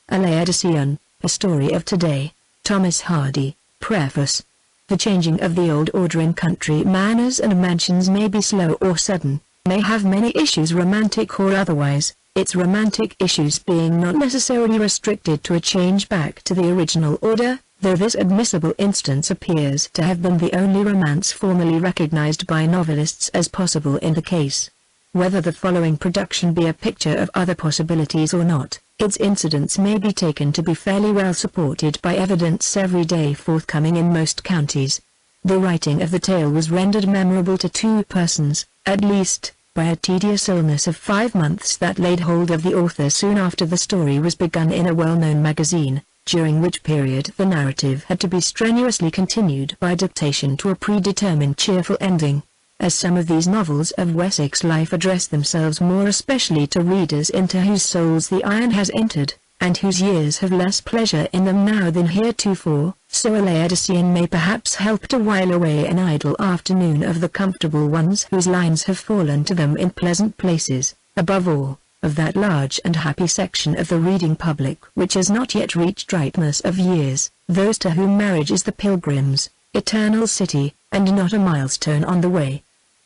A Laodicean, A Story of Today, Thomas Hardy. Preface. The changing of the old order in country manners and mansions may be slow or sudden, may have many issues romantic or otherwise, its romantic issues being not necessarily restricted to a change back to the original order, though this admissible instance appears to have been the only romance formally recognized by novelists as possible in the case. Whether the following production be a picture of other possibilities or not, its incidents may be taken to be fairly well supported by evidence every day forthcoming in most counties. The writing of the tale was rendered memorable to two persons, at least, by a tedious illness of 5 months that laid hold of the author soon after the story was begun in a well-known magazine, during which period the narrative had to be strenuously continued by dictation to a predetermined cheerful ending. As some of these novels of Wessex life address themselves more especially to readers into whose souls the iron has entered, and whose years have less pleasure in them now than heretofore, so a Laodicean may perhaps help to while away an idle afternoon of the comfortable ones whose lines have fallen to them in pleasant places, above all, of that large and happy section of the reading public which has not yet reached ripeness of years, those to whom marriage is the pilgrim's eternal city, and not a milestone on the way.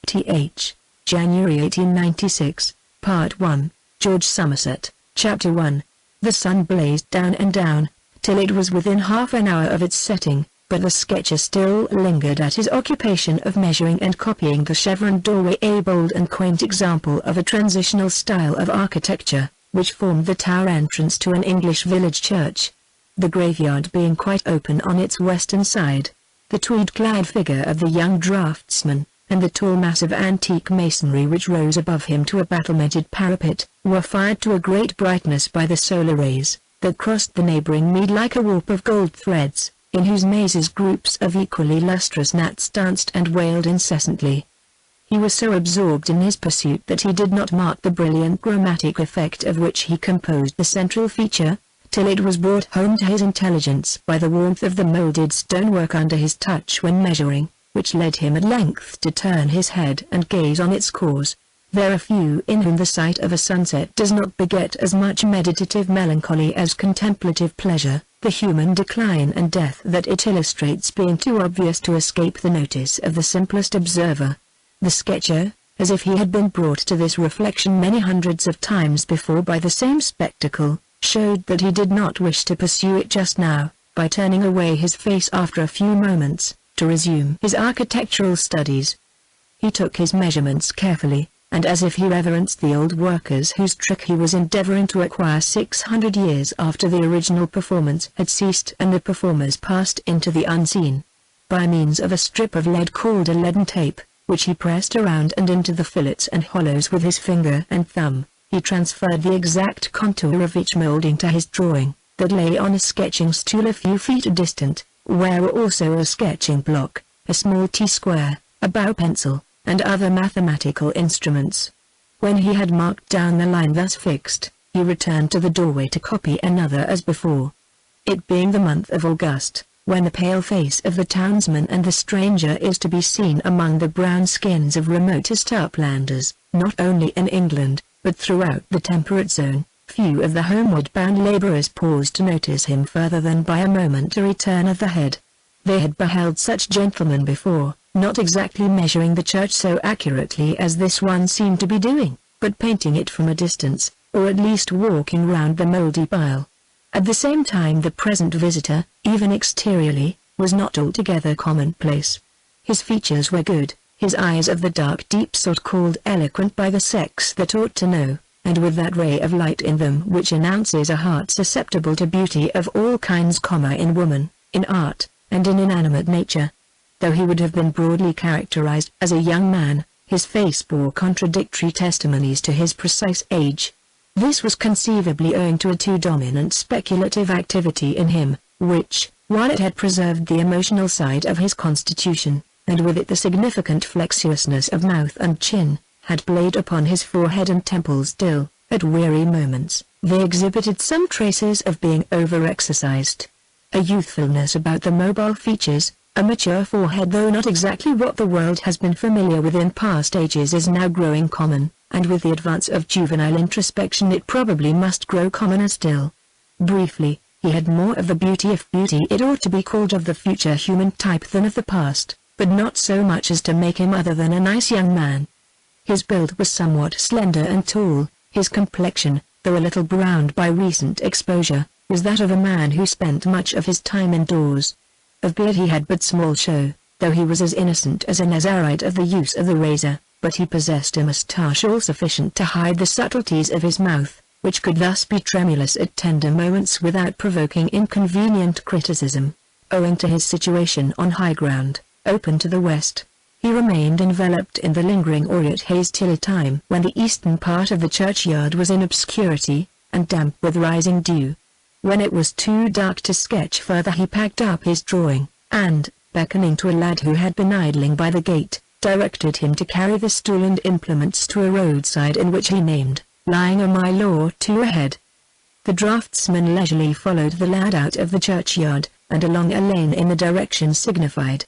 Th. January 1896, Part 1, George Somerset, Chapter 1. The sun blazed down and down, till it was within half an hour of its setting, but the sketcher still lingered at his occupation of measuring and copying the chevron doorway, a bold and quaint example of a transitional style of architecture, which formed the tower entrance to an English village church. The graveyard being quite open on its western side, the tweed-clad figure of the young draftsman, and the tall mass of antique masonry which rose above him to a battlemented parapet, were fired to a great brightness by the solar rays, that crossed the neighboring mead like a warp of gold threads, in whose mazes groups of equally lustrous gnats danced and wailed incessantly. He was so absorbed in his pursuit that he did not mark the brilliant chromatic effect of which he composed the central feature, till it was brought home to his intelligence by the warmth of the moulded stonework under his touch when measuring, which led him at length to turn his head and gaze on its cause. There are few in whom the sight of a sunset does not beget as much meditative melancholy as contemplative pleasure, the human decline and death that it illustrates being too obvious to escape the notice of the simplest observer. The sketcher, as if he had been brought to this reflection many hundreds of times before by the same spectacle, showed that he did not wish to pursue it just now, by turning away his face after a few moments, to resume his architectural studies. He took his measurements carefully, and as if he reverenced the old workers whose trick he was endeavoring to acquire 600 years after the original performance had ceased and the performers passed into the unseen. By means of a strip of lead called a leaden tape, which he pressed around and into the fillets and hollows with his finger and thumb, he transferred the exact contour of each moulding to his drawing, that lay on a sketching stool a few feet distant, where were also a sketching block, a small T-square, a bow pencil, and other mathematical instruments. When he had marked down the line thus fixed, he returned to the doorway to copy another as before. It being the month of August, when the pale face of the townsman and the stranger is to be seen among the brown skins of remotest uplanders, not only in England, but throughout the temperate zone, few of the homeward-bound labourers paused to notice him further than by a momentary turn of the head. They had beheld such gentlemen before, not exactly measuring the church so accurately as this one seemed to be doing, but painting it from a distance, or at least walking round the mouldy pile. At the same time the present visitor, even exteriorly, was not altogether commonplace. His features were good, his eyes of the dark deep sort called eloquent by the sex that ought to know, and with that ray of light in them which announces a heart susceptible to beauty of all kinds, in woman, in art, and in inanimate nature. Though he would have been broadly characterized as a young man, his face bore contradictory testimonies to his precise age. This was conceivably owing to a too dominant speculative activity in him, which, while it had preserved the emotional side of his constitution, and with it the significant flexuousness of mouth and chin, had played upon his forehead and temples till, at weary moments, they exhibited some traces of being over-exercised. A youthfulness about the mobile features, a mature forehead, though not exactly what the world has been familiar with in past ages, is now growing common, and with the advance of juvenile introspection it probably must grow commoner still. Briefly, he had more of the beauty, if beauty it ought to be called, of the future human type than of the past, but not so much as to make him other than a nice young man. His build was somewhat slender and tall. His complexion, though a little browned by recent exposure, was that of a man who spent much of his time indoors. Of beard he had but small show, though he was as innocent as a Nazarite of the use of the razor, but he possessed a moustache all sufficient to hide the subtleties of his mouth, which could thus be tremulous at tender moments without provoking inconvenient criticism. Owing to his situation on high ground, open to the west, he remained enveloped in the lingering aureate haze till a time when the eastern part of the churchyard was in obscurity, and damp with rising dew. When it was too dark to sketch further, he packed up his drawing, and, beckoning to a lad who had been idling by the gate, directed him to carry the stool and implements to a roadside in which he named, lying a mile or two ahead. The draughtsman leisurely followed the lad out of the churchyard, and along a lane in the direction signified.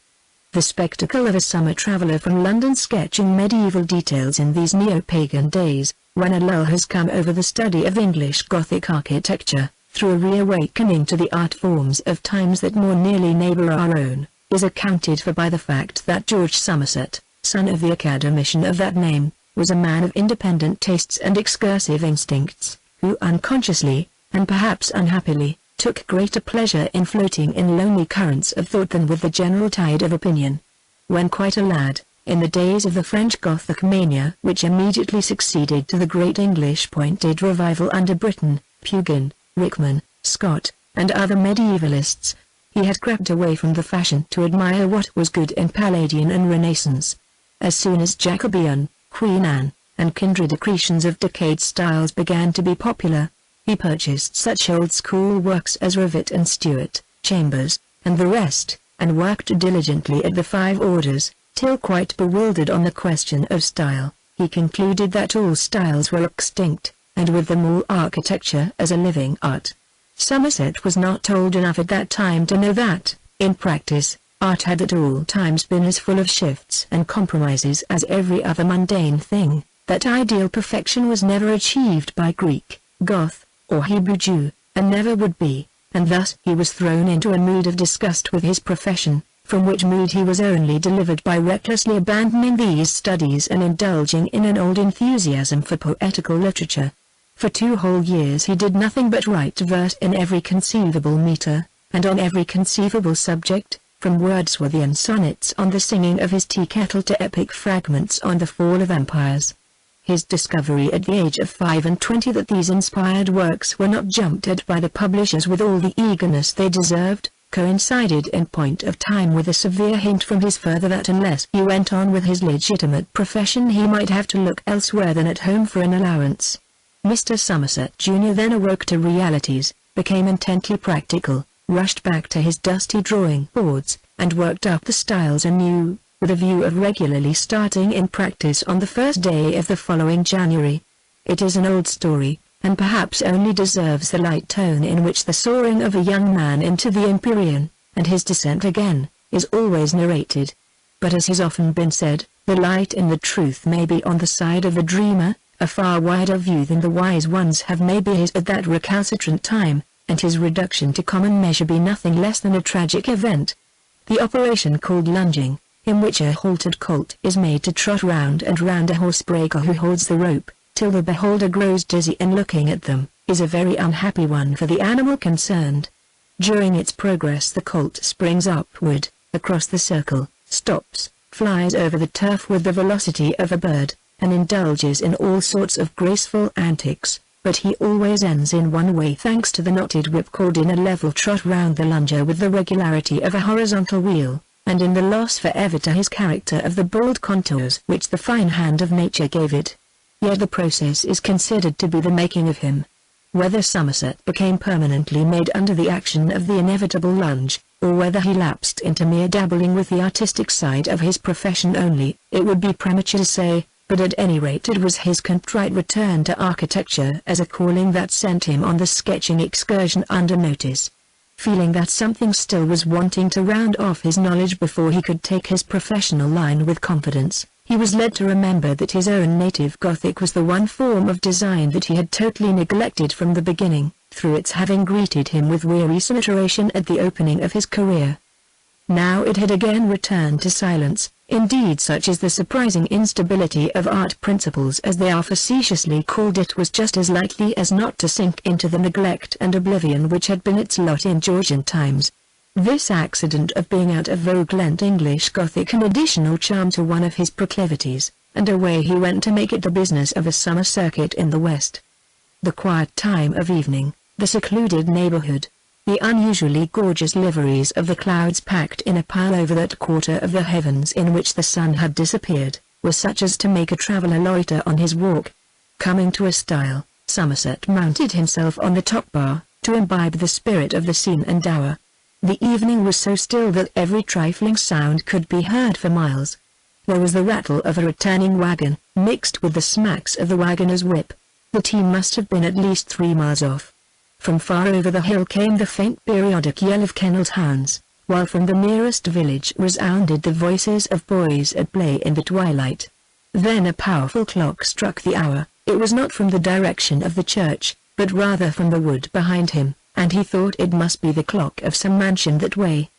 The spectacle of a summer traveller from London sketching medieval details in these neo-pagan days, when a lull has come over the study of English Gothic architecture, through a reawakening to the art forms of times that more nearly neighbour our own, is accounted for by the fact that George Somerset, son of the academician of that name, was a man of independent tastes and excursive instincts, who unconsciously, and perhaps unhappily, took greater pleasure in floating in lonely currents of thought than with the general tide of opinion. When quite a lad, in the days of the French Gothic mania which immediately succeeded to the great English pointed revival under Britton, Pugin, Rickman, Scott, and other medievalists, he had crept away from the fashion to admire what was good in Palladian and Renaissance. As soon as Jacobean, Queen Anne, and kindred accretions of decayed styles began to be popular, he purchased such old-school works as Rivet and Stewart, Chambers, and the rest, and worked diligently at the five orders, till quite bewildered on the question of style, he concluded that all styles were extinct, and with them all architecture as a living art. Somerset was not old enough at that time to know that, in practice, art had at all times been as full of shifts and compromises as every other mundane thing, that ideal perfection was never achieved by Greek, Goth, or Hebrew Jew, and never would be, and thus he was thrown into a mood of disgust with his profession, from which mood he was only delivered by recklessly abandoning these studies and indulging in an old enthusiasm for poetical literature. For 2 whole years he did nothing but write verse in every conceivable metre, and on every conceivable subject, from Wordsworthian sonnets on the singing of his tea kettle to epic fragments on the fall of empires. His discovery at the age of 25 that these inspired works were not jumped at by the publishers with all the eagerness they deserved, coincided in point of time with a severe hint from his father that unless he went on with his legitimate profession he might have to look elsewhere than at home for an allowance. Mr. Somerset Jr. then awoke to realities, became intently practical, rushed back to his dusty drawing boards, and worked up the styles anew, with a view of regularly starting in practice on the first day of the following January. It is an old story, and perhaps only deserves the light tone in which the soaring of a young man into the Empyrean, and his descent again, is always narrated. But as has often been said, the light in the truth may be on the side of the dreamer, a far wider view than the wise ones have may be his at that recalcitrant time, and his reduction to common measure be nothing less than a tragic event. The operation called lunging, in which a haltered colt is made to trot round and round a horsebreaker who holds the rope, till the beholder grows dizzy in looking at them, is a very unhappy one for the animal concerned. During its progress the colt springs upward, across the circle, stops, flies over the turf with the velocity of a bird, and indulges in all sorts of graceful antics, but he always ends in one way thanks to the knotted whipcord in a level trot round the lunger with the regularity of a horizontal wheel, and in the loss forever to his character of the bold contours which the fine hand of nature gave it. Yet the process is considered to be the making of him. Whether Somerset became permanently made under the action of the inevitable lunge, or whether he lapsed into mere dabbling with the artistic side of his profession only, it would be premature to say, but at any rate it was his contrite return to architecture as a calling that sent him on the sketching excursion under notice. Feeling that something still was wanting to round off his knowledge before he could take his professional line with confidence, he was led to remember that his own native Gothic was the one form of design that he had totally neglected from the beginning, through its having greeted him with wearisome iteration at the opening of his career. Now it had again returned to silence. Indeed, such is the surprising instability of art principles, as they are facetiously called. It was just as likely as not to sink into the neglect and oblivion which had been its lot in Georgian times. This accident of being out of vogue lent English Gothic an additional charm to one of his proclivities, and away he went to make it the business of a summer circuit in the West. The quiet time of evening, the secluded neighborhood, the unusually gorgeous liveries of the clouds packed in a pile over that quarter of the heavens in which the sun had disappeared, were such as to make a traveler loiter on his walk. Coming to a stile, Somerset mounted himself on the top bar, to imbibe the spirit of the scene and hour. The evening was so still that every trifling sound could be heard for miles. There was the rattle of a returning wagon, mixed with the smacks of the wagoner's whip. The team must have been at least 3 miles off. From far over the hill came the faint periodic yell of kennelled hounds, while from the nearest village resounded the voices of boys at play in the twilight. Then a powerful clock struck the hour. It was not from the direction of the church, but rather from the wood behind him, and he thought it must be the clock of some mansion that way.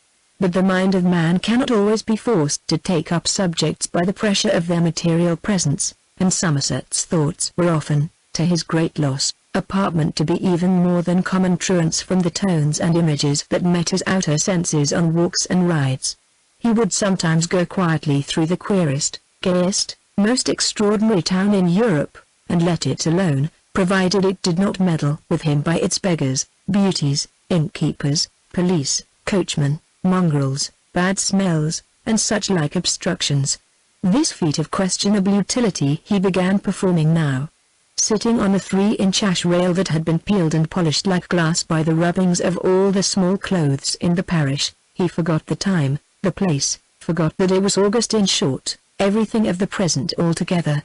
But the mind of man cannot always be forced to take up subjects by the pressure of their material presence, and Somerset's thoughts were often, to his great loss, apartment to be even more than common truants from the tones and images that met his outer senses on walks and rides. He would sometimes go quietly through the queerest, gayest, most extraordinary town in Europe, and let it alone, provided it did not meddle with him by its beggars, beauties, innkeepers, police, coachmen, mongrels, bad smells, and such like obstructions. This feat of questionable utility he began performing now. Sitting on a 3-inch ash rail that had been peeled and polished like glass by the rubbings of all the small clothes in the parish, he forgot the time, the place, forgot that it was August, in short, everything of the present altogether.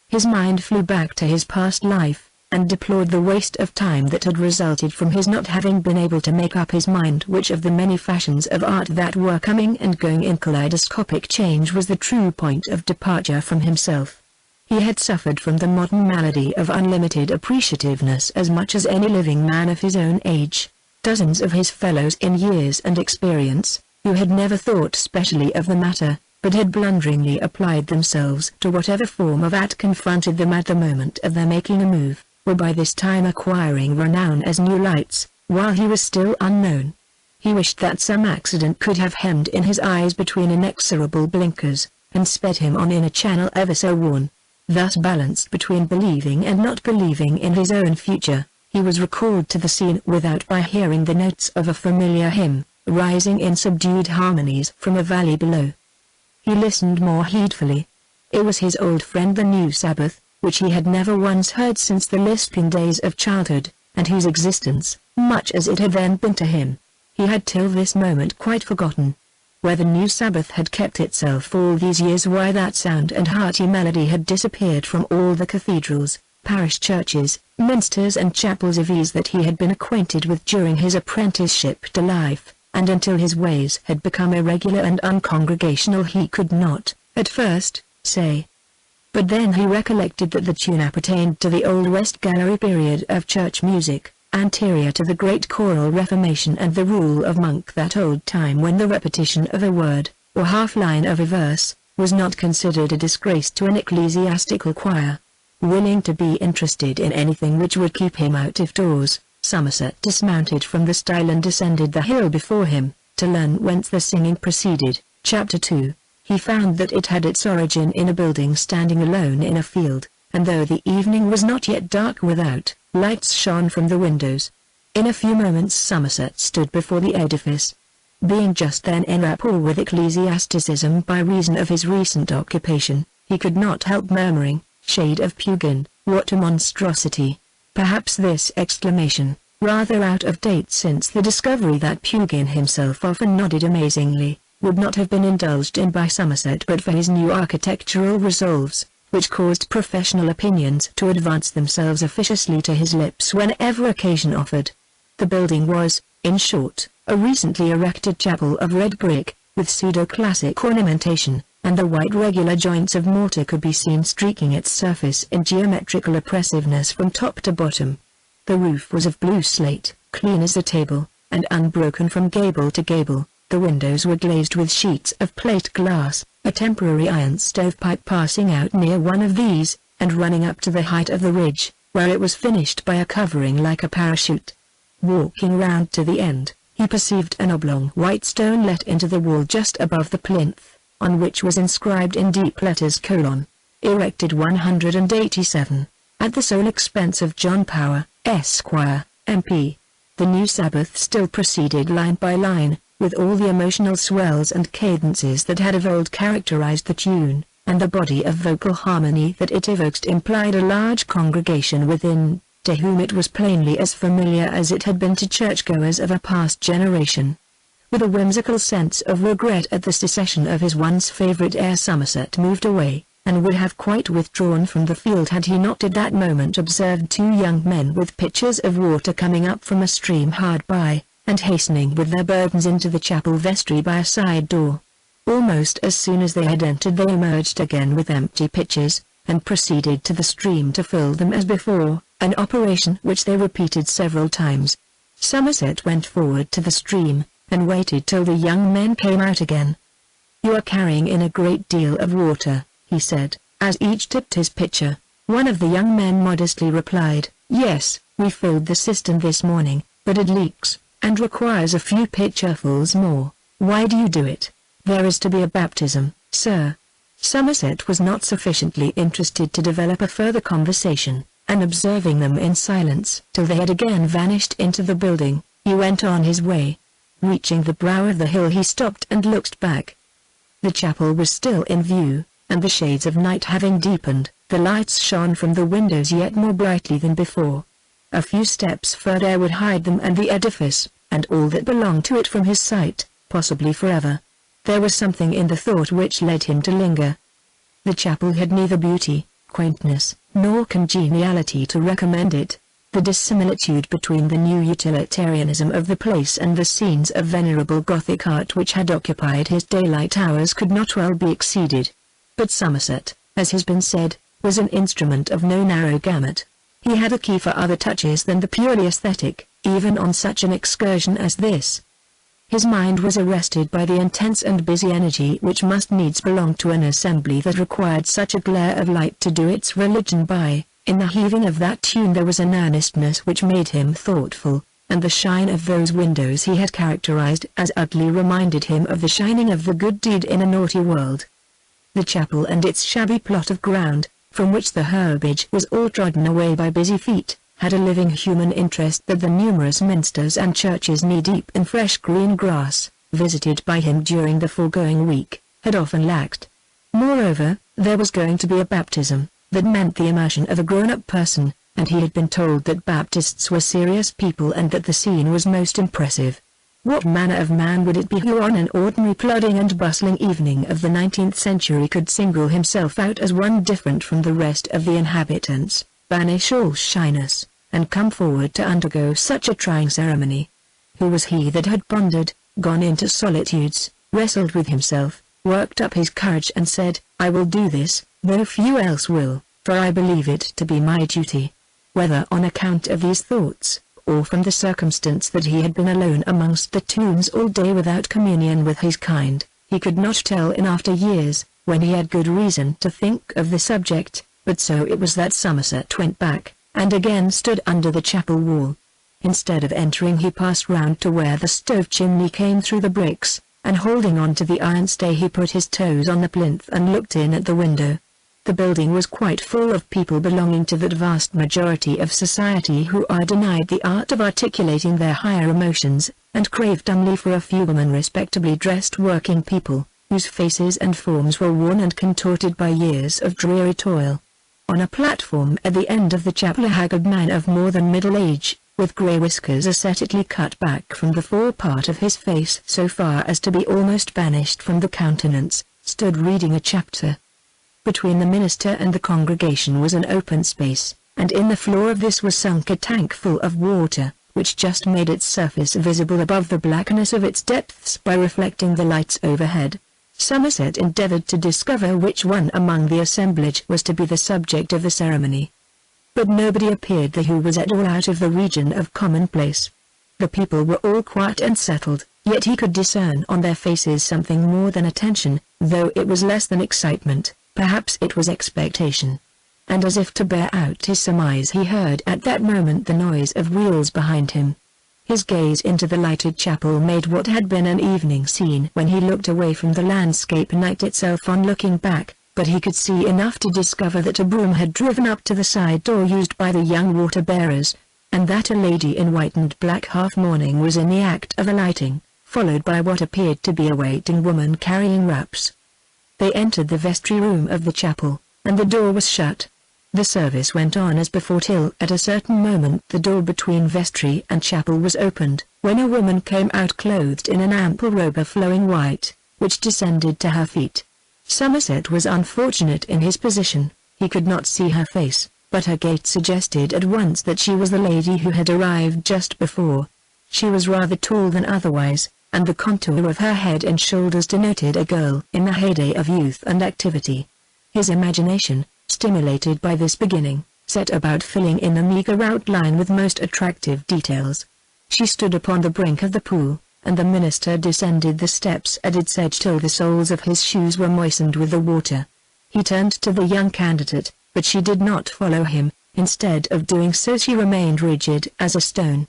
His mind flew back to his past life, and deplored the waste of time that had resulted from his not having been able to make up his mind which of the many fashions of art that were coming and going in kaleidoscopic change was the true point of departure from himself. He had suffered from the modern malady of unlimited appreciativeness as much as any living man of his own age. Dozens of his fellows in years and experience, who had never thought specially of the matter, but had blunderingly applied themselves to whatever form of art confronted them at the moment of their making a move, were by this time acquiring renown as new lights, while he was still unknown. He wished that some accident could have hemmed in his eyes between inexorable blinkers, and sped him on in a channel ever so worn. Thus balanced between believing and not believing in his own future, he was recalled to the scene without by hearing the notes of a familiar hymn, rising in subdued harmonies from a valley below. He listened more heedfully. It was his old friend the New Sabbath, which he had never once heard since the lisping days of childhood, and whose existence, much as it had then been to him, he had till this moment quite forgotten. Where the New Sabbath had kept itself all these years, why that sound and hearty melody had disappeared from all the cathedrals, parish churches, minsters and chapels of ease that he had been acquainted with during his apprenticeship to life, and until his ways had become irregular and uncongregational, he could not, at first, say. But then he recollected that the tune appertained to the Old West Gallery period of church music, anterior to the great choral reformation and the rule of Monk, that old time when the repetition of a word, or half-line of a verse, was not considered a disgrace to an ecclesiastical choir. Willing to be interested in anything which would keep him out of doors, Somerset dismounted from the stile and descended the hill before him, to learn whence the singing proceeded. Chapter 2. He found that it had its origin in a building standing alone in a field, and though the evening was not yet dark without, lights shone from the windows. In a few moments Somerset stood before the edifice. Being just then en rapport with ecclesiasticism by reason of his recent occupation, he could not help murmuring, "Shade of Pugin, what a monstrosity!" Perhaps this exclamation, rather out of date since the discovery that Pugin himself often nodded amazingly, would not have been indulged in by Somerset but for his new architectural resolves, which caused professional opinions to advance themselves officiously to his lips whenever occasion offered. The building was, in short, a recently erected chapel of red brick, with pseudo-classic ornamentation, and the white regular joints of mortar could be seen streaking its surface in geometrical oppressiveness from top to bottom. The roof was of blue slate, clean as a table, and unbroken from gable to gable. The windows were glazed with sheets of plate glass, a temporary iron stovepipe passing out near one of these, and running up to the height of the ridge, where it was finished by a covering like a parachute. Walking round to the end, he perceived an oblong white stone let into the wall just above the plinth, on which was inscribed in deep letters : erected 187, at the sole expense of John Power, Esquire, MP. The new Sabbath still proceeded line by line, with all the emotional swells and cadences that had of old characterized the tune, and the body of vocal harmony that it evoked implied a large congregation within, to whom it was plainly as familiar as it had been to churchgoers of a past generation. With a whimsical sense of regret at the secession of his once favorite heir, Somerset moved away, and would have quite withdrawn from the field had he not at that moment observed two young men with pitchers of water coming up from a stream hard by, and hastening with their burdens into the chapel vestry by a side door. Almost as soon as they had entered they emerged again with empty pitchers, and proceeded to the stream to fill them as before, an operation which they repeated several times. Somerset went forward to the stream, and waited till the young men came out again. "You are carrying in a great deal of water," he said, as each tipped his pitcher. One of the young men modestly replied, "Yes, we filled the cistern this morning, but it leaks, and requires a few pitcherfuls more." "Why do you do it?" "There is to be a baptism, sir." Somerset was not sufficiently interested to develop a further conversation, and observing them in silence till they had again vanished into the building, he went on his way. Reaching the brow of the hill he stopped and looked back. The chapel was still in view, and the shades of night having deepened, the lights shone from the windows yet more brightly than before. A few steps further would hide them and the edifice, and all that belonged to it from his sight, possibly forever. There was something in the thought which led him to linger. The chapel had neither beauty, quaintness, nor congeniality to recommend it. The dissimilitude between the new utilitarianism of the place and the scenes of venerable Gothic art which had occupied his daylight hours could not well be exceeded. But Somerset, as has been said, was an instrument of no narrow gamut. He had a key for other touches than the purely aesthetic, even on such an excursion as this. His mind was arrested by the intense and busy energy which must needs belong to an assembly that required such a glare of light to do its religion by. In the heaving of that tune there was an earnestness which made him thoughtful, and the shine of those windows he had characterized as ugly reminded him of the shining of the good deed in a naughty world. The chapel and its shabby plot of ground, from which the herbage was all trodden away by busy feet, had a living human interest that the numerous minsters and churches knee-deep in fresh green grass, visited by him during the foregoing week, had often lacked. Moreover, there was going to be a baptism, that meant the immersion of a grown-up person, and he had been told that Baptists were serious people and that the scene was most impressive. What manner of man would it be who on an ordinary plodding and bustling evening of the 19th century could single himself out as one different from the rest of the inhabitants, banish all shyness, and come forward to undergo such a trying ceremony? Who was he that had pondered, gone into solitudes, wrestled with himself, worked up his courage and said, "I will do this, though few else will, for I believe it to be my duty"? Whether on account of these thoughts, or from the circumstance that he had been alone amongst the tombs all day without communion with his kind, he could not tell in after years, when he had good reason to think of the subject, but so it was that Somerset went back, and again stood under the chapel wall. Instead of entering he passed round to where the stove chimney came through the bricks, and holding on to the iron stay he put his toes on the plinth and looked in at the window. The building was quite full of people belonging to that vast majority of society who are denied the art of articulating their higher emotions, and crave dumbly for a few women respectably dressed working people, whose faces and forms were worn and contorted by years of dreary toil. On a platform at the end of the chapel a haggard man of more than middle age, with grey whiskers ascetically cut back from the fore part of his face so far as to be almost banished from the countenance, stood reading a chapter. Between the minister and the congregation was an open space, and in the floor of this was sunk a tank full of water, which just made its surface visible above the blackness of its depths by reflecting the lights overhead. Somerset endeavoured to discover which one among the assemblage was to be the subject of the ceremony. but nobody appeared there who was at all out of the region of commonplace. The people were all quiet and settled, yet he could discern on their faces something more than attention, though it was less than excitement, perhaps it was expectation. And as if to bear out his surmise he heard at that moment the noise of wheels behind him. His gaze into the lighted chapel made what had been an evening scene when he looked away from the landscape night itself on looking back, but he could see enough to discover that a brougham had driven up to the side door used by the young water-bearers, and that a lady in white and black half-mourning was in the act of alighting, followed by what appeared to be a waiting woman carrying wraps. They entered the vestry room of the chapel, and the door was shut. The service went on as before till at a certain moment the door between vestry and chapel was opened, when a woman came out clothed in an ample robe of flowing white, which descended to her feet. Somerset was unfortunate in his position. He could not see her face, but her gait suggested at once that she was the lady who had arrived just before. She was rather tall than otherwise, and the contour of her head and shoulders denoted a girl in the heyday of youth and activity. His imagination, stimulated by this beginning, set about filling in the meager outline with most attractive details. She stood upon the brink of the pool, and the minister descended the steps at its edge till the soles of his shoes were moistened with the water. He turned to the young candidate, but she did not follow him. Instead of doing so she remained rigid as a stone.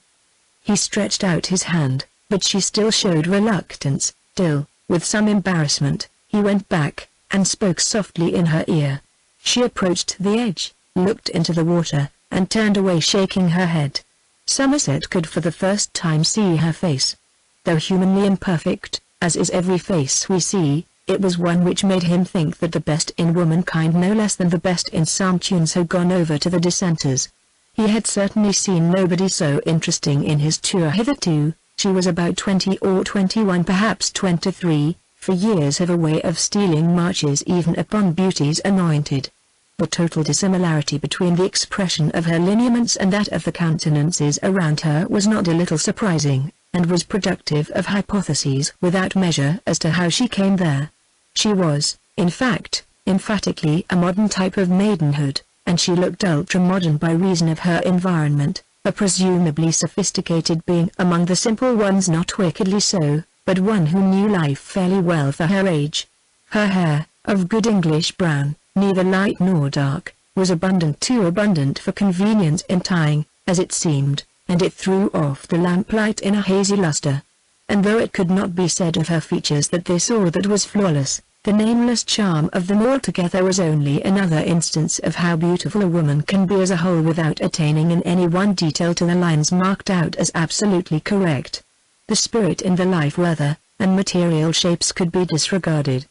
He stretched out his hand, but she still showed reluctance. Still, with some embarrassment, he went back, and spoke softly in her ear. She approached the edge, looked into the water, and turned away shaking her head. Somerset could for the first time see her face. Though humanly imperfect, as is every face we see, it was one which made him think that the best in womankind no less than the best in psalm tunes had gone over to the dissenters. He had certainly seen nobody so interesting in his tour hitherto. She was about 20 or 21, perhaps 23, for years have a way of stealing marches even upon beauties anointed. The total dissimilarity between the expression of her lineaments and that of the countenances around her was not a little surprising, and was productive of hypotheses without measure as to how she came there. She was, in fact, emphatically a modern type of maidenhood, and she looked ultra-modern by reason of her environment, a presumably sophisticated being among the simple ones, not wickedly so, but one who knew life fairly well for her age. Her hair, of good English brown, neither light nor dark, was abundant, too abundant for convenience in tying, as it seemed, and it threw off the lamplight in a hazy luster. And though it could not be said of her features that this or that was flawless, the nameless charm of them altogether was only another instance of how beautiful a woman can be as a whole without attaining in any one detail to the lines marked out as absolutely correct. The spirit in the life, weather, and material shapes could be disregarded.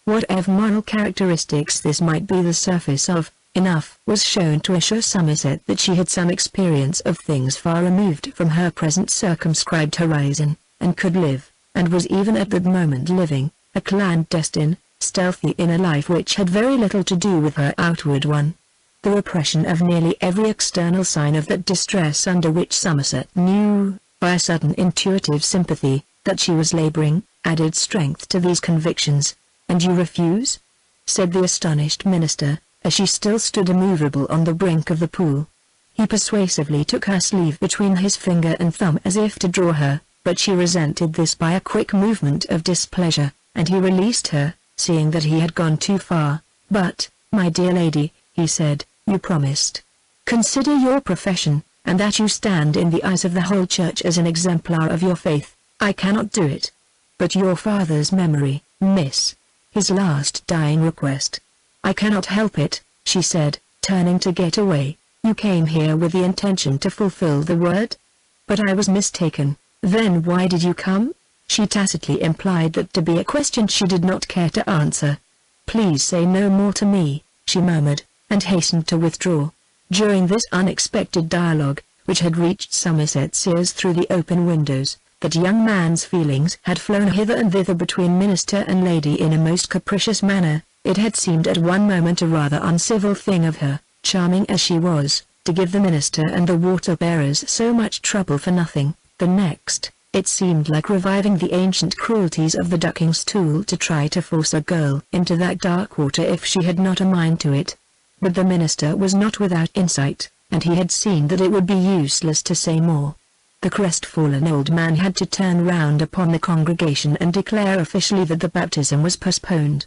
Whatever moral characteristics this might be the surface of, enough was shown to assure Somerset that she had some experience of things far removed from her present circumscribed horizon, and could live, and was even at that moment living, a clandestine, stealthy inner life which had very little to do with her outward one. The repression of nearly every external sign of that distress under which Somerset knew, by a sudden intuitive sympathy, that she was laboring, added strength to these convictions. "And you refuse?" said the astonished minister, as she still stood immovable on the brink of the pool. He persuasively took her sleeve between his finger and thumb as if to draw her, but she resented this by a quick movement of displeasure, and he released her, seeing that he had gone too far. "But, my dear lady," he said, "you promised. Consider your profession, and that you stand in the eyes of the whole church as an exemplar of your faith." "I cannot do it." "But your father's memory, miss. His last dying request." "I cannot help it," she said, turning to get away. "You came here with the intention to fulfill the word?" "But I was mistaken." "Then why did you come?" She tacitly implied that to be a question she did not care to answer. "Please say no more to me," she murmured, and hastened to withdraw. During this unexpected dialogue, which had reached Somerset's ears through the open windows, that young man's feelings had flown hither and thither between minister and lady in a most capricious manner. It had seemed at one moment a rather uncivil thing of her, charming as she was, to give the minister and the water-bearers so much trouble for nothing. The next, it seemed like reviving the ancient cruelties of the ducking stool to try to force a girl into that dark water if she had not a mind to it. But the minister was not without insight. and he had seen that it would be useless to say more. The crestfallen old man had to turn round upon the congregation and declare officially that the baptism was postponed.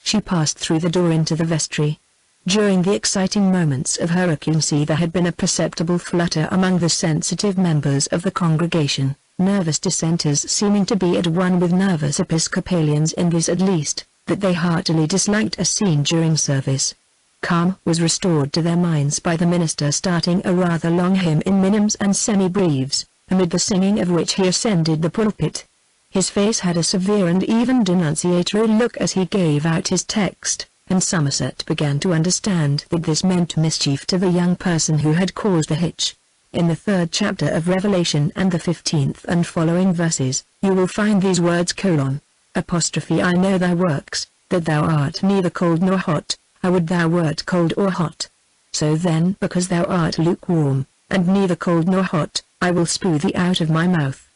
She passed through the door into the vestry. During the exciting moments of her occupancy there had been a perceptible flutter among the sensitive members of the congregation, nervous dissenters seeming to be at one with nervous Episcopalians in this at least, that they heartily disliked a scene during service. Calm was restored to their minds by the minister starting a rather long hymn in minims and semi-breves, amid the singing of which he ascended the pulpit. His face had a severe and even denunciatory look as he gave out his text, and Somerset began to understand that this meant mischief to the young person who had caused the hitch. In the 3rd chapter of Revelation and the 15th and following verses, you will find these words: I know thy works, that thou art neither cold nor hot. I would thou wert cold or hot. So then, because thou art lukewarm, and neither cold nor hot, I will spew thee out of my mouth.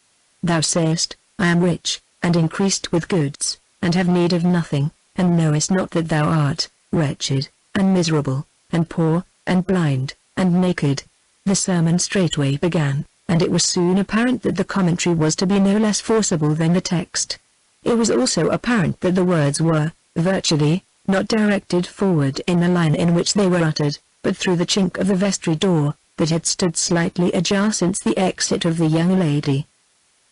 Thou sayest, I am rich, and increased with goods, and have need of nothing, and knowest not that thou art wretched, and miserable, and poor, and blind, and naked. The sermon straightway began, and it was soon apparent that the commentary was to be no less forcible than the text. It was also apparent that the words were, virtually, not directed forward in the line in which they were uttered, but through the chink of the vestry door, that had stood slightly ajar since the exit of the young lady.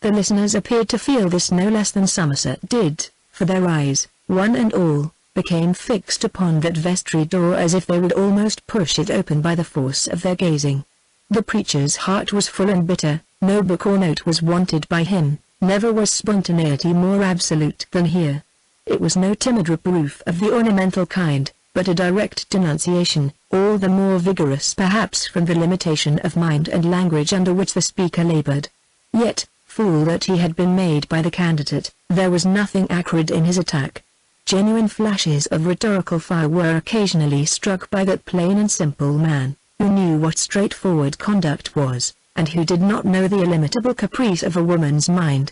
The listeners appeared to feel this no less than Somerset did, for their eyes, one and all, became fixed upon that vestry door as if they would almost push it open by the force of their gazing. The preacher's heart was full and bitter, no book or note was wanted by him, never was spontaneity more absolute than here. It was no timid reproof of the ornamental kind, but a direct denunciation, all the more vigorous perhaps from the limitation of mind and language under which the speaker labored. Yet, fool that he had been made by the candidate, there was nothing acrid in his attack. Genuine flashes of rhetorical fire were occasionally struck by that plain and simple man, who knew what straightforward conduct was, and who did not know the illimitable caprice of a woman's mind.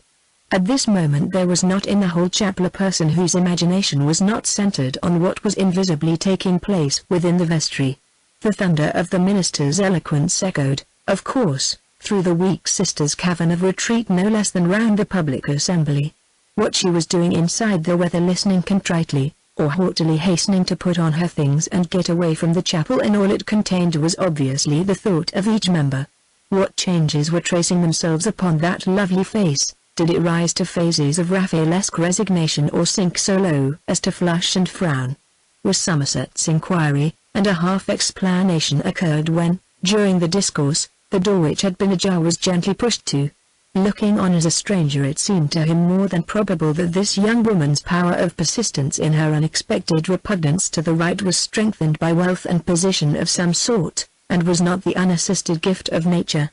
At this moment there was not in the whole chapel a person whose imagination was not centered on what was invisibly taking place within the vestry. The thunder of the minister's eloquence echoed, of course, through the weak sister's cavern of retreat no less than round the public assembly. What she was doing inside there, whether listening contritely, or haughtily hastening to put on her things and get away from the chapel and all it contained, was obviously the thought of each member. What changes were tracing themselves upon that lovely face? Did it rise to phases of Raphaelesque resignation or sink so low as to flush and frown? Was Somerset's inquiry, and a half-explanation occurred when, during the discourse, the door which had been ajar was gently pushed to. Looking on as a stranger, it seemed to him more than probable that this young woman's power of persistence in her unexpected repugnance to the right was strengthened by wealth and position of some sort, and was not the unassisted gift of nature.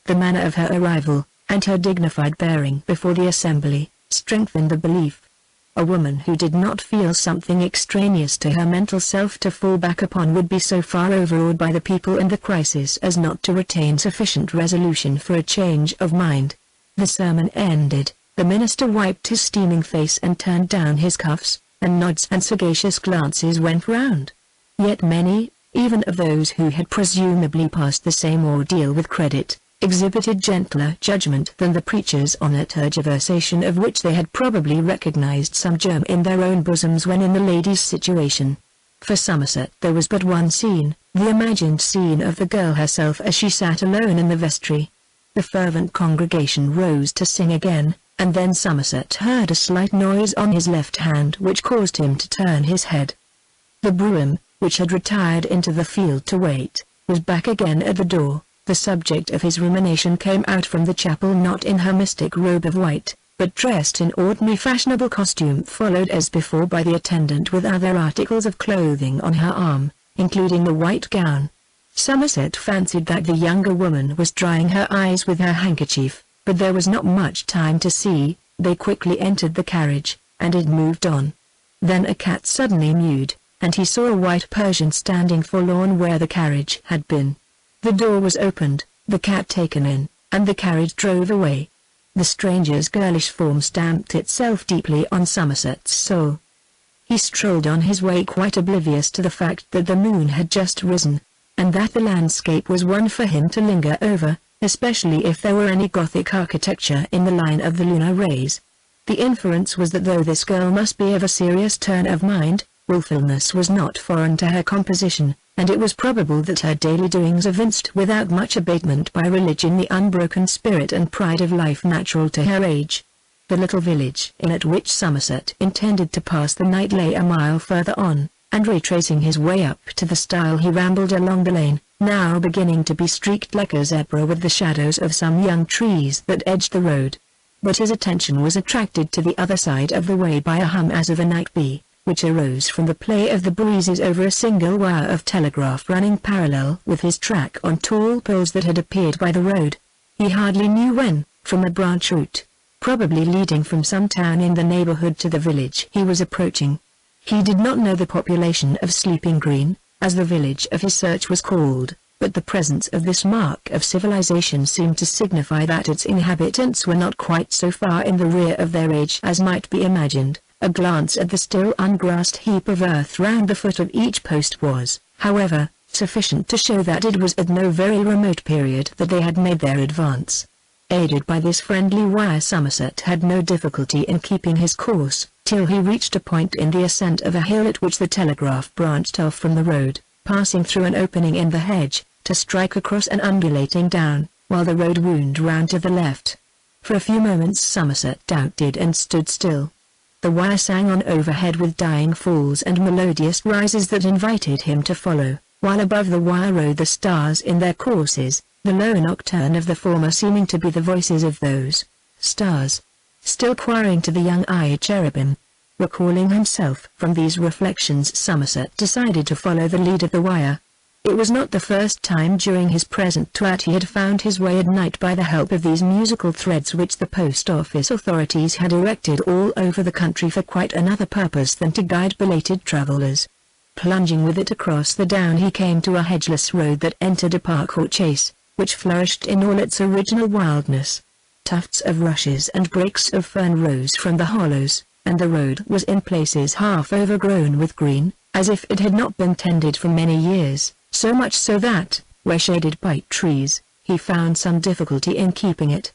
The manner of her arrival, and her dignified bearing before the assembly, strengthened the belief. A woman who did not feel something extraneous to her mental self to fall back upon would be so far overawed by the people in the crisis as not to retain sufficient resolution for a change of mind. The sermon ended, the minister wiped his steaming face and turned down his cuffs, and nods and sagacious glances went round. Yet many, even of those who had presumably passed the same ordeal with credit, exhibited gentler judgment than the preachers on a tergiversation of which they had probably recognized some germ in their own bosoms when in the lady's situation. For Somerset there was but one scene, the imagined scene of the girl herself as she sat alone in the vestry. The fervent congregation rose to sing again, and then Somerset heard a slight noise on his left hand which caused him to turn his head. The brougham, which had retired into the field to wait, was back again at the door. The subject of his rumination came out from the chapel not in her mystic robe of white, but dressed in ordinary fashionable costume, followed as before by the attendant with other articles of clothing on her arm, including the white gown. Somerset fancied that the younger woman was drying her eyes with her handkerchief, but there was not much time to see. They quickly entered the carriage, and it moved on. Then a cat suddenly mewed, and he saw a white Persian standing forlorn where the carriage had been. The door was opened, the cat taken in, and the carriage drove away. The stranger's girlish form stamped itself deeply on Somerset's soul. He strolled on his way quite oblivious to the fact that the moon had just risen. and that the landscape was one for him to linger over, especially if there were any Gothic architecture in the line of the lunar rays. The inference was that though this girl must be of a serious turn of mind, willfulness was not foreign to her composition, and it was probable that her daily doings evinced without much abatement by religion the unbroken spirit and pride of life natural to her age. The little village inn at which Somerset intended to pass the night lay a mile further on, and retracing his way up to the stile he rambled along the lane, now beginning to be streaked like a zebra with the shadows of some young trees that edged the road. But his attention was attracted to the other side of the way by a hum as of a night bee, which arose from the play of the breezes over a single wire of telegraph running parallel with his track on tall poles that had appeared by the road. He hardly knew when, from a branch route, probably leading from some town in the neighborhood to the village he was approaching. He did not know the population of Sleeping Green, as the village of his search was called, but the presence of this mark of civilization seemed to signify that its inhabitants were not quite so far in the rear of their age as might be imagined. A glance at the still ungrassed heap of earth round the foot of each post was, however, sufficient to show that it was at no very remote period that they had made their advance. Aided by this friendly wire, Somerset had no difficulty in keeping his course, till he reached a point in the ascent of a hill at which the telegraph branched off from the road, passing through an opening in the hedge, to strike across an undulating down, while the road wound round to the left. For a few moments Somerset doubted and stood still. The wire sang on overhead with dying falls and melodious rises that invited him to follow, while above the wire rode the stars in their courses, the low nocturne of the former seeming to be the voices of those stars, still choiring to the young-eyed cherubim. Recalling himself from these reflections, Somerset decided to follow the lead of the wire. It was not the first time during his present tour he had found his way at night by the help of these musical threads which the post office authorities had erected all over the country for quite another purpose than to guide belated travelers. Plunging with it across the down, he came to a hedgeless road that entered a park or chase, which flourished in all its original wildness. Tufts of rushes and brakes of fern rose from the hollows, and the road was in places half overgrown with green, as if it had not been tended for many years, so much so that, where shaded by trees, he found some difficulty in keeping it.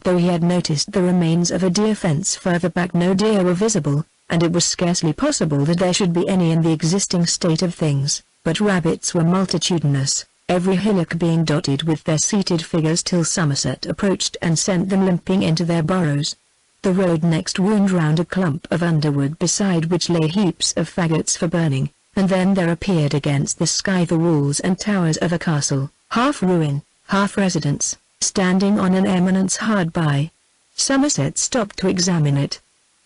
Though he had noticed the remains of a deer fence further back, no deer were visible, and it was scarcely possible that there should be any in the existing state of things, but rabbits were multitudinous, every hillock being dotted with their seated figures till Somerset approached and sent them limping into their burrows. The road next wound round a clump of underwood beside which lay heaps of faggots for burning, and then there appeared against the sky the walls and towers of a castle, half ruin, half residence, standing on an eminence hard by. Somerset stopped to examine it.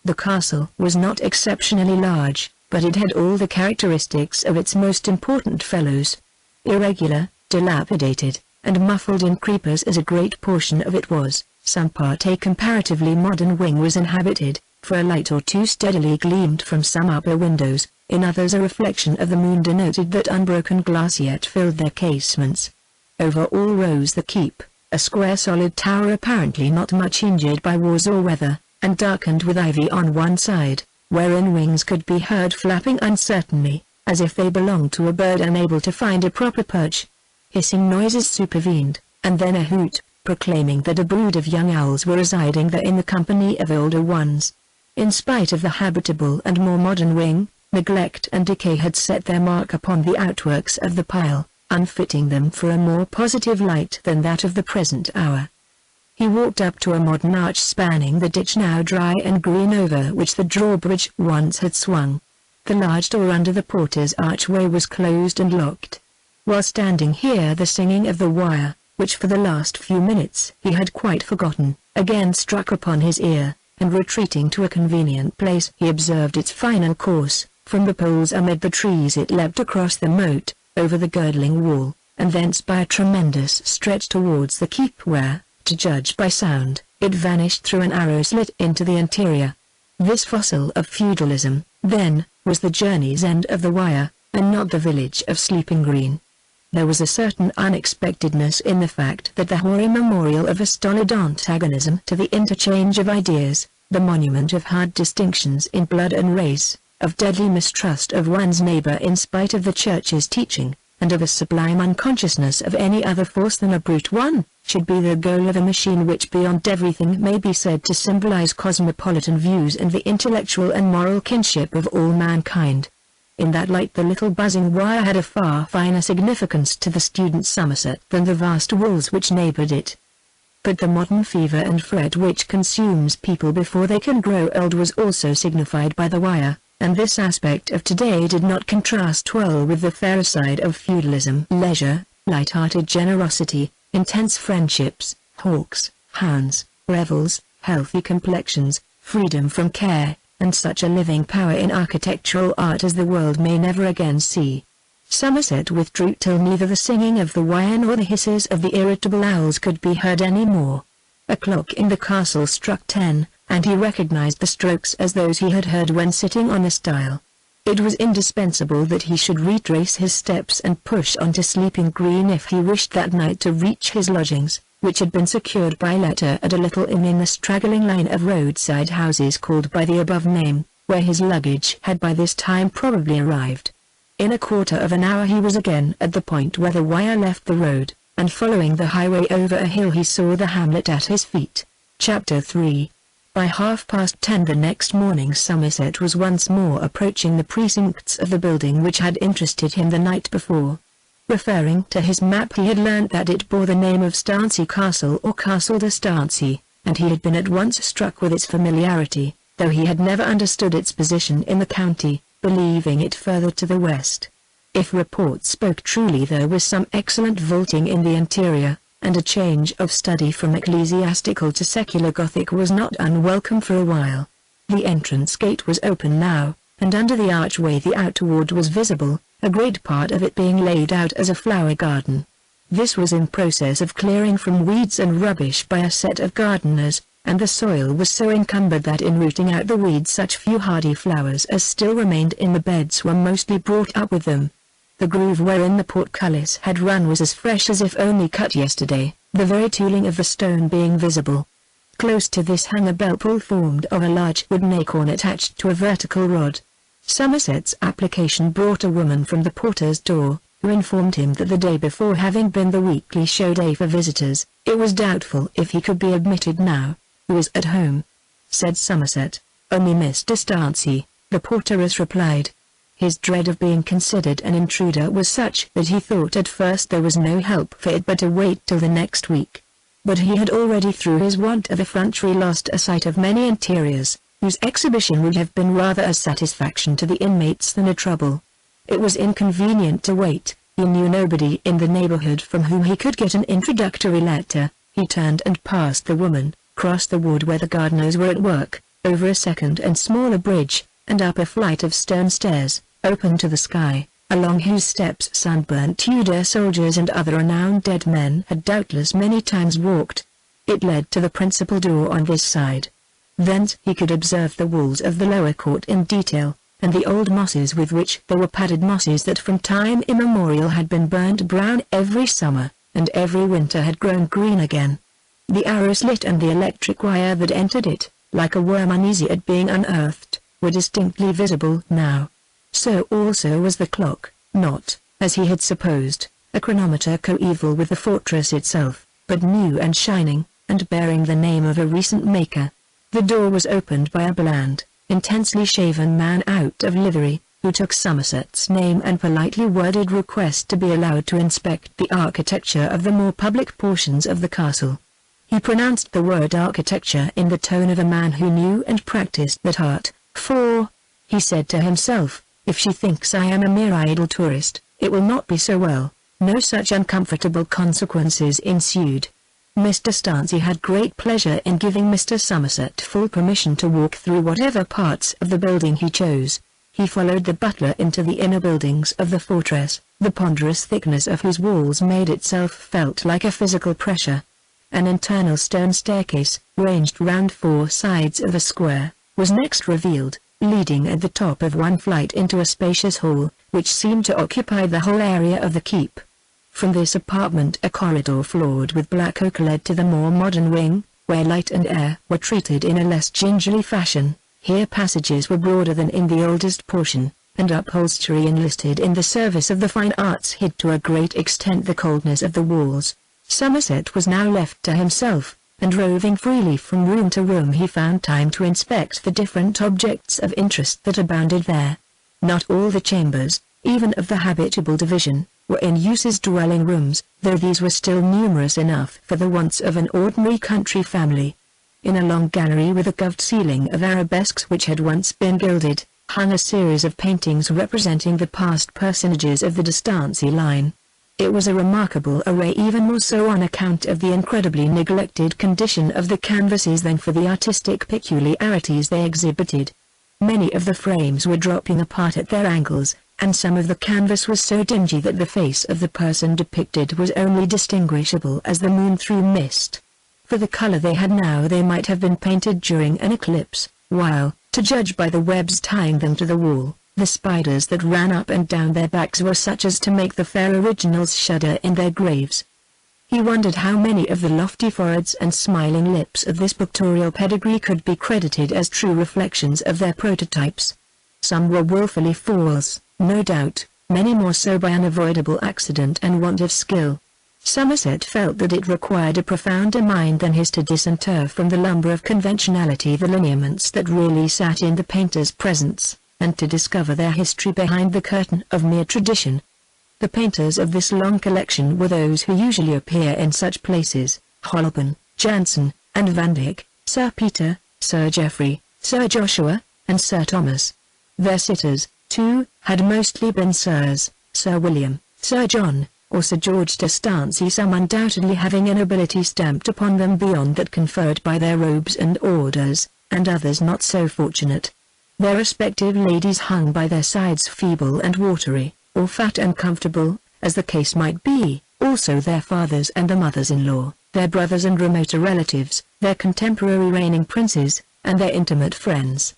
The castle was not exceptionally large, but it had all the characteristics of its most important fellows. Irregular, dilapidated, and muffled in creepers as a great portion of it was, some part a comparatively modern wing was inhabited, for a light or two steadily gleamed from some upper windows, in others a reflection of the moon denoted that unbroken glass yet filled their casements. Over all rose the keep, a square solid tower apparently not much injured by wars or weather, and darkened with ivy on one side, wherein wings could be heard flapping uncertainly, as if they belonged to a bird unable to find a proper perch. Hissing noises supervened, and then a hoot, proclaiming that a brood of young owls were residing there in the company of older ones. In spite of the habitable and more modern wing, neglect and decay had set their mark upon the outworks of the pile, unfitting them for a more positive light than that of the present hour. He walked up to a modern arch spanning the ditch now dry and green over which the drawbridge once had swung. The large door under the porter's archway was closed and locked. While standing here the singing of the wire, which for the last few minutes he had quite forgotten, again struck upon his ear, and retreating to a convenient place he observed its final course. From the poles amid the trees it leapt across the moat, over the girdling wall, and thence by a tremendous stretch towards the keep where, to judge by sound, it vanished through an arrow slit into the interior. This fossil of feudalism, then, was the journey's end of the wire, and not the village of Sleeping Green. There was a certain unexpectedness in the fact that the hoary memorial of a stolid antagonism to the interchange of ideas, the monument of hard distinctions in blood and race, of deadly mistrust of one's neighbor in spite of the Church's teaching, and of a sublime unconsciousness of any other force than a brute one, should be the goal of a machine which beyond everything may be said to symbolize cosmopolitan views and the intellectual and moral kinship of all mankind. In that light the little buzzing wire had a far finer significance to the student Somerset than the vast walls which neighbored it. But the modern fever and fret which consumes people before they can grow old was also signified by the wire, and this aspect of today did not contrast well with the fairer side of feudalism. Leisure, light-hearted generosity, intense friendships, hawks, hounds, revels, healthy complexions, freedom from care, and such a living power in architectural art as the world may never again see. Somerset withdrew till neither the singing of the wire nor the hisses of the irritable owls could be heard any more. A clock in the castle struck 10, and he recognized the strokes as those he had heard when sitting on a stile. It was indispensable that he should retrace his steps and push on to Sleeping Green if he wished that night to reach his lodgings, which had been secured by letter at a little inn in the straggling line of roadside houses called by the above name, where his luggage had by this time probably arrived. In a quarter of an hour he was again at the point where the wire left the road, and following the highway over a hill he saw the hamlet at his feet. Chapter 3. By 10:30 the next morning Somerset was once more approaching the precincts of the building which had interested him the night before. Referring to his map he had learnt that it bore the name of Stancey Castle or Castle de Stancey, and he had been at once struck with its familiarity, though he had never understood its position in the county, believing it further to the west. If report spoke truly there was some excellent vaulting in the interior, and a change of study from ecclesiastical to secular Gothic was not unwelcome for a while. The entrance gate was open now, and under the archway the outward was visible, a great part of it being laid out as a flower garden. This was in process of clearing from weeds and rubbish by a set of gardeners, and the soil was so encumbered that in rooting out the weeds such few hardy flowers as still remained in the beds were mostly brought up with them. The groove wherein the portcullis had run was as fresh as if only cut yesterday, the very tooling of the stone being visible. Close to this hung a bell-pull formed of a large wooden acorn attached to a vertical rod. Somerset's application brought a woman from the porter's door, who informed him that the day before having been the weekly show day for visitors, it was doubtful if he could be admitted now. "Who is at home?" said Somerset. "Only Mr. Stancey," the porteress replied. His dread of being considered an intruder was such that he thought at first there was no help for it but to wait till the next week. But he had already through his want of effrontery lost a sight of many interiors, whose exhibition would have been rather a satisfaction to the inmates than a trouble. It was inconvenient to wait, he knew nobody in the neighborhood from whom he could get an introductory letter. He turned and passed the woman, crossed the wood where the gardeners were at work, over a second and smaller bridge, and up a flight of stone stairs, open to the sky, along whose steps sunburnt Tudor soldiers and other renowned dead men had doubtless many times walked. It led to the principal door on this side. Thence he could observe the walls of the lower court in detail, and the old mosses with which they were padded, mosses that from time immemorial had been burnt brown every summer, and every winter had grown green again. The arrow slit and the electric wire that entered it, like a worm uneasy at being unearthed, were distinctly visible now. So also was the clock, not, as he had supposed, a chronometer coeval with the fortress itself, but new and shining, and bearing the name of a recent maker. The door was opened by a bland, intensely shaven man out of livery, who took Somerset's name and politely worded request to be allowed to inspect the architecture of the more public portions of the castle. He pronounced the word architecture in the tone of a man who knew and practiced that art, for, he said to himself, if she thinks I am a mere idle tourist, it will not be so well. No such uncomfortable consequences ensued. Mr. Stancey had great pleasure in giving Mr. Somerset full permission to walk through whatever parts of the building he chose. He followed the butler into the inner buildings of the fortress, the ponderous thickness of whose walls made itself felt like a physical pressure. An internal stone staircase, ranged round four sides of a square, was next revealed, leading at the top of one flight into a spacious hall, which seemed to occupy the whole area of the keep. From this apartment a corridor floored with black oak led to the more modern wing, where light and air were treated in a less gingerly fashion. Here passages were broader than in the oldest portion, and upholstery enlisted in the service of the fine arts hid to a great extent the coldness of the walls. Somerset was now left to himself, and roving freely from room to room he found time to inspect the different objects of interest that abounded there. Not all the chambers, even of the habitable division, were in use as dwelling rooms, though these were still numerous enough for the wants of an ordinary country family. In a long gallery with a carved ceiling of arabesques which had once been gilded, hung a series of paintings representing the past personages of the D'Estancey line. It was a remarkable array, even more so on account of the incredibly neglected condition of the canvases than for the artistic peculiarities they exhibited. Many of the frames were dropping apart at their angles, and some of the canvas was so dingy that the face of the person depicted was only distinguishable as the moon through mist. For the color they had now they might have been painted during an eclipse, while, to judge by the webs tying them to the wall, the spiders that ran up and down their backs were such as to make the fair originals shudder in their graves. He wondered how many of the lofty foreheads and smiling lips of this pictorial pedigree could be credited as true reflections of their prototypes. Some were wilfully false, no doubt, many more so by unavoidable accident and want of skill. Somerset felt that it required a profounder mind than his to disinter from the lumber of conventionality the lineaments that really sat in the painter's presence, and to discover their history behind the curtain of mere tradition. The painters of this long collection were those who usually appear in such places: Holbein, Jansen, and Van Dyck, Sir Peter, Sir Geoffrey, Sir Joshua, and Sir Thomas. Their sitters, too, had mostly been Sirs, Sir William, Sir John, or Sir George D'Estancey, some undoubtedly having a nobility stamped upon them beyond that conferred by their robes and orders, and others not so fortunate. Their respective ladies hung by their sides feeble and watery, or fat and comfortable, as the case might be, also their fathers and the mothers-in-law, their brothers and remoter relatives, their contemporary reigning princes, and their intimate friends.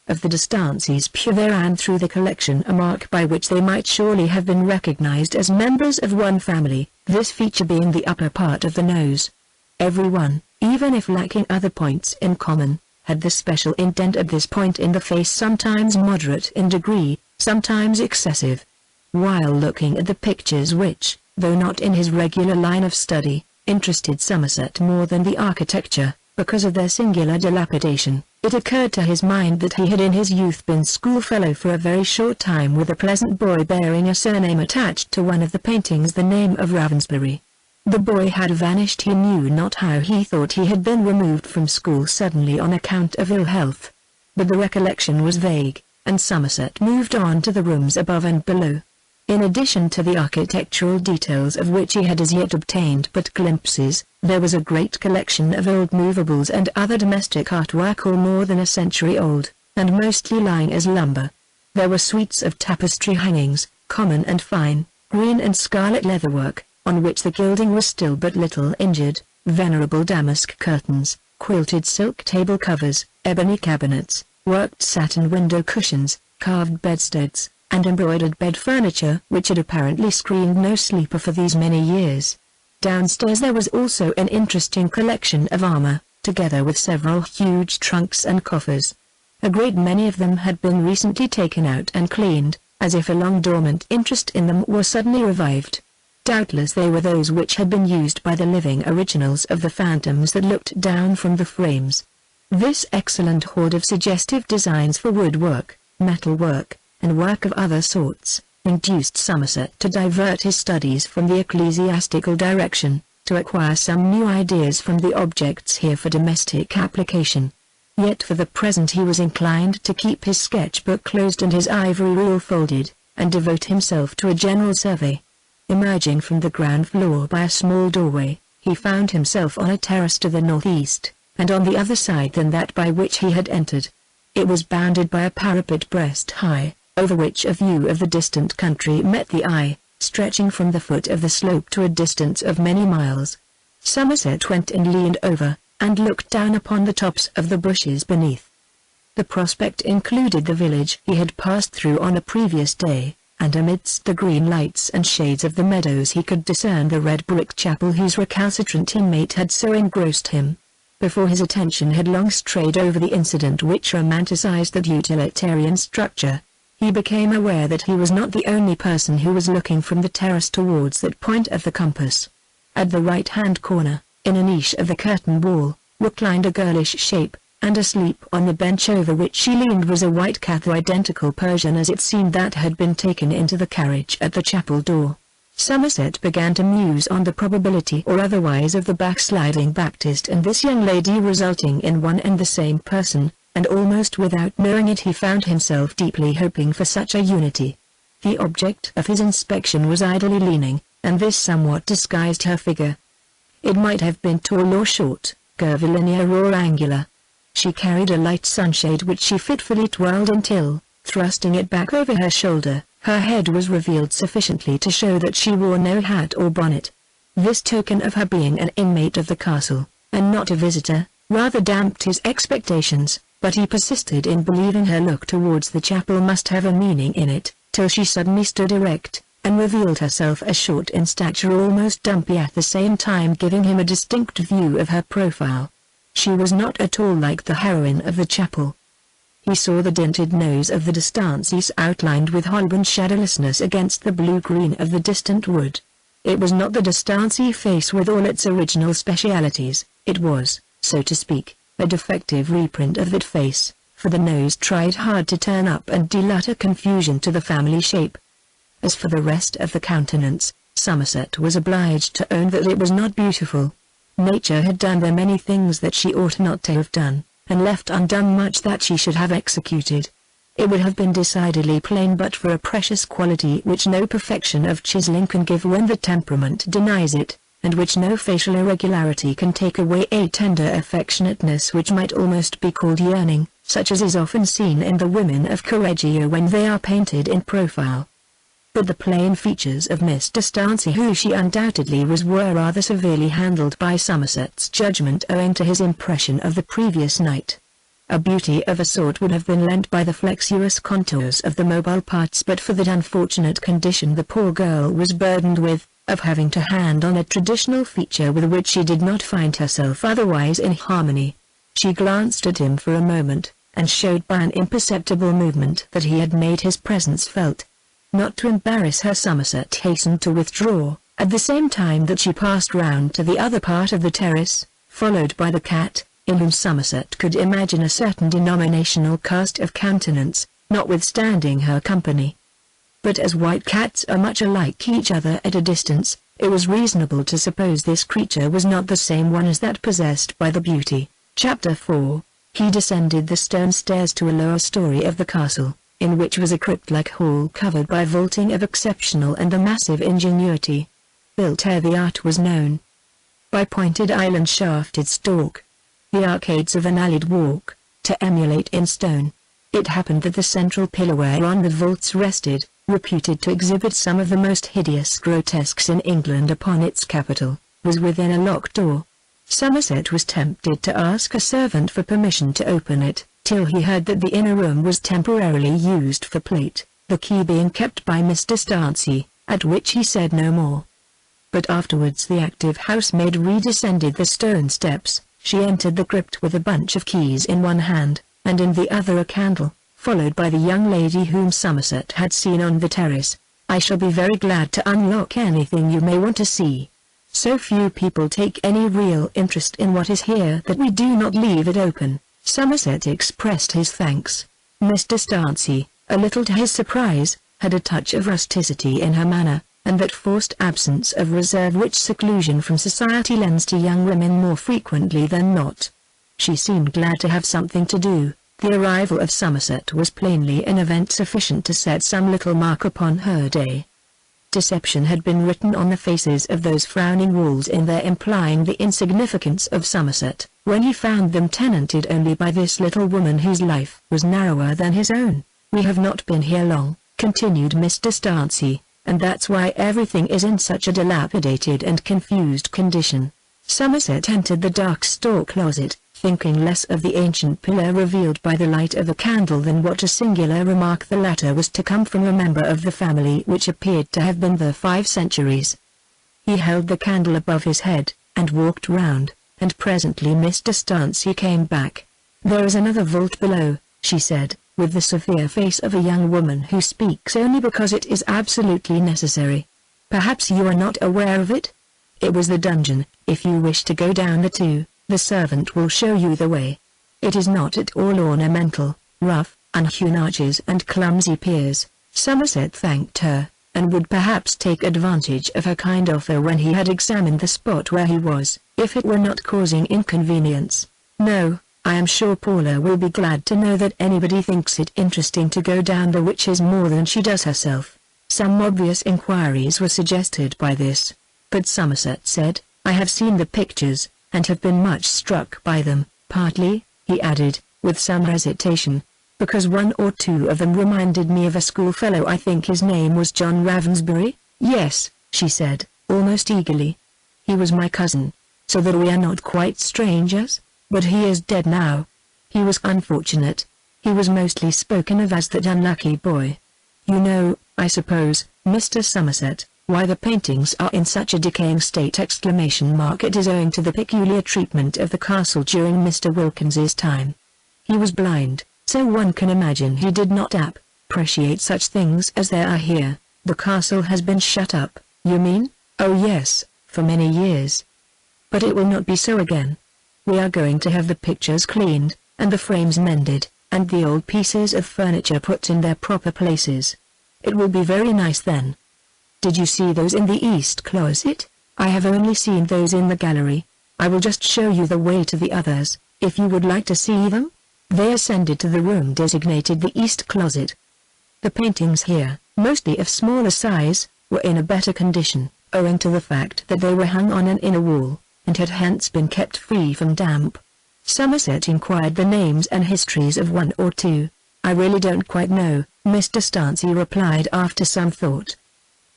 Of the D'Estanceys pure there ran through the collection a mark by which they might surely have been recognized as members of one family, this feature being the upper part of the nose. Every one, even if lacking other points in common, had the special indent at this point in the face, sometimes moderate in degree, sometimes excessive. While looking at the pictures which, though not in his regular line of study, interested Somerset more than the architecture, because of their singular dilapidation, it occurred to his mind that he had in his youth been schoolfellow for a very short time with a pleasant boy bearing a surname attached to one of the paintings, the name of Ravensbury. The boy had vanished, he knew not how. He thought he had been removed from school suddenly on account of ill health. But the recollection was vague, and Somerset moved on to the rooms above and below. In addition to the architectural details of which he had as yet obtained but glimpses, there was a great collection of old movables and other domestic artwork all more than a century old, and mostly lying as lumber. There were suites of tapestry hangings, common and fine, green and scarlet leatherwork, on which the gilding was still but little injured, venerable damask curtains, quilted silk table covers, ebony cabinets, worked satin window cushions, carved bedsteads, and embroidered bed furniture which had apparently screened no sleeper for these many years. Downstairs there was also an interesting collection of armor, together with several huge trunks and coffers. A great many of them had been recently taken out and cleaned, as if a long dormant interest in them were suddenly revived. Doubtless they were those which had been used by the living originals of the phantoms that looked down from the frames. This excellent hoard of suggestive designs for woodwork, metalwork, and work of other sorts, induced Somerset to divert his studies from the ecclesiastical direction, to acquire some new ideas from the objects here for domestic application. Yet for the present he was inclined to keep his sketchbook closed and his ivory rule folded, and devote himself to a general survey. Emerging from the ground floor by a small doorway, he found himself on a terrace to the northeast, and on the other side than that by which he had entered. It was bounded by a parapet breast high, over which a view of the distant country met the eye, stretching from the foot of the slope to a distance of many miles. Somerset went and leaned over, and looked down upon the tops of the bushes beneath. The prospect included the village he had passed through on a previous day, and amidst the green lights and shades of the meadows he could discern the red brick chapel whose recalcitrant inmate had so engrossed him. Before his attention had long strayed over the incident which romanticized that utilitarian structure. He became aware that he was not the only person who was looking from the terrace towards that point of the compass. At the right-hand corner, in a niche of the curtain wall, reclined a girlish shape, and asleep on the bench over which she leaned was a white cat, the identical Persian as it seemed that had been taken into the carriage at the chapel door. Somerset began to muse on the probability or otherwise of the backsliding Baptist and this young lady resulting in one and the same person, and almost without knowing it he found himself deeply hoping for such a unity. The object of his inspection was idly leaning, and this somewhat disguised her figure. It might have been tall or short, curvilinear or angular. She carried a light sunshade which she fitfully twirled until, thrusting it back over her shoulder, her head was revealed sufficiently to show that she wore no hat or bonnet. This token of her being an inmate of the castle, and not a visitor, rather damped his expectations, but he persisted in believing her look towards the chapel must have a meaning in it, till she suddenly stood erect, and revealed herself as short in stature, almost dumpy, at the same time giving him a distinct view of her profile. She was not at all like the heroine of the chapel. He saw the dinted nose of the Distances outlined with hollow shadowlessness against the blue-green of the distant wood. It was not the Distancy face with all its original specialities, it was, so to speak, a defective reprint of that face, for the nose tried hard to turn up and deal utter confusion to the family shape. As for the rest of the countenance, Somerset was obliged to own that it was not beautiful. Nature had done there many things that she ought not to have done, and left undone much that she should have executed. It would have been decidedly plain but for a precious quality which no perfection of chiseling can give when the temperament denies it, and which no facial irregularity can take away, a tender affectionateness which might almost be called yearning, such as is often seen in the women of Correggio when they are painted in profile. But the plain features of Miss Distancy, who she undoubtedly was, were rather severely handled by Somerset's judgment owing to his impression of the previous night. A beauty of a sort would have been lent by the flexuous contours of the mobile parts but for that unfortunate condition the poor girl was burdened with, of having to hand on a traditional feature with which she did not find herself otherwise in harmony. She glanced at him for a moment, and showed by an imperceptible movement that he had made his presence felt. Not to embarrass her, Somerset hastened to withdraw, at the same time that she passed round to the other part of the terrace, followed by the cat, in whom Somerset could imagine a certain denominational cast of countenance, notwithstanding her company. But as white cats are much alike each other at a distance, it was reasonable to suppose this creature was not the same one as that possessed by the beauty. Chapter 4. He descended the stone stairs to a lower story of the castle, in which was a crypt-like hall covered by vaulting of exceptional and a massive ingenuity. Built ere the art was known. By pointed island shafted stalk. The arcades of an alleyed walk, to emulate in stone. It happened that the central pillar whereon the vaults rested, reputed to exhibit some of the most hideous grotesques in England upon its capital, was within a locked door. Somerset was tempted to ask a servant for permission to open it, till he heard that the inner room was temporarily used for plate, the key being kept by Miss Distancy, at which he said no more. But afterwards the active housemaid redescended the stone steps. She entered the crypt with a bunch of keys in one hand, and in the other a candle, followed by the young lady whom Somerset had seen on the terrace. "I shall be very glad to unlock anything you may want to see. So few people take any real interest in what is here that we do not leave it open." Somerset expressed his thanks. Miss Distancy, a little to his surprise, had a touch of rusticity in her manner, and that forced absence of reserve which seclusion from society lends to young women more frequently than not. She seemed glad to have something to do. The arrival of Somerset was plainly an event sufficient to set some little mark upon her day. Deception had been written on the faces of those frowning walls in there, implying the insignificance of Somerset, when he found them tenanted only by this little woman whose life was narrower than his own. "We have not been here long," continued Miss Distancy, "and that's why everything is in such a dilapidated and confused condition." Somerset entered the dark store closet, thinking less of the ancient pillar revealed by the light of a candle than what a singular remark the latter was to come from a member of the family which appeared to have been there 5 centuries. He held the candle above his head, and walked round, and presently Miss Distancy came back. "There is another vault below," she said, with the severe face of a young woman who speaks only because it is absolutely necessary. Perhaps you are not aware of it? It was the dungeon. If you wish to go down the servant will show you the way. It is not at all ornamental, rough, unhewn arches and clumsy piers. Somerset thanked her, and would perhaps take advantage of her kind offer when he had examined the spot where he was, if it were not causing inconvenience. No, I am sure Paula will be glad to know that anybody thinks it interesting to go down the witches more than she does herself. Some obvious inquiries were suggested by this, but Somerset said, I have seen the pictures, and have been much struck by them, partly, he added, with some hesitation, because one or two of them reminded me of a schoolfellow. I think his name was John Ravensbury. Yes, she said, almost eagerly. He was my cousin, so that we are not quite strangers, but he is dead now. He was unfortunate. He was mostly spoken of as that unlucky boy. You know, I suppose, Mr. Somerset, why the paintings are in such a decaying state! It is owing to the peculiar treatment of the castle during Mr. Wilkins's time. He was blind, so one can imagine he did not appreciate such things as there are here. The castle has been shut up, you mean? Oh yes, for many years. But it will not be so again. We are going to have the pictures cleaned, and the frames mended, and the old pieces of furniture put in their proper places. It will be very nice then. Did you see those in the east closet? I have only seen those in the gallery. I will just show you the way to the others, if you would like to see them. They ascended to the room designated the east closet. The paintings here, mostly of smaller size, were in a better condition, owing to the fact that they were hung on an inner wall, and had hence been kept free from damp. Somerset inquired the names and histories of one or two. I really don't quite know, Mr. Stancy replied after some thought.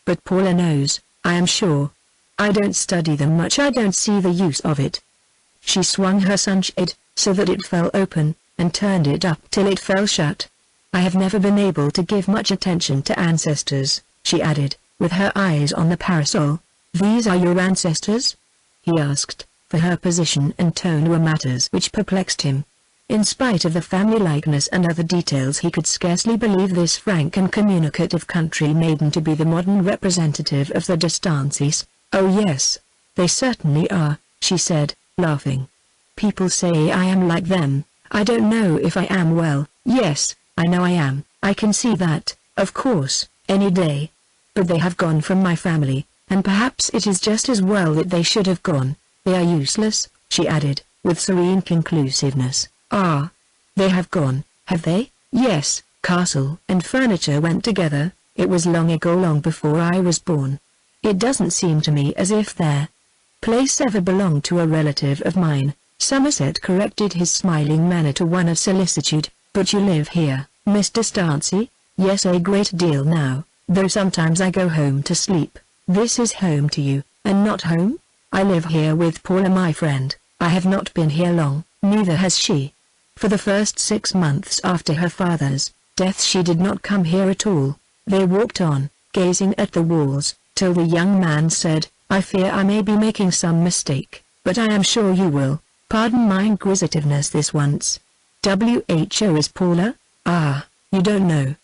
But Paula knows, I am sure. I don't study them much. I don't see the use of it. She swung her sunshade, so that it fell open, and turned it up till it fell shut. I have never been able to give much attention to ancestors, she added, with her eyes on the parasol. These are your ancestors? He asked, for her position and tone were matters which perplexed him. In spite of the family likeness and other details, he could scarcely believe this frank and communicative country maiden to be the modern representative of the de Stancies. Oh yes, they certainly are, she said, laughing. People say I am like them. I don't know if I am. Well, yes, I know I am. I can see that, of course, any day. But they have gone from my family, and perhaps it is just as well that they should have gone. They are useless, she added, with serene conclusiveness. Ah, they have gone, have they? Yes, castle and furniture went together. It was long ago, long before I was born. It doesn't seem to me as if their place ever belonged to a relative of mine. Somerset corrected his smiling manner to one of solicitude. But you live here, Mr. Stancy? Yes, a great deal now, though sometimes I go home to sleep. This is home to you, and not home? I live here with Paula, my friend. I have not been here long, neither has she. For the first 6 months after her father's death she did not come here at all. They walked on, gazing at the walls, till the young man said, I fear I may be making some mistake, but I am sure you will. Pardon my inquisitiveness this once. Who is Paula? Ah, you don't know.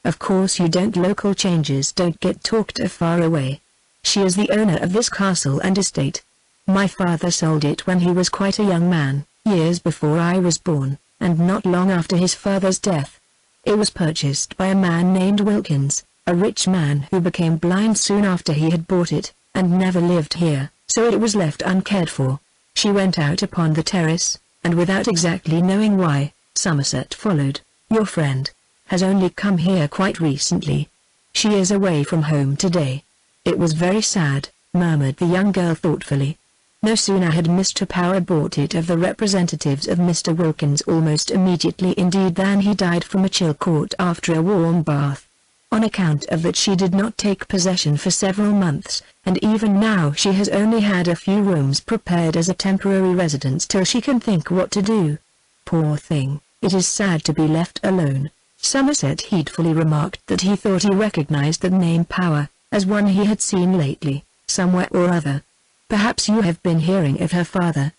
Of course you don't. Local changes don't get talked of far away. She is the owner of this castle and estate. My father sold it when he was quite a young man, years before I was born, and not long after his father's death. It was purchased by a man named Wilkins, a rich man who became blind soon after he had bought it, and never lived here, so it was left uncared for. She went out upon the terrace, and without exactly knowing why, Somerset followed. Your friend has only come here quite recently. She is away from home today. It was very sad, murmured the young girl thoughtfully. No sooner had Mr. Power bought it of the representatives of Mr. Wilkins almost immediately indeed than he died from a chill caught after a warm bath. On account of that she did not take possession for several months, and even now she has only had a few rooms prepared as a temporary residence till she can think what to do. Poor thing, it is sad to be left alone. Somerset heedfully remarked that he thought he recognized the name Power, as one he had seen lately, somewhere or other. Perhaps you have been hearing of her father.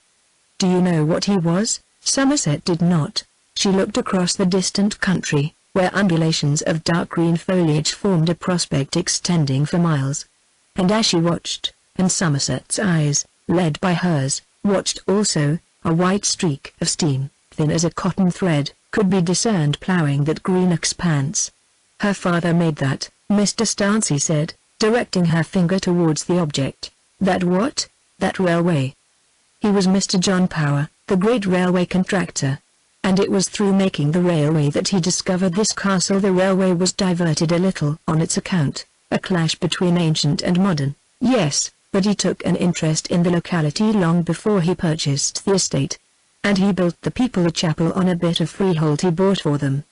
Do you know what he was? Somerset did not. She looked across the distant country, where undulations of dark green foliage formed a prospect extending for miles. And as she watched, and Somerset's eyes, led by hers, watched also, a white streak of steam, thin as a cotton thread, could be discerned ploughing that green expanse. "Her father made that," Mr. Stancy said, directing her finger towards the object. "That what?" "That railway. He was Mr. John Power, the great railway contractor. And it was through making the railway that he discovered this castle. The railway was diverted a little on its account, a clash between ancient and modern." "Yes, but he took an interest in the locality long before he purchased the estate. And he built the people a chapel on a bit of freehold he bought for them.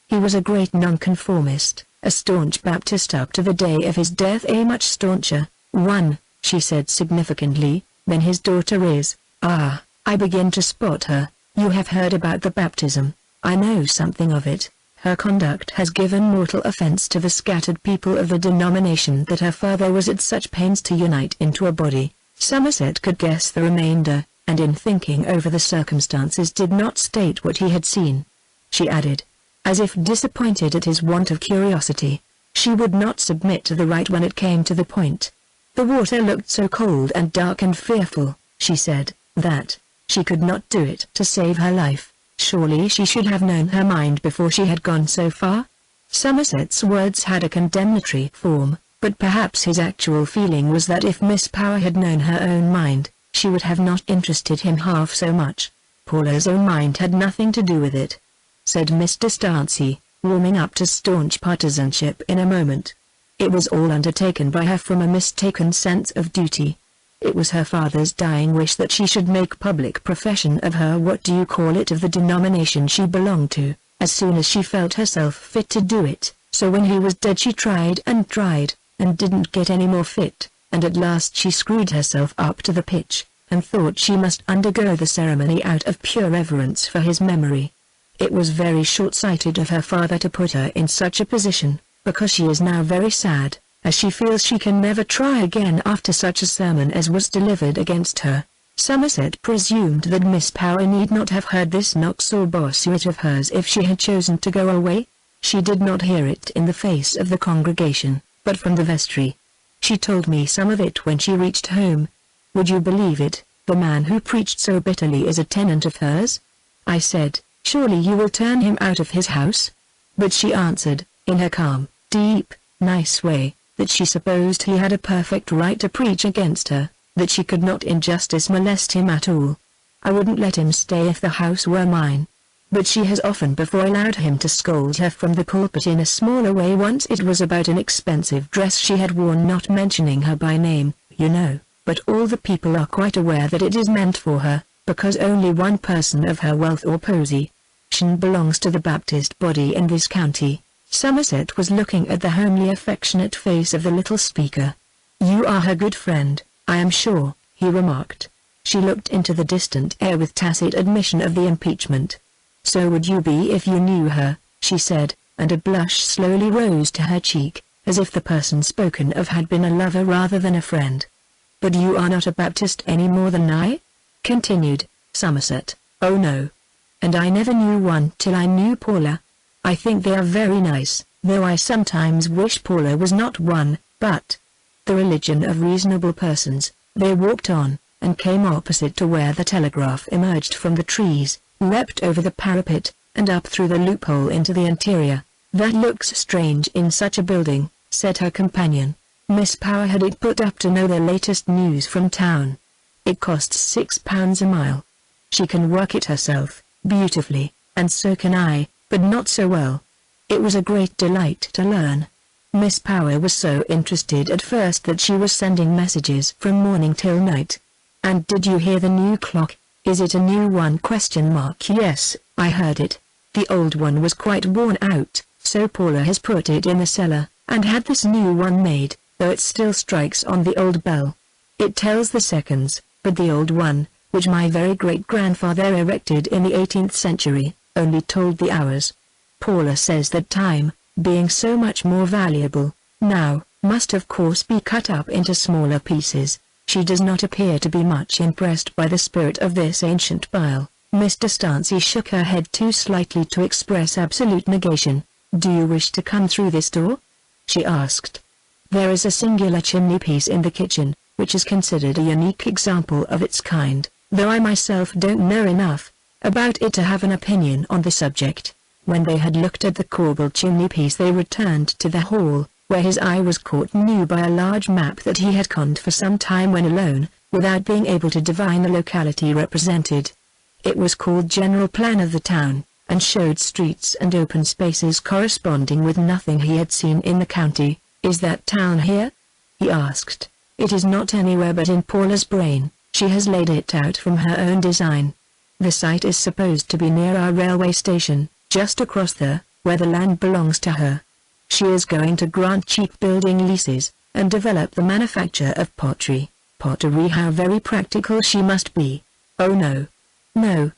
He was a great nonconformist, a staunch Baptist up to the day of his death, a much stauncher one," she said significantly, "than his daughter is." "Ah, I begin to spot her. You have heard about the baptism." "I know something of it. Her conduct has given mortal offense to the scattered people of the denomination that her father was at such pains to unite into a body." Somerset could guess the remainder, and in thinking over the circumstances did not state what he had seen. She added, as if disappointed at his want of curiosity, she would not submit to the right when it came to the point. "The water looked so cold and dark and fearful," she said, "that she could not do it to save her life. Surely she should have known her mind before she had gone so far?" Somerset's words had a condemnatory form, but perhaps his actual feeling was that if Miss Power had known her own mind, she would have not interested him half so much. "Paula's own mind had nothing to do with it," said Mr. Stancy, warming up to staunch partisanship in a moment. "It was all undertaken by her from a mistaken sense of duty. It was her father's dying wish that she should make public profession of her of the denomination she belonged to, as soon as she felt herself fit to do it. So when he was dead she tried, and didn't get any more fit, and at last she screwed herself up to the pitch, and thought she must undergo the ceremony out of pure reverence for his memory. It was very short-sighted of her father to put her in such a position, because she is now very sad, as she feels she can never try again after such a sermon as was delivered against her." Somerset presumed that Miss Power need not have heard this knox or bossuet of hers if she had chosen to go away. She did not hear it in the face of the congregation, but from the vestry. "She told me some of it when she reached home. Would you believe it, the man who preached so bitterly is a tenant of hers? I said, 'Surely you will turn him out of his house?' But she answered, in her calm, deep, nice way, that she supposed he had a perfect right to preach against her, that she could not in justice molest him at all. I wouldn't let him stay if the house were mine. But she has often before allowed him to scold her from the pulpit in a smaller way. Once it was about an expensive dress she had worn, not mentioning her by name, you know, but all the people are quite aware that it is meant for her, because only one person of her wealth or position belongs to the Baptist body in this county." Somerset was looking at the homely affectionate face of the little speaker. "You are her good friend, I am sure," he remarked. She looked into the distant air with tacit admission of the impeachment. "So would you be if you knew her," she said, and a blush slowly rose to her cheek, as if the person spoken of had been a lover rather than a friend. "But you are not a Baptist any more than I?" continued Somerset. "Oh no. And I never knew one till I knew Paula. I think they are very nice, though I sometimes wish Paula was not one, but the religion of reasonable persons." They walked on, and came opposite to where the telegraph emerged from the trees, leapt over the parapet, and up through the loophole into the interior. "That looks strange in such a building," said her companion. Miss Power had it put up to know the latest news from town. "It costs £6 a mile. She can work it herself, beautifully, and so can I, but not so well." It was a great delight to learn. Miss Power was so interested at first that she was sending messages from morning till night. "And did you hear the new clock? Is it a new one?" "Yes, I heard it. The old one was quite worn out, so Paula has put it in the cellar, and had this new one made, though it still strikes on the old bell. It tells the seconds, but the old one, which my very great-grandfather erected in the 18th century, only told the hours. Paula says that time, being so much more valuable, now, must of course be cut up into smaller pieces. She does not appear to be much impressed by the spirit of this ancient bile, Mr. Stancy shook her head too slightly to express absolute negation. "Do you wish to come through this door?" she asked. "There is a singular chimney-piece in the kitchen, which is considered a unique example of its kind, though I myself don't know enough about it to have an opinion on the subject." When they had looked at the corbelled chimney-piece they returned to the hall, where his eye was caught anew by a large map that he had conned for some time when alone, without being able to divine the locality represented. It was called General Plan of the Town, and showed streets and open spaces corresponding with nothing he had seen in the county. "Is that town here?" he asked. "It is not anywhere but in Paula's brain. She has laid it out from her own design. The site is supposed to be near our railway station, just across there, where the land belongs to her. She is going to grant cheap building leases, and develop the manufacture of pottery. Pottery, how very practical she must be." "Oh no. No,"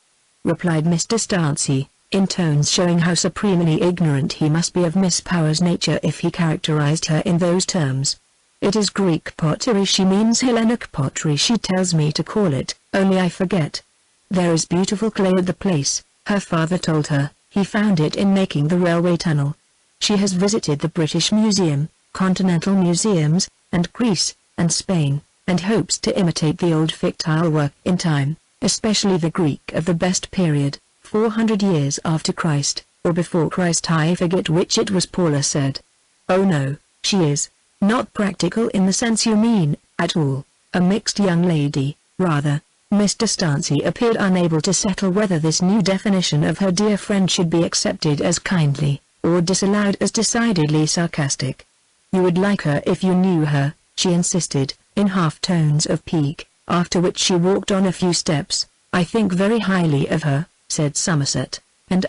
replied Mr. Stancy, in tones showing how supremely ignorant he must be of Miss Power's nature if he characterized her in those terms. "It is Greek pottery, she means Hellenic pottery she tells me to call it, only I forget. There is beautiful clay at the place, her father told her, he found it in making the railway tunnel. She has visited the British Museum, Continental Museums, and Greece, and Spain, and hopes to imitate the old fictile work in time, especially the Greek of the best period, 400 years after Christ, or before Christ, I forget which it was." Paula said. "Oh no, she is not practical in the sense you mean, at all. A mixed young lady, rather." Mr. Stancy appeared unable to settle whether this new definition of her dear friend should be accepted as kindly, or disallowed as decidedly sarcastic. "You would like her if you knew her," she insisted, in half tones of pique, after which she walked on a few steps. "I think very highly of her," said Somerset, "and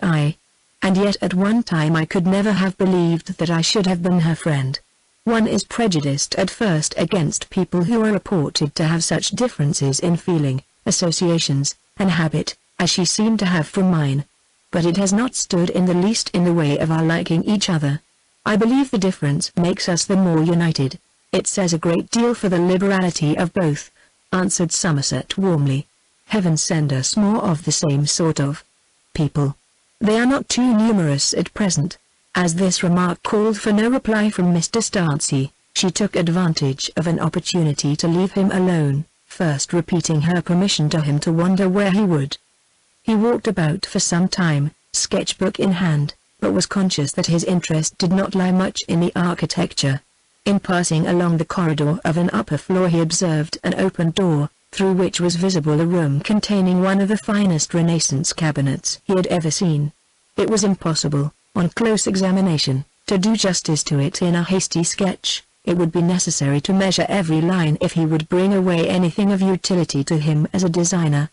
yet at one time I could never have believed that I should have been her friend. One is prejudiced at first against people who are reported to have such differences in feeling, associations, and habit, as she seemed to have from mine. But it has not stood in the least in the way of our liking each other. I believe the difference makes us the more united. It says a great deal for the liberality of both," answered Somerset warmly. "Heaven send us more of the same sort of people. They are not too numerous at present." As this remark called for no reply from Mr. Stancy, she took advantage of an opportunity to leave him alone, first repeating her permission to him to wander where he would. He walked about for some time, sketchbook in hand, but was conscious that his interest did not lie much in the architecture. In passing along the corridor of an upper floor he observed an open door, through which was visible a room containing one of the finest Renaissance cabinets he had ever seen. It was impossible, on close examination, to do justice to it in a hasty sketch. It would be necessary to measure every line if he would bring away anything of utility to him as a designer.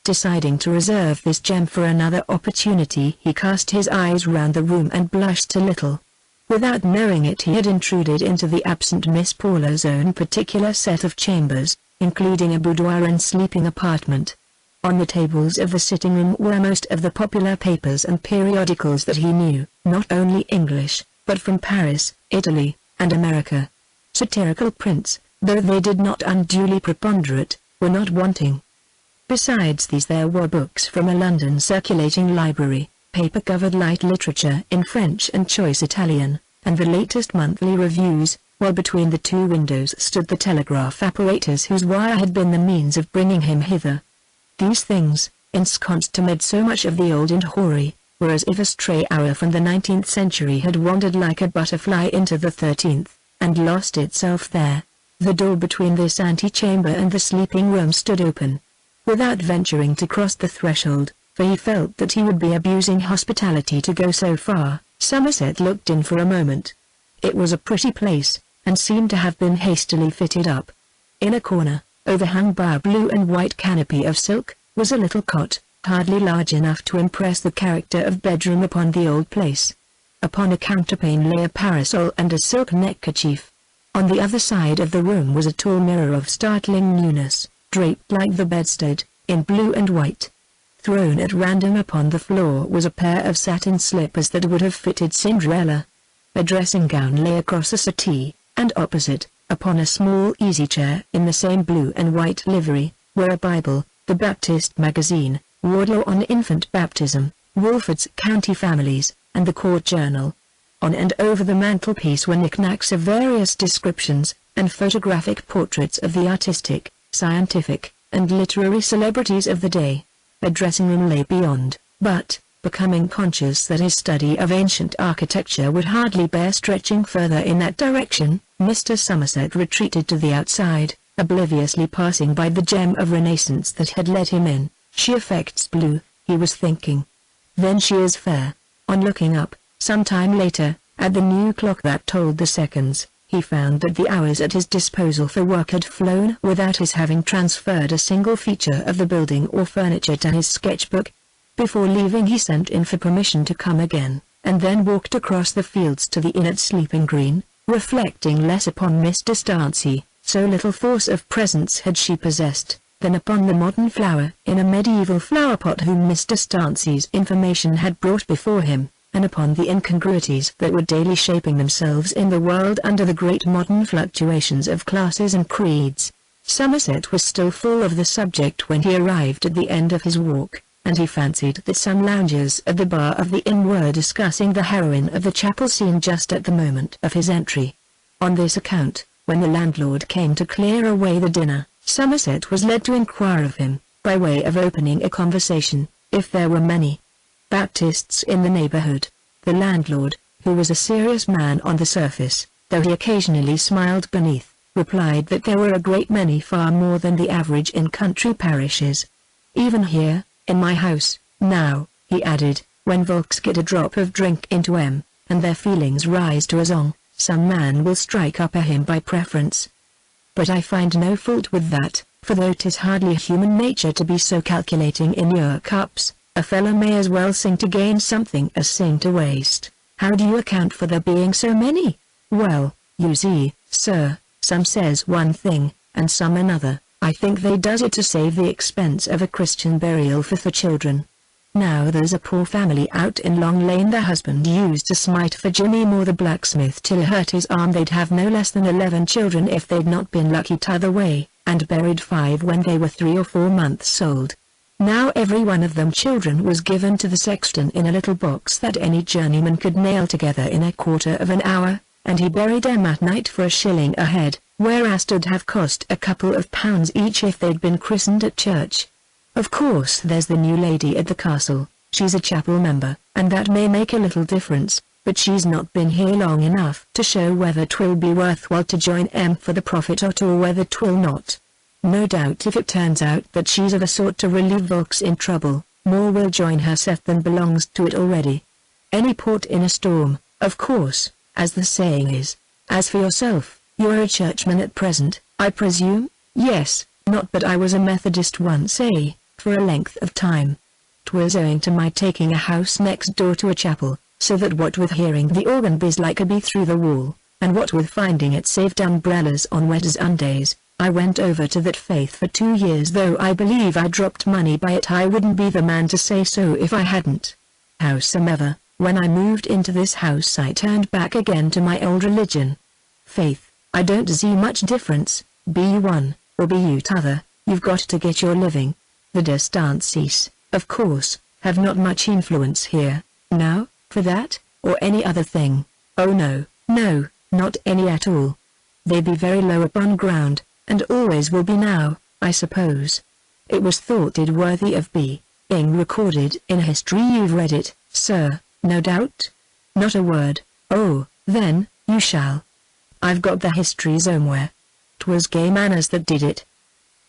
Deciding to reserve this gem for another opportunity, he cast his eyes round the room and blushed a little. Without knowing it, he had intruded into the absent Miss Paula's own particular set of chambers, including a boudoir and sleeping apartment. On the tables of the sitting room were most of the popular papers and periodicals that he knew, not only English, but from Paris, Italy, and America. Satirical prints, though they did not unduly preponderate, were not wanting. Besides these there were books from a London circulating library, paper-covered light literature in French and choice Italian, and the latest monthly reviews, while between the two windows stood the telegraph apparatus whose wire had been the means of bringing him hither. These things, ensconced amid so much of the old and hoary, were as if a stray hour from the 19th century had wandered like a butterfly into the 13th, and lost itself there. The door between this antechamber and the sleeping room stood open. Without venturing to cross the threshold, for he felt that he would be abusing hospitality to go so far, Somerset looked in for a moment. It was a pretty place, and seemed to have been hastily fitted up. In a corner, overhung by a blue and white canopy of silk, was a little cot, hardly large enough to impress the character of bedroom upon the old place. Upon a counterpane lay a parasol and a silk neckerchief. On the other side of the room was a tall mirror of startling newness, draped like the bedstead, in blue and white. Thrown at random upon the floor was a pair of satin slippers that would have fitted Cinderella. A dressing gown lay across a settee, and opposite, upon a small easy-chair in the same blue and white livery, were a Bible, the Baptist magazine, Wardlaw on infant baptism, Wolford's County Families, and the Court Journal. On and over the mantelpiece were knickknacks of various descriptions, and photographic portraits of the artistic, scientific, and literary celebrities of the day. A dressing room lay beyond, but, becoming conscious that his study of ancient architecture would hardly bear stretching further in that direction, Mr. Somerset retreated to the outside, obliviously passing by the gem of Renaissance that had let him in. She affects blue, he was thinking. Then she is fair. On looking up, some time later, at the new clock that told the seconds, he found that the hours at his disposal for work had flown without his having transferred a single feature of the building or furniture to his sketchbook. Before leaving he sent in for permission to come again, and then walked across the fields to the inn at Sleeping Green, reflecting less upon Miss Distancy, so little force of presence had she possessed, than upon the modern flower in a medieval flower pot whom Miss Distancy's information had brought before him, and upon the incongruities that were daily shaping themselves in the world under the great modern fluctuations of classes and creeds. Somerset was still full of the subject when he arrived at the end of his walk, and he fancied that some loungers at the bar of the inn were discussing the heroine of the chapel scene just at the moment of his entry. On this account, when the landlord came to clear away the dinner, Somerset was led to inquire of him, by way of opening a conversation, if there were many Baptists in the neighborhood. The landlord, who was a serious man on the surface, though he occasionally smiled beneath, replied that there were a great many, far more than the average in country parishes. Even here, in my house, now, he added, when folks get a drop of drink into and their feelings rise to a song, some man will strike up a hymn by preference. But I find no fault with that, for though 'tis hardly human nature to be so calculating in your cups, a fellow may as well sing to gain something as sing to waste. How do you account for there being so many? Well, you see, sir, some says one thing, and some another. I think they does it to save the expense of a Christian burial for children. Now there's a poor family out in Long Lane, the husband used to smite for Jimmy Moore the blacksmith till he hurt his arm. They'd have no less than 11 children if they'd not been lucky t'other way, and buried 5 when they were 3 or 4 months old. Now every one of them children was given to the sexton in a little box that any journeyman could nail together in a quarter of an hour, and he buried them at night for $1 a head, whereas t'would have cost a couple of pounds each if they'd been christened at church. Of course there's the new lady at the castle, she's a chapel member, and that may make a little difference, but she's not been here long enough to show whether 'twill be worthwhile to join for the profit or whether 'twill not. No doubt if it turns out that she's of a sort to relieve folks in trouble, more will join her set than belongs to it already. Any port in a storm, of course, as the saying is. As for yourself, you're a churchman at present, I presume? Yes, not but I was a Methodist once, for a length of time. 'Twas owing to my taking a house next door to a chapel, so that what with hearing the organ biz like a bee through the wall, and what with finding it saved umbrellas on wet Sundays, I went over to that faith for 2 years, though I believe I dropped money by it. I wouldn't be the man to say so if I hadn't. Howsomever, when I moved into this house I turned back again to my old religion. Faith, I don't see much difference, be you one, or be you t'other, you've got to get your living. The Distancies, of course, have not much influence here, now, for that, or any other thing. Oh no, no, not any at all. They be very low upon ground, and always will be now, I suppose. It was thought it worthy of being recorded in history. You've read it, sir, no doubt? Not a word. Oh, then, you shall. I've got the history somewhere. 'Twas gay manners that did it.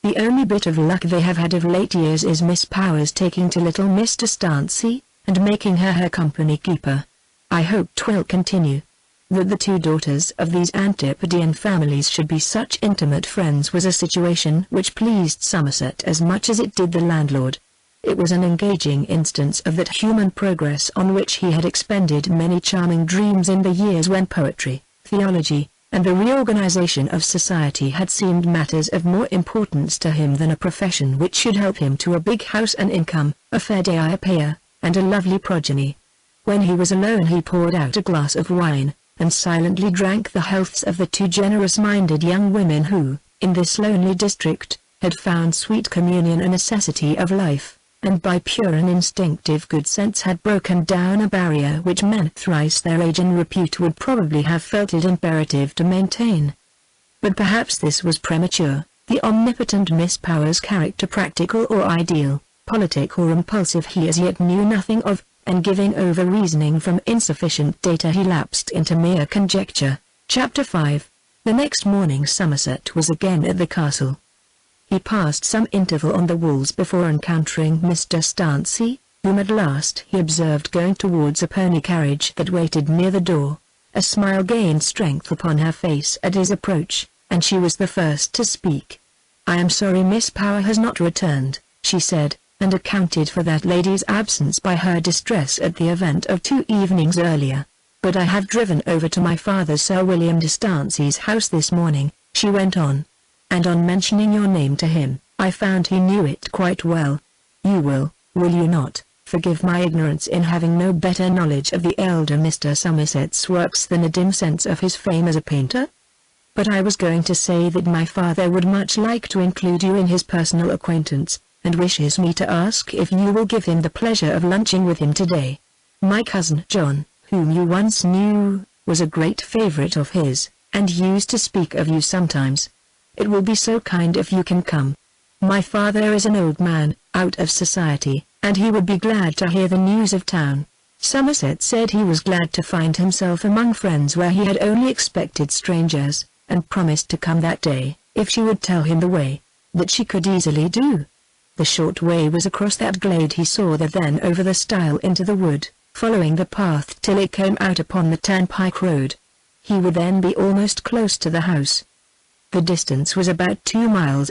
The only bit of luck they have had of late years is Miss Powers taking to little Miss Distancy, and making her company keeper. I hope 'twill continue. That the 2 daughters of these Antipodean families should be such intimate friends was a situation which pleased Somerset as much as it did the landlord. It was an engaging instance of that human progress on which he had expended many charming dreams in the years when poetry, theology, and the reorganization of society had seemed matters of more importance to him than a profession which should help him to a big house, an income, a fair diapayer, and a lovely progeny. When he was alone he poured out a glass of wine, and silently drank the healths of the 2 generous-minded young women who, in this lonely district, had found sweet communion a necessity of life. and by pure and instinctive good sense had broken down a barrier which men thrice their age and repute would probably have felt it imperative to maintain. But perhaps this was premature. The omnipotent Miss Power's character, practical or ideal, politic or impulsive, he as yet knew nothing of, and giving over reasoning from insufficient data he lapsed into mere conjecture. Chapter 5. The next morning Somerset was again at the castle. He passed some interval on the walls before encountering Mr. Stancy, whom at last he observed going towards a pony carriage that waited near the door. A smile gained strength upon her face at his approach, and she was the first to speak. "I am sorry Miss Power has not returned," she said, and accounted for that lady's absence by her distress at the event of 2 evenings earlier. "But I have driven over to my father Sir William de Stancy's house this morning," she went on. "And on mentioning your name to him, I found he knew it quite well. You will you not, forgive my ignorance in having no better knowledge of the elder Mr. Somerset's works than a dim sense of his fame as a painter? But I was going to say that my father would much like to include you in his personal acquaintance, and wishes me to ask if you will give him the pleasure of lunching with him today. My cousin John, whom you once knew, was a great favorite of his, and used to speak of you sometimes. It will be so kind if you can come. My father is an old man, out of society, and he would be glad to hear the news of town." Somerset said he was glad to find himself among friends where he had only expected strangers, and promised to come that day, if she would tell him the way. That she could easily do. The short way was across that glade he saw there, then over the stile into the wood, following the path till it came out upon the turnpike road. He would then be almost close to the house. The distance was about 2.5 miles,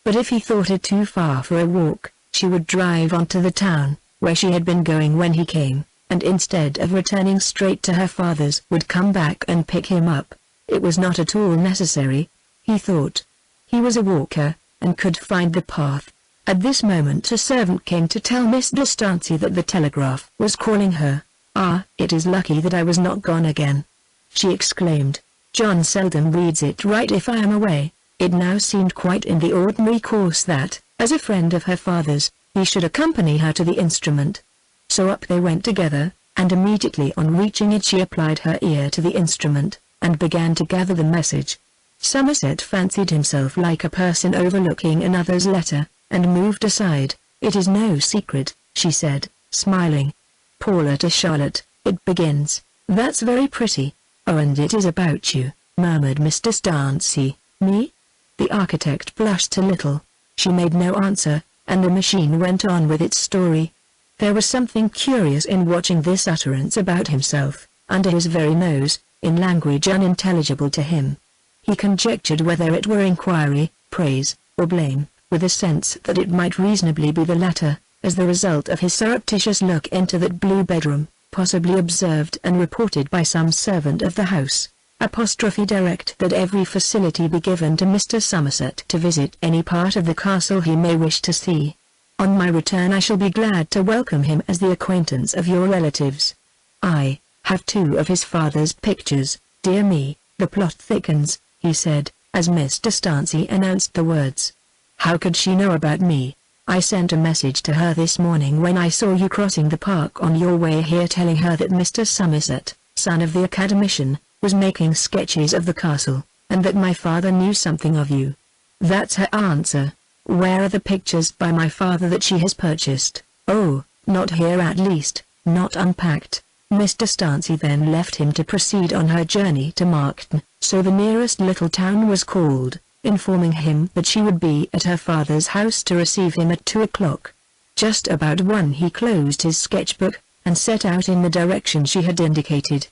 but if he thought it too far for a walk, she would drive on to the town, where she had been going when he came, and instead of returning straight to her father's would come back and pick him up. It was not at all necessary, he thought. He was a walker, and could find the path. At this moment a servant came to tell Miss de Stancy that the telegraph was calling her. "Ah, it is lucky that I was not gone again," she exclaimed. "John seldom reads it right if I am away." It now seemed quite in the ordinary course that, as a friend of her father's, he should accompany her to the instrument. So up they went together, and immediately on reaching it she applied her ear to the instrument, and began to gather the message. Somerset fancied himself like a person overlooking another's letter, and moved aside. "It is no secret," she said, smiling. "Paula to Charlotte, it begins. That's very pretty." "Oh, and it is about you," murmured Mr. Stancy. "Me?" The architect blushed a little. She made no answer, and the machine went on with its story. There was something curious in watching this utterance about himself, under his very nose, in language unintelligible to him. He conjectured whether it were inquiry, praise, or blame, with a sense that it might reasonably be the latter, as the result of his surreptitious look into that blue bedroom, possibly observed and reported by some servant of the house. Apostrophe direct that every facility be given to Mr. Somerset to visit any part of the castle he may wish to see. On my return I shall be glad to welcome him as the acquaintance of your relatives. I have 2 of his father's pictures. Dear me, the plot thickens," he said, as Mr. Stancy announced the words. "How could she know about me? I sent a message to her this morning when I saw you crossing the park on your way here, telling her that Mr. Somerset, son of the academician, was making sketches of the castle, and that my father knew something of you. That's her answer. Where are the pictures by my father that she has purchased? Oh, not here, at least, not unpacked." Mr. Stancy then left him to proceed on her journey to Markton, so the nearest little town was called, informing him that she would be at her father's house to receive him at 2 o'clock. Just about 1 he closed his sketchbook, and set out in the direction she had indicated.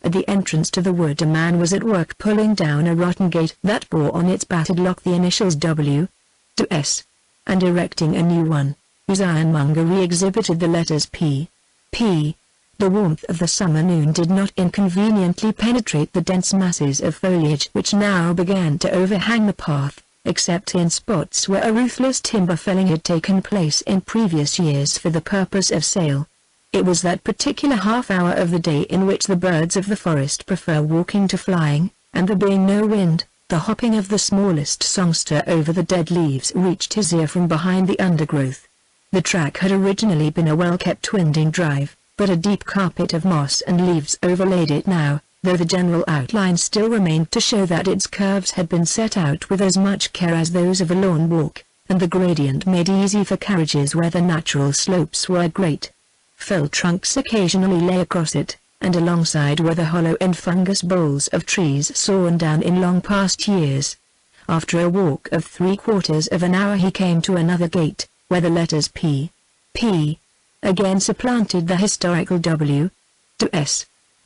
At the entrance to the wood a man was at work pulling down a rotten gate that bore on its battered lock the initials W. to S, and erecting a new one, whose ironmongery exhibited the letters P. P. The warmth of the summer noon did not inconveniently penetrate the dense masses of foliage which now began to overhang the path, except in spots where a ruthless timber felling had taken place in previous years for the purpose of sale. It was that particular half-hour of the day in which the birds of the forest prefer walking to flying, and there being no wind, the hopping of the smallest songster over the dead leaves reached his ear from behind the undergrowth. The track had originally been a well-kept winding drive, but a deep carpet of moss and leaves overlaid it now, though the general outline still remained to show that its curves had been set out with as much care as those of a lawn walk, and the gradient made easy for carriages where the natural slopes were great. Fell trunks occasionally lay across it, and alongside were the hollow and fungus boles of trees sawn down in long past years. After a walk of 3/4 of an hour he came to another gate, where the letters P. again supplanted the historical W. to S.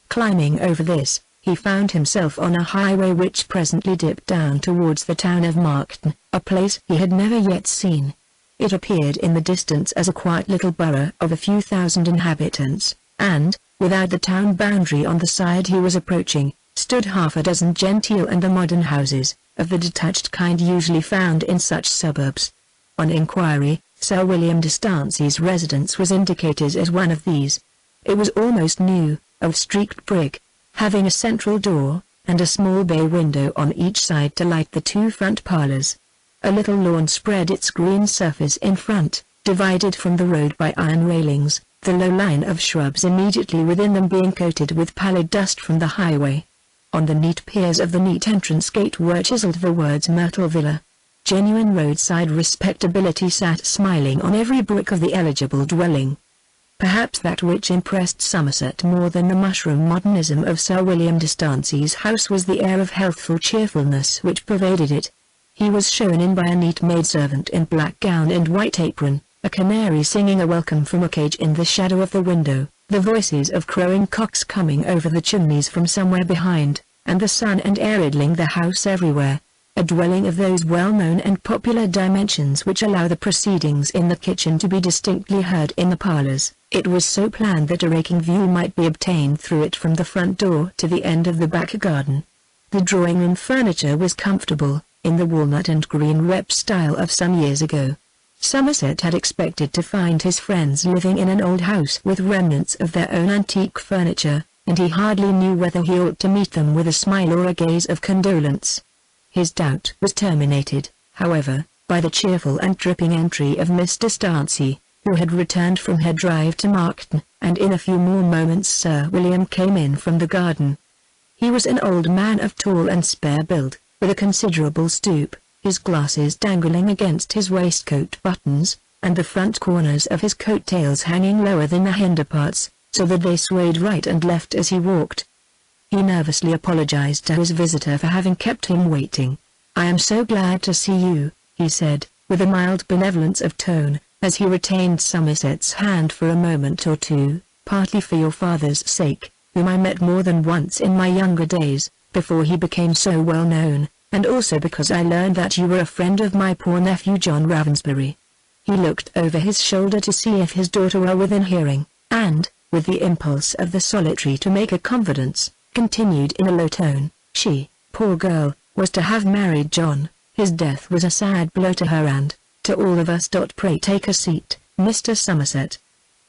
Climbing over this, he found himself on a highway which presently dipped down towards the town of Markton, a place he had never yet seen. It appeared in the distance as a quiet little borough of a few thousand inhabitants, and, without the town boundary on the side he was approaching, stood half a dozen genteel and modern houses, of the detached kind usually found in such suburbs. On inquiry, Sir William de Stancey's residence was indicated as one of these. It was almost new, of streaked brick, having a central door, and a small bay window on each side to light the 2 front parlours. A little lawn spread its green surface in front, divided from the road by iron railings, the low line of shrubs immediately within them being coated with pallid dust from the highway. On the neat piers of the neat entrance gate were chiselled the words Myrtle Villa. Genuine roadside respectability sat smiling on every brick of the eligible dwelling. Perhaps that which impressed Somerset more than the mushroom modernism of Sir William de Stancey's house was the air of healthful cheerfulness which pervaded it. He was shown in by a neat maidservant in black gown and white apron, a canary singing a welcome from a cage in the shadow of the window, the voices of crowing cocks coming over the chimneys from somewhere behind, and the sun and air riddling the house everywhere. A dwelling of those well-known and popular dimensions which allow the proceedings in the kitchen to be distinctly heard in the parlours. It was so planned that a raking view might be obtained through it from the front door to the end of the back garden. The drawing-room furniture was comfortable, in the walnut and green rep style of some years ago. Somerset had expected to find his friends living in an old house with remnants of their own antique furniture, and he hardly knew whether he ought to meet them with a smile or a gaze of condolence. His doubt was terminated, however, by the cheerful and dripping entry of Miss de Stancey, who had returned from her drive to Markton, and in a few more moments Sir William came in from the garden. He was an old man of tall and spare build, with a considerable stoop, his glasses dangling against his waistcoat buttons, and the front corners of his coat-tails hanging lower than the hinder parts, so that they swayed right and left as he walked. He nervously apologized to his visitor for having kept him waiting. "I am so glad to see you," he said, with a mild benevolence of tone, as he retained Somerset's hand for a moment or two, "partly for your father's sake, whom I met more than once in my younger days, before he became so well known, and also because I learned that you were a friend of my poor nephew John Ravensbury." He looked over his shoulder to see if his daughter were within hearing, and, with the impulse of the solitary to make a confidence, continued in a low tone, "She, poor girl, was to have married John. His death was a sad blow to her and to all of us. Pray take a seat, Mr. Somerset."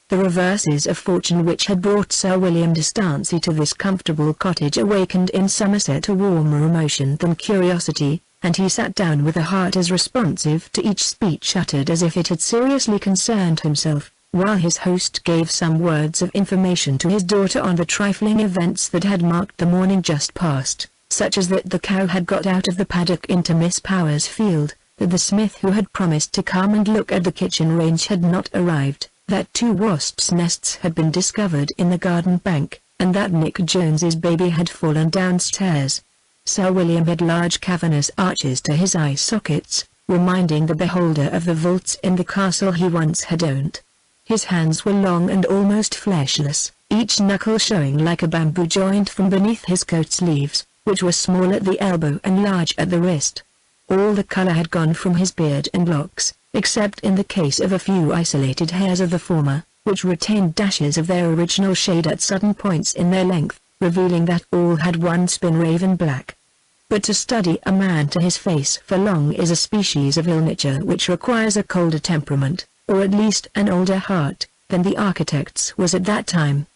The reverses of fortune which had brought Sir William de Stancey to this comfortable cottage awakened in Somerset a warmer emotion than curiosity, and he sat down with a heart as responsive to each speech uttered as if it had seriously concerned himself, while his host gave some words of information to his daughter on the trifling events that had marked the morning just past, such as that the cow had got out of the paddock into Miss Power's field, that the smith who had promised to come and look at the kitchen range had not arrived, that 2 wasps' nests had been discovered in the garden bank, and that Nick Jones's baby had fallen downstairs. Sir William had large cavernous arches to his eye sockets, reminding the beholder of the vaults in the castle he once had owned. His hands were long and almost fleshless, each knuckle showing like a bamboo joint from beneath his coat sleeves, which were small at the elbow and large at the wrist. All the colour had gone from his beard and locks, except in the case of a few isolated hairs of the former, which retained dashes of their original shade at sudden points in their length, revealing that all had once been raven black. But to study a man to his face for long is a species of ill nature which requires a colder temperament, or at least an older heart, than the architect's was at that time.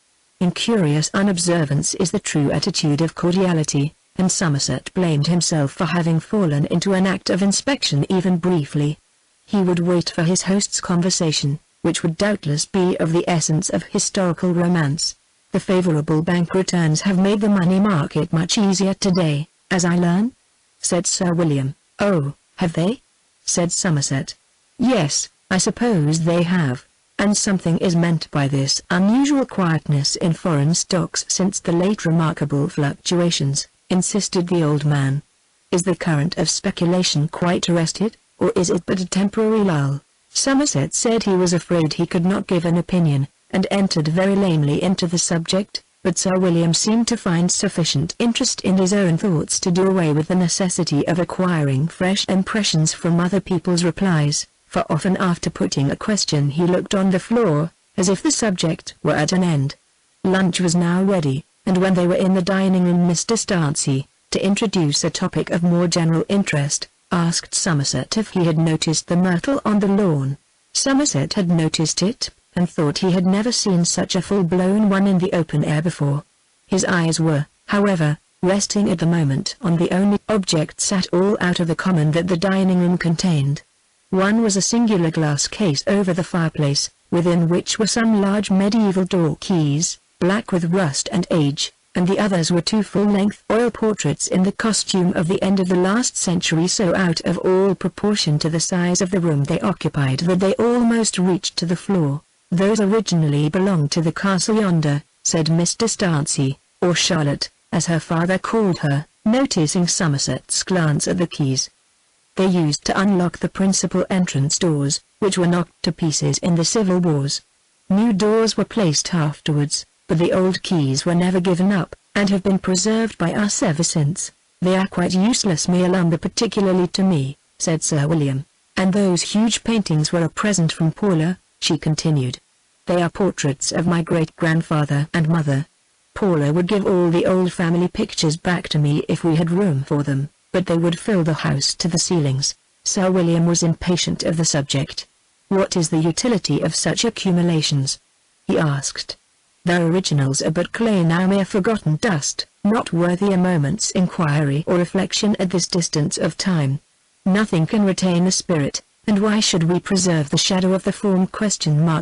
Incurious unobservance is the true attitude of cordiality, and Somerset blamed himself for having fallen into an act of inspection even briefly. He would wait for his host's conversation, which would doubtless be of the essence of historical romance. The favorable bank returns have made the money market much easier today, as I learn," said Sir William. "Oh, have they?" said Somerset. "Yes, I suppose they have, and something is meant by this unusual quietness in foreign stocks since the late remarkable fluctuations," insisted the old man. "Is the current of speculation quite arrested, or is it but a temporary lull?" Somerset said he was afraid he could not give an opinion, and entered very lamely into the subject, but Sir William seemed to find sufficient interest in his own thoughts to do away with the necessity of acquiring fresh impressions from other people's replies, for often after putting a question he looked on the floor, as if the subject were at an end. Lunch was now ready, and when they were in the dining room Mr. Darcy, to introduce a topic of more general interest, asked Somerset if he had noticed the myrtle on the lawn. Somerset had noticed it, and thought he had never seen such a full-blown one in the open air before. His eyes were, however, resting at the moment on the only objects at all out of the common that the dining room contained. One was a singular glass case over the fireplace, within which were some large medieval door keys, black with rust and age, and the others were two full-length oil portraits in the costume of the end of the last century, so out of all proportion to the size of the room they occupied that they almost reached to the floor. "Those originally belonged to the castle yonder," said Mr. Darcy, or Charlotte, as her father called her, noticing Somerset's glance at the keys. "They used to unlock the principal entrance doors, which were knocked to pieces in the civil wars. New doors were placed afterwards, but the old keys were never given up, and have been preserved by us ever since. They are quite useless mere lumber, particularly to me," said Sir William. "And those huge paintings were a present from Paula," she continued. "They are portraits of my great-grandfather and mother. Paula would give all the old family pictures back to me if we had room for them, but they would fill the house to the ceilings." Sir William was impatient of the subject. "What is the utility of such accumulations?" he asked. "Their originals are but clay now, mere forgotten dust, not worthy a moment's inquiry or reflection at this distance of time. Nothing can retain the spirit, and why should we preserve the shadow of the form?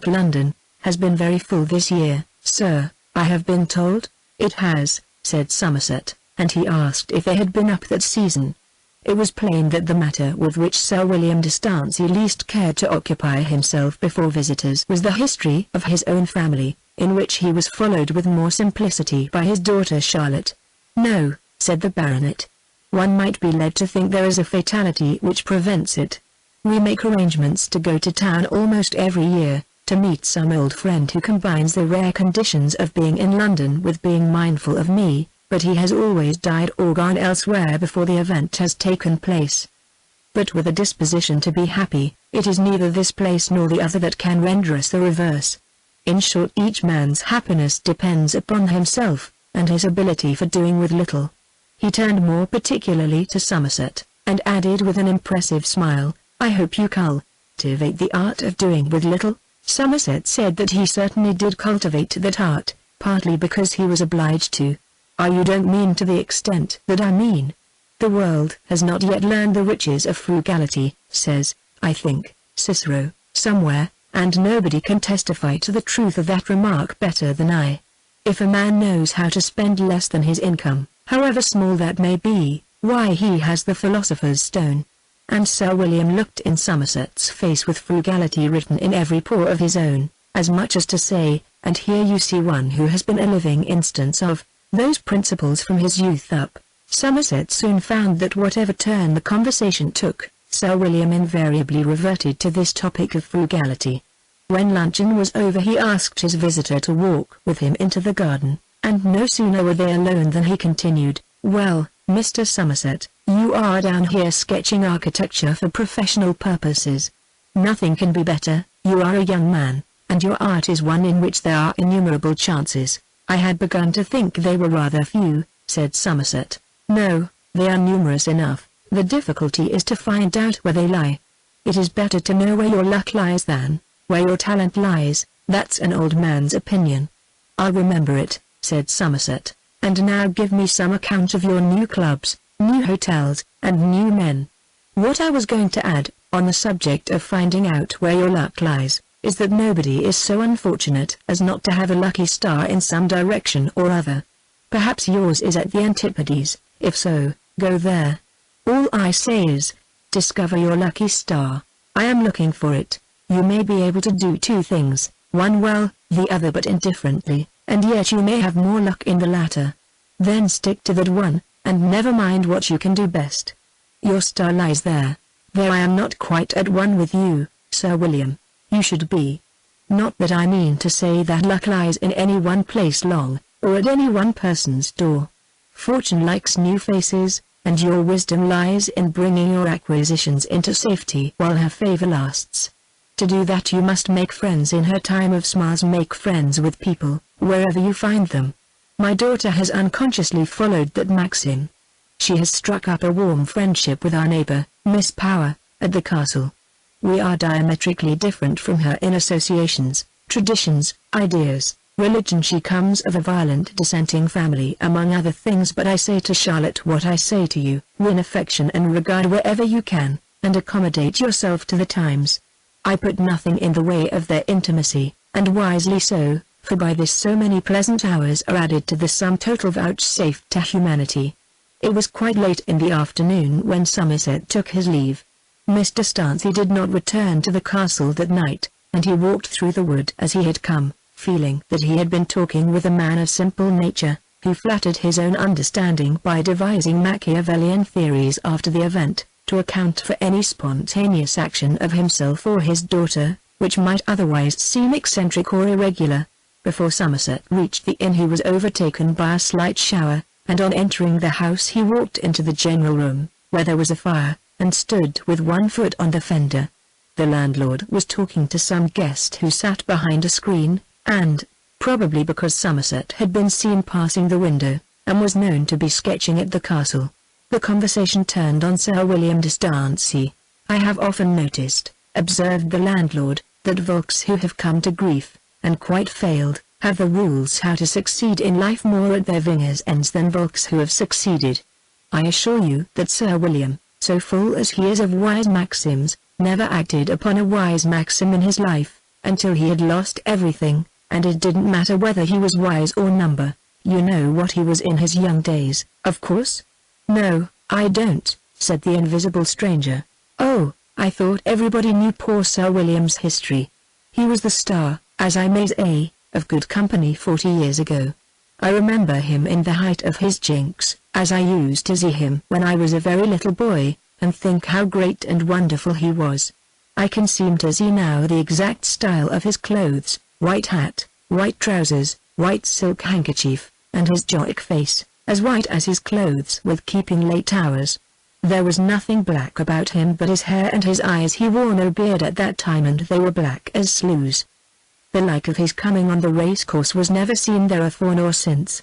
London has been very full this year, sir, I have been told." "It has," said Somerset, and he asked if they had been up that season. It was plain that the matter with which Sir William de Darcy least cared to occupy himself before visitors was the history of his own family, in which he was followed with more simplicity by his daughter Charlotte. "No," said the baronet. "One might be led to think there is a fatality which prevents it. We make arrangements to go to town almost every year, to meet some old friend who combines the rare conditions of being in London with being mindful of me, but he has always died or gone elsewhere before the event has taken place. But with a disposition to be happy, it is neither this place nor the other that can render us the reverse. In short, each man's happiness depends upon himself, and his ability for doing with little." He turned more particularly to Somerset, and added with an impressive smile, "I hope you cultivate the art of doing with little." Somerset said that he certainly did cultivate that art, partly because he was obliged to. "You don't mean to the extent that I mean. The world has not yet learned the riches of frugality," says, I think, Cicero, somewhere, and nobody can testify to the truth of that remark better than I. If a man knows how to spend less than his income, however small that may be, why he has the philosopher's stone. And Sir William looked in Somerset's face with frugality written in every pore of his own, as much as to say, "And here you see one who has been a living instance of those principles from his youth up." Somerset soon found that whatever turn the conversation took, Sir William invariably reverted to this topic of frugality. When luncheon was over he asked his visitor to walk with him into the garden, and no sooner were they alone than he continued, "Well, Mr. Somerset, you are down here sketching architecture for professional purposes. Nothing can be better. You are a young man, and your art is one in which there are innumerable chances." "I had begun to think they were rather few," said Somerset. "No, they are numerous enough. The difficulty is to find out where they lie. It is better to know where your luck lies than where your talent lies. That's an old man's opinion." "I'll remember it," said Somerset. "And now give me some account of your new clubs, new hotels, and new men." "What I was going to add, on the subject of finding out where your luck lies, is that nobody is so unfortunate as not to have a lucky star in some direction or other. Perhaps yours is at the antipodes. If so, go there. All I say is, discover your lucky star. I am looking for it. You may be able to do two things, one well, the other but indifferently, and yet you may have more luck in the latter. Then stick to that one, and never mind what you can do best. Your star lies there. There I am not quite at one with you, Sir William. You should be. Not that I mean to say that luck lies in any one place long, or at any one person's door. Fortune likes new faces, and your wisdom lies in bringing your acquisitions into safety while her favor lasts. To do that you must make friends in her time of smiles. Make friends with people, wherever you find them. My daughter has unconsciously followed that maxim. She has struck up a warm friendship with our neighbor, Miss Power, at the castle. We are diametrically different from her in associations, traditions, ideas, religion. She comes of a violent dissenting family among other things, but I say to Charlotte what I say to you, win affection and regard wherever you can, and accommodate yourself to the times. I put nothing in the way of their intimacy, and wisely so, for by this so many pleasant hours are added to the sum total vouchsafed to humanity. It was quite late in the afternoon when Somerset took his leave. Mr. Stansey did not return to the castle that night, and he walked through the wood as he had come, feeling that he had been talking with a man of simple nature, who flattered his own understanding by devising Machiavellian theories after the event, to account for any spontaneous action of himself or his daughter, which might otherwise seem eccentric or irregular. Before Somerset reached the inn he was overtaken by a slight shower, and on entering the house he walked into the general room, where there was a fire, and stood with one foot on the fender. The landlord was talking to some guest who sat behind a screen, and, probably because Somerset had been seen passing the window, and was known to be sketching at the castle, the conversation turned on Sir William de Stansey. I have often noticed, observed the landlord, that folks who have come to grief, and quite failed, have the rules how to succeed in life more at their fingers' ends than folks who have succeeded. I assure you that Sir William, so full as he is of wise maxims, never acted upon a wise maxim in his life, until he had lost everything, and it didn't matter whether he was wise or number. You know what he was in his young days, of course? No, I don't, said the invisible stranger. Oh, I thought everybody knew poor Sir William's history. He was the star, as I may say, of good company 40 years ago. I remember him in the height of his jinks, as I used to see him when I was a very little boy, and think how great and wonderful he was. I can seem to see now the exact style of his clothes, white hat, white trousers, white silk handkerchief, and his Joic face, as white as his clothes with keeping late hours. There was nothing black about him but his hair and his eyes. He wore no beard at that time, and they were black as sloughs. The like of his coming on the racecourse was never seen thereafore nor since.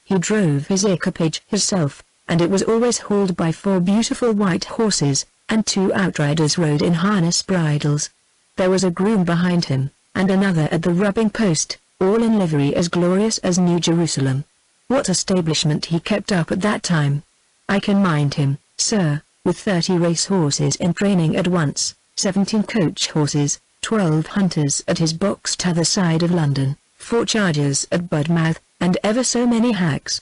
He drove his equipage himself, and it was always hauled by 4 beautiful white horses, and 2 outriders rode in harness bridles. There was a groom behind him, and another at the rubbing post, all in livery as glorious as New Jerusalem. What a stablishment he kept up at that time! I can mind him, sir, with 30 race horses in training at once, 17 coach horses, 12 hunters at his box t'other side of London, 4 chargers at Budmouth, and ever so many hacks.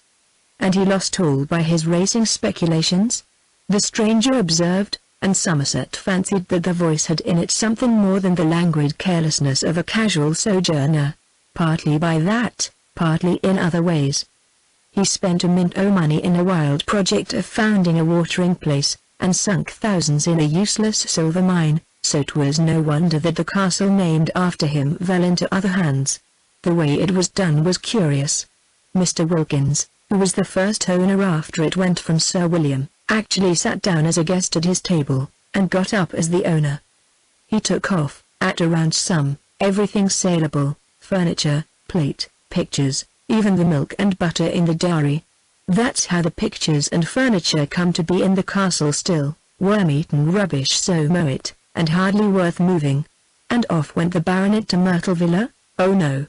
And he lost all by his racing speculations? The stranger observed, and Somerset fancied that the voice had in it something more than the languid carelessness of a casual sojourner. Partly by that, partly in other ways. He spent a mint o' money in a wild project of founding a watering place, and sunk thousands in a useless silver mine, so 'twas no wonder that the castle named after him fell into other hands. The way it was done was curious. Mr. Wilkins, who was the first owner after it went from Sir William, actually sat down as a guest at his table, and got up as the owner. He took off, at a round sum, everything saleable, furniture, plate, pictures, even the milk and butter in the dairy. That's how the pictures and furniture come to be in the castle still, worm-eaten rubbish so mow it, and hardly worth moving. And off went the baronet to Myrtle Villa? Oh no.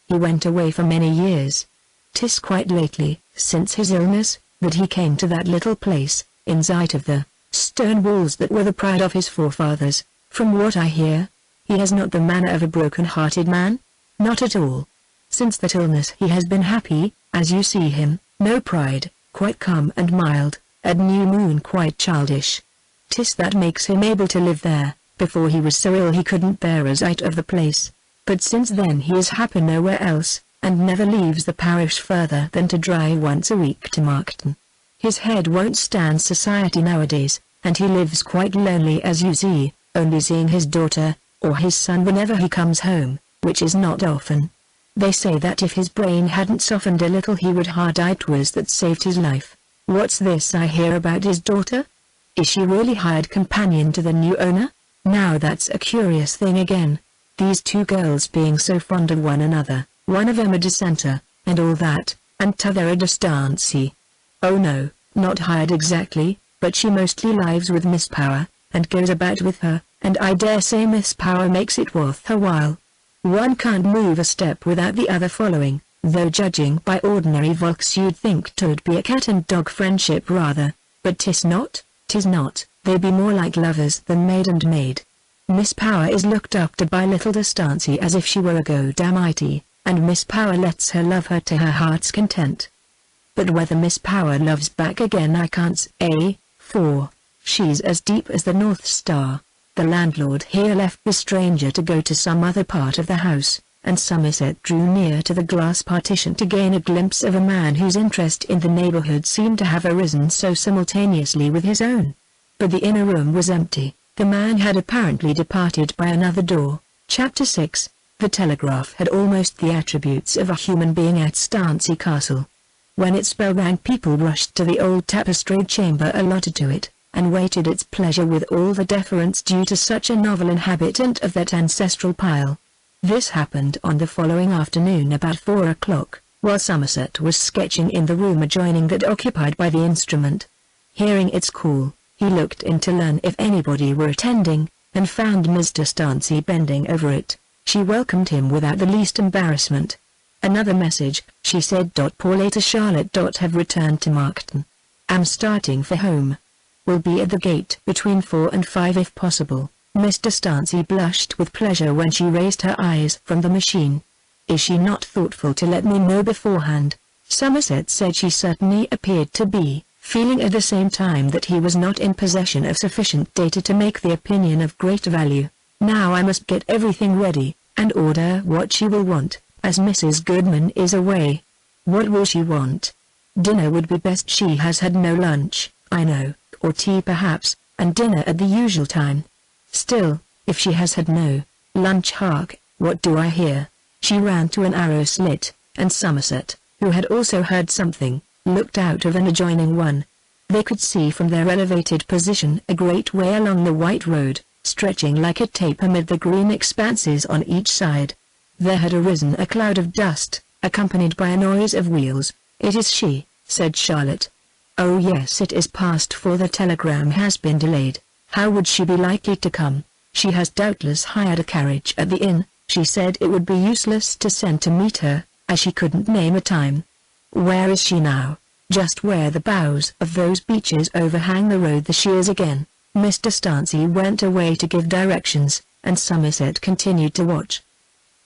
He went away for many years. 'Tis quite lately, since his illness, that he came to that little place, in sight of the stone walls that were the pride of his forefathers, from what I hear. He has not the manner of a broken-hearted man? Not at all. Since that illness he has been happy, as you see him, no pride, quite calm and mild, at new moon quite childish. 'Tis that makes him able to live there. Before he was so ill he couldn't bear us out of the place. But since then he is happy nowhere else, and never leaves the parish further than to drive once a week to Markton. His head won't stand society nowadays, and he lives quite lonely as you see, only seeing his daughter, or his son whenever he comes home, which is not often. They say that if his brain hadn't softened a little he would have died. 'Twas that saved his life. What's this I hear about his daughter? Is she really hired companion to the new owner? Now that's a curious thing again. These two girls being so fond of one another, one of 'em a dissenter, and all that, and t'other a distancey. Oh no, not hired exactly, but she mostly lives with Miss Power, and goes about with her, and I dare say Miss Power makes it worth her while. One can't move a step without the other following, though judging by ordinary volks you'd think 'twould be a cat and dog friendship rather, but 'tis not, they be more like lovers than maid and maid. Miss Power is looked up to by little Distancey as if she were a godamighty, and Miss Power lets her love her to her heart's content. But whether Miss Power loves back again I can't say, for she's as deep as the North Star. The landlord here left the stranger to go to some other part of the house, and Somerset drew near to the glass partition to gain a glimpse of a man whose interest in the neighborhood seemed to have arisen so simultaneously with his own. But the inner room was empty. The man had apparently departed by another door. Chapter 6. The telegraph had almost the attributes of a human being at Stancy Castle. When its bell rang people rushed to the old tapestried chamber allotted to it, and waited its pleasure with all the deference due to such a novel inhabitant of that ancestral pile. This happened on the following afternoon about 4 o'clock, while Somerset was sketching in the room adjoining that occupied by the instrument. Hearing its call, he looked in to learn if anybody were attending, and found Mr. Stancy bending over it. She welcomed him without the least embarrassment. "Another message," she said. Poor later Charlotte. Have returned to Markton. "Am starting for home. Will be at the gate between 4 and 5 if possible." Mr. Stancy blushed with pleasure when she raised her eyes from the machine. "Is she not thoughtful to let me know beforehand?" Somerset said she certainly appeared to be, feeling at the same time that he was not in possession of sufficient data to make the opinion of great value. "Now I must get everything ready, and order what she will want, as Mrs. Goodman is away." "What will she want?" "Dinner would be best. She has had no lunch, I know, or tea perhaps, and dinner at the usual time. Still, if she has had no lunch, hark, what do I hear?" She ran to an arrow slit, and Somerset, who had also heard something, looked out of an adjoining one. They could see from their elevated position a great way along the white road, stretching like a tape amid the green expanses on each side. There had arisen a cloud of dust, accompanied by a noise of wheels. "It is she," said Charlotte. "Oh yes, it is past 4. The telegram has been delayed. How would she be likely to come? She has doubtless hired a carriage at the inn." She said it would be useless to send to meet her, as she couldn't name a time. "Where is she now?" "Just where the boughs of those beeches overhang the road." "There she is again." Mr. Stancy went away to give directions, and Somerset continued to watch.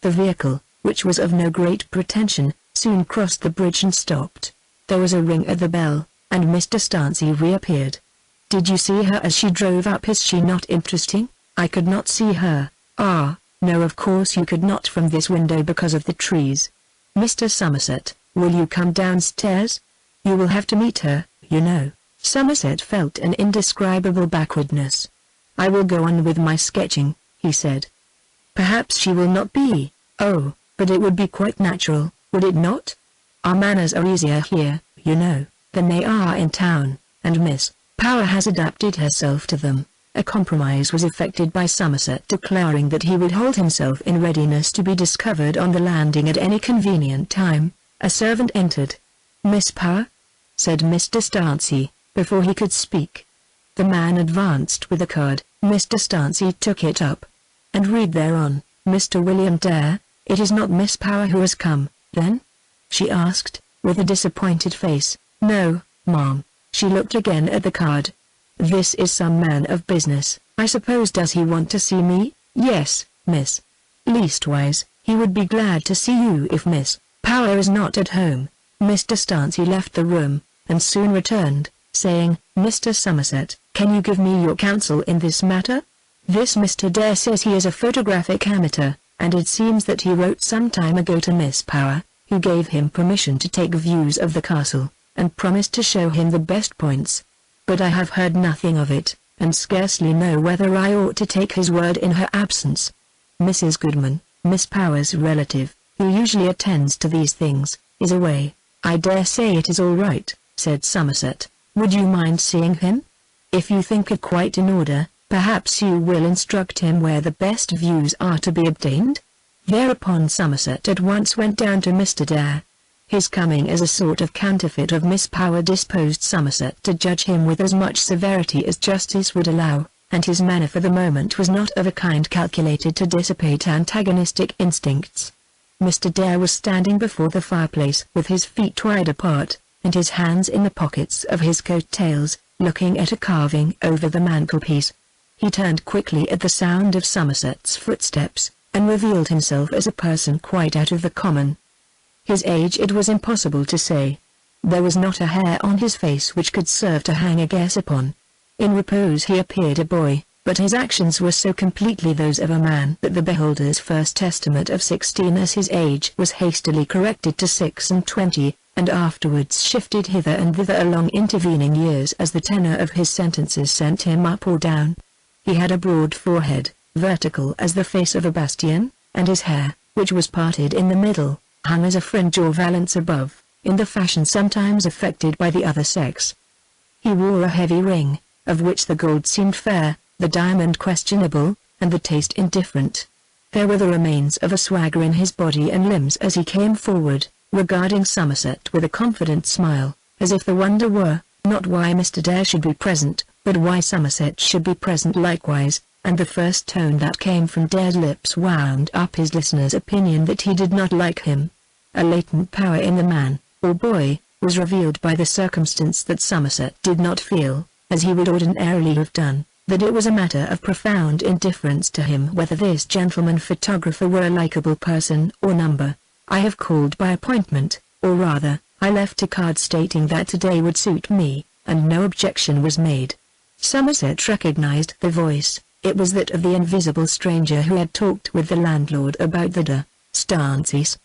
The vehicle, which was of no great pretension, soon crossed the bridge and stopped. There was a ring at the bell, and Mr. Stancy reappeared. "Did you see her as she drove up? Is she not interesting?" "I could not see her." "Ah, no, of course you could not from this window because of the trees. Mr. Somerset, will you come downstairs? You will have to meet her, you know." Somerset felt an indescribable backwardness. "I will go on with my sketching," he said. "Perhaps she will not be." "Oh, but it would be quite natural, would it not? Our manners are easier here, you know, than they are in town, and Miss Power has adapted herself to them." A compromise was effected by Somerset declaring that he would hold himself in readiness to be discovered on the landing at any convenient time. A servant entered. "Miss Power?" said Mr. Stancy, before he could speak. The man advanced with a card. Mr. Stancy took it up, and read thereon, "Mr. William Dare." "It is not Miss Power who has come, then?" she asked, with a disappointed face. "No, ma'am." She looked again at the card. "This is some man of business, I suppose. Does he want to see me?" "Yes, miss. Leastwise, he would be glad to see you if Miss Power is not at home." Mr. Stancy left the room, and soon returned, saying, "Mr. Somerset, can you give me your counsel in this matter? This Mr. Dare says he is a photographic amateur, and it seems that he wrote some time ago to Miss Power, who gave him permission to take views of the castle, and promised to show him the best points. But I have heard nothing of it, and scarcely know whether I ought to take his word in her absence. Mrs. Goodman, Miss Power's relative, who usually attends to these things, is away." "I dare say it is all right," said Somerset. "Would you mind seeing him? If you think it quite in order, perhaps you will instruct him where the best views are to be obtained?" Thereupon Somerset at once went down to Mr. Dare. His coming as a sort of counterfeit of Miss Power disposed Somerset to judge him with as much severity as justice would allow, and his manner for the moment was not of a kind calculated to dissipate antagonistic instincts. Mr. Dare was standing before the fireplace with his feet wide apart, and his hands in the pockets of his coat-tails, looking at a carving over the mantelpiece. He turned quickly at the sound of Somerset's footsteps, and revealed himself as a person quite out of the common. His age it was impossible to say. There was not a hair on his face which could serve to hang a guess upon. In repose he appeared a boy, but his actions were so completely those of a man that the beholder's first estimate of 16 as his age was hastily corrected to 26, and afterwards shifted hither and thither along intervening years as the tenor of his sentences sent him up or down. He had a broad forehead, vertical as the face of a bastion, and his hair, which was parted in the middle, hung as a fringe or valance above, in the fashion sometimes affected by the other sex. He wore a heavy ring, of which the gold seemed fair, the diamond questionable, and the taste indifferent. There were the remains of a swagger in his body and limbs as he came forward, regarding Somerset with a confident smile, as if the wonder were, not why Mr. Dare should be present, but why Somerset should be present likewise, and the first tone that came from Dare's lips wound up his listener's opinion that he did not like him. A latent power in the man, or boy, was revealed by the circumstance that Somerset did not feel, as he would ordinarily have done, that it was a matter of profound indifference to him whether this gentleman photographer were a likable person or number. "I have called by appointment, or rather, I left a card stating that today would suit me, and no objection was made." Somerset recognized the voice. It was that of the invisible stranger who had talked with the landlord about the Stancies.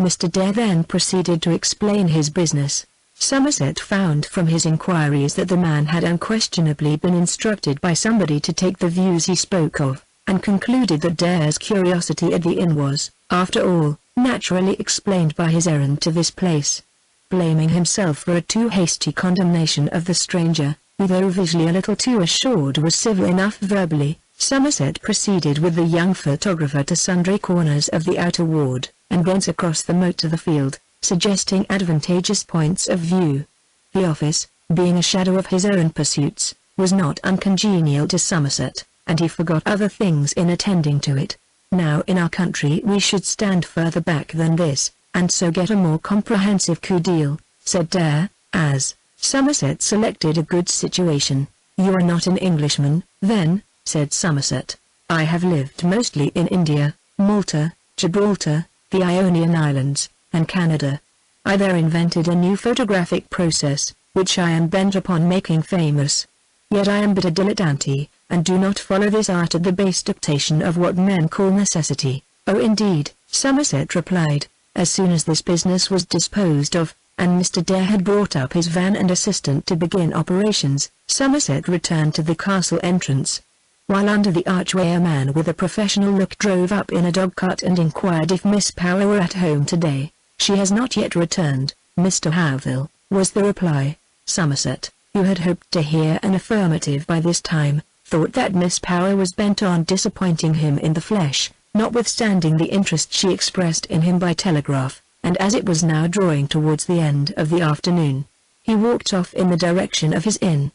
Mr. Dare then proceeded to explain his business. Somerset found from his inquiries that the man had unquestionably been instructed by somebody to take the views he spoke of, and concluded that Dare's curiosity at the inn was, after all, naturally explained by his errand to this place. Blaming himself for a too hasty condemnation of the stranger, who though visually a little too assured was civil enough verbally, Somerset proceeded with the young photographer to sundry corners of the outer ward, and thence across the moat to the field, suggesting advantageous points of view. The office, being a shadow of his own pursuits, was not uncongenial to Somerset, and he forgot other things in attending to it. Now in our country we should stand further back than this, and so get a more comprehensive coup d'eil, said Dare, as Somerset selected a good situation. "You are not an Englishman, then," said Somerset. "I have lived mostly in India, Malta, Gibraltar, the Ionian Islands, and Canada. I there invented a new photographic process, which I am bent upon making famous. Yet I am but a dilettante, and do not follow this art at the base dictation of what men call necessity." "Oh indeed," Somerset replied, as soon as this business was disposed of, and Mr. Dare had brought up his van and assistant to begin operations, Somerset returned to the castle entrance. While under the archway a man with a professional look drove up in a dog-cart and inquired if Miss Power were at home today. "She has not yet returned, Mr. Howville," was the reply. Somerset, who had hoped to hear an affirmative by this time, thought that Miss Power was bent on disappointing him in the flesh, notwithstanding the interest she expressed in him by telegraph, and as it was now drawing towards the end of the afternoon, he walked off in the direction of his inn.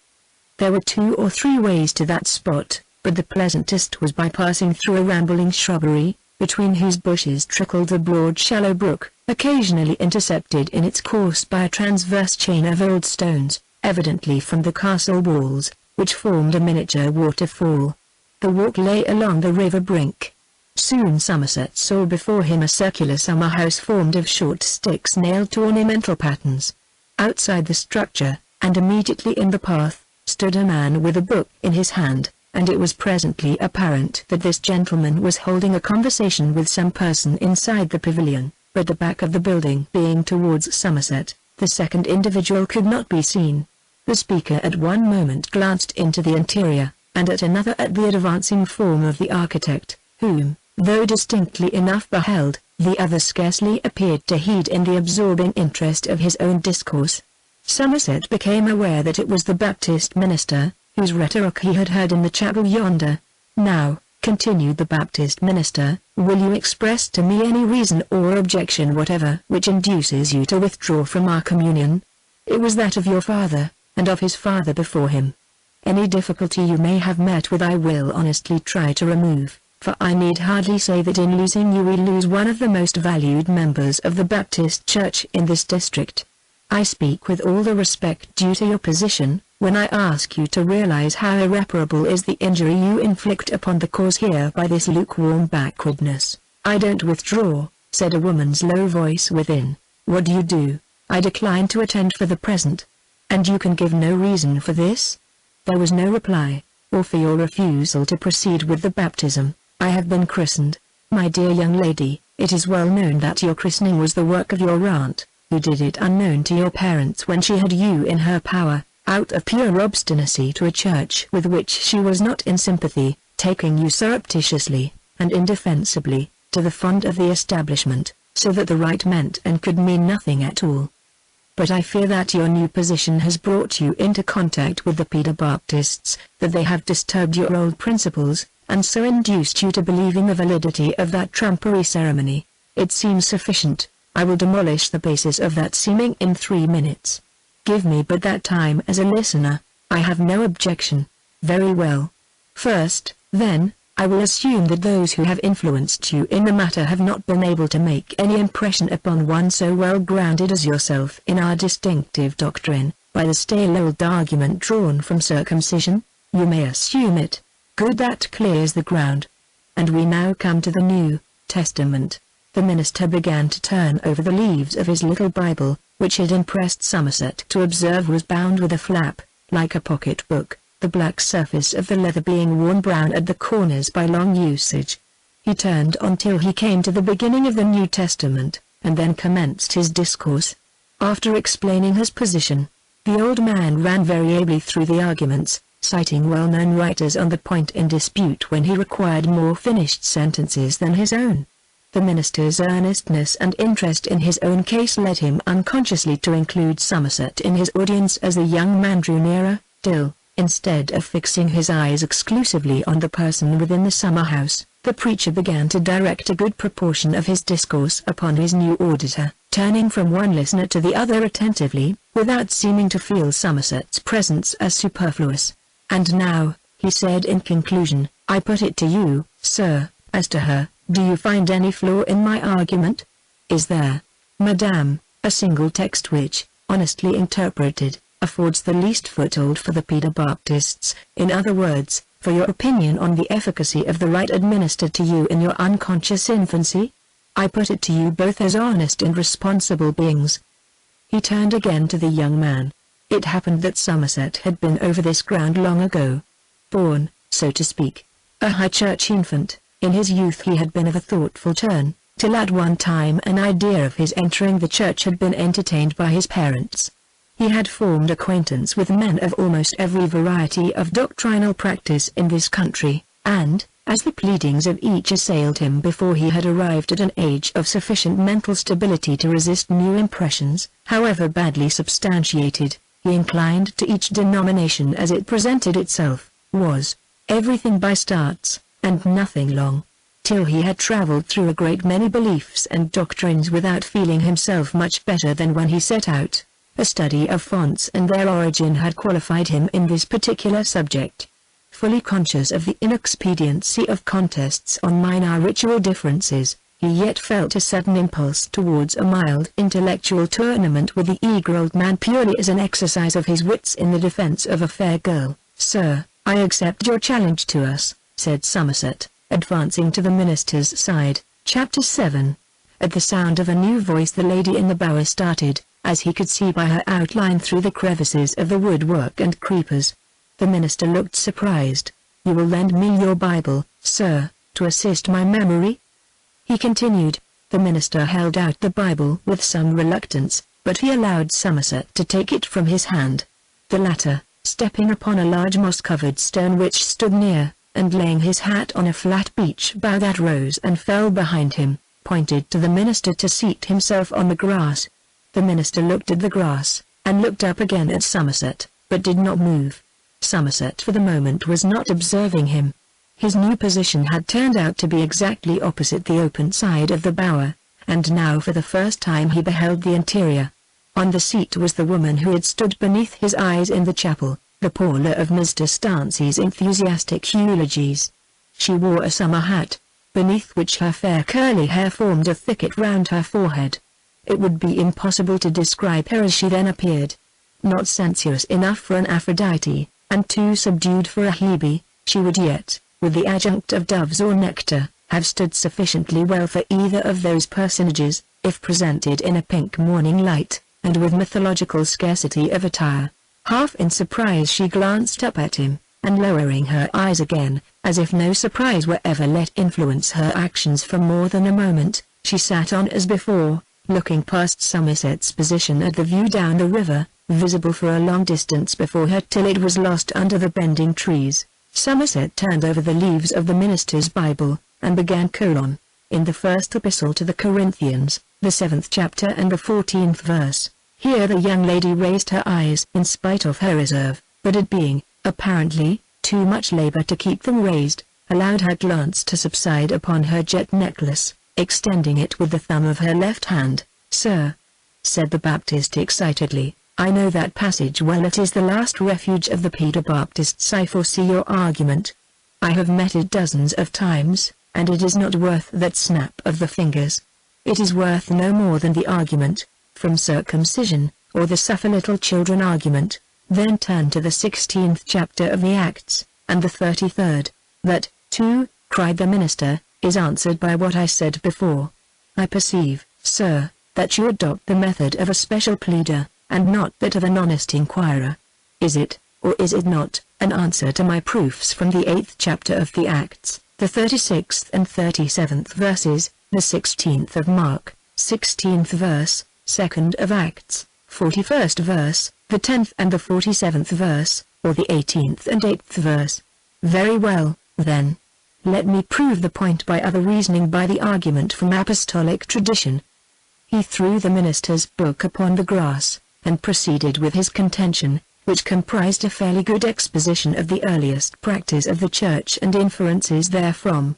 There were 2 or 3 ways to that spot, but the pleasantest was by passing through a rambling shrubbery, between whose bushes trickled a broad shallow brook, occasionally intercepted in its course by a transverse chain of old stones, evidently from the castle walls, which formed a miniature waterfall. The walk lay along the river brink. Soon Somerset saw before him a circular summer house formed of short sticks nailed to ornamental patterns. Outside the structure, and immediately in the path, stood a man with a book in his hand, and it was presently apparent that this gentleman was holding a conversation with some person inside the pavilion, but the back of the building being towards Somerset, the second individual could not be seen. The speaker at one moment glanced into the interior, and at another at the advancing form of the architect, whom, though distinctly enough beheld, the other scarcely appeared to heed in the absorbing interest of his own discourse. Somerset became aware that it was the Baptist minister, whose rhetoric he had heard in the chapel yonder. "Now," continued the Baptist minister, "will you express to me any reason or objection whatever which induces you to withdraw from our communion? It was that of your father, and of his father before him. Any difficulty you may have met with I will honestly try to remove, for I need hardly say that in losing you we lose one of the most valued members of the Baptist Church in this district. I speak with all the respect due to your position, when I ask you to realize how irreparable is the injury you inflict upon the cause here by this lukewarm backwardness." "I don't withdraw," said a woman's low voice within. "What do you do?" "I decline to attend for the present." "And you can give no reason for this?" There was no reply, "Or for your refusal to proceed with the baptism." "I have been christened." "My dear young lady, it is well known that your christening was the work of your aunt, who did it unknown to your parents when she had you in her power, out of pure obstinacy to a church with which she was not in sympathy, taking you surreptitiously, and indefensibly, to the fond of the establishment, so that the right meant and could mean nothing at all. But I fear that your new position has brought you into contact with the Pedobaptists, that they have disturbed your old principles, and so induced you to believe in the validity of that trumpery ceremony. It seems sufficient. I will demolish the basis of that seeming in 3 minutes. Give me but that time as a listener. I have no objection." "Very well. First, then, I will assume that those who have influenced you in the matter have not been able to make any impression upon one so well grounded as yourself in our distinctive doctrine, by the stale old argument drawn from circumcision. You may assume it. Good, that clears the ground. And we now come to the New Testament." The minister began to turn over the leaves of his little Bible, which it impressed Somerset to observe was bound with a flap, like a pocket book, the black surface of the leather being worn brown at the corners by long usage. He turned on till he came to the beginning of the New Testament, and then commenced his discourse. After explaining his position, the old man ran very ably through the arguments, citing well-known writers on the point in dispute when he required more finished sentences than his own. The minister's earnestness and interest in his own case led him unconsciously to include Somerset in his audience as the young man drew nearer, till, instead of fixing his eyes exclusively on the person within the summer house, the preacher began to direct a good proportion of his discourse upon his new auditor, turning from one listener to the other attentively, without seeming to feel Somerset's presence as superfluous. "And now," he said in conclusion, "I put it to you, sir, as to her, do you find any flaw in my argument?" "Is there, madame, a single text which, honestly interpreted, affords the least foothold for the Pedobaptists, in other words, for your opinion on the efficacy of the rite administered to you in your unconscious infancy? I put it to you both as honest and responsible beings." He turned again to the young man. It happened that Somerset had been over this ground long ago. Born, so to speak, a high church infant, in his youth he had been of a thoughtful turn, till at one time an idea of his entering the church had been entertained by his parents. He had formed acquaintance with men of almost every variety of doctrinal practice in this country, and, as the pleadings of each assailed him before he had arrived at an age of sufficient mental stability to resist new impressions, however badly substantiated, he inclined to each denomination as it presented itself, was everything by starts, and nothing long, till he had travelled through a great many beliefs and doctrines without feeling himself much better than when he set out. A study of fonts and their origin had qualified him in this particular subject. Fully conscious of the inexpediency of contests on minor ritual differences, he yet felt a sudden impulse towards a mild intellectual tournament with the eager old man purely as an exercise of his wits in the defence of a fair girl. "Sir, I accept your challenge to us," said Somerset, advancing to the minister's side. Chapter 7. At the sound of a new voice the lady in the bower started, as he could see by her outline through the crevices of the woodwork and creepers. The minister looked surprised. "You will lend me your Bible, sir, to assist my memory?" he continued. The minister held out the Bible with some reluctance, but he allowed Somerset to take it from his hand. The latter, stepping upon a large moss-covered stone which stood near, and laying his hat on a flat beech bough that rose and fell behind him, pointed to the minister to seat himself on the grass. The minister looked at the grass, and looked up again at Somerset, but did not move. Somerset for the moment was not observing him. His new position had turned out to be exactly opposite the open side of the bower, and now for the first time he beheld the interior. On the seat was the woman who had stood beneath his eyes in the chapel, the Paula of Mr. Stancy's enthusiastic eulogies. She wore a summer hat, beneath which her fair curly hair formed a thicket round her forehead. It would be impossible to describe her as she then appeared. Not sensuous enough for an Aphrodite, and too subdued for a Hebe, she would yet, with the adjunct of doves or nectar, have stood sufficiently well for either of those personages, if presented in a pink morning light, and with mythological scarcity of attire. Half in surprise she glanced up at him, and lowering her eyes again, as if no surprise were ever let influence her actions for more than a moment, she sat on as before, looking past Somerset's position at the view down the river, visible for a long distance before her till it was lost under the bending trees. Somerset turned over the leaves of the minister's Bible, and began colon, in the first epistle to the Corinthians, the 7th chapter and the 14th verse. Here the young lady raised her eyes in spite of her reserve, but it being, apparently, too much labor to keep them raised, allowed her glance to subside upon her jet necklace, extending it with the thumb of her left hand. "Sir," said the Baptist excitedly, "I know that passage well. It is the last refuge of the Pedobaptists. I foresee your argument. I have met it dozens of times, and it is not worth that snap of the fingers. It is worth no more than the argument from circumcision, or the suffer little children argument." Then turn to the 16th chapter of the Acts, and the 33rd. "That, too," cried the minister, "is answered by what I said before. I perceive, sir, that you adopt the method of a special pleader, and not that of an honest inquirer. Is it, or is it not, an answer to my proofs from the 8th chapter of the Acts, the 36th and 37th verses, the 16th of Mark, 16th verse, 2nd of Acts, 41st verse, the 10th and the 47th verse, or the 18th and 8th verse? Very well, then. Let me prove the point by other reasoning, by the argument from apostolic tradition." He threw the minister's book upon the grass, and proceeded with his contention, which comprised a fairly good exposition of the earliest practice of the Church and inferences therefrom.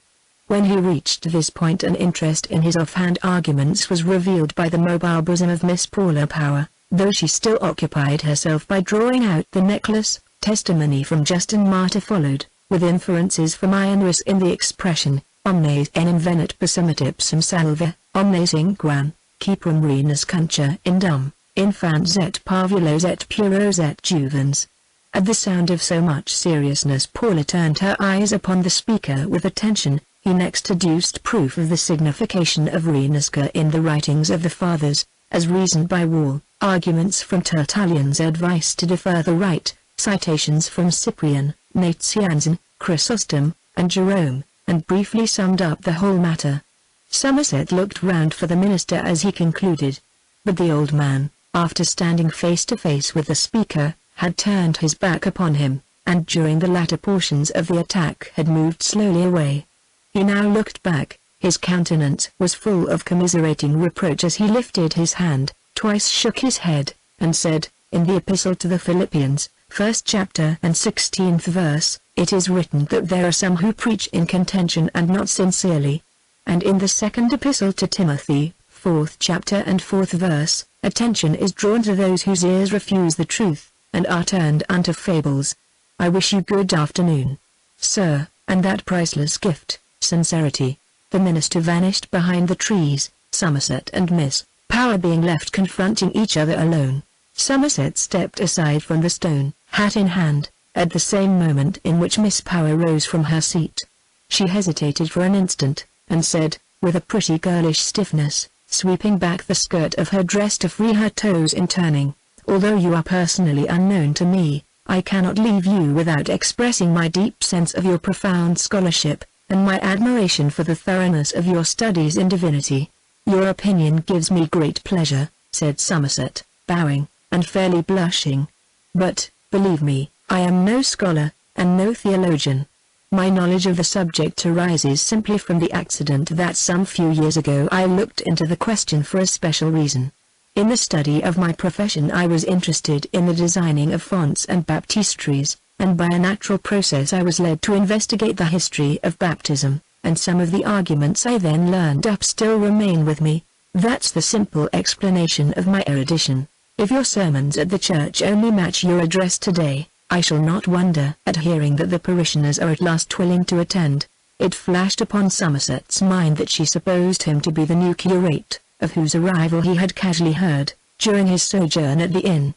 When he reached this point an interest in his offhand arguments was revealed by the mobile bosom of Miss Paula Power, though she still occupied herself by drawing out the necklace. Testimony from Justin Martyr followed, with inferences from Ioannis in the expression, omnes enim venet possumet ipsum salve, omnes inquam, quipum renus concha indum, infans et parvulos et puros et juvens. At the sound of so much seriousness Paula turned her eyes upon the speaker with attention. He next adduced proof of the signification of renusca in the writings of the Fathers, as reasoned by Wall, arguments from Tertullian's advice to defer the rite, citations from Cyprian, Nazianzen, Chrysostom, and Jerome, and briefly summed up the whole matter. Somerset looked round for the minister as he concluded. But the old man, after standing face to face with the speaker, had turned his back upon him, and during the latter portions of the attack had moved slowly away. He now looked back. His countenance was full of commiserating reproach as he lifted his hand, twice shook his head, and said, in the Epistle to the Philippians, 1st chapter and 16th verse, "It is written that there are some who preach in contention and not sincerely." And in the 2nd Epistle to Timothy, 4th chapter and 4th verse, "Attention is drawn to those whose ears refuse the truth, and are turned unto fables." I wish you good afternoon, sir, and that priceless gift, sincerity. The minister vanished behind the trees, Somerset and Miss Power being left confronting each other alone. Somerset stepped aside from the stone, hat in hand, at the same moment in which Miss Power rose from her seat. She hesitated for an instant, and said, with a pretty girlish stiffness, sweeping back the skirt of her dress to free her toes in turning, "Although you are personally unknown to me, I cannot leave you without expressing my deep sense of your profound scholarship, and my admiration for the thoroughness of your studies in divinity." "Your opinion gives me great pleasure," said Somerset, bowing, and fairly blushing. "But, believe me, I am no scholar, and no theologian. My knowledge of the subject arises simply from the accident that some few years ago I looked into the question for a special reason. In the study of my profession I was interested in the designing of fonts and baptistries, and by a natural process I was led to investigate the history of baptism, and some of the arguments I then learned up still remain with me. That's the simple explanation of my erudition. If your sermons at the church only match your address today, I shall not wonder at hearing that the parishioners are at last willing to attend." It flashed upon Somerset's mind that she supposed him to be the new curate, of whose arrival he had casually heard, during his sojourn at the inn.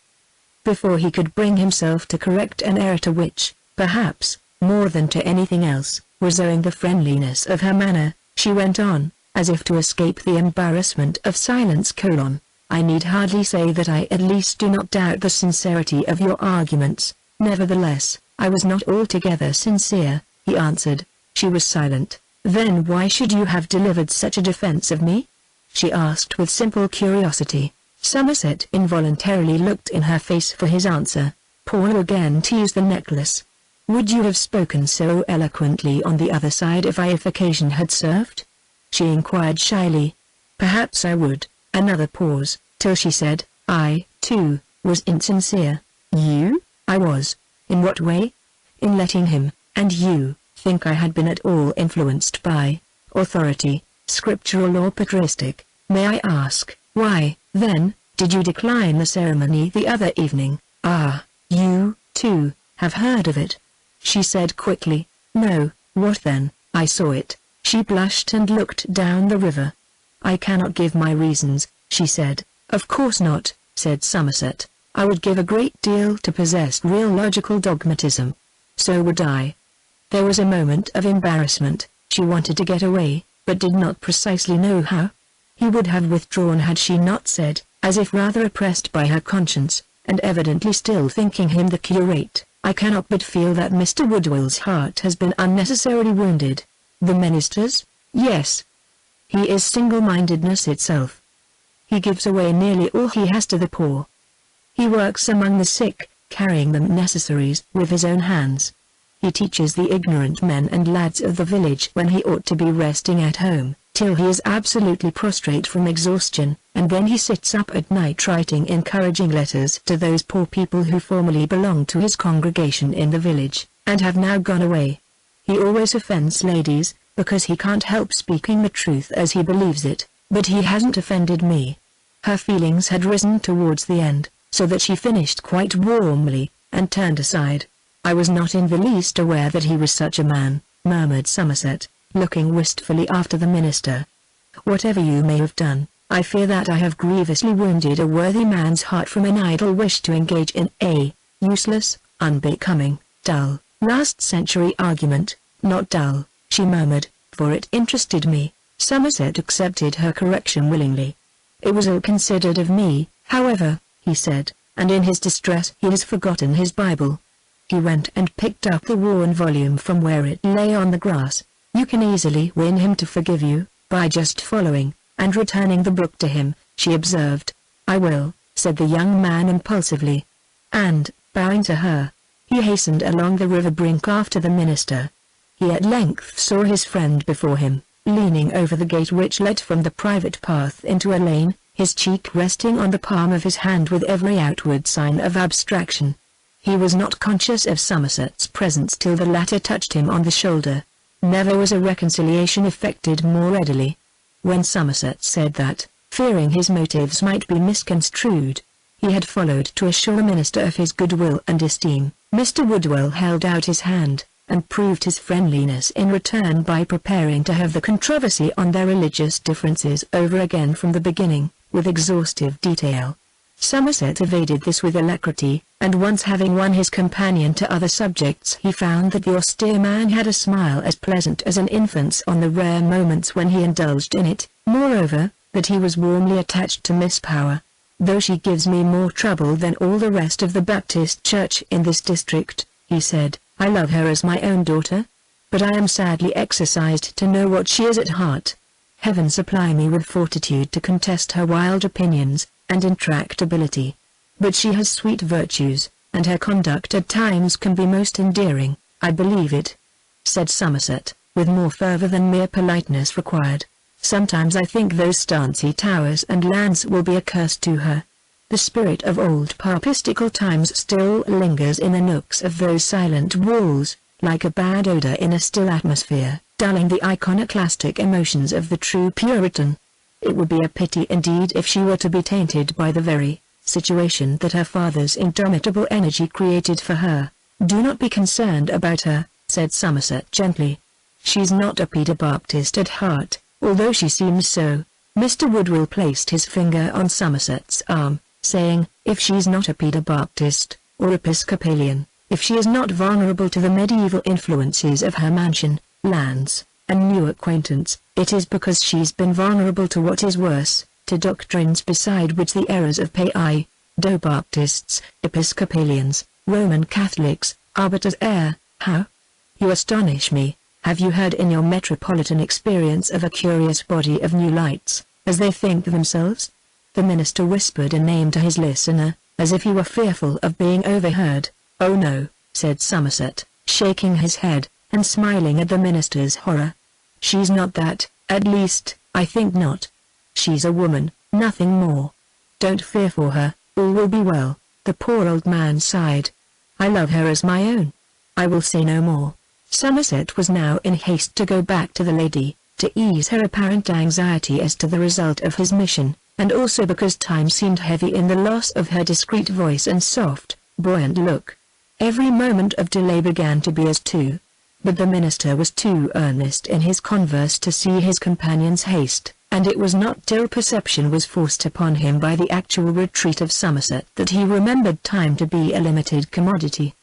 Before he could bring himself to correct an error to which, perhaps, more than to anything else, was owing the friendliness of her manner, she went on, as if to escape the embarrassment of silence: "I need hardly say that I at least do not doubt the sincerity of your arguments. Nevertheless, I was not altogether sincere," he answered. She was silent. "Then why should you have delivered such a defense of me?" she asked with simple curiosity. Somerset involuntarily looked in her face for his answer. Paul again teased the necklace. "Would you have spoken so eloquently on the other side if occasion had served?" she inquired shyly. "Perhaps I would." Another pause, till she said, "I, too, was insincere." "You?" "I was." "In what way?" "In letting him, and you, think I had been at all influenced by authority, scriptural or patristic. May I ask, why, then, did you decline the ceremony the other evening?" "Ah, you, too, have heard of it?" she said quickly. "No, what then?" "I saw it." She blushed and looked down the river. "I cannot give my reasons," she said. "Of course not," said Somerset. "I would give a great deal to possess real logical dogmatism." "So would I." There was a moment of embarrassment. She wanted to get away, but did not precisely know how. He would have withdrawn had she not said, as if rather oppressed by her conscience, and evidently still thinking him the curate, "I cannot but feel that Mr. Woodwell's heart has been unnecessarily wounded." "The minister's?" "Yes. He is single-mindedness itself. He gives away nearly all he has to the poor. He works among the sick, carrying them necessaries with his own hands. He teaches the ignorant men and lads of the village when he ought to be resting at home, till he is absolutely prostrate from exhaustion, and then he sits up at night writing encouraging letters to those poor people who formerly belonged to his congregation in the village, and have now gone away. He always offends ladies, because he can't help speaking the truth as he believes it, but he hasn't offended me." Her feelings had risen towards the end, so that she finished quite warmly, and turned aside. "I was not in the least aware that he was such a man," murmured Somerset, looking wistfully after the minister. "Whatever you may have done, I fear that I have grievously wounded a worthy man's heart from an idle wish to engage in a useless, unbecoming, dull, last-century argument." "Not dull," she murmured, "for it interested me." Somerset accepted her correction willingly. "It was ill-considered of me, however," he said, "and in his distress he has forgotten his Bible." He went and picked up the worn volume from where it lay on the grass. "You can easily win him to forgive you, by just following, and returning the book to him," she observed. "I will," said the young man impulsively. And, bowing to her, he hastened along the river brink after the minister. He at length saw his friend before him, leaning over the gate which led from the private path into a lane, his cheek resting on the palm of his hand with every outward sign of abstraction. He was not conscious of Somerset's presence till the latter touched him on the shoulder. Never was a reconciliation effected more readily. When Somerset said that, fearing his motives might be misconstrued, he had followed to assure the minister of his goodwill and esteem, Mr. Woodwell held out his hand, and proved his friendliness in return by preparing to have the controversy on their religious differences over again from the beginning, with exhaustive detail. Somerset evaded this with alacrity, and once having won his companion to other subjects, he found that the austere man had a smile as pleasant as an infant's on the rare moments when he indulged in it. Moreover, that he was warmly attached to Miss Power. "Though she gives me more trouble than all the rest of the Baptist church in this district," he said, "I love her as my own daughter. But I am sadly exercised to know what she is at heart. Heaven supply me with fortitude to contest her wild opinions and intractability. But she has sweet virtues, and her conduct at times can be most endearing, I believe it," said Somerset, with more fervour than mere politeness required. "Sometimes I think those stancy towers and lands will be a curse to her. The spirit of old papistical times still lingers in the nooks of those silent walls, like a bad odour in a still atmosphere, dulling the iconoclastic emotions of the true Puritan. It would be a pity indeed if she were to be tainted by the very situation that her father's indomitable energy created for her." "Do not be concerned about her," said Somerset gently. "She's not a Pedobaptist at heart, although she seems so." Mr. Woodville placed his finger on Somerset's arm, saying, "If she's not a Pedobaptist, or Episcopalian, if she is not vulnerable to the medieval influences of her mansion, lands, and new acquaintance, it is because she's been vulnerable to what is worse, to doctrines beside which the errors of Pedobaptists, Episcopalians, Roman Catholics, arbiters err." "How? You astonish me. Have you heard in your metropolitan experience of a curious body of new lights, as they think themselves?" The minister whispered a name to his listener, as if he were fearful of being overheard. "Oh no," said Somerset, shaking his head, and smiling at the minister's horror. "She's not that, at least, I think not. She's a woman, nothing more. Don't fear for her, all will be well." The poor old man sighed. "I love her as my own. I will say no more." Somerset was now in haste to go back to the lady, to ease her apparent anxiety as to the result of his mission, and also because time seemed heavy in the loss of her discreet voice and soft, buoyant look. Every moment of delay began to be as two. But the minister was too earnest in his converse to see his companion's haste, and it was not till perception was forced upon him by the actual retreat of Somerset that he remembered time to be a limited commodity.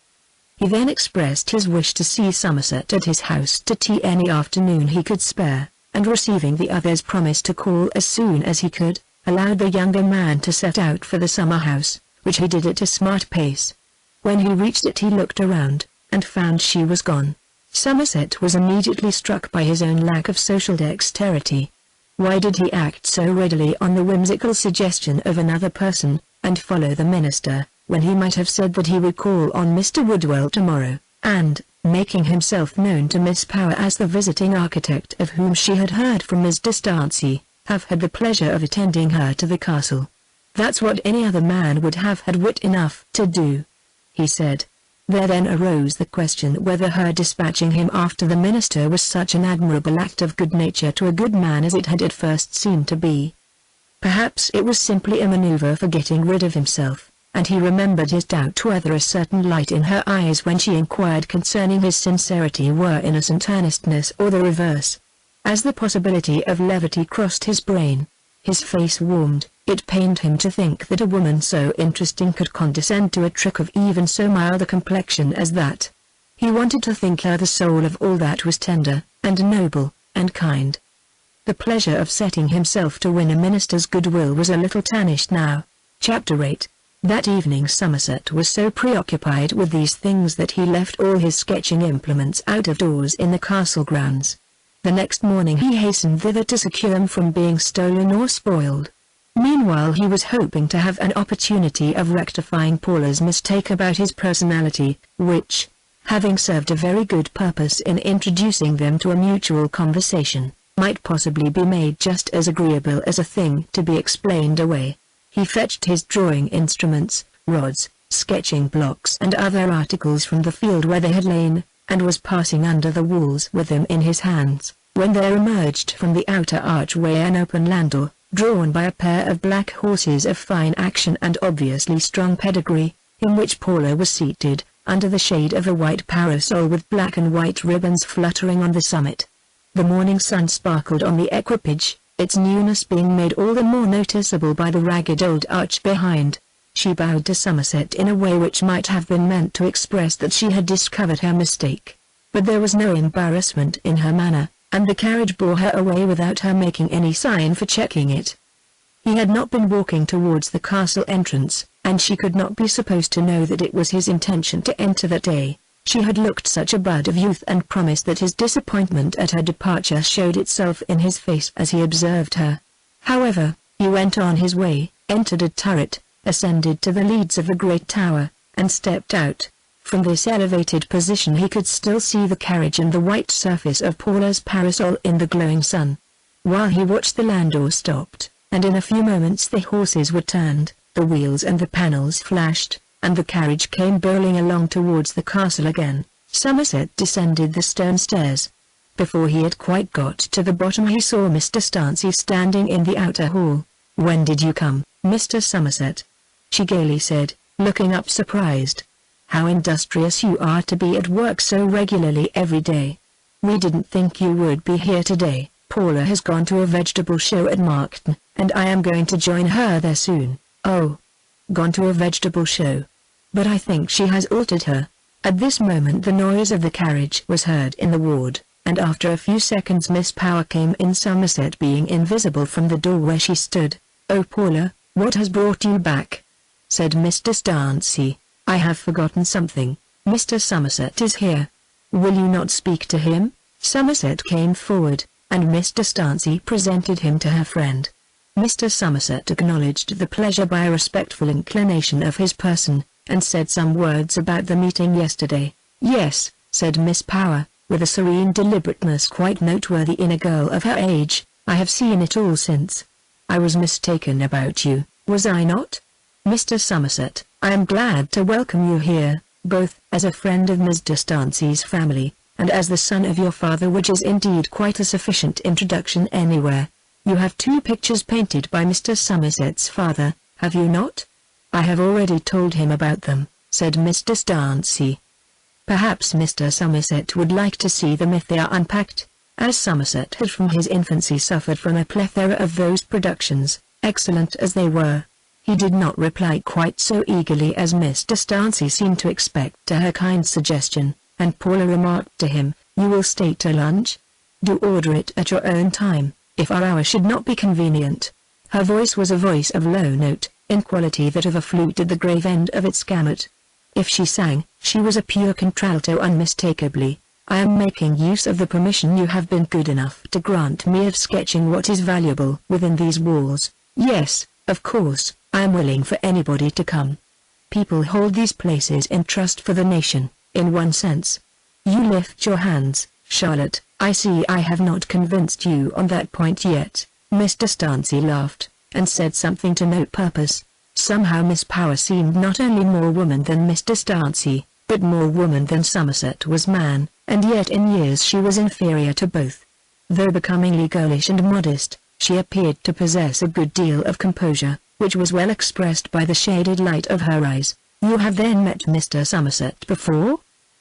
He then expressed his wish to see Somerset at his house to tea any afternoon he could spare, and receiving the other's promise to call as soon as he could, allowed the younger man to set out for the summer house, which he did at a smart pace. When he reached it he looked around, and found she was gone. Somerset was immediately struck by his own lack of social dexterity. Why did he act so readily on the whimsical suggestion of another person, and follow the minister, when he might have said that he would call on Mr. Woodville tomorrow, and, making himself known to Miss Power as the visiting architect of whom she had heard from Mr. Stancy, have had the pleasure of attending her to the castle? "That's what any other man would have had wit enough to do," he said. There then arose the question whether her dispatching him after the minister was such an admirable act of good nature to a good man as it had at first seemed to be. Perhaps it was simply a maneuver for getting rid of himself, and he remembered his doubt whether a certain light in her eyes when she inquired concerning his sincerity were innocent earnestness or the reverse. As the possibility of levity crossed his brain, his face warmed. It pained him to think that a woman so interesting could condescend to a trick of even so mild a complexion as that. He wanted to think her the soul of all that was tender, and noble, and kind. The pleasure of setting himself to win a minister's goodwill was a little tarnished now. Chapter 8. That evening Somerset was so preoccupied with these things that he left all his sketching implements out of doors in the castle grounds. The next morning he hastened thither to secure them from being stolen or spoiled. Meanwhile he was hoping to have an opportunity of rectifying Paula's mistake about his personality, which, having served a very good purpose in introducing them to a mutual conversation, might possibly be made just as agreeable as a thing to be explained away. He fetched his drawing instruments, rods, sketching blocks and other articles from the field where they had lain, and was passing under the walls with them in his hands, when there emerged from the outer archway an open landau, drawn by a pair of black horses of fine action and obviously strong pedigree, in which Paula was seated, under the shade of a white parasol with black and white ribbons fluttering on the summit. The morning sun sparkled on the equipage, its newness being made all the more noticeable by the ragged old arch behind. She bowed to Somerset in a way which might have been meant to express that she had discovered her mistake. But there was no embarrassment in her manner, and the carriage bore her away without her making any sign for checking it. He had not been walking towards the castle entrance, and she could not be supposed to know that it was his intention to enter that day. She had looked such a bud of youth and promise that his disappointment at her departure showed itself in his face as he observed her. However, he went on his way, entered a turret, ascended to the leads of the great tower, and stepped out. From this elevated position he could still see the carriage and the white surface of Paula's parasol in the glowing sun. While he watched, the landau stopped, and in a few moments the horses were turned, the wheels and the panels flashed, and the carriage came bowling along towards the castle again. Somerset descended the stone stairs. Before he had quite got to the bottom he saw Mr. Stansey standing in the outer hall. "When did you come, Mr. Somerset?" she gaily said, looking up surprised. "How industrious you are to be at work so regularly every day. We didn't think you would be here today. Paula has gone to a vegetable show at Markton, and I am going to join her there soon." "Oh, gone to a vegetable show? But I think she has altered her." At this moment the noise of the carriage was heard in the ward, and after a few seconds Miss Power came in, Somerset being invisible from the door where she stood. "Oh Paula, what has brought you back?" said Mr. Stansey. "I have forgotten something. Mr. Somerset is here. Will you not speak to him?" Somerset came forward, and Mr. Stansey presented him to her friend. Mr. Somerset acknowledged the pleasure by a respectful inclination of his person, and said some words about the meeting yesterday. "Yes," said Miss Power, with a serene deliberateness quite noteworthy in a girl of her age, "I have seen it all since. I was mistaken about you, was I not? Mr. Somerset, I am glad to welcome you here, both as a friend of Mr. Stansey's family, and as the son of your father, which is indeed quite a sufficient introduction anywhere. You have 2 pictures painted by Mr. Somerset's father, have you not?" "I have already told him about them," said Mr. Stansey. "Perhaps Mr. Somerset would like to see them if they are unpacked." As Somerset had from his infancy suffered from a plethora of those productions, excellent as they were, he did not reply quite so eagerly as Mr. Stansey seemed to expect to her kind suggestion, and Paula remarked to him, "You will stay to lunch? Do order it at your own time, if our hour should not be convenient." Her voice was a voice of low note, in quality that of a flute at the grave end of its gamut. If she sang, she was a pure contralto unmistakably. "I am making use of the permission you have been good enough to grant me of sketching what is valuable within these walls. Yes, of course, I am willing for anybody to come. People hold these places in trust for the nation, in one sense. You lift your hands, Charlotte. I see I have not convinced you on that point yet." Mr. Stansey laughed, and said something to no purpose. Somehow Miss Power seemed not only more woman than Mr. Stansey, but more woman than Somerset was man, and yet in years she was inferior to both. Though becomingly girlish and modest, she appeared to possess a good deal of composure, which was well expressed by the shaded light of her eyes. "You have then met Mr. Somerset before?"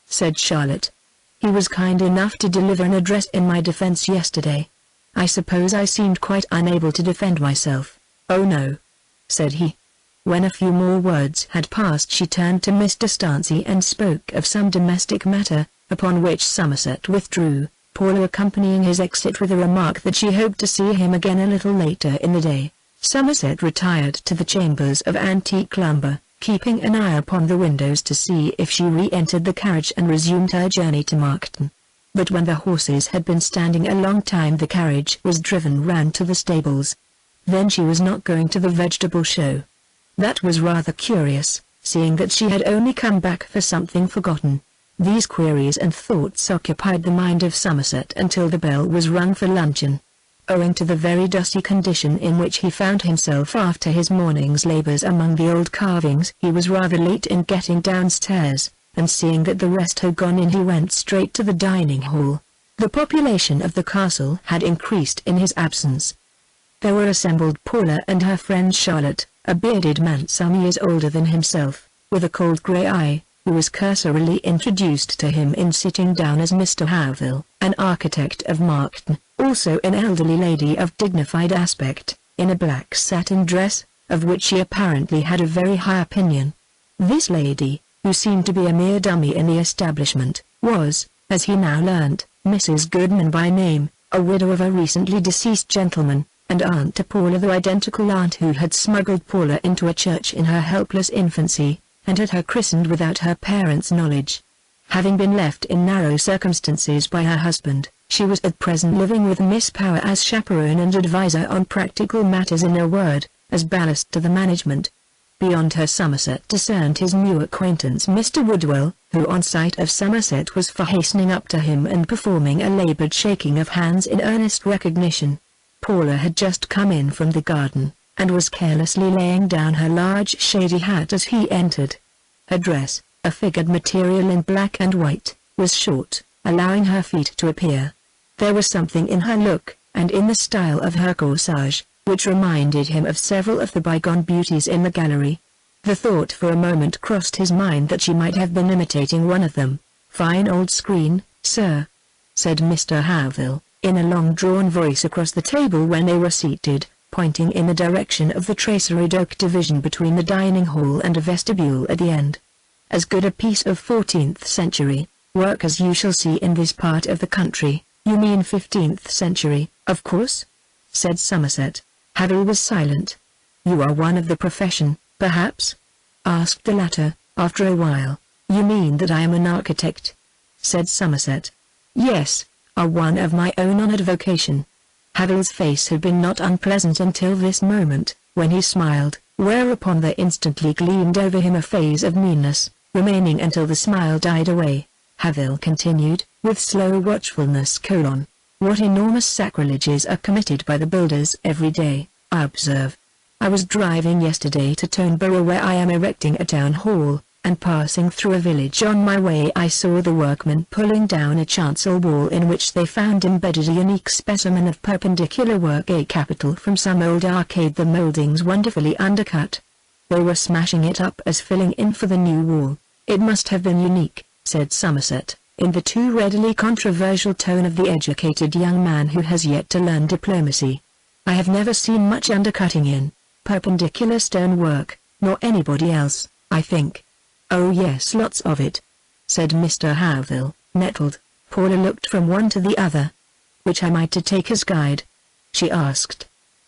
said Charlotte. "He was kind enough to deliver an address in my defense yesterday. I suppose I seemed quite unable to defend myself." "Oh no," said he. When a few more words had passed she turned to Mr. Stansey and spoke of some domestic matter, upon which Somerset withdrew, Paula accompanying his exit with a remark that she hoped to see him again a little later in the day. Somerset retired to the chambers of antique lumber, keeping an eye upon the windows to see if she re-entered the carriage and resumed her journey to Markton. But when the horses had been standing a long time the carriage was driven round to the stables. Then she was not going to the vegetable show. That was rather curious, seeing that she had only come back for something forgotten. These queries and thoughts occupied the mind of Somerset until the bell was rung for luncheon. Owing to the very dusty condition in which he found himself after his morning's labors among the old carvings, he was rather late in getting downstairs, and seeing that the rest had gone in he went straight to the dining hall. The population of the castle had increased in his absence. There were assembled Paula and her friend Charlotte, a bearded man some years older than himself, with a cold grey eye, who was cursorily introduced to him in sitting down as Mr. Howville, an architect of Markton, also an elderly lady of dignified aspect, in a black satin dress, of which she apparently had a very high opinion. This lady, who seemed to be a mere dummy in the establishment, was, as he now learnt, Mrs. Goodman by name, a widow of a recently deceased gentleman, and aunt to Paula, the identical aunt who had smuggled Paula into a church in her helpless infancy, and had her christened without her parents' knowledge. Having been left in narrow circumstances by her husband, she was at present living with Miss Power as chaperone and adviser on practical matters, in a word, as ballast to the management. Beyond her Somerset discerned his new acquaintance Mr. Woodwell, who on sight of Somerset was for hastening up to him and performing a laboured shaking of hands in earnest recognition. Paula had just come in from the garden, and was carelessly laying down her large shady hat as he entered. Her dress, a figured material in black and white, was short, allowing her feet to appear. There was something in her look, and in the style of her corsage, which reminded him of several of the bygone beauties in the gallery. The thought for a moment crossed his mind that she might have been imitating one of them. "Fine old screen, sir," said Mr. Havil, in a long-drawn voice across the table when they were seated, pointing in the direction of the traceried oak division between the dining hall and a vestibule at the end. "As good a piece of 14th century work as you shall see in this part of the country." "You mean 15th century, of course?" said Somerset. Havil was silent. "You are one of the profession, perhaps?" asked the latter, after a while. "You mean that I am an architect?" said Somerset. "Yes, are one of my own honoured vocation." Havil's face had been not unpleasant until this moment, when he smiled, whereupon there instantly gleamed over him a phase of meanness, remaining until the smile died away. Havil continued, with slow watchfulness: "What enormous sacrileges are committed by the builders every day, I observe. I was driving yesterday to Toneborough, where I am erecting a town hall, and passing through a village on my way I saw the workmen pulling down a chancel wall in which they found embedded a unique specimen of perpendicular work, a capital from some old arcade, the mouldings wonderfully undercut. They were smashing it up as filling in for the new wall." "It must have been unique," said Somerset, in the too readily controversial tone of the educated young man who has yet to learn diplomacy. "I have never seen much undercutting in perpendicular stone work, nor anybody else, I think." "Oh yes, lots of it," said Mr. Havil, nettled. Paula looked from one to the other. "Which am I to take as guide?" she asked.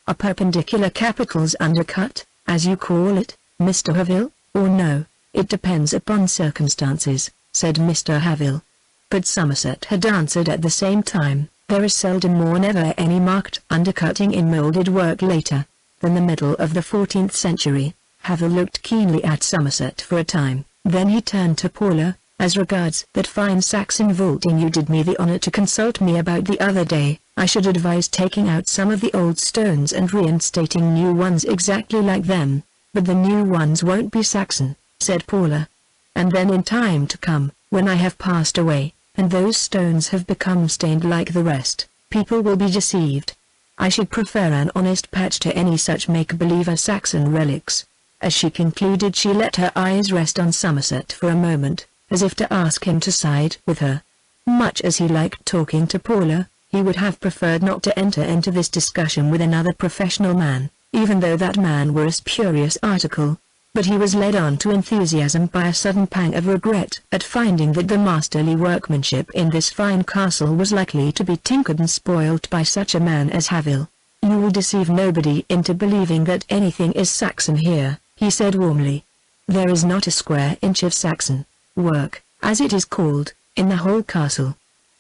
"Are perpendicular capitals undercut, as you call it, Mr. Havil, or no?" "It depends upon circumstances," said Mr. Havil. But Somerset had answered at the same time, "There is seldom or never any marked undercutting in moulded work later than the middle of the 14th century." Havil looked keenly at Somerset for a time, then he turned to Paula. "As regards that fine Saxon vaulting you did me the honor to consult me about the other day, I should advise taking out some of the old stones and reinstating new ones exactly like them." "But the new ones won't be Saxon," said Paula. "And then in time to come, when I have passed away, and those stones have become stained like the rest, people will be deceived. I should prefer an honest patch to any such make-believe Saxon relics." As she concluded, she let her eyes rest on Somerset for a moment, as if to ask him to side with her. Much as he liked talking to Paula, he would have preferred not to enter into this discussion with another professional man, even though that man were a spurious article. But he was led on to enthusiasm by a sudden pang of regret at finding that the masterly workmanship in this fine castle was likely to be tinkered and spoilt by such a man as Havil. "You will deceive nobody into believing that anything is Saxon here," he said warmly. "There is not a square inch of Saxon work, as it is called, in the whole castle."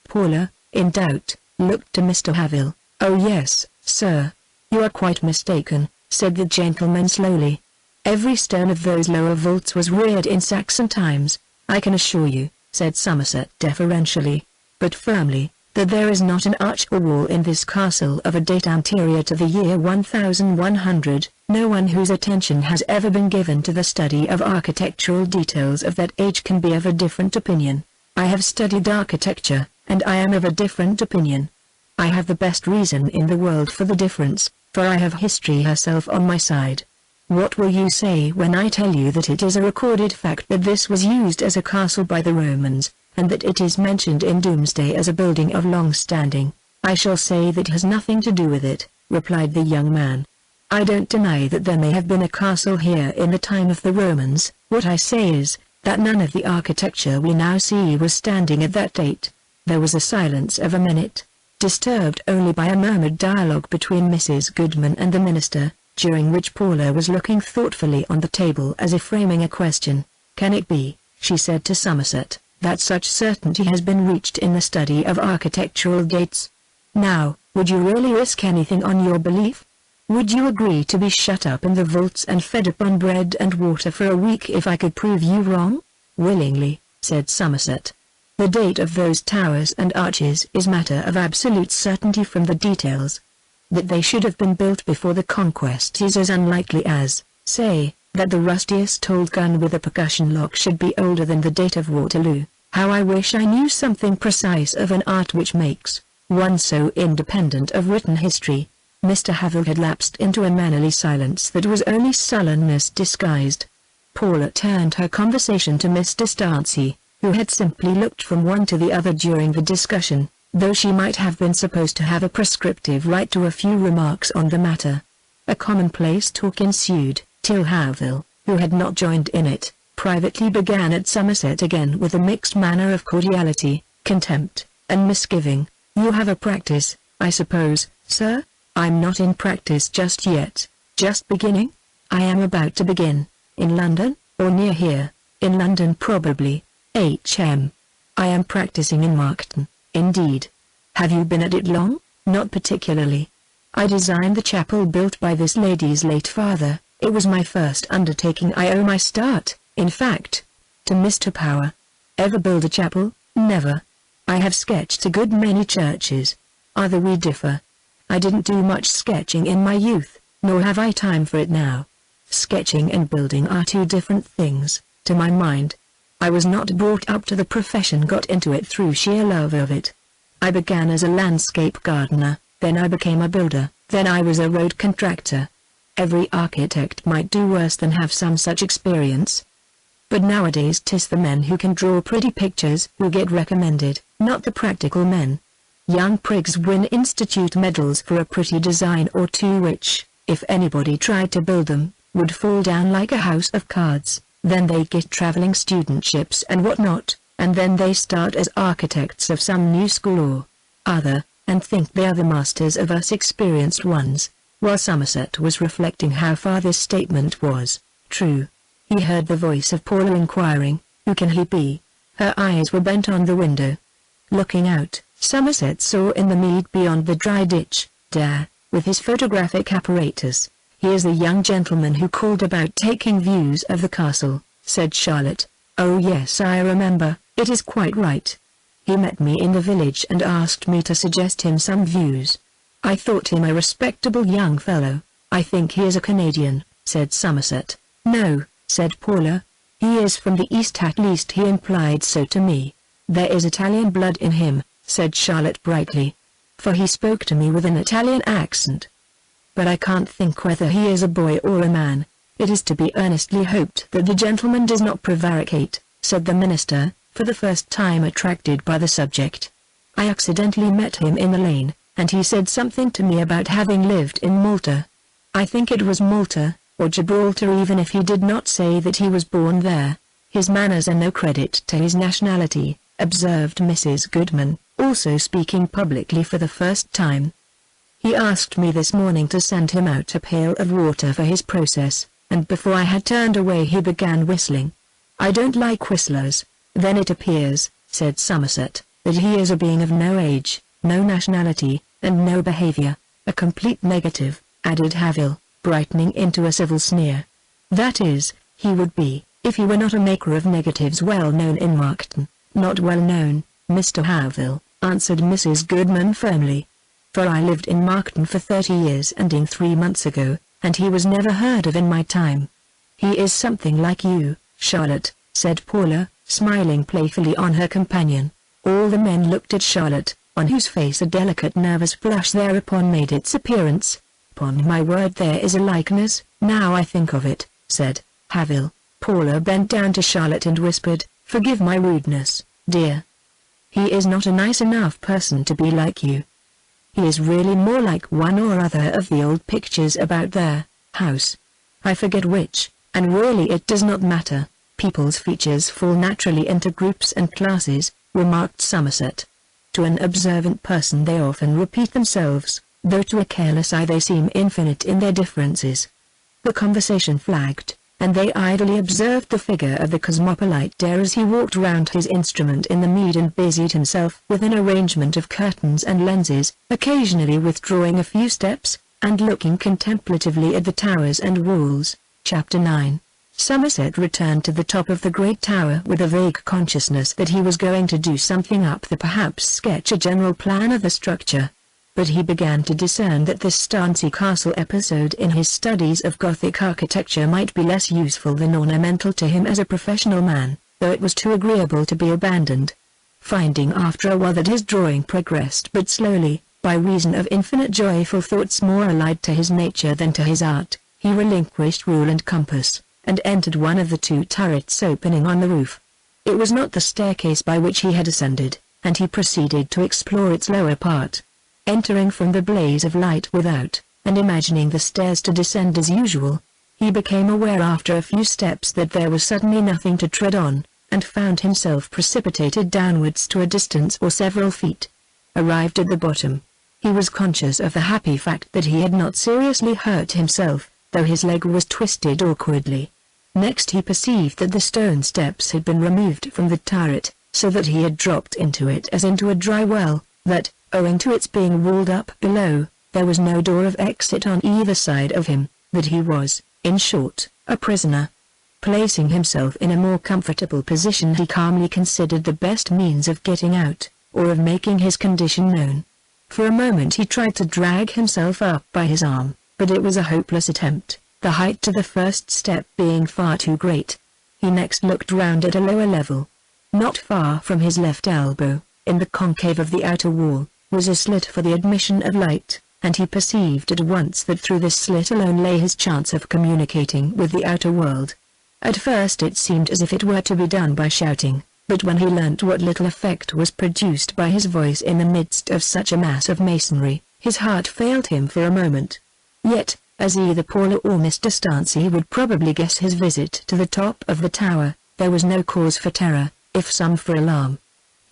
Paula, in doubt, looked to Mr. Havil. "Oh yes, sir. You are quite mistaken," said the gentleman slowly. "Every stone of those lower vaults was reared in Saxon times, I can assure you," said Somerset deferentially, but firmly, "that there is not an arch or wall in this castle of a date anterior to the year 1100. No one whose attention has ever been given to the study of architectural details of that age can be of a different opinion. I have studied architecture, and I am of a different opinion. I have the best reason in the world for the difference, for I have history herself on my side. What will you say when I tell you that it is a recorded fact that this was used as a castle by the Romans, and that it is mentioned in Doomsday as a building of long standing? "I shall say that has nothing to do with it," replied the young man. "I don't deny that there may have been a castle here in the time of the Romans. What I say is, that none of the architecture we now see was standing at that date." There was a silence of a minute, disturbed only by a murmured dialogue between Mrs. Goodman and the minister, during which Paula was looking thoughtfully on the table as if framing a question. "Can it be," she said to Somerset, "that such certainty has been reached in the study of architectural dates? Now, would you really risk anything on your belief? Would you agree to be shut up in the vaults and fed upon bread and water for a week if I could prove you wrong?" "Willingly," said Somerset. "The date of those towers and arches is matter of absolute certainty from the details. That they should have been built before the conquest is as unlikely as, say, that the rustiest old gun with a percussion lock should be older than the date of Waterloo. How I wish I knew something precise of an art which makes one so independent of written history." Mr. Havel had lapsed into a mannerly silence that was only sullenness disguised. Paula turned her conversation to Mr. Starnsey, who had simply looked from one to the other during the discussion, though she might have been supposed to have a prescriptive right to a few remarks on the matter. A commonplace talk ensued, till Havel, who had not joined in it, privately began at Somerset again with a mixed manner of cordiality, contempt, and misgiving. "You have a practice, I suppose, sir?" "I'm not in practice just yet." "Just beginning?" "I am about to begin." "In London, or near here?" "In London probably. H.M. "I am practicing in Markton." "Indeed. Have you been at it long?" "Not particularly. I designed the chapel built by this lady's late father. It was my first undertaking. I owe my start, in fact, to Mr. Power." "Ever build a chapel?" "Never. I have sketched a good many churches." "Either we differ. I didn't do much sketching in my youth, nor have I time for it now. Sketching and building are two different things, to my mind. I was not brought up to the profession, got into it through sheer love of it. I began as a landscape gardener, then I became a builder, then I was a road contractor. Every architect might do worse than have some such experience. But nowadays 'tis the men who can draw pretty pictures who get recommended, not the practical men. Young prigs win institute medals for a pretty design or two which, if anybody tried to build them, would fall down like a house of cards. Then they get traveling studentships and whatnot, and then they start as architects of some new school or other, and think they are the masters of us experienced ones." While Somerset was reflecting how far this statement was true, he heard the voice of Paula inquiring, "Who can he be?" Her eyes were bent on the window. Looking out, Somerset saw in the mead beyond the dry ditch, Dare, with his photographic apparatus. "He is the young gentleman who called about taking views of the castle," said Charlotte. "Oh yes, I remember, it is quite right. He met me in the village and asked me to suggest him some views. I thought him a respectable young fellow." "I think he is a Canadian," said Somerset. "No," said Paula. "He is from the East, at least he implied so to me." "There is Italian blood in him," said Charlotte brightly, "for he spoke to me with an Italian accent. But I can't think whether he is a boy or a man. It is to be earnestly hoped that the gentleman does not prevaricate," said the minister, for the first time attracted by the subject. "I accidentally met him in the lane, and he said something to me about having lived in Malta. I think it was Malta, or Gibraltar, even if he did not say that he was born there. His manners are no credit to his nationality," observed Mrs. Goodman, also speaking publicly for the first time. "He asked me this morning to send him out a pail of water for his process, and before I had turned away he began whistling. I don't like whistlers." "Then it appears," said Somerset, "that he is a being of no age, no nationality, and no behavior, a complete negative," added Havel, brightening into a civil sneer. "That is, he would be, if he were not a maker of negatives well known in Markton." "Not well known, Mr. Havel," answered Mrs. Goodman firmly. "For I lived in Markton for 30 years and in 3 months ago, and he was never heard of in my time." "He is something like you, Charlotte," said Paula, smiling playfully on her companion. All the men looked at Charlotte, on whose face a delicate nervous blush thereupon made its appearance. "Upon my word, there is a likeness, now I think of it," said Havel. Paula bent down to Charlotte and whispered, "Forgive my rudeness, dear. He is not a nice enough person to be like you." He is really more like one or other of the old pictures about their house. I forget which, and really it does not matter. People's features fall naturally into groups and classes," remarked Somerset. "To an observant person they often repeat themselves, though to a careless eye they seem infinite in their differences." The conversation flagged, and they idly observed the figure of the cosmopolite Dare as he walked round his instrument in the mead and busied himself with an arrangement of curtains and lenses, occasionally withdrawing a few steps, and looking contemplatively at the towers and walls. Chapter 9. Somerset returned to the top of the great tower with a vague consciousness that he was going to do something up there, perhaps sketch a general plan of the structure. But he began to discern that this Stancy Castle episode in his studies of Gothic architecture might be less useful than ornamental to him as a professional man, though it was too agreeable to be abandoned. Finding after a while that his drawing progressed but slowly, by reason of infinite joyful thoughts more allied to his nature than to his art, he relinquished rule and compass, and entered one of the two turrets opening on the roof. It was not the staircase by which he had ascended, and he proceeded to explore its lower part. Entering from the blaze of light without, and imagining the stairs to descend as usual, he became aware after a few steps that there was suddenly nothing to tread on, and found himself precipitated downwards to a distance of several feet. Arrived at the bottom, he was conscious of the happy fact that he had not seriously hurt himself, though his leg was twisted awkwardly. Next he perceived that the stone steps had been removed from the turret, so that he had dropped into it as into a dry well, that, owing to its being walled up below, there was no door of exit on either side of him, that he was, in short, a prisoner. Placing himself in a more comfortable position, he calmly considered the best means of getting out, or of making his condition known. For a moment he tried to drag himself up by his arm, but it was a hopeless attempt, the height to the first step being far too great. He next looked round at a lower level. Not far from his left elbow, in the concave of the outer wall, was a slit for the admission of light, and he perceived at once that through this slit alone lay his chance of communicating with the outer world. At first it seemed as if it were to be done by shouting, but when he learnt what little effect was produced by his voice in the midst of such a mass of masonry, his heart failed him for a moment. Yet, as either Paula or Mr. Stancy would probably guess his visit to the top of the tower, there was no cause for terror, if some for alarm.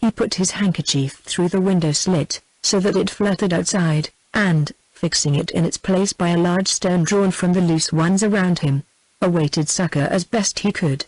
He put his handkerchief through the window slit, so that it fluttered outside, and, fixing it in its place by a large stone drawn from the loose ones around him, awaited succor as best he could.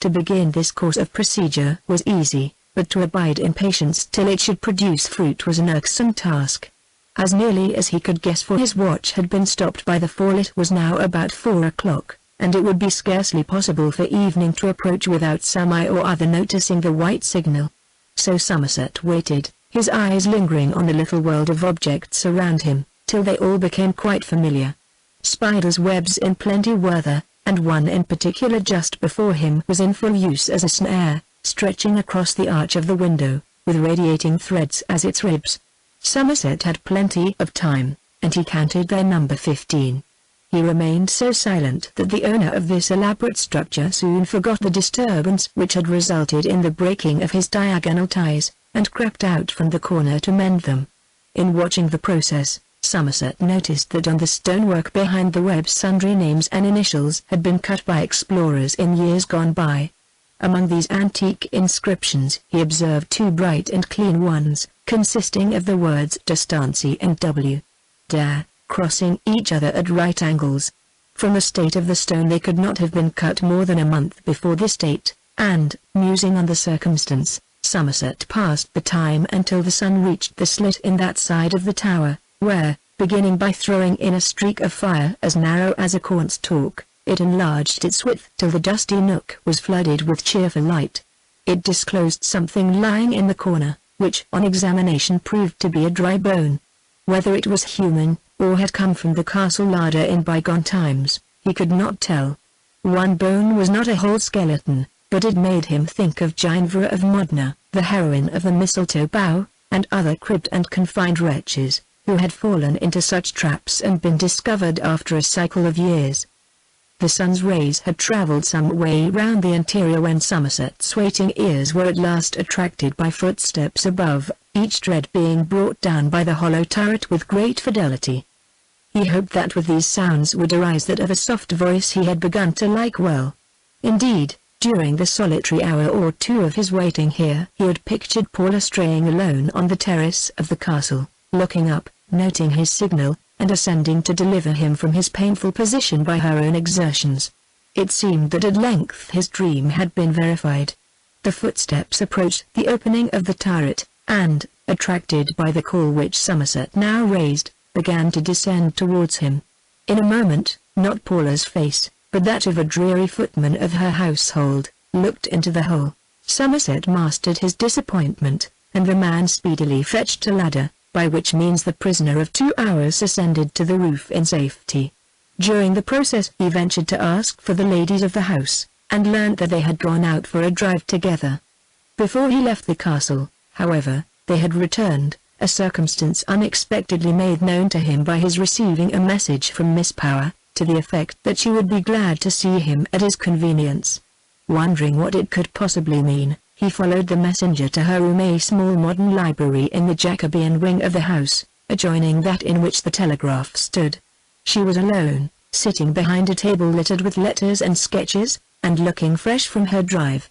To begin this course of procedure was easy, but to abide in patience till it should produce fruit was an irksome task. As nearly as he could guess, for his watch had been stopped by the fall, it was now about 4 o'clock, and it would be scarcely possible for evening to approach without some eye or other noticing the white signal. So Somerset waited, his eyes lingering on the little world of objects around him, till they all became quite familiar. Spiders' webs in plenty were there, and one in particular just before him was in full use as a snare, stretching across the arch of the window, with radiating threads as its ribs. Somerset had plenty of time, and he counted their number 15. He remained so silent that the owner of this elaborate structure soon forgot the disturbance which had resulted in the breaking of his diagonal ties, and crept out from the corner to mend them. In watching the process, Somerset noticed that on the stonework behind the web sundry names and initials had been cut by explorers in years gone by. Among these antique inscriptions he observed 2 bright and clean ones, consisting of the words De Stancy and W. Dare, crossing each other at right angles. From the state of the stone they could not have been cut more than a month before this date, and, musing on the circumstance, Somerset passed the time until the sun reached the slit in that side of the tower, where, beginning by throwing in a streak of fire as narrow as a cornstalk, it enlarged its width till the dusty nook was flooded with cheerful light. It disclosed something lying in the corner, which on examination proved to be a dry bone. Whether it was human, or had come from the castle larder in bygone times, he could not tell. One bone was not a whole skeleton, but it made him think of Ginevra of Modena, the heroine of the mistletoe bough, and other cribbed and confined wretches, who had fallen into such traps and been discovered after a cycle of years. The sun's rays had travelled some way round the interior when Somerset's waiting ears were at last attracted by footsteps above, each tread being brought down by the hollow turret with great fidelity. He hoped that with these sounds would arise that of a soft voice he had begun to like well. Indeed, during the solitary hour or two of his waiting here he had pictured Paula straying alone on the terrace of the castle, looking up, noting his signal, and ascending to deliver him from his painful position by her own exertions. It seemed that at length his dream had been verified. The footsteps approached the opening of the turret, and, attracted by the call which Somerset now raised, began to descend towards him. In a moment, not Paula's face, but that of a dreary footman of her household, looked into the hole. Somerset mastered his disappointment, and the man speedily fetched a ladder, by which means the prisoner of 2 hours ascended to the roof in safety. During the process he ventured to ask for the ladies of the house, and learnt that they had gone out for a drive together. Before he left the castle, however, they had returned, a circumstance unexpectedly made known to him by his receiving a message from Miss Power, to the effect that she would be glad to see him at his convenience. Wondering what it could possibly mean, he followed the messenger to her room, a small modern library in the Jacobean wing of the house, adjoining that in which the telegraph stood. She was alone, sitting behind a table littered with letters and sketches, and looking fresh from her drive.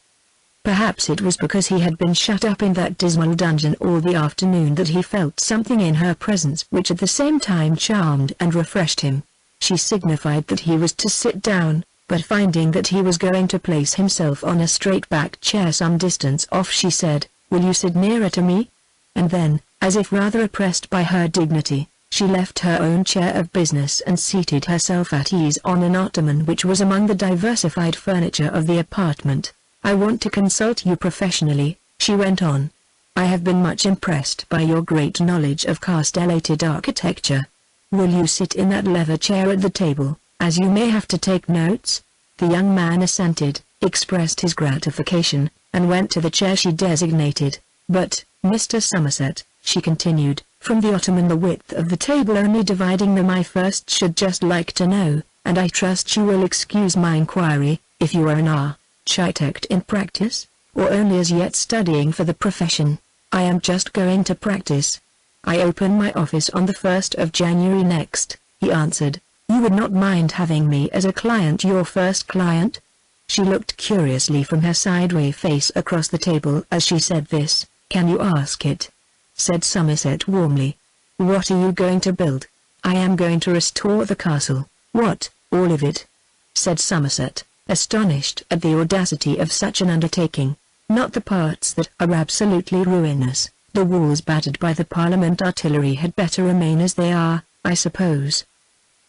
Perhaps it was because he had been shut up in that dismal dungeon all the afternoon that he felt something in her presence which at the same time charmed and refreshed him. She signified that he was to sit down, but finding that he was going to place himself on a straight-backed chair some distance off, she said, "Will you sit nearer to me?" And then, as if rather oppressed by her dignity, she left her own chair of business and seated herself at ease on an ottoman which was among the diversified furniture of the apartment. "I want to consult you professionally," she went on. "I have been much impressed by your great knowledge of castellated architecture. Will you sit in that leather chair at the table, as you may have to take notes?" The young man assented, expressed his gratification, and went to the chair she designated. "But, Mr. Somerset," she continued, "from the ottoman the width of the table only dividing them, I first should just like to know, and I trust you will excuse my inquiry, if you are an architect in practice, or only as yet studying for the profession?" "I am just going to practice. I open my office on the 1st of January next," he answered. "You would not mind having me as a client, your first client?" She looked curiously from her sideway face across the table as she said this. "Can you ask it?" said Somerset warmly. "What are you going to build?" "I am going to restore the castle." "What, all of it?" said Somerset, astonished at the audacity of such an undertaking. "Not the parts that are absolutely ruinous. The walls battered by the Parliament artillery had better remain as they are, I suppose.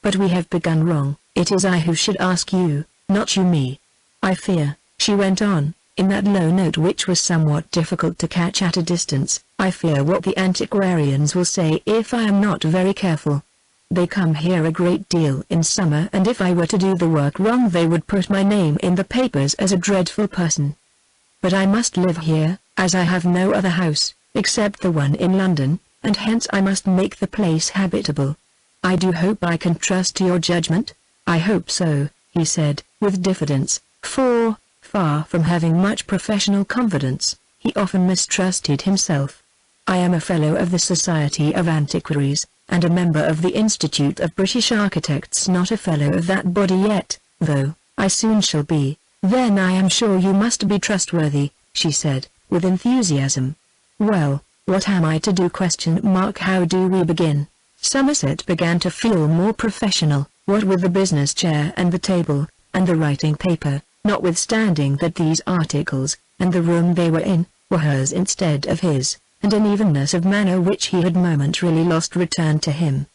But we have begun wrong. It is I who should ask you, not you me. I fear," she went on, in that low note which was somewhat difficult to catch at a distance, "I fear what the antiquarians will say if I am not very careful. They come here a great deal in summer, and if I were to do the work wrong they would put my name in the papers as a dreadful person. But I must live here, as I have no other house, except the one in London, and hence I must make the place habitable. I do hope I can trust to your judgment?" "I hope so," he said, with diffidence, for, far from having much professional confidence, he often mistrusted himself. "I am a fellow of the Society of Antiquaries, and a member of the Institute of British Architects, not a fellow of that body yet, though I soon shall be." "Then I am sure you must be trustworthy," she said, with enthusiasm. "Well, what am I to do? How do we begin?" Somerset began to feel more professional, what with the business chair and the table, and the writing paper, notwithstanding that these articles, and the room they were in, were hers instead of his, and an evenness of manner which he had momentarily lost returned to him.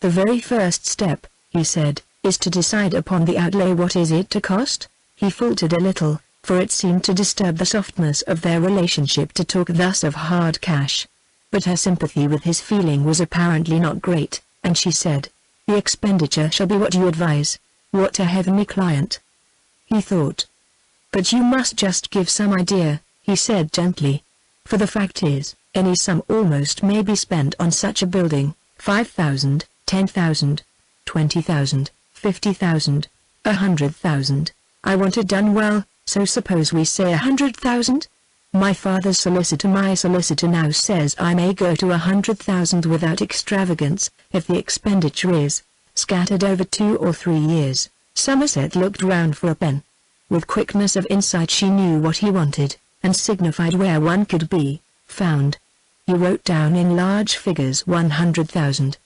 "The very first step," he said, "is to decide upon the outlay. What is it to cost?" He faltered a little, for it seemed to disturb the softness of their relationship to talk thus of hard cash. But her sympathy with his feeling was apparently not great, and she said, "The expenditure shall be what you advise." What a heavenly client! He thought. "But you must just give some idea," he said gently. "For the fact is, any sum almost may be spent on such a building, 5,000, 10,000, 20,000, 50,000, 100,000. I want it done well, so suppose we say 100,000? My father's solicitor, my solicitor now says I may go to 100,000 without extravagance, if the expenditure is scattered over 2 or 3 years. Somerset looked round for a pen. With quickness of insight she knew what he wanted, and signified where one could be found. He wrote down in large figures 100,000.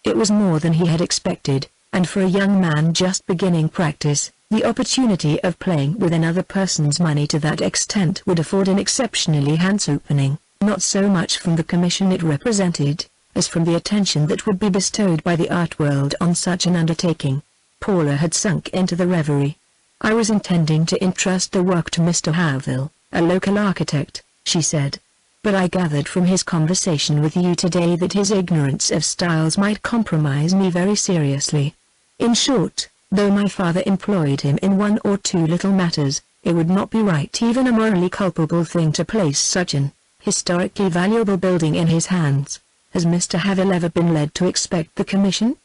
It was more than he had expected, and for a young man just beginning practice, the opportunity of playing with another person's money to that extent would afford an exceptionally handsome opening, not so much from the commission it represented, as from the attention that would be bestowed by the art world on such an undertaking. Paula had sunk into the reverie. I was intending to entrust the work to Mr. Haville, a local architect, she said. But I gathered from his conversation with you today that his ignorance of styles might compromise me very seriously. In short, though my father employed him in 1 or 2 little matters, it would not be right, even a morally culpable thing, to place such an historically valuable building in his hands. Has Mr. Haville ever been led to expect the commission?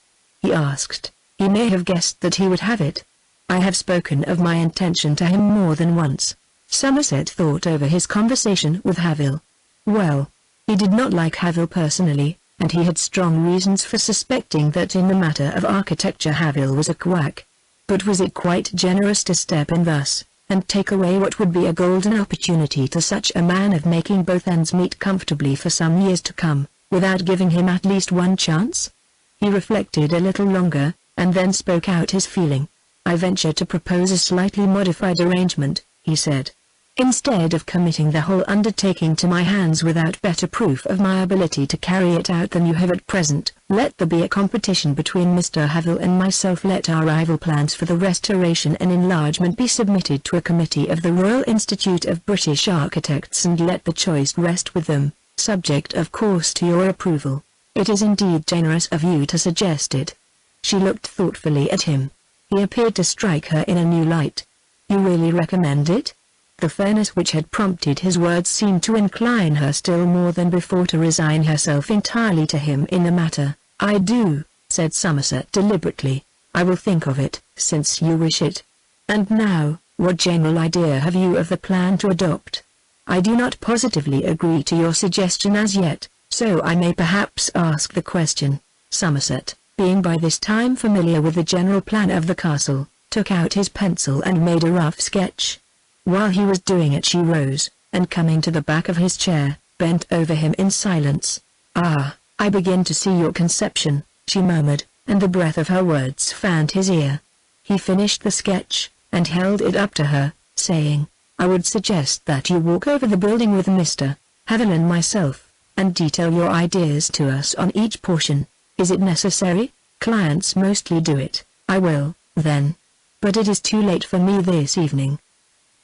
He asked. He may have guessed that he would have it. I have spoken of my intention to him more than once. Somerset thought over his conversation with Haville. Well, he did not like Haville personally, and he had strong reasons for suspecting that in the matter of architecture Haville was a quack. But was it quite generous to step in thus, and take away what would be a golden opportunity to such a man of making both ends meet comfortably for some years to come, without giving him at least one chance? He reflected a little longer, and then spoke out his feeling. I venture to propose a slightly modified arrangement, he said. Instead of committing the whole undertaking to my hands without better proof of my ability to carry it out than you have at present, let there be a competition between Mr. Haville and myself. Let our rival plans for the restoration and enlargement be submitted to a committee of the Royal Institute of British Architects, and let the choice rest with them, subject of course to your approval. It is indeed generous of you to suggest it. She looked thoughtfully at him. He appeared to strike her in a new light. You really recommend it? The fairness which had prompted his words seemed to incline her still more than before to resign herself entirely to him in the matter. I do, said Somerset deliberately. I will think of it, since you wish it. And now, what general idea have you of the plan to adopt? I do not positively agree to your suggestion as yet, so I may perhaps ask the question. Somerset, being by this time familiar with the general plan of the castle, took out his pencil and made a rough sketch. While he was doing it she rose, and coming to the back of his chair, bent over him in silence. Ah, I begin to see your conception, she murmured, and the breath of her words fanned his ear. He finished the sketch, and held it up to her, saying, I would suggest that you walk over the building with Mr. Haville and myself, and detail your ideas to us on each portion. Is it necessary? Clients mostly do it. I will, then. But it is too late for me this evening.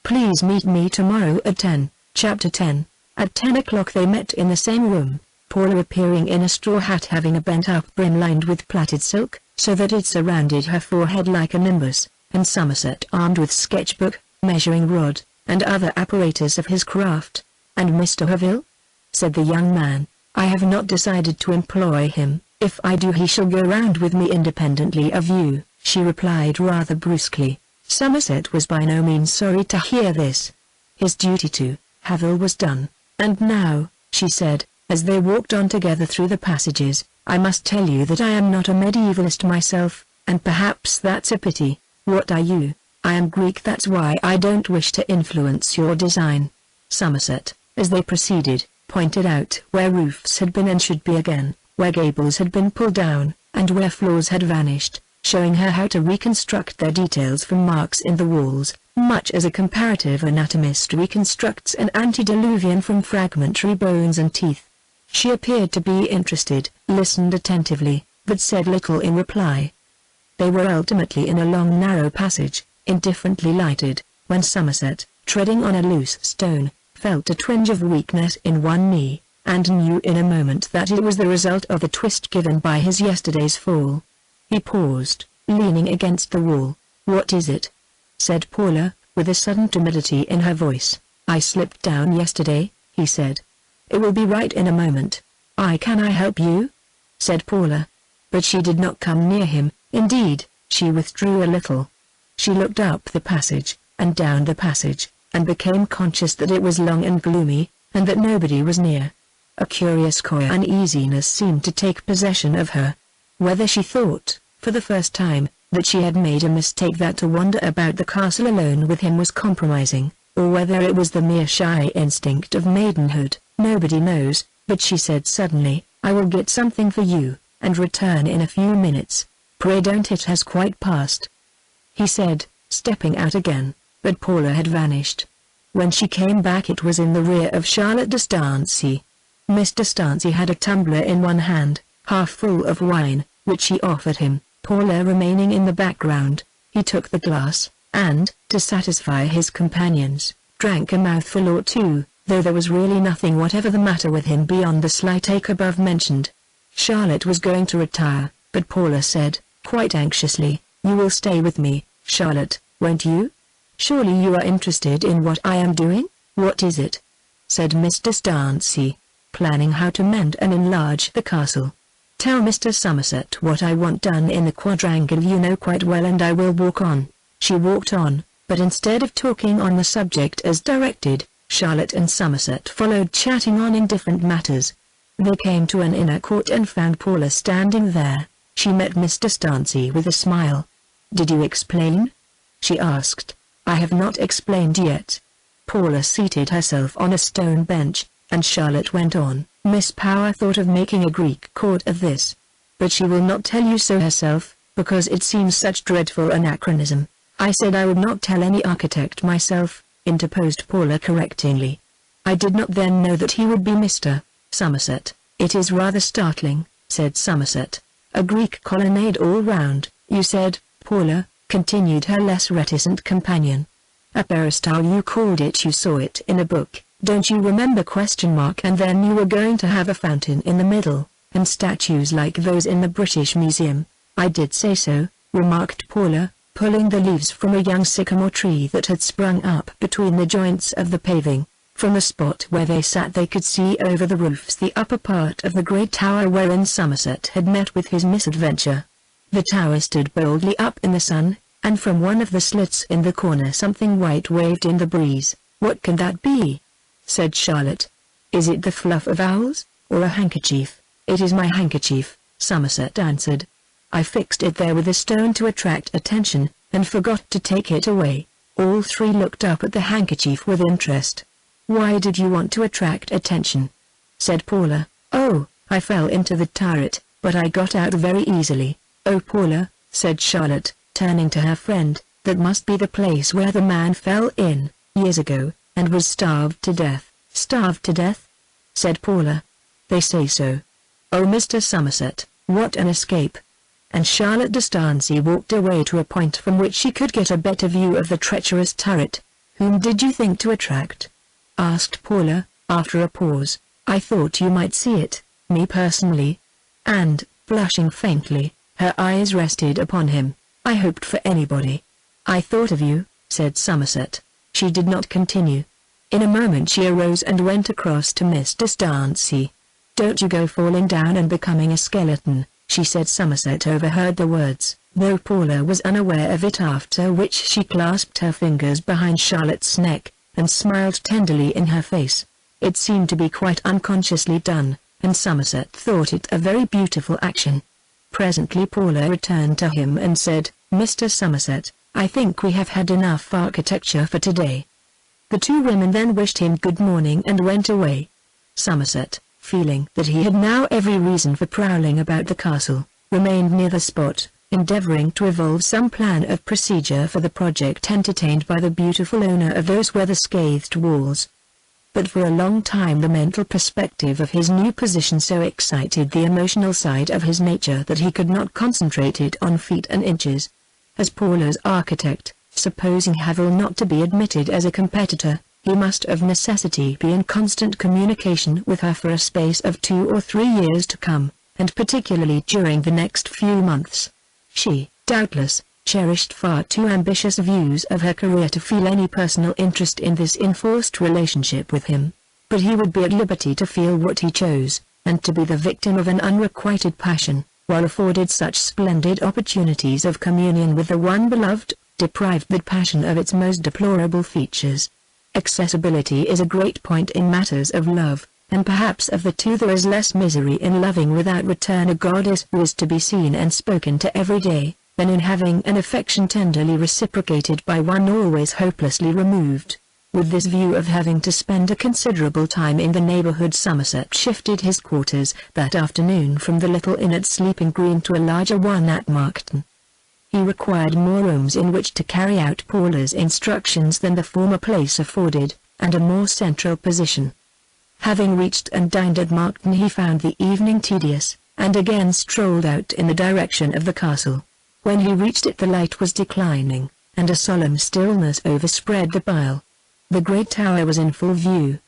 Please meet me tomorrow at 10. Chapter 10. At 10 o'clock they met in the same room, Paula appearing in a straw hat having a bent-up brim lined with plaited silk, so that it surrounded her forehead like a nimbus, and Somerset armed with sketchbook, measuring rod, and other apparatus of his craft. And Mr. Haville? Said the young man. I have not decided to employ him. If I do he shall go round with me independently of you, she replied rather brusquely. Somerset was by no means sorry to hear this. His duty to Haville was done. And now, she said, as they walked on together through the passages, I must tell you that I am not a medievalist myself, and perhaps that's a pity. What are you? I am Greek, that's why I don't wish to influence your design. Somerset, as they proceeded, pointed out where roofs had been and should be again, where gables had been pulled down, and where floors had vanished, showing her how to reconstruct their details from marks in the walls, much as a comparative anatomist reconstructs an antediluvian from fragmentary bones and teeth. She appeared to be interested, listened attentively, but said little in reply. They were ultimately in a long narrow passage, indifferently lighted, when Somerset, treading on a loose stone, felt a twinge of weakness in one knee, and knew in a moment that it was the result of the twist given by his yesterday's fall. He paused, leaning against the wall. What is it? Said Paula, with a sudden timidity in her voice. I slipped down yesterday, he said. It will be right in a moment. Can I help you? Said Paula. But she did not come near him. Indeed, she withdrew a little. She looked up the passage, and down the passage, and became conscious that it was long and gloomy, and that nobody was near. A curious coy uneasiness seemed to take possession of her. Whether she thought, for the first time, that she had made a mistake, that to wander about the castle alone with him was compromising, or whether it was the mere shy instinct of maidenhood, nobody knows, but she said suddenly, "I will get something for you, and return in a few minutes. Pray don't, it has quite passed," he said, stepping out again, but Paula had vanished. When she came back it was in the rear of Charlotte de Stancy. Miss de Stancy had a tumbler in one hand, half full of wine, which she offered him, Paula remaining in the background. He took the glass, and, to satisfy his companions, drank a mouthful or two, though there was really nothing whatever the matter with him beyond the slight ache above mentioned. Charlotte was going to retire, but Paula said, quite anxiously, "You will stay with me, Charlotte, won't you? Surely you are interested in what I am doing?" "What is it?" said Miss de Stancy. "Planning how to mend and enlarge the castle. Tell Mr. Somerset what I want done in the quadrangle you know quite well, and I will walk on." She walked on, but instead of talking on the subject as directed, Charlotte and Somerset followed, chatting on indifferent matters. They came to an inner court and found Paula standing there. She met Miss de Stancy with a smile. "Did you explain?" she asked. "I have not explained yet." Paula seated herself on a stone bench, and Charlotte went on. "Miss Power thought of making a Greek court of this. But she will not tell you so herself, because it seems such dreadful anachronism." "I said I would not tell any architect myself," interposed Paula correctingly. "I did not then know that he would be Mr. Somerset." "It is rather startling," said Somerset. "A Greek colonnade all round, you said, Paula," continued her less reticent companion. "A peristyle you called it. You saw it in a book, don't you remember? And then you were going to have a fountain in the middle, and statues like those in the British Museum." "I did say so," remarked Paula, pulling the leaves from a young sycamore tree that had sprung up between the joints of the paving. From the spot where they sat they could see over the roofs the upper part of the great tower wherein Somerset had met with his misadventure. The tower stood boldly up in the sun, and from one of the slits in the corner something white waved in the breeze. "What can that be?" said Charlotte. "Is it the fluff of owls, or a handkerchief?" "It is my handkerchief," Somerset answered. "I fixed it there with a stone to attract attention, and forgot to take it away." All three looked up at the handkerchief with interest. "Why did you want to attract attention?" said Paula. "Oh, I fell into the turret, but I got out very easily." "Oh Paula," said Charlotte, turning to her friend, "that must be the place where the man fell in, years ago, and was starved to death." "Starved to death?" said Paula. "They say so." "Oh Mr. Somerset, what an escape!" And Charlotte de Stancy walked away to a point from which she could get a better view of the treacherous turret. "Whom did you think to attract?" asked Paula, after a pause. "I thought you might see it, me personally." And, blushing faintly, her eyes rested upon him. "I hoped for anybody." "I thought of you," said Somerset. She did not continue. In a moment she arose and went across to Miss de Stancy. "Don't you go falling down and becoming a skeleton," she said. Somerset overheard the words, though Paula was unaware of it, after which she clasped her fingers behind Charlotte's neck, and smiled tenderly in her face. It seemed to be quite unconsciously done, and Somerset thought it a very beautiful action. Presently Paula returned to him and said, "Mr. Somerset, I think we have had enough architecture for today." The two women then wished him good morning and went away. Somerset, feeling that he had now every reason for prowling about the castle, remained near the spot, endeavoring to evolve some plan of procedure for the project entertained by the beautiful owner of those weather-scathed walls. But for a long time the mental perspective of his new position so excited the emotional side of his nature that he could not concentrate it on feet and inches. As Paula's architect, supposing Havel not to be admitted as a competitor, he must of necessity be in constant communication with her for a space of 2 or 3 years to come, and particularly during the next few months. She, doubtless, cherished far too ambitious views of her career to feel any personal interest in this enforced relationship with him, but he would be at liberty to feel what he chose, and to be the victim of an unrequited passion, while afforded such splendid opportunities of communion with the one beloved, deprived that passion of its most deplorable features. Accessibility is a great point in matters of love, and perhaps of the two there is less misery in loving without return a goddess who is to be seen and spoken to every day, than in having an affection tenderly reciprocated by one always hopelessly removed. With this view of having to spend a considerable time in the neighborhood, Somerset shifted his quarters that afternoon from the little inn at Sleeping Green to a larger one at Markton. He required more rooms in which to carry out Paula's instructions than the former place afforded, and a more central position. Having reached and dined at Markton, he found the evening tedious, and again strolled out in the direction of the castle. When he reached it the light was declining, and a solemn stillness overspread the pile. The great tower was in full view.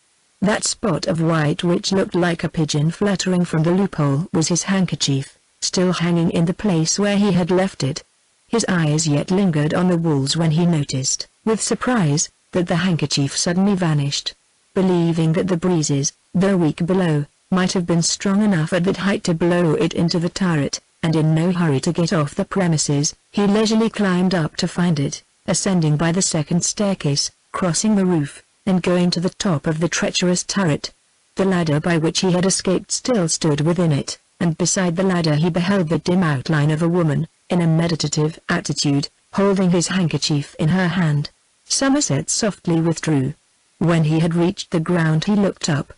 That spot of white which looked like a pigeon fluttering from the loophole was his handkerchief, still hanging in the place where he had left it. His eyes yet lingered on the walls when he noticed, with surprise, that the handkerchief suddenly vanished. Believing that the breezes, though weak below, might have been strong enough at that height to blow it into the turret, and in no hurry to get off the premises, he leisurely climbed up to find it, ascending by the second staircase, crossing the roof, and going to the top of the treacherous turret. The ladder by which he had escaped still stood within it, and beside the ladder he beheld the dim outline of a woman, in a meditative attitude, holding his handkerchief in her hand. Somerset softly withdrew. When he had reached the ground he looked up.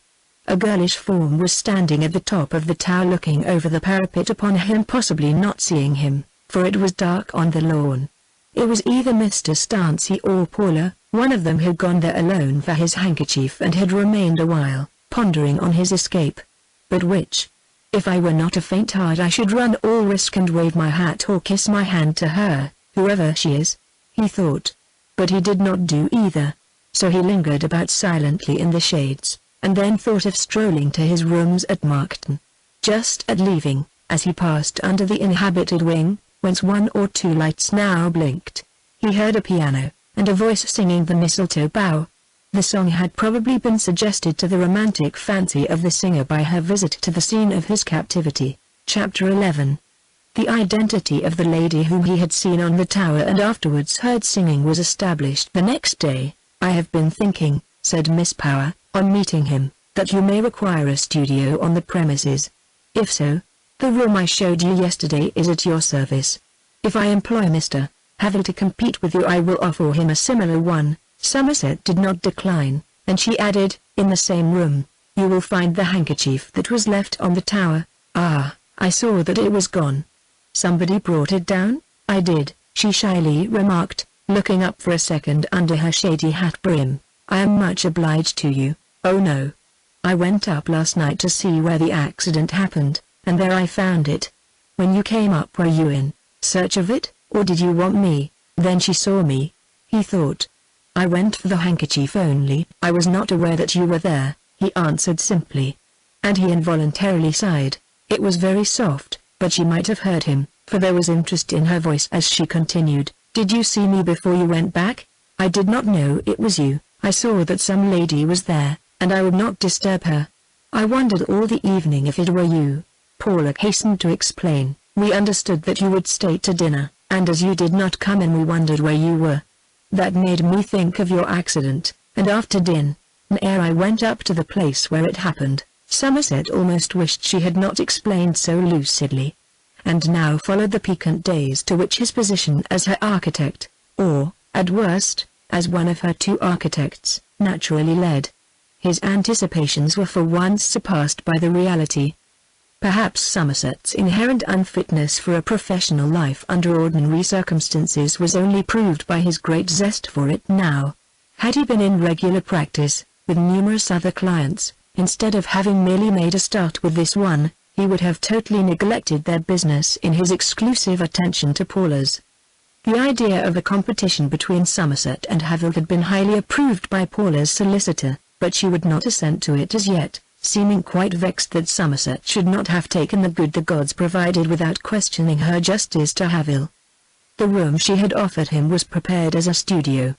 A girlish form was standing at the top of the tower looking over the parapet upon him, possibly not seeing him, for it was dark on the lawn. It was either Mr. Stancy or Paula. One of them had gone there alone for his handkerchief and had remained a while, pondering on his escape. But which? If I were not a faint heart I should run all risk and wave my hat or kiss my hand to her, whoever she is, he thought. But he did not do either. So he lingered about silently in the shades, and then thought of strolling to his rooms at Markton. Just at leaving, as he passed under the inhabited wing, whence one or two lights now blinked, he heard a piano, and a voice singing the Mistletoe Bough. The song had probably been suggested to the romantic fancy of the singer by her visit to the scene of his captivity. Chapter 11. The identity of the lady whom he had seen on the tower and afterwards heard singing was established the next day. "I have been thinking," said Miss Power, on meeting him, "that you may require a studio on the premises. If so, the room I showed you yesterday is at your service. If I employ Mr. Havel to compete with you I will offer him a similar one." Somerset did not decline, and she added, "In the same room, you will find the handkerchief that was left on the tower." "Ah, I saw that it was gone." "Somebody brought it down?" "I did," she shyly remarked, looking up for a second under her shady hat brim. "I am much obliged to you." "Oh no. I went up last night to see where the accident happened, and there I found it." "When you came up were you in search of it, or did you want me?" Then she saw me, he thought. "I went for the handkerchief only." "I was not aware that you were there," he answered simply. And he involuntarily sighed. It was very soft, but she might have heard him, for there was interest in her voice as she continued. "Did you see me before you went back?" "I did not know it was you. I saw that some lady was there, and I would not disturb her. I wondered all the evening if it were you." Paula hastened to explain. "We understood that you would stay to dinner, and as you did not come in we wondered where you were. That made me think of your accident, and after dinner, ere I went up to the place where it happened." Somerset almost wished she had not explained so lucidly. And now followed the piquant days to which his position as her architect, or, at worst, as one of her two architects, naturally led. His anticipations were for once surpassed by the reality. Perhaps Somerset's inherent unfitness for a professional life under ordinary circumstances was only proved by his great zest for it now. Had he been in regular practice, with numerous other clients, instead of having merely made a start with this one, he would have totally neglected their business in his exclusive attention to Paula's. The idea of a competition between Somerset and Havel had been highly approved by Paula's solicitor, but she would not assent to it as yet, seeming quite vexed that Somerset should not have taken the good the gods provided without questioning her justice to Havel. The room she had offered him was prepared as a studio.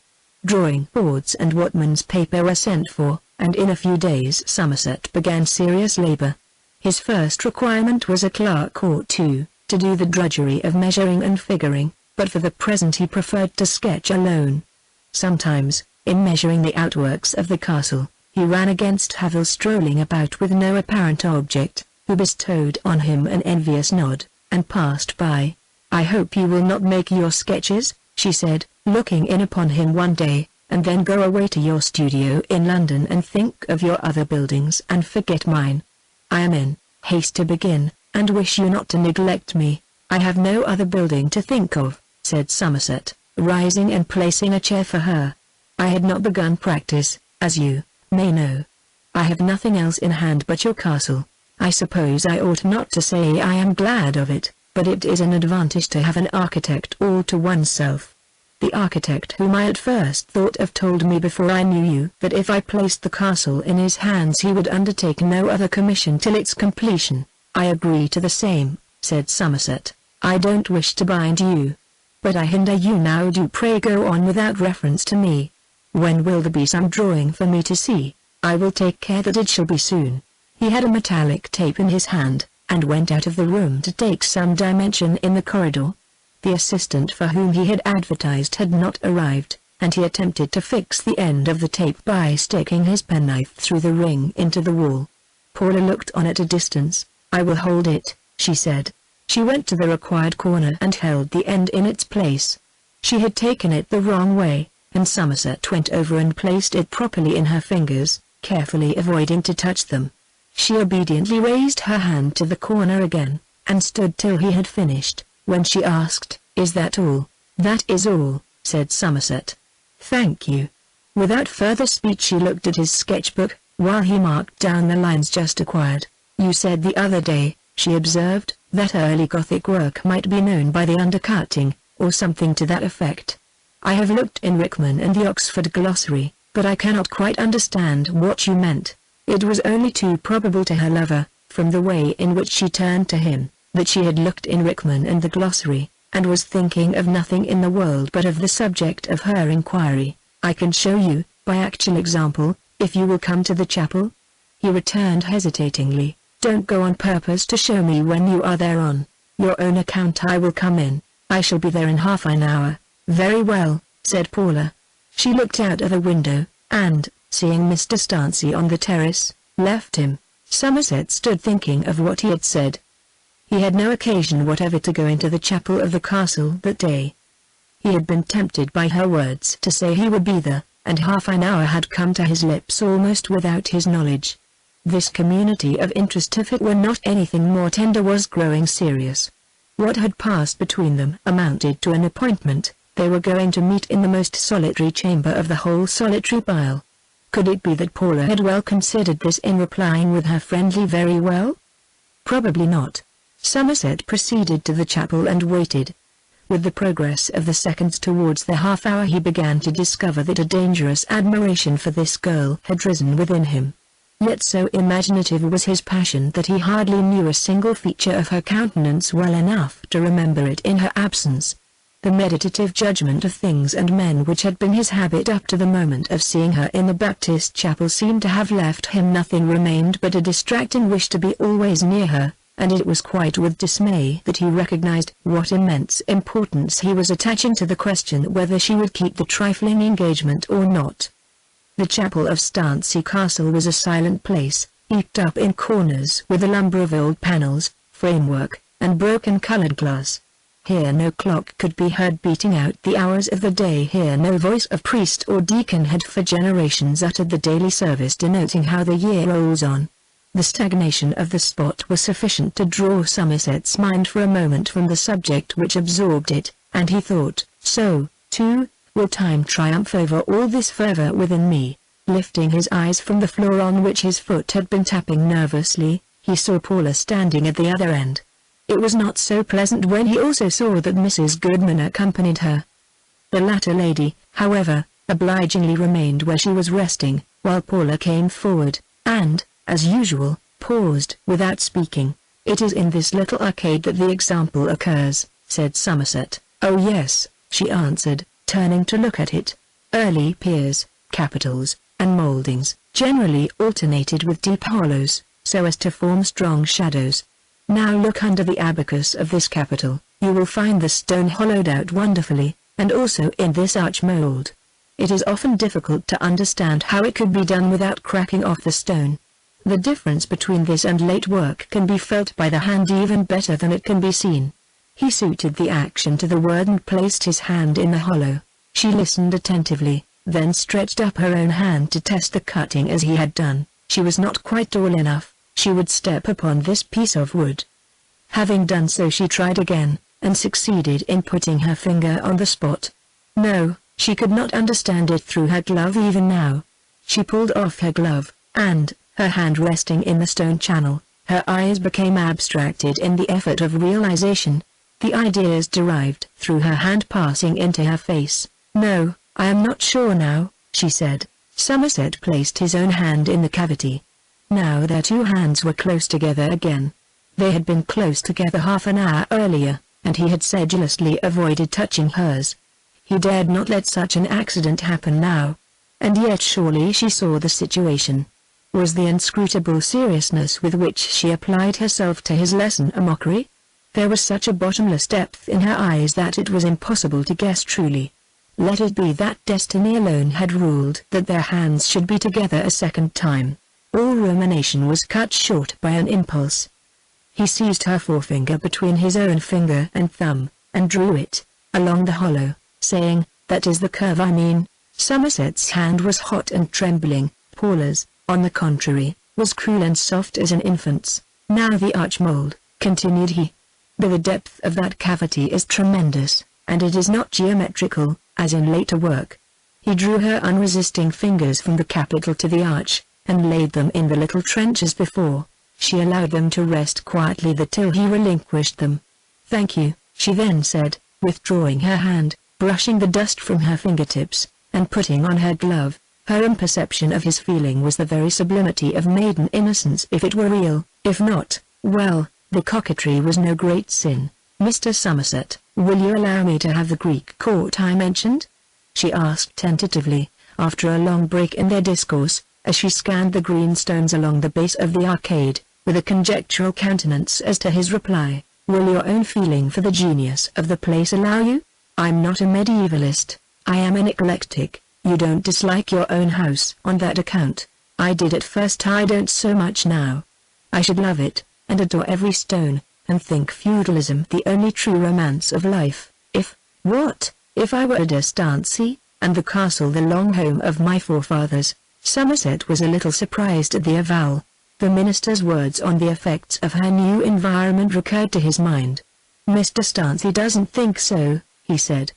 Drawing boards and workman's paper were sent for, and in a few days Somerset began serious labor. His first requirement was a clerk or two, to do the drudgery of measuring and figuring, but for the present he preferred to sketch alone. Sometimes, in measuring the outworks of the castle, he ran against Havel strolling about with no apparent object, who bestowed on him an envious nod, and passed by. "I hope you will not make your sketches," she said, looking in upon him one day, "and then go away to your studio in London and think of your other buildings and forget mine. I am in haste to begin, and wish you not to neglect me. I have no other building to think of," said Somerset, rising and placing a chair for her. "I had not begun practice, as you may know. I have nothing else in hand but your castle. I suppose I ought not to say I am glad of it, but it is an advantage to have an architect all to oneself. The architect whom I at first thought of told me before I knew you that if I placed the castle in his hands he would undertake no other commission till its completion." "I agree to the same," said Somerset. "I don't wish to bind you. But I hinder you now. Do pray go on without reference to me. When will there be some drawing for me to see? I will take care that it shall be soon." He had a metallic tape in his hand, and went out of the room to take some dimension in the corridor. The assistant for whom he had advertised had not arrived, and he attempted to fix the end of the tape by sticking his penknife through the ring into the wall. Paula looked on at a distance. "I will hold it," she said. She went to the required corner and held the end in its place. She had taken it the wrong way, and Somerset went over and placed it properly in her fingers, carefully avoiding to touch them. She obediently raised her hand to the corner again, and stood till he had finished, when she asked, "Is that all?" "That is all," said Somerset. "Thank you." Without further speech she looked at his sketchbook, while he marked down the lines just acquired. "You said the other day," she observed, "that early Gothic work might be known by the undercutting, or something to that effect. I have looked in Rickman and the Oxford Glossary, but I cannot quite understand what you meant." It was only too probable to her lover, from the way in which she turned to him, that she had looked in Rickman and the Glossary, and was thinking of nothing in the world but of the subject of her inquiry. "I can show you, by actual example, if you will come to the chapel?" He returned hesitatingly. "Don't go on purpose to show me when you are there on your own account. I will come in. I shall be there in half an hour." "Very well," said Paula. She looked out of the window, and, seeing Mr. Stancy on the terrace, left him. Somerset stood thinking of what he had said. He had no occasion whatever to go into the chapel of the castle that day. He had been tempted by her words to say he would be there, and half an hour had come to his lips almost without his knowledge. This community of interest, if it were not anything more tender, was growing serious. What had passed between them amounted to an appointment. They were going to meet in the most solitary chamber of the whole solitary pile. Could it be that Paula had well considered this in replying with her friendly "very well"? Probably not. Somerset proceeded to the chapel and waited. With the progress of the seconds towards the half hour he began to discover that a dangerous admiration for this girl had risen within him. Yet so imaginative was his passion that he hardly knew a single feature of her countenance well enough to remember it in her absence. The meditative judgment of things and men which had been his habit up to the moment of seeing her in the Baptist chapel seemed to have left him nothing remained but a distracting wish to be always near her, and it was quite with dismay that he recognized what immense importance he was attaching to the question whether she would keep the trifling engagement or not. The chapel of Stancy Castle was a silent place, heaped up in corners with a lumber of old panels, framework, and broken colored glass. Here no clock could be heard beating out the hours of the day. Here no voice of priest or deacon had for generations uttered the daily service denoting how the year rolls on. The stagnation of the spot was sufficient to draw Somerset's mind for a moment from the subject which absorbed it, and he thought, "So, too, will time triumph over all this fervor within me." Lifting his eyes from the floor on which his foot had been tapping nervously, he saw Paula standing at the other end. It was not so pleasant when he also saw that Mrs. Goodman accompanied her. The latter lady, however, obligingly remained where she was resting, while Paula came forward, and, as usual, paused without speaking. "It is in this little arcade that the example occurs," said Somerset. "Oh yes," she answered, turning to look at it. Early piers, capitals, and mouldings, generally alternated with deep hollows, so as to form strong shadows. Now look under the abacus of this capital. You will find the stone hollowed out wonderfully, and also in this arch mold. it is often difficult to understand how it could be done without cracking off the stone. The difference between this and late work can be felt by the hand even better than it can be seen. He suited the action to the word and placed his hand in the hollow. She listened attentively, then stretched up her own hand to test the cutting as he had done. She was not quite tall enough. She would step upon this piece of wood. Having done so, she tried again, and succeeded in putting her finger on the spot. No, she could not understand it through her glove even now. She pulled off her glove, and, her hand resting in the stone channel, her eyes became abstracted in the effort of realization. The ideas derived through her hand passing into her face. "No, I am not sure now," she said. Somerset placed his own hand in the cavity. Now their two hands were close together again. They had been close together half an hour earlier, and he had sedulously avoided touching hers. He dared not let such an accident happen now. And yet surely she saw the situation. Was the inscrutable seriousness with which she applied herself to his lesson a mockery? There was such a bottomless depth in her eyes that it was impossible to guess truly. Let it be that destiny alone had ruled that their hands should be together a second time. All rumination was cut short by an impulse. He seized her forefinger between his own finger and thumb, and drew it along the hollow, saying, "That is the curve I mean." Somerset's hand was hot and trembling. Paula's, on the contrary, was cool and soft as an infant's. "Now the arch mold," continued he. "But the depth of that cavity is tremendous, and it is not geometrical, as in later work." He drew her unresisting fingers from the capital to the arch, and laid them in the little trench as before. She allowed them to rest quietly till he relinquished them. "Thank you," she then said, withdrawing her hand, brushing the dust from her fingertips, and putting on her glove. Her imperception of his feeling was the very sublimity of maiden innocence if it were real. If not, well, the coquetry was no great sin. "Mr. Somerset, will you allow me to have the Greek court I mentioned?" she asked tentatively, after a long break in their discourse, as she scanned the green stones along the base of the arcade, with a conjectural countenance as to his reply. "Will your own feeling for the genius of the place allow you? I'm not a medievalist, I am an eclectic. You don't dislike your own house on that account?" "I did at first, I don't so much now. I should love it, and adore every stone, and think feudalism the only true romance of life, if I were a de Stancy, and the castle the long home of my forefathers." Somerset was a little surprised at the avowal. The minister's words on the effects of her new environment recurred to his mind. "Mr. Stancy doesn't think so," he said.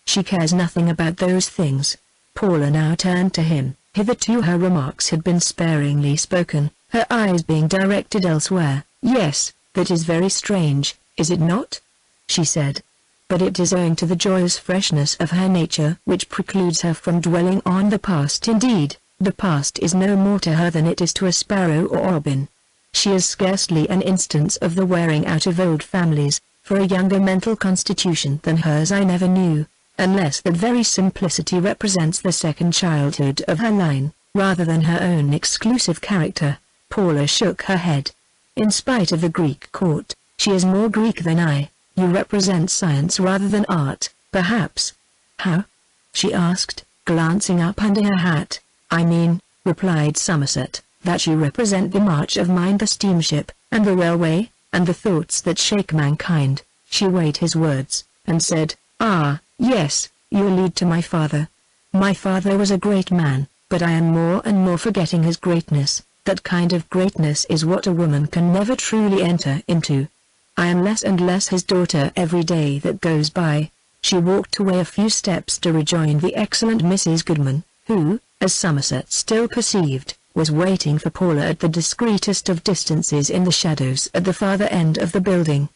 "She cares nothing about those things." Paula now turned to him. Hitherto her remarks had been sparingly spoken, her eyes being directed elsewhere. "Yes, that is very strange, is it not?" she said. "But it is owing to the joyous freshness of her nature which precludes her from dwelling on the past. Indeed, the past is no more to her than it is to a sparrow or robin. She is scarcely an instance of the wearing out of old families. For a younger mental constitution than hers I never knew, unless that very simplicity represents the second childhood of her line, rather than her own exclusive character." Paula shook her head. "In spite of the Greek court, she is more Greek than I. You represent science rather than art, perhaps." "How?" she asked, glancing up under her hat. "I mean," replied Somerset, "that you represent the march of mind, the steamship, and the railway, and the thoughts that shake mankind." She weighed his words, and said, "Ah, yes, you allude to my father. My father was a great man, but I am more and more forgetting his greatness. That kind of greatness is what a woman can never truly enter into. I am less and less his daughter every day that goes by." She walked away a few steps to rejoin the excellent Mrs. Goodman, who, as Somerset still perceived, was waiting for Paula at the discreetest of distances in the shadows at the farther end of the building.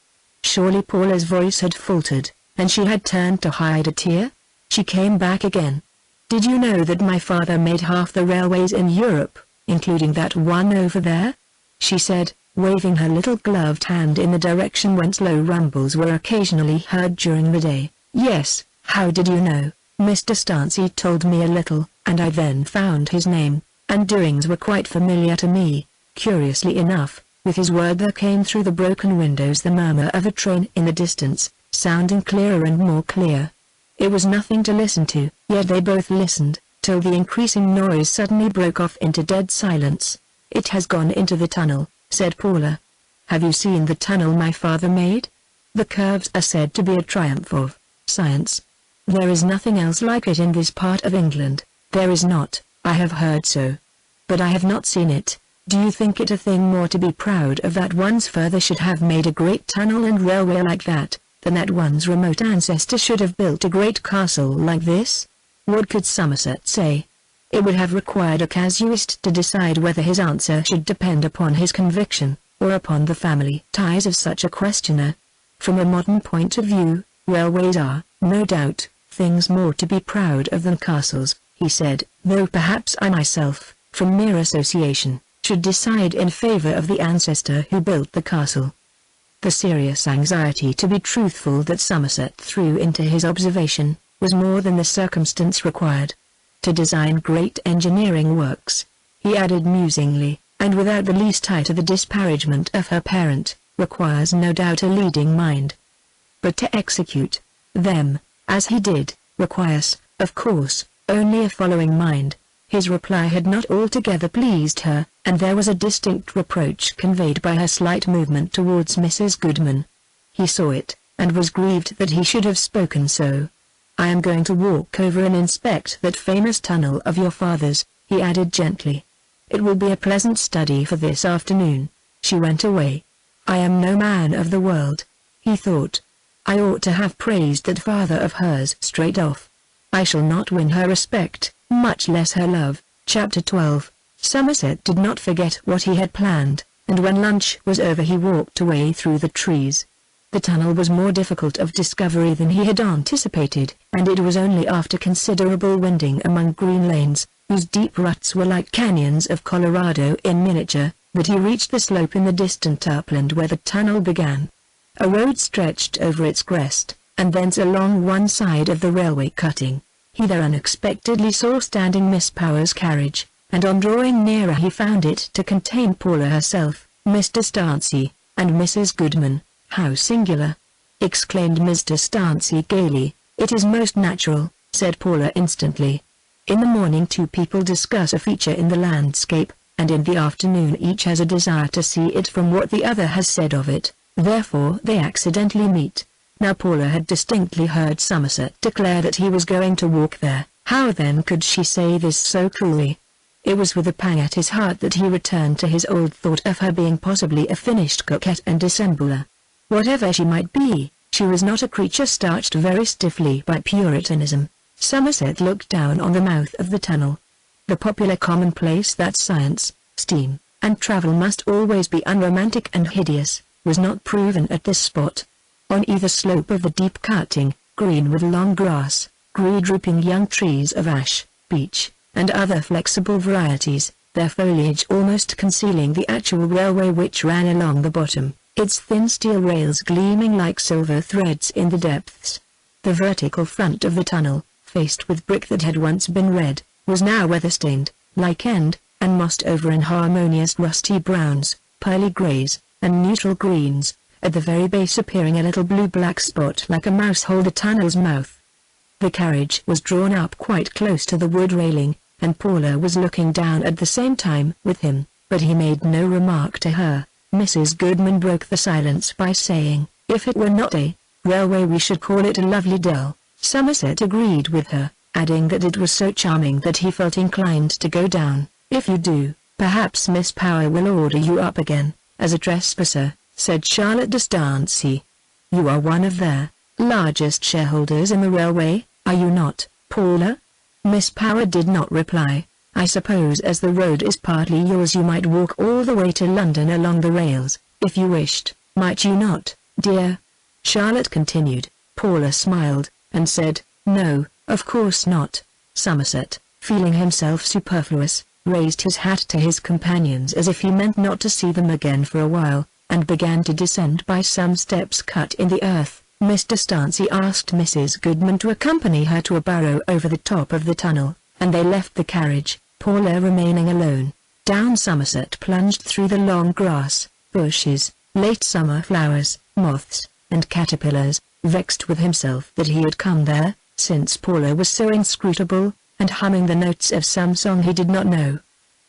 Surely Paula's voice had faltered, and she had turned to hide a tear? She came back again. "Did you know that my father made half the railways in Europe, including that one over there?" she said, waving her little gloved hand in the direction whence low rumbles were occasionally heard during the day. "Yes, how did you know?" "Mr. Stancy told me a little, and I then found his name, and doings were quite familiar to me." Curiously enough, with his word there came through the broken windows the murmur of a train in the distance, sounding clearer and more clear. It was nothing to listen to, yet they both listened, till the increasing noise suddenly broke off into dead silence. "It has gone into the tunnel," said Paula. "Have you seen the tunnel my father made? The curves are said to be a triumph of science. There is nothing else like it in this part of England." "There is not, I have heard so. But I have not seen it. Do you think it a thing more to be proud of that one's father should have made a great tunnel and railway like that, than that one's remote ancestor should have built a great castle like this?" What could Somerset say? It would have required a casuist to decide whether his answer should depend upon his conviction, or upon the family ties of such a questioner. From a modern point of view, railways are, no doubt, things more to be proud of than castles, he said, though perhaps I myself, from mere association, should decide in favor of the ancestor who built the castle. The serious anxiety to be truthful that Somerset threw into his observation, was more than the circumstance required. To design great engineering works, he added musingly, and without the least tie to the disparagement of her parent, requires no doubt a leading mind. But to execute them, as he did, requires, of course, only a following mind. His reply had not altogether pleased her, and there was a distinct reproach conveyed by her slight movement towards Mrs. Goodman. He saw it, and was grieved that he should have spoken so. "I am going to walk over and inspect that famous tunnel of your father's," he added gently. "It will be a pleasant study for this afternoon." She went away. "I am no man of the world," he thought. "I ought to have praised that father of hers straight off. I shall not win her respect, much less her love." Chapter 12. Somerset did not forget what he had planned, and when lunch was over he walked away through the trees. The tunnel was more difficult of discovery than he had anticipated, and it was only after considerable winding among green lanes, whose deep ruts were like canyons of Colorado in miniature, that he reached the slope in the distant upland where the tunnel began. A road stretched over its crest, and thence along one side of the railway cutting. He there unexpectedly saw standing Miss Power's carriage, and on drawing nearer he found it to contain Paula herself, Mr. Stansey, and Mrs. Goodman. "How singular!" exclaimed Mr. Stansey gaily. "It is most natural," said Paula instantly. "In the morning two people discuss a feature in the landscape, and in the afternoon each has a desire to see it from what the other has said of it, therefore they accidentally meet." Now Paula had distinctly heard Somerset declare that he was going to walk there. How then could she say this so coolly? It was with a pang at his heart that he returned to his old thought of her being possibly a finished coquette and dissembler. Whatever she might be, she was not a creature starched very stiffly by Puritanism. Somerset looked down on the mouth of the tunnel. The popular commonplace that science, steam, and travel must always be unromantic and hideous, was not proven at this spot. On either slope of the deep cutting, green with long grass, grew drooping young trees of ash, beech, and other flexible varieties, their foliage almost concealing the actual railway which ran along the bottom, its thin steel rails gleaming like silver threads in the depths. The vertical front of the tunnel, faced with brick that had once been red, was now weather-stained, lichened, and mossed over in harmonious rusty browns, pearly greys, and neutral greens, at the very base appearing a little blue-black spot like a mouse hole the tunnel's mouth. The carriage was drawn up quite close to the wood railing, and Paula was looking down at the same time with him, but he made no remark to her. Mrs. Goodman broke the silence by saying, "If it were not a railway we should call it a lovely dell." Somerset agreed with her, adding that it was so charming that he felt inclined to go down. "If you do, perhaps Miss Power will order you up again, as a trespasser," said Charlotte de Stansey. "You are one of their largest shareholders in the railway, are you not, Paula?" Miss Power did not reply. "I suppose as the road is partly yours you might walk all the way to London along the rails, if you wished, might you not, dear?" Charlotte continued. Paula smiled, and said, "No, of course not." Somerset, feeling himself superfluous, raised his hat to his companions as if he meant not to see them again for a while, and began to descend by some steps cut in the earth. Mr. Stansey asked Mrs. Goodman to accompany her to a barrow over the top of the tunnel, and they left the carriage, Paula remaining alone. Down Somerset plunged through the long grass, bushes, late summer flowers, moths, and caterpillars, vexed with himself that he had come there, since Paula was so inscrutable, and humming the notes of some song he did not know.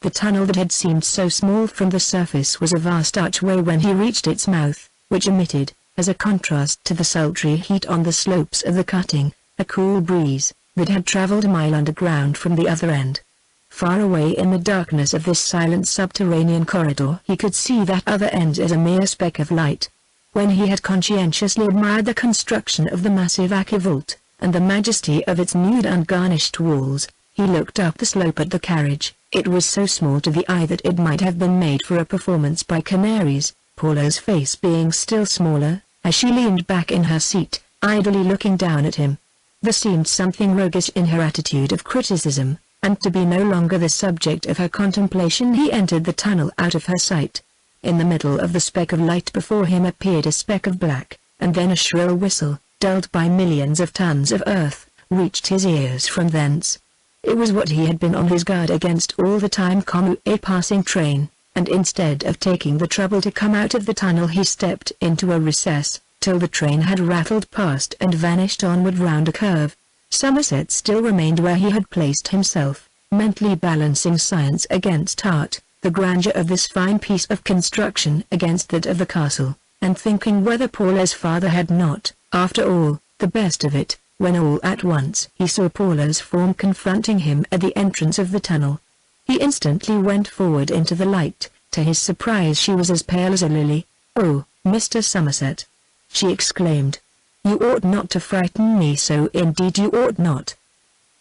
The tunnel that had seemed so small from the surface was a vast archway when he reached its mouth, which emitted, as a contrast to the sultry heat on the slopes of the cutting, a cool breeze that had traveled a mile underground from the other end. Far away in the darkness of this silent subterranean corridor he could see that other end as a mere speck of light. When he had conscientiously admired the construction of the massive archivolt, and the majesty of its nude ungarnished walls, he looked up the slope at the carriage. It was so small to the eye that it might have been made for a performance by canaries, Paula's face being still smaller, as she leaned back in her seat, idly looking down at him. There seemed something roguish in her attitude of criticism, and to be no longer the subject of her contemplation he entered the tunnel out of her sight. In the middle of the speck of light before him appeared a speck of black, and then a shrill whistle, dulled by millions of tons of earth, reached his ears from thence. It was what he had been on his guard against all the time, a passing train, and instead of taking the trouble to come out of the tunnel he stepped into a recess, till the train had rattled past and vanished onward round a curve. Somerset still remained where he had placed himself, mentally balancing science against art, the grandeur of this fine piece of construction against that of the castle, and thinking whether Paula's father had not, after all, the best of it, when all at once he saw Paula's form confronting him at the entrance of the tunnel. He instantly went forward into the light. To his surprise she was as pale as a lily. "Oh, Mr. Somerset!" she exclaimed. "You ought not to frighten me so, indeed you ought not.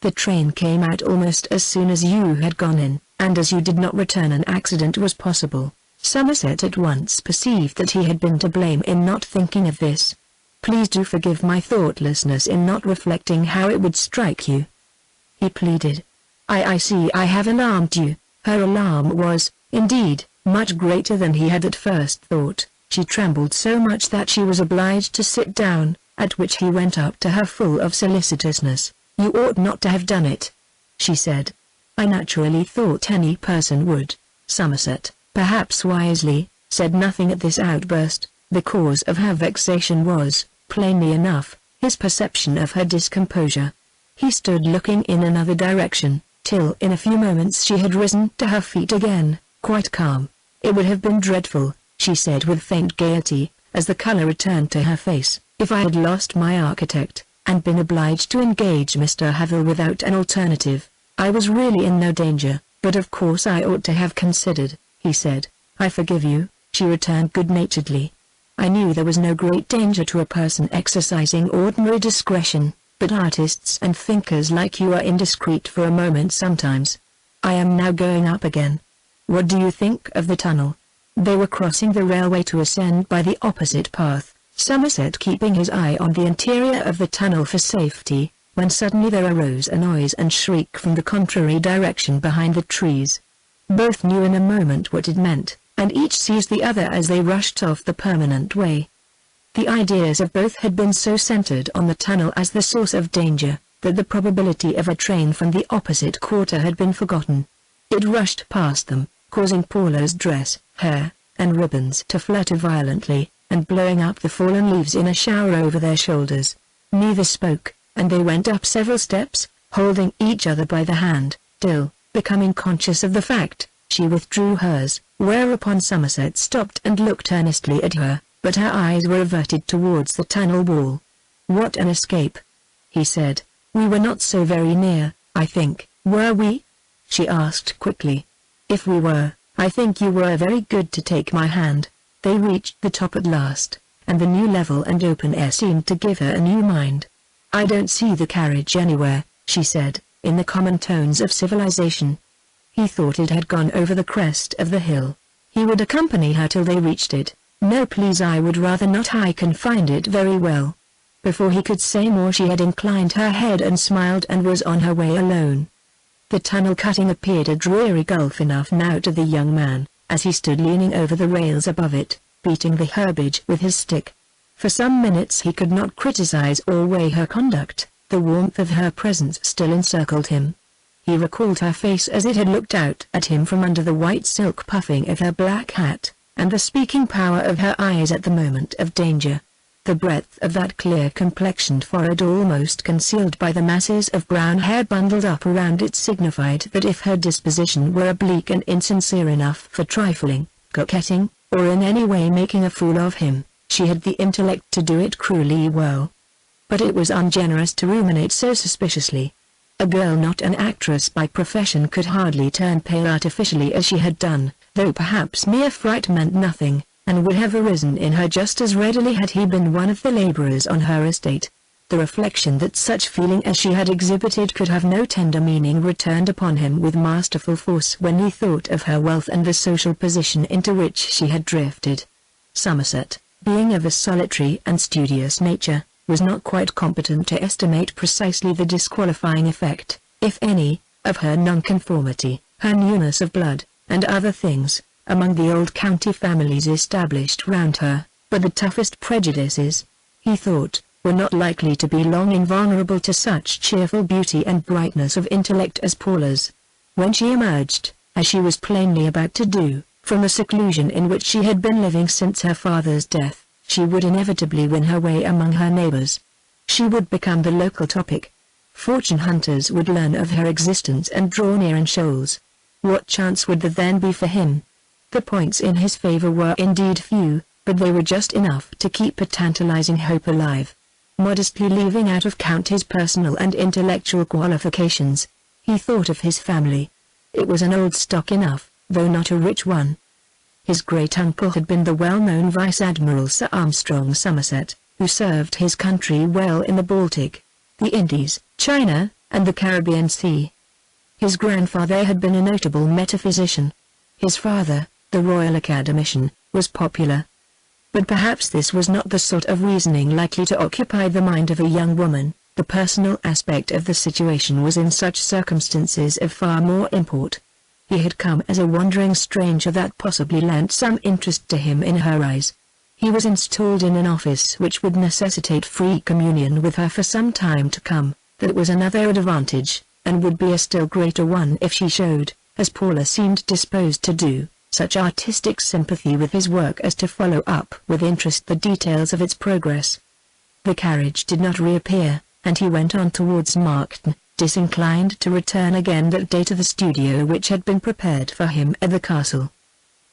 The train came out almost as soon as you had gone in, and as you did not return an accident was possible." Somerset at once perceived that he had been to blame in not thinking of this. "Please do forgive my thoughtlessness in not reflecting how it would strike you," he pleaded. I see I have alarmed you." Her alarm was, indeed, much greater than he had at first thought. She trembled so much that she was obliged to sit down, at which he went up to her full of solicitousness. "You ought not to have done it," she said. "I naturally thought any person would." Somerset, perhaps wisely, said nothing at this outburst. The cause of her vexation was, plainly enough, his perception of her discomposure. He stood looking in another direction, till in a few moments she had risen to her feet again, quite calm. "It would have been dreadful," she said with faint gaiety, as the color returned to her face, "if I had lost my architect, and been obliged to engage Mr. Havel without an alternative. I was really in no danger, but of course I ought to have considered," he said. "I forgive you," she returned good-naturedly. "I knew there was no great danger to a person exercising ordinary discretion, but artists and thinkers like you are indiscreet for a moment sometimes. I am now going up again. What do you think of the tunnel?" They were crossing the railway to ascend by the opposite path, Somerset keeping his eye on the interior of the tunnel for safety, when suddenly there arose a noise and shriek from the contrary direction behind the trees. Both knew in a moment what it meant, and each seized the other as they rushed off the permanent way. The ideas of both had been so centered on the tunnel as the source of danger, that the probability of a train from the opposite quarter had been forgotten. It rushed past them, causing Paula's dress, hair, and ribbons to flutter violently, and blowing up the fallen leaves in a shower over their shoulders. Neither spoke, and they went up several steps, holding each other by the hand, till, becoming conscious of the fact, she withdrew hers, whereupon Somerset stopped and looked earnestly at her, but her eyes were averted towards the tunnel wall. "What an escape!" he said. "We were not so very near, I think, were we?" she asked quickly. "If we were, I think you were very good to take my hand." They reached the top at last, and the new level and open air seemed to give her a new mind. "I don't see the carriage anywhere," she said, in the common tones of civilization. He thought it had gone over the crest of the hill. He would accompany her till they reached it. "No, please, I would rather not. I can find it very well." Before he could say more she had inclined her head and smiled and was on her way alone. The tunnel cutting appeared a dreary gulf enough now to the young man, as he stood leaning over the rails above it, beating the herbage with his stick. For some minutes he could not criticize or weigh her conduct. The warmth of her presence still encircled him. He recalled her face as it had looked out at him from under the white silk puffing of her black hat, and the speaking power of her eyes at the moment of danger. the breadth of that clear-complexioned forehead almost concealed by the masses of brown hair bundled up around it signified that if her disposition were oblique and insincere enough for trifling, coquetting, or in any way making a fool of him, she had the intellect to do it cruelly well. But it was ungenerous to ruminate so suspiciously. A girl not an actress by profession could hardly turn pale artificially as she had done, though perhaps mere fright meant nothing, and would have arisen in her just as readily had he been one of the labourers on her estate. The reflection that such feeling as she had exhibited could have no tender meaning returned upon him with masterful force when he thought of her wealth and the social position into which she had drifted. Somerset, being of a solitary and studious nature, was not quite competent to estimate precisely the disqualifying effect, if any, of her nonconformity, her newness of blood, and other things, among the old county families established round her, but the toughest prejudices, he thought, were not likely to be long invulnerable to such cheerful beauty and brightness of intellect as Paula's. When she emerged, as she was plainly about to do, from the seclusion in which she had been living since her father's death, she would inevitably win her way among her neighbors. She would become the local topic. Fortune hunters would learn of her existence and draw near in shoals. What chance would there then be for him? The points in his favor were indeed few, but they were just enough to keep a tantalizing hope alive. Modestly leaving out of account his personal and intellectual qualifications, he thought of his family. It was an old stock enough, though not a rich one. His great-uncle had been the well-known Vice Admiral Sir Armstrong Somerset, who served his country well in the Baltic, the Indies, China, and the Caribbean Sea. His grandfather had been a notable metaphysician. His father, the Royal Academician, was popular. But perhaps this was not the sort of reasoning likely to occupy the mind of a young woman. The personal aspect of the situation was in such circumstances of far more import. He had come as a wandering stranger that possibly lent some interest to him in her eyes. He was installed in an office which would necessitate free communion with her for some time to come. That was another advantage, and would be a still greater one if she showed, as Paula seemed disposed to do, such artistic sympathy with his work as to follow up with interest the details of its progress. The carriage did not reappear, and he went on towards Markton, disinclined to return again that day to the studio which had been prepared for him at the castle.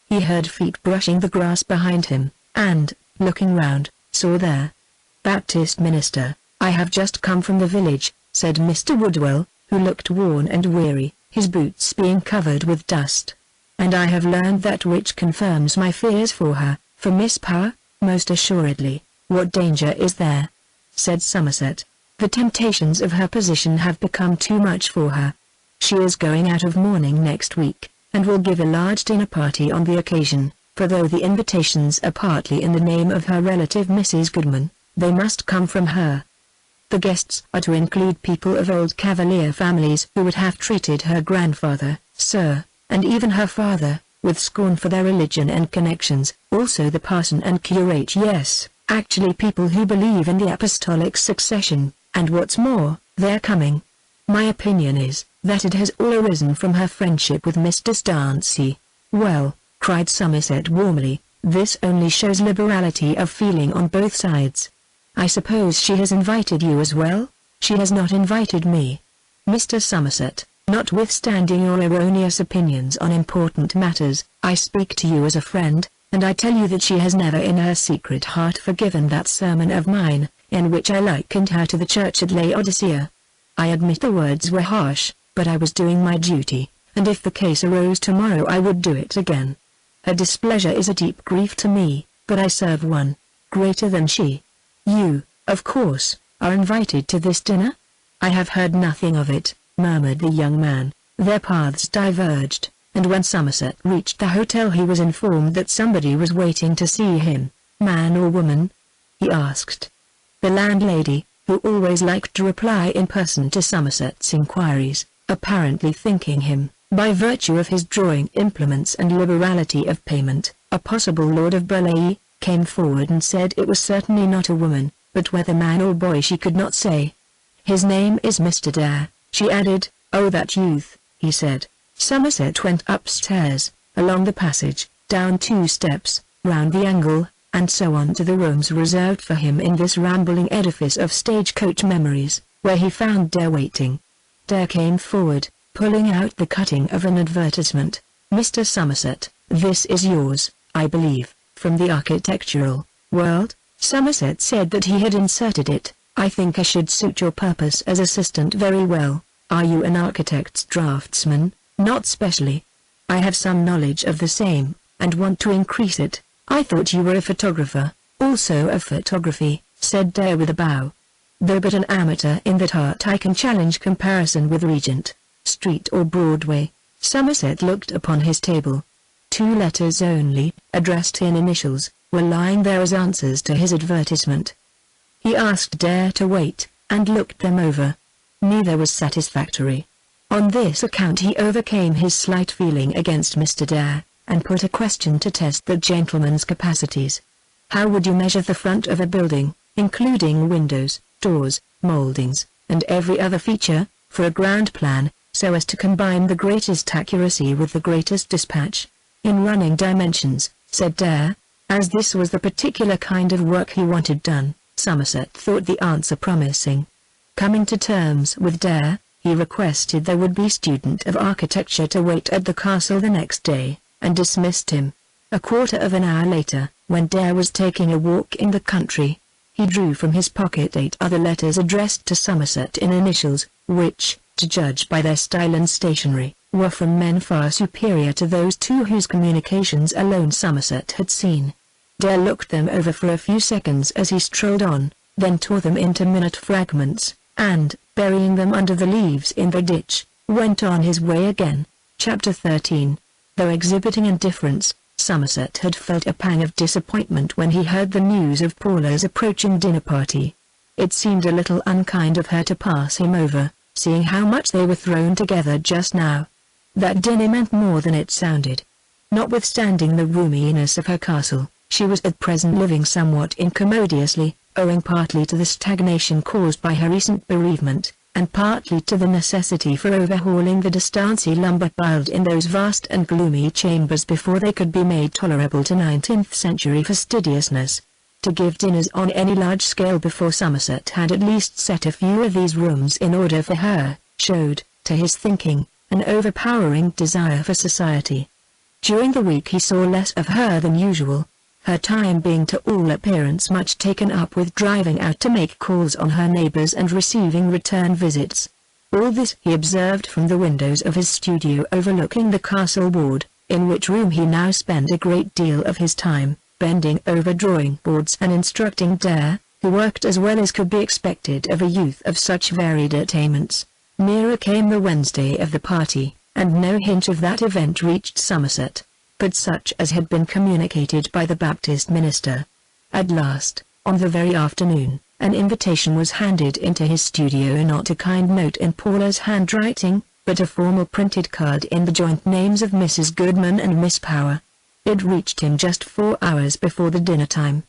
He heard feet brushing the grass behind him, and, looking round, saw there. "Baptist minister, I have just come from the village," said Mr. Woodwell, who looked worn and weary, his boots being covered with dust. "And I have learned that which confirms my fears for her, for Miss Power, most assuredly. What danger is there?" said Somerset. "The temptations of her position have become too much for her. She is going out of mourning next week, and will give a large dinner party on the occasion, for though the invitations are partly in the name of her relative Mrs. Goodman, they must come from her. The guests are to include people of old Cavalier families who would have treated her grandfather, sir, and even her father, with scorn for their religion and connections, also the parson and curate. Yes, actually people who believe in the apostolic succession. And what's more, they're coming. My opinion is, that it has all arisen from her friendship with Mr. Darcy." "Well," cried Somerset warmly, "this only shows liberality of feeling on both sides. I suppose she has invited you as well?" "She has not invited me. Mr. Somerset, notwithstanding your erroneous opinions on important matters, I speak to you as a friend, and I tell you that she has never in her secret heart forgiven that sermon of mine, in which I likened her to the church at Laodicea. I admit the words were harsh, but I was doing my duty, and if the case arose tomorrow I would do it again. Her displeasure is a deep grief to me, but I serve one, greater than she. You, of course, are invited to this dinner?" "I have heard nothing of it," murmured the young man. Their paths diverged, and when Somerset reached the hotel he was informed that somebody was waiting to see him. "Man or woman?" he asked. The landlady, who always liked to reply in person to Somerset's inquiries, apparently thinking him, by virtue of his drawing implements and liberality of payment, a possible Lord of Burleigh, came forward and said it was certainly not a woman, but whether man or boy she could not say. "His name is Mr. Dare," she added. "Oh, that youth," he said. Somerset went upstairs, along the passage, down 2 steps, round the angle, and so on to the rooms reserved for him in this rambling edifice of stagecoach memories, where he found Dare waiting. Dare came forward, pulling out the cutting of an advertisement. "Mr. Somerset, this is yours, I believe, from the Architectural World." Somerset said that he had inserted it. "I think I should suit your purpose as assistant very well. Are you an architect's draftsman?" "Not specially. I have some knowledge of the same, and want to increase it." "I thought you were a photographer." "Also of photography," said Dare with a bow. "Though but an amateur in that art, I can challenge comparison with Regent Street or Broadway." Somerset looked upon his table. 2 letters only, addressed in initials, were lying there as answers to his advertisement. He asked Dare to wait, and looked them over. Neither was satisfactory. On this account he overcame his slight feeling against Mr. Dare, and put a question to test the gentleman's capacities. "How would you measure the front of a building, including windows, doors, mouldings, and every other feature, for a ground plan, so as to combine the greatest accuracy with the greatest dispatch?" "In running dimensions," said Dare. As this was the particular kind of work he wanted done, Somerset thought the answer promising. Coming to terms with Dare, he requested the would-be student of architecture to wait at the castle the next day, and dismissed him. A quarter of an hour later, when Dare was taking a walk in the country, he drew from his pocket 8 other letters addressed to Somerset in initials, which, to judge by their style and stationery, were from men far superior to those 2 whose communications alone Somerset had seen. Dare looked them over for a few seconds as he strolled on, then tore them into minute fragments, and, burying them under the leaves in the ditch, went on his way again. Chapter 13. Though exhibiting indifference, Somerset had felt a pang of disappointment when he heard the news of Paula's approaching dinner party. It seemed a little unkind of her to pass him over, seeing how much they were thrown together just now. That dinner meant more than it sounded. Notwithstanding the roominess of her castle, she was at present living somewhat incommodiously, owing partly to the stagnation caused by her recent bereavement, and partly to the necessity for overhauling the Distancy lumber piled in those vast and gloomy chambers before they could be made tolerable to 19th-century fastidiousness. To give dinners on any large scale before Somerset had at least set a few of these rooms in order for her, showed, to his thinking, an overpowering desire for society. During the week he saw less of her than usual, her time being to all appearance much taken up with driving out to make calls on her neighbors and receiving return visits. All this he observed from the windows of his studio overlooking the castle ward, in which room he now spent a great deal of his time, bending over drawing boards and instructing Dare, who worked as well as could be expected of a youth of such varied attainments. Nearer came the Wednesday of the party, and no hint of that event reached Somerset, but such as had been communicated by the Baptist minister. At last, on the very afternoon, an invitation was handed into his studio, not a kind note in Paula's handwriting, but a formal printed card in the joint names of Mrs. Goodman and Miss Power. It reached him just 4 hours before the dinner time.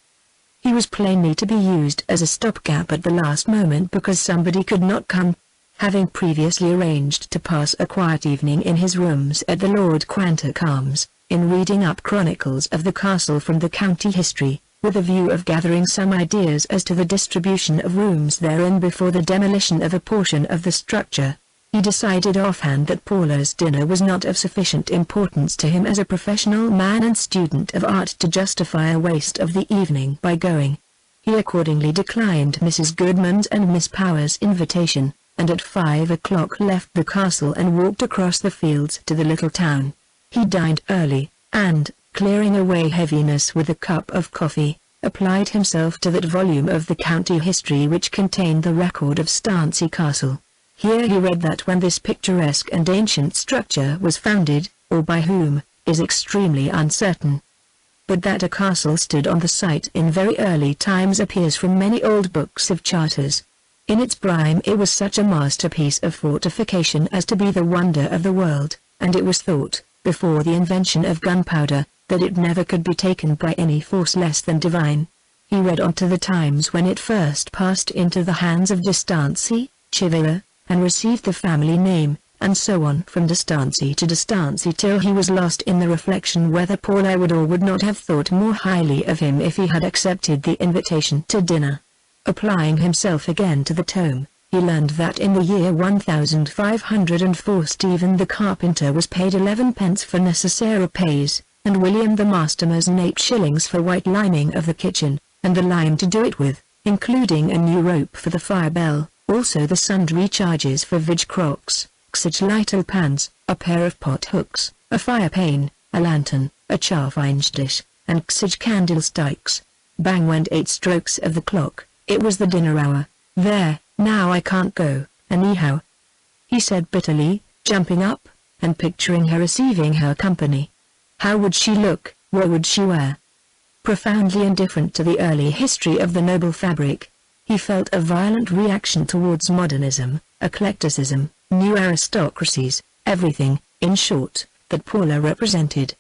He was plainly to be used as a stopgap at the last moment because somebody could not come. Having previously arranged to pass a quiet evening in his rooms at the Lord Quantock Arms, in reading up chronicles of the castle from the county history, with a view of gathering some ideas as to the distribution of rooms therein before the demolition of a portion of the structure, he decided offhand that Paula's dinner was not of sufficient importance to him as a professional man and student of art to justify a waste of the evening by going. He accordingly declined Mrs. Goodman's and Miss Power's invitation, and at 5 o'clock left the castle and walked across the fields to the little town. He dined early, and, clearing away heaviness with a cup of coffee, applied himself to that volume of the county history which contained the record of Stancy Castle. Here he read that when this picturesque and ancient structure was founded, or by whom, is extremely uncertain. But that a castle stood on the site in very early times appears from many old books of charters. In its prime it was such a masterpiece of fortification as to be the wonder of the world, and it was thought, before the invention of gunpowder, that it never could be taken by any force less than divine. He read on to the times when it first passed into the hands of Distancy, Chivilla, and received the family name, and so on from distancy to distancy till he was lost in the reflection whether Paula would or would not have thought more highly of him if he had accepted the invitation to dinner. Applying himself again to the tome, he learned that in the year 1504 Stephen the carpenter was paid 11 pence for necessary repairs, and William the mastermason 8 shillings for white lining of the kitchen, and the lime to do it with, including a new rope for the fire bell, also the sundry charges for vig crocks, xage little pans, a pair of pot hooks, a fire pane, a lantern, a chaffinch dish, and xage candlesticks. Bang went 8 strokes of the clock. It was the dinner hour. There, now I can't go, anyhow, he said bitterly, jumping up, and picturing her receiving her company. How would she look, what would she wear? Profoundly indifferent to the early history of the noble fabric, he felt a violent reaction towards modernism, eclecticism, new aristocracies, everything, in short, that Paula represented.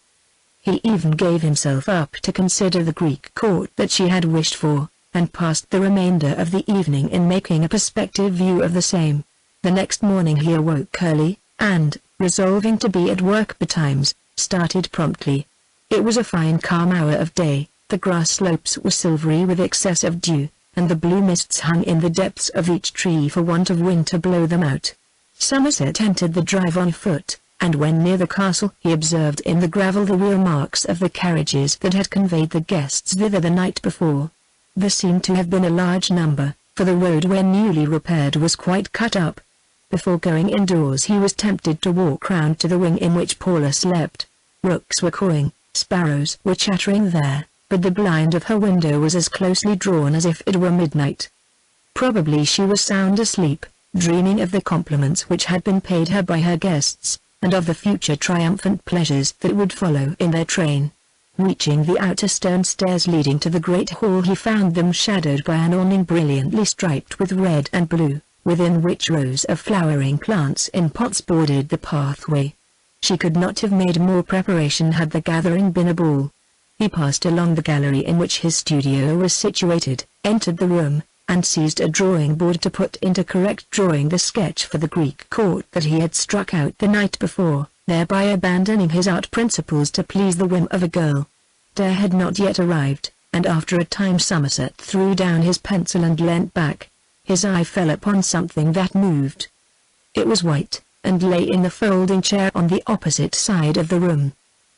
He even gave himself up to consider the Greek court that she had wished for, and passed the remainder of the evening in making a perspective view of the same. The next morning he awoke early, and, resolving to be at work betimes, started promptly. It was a fine calm hour of day, the grass slopes were silvery with excess of dew, and the blue mists hung in the depths of each tree for want of wind to blow them out. Somerset entered the drive on foot, and when near the castle he observed in the gravel the wheel marks of the carriages that had conveyed the guests thither the night before. There seemed to have been a large number, for the road when newly repaired was quite cut up. Before going indoors he was tempted to walk round to the wing in which Paula slept. Rooks were cawing, sparrows were chattering there, but the blind of her window was as closely drawn as if it were midnight. Probably she was sound asleep, dreaming of the compliments which had been paid her by her guests, and of the future triumphant pleasures that would follow in their train. Reaching the outer stone stairs leading to the great hall he found them shadowed by an awning brilliantly striped with red and blue, within which rows of flowering plants in pots bordered the pathway. She could not have made more preparation had the gathering been a ball. He passed along the gallery in which his studio was situated, entered the room, and seized a drawing board to put into correct drawing the sketch for the Greek court that he had struck out the night before, thereby abandoning his art principles to please the whim of a girl. Dare had not yet arrived, and after a time Somerset threw down his pencil and leant back. His eye fell upon something that moved. It was white, and lay in the folding chair on the opposite side of the room.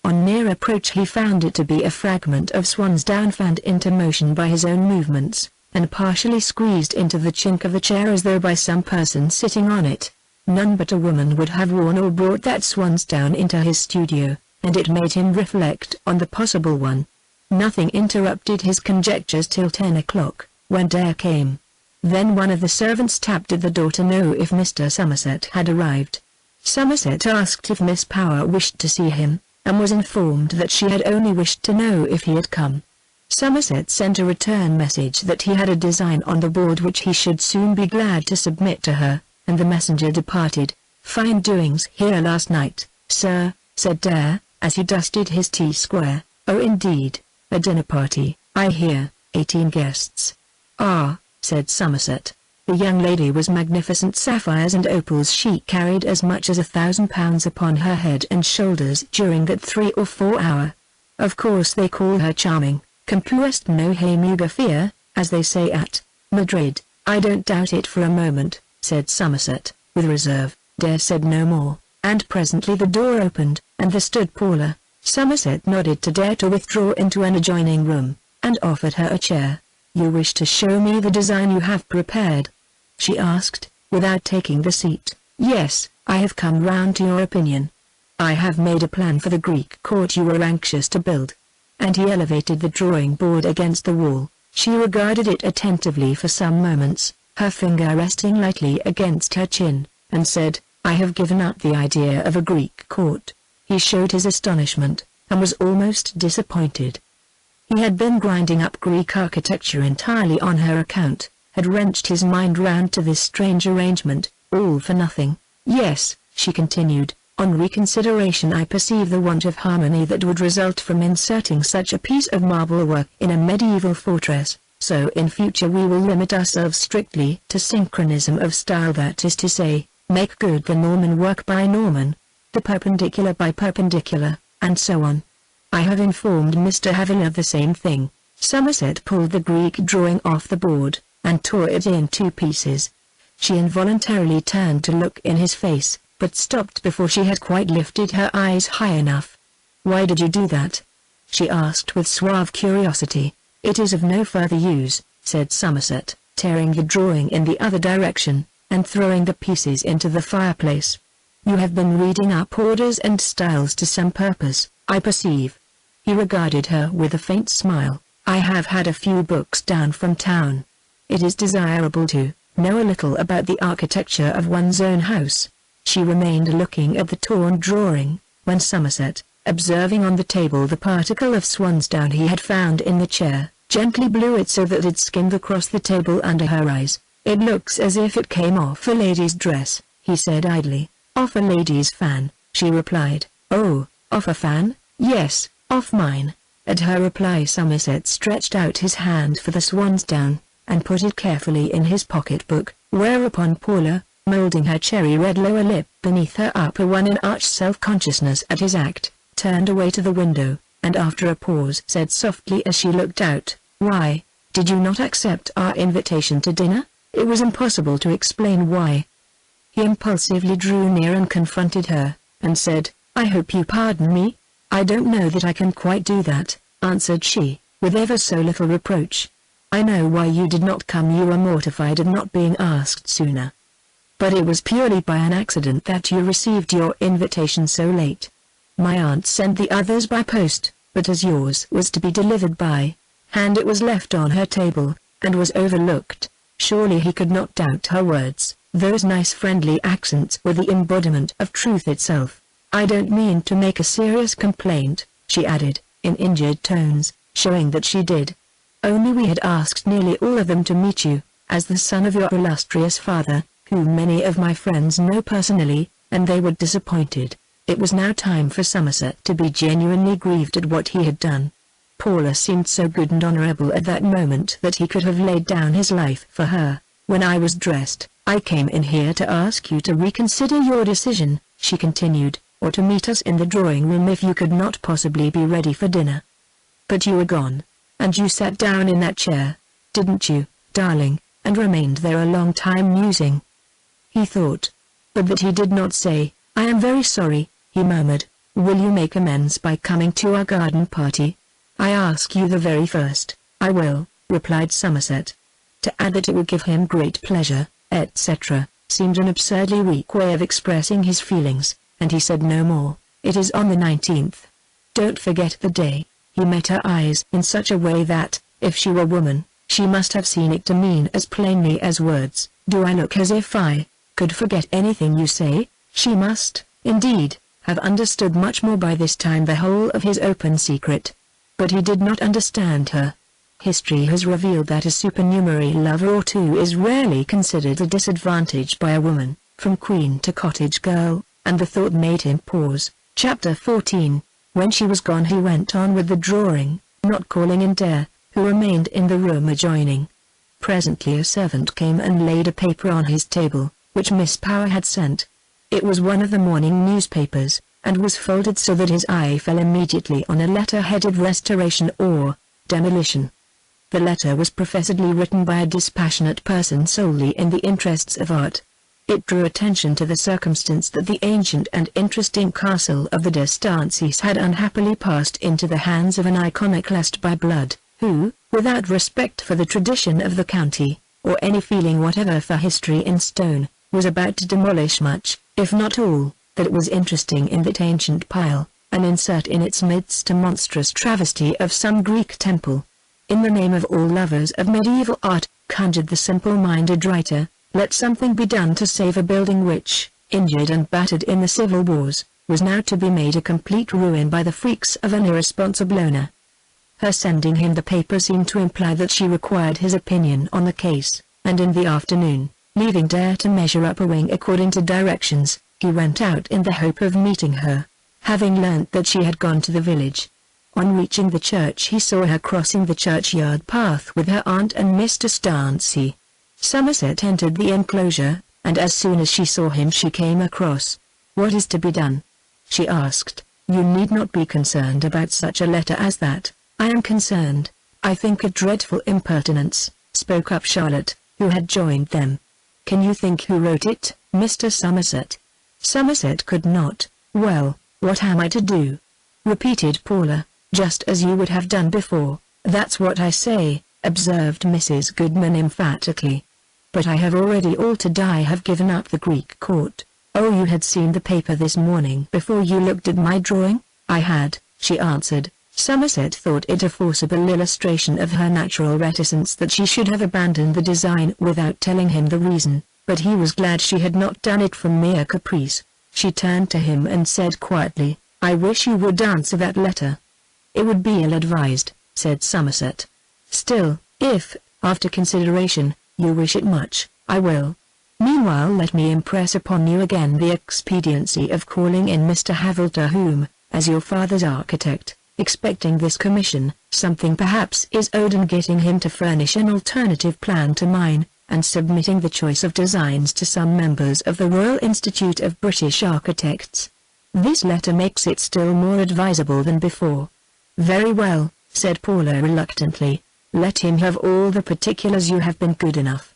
On near approach he found it to be a fragment of swan's down fanned into motion by his own movements, and partially squeezed into the chink of the chair as though by some person sitting on it. None but a woman would have worn or brought that swan's down into his studio, and it made him reflect on the possible one. Nothing interrupted his conjectures till 10 o'clock, when Dare came. Then one of the servants tapped at the door to know if Mr. Somerset had arrived. Somerset asked if Miss Power wished to see him, and was informed that she had only wished to know if he had come. Somerset sent a return message that he had a design on the board which he should soon be glad to submit to her, and the messenger departed. "Fine doings here last night, sir," said Dare, as he dusted his T-square. "Oh indeed, a dinner party, I hear, 18 guests." "Ah," said Somerset. The young lady was magnificent. Sapphires and opals. She carried as much as £1,000 upon her head and shoulders during that 3 or 4 hour. Of course they call her charming, compuest no hay mugafia, as they say at Madrid. "I don't doubt it for a moment," said Somerset, with reserve. Dare said no more, and presently the door opened, and there stood Paula. Somerset nodded to Dare to withdraw into an adjoining room, and offered her a chair. "You wish to show me the design you have prepared?" she asked, without taking the seat. "Yes, I have come round to your opinion. I have made a plan for the Greek court you were anxious to build." And he elevated the drawing board against the wall. She regarded it attentively for some moments, her finger resting lightly against her chin, and said, "I have given up the idea of a Greek court." He showed his astonishment, and was almost disappointed. He had been grinding up Greek architecture entirely on her account, had wrenched his mind round to this strange arrangement, all for nothing. "Yes," she continued, "on reconsideration I perceive the want of harmony that would result from inserting such a piece of marble work in a medieval fortress, so in future we will limit ourselves strictly to synchronism of style, that is to say, make good the Norman work by Norman, the perpendicular by perpendicular, and so on. I have informed Mr. Haviland of the same thing." Somerset pulled the Greek drawing off the board, and tore it in two pieces. She involuntarily turned to look in his face, but stopped before she had quite lifted her eyes high enough. "Why did you do that?" she asked with suave curiosity. "It is of no further use," said Somerset, tearing the drawing in the other direction, and throwing the pieces into the fireplace. "You have been reading up orders and styles to some purpose, I perceive." He regarded her with a faint smile. "I have had a few books down from town. It is desirable to know a little about the architecture of one's own house." She remained looking at the torn drawing, when Somerset, observing on the table the particle of swansdown he had found in the chair, gently blew it so that it skimmed across the table under her eyes. "It looks as if it came off a lady's dress," he said idly. "Off a lady's fan," she replied. "Oh, off a fan? Yes, off mine." At her reply Somerset stretched out his hand for the swansdown, and put it carefully in his pocket-book, whereupon Paula, molding her cherry-red lower lip beneath her upper one in arch self-consciousness at his act, turned away to the window, and after a pause said softly as she looked out, "Why, did you not accept our invitation to dinner?" It was impossible to explain why. He impulsively drew near and confronted her, and said, "I hope you pardon me. I don't know that I can quite do that," answered she, with ever so little reproach. "I know why you did not come. You were mortified at not being asked sooner. But it was purely by an accident that you received your invitation so late. My aunt sent the others by post, but as yours was to be delivered by hand it was left on her table, and was overlooked." Surely he could not doubt her words. Those nice friendly accents were the embodiment of truth itself. "I don't mean to make a serious complaint," she added, in injured tones, showing that she did. "Only we had asked nearly all of them to meet you, as the son of your illustrious father, whom many of my friends know personally, and they were disappointed." It was now time for Somerset to be genuinely grieved at what he had done. Paula seemed so good and honorable at that moment that he could have laid down his life for her. "When I was dressed, I came in here to ask you to reconsider your decision," she continued, "or to meet us in the drawing-room if you could not possibly be ready for dinner. But you were gone, and you sat down in that chair, didn't you, darling, and remained there a long time musing." He thought, but that he did not say. "I am very sorry," he murmured. "Will you make amends by coming to our garden party?" "I ask you the very first." "I will," replied Somerset. To add that it would give him great pleasure, etc., seemed an absurdly weak way of expressing his feelings, and he said no more. "It is on the 19th. Don't forget the day." He met her eyes in such a way that, if she were woman, she must have seen it to mean as plainly as words. "Do I look as if I could forget anything you say?" She must, indeed, have understood much more by this time the whole of his open secret. But he did not understand her. History has revealed that a supernumerary lover or two is rarely considered a disadvantage by a woman, from queen to cottage girl, and the thought made him pause. Chapter 14. When she was gone he went on with the drawing, not calling in Dare, who remained in the room adjoining. Presently a servant came and laid a paper on his table, which Miss Power had sent. It was one of the morning newspapers, and was folded so that his eye fell immediately on a letter headed Restoration or Demolition. The letter was professedly written by a dispassionate person solely in the interests of art. It drew attention to the circumstance that the ancient and interesting castle of the D'Estancias had unhappily passed into the hands of an iconoclast by blood, who, without respect for the tradition of the county, or any feeling whatever for history in stone, was about to demolish much, if not all, that was interesting in that ancient pile, and insert in its midst a monstrous travesty of some Greek temple. In the name of all lovers of medieval art, conjured the simple-minded writer, let something be done to save a building which, injured and battered in the civil wars, was now to be made a complete ruin by the freaks of an irresponsible owner. Her sending him the paper seemed to imply that she required his opinion on the case, and in the afternoon, leaving Dare to measure up a wing according to directions, he went out in the hope of meeting her, having learnt that she had gone to the village. On reaching the church he saw her crossing the churchyard path with her aunt and Mr. Stancy. Somerset entered the enclosure, and as soon as she saw him she came across. "What is to be done?" she asked. "You need not be concerned about such a letter as that." "I am concerned. I think it dreadful impertinence," spoke up Charlotte, who had joined them. "Can you think who wrote it, Mr. Somerset?" Somerset could not. "Well, what am I to do?" repeated Paula, "just as you would have done before." "That's what I say," observed Mrs. Goodman emphatically. "But I have already altered. I have given up the Greek court." "Oh, you had seen the paper this morning before you looked at my drawing?" "I had," she answered. Somerset thought it a forcible illustration of her natural reticence that she should have abandoned the design without telling him the reason, but he was glad she had not done it from mere caprice. She turned to him and said quietly, "I wish you would answer that letter." "It would be ill-advised," said Somerset. "Still, if, after consideration, you wish it much, I will. Meanwhile let me impress upon you again the expediency of calling in Mr. Havilter whom, as your father's architect, expecting this commission, something perhaps is owed in getting him to furnish an alternative plan to mine, and submitting the choice of designs to some members of the Royal Institute of British Architects. This letter makes it still more advisable than before." "Very well," said Paula reluctantly. "Let him have all the particulars you have been good enough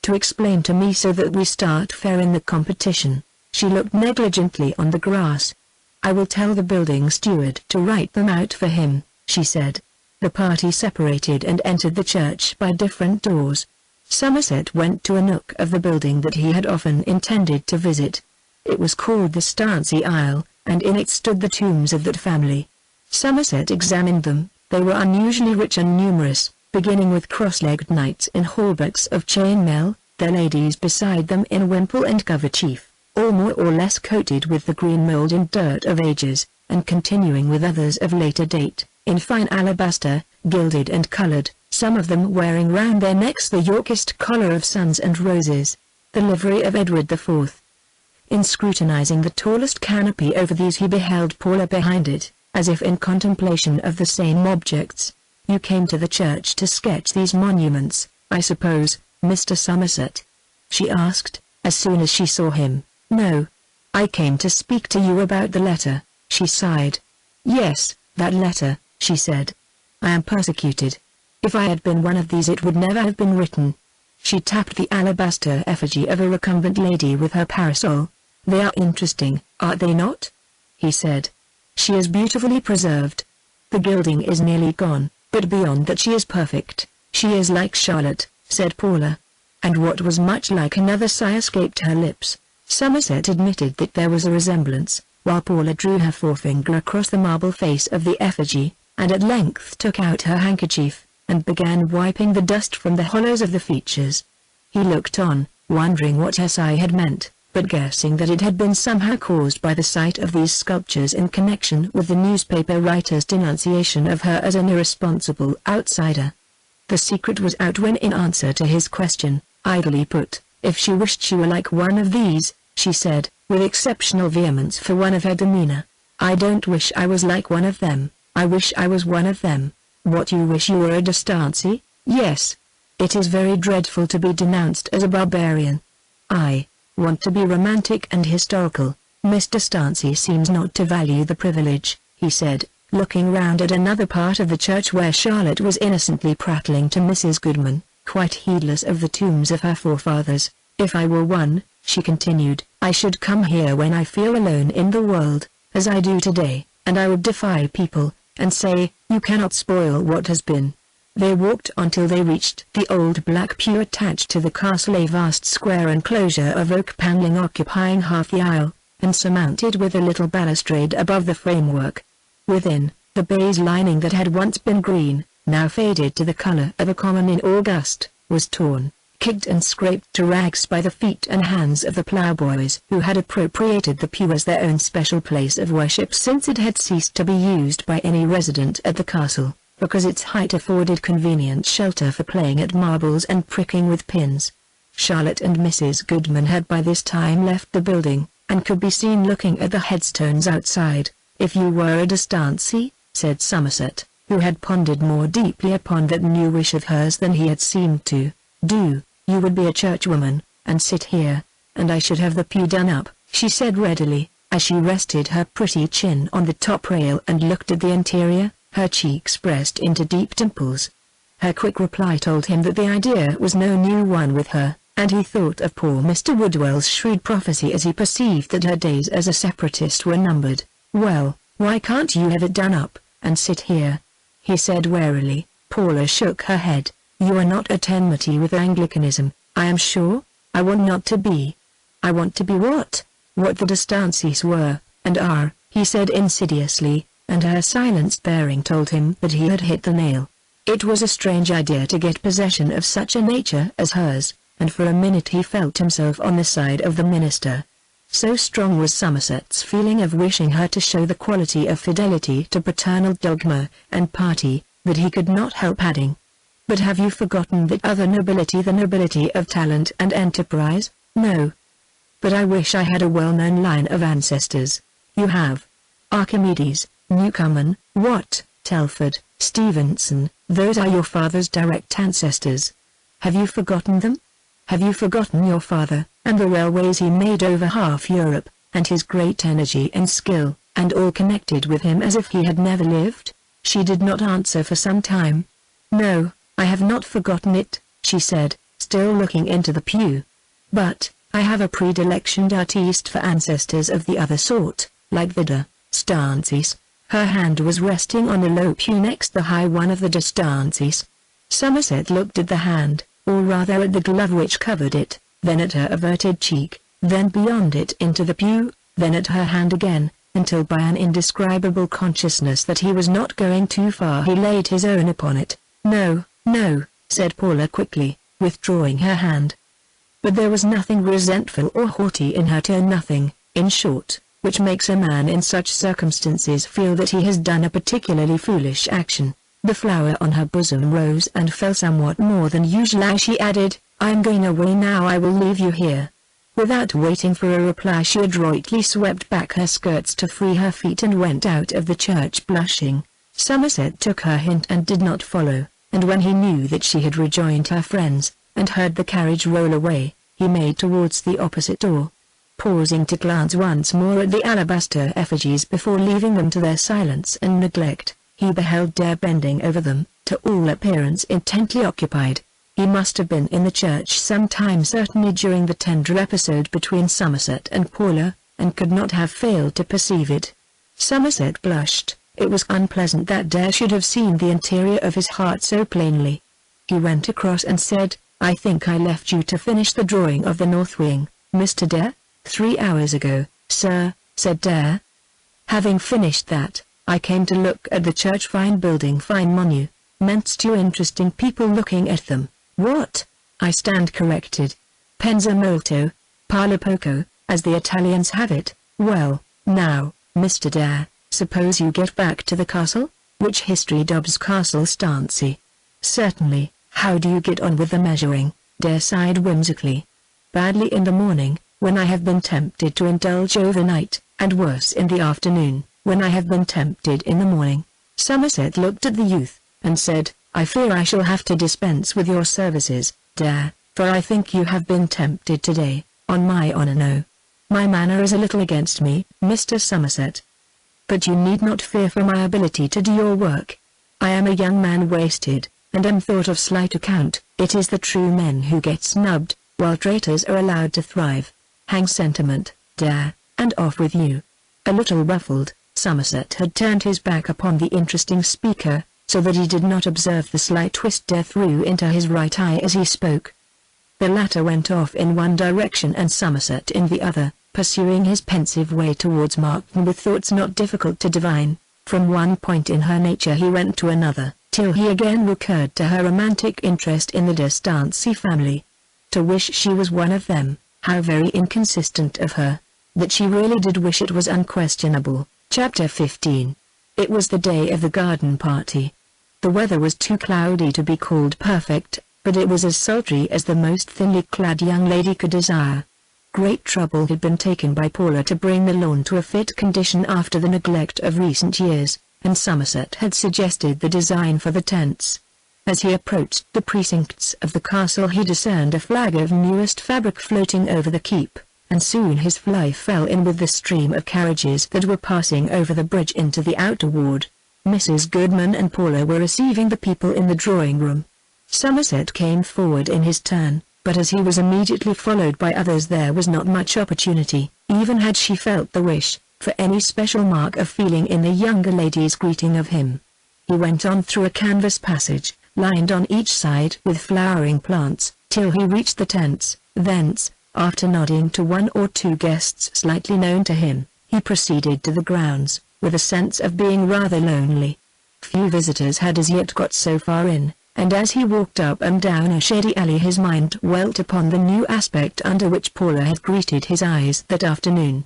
to explain to me so that we start fair in the competition." She looked negligently on the grass. "I will tell the building steward to write them out for him," she said. The party separated and entered the church by different doors. Somerset went to a nook of the building that he had often intended to visit. It was called the Stancy Aisle, and in it stood the tombs of that family. Somerset examined them. They were unusually rich and numerous, beginning with cross-legged knights in hauberks of chain mail, their ladies beside them in wimple and coverchief, all more or less coated with the green mold and dirt of ages, and continuing with others of later date, in fine alabaster, gilded and coloured, some of them wearing round their necks the Yorkist collar of Suns and Roses, the livery of Edward IV. In scrutinizing the tallest canopy over these he beheld Paula behind it, as if in contemplation of the same objects. "You came to the church to sketch these monuments, I suppose, Mr. Somerset?" she asked, as soon as she saw him. "No. I came to speak to you about the letter," she sighed. "Yes, that letter," she said. "I am persecuted. If I had been one of these it would never have been written." She tapped the alabaster effigy of a recumbent lady with her parasol. "They are interesting, are they not?" he said. "She is beautifully preserved. The gilding is nearly gone, but beyond that she is perfect." "She is like Charlotte," said Paula. And what was much like another sigh escaped her lips. Somerset admitted that there was a resemblance, while Paula drew her forefinger across the marble face of the effigy, and at length took out her handkerchief, and began wiping the dust from the hollows of the features. He looked on, wondering what her sigh had meant, but guessing that it had been somehow caused by the sight of these sculptures in connection with the newspaper writer's denunciation of her as an irresponsible outsider. The secret was out when, in answer to his question, idly put, if she wished she were like one of these, she said, with exceptional vehemence for one of her demeanor, "I don't wish I was like one of them, I wish I was one of them." "What, you wish you were a de Stancy?" "Yes. It is very dreadful to be denounced as a barbarian. I want to be romantic and historical." "Mr. Stancy seems not to value the privilege," he said, looking round at another part of the church where Charlotte was innocently prattling to Mrs. Goodman, quite heedless of the tombs of her forefathers. "If I were one," she continued, "I should come here when I feel alone in the world, as I do today, and I would defy people, and say, 'You cannot spoil what has been.'" They walked on till they reached the old black pew attached to the castle, a vast square enclosure of oak paneling occupying half the aisle, and surmounted with a little balustrade above the framework. Within, the baize lining that had once been green, now faded to the color of a common in August, was torn, kicked and scraped to rags by the feet and hands of the ploughboys who had appropriated the pew as their own special place of worship since it had ceased to be used by any resident at the castle, because its height afforded convenient shelter for playing at marbles and pricking with pins. Charlotte and Mrs. Goodman had by this time left the building, and could be seen looking at the headstones outside. "If you were a de Stancy," said Somerset, who had pondered more deeply upon that new wish of hers than he had seemed to do, "you would be a churchwoman, and sit here." and I should have the pew done up," she said readily, as she rested her pretty chin on the top rail and looked at the interior, her cheeks pressed into deep dimples. Her quick reply told him that the idea was no new one with her, and he thought of poor Mr. Woodwell's shrewd prophecy as he perceived that her days as a separatist were numbered. "Well, why can't you have it done up, and sit here?" he said warily. Paula shook her head. "You are not at enmity with Anglicanism, I am sure?" "I want not to be." "I want to be what?" "What the D'Estancys were, and are," he said insidiously, and her silenced bearing told him that he had hit the nail. It was a strange idea to get possession of such a nature as hers, and for a minute he felt himself on the side of the minister. So strong was Somerset's feeling of wishing her to show the quality of fidelity to paternal dogma and party, that he could not help adding, "But have you forgotten that other nobility, the nobility of talent and enterprise?" "No. But I wish I had a well-known line of ancestors." "You have. Archimedes, Newcomen, Watt, Telford, Stevenson, those are your father's direct ancestors. Have you forgotten them? Have you forgotten your father, and the railways he made over half Europe, and his great energy and skill, and all connected with him as if he had never lived?" She did not answer for some time. "No, I have not forgotten it," she said, still looking into the pew. "But, I have a predilection d'artiste for ancestors of the other sort, like the D'Estancys." Her hand was resting on the low pew next the high one of the D'Estancys. Somerset looked at the hand, or rather at the glove which covered it, then at her averted cheek, then beyond it into the pew, then at her hand again, until by an indescribable consciousness that he was not going too far he laid his own upon it. "No, no," said Paula quickly, withdrawing her hand. But there was nothing resentful or haughty in her tone, nothing, in short, which makes a man in such circumstances feel that he has done a particularly foolish action. The flower on her bosom rose and fell somewhat more than usual as she added, "I am going away now. I will leave you here." Without waiting for a reply she adroitly swept back her skirts to free her feet and went out of the church blushing. Somerset took her hint and did not follow, and when he knew that she had rejoined her friends, and heard the carriage roll away, he made towards the opposite door. Pausing to glance once more at the alabaster effigies before leaving them to their silence and neglect, he beheld Dare bending over them, to all appearance intently occupied. He must have been in the church some time, certainly during the tender episode between Somerset and Paula, and could not have failed to perceive it. Somerset blushed. It was unpleasant that Dare should have seen the interior of his heart so plainly. He went across and said, "I think I left you to finish the drawing of the north wing, Mr. Dare?" "3 hours ago, sir," said Dare. "Having finished that, I came to look at the church. Fine building, fine monuments, 2 interesting people looking at them." "What?" "I stand corrected. Pensa molto, parla poco, as the Italians have it." "Well, now, Mr. Dare, suppose you get back to the castle?" "Which history Dobbs Castle Stancy?" "Certainly. How do you get on with the measuring?" Dare sighed whimsically. "Badly in the morning, when I have been tempted to indulge overnight, and worse in the afternoon, when I have been tempted in the morning." Somerset looked at the youth, and said, "I fear I shall have to dispense with your services, Dare, for I think you have been tempted today." "On my honor no. My manner is a little against me, Mr. Somerset. But you need not fear for my ability to do your work. I am a young man wasted, and am thought of slight account. It is the true men who get snubbed, while traitors are allowed to thrive. Hang sentiment, Dare, and off with you." A little ruffled, Somerset had turned his back upon the interesting speaker, so that he did not observe the slight twist Dare threw into his right eye as he spoke. The latter went off in one direction and Somerset in the other, pursuing his pensive way towards Markton with thoughts not difficult to divine. From one point in her nature he went to another, till he again recurred to her romantic interest in the D'Estancey family. To wish she was one of them, how very inconsistent of her. That she really did wish it was unquestionable. Chapter 15. It was the day of the garden party. The weather was too cloudy to be called perfect, but it was as sultry as the most thinly clad young lady could desire. Great trouble had been taken by Paula to bring the lawn to a fit condition after the neglect of recent years, and Somerset had suggested the design for the tents. As he approached the precincts of the castle he discerned a flag of newest fabric floating over the keep, and soon his fly fell in with the stream of carriages that were passing over the bridge into the outer ward. Mrs. Goodman and Paula were receiving the people in the drawing-room. Somerset came forward in his turn, but as he was immediately followed by others there was not much opportunity, even had she felt the wish, for any special mark of feeling in the younger lady's greeting of him. He went on through a canvas passage, lined on each side with flowering plants, till he reached the tents. Thence, after nodding to one or two guests slightly known to him, he proceeded to the grounds, with a sense of being rather lonely. Few visitors had as yet got so far in, and as he walked up and down a shady alley his mind dwelt upon the new aspect under which Paula had greeted his eyes that afternoon.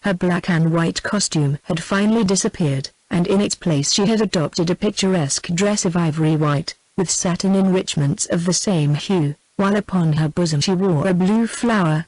Her black and white costume had finally disappeared, and in its place she had adopted a picturesque dress of ivory white, with satin enrichments of the same hue, while upon her bosom she wore a blue flower.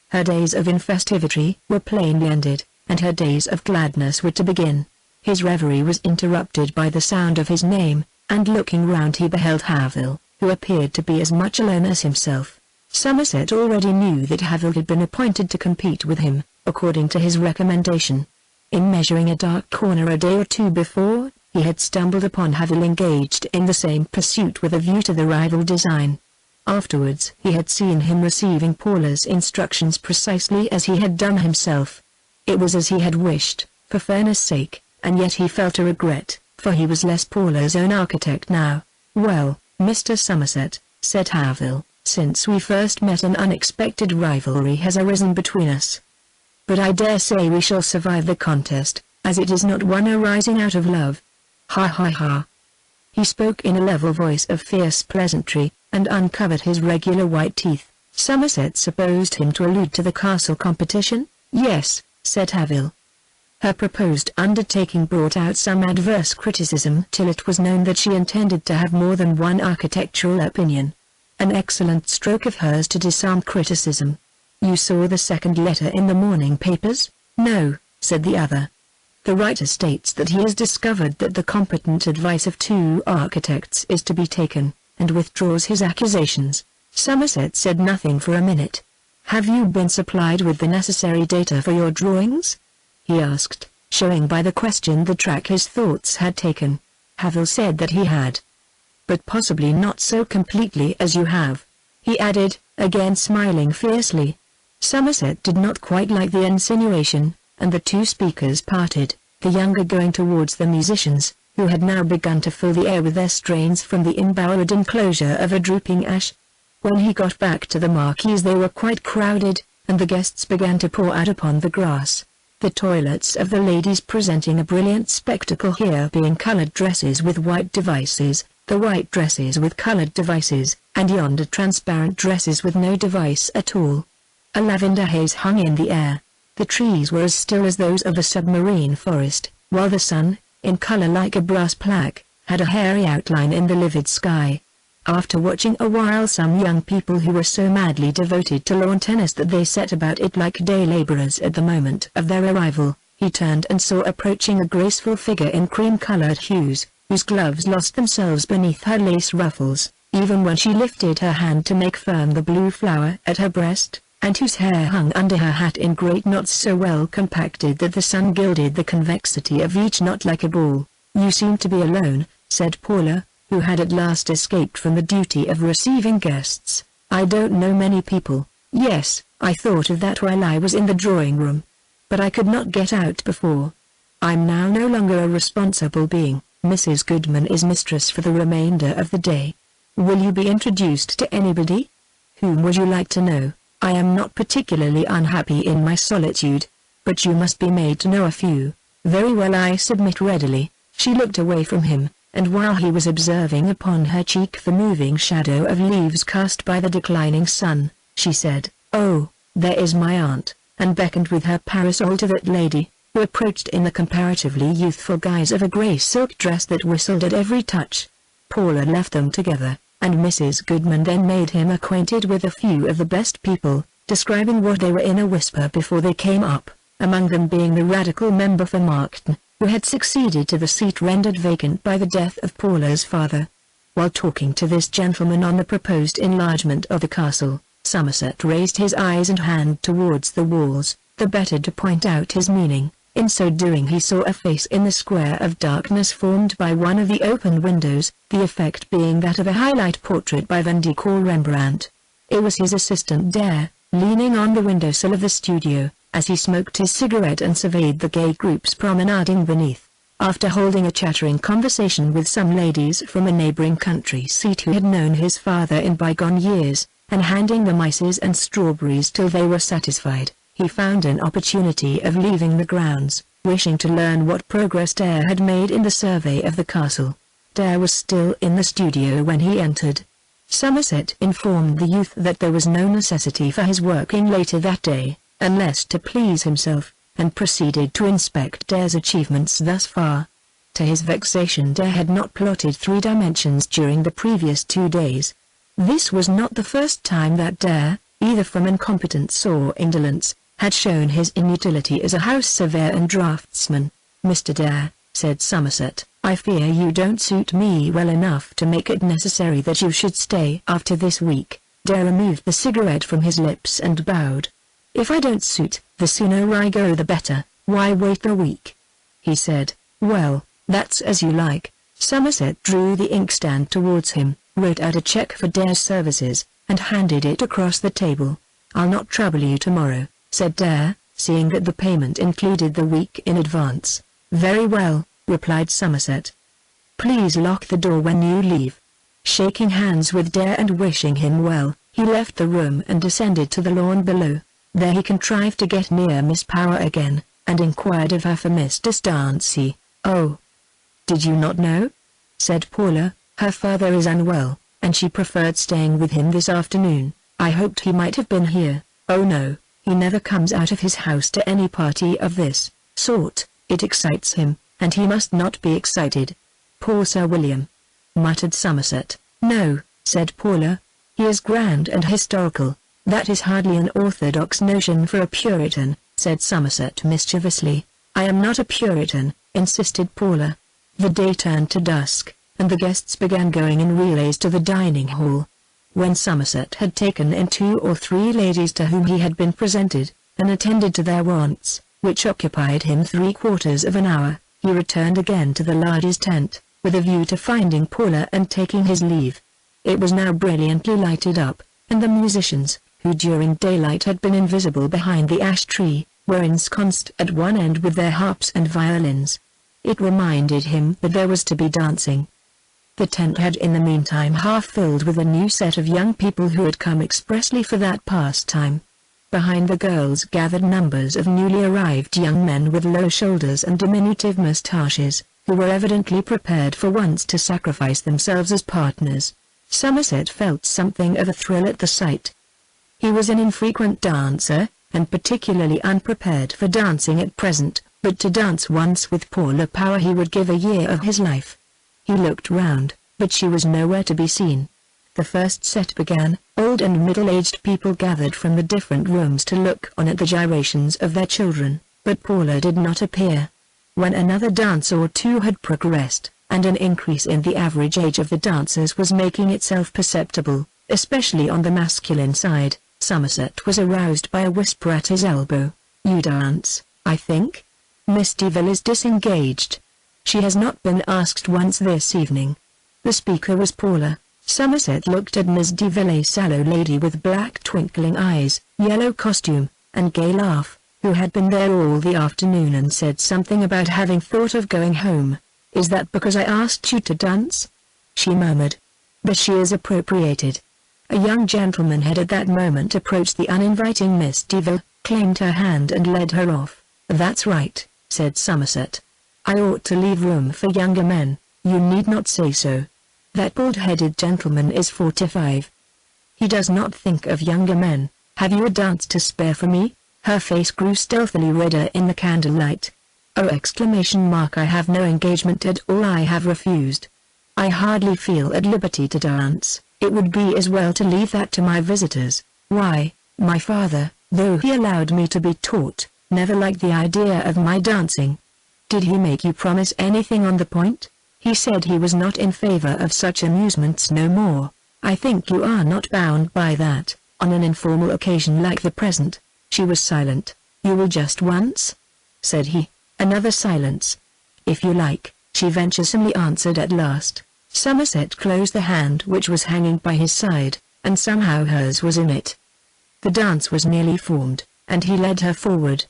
Her days of infestivity were plainly ended, and her days of gladness were to begin. His reverie was interrupted by the sound of his name, and looking round he beheld Havel, who appeared to be as much alone as himself. Somerset already knew that Havel had been appointed to compete with him, according to his recommendation. In measuring a dark corner a day or two before, he had stumbled upon Havel engaged in the same pursuit with a view to the rival design. Afterwards he had seen him receiving Paula's instructions precisely as he had done himself. It was as he had wished, for fairness' sake, and yet he felt a regret, for he was less Paula's own architect now. "Well, Mr. Somerset," said Havel, "since we first met an unexpected rivalry has arisen between us. But I dare say we shall survive the contest, as it is not one arising out of love. Ha ha ha." He spoke in a level voice of fierce pleasantry, and uncovered his regular white teeth. Somerset supposed him to allude to the castle competition. "Yes," said Havel. Her proposed undertaking brought out some adverse criticism till it was known that she intended to have more than one architectural opinion. An excellent stroke of hers to disarm criticism. "You saw the second letter in the morning papers?" "No," said the other. "The writer states that he has discovered that the competent advice of two architects is to be taken, and withdraws his accusations." Somerset said nothing for a minute. "Have you been supplied with the necessary data for your drawings?" he asked, showing by the question the track his thoughts had taken. Havel said that he had. "But possibly not so completely as you have," he added, again smiling fiercely. Somerset did not quite like the insinuation, and the two speakers parted, the younger going towards the musicians, who had now begun to fill the air with their strains from the embowered enclosure of a drooping ash. When he got back to the marquees they were quite crowded, and the guests began to pour out upon the grass. The toilets of the ladies presenting a brilliant spectacle here being colored dresses with white devices, the white dresses with colored devices, and yonder transparent dresses with no device at all. A lavender haze hung in the air. The trees were as still as those of a submarine forest, while the sun, in color like a brass plaque, had a hairy outline in the livid sky. After watching a while some young people who were so madly devoted to lawn tennis that they set about it like day laborers at the moment of their arrival, he turned and saw approaching a graceful figure in cream-colored hues, whose gloves lost themselves beneath her lace ruffles, even when she lifted her hand to make firm the blue flower at her breast, and whose hair hung under her hat in great knots so well compacted that the sun gilded the convexity of each knot like a ball. "You seem to be alone," said Paula, who had at last escaped from the duty of receiving guests. "I don't know many people." "Yes, I thought of that while I was in the drawing-room. But I could not get out before. I'm now no longer a responsible being. Mrs. Goodman is mistress for the remainder of the day. Will you be introduced to anybody? Whom would you like to know? I am not particularly unhappy in my solitude, but you must be made to know a few." "Very well, I submit readily." She looked away from him, and while he was observing upon her cheek the moving shadow of leaves cast by the declining sun, she said, "Oh, there is my aunt," and beckoned with her parasol to that lady, who approached in the comparatively youthful guise of a grey silk dress that whistled at every touch. Paula left them together, and Mrs. Goodman then made him acquainted with a few of the best people, describing what they were in a whisper before they came up, among them being the radical member for Markton, who had succeeded to the seat rendered vacant by the death of Paula's father. While talking to this gentleman on the proposed enlargement of the castle, Somerset raised his eyes and hand towards the walls, the better to point out his meaning. In so doing he saw a face in the square of darkness formed by one of the open windows, the effect being that of a highlight portrait by Van Dyck or Rembrandt. It was his assistant Dare, leaning on the windowsill of the studio, as he smoked his cigarette and surveyed the gay groups promenading beneath. After holding a chattering conversation with some ladies from a neighboring country seat who had known his father in bygone years, and handing them ices and strawberries till they were satisfied, he found an opportunity of leaving the grounds, wishing to learn what progress Dare had made in the survey of the castle. Dare was still in the studio when he entered. Somerset informed the youth that there was no necessity for his working later that day, unless to please himself, and proceeded to inspect Dare's achievements thus far. To his vexation, Dare had not plotted 3 dimensions during the previous 2 days. This was not the first time that Dare, either from incompetence or indolence, had shown his inutility as a house surveyor and draftsman. "Mr. Dare," said Somerset, "I fear you don't suit me well enough to make it necessary that you should stay after this week." Dare removed the cigarette from his lips and bowed. "If I don't suit, the sooner I go the better. Why wait a week?" he said. "Well, that's as you like." Somerset drew the inkstand towards him, wrote out a check for Dare's services, and handed it across the table. "I'll not trouble you tomorrow," said Dare, seeing that the payment included the week in advance. "Very well," replied Somerset. "Please lock the door when you leave." Shaking hands with Dare and wishing him well, he left the room and descended to the lawn below. There he contrived to get near Miss Power again, and inquired of her for Mr. Darcy. "Oh, did you not know?" said Paula. "Her father is unwell, and she preferred staying with him this afternoon. I hoped he might have been here." "Oh no, he never comes out of his house to any party of this sort. It excites him, and he must not be excited." "Poor Sir William," muttered Somerset. "No," said Paula. "He is grand and historical." "That is hardly an orthodox notion for a Puritan," said Somerset mischievously. "I am not a Puritan," insisted Paula. The day turned to dusk, and the guests began going in relays to the dining hall. When Somerset had taken in 2 or 3 ladies to whom he had been presented, and attended to their wants, which occupied him 3/4 of an hour, he returned again to the lodger's tent, with a view to finding Paula and taking his leave. It was now brilliantly lighted up, and the musicians, who during daylight had been invisible behind the ash tree, were ensconced at one end with their harps and violins. It reminded him that there was to be dancing. The tent had in the meantime half filled with a new set of young people who had come expressly for that pastime. Behind the girls gathered numbers of newly arrived young men with low shoulders and diminutive moustaches, who were evidently prepared for once to sacrifice themselves as partners. Somerset felt something of a thrill at the sight. He was an infrequent dancer, and particularly unprepared for dancing at present, but to dance once with Paula Power he would give a year of his life. He looked round, but she was nowhere to be seen. The first set began. Old and middle-aged people gathered from the different rooms to look on at the gyrations of their children, but Paula did not appear. When another dance or 2 had progressed, and an increase in the average age of the dancers was making itself perceptible, especially on the masculine side, Somerset was aroused by a whisper at his elbow. "You dance, I think? Miss Deville is disengaged. She has not been asked once this evening." The speaker was Paula. Somerset looked at Miss Deville, a sallow lady with black twinkling eyes, yellow costume, and gay laugh, who had been there all the afternoon and said something about having thought of going home. "Is that because I asked you to dance?" she murmured. "But she is appropriated." A young gentleman had at that moment approached the uninviting Miss Deville, claimed her hand and led her off. "That's right," said Somerset. "I ought to leave room for younger men." "You need not say so. That bald-headed gentleman is 45. He does not think of younger men. Have you a dance to spare for me?" Her face grew stealthily redder in the candlelight. "Oh!" I have no engagement at all. I have refused. I hardly feel at liberty to dance. It would be as well to leave that to my visitors. Why, my father, though he allowed me to be taught, never liked the idea of my dancing." "Did he make you promise anything on the point?" He said he was not in favor of such amusements no more. I think you are not bound by that, on an informal occasion like the present. She was silent. You will just once? Said he. Another silence. If you like, she venturesomely answered at last. Somerset closed the hand which was hanging by his side, and somehow hers was in it. The dance was nearly formed, and he led her forward.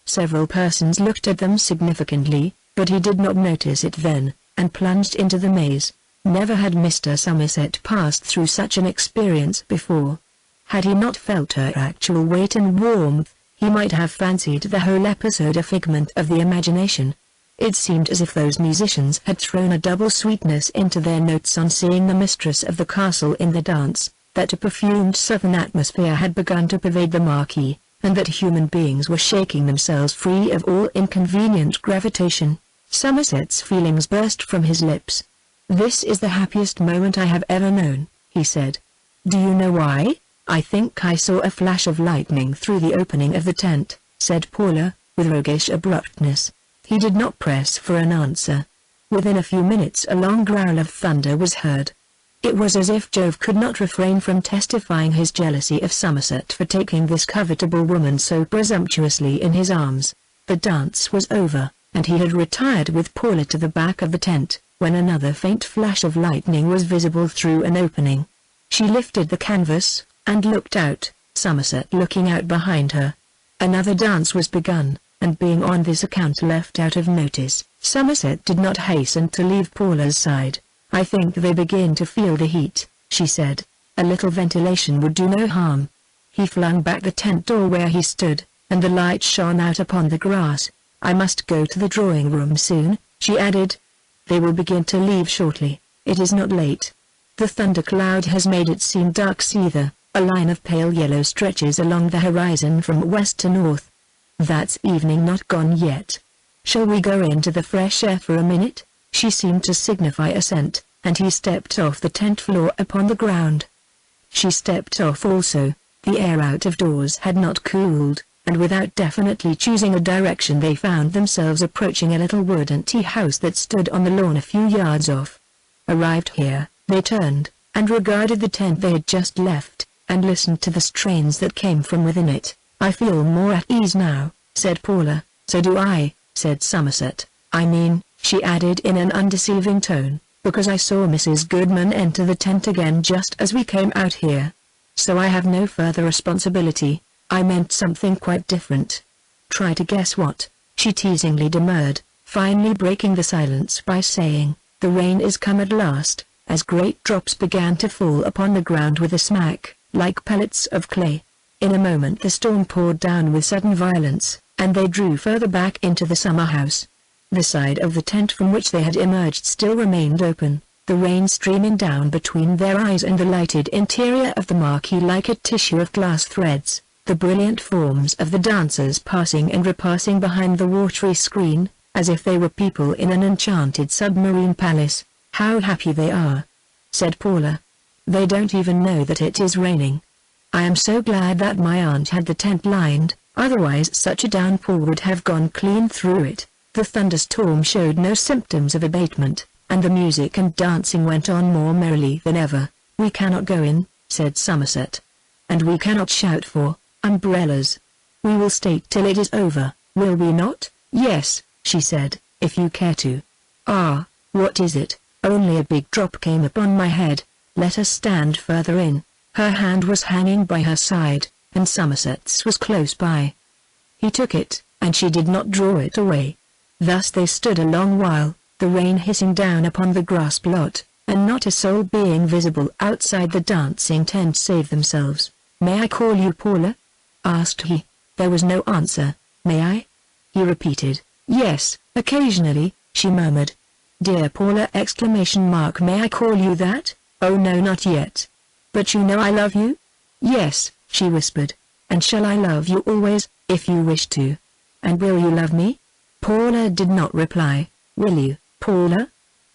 Several persons looked at them significantly, but he did not notice it then, and plunged into the maze. Never had Mr. Somerset passed through such an experience before. Had he not felt her actual weight and warmth, he might have fancied the whole episode a figment of the imagination. It seemed as if those musicians had thrown a double sweetness into their notes on seeing the mistress of the castle in the dance, that a perfumed southern atmosphere had begun to pervade the marquee, and that human beings were shaking themselves free of all inconvenient gravitation. Somerset's feelings burst from his lips. "This is the happiest moment I have ever known," he said. "Do you know why?" "I think I saw a flash of lightning through the opening of the tent," said Paula, with roguish abruptness. He did not press for an answer. Within a few minutes a long growl of thunder was heard. It was as if Jove could not refrain from testifying his jealousy of Somerset for taking this covetable woman so presumptuously in his arms. The dance was over, and he had retired with Paula to the back of the tent, when another faint flash of lightning was visible through an opening. She lifted the canvas, and looked out, Somerset looking out behind her. Another dance was begun, and being on this account left out of notice, Somerset did not hasten to leave Paula's side. "I think they begin to feel the heat," she said. "A little ventilation would do no harm." He flung back the tent door where he stood, and the light shone out upon the grass. "I must go to the drawing room soon," she added. "They will begin to leave shortly. It is not late. The thundercloud has made it seem dark seether. A line of pale yellow stretches along the horizon from west to north. That's evening not gone yet. Shall we go into the fresh air for a minute?" She seemed to signify assent, and he stepped off the tent floor upon the ground. She stepped off also. The air out of doors had not cooled, and without definitely choosing a direction they found themselves approaching a little wooden tea house that stood on the lawn a few yards off. Arrived here, they turned, and regarded the tent they had just left, and listened to the strains that came from within it. "I feel more at ease now," said Paula. "So do I," said Somerset. "I mean," she added in an undeceiving tone, "because I saw Mrs. Goodman enter the tent again just as we came out here. So I have no further responsibility. I meant something quite different." "Try to guess what," she teasingly demurred, finally breaking the silence by saying, "The rain is come at last," as great drops began to fall upon the ground with a smack, like pellets of clay. In a moment the storm poured down with sudden violence, and they drew further back into the summer house. The side of the tent from which they had emerged still remained open, the rain streaming down between their eyes and the lighted interior of the marquee like a tissue of glass threads, the brilliant forms of the dancers passing and repassing behind the watery screen, as if they were people in an enchanted submarine palace. "How happy they are," said Paula. "They don't even know that it is raining. I am so glad that my aunt had the tent lined, otherwise such a downpour would have gone clean through it." The thunderstorm showed no symptoms of abatement, and the music and dancing went on more merrily than ever. "We cannot go in," said Somerset. "And we cannot shout for umbrellas. We will stay till it is over, will we not?" "Yes," she said, "if you care to." "Ah, what is it? Only a big drop came upon my head. Let us stand further in." Her hand was hanging by her side, and Somerset's was close by. He took it, and she did not draw it away. Thus they stood a long while, the rain hissing down upon the grass plot, and not a soul being visible outside the dancing tent save themselves. "May I call you Paula?" asked he. There was no answer. "May I?" he repeated. "Yes, occasionally," she murmured. "Dear Paula!" ! "May I call you that?" "Oh no, not yet." "But you know I love you?" "Yes," she whispered. "And shall I love you always, if you wish to? And will you love me?" Paula did not reply. "Will you, Paula?"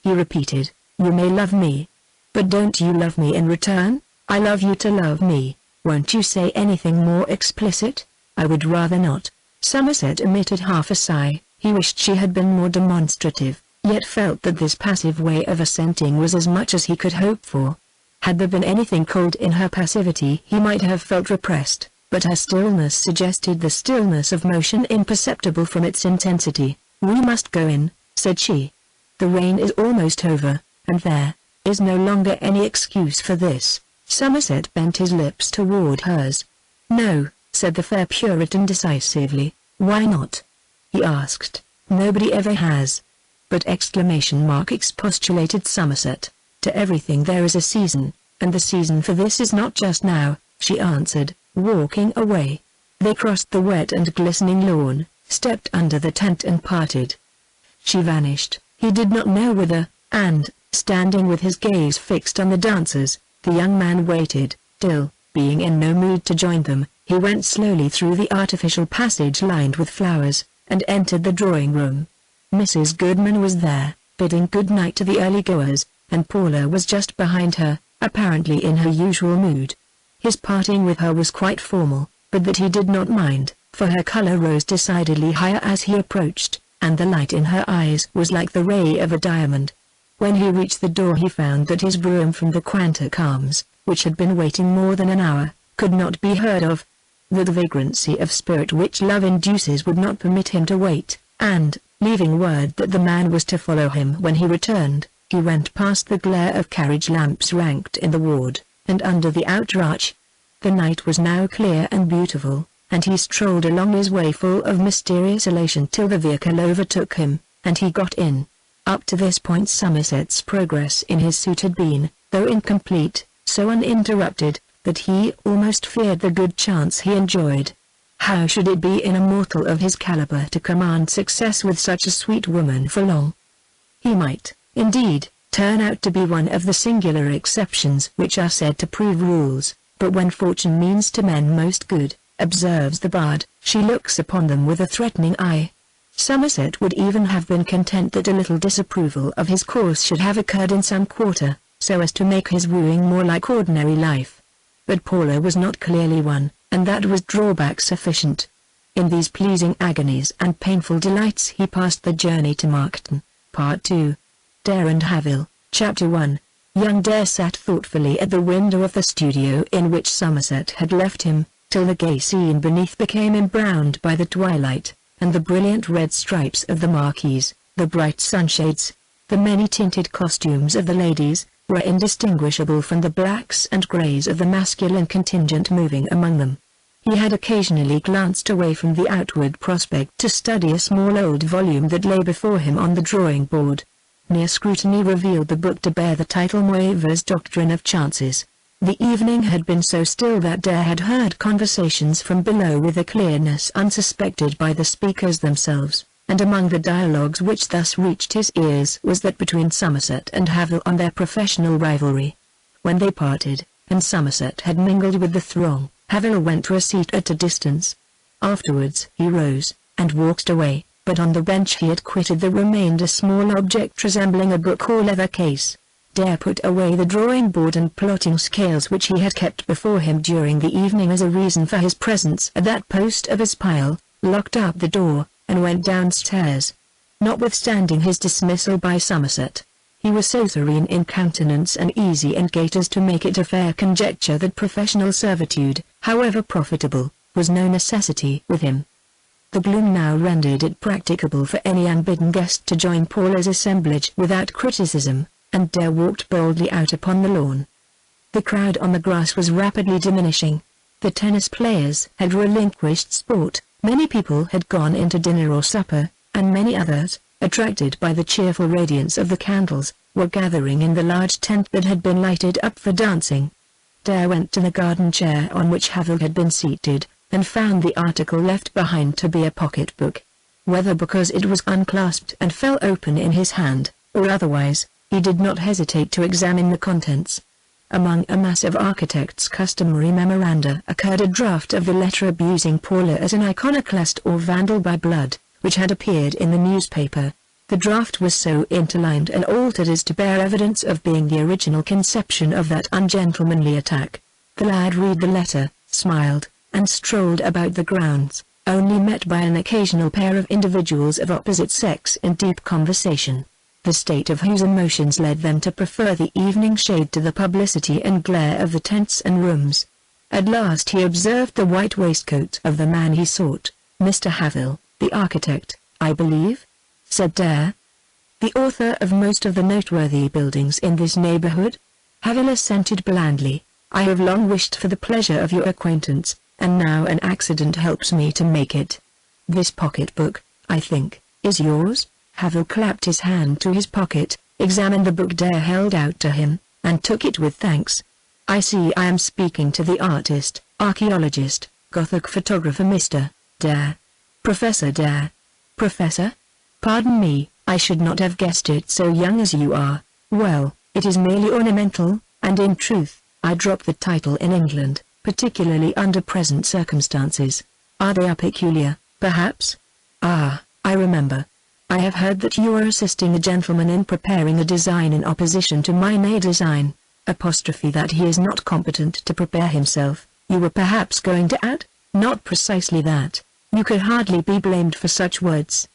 he repeated. "You may love me. But don't you love me in return?" "I love you to love me. Won't you say anything more explicit?" "I would rather not." Somerset emitted half a sigh. He wished she had been more demonstrative. yet felt that this passive way of assenting was as much as he could hope for. Had there been anything cold in her passivity he might have felt repressed, but her stillness suggested the stillness of motion imperceptible from its intensity. "We must go in," said she. "The rain is almost over, and there is no longer any excuse for this." Somerset bent his lips toward hers. "No," said the fair Puritan decisively. "Why not?" he asked. "Nobody ever has." "But!" expostulated Somerset. "To everything there is a season, and the season for this is not just now," she answered, walking away. They crossed the wet and glistening lawn, stepped under the tent and parted. She vanished, he did not know whither, and, standing with his gaze fixed on the dancers, the young man waited, till, being in no mood to join them, he went slowly through the artificial passage lined with flowers, and entered the drawing-room. Mrs. Goodman was there, bidding good night to the early-goers, and Paula was just behind her, apparently in her usual mood. His parting with her was quite formal, but that he did not mind, for her color rose decidedly higher as he approached, and the light in her eyes was like the ray of a diamond. When he reached the door he found that his brougham from the Quantock Arms, which had been waiting more than an hour, could not be heard of. That the vagrancy of spirit which love induces would not permit him to wait, and, leaving word that the man was to follow him when he returned, he went past the glare of carriage lamps ranked in the ward, and under the outer arch. The night was now clear and beautiful, and he strolled along his way full of mysterious elation till the vehicle overtook him, and he got in. Up to this point Somerset's progress in his suit had been, though incomplete, so uninterrupted, that he almost feared the good chance he enjoyed. How should it be in a mortal of his caliber to command success with such a sweet woman for long? He might, indeed, turn out to be one of the singular exceptions which are said to prove rules, but when fortune means to men most good, observes the bard, she looks upon them with a threatening eye. Somerset would even have been content that a little disapproval of his course should have occurred in some quarter, so as to make his wooing more like ordinary life. But Paula was not clearly won, and that was drawback sufficient. In these pleasing agonies and painful delights he passed the journey to Markton. Part 2. Dare and Havil, Chapter 1. Young Dare sat thoughtfully at the window of the studio in which Somerset had left him, till the gay scene beneath became embrowned by the twilight, and the brilliant red stripes of the marquees, the bright sunshades, the many-tinted costumes of the ladies, were indistinguishable from the blacks and greys of the masculine contingent moving among them. He had occasionally glanced away from the outward prospect to study a small old volume that lay before him on the drawing-board. Near scrutiny revealed the book to bear the title Moever's Doctrine of Chances. The evening had been so still that Dare had heard conversations from below with a clearness unsuspected by the speakers themselves, and among the dialogues which thus reached his ears was that between Somerset and Havil on their professional rivalry. When they parted, and Somerset had mingled with the throng, Havil went to a seat at a distance. Afterwards he rose, and walked away, but on the bench he had quitted there remained a small object resembling a book or leather case. Dare put away the drawing-board and plotting scales which he had kept before him during the evening as a reason for his presence at that post of his pile, locked up the door, and went downstairs. Notwithstanding his dismissal by Somerset, he was so serene in countenance and easy in gait as to make it a fair conjecture that professional servitude, however profitable, was no necessity with him. The gloom now rendered it practicable for any unbidden guest to join Paula's assemblage without criticism, and Dare walked boldly out upon the lawn. The crowd on the grass was rapidly diminishing. The tennis players had relinquished sport, many people had gone into dinner or supper, and many others, attracted by the cheerful radiance of the candles, were gathering in the large tent that had been lighted up for dancing. Dare went to the garden chair on which Havil had been seated, and found the article left behind to be a pocket-book. Whether because it was unclasped and fell open in his hand, or otherwise, he did not hesitate to examine the contents. Among a mass of architects' customary memoranda occurred a draft of the letter abusing Paula as an iconoclast or vandal by blood, which had appeared in the newspaper. The draft was so interlined and altered as to bear evidence of being the original conception of that ungentlemanly attack. The lad read the letter, smiled, and strolled about the grounds, only met by an occasional pair of individuals of opposite sex in deep conversation. the state of whose emotions led them to prefer the evening shade to the publicity and glare of the tents and rooms. At last he observed the white waistcoat of the man he sought. "Mr. Havel, the architect, I believe?" said Dare. "The author of most of the noteworthy buildings in this neighborhood?" Havel assented blandly. "I have long wished for the pleasure of your acquaintance, and now an accident helps me to make it. This pocketbook, I think, is yours?" Havel clapped his hand to his pocket, examined the book Dare held out to him, and took it with thanks. "I see I am speaking to the artist, archaeologist, Gothic photographer Mr. Dare. Professor Dare." "Professor? Pardon me, I should not have guessed it so young as you are. Well, it is merely ornamental, and in truth, I dropped the title in England, particularly under present circumstances. Are they peculiar, perhaps? Ah, I remember. I have heard that you are assisting a gentleman in preparing a design in opposition to my design, apostrophe that he is not competent to prepare himself, you were perhaps going to add? Not precisely that. You could hardly be blamed for such words.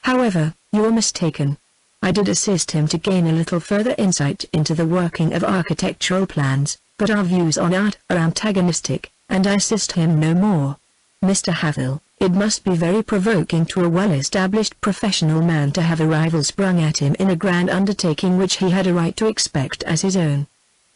However, you are mistaken. I did assist him to gain a little further insight into the working of architectural plans, but our views on art are antagonistic, and I assist him no more. Mr. Havel, it must be very provoking to a well-established professional man to have a rival sprung at him in a grand undertaking which he had a right to expect as his own.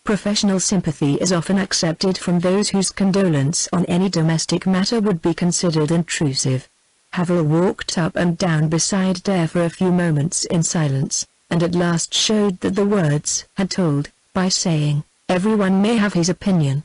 Professional sympathy is often accepted from those whose condolence on any domestic matter would be considered intrusive. Havel walked up and down beside Dare for a few moments in silence, and at last showed that the words had told, by saying, "Everyone may have his opinion.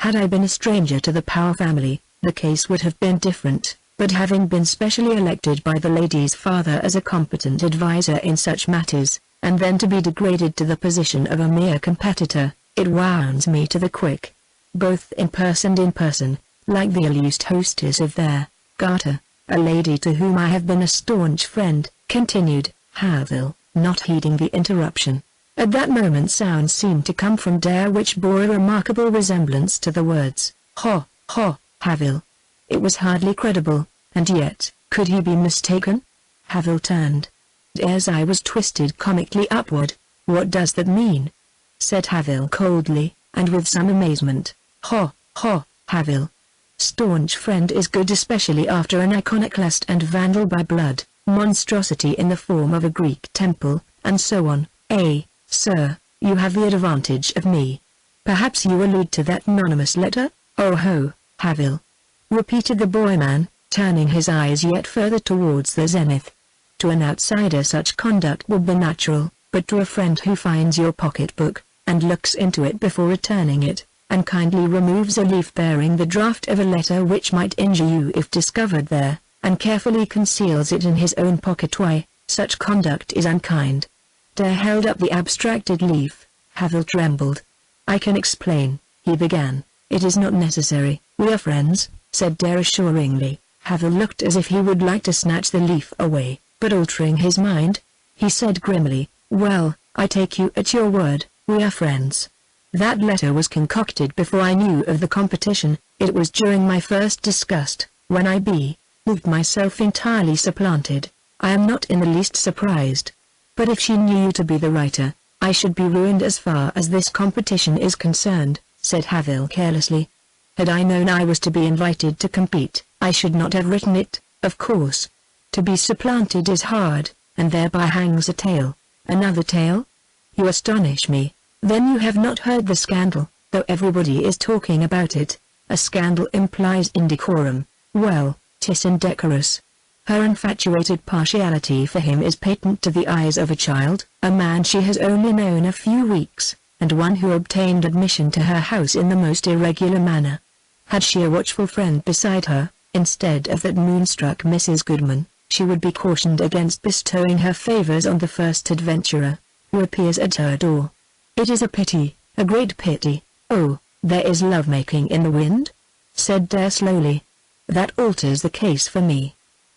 Had I been a stranger to the Power family, the case would have been different, but having been specially elected by the lady's father as a competent advisor in such matters, and then to be degraded to the position of a mere competitor, it wounds me to the quick. Both in purse and in person, like the illused hostess of their garter, a lady to whom I have been a staunch friend," continued Havel, not heeding the interruption. At that moment sounds seemed to come from Dare which bore a remarkable resemblance to the words, "Ha, ha, Havel." It was hardly credible, and yet, could he be mistaken? Havel turned. Dare's eye was twisted comically upward. "What does that mean?" said Havel coldly, and with some amazement. "Ha, ha, Havel. Staunch friend is good especially after an iconoclast and vandal by blood, monstrosity in the form of a Greek temple, and so on. Sir, you have the advantage of me. Perhaps you allude to that anonymous letter?" "Oh ho, Havel," repeated the boy-man, turning his eyes yet further towards the zenith. "To an outsider such conduct would be natural, but to a friend who finds your pocketbook, and looks into it before returning it, and kindly removes a leaf bearing the draft of a letter which might injure you if discovered there, and carefully conceals it in his own pocket, why, such conduct is unkind." Dare held up the abstracted leaf. Havel trembled. "I can explain," he began. "It is not necessary, we are friends," said Dare assuringly. Havel looked as if he would like to snatch the leaf away, but altering his mind, he said grimly, "Well, I take you at your word, we are friends. That letter was concocted before I knew of the competition, it was during my first disgust, when I believed myself entirely supplanted. I am not in the least surprised. But if she knew you to be the writer, I should be ruined as far as this competition is concerned," said Havel carelessly. "Had I known I was to be invited to compete, I should not have written it, of course. To be supplanted is hard, and thereby hangs a tale." "Another tale? You astonish me. Then you have not heard the scandal, though everybody is talking about it. A scandal implies indecorum. Well, 'tis indecorous. Her infatuated partiality for him is patent to the eyes of a child, a man she has only known a few weeks, and one who obtained admission to her house in the most irregular manner. Had she a watchful friend beside her, instead of that moonstruck Mrs. Goodman, she would be cautioned against bestowing her favors on the first adventurer, who appears at her door. It is a pity, a great pity. Oh, there is love-making in the wind?" said Dare slowly. "That alters the case for me.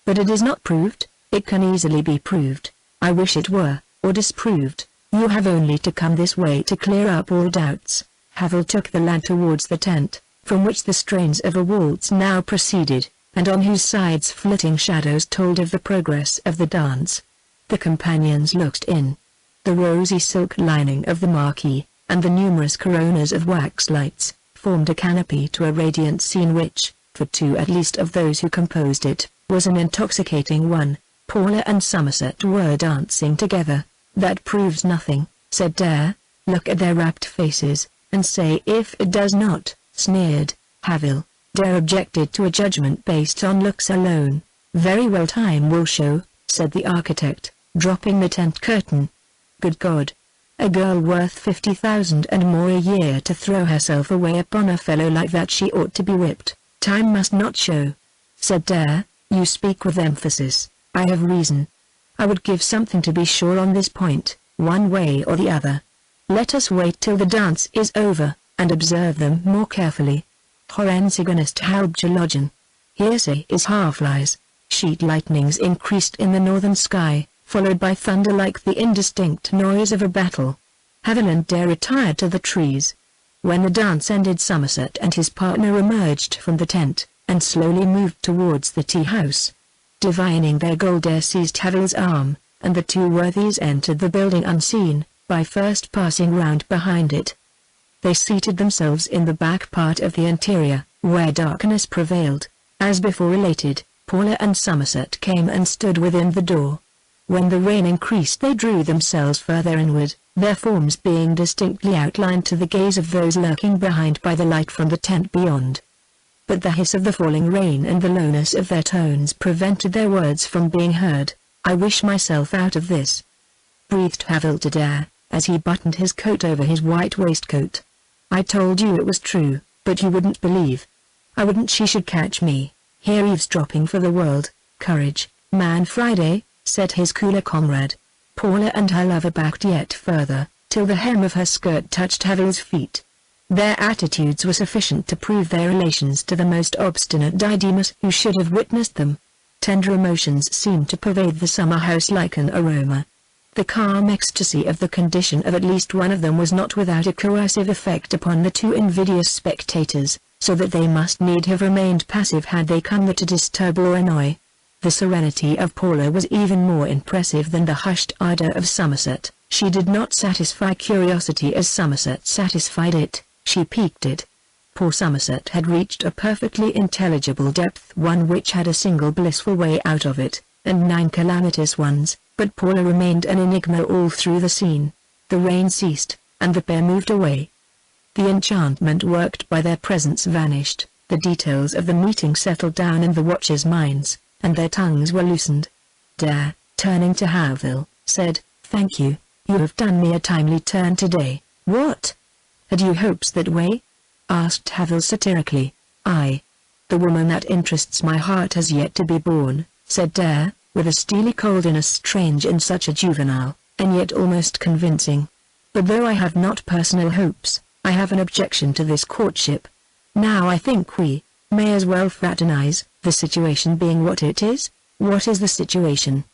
But it is not proved." "It can easily be proved. I wish it were, or disproved. You have only to come this way to clear up all doubts." Havel took the lad towards the tent, from which the strains of a waltz now proceeded, and on whose sides flitting shadows told of the progress of the dance. The companions looked in. The rosy silk lining of the marquee, and the numerous coronas of wax lights, formed a canopy to a radiant scene which, for two at least of those who composed it, was an intoxicating one. Paula and Somerset were dancing together. "That proves nothing," said Dare. "Look at their rapt faces, and say if it does not," sneered Havel. Dare objected to a judgment based on looks alone. "Very well, time will show," said the architect, dropping the tent curtain. "Good God! A girl worth 50,000 and more a year to throw herself away upon a fellow like that, she ought to be whipped." "Time must not show," said Dare. "You speak with emphasis. I have reason. I would give something to be sure on this point, one way or the other. Let us wait till the dance is over, and observe them more carefully. Horensigonist Halbgelogen. Hearsay is half-lies." Sheet lightnings increased in the northern sky, followed by thunder like the indistinct noise of a battle. Havel and Dare retired to the trees. When the dance ended, Somerset and his partner emerged from the tent, and slowly moved towards the tea-house. Divining their goal, Dare seized Havel's arm, and the two worthies entered the building unseen, by first passing round behind it. They seated themselves in the back part of the interior, where darkness prevailed. As before related, Paula and Somerset came and stood within the door. When the rain increased, they drew themselves further inward, their forms being distinctly outlined to the gaze of those lurking behind by the light from the tent beyond. But the hiss of the falling rain and the lowness of their tones prevented their words from being heard. "I wish myself out of this," breathed Havel to Dare, as he buttoned his coat over his white waistcoat. "I told you it was true, but you wouldn't believe. I wouldn't she should catch me here eavesdropping for the world." "Courage, man Friday," said his cooler comrade. Paula and her lover backed yet further, till the hem of her skirt touched Havel's feet. Their attitudes were sufficient to prove their relations to the most obstinate Didymus who should have witnessed them. Tender emotions seemed to pervade the summer house like an aroma. The calm ecstasy of the condition of at least one of them was not without a coercive effect upon the two invidious spectators, so that they must need have remained passive had they come there to disturb or annoy. The serenity of Paula was even more impressive than the hushed ardor of Somerset. She did not satisfy curiosity as Somerset satisfied it, she piqued it. Poor Somerset had reached a perfectly intelligible depth, one which had a single blissful way out of it, and 9 calamitous ones, but Paula remained an enigma all through the scene. The rain ceased, and the pair moved away. The enchantment worked by their presence vanished, the details of the meeting settled down in the watchers' minds, and their tongues were loosened. Dare, turning to Havel, said, "Thank you, you have done me a timely turn today." "What? Had you hopes that way?" asked Havel satirically. "Aye. The woman that interests my heart has yet to be born," said Dare, with a steely coldness strange in such a juvenile, and yet almost convincing. "But though I have not personal hopes, I have an objection to this courtship. Now I think we may as well fraternize, the situation being what it is." "What is the situation?"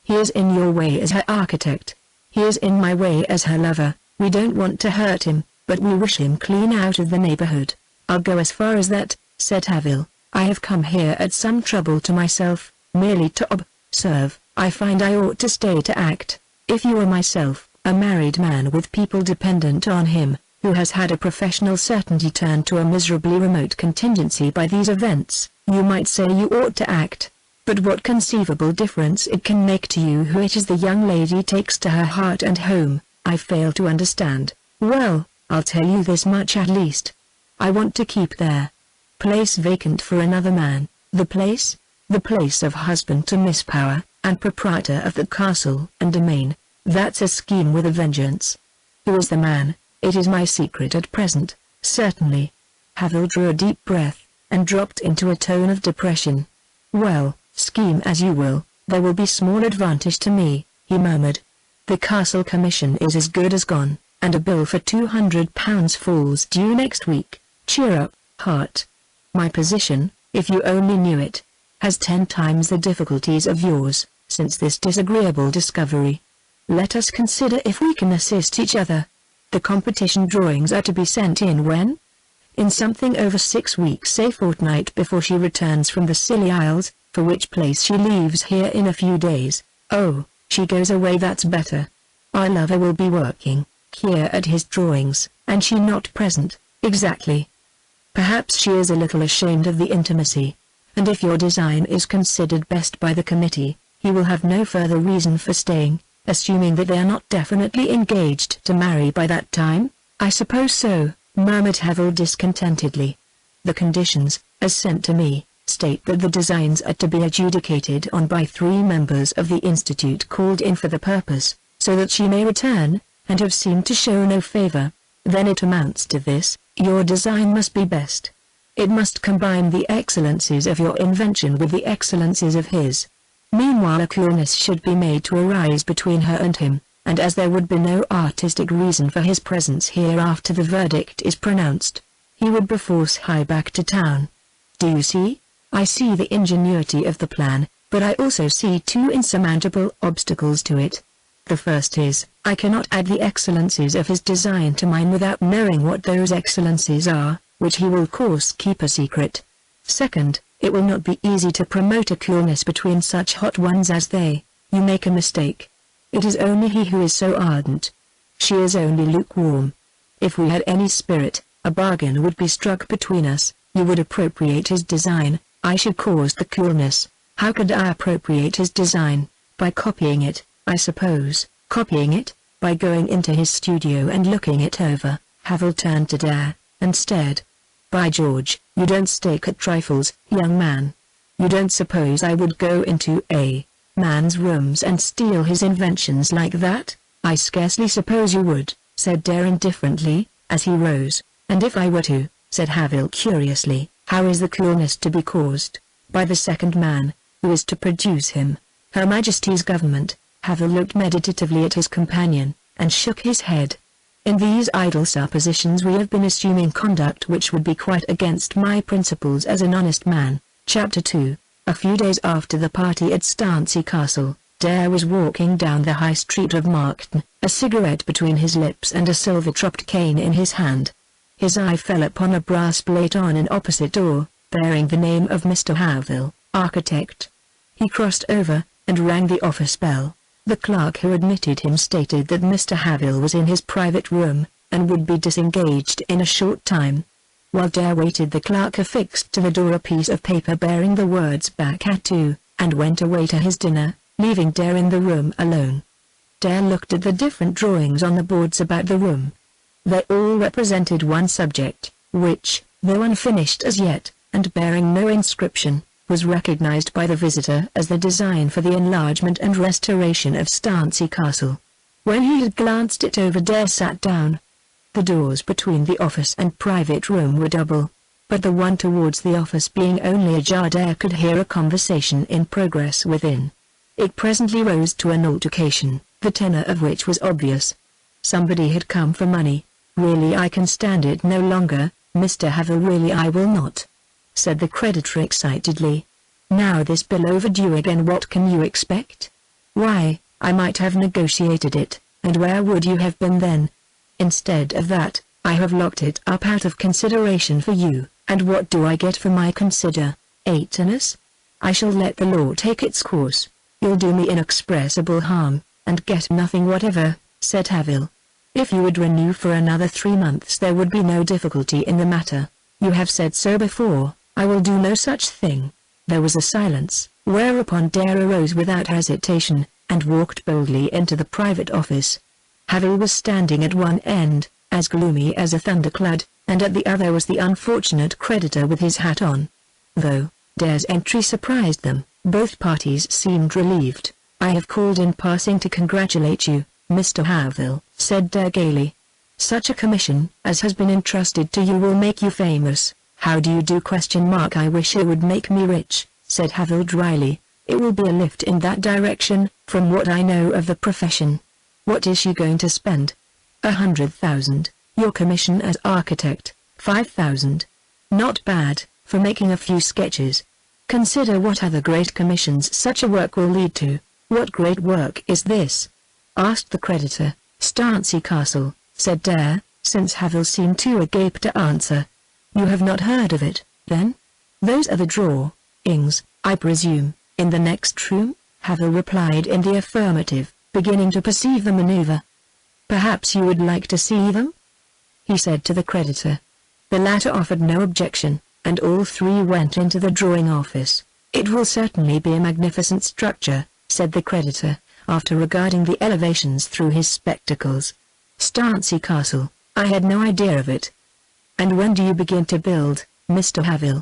"He is in your way as her architect. He is in my way as her lover. We don't want to hurt him, but we wish him clean out of the neighborhood." "I'll go as far as that," said Havel. "I have come here at some trouble to myself, merely to observe. I find I ought to stay to act. If you were myself, a married man with people dependent on him, who has had a professional certainty turned to a miserably remote contingency by these events, you might say you ought to act. But what conceivable difference it can make to you who it is the young lady takes to her heart and home, I fail to understand." "Well, I'll tell you this much at least. I want to keep their place vacant for another man." "The place?" "The place of husband to Miss Power, and proprietor of the castle and domain. That's a scheme with a vengeance." "Who is the man?" "It is my secret at present." "Certainly." Havel drew a deep breath, and dropped into a tone of depression. "Well, scheme as you will, there will be small advantage to me," he murmured. "The castle commission is as good as gone, and a bill for £200 falls due next week. Cheer up, heart. My position, if you only knew it, has 10 times the difficulties of yours, since this disagreeable discovery. Let us consider if we can assist each other. The competition drawings are to be sent in when? In something over 6 weeks, say fortnight before she returns from the Scilly Isles, for which place she leaves here in a few days." "Oh, she goes away, that's better." Our lover will be working here at his drawings, and she not present, exactly. Perhaps she is a little ashamed of the intimacy. And if your design is considered best by the committee, he will have no further reason for staying, assuming that they are not definitely engaged to marry by that time? I suppose so, murmured Havel discontentedly. The conditions, as sent to me, state that the designs are to be adjudicated on by 3 members of the institute called in for the purpose, so that she may return, and have seemed to show no favor. Then it amounts to this: your design must be best. It must combine the excellencies of your invention with the excellencies of his. Meanwhile a coolness should be made to arise between her and him, and as there would be no artistic reason for his presence here after the verdict is pronounced, he would perforce hie back to town. Do you see? I see the ingenuity of the plan, but I also see 2 insurmountable obstacles to it. The first is, I cannot add the excellencies of his design to mine without knowing what those excellencies are, which he will of course keep a secret. Second, it will not be easy to promote a coolness between such hot ones as they. You make a mistake. It is only he who is so ardent. She is only lukewarm. If we had any spirit, a bargain would be struck between us. You would appropriate his design, I should cause the coolness. How could I appropriate his design? By copying it, I suppose. Copying it? By going into his studio and looking it over. Havel turned to Dare, and stared. By George, you don't stake at trifles, young man. You don't suppose I would go into a man's rooms and steal his inventions like that? I scarcely suppose you would, said Dare indifferently, as he rose. And if I were to, said Havel curiously, how is the coolness to be caused? By the second man, who is to produce him. Her Majesty's government. Havel looked meditatively at his companion, and shook his head. In these idle suppositions we have been assuming conduct which would be quite against my principles as an honest man. Chapter 2. A few days after the party at Stancy Castle, Dare was walking down the high street of Markton, a cigarette between his lips and a silver-topped cane in his hand. His eye fell upon a brass plate on an opposite door, bearing the name of Mr. Havel, architect. He crossed over, and rang the office bell. The clerk who admitted him stated that Mr. Havel was in his private room, and would be disengaged in a short time. While Dare waited, the clerk affixed to the door a piece of paper bearing the words "back at 2", and went away to his dinner, leaving Dare in the room alone. Dare looked at the different drawings on the boards about the room. They all represented one subject, which, though unfinished as yet, and bearing no inscription, was recognized by the visitor as the design for the enlargement and restoration of Stancy Castle. When he had glanced it over, Dare sat down. The doors between the office and private room were double, but the one towards the office being only ajar, Dare could hear a conversation in progress within. It presently rose to an altercation, the tenor of which was obvious. Somebody had come for money. Really, I can stand it no longer, Mr. Havel. Really, I will not, said the creditor excitedly. Now this bill overdue again. What can you expect? Why, I might have negotiated it, and where would you have been then? Instead of that, I have locked it up out of consideration for you, and what do I get for my consider-ateness? I shall let the law take its course. You'll do me inexpressible harm, and get nothing whatever, said Havel. If you would renew for another 3 months there would be no difficulty in the matter. You have said so before. I will do no such thing. There was a silence, whereupon Dare arose without hesitation, and walked boldly into the private office. Havel was standing at one end, as gloomy as a thundercloud, and at the other was the unfortunate creditor with his hat on. Though Dare's entry surprised them, both parties seemed relieved. I have called in passing to congratulate you, Mr. Havel, said Dare gaily. Such a commission as has been entrusted to you will make you famous. How do you do? ? I wish it would make me rich, said Havel dryly. It will be a lift in that direction, from what I know of the profession. What is she going to spend? 100,000. Your commission as architect, 5,000. Not bad, for making a few sketches. Consider what other great commissions such a work will lead to. What great work is this? Asked the creditor. Stancy Castle, said Dare, since Havel seemed too agape to answer. You have not heard of it, then? Those are the drawings, I presume, in the next room? Havel replied in the affirmative. beginning to perceive the maneuver. "Perhaps you would like to see them?" he said to the creditor. The latter offered no objection, and all three went into the drawing office. "It will certainly be a magnificent structure," said the creditor, after regarding the elevations through his spectacles. "Stancy Castle, I had no idea of it." "And when do you begin to build, Mr. Havel?"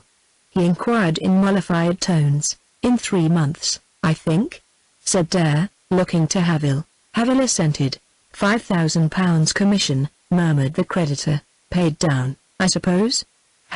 he inquired in mollified tones. "In 3 months, I think," said Dare, looking to Havel. Havel assented. £5,000 commission, murmured the creditor. "Paid down, I suppose?"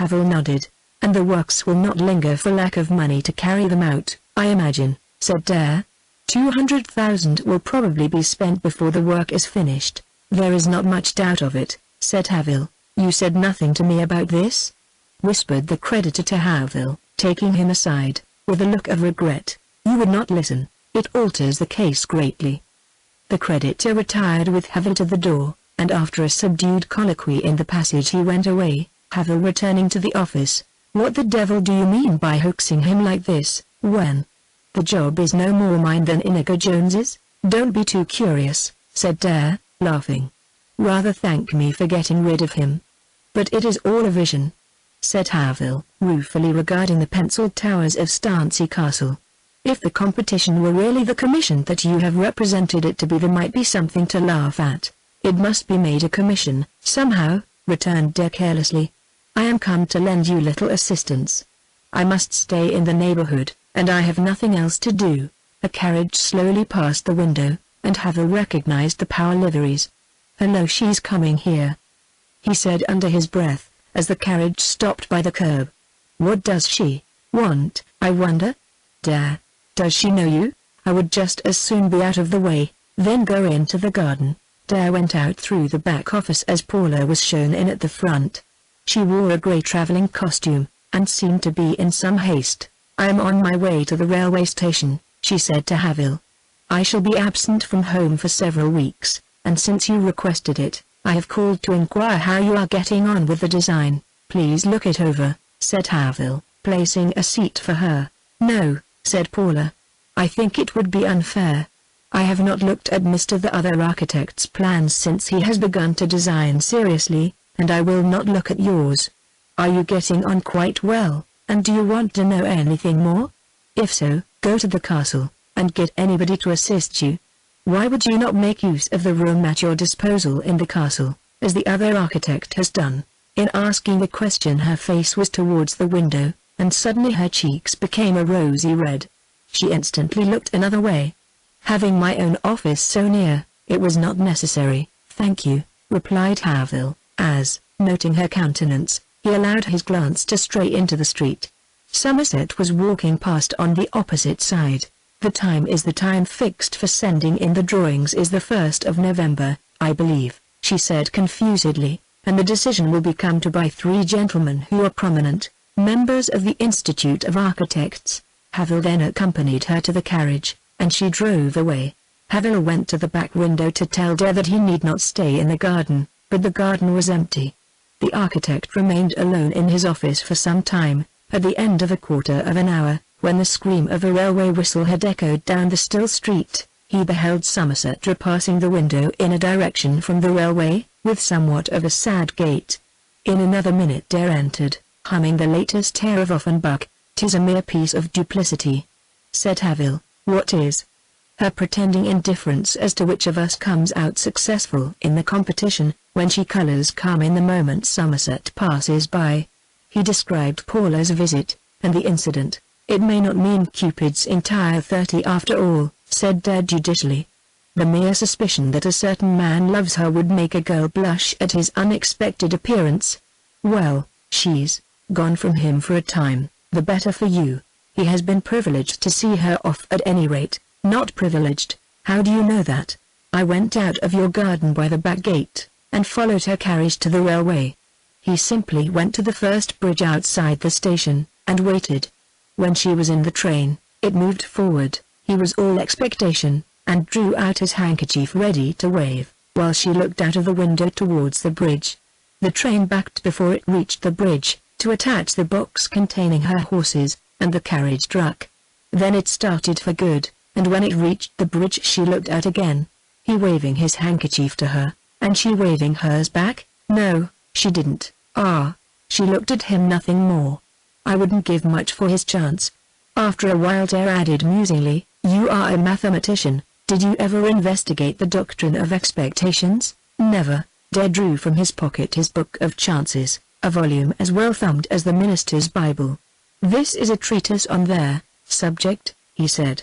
Havel nodded. "And the works will not linger for lack of money to carry them out, I imagine," said Dare. 200,000 will probably be spent before the work is finished. "There is not much doubt of it," said Havel. "You said nothing to me about this?" whispered the creditor to Havel, taking him aside, with a look of regret. "You would not listen. It alters the case greatly." The creditor retired with Havel to the door, and after a subdued colloquy in the passage he went away, Havel returning to the office. "What the devil do you mean by hoaxing him like this, when the job is no more mine than Inigo Jones's?" "Don't be too curious," said Dare, laughing. "Rather thank me for getting rid of him." "But it is all a vision," said Havel, ruefully regarding the penciled towers of Stancy Castle. "If the competition were really the commission that you have represented it to be, there might be something to laugh at. It must be made a commission, somehow," returned Dare carelessly. "I am come to lend you little assistance. I must stay in the neighborhood, and I have nothing else to do." A carriage slowly passed the window, and Havel recognized the power liveries. "Hello, she's coming here," he said under his breath, as the carriage stopped by the curb. "What does she want, I wonder? Dare, does she know you? I would just as soon be out of the way, then go into the garden." Dare went out through the back office as Paula was shown in at the front. She wore a grey traveling costume, and seemed to be in some haste. "I am on my way to the railway station," she said to Havel. "I shall be absent from home for several weeks, and since you requested it, I have called to inquire how you are getting on with the design." "Please look it over," said Havel, placing a seat for her. "No," said Paula. "I think it would be unfair. I have not looked at Mr. the other architect's plans since he has begun to design seriously, and I will not look at yours. Are you getting on quite well, and do you want to know anything more? If so, go to the castle, and get anybody to assist you. Why would you not make use of the room at your disposal in the castle, as the other architect has done?" In asking the question her face was towards the window, and suddenly her cheeks became a rosy red. She instantly looked another way. "Having my own office so near, it was not necessary, thank you," replied Havel, as, noting her countenance, he allowed his glance to stray into the street. Somerset was walking past on the opposite side. "The time is the time fixed for sending in the drawings is the 1st of November, I believe," she said confusedly, "and the decision will be come to by 3 gentlemen who are prominent members of the Institute of Architects." Havel then accompanied her to the carriage, and she drove away. Havel went to the back window to tell Dare that he need not stay in the garden, but the garden was empty. The architect remained alone in his office for some time. At the end of a quarter of an hour, when the scream of a railway whistle had echoed down the still street, he beheld Somerset repassing the window in a direction from the railway, with somewhat of a sad gait. In another minute Dare entered, humming the latest air of Offenbach. "'Tis a mere piece of duplicity," said Havel. "What is?" "Her pretending indifference as to which of us comes out successful in the competition, when she colors come in the moment Somerset passes by." He described Paula's visit, and the incident. "It may not mean Cupid's entire 30 after all," said Dare judicially. "The mere suspicion that a certain man loves her would make a girl blush at his unexpected appearance. Well, she's gone from him for a time, the better for you. He has been privileged to see her off at any rate." "Not privileged, how do you know that?" "I went out of your garden by the back gate, and followed her carriage to the railway. He simply went to the first bridge outside the station, and waited. When she was in the train, it moved forward, he was all expectation, and drew out his handkerchief ready to wave, while she looked out of the window towards the bridge. The train backed before it reached the bridge, to attach the box containing her horses, and the carriage struck. Then it started for good, and when it reached the bridge she looked at again. He waving his handkerchief to her, and she waving hers back. No, she didn't. She looked at him, nothing more. I wouldn't give much for his chance. After a while Dare added musingly, you are a mathematician, did you ever investigate the doctrine of expectations? Never. Dare drew from his pocket his book of chances, a volume as well thumbed as the minister's Bible. This is a treatise on their subject, he said.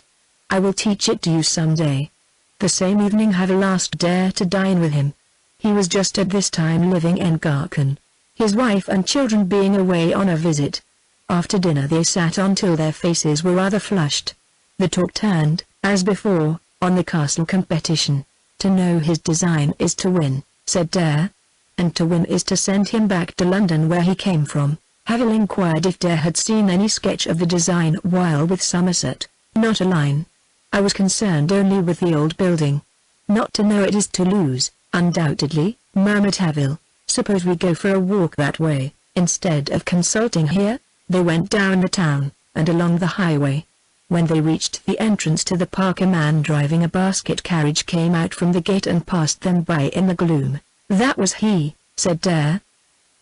I will teach it to you some day. The same evening Havel asked Dare to dine with him. He was just at this time living in Garkan, his wife and children being away on a visit. After dinner they sat until their faces were rather flushed. The talk turned, as before, on the castle competition. To know his design is to win, said Dare. And to win is to send him back to London where he came from. Havel inquired if Dare had seen any sketch of the design while with Somerset. Not a line. I was concerned only with the old building. Not to know it is to lose, undoubtedly, murmured Havel. Suppose we go for a walk that way, instead of consulting here? They went down the town, and along the highway. When they reached the entrance to the park a man driving a basket carriage came out from the gate and passed them by in the gloom. That was he, said Dare.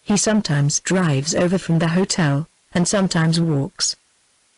He sometimes drives over from the hotel, and sometimes walks.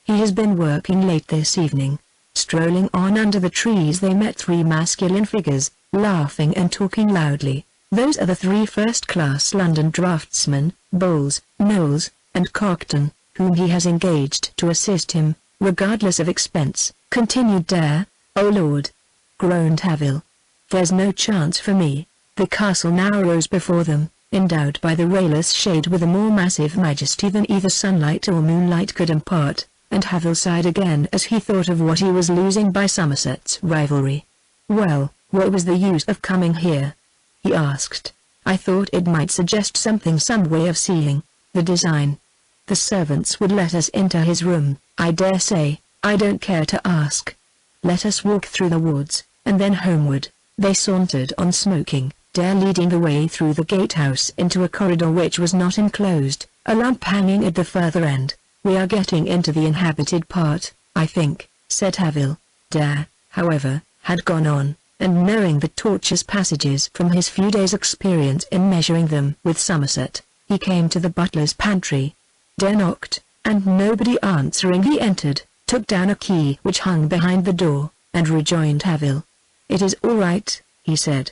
He has been working late this evening. Strolling on under the trees they met three masculine figures, laughing and talking loudly. Those are the three first-class London draftsmen, Bowles, Knowles, and Cockton, whom he has engaged to assist him, regardless of expense, continued Dare. Oh Lord! Groaned Havel. There's no chance for me. The castle now rose before them, endowed by the rayless shade with a more massive majesty than either sunlight or moonlight could impart, and Havel sighed again as he thought of what he was losing by Somerset's rivalry. Well, what was the use of coming here? He asked. I thought it might suggest something, some way of seeing the design. The servants would let us into his room, I dare say. I don't care to ask. Let us walk through the woods, and then homeward. They sauntered on smoking, Dare leading the way through the gatehouse into a corridor which was not enclosed, a lamp hanging at the further end. We are getting into the inhabited part, I think, said Havel. Dare, however, had gone on, and knowing the tortuous passages from his few days' experience in measuring them with Somerset, he came to the butler's pantry. Dare knocked, and nobody answering he entered, took down a key which hung behind the door, and rejoined Havel. It is all right, he said.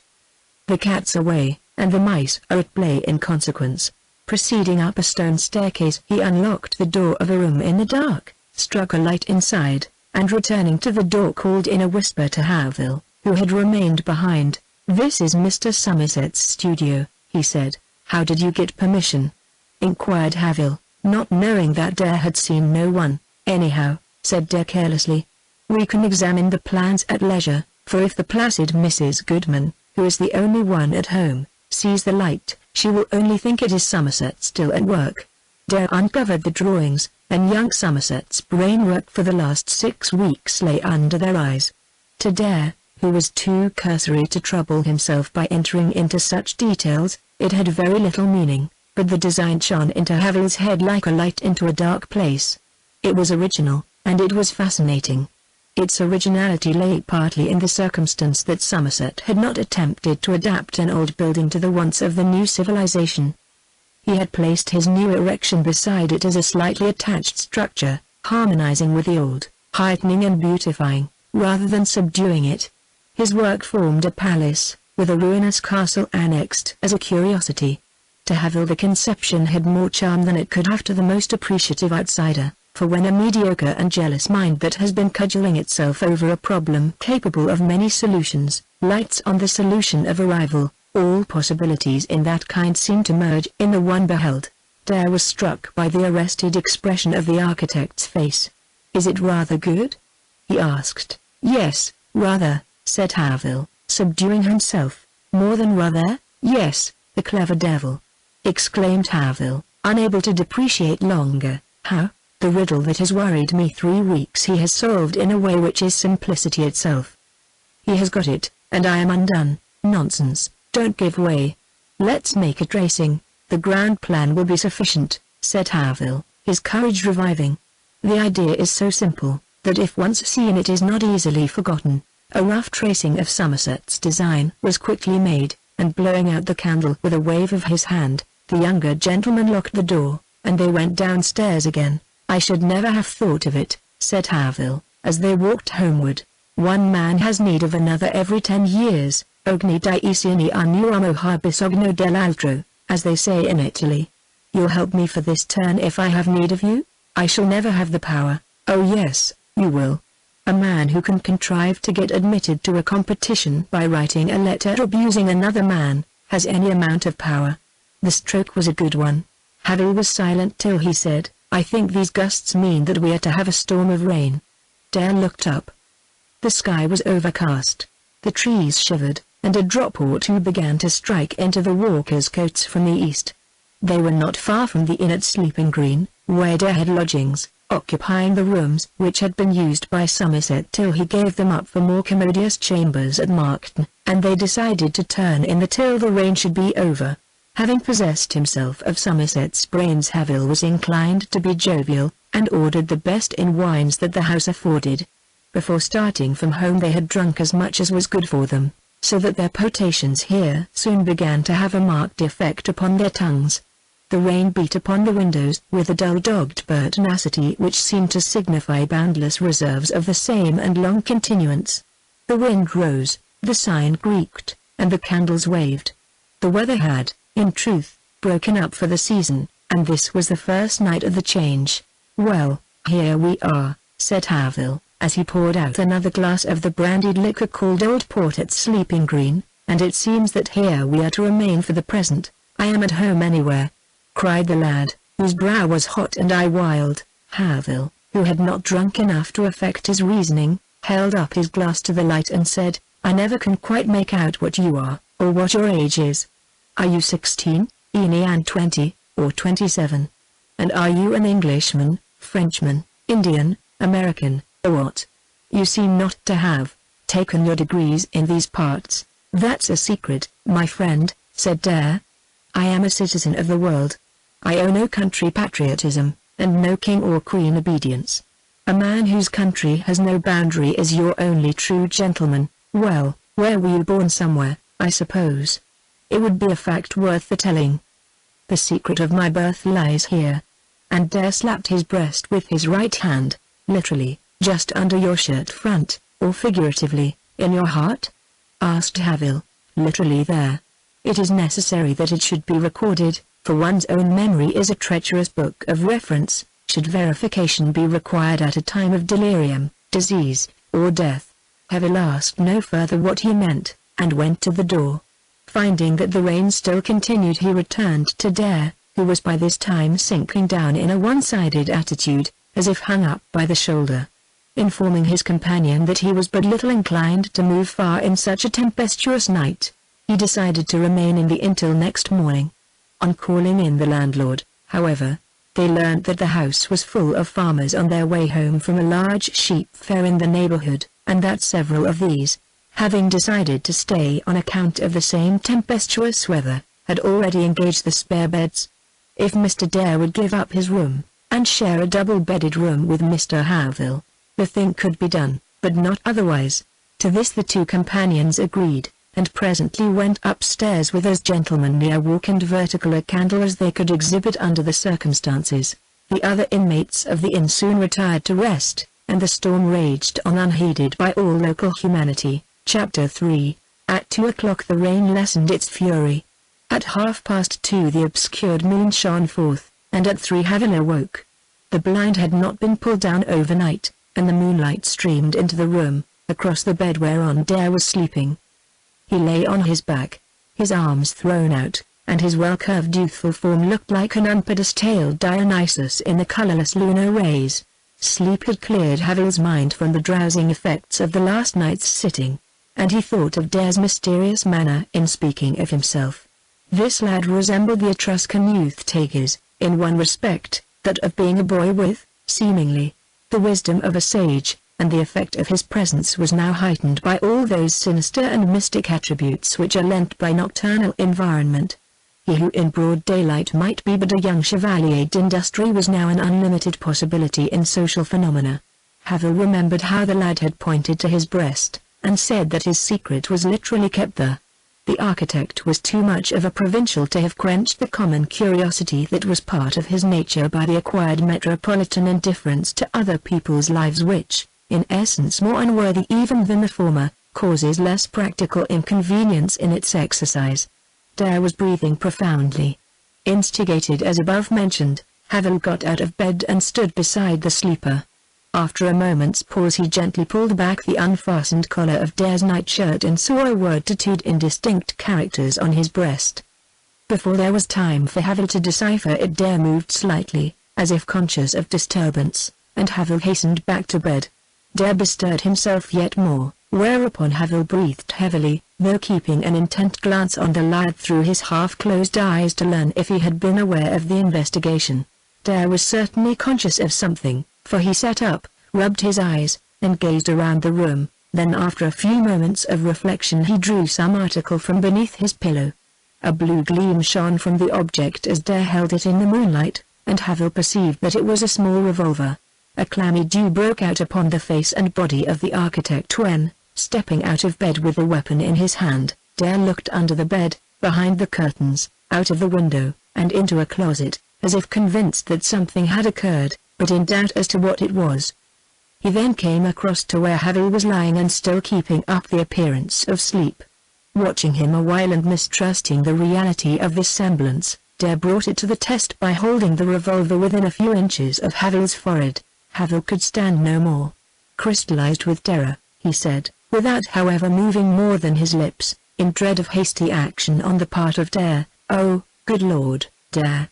The cat's away, and the mice are at play in consequence. Proceeding up a stone staircase he unlocked the door of a room in the dark, struck a light inside, and returning to the door called in a whisper to Havel, who had remained behind. This is Mr. Somerset's studio, he said. How did you get permission? Inquired Havel, not knowing that Dare had seen no one. Anyhow, said Dare carelessly, we can examine the plans at leisure, for if the placid Mrs. Goodman, who is the only one at home, sees the light, she will only think it is Somerset still at work. Dare uncovered the drawings, and young Somerset's brainwork for the last 6 weeks lay under their eyes. To Dare, who was too cursory to trouble himself by entering into such details, it had very little meaning, but the design shone into Havel's head like a light into a dark place. It was original, and it was fascinating. Its originality lay partly in the circumstance that Somerset had not attempted to adapt an old building to the wants of the new civilization. He had placed his new erection beside it as a slightly attached structure, harmonizing with the old, heightening and beautifying, rather than subduing it. His work formed a palace, with a ruinous castle annexed as a curiosity. To Havel the conception had more charm than it could have to the most appreciative outsider. For when a mediocre and jealous mind that has been cudgeling itself over a problem capable of many solutions, lights on the solution of a rival, all possibilities in that kind seem to merge in the one beheld. Dare was struck by the arrested expression of the architect's face. Is it rather good? He asked. Yes, rather, said Havel, subduing himself. More than rather? Yes, the clever devil! Exclaimed Havel, unable to depreciate longer. How? The riddle that has worried me 3 weeks he has solved in a way which is simplicity itself. He has got it, and I am undone. Nonsense, don't give way. Let's make it racing. The ground plan will be sufficient, said Havel, his courage reviving. The idea is so simple, that if once seen it is not easily forgotten. A rough tracing of Somerset's design was quickly made, and blowing out the candle with a wave of his hand, the younger gentleman locked the door, and they went downstairs again. "I should never have thought of it," said Havil, as they walked homeward. "One man has need of another every 10 years, ogni dieci anni uomo ha bisogno dell'altro, as they say in Italy. You'll help me for this turn if I have need of you? I shall never have the power." "Oh yes, you will. A man who can contrive to get admitted to a competition by writing a letter abusing another man, has any amount of power." The stroke was a good one. Havil was silent till he said, "I think these gusts mean that we are to have a storm of rain." Dare looked up. The sky was overcast. The trees shivered, and a drop or two began to strike into the walkers' coats from the east. They were not far from the inn at Sleeping Green, where Dare had lodgings, occupying the rooms which had been used by Somerset till he gave them up for more commodious chambers at Markton, and they decided to turn in till the rain should be over. Having possessed himself of Somerset's brains, Havil was inclined to be jovial, and ordered the best in wines that the house afforded. Before starting from home they had drunk as much as was good for them, so that their potations here soon began to have a marked effect upon their tongues. The rain beat upon the windows with a dull-dogged pertinacity which seemed to signify boundless reserves of the same and long continuance. The wind rose, the sign creaked, and the candles waved. The weather had, in truth, broken up for the season, and this was the first night of the change. "Well, here we are," said Havil, as he poured out another glass of the brandied liquor called Old Port at Sleeping Green, "and it seems that here we are to remain for the present. I am at home anywhere," cried the lad, whose brow was hot and eye wild. Havil, who had not drunk enough to affect his reasoning, held up his glass to the light and said, "I never can quite make out what you are, or what your age is. Are you 16, and 20, or 27? And are you an Englishman, Frenchman, Indian, American, or what? You seem not to have taken your degrees in these parts." "That's a secret, my friend," said Dare. "I am a citizen of the world. I owe no country patriotism, and no king or queen obedience. A man whose country has no boundary is your only true gentleman. Well, where were you born? Somewhere, I suppose. It would be a fact worth the telling." "The secret of my birth lies here." And Dare slapped his breast with his right hand. "Literally, just under your shirt front, or figuratively, in your heart?" asked Havil. "Literally there. It is necessary that it should be recorded, for one's own memory is a treacherous book of reference, should verification be required at a time of delirium, disease, or death." Havil asked no further what he meant, and went to the door. Finding that the rain still continued, he returned to Dare, who was by this time sinking down in a one-sided attitude, as if hung up by the shoulder. Informing his companion that he was but little inclined to move far in such a tempestuous night, he decided to remain in the inn till next morning. On calling in the landlord, however, they learned that the house was full of farmers on their way home from a large sheep fair in the neighborhood, and that several of these, having decided to stay on account of the same tempestuous weather, had already engaged the spare beds. If Mr. Dare would give up his room, and share a double-bedded room with Mr. Havil, the thing could be done, but not otherwise. To this the two companions agreed, and presently went upstairs with as gentlemanly a walk and vertical a candle as they could exhibit under the circumstances. The other inmates of the inn soon retired to rest, and the storm raged on unheeded by all local humanity. Chapter 3. At 2 o'clock the rain lessened its fury. At 2:30 the obscured moon shone forth, and at 3 Havil awoke. The blind had not been pulled down overnight, and the moonlight streamed into the room, across the bed whereon Dare was sleeping. He lay on his back, his arms thrown out, and his well-curved youthful form looked like an unpedestaled Dionysus in the colorless lunar rays. Sleep had cleared Havil's mind from the drowsing effects of the last night's sitting, and he thought of Dare's mysterious manner in speaking of himself. This lad resembled the Etruscan youth-takers, in one respect, that of being a boy with, seemingly, the wisdom of a sage, and the effect of his presence was now heightened by all those sinister and mystic attributes which are lent by nocturnal environment. He who in broad daylight might be but a young chevalier d'industry was now an unlimited possibility in social phenomena. Havel remembered how the lad had pointed to his breast, and said that his secret was literally kept there. The architect was too much of a provincial to have quenched the common curiosity that was part of his nature by the acquired metropolitan indifference to other people's lives which, in essence more unworthy even than the former, causes less practical inconvenience in its exercise. Dare was breathing profoundly. Instigated as above mentioned, Havel got out of bed and stood beside the sleeper. After a moment's pause he gently pulled back the unfastened collar of Dare's nightshirt and saw a word tattooed in distinct characters on his breast. Before there was time for Havel to decipher it, Dare moved slightly, as if conscious of disturbance, and Havel hastened back to bed. Dare bestirred himself yet more, whereupon Havel breathed heavily, though keeping an intent glance on the lad through his half-closed eyes to learn if he had been aware of the investigation. Dare was certainly conscious of something, for he sat up, rubbed his eyes, and gazed around the room. Then after a few moments of reflection he drew some article from beneath his pillow. A blue gleam shone from the object as Dare held it in the moonlight, and Havel perceived that it was a small revolver. A clammy dew broke out upon the face and body of the architect when, stepping out of bed with the weapon in his hand, Dare looked under the bed, behind the curtains, out of the window, and into a closet, as if convinced that something had occurred, but in doubt as to what it was. He then came across to where Havel was lying and still keeping up the appearance of sleep. Watching him a while and mistrusting the reality of this semblance, Dare brought it to the test by holding the revolver within a few inches of Havel's forehead. Havel could stand no more. Crystallized with terror, he said, without however moving more than his lips, in dread of hasty action on the part of Dare. "Oh, good Lord, Dare,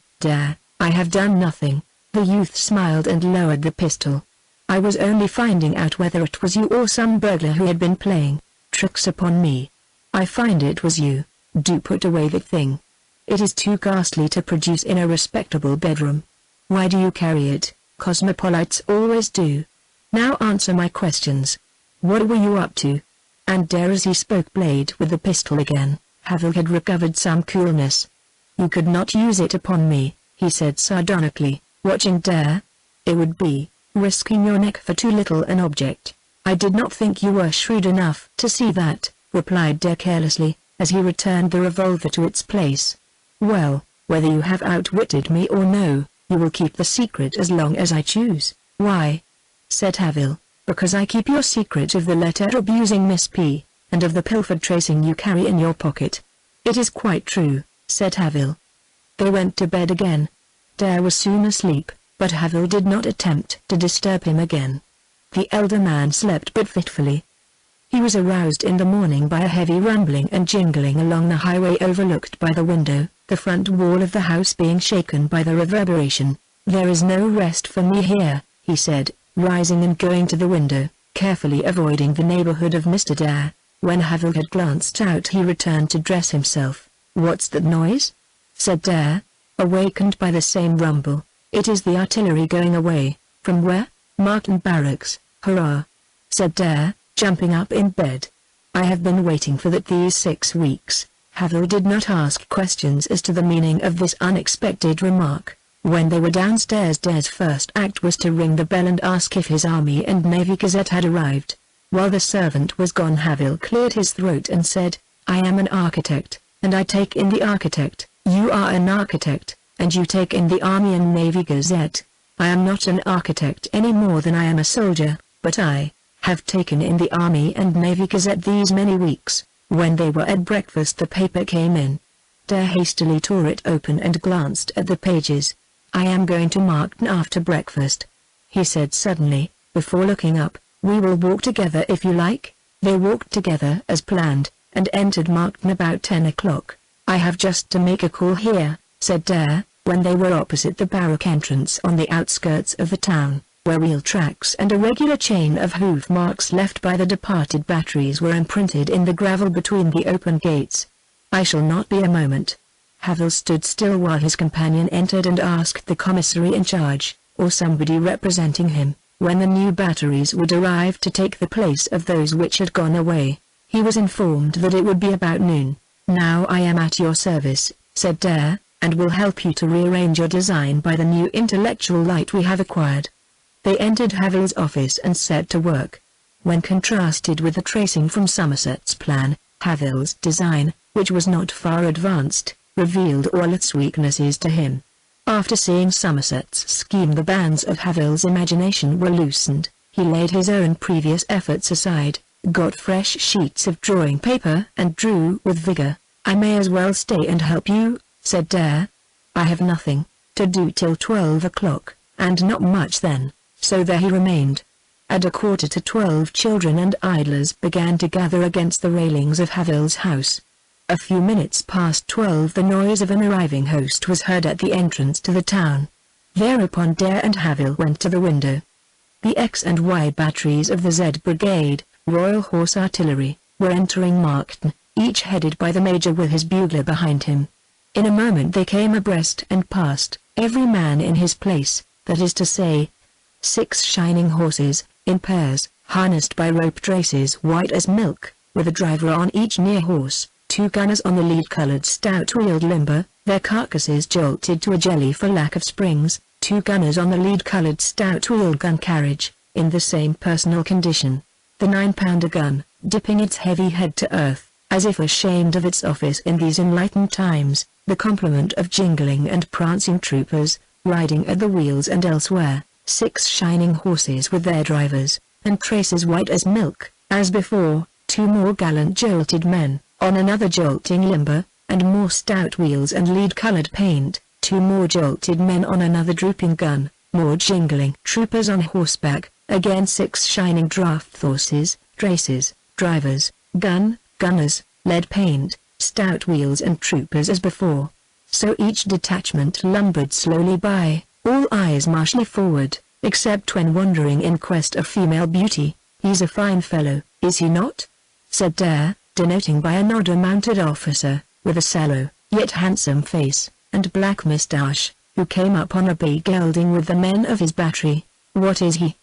I have done nothing." The youth smiled and lowered the pistol. "I was only finding out whether it was you or some burglar who had been playing tricks upon me. I find it was you. Do put away the thing. It is too ghastly to produce in a respectable bedroom. Why do you carry it? Cosmopolites always do. Now answer my questions. What were you up to?" And Dare as he spoke played with the pistol again. Havel had recovered some coolness. "You could not use it upon me," he said sardonically, watching Dare. "It would be risking your neck for too little an object. I did not think you were shrewd enough to see that," replied Dare carelessly, as he returned the revolver to its place. "Well, whether you have outwitted me or no, you will keep the secret as long as I choose." "Why?" said Havel. "Because I keep your secret of the letter abusing Miss P, and of the pilfered tracing you carry in your pocket." "It is quite true," said Havel. They went to bed again. Dare was soon asleep, but Havel did not attempt to disturb him again. The elder man slept but fitfully. He was aroused in the morning by a heavy rumbling and jingling along the highway overlooked by the window, the front wall of the house being shaken by the reverberation. "There is no rest for me here," he said, rising and going to the window, carefully avoiding the neighborhood of Mr. Dare. When Havel had glanced out he returned to dress himself. "What's that noise?" said Dare, awakened by the same rumble. "It is the artillery going away." "From where?" "Martin Barracks." "Hurrah!" said Dare, jumping up in bed. "I have been waiting for that these 6 weeks." Havel did not ask questions as to the meaning of this unexpected remark. When they were downstairs Dare's first act was to ring the bell and ask if his Army and Navy Gazette had arrived. While the servant was gone Havel cleared his throat and said, "I am an architect, and I take in the architect. You are an architect, and you take in the Army and Navy Gazette. I am not an architect any more than I am a soldier, but I have taken in the Army and Navy Gazette these many weeks." When they were at breakfast the paper came in. Dare hastily tore it open and glanced at the pages. "I am going to Markton after breakfast," he said suddenly, before looking up. "We will walk together if you like." They walked together as planned, and entered Markton about 10 o'clock. "I have just to make a call here," said Dare, when they were opposite the barrack entrance on the outskirts of the town, where wheel tracks and a regular chain of hoof marks left by the departed batteries were imprinted in the gravel between the open gates. "I shall not be a moment." Havel stood still while his companion entered and asked the commissary in charge, or somebody representing him, when the new batteries would arrive to take the place of those which had gone away. He was informed that it would be about noon. "Now I am at your service," said Dare, "and will help you to rearrange your design by the new intellectual light we have acquired." They entered Havil's office and set to work. When contrasted with the tracing from Somerset's plan, Havil's design, which was not far advanced, revealed all its weaknesses to him. After seeing Somerset's scheme, the bands of Havil's imagination were loosened. He laid his own previous efforts aside, got fresh sheets of drawing paper and drew with vigor. "I may as well stay and help you," said Dare. "I have nothing to do till 12 o'clock, and not much then." So there he remained. At 11:45 children and idlers began to gather against the railings of Havil's house. A few minutes past 12 the noise of an arriving host was heard at the entrance to the town. Thereupon Dare and Havil went to the window. The X and Y batteries of the Z Brigade, Royal Horse Artillery, were entering Markton, each headed by the Major with his bugler behind him. In a moment they came abreast and passed, every man in his place, that is to say, 6 shining horses, in pairs, harnessed by rope traces white as milk, with a driver on each near horse, 2 gunners on the lead-coloured stout-wheeled limber, their carcasses jolted to a jelly for lack of springs, 2 gunners on the lead-coloured stout-wheeled gun carriage, in the same personal condition. The 9-pounder gun, dipping its heavy head to earth, as if ashamed of its office in these enlightened times, the complement of jingling and prancing troopers, riding at the wheels and elsewhere, 6 shining horses with their drivers, and traces white as milk, as before, 2 more gallant jolted men, on another jolting limber, and more stout wheels and lead-coloured paint, 2 more jolted men on another drooping gun, more jingling troopers on horseback, again 6 shining draft horses, traces, drivers, gunners, lead paint, stout wheels and troopers as before. So each detachment lumbered slowly by, all eyes martially forward, except when wandering in quest of female beauty. "He's a fine fellow, is he not?" said Dare, denoting by a nod a mounted officer, with a sallow, yet handsome face, and black moustache, who came up on a bay gelding with the men of his battery. "What is he?"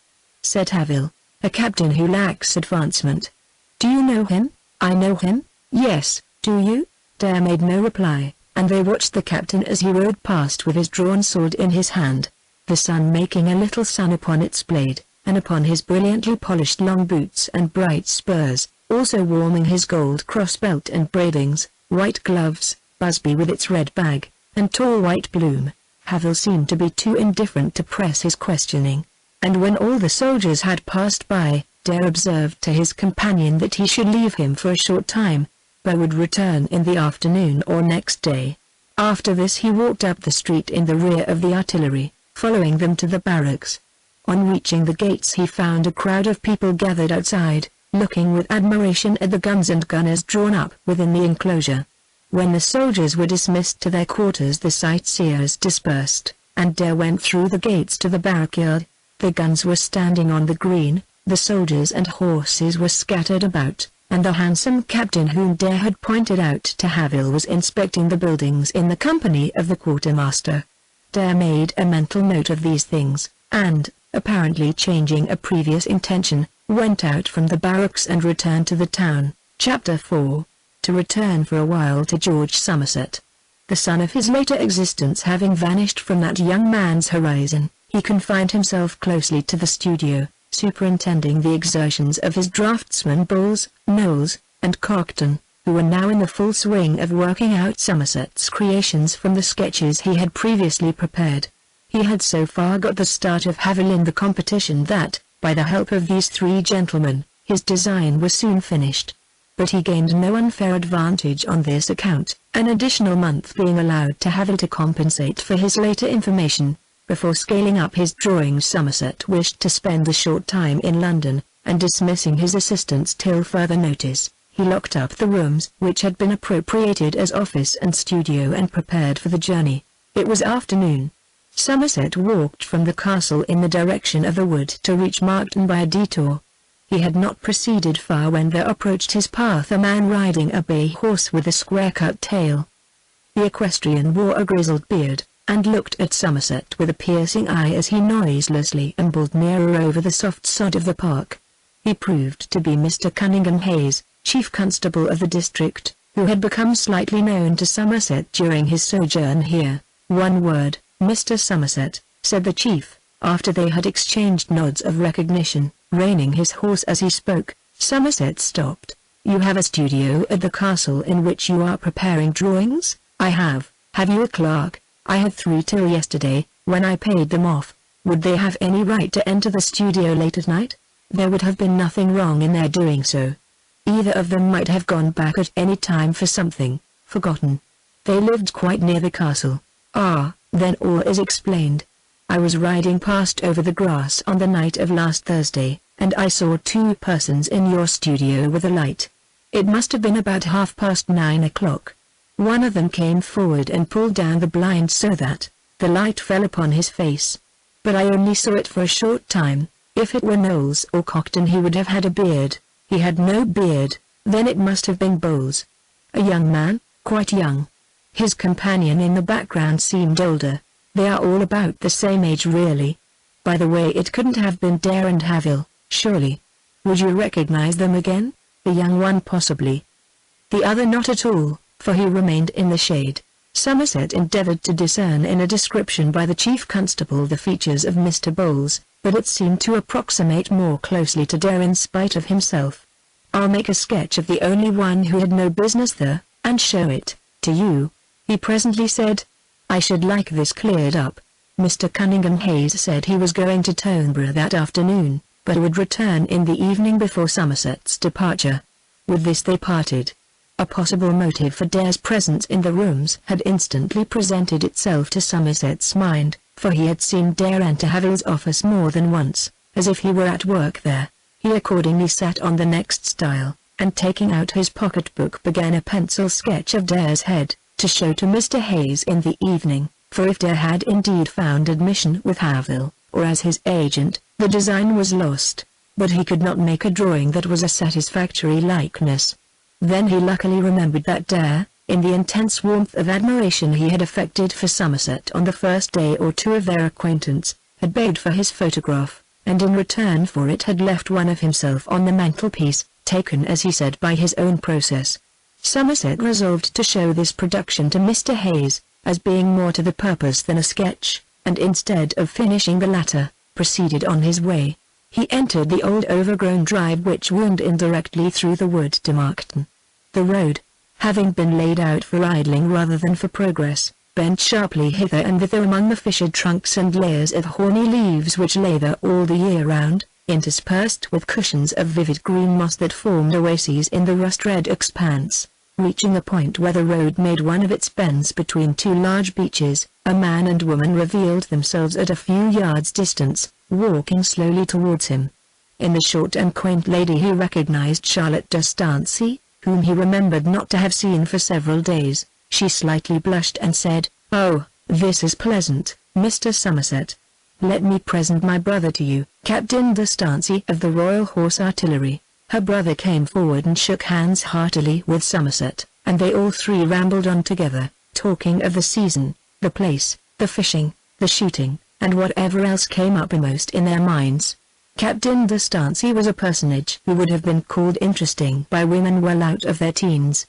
said Havil. "A captain who lacks advancement." "Do you know him?" "I know him, yes, do you?" Dare made no reply, and they watched the captain as he rode past with his drawn sword in his hand, the sun making a little sun upon its blade, and upon his brilliantly polished long boots and bright spurs, also warming his gold cross-belt and braidings, white gloves, Busby with its red bag, and tall white plume. Havil seemed to be too indifferent to press his questioning, and when all the soldiers had passed by, Dare observed to his companion that he should leave him for a short time, but would return in the afternoon or next day. After this he walked up the street in the rear of the artillery, following them to the barracks. On reaching the gates he found a crowd of people gathered outside, looking with admiration at the guns and gunners drawn up within the enclosure. When the soldiers were dismissed to their quarters the sightseers dispersed, and Dare went through the gates to the barricade. The guns were standing on the green, the soldiers and horses were scattered about, and the handsome captain whom Dare had pointed out to Havil was inspecting the buildings in the company of the quartermaster. Dare made a mental note of these things, and, apparently changing a previous intention, went out from the barracks and returned to the town. Chapter 4. To return for a while to George Somerset. The sun of his later existence having vanished from that young man's horizon, he confined himself closely to the studio, superintending the exertions of his draftsmen Bowles, Knowles, and Cockton, who were now in the full swing of working out Somerset's creations from the sketches he had previously prepared. He had so far got the start of Havil in the competition that, by the help of these 3 gentlemen, his design was soon finished. But he gained no unfair advantage on this account, an additional month being allowed to Havil to compensate for his later information. Before scaling up his drawings Somerset wished to spend a short time in London, and dismissing his assistants till further notice, he locked up the rooms which had been appropriated as office and studio and prepared for the journey. It was afternoon. Somerset walked from the castle in the direction of the wood to reach Markton by a detour. He had not proceeded far when there approached his path a man riding a bay horse with a square-cut tail. The equestrian wore a grizzled beard, and looked at Somerset with a piercing eye as he noiselessly ambled nearer over the soft sod of the park. He proved to be Mr. Cunningham Hayes, chief constable of the district, who had become slightly known to Somerset during his sojourn here. "One word, Mr. Somerset," said the chief, After they had exchanged nods of recognition, reining his horse as he spoke, Somerset stopped. "You have a studio at the castle in which you are preparing drawings?" "I have." "Have you a clerk?" "I had 3 till yesterday, when I paid them off." "Would they have any right to enter the studio late at night?" "There would have been nothing wrong in their doing so. Either of them might have gone back at any time for something forgotten. They lived quite near the castle." "Ah, then all is explained. I was riding past over the grass on the night of last Thursday, and I saw 2 persons in your studio with a light. It must have been about 9:30. One of them came forward and pulled down the blind so that the light fell upon his face. But I only saw it for a short time. If it were Knowles or Cochrane he would have had a beard. He had no beard." "Then it must have been Bowles." "A young man?" "Quite young. His companion in the background seemed older. They are all about the same age really. By the way, it couldn't have been Dare and Haville, surely." "Would you recognize them again?" "The young one possibly. The other not at all, for he remained in the shade." Somerset endeavored to discern in a description by the chief constable the features of Mr. Bowles, but it seemed to approximate more closely to Dare in spite of himself. "I'll make a sketch of the only one who had no business there, and show it to you," he presently said. "I should like this cleared up." Mr. Cunningham Hayes said he was going to Toneborough that afternoon, but would return in the evening before Somerset's departure. With this they parted. A possible motive for Dare's presence in the rooms had instantly presented itself to Somerset's mind, for he had seen Dare enter Haville's office more than once, as if he were at work there. He accordingly sat on the next stile, and taking out his pocket-book began a pencil sketch of Dare's head, to show to Mr. Hayes in the evening, for if Dare had indeed found admission with Haville, or as his agent, the design was lost, but he could not make a drawing that was a satisfactory likeness. Then he luckily remembered that Dare, in the intense warmth of admiration he had affected for Somerset on the first day or 2 of their acquaintance, had begged for his photograph, and in return for it had left one of himself on the mantelpiece, taken as he said by his own process. Somerset resolved to show this production to Mr. Hayes, as being more to the purpose than a sketch, and instead of finishing the latter, proceeded on his way. He entered the old overgrown drive which wound indirectly through the wood to Markton. The road, having been laid out for idling rather than for progress, bent sharply hither and thither among the fissured trunks and layers of horny leaves which lay there all the year round, interspersed with cushions of vivid green moss that formed oases in the rust-red expanse. Reaching a point where the road made one of its bends between 2 large beeches, a man and woman revealed themselves at a few yards' distance, walking slowly towards him. In the short and quaint lady he recognized Charlotte D'Estancey, whom he remembered not to have seen for several days. She slightly blushed and said, "Oh, this is pleasant, Mr. Somerset. Let me present my brother to you, Captain D'Estancey of the Royal Horse Artillery." Her brother came forward and shook hands heartily with Somerset, and they all 3 rambled on together, talking of the season, the place, the fishing, the shooting, and whatever else came uppermost in their minds. Captain D'Estancey was a personage who would have been called interesting by women well out of their teens.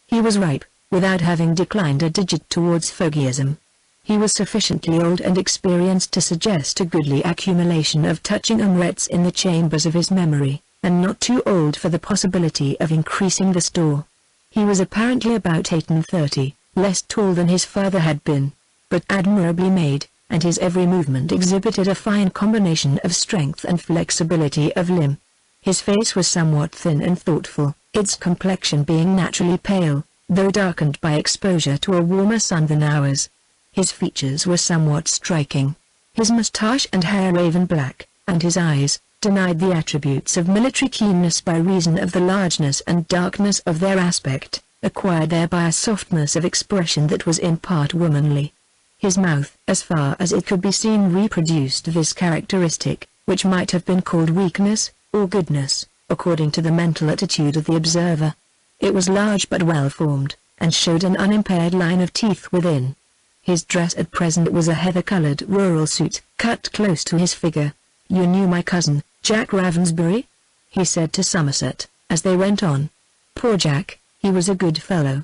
He was ripe, without having declined a digit towards fogyism. He was sufficiently old and experienced to suggest a goodly accumulation of touching amourets in the chambers of his memory, and not too old for the possibility of increasing the store. He was apparently about 38, less tall than his father had been, but admirably made, and his every movement exhibited a fine combination of strength and flexibility of limb. His face was somewhat thin and thoughtful, its complexion being naturally pale, though darkened by exposure to a warmer sun than ours. His features were somewhat striking. His moustache and hair raven black, and his eyes, denied the attributes of military keenness by reason of the largeness and darkness of their aspect, acquired thereby a softness of expression that was in part womanly. His mouth, as far as it could be seen, reproduced this characteristic, which might have been called weakness, or goodness, according to the mental attitude of the observer. It was large but well formed, and showed an unimpaired line of teeth within. His dress at present was a heather-coloured rural suit, cut close to his figure. "You knew my cousin, Jack Ravensbury?" he said to Somerset, as they went on. "Poor Jack, he was a good fellow.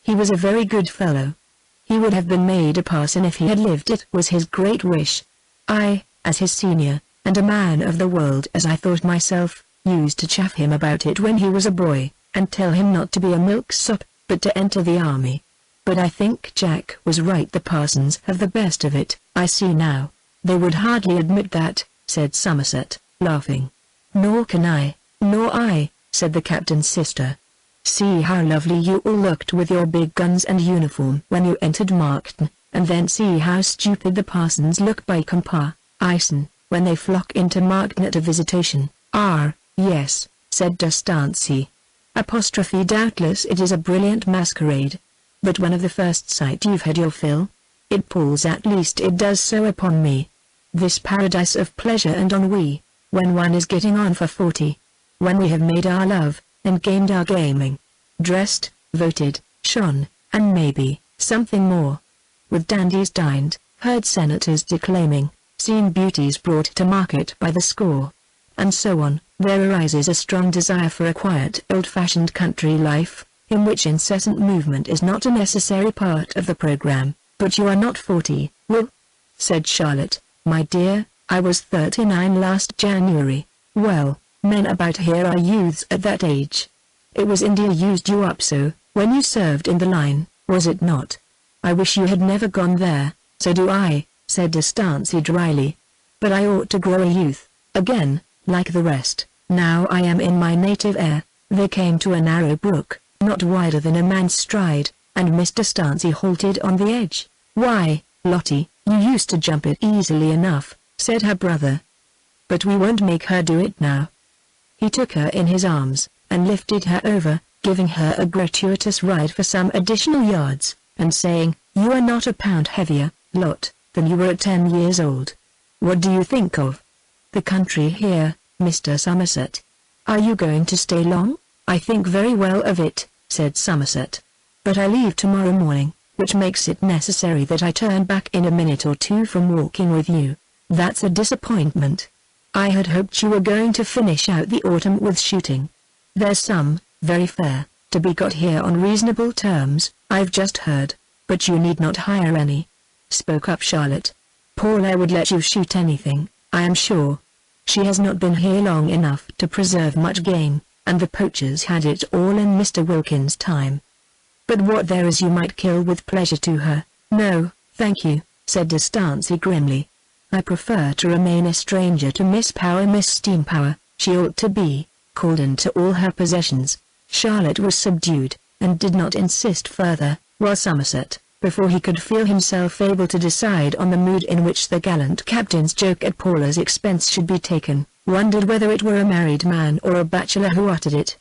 He was a very good fellow. He would have been made a parson if he had lived. It was his great wish." as his senior, and a man of the world as I thought myself, used to chaff him about it when he was a boy, and tell him not to be a milksop, but to enter the army. But I think Jack was right. The Parsons have the best of it, I see now. They would hardly admit that, said Somerset, laughing. Nor can I, nor I, said the captain's sister. See how lovely you all looked with your big guns and uniform when you entered Markton, and then see how stupid the Parsons look by comparison, when they flock into Markton at a visitation. Yes, said D'Estancey. Doubtless it is a brilliant masquerade. But when of the first sight you've had your fill, it palls, at least it does so upon me. This paradise of pleasure and ennui, when one is getting on for 40. When we have made our love, and gamed our gaming, dressed, voted, shone, and maybe, something more. With dandies dined, heard senators declaiming, seen beauties brought to market by the score, and so on, there arises a strong desire for a quiet old-fashioned country life, in which incessant movement is not a necessary part of the program. But you are not 40, Will? Said Charlotte. My dear, I was 39 last January. Well, men about here are youths at that age. It was India used you up so, when you served in the line, was it not? I wish you had never gone there. So do I, said D'Estancey dryly. But I ought to grow a youth, again, like the rest. Now I am in my native air. They came to a narrow brook, not wider than a man's stride, and Miss D'Estancey halted on the edge. Why, Lottie, you used to jump it easily enough, said her brother. But we won't make her do it now. He took her in his arms, and lifted her over, giving her a gratuitous ride for some additional yards, and saying, You are not a pound heavier, Lot, than you were at 10 years old. What do you think of the country here, Mr. Somerset? Are you going to stay long? I think very well of it, said Somerset. But I leave tomorrow morning, which makes it necessary that I turn back in a minute or two from walking with you. That's a disappointment. I had hoped you were going to finish out the autumn with shooting. There's some, very fair, to be got here on reasonable terms, I've just heard, but you need not hire any. Spoke up Charlotte. Paula would let you shoot anything, I am sure. She has not been here long enough to preserve much game, and the poachers had it all in Mr. Wilkins' time. But what there is you might kill with pleasure to her. No, thank you, said D'Estancey grimly. I prefer to remain a stranger to Miss Steampower. She ought to be called into all her possessions. Charlotte was subdued, and did not insist further, while Somerset, before he could feel himself able to decide on the mood in which the gallant captain's joke at Paula's expense should be taken, wondered whether it were a married man or a bachelor who uttered it.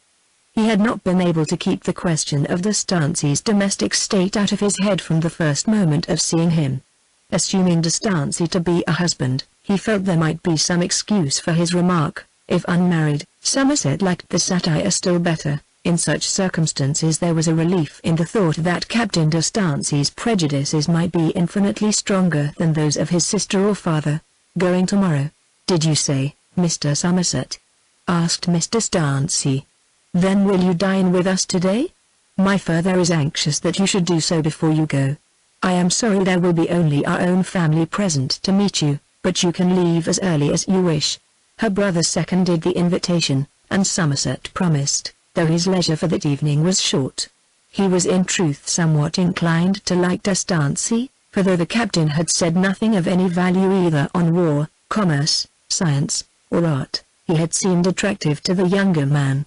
He had not been able to keep the question of D'Estancey's domestic state out of his head from the first moment of seeing him. Assuming D'Estancey to be a husband, he felt there might be some excuse for his remark. If unmarried, Somerset liked the satire still better. In such circumstances there was a relief in the thought that Captain D'Estancey's prejudices might be infinitely stronger than those of his sister or father. Going tomorrow, did you say, Mr. Somerset? Asked Mr. D'Estancey. Then will you dine with us today? My father is anxious that you should do so before you go. I am sorry there will be only our own family present to meet you, but you can leave as early as you wish. Her brother seconded the invitation, and Somerset promised, though his leisure for that evening was short. He was in truth somewhat inclined to like D'Estancey, for though the captain had said nothing of any value either on war, commerce, science, or art, he had seemed attractive to the younger man.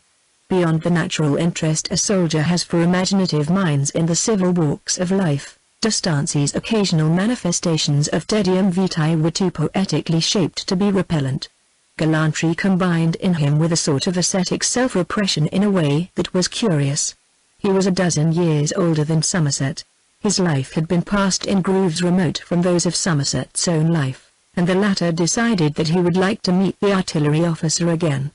Beyond the natural interest a soldier has for imaginative minds in the civil walks of life, D'Estancey's occasional manifestations of tedium vitae were too poetically shaped to be repellent. Gallantry combined in him with a sort of ascetic self-repression in a way that was curious. He was a dozen years older than Somerset. His life had been passed in grooves remote from those of Somerset's own life, and the latter decided that he would like to meet the artillery officer again.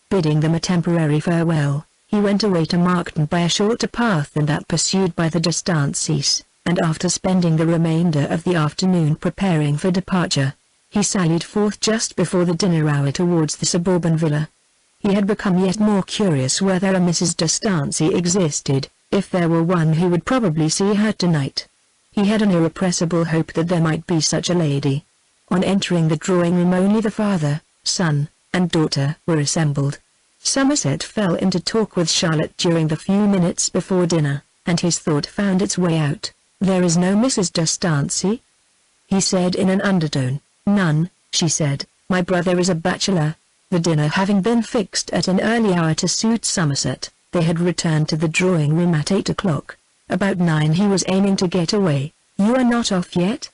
Bidding them a temporary farewell, he went away to Markton by a shorter path than that pursued by the D'Estanceys, and after spending the remainder of the afternoon preparing for departure, he sallied forth just before the dinner hour towards the suburban villa. He had become yet more curious whether a Mrs. D'Estancey existed. If there were one he would probably see her tonight. He had an irrepressible hope that there might be such a lady. On entering the drawing room, only the father, son, and daughter were assembled. Somerset fell into talk with Charlotte during the few minutes before dinner, and his thought found its way out. "There is no Mrs. D'Estancey?" he said in an undertone. "None," she said. "My brother is a bachelor." The dinner having been fixed at an early hour to suit Somerset, they had returned to the drawing room at 8 o'clock. About 9 he was aiming to get away. "You are not off yet?"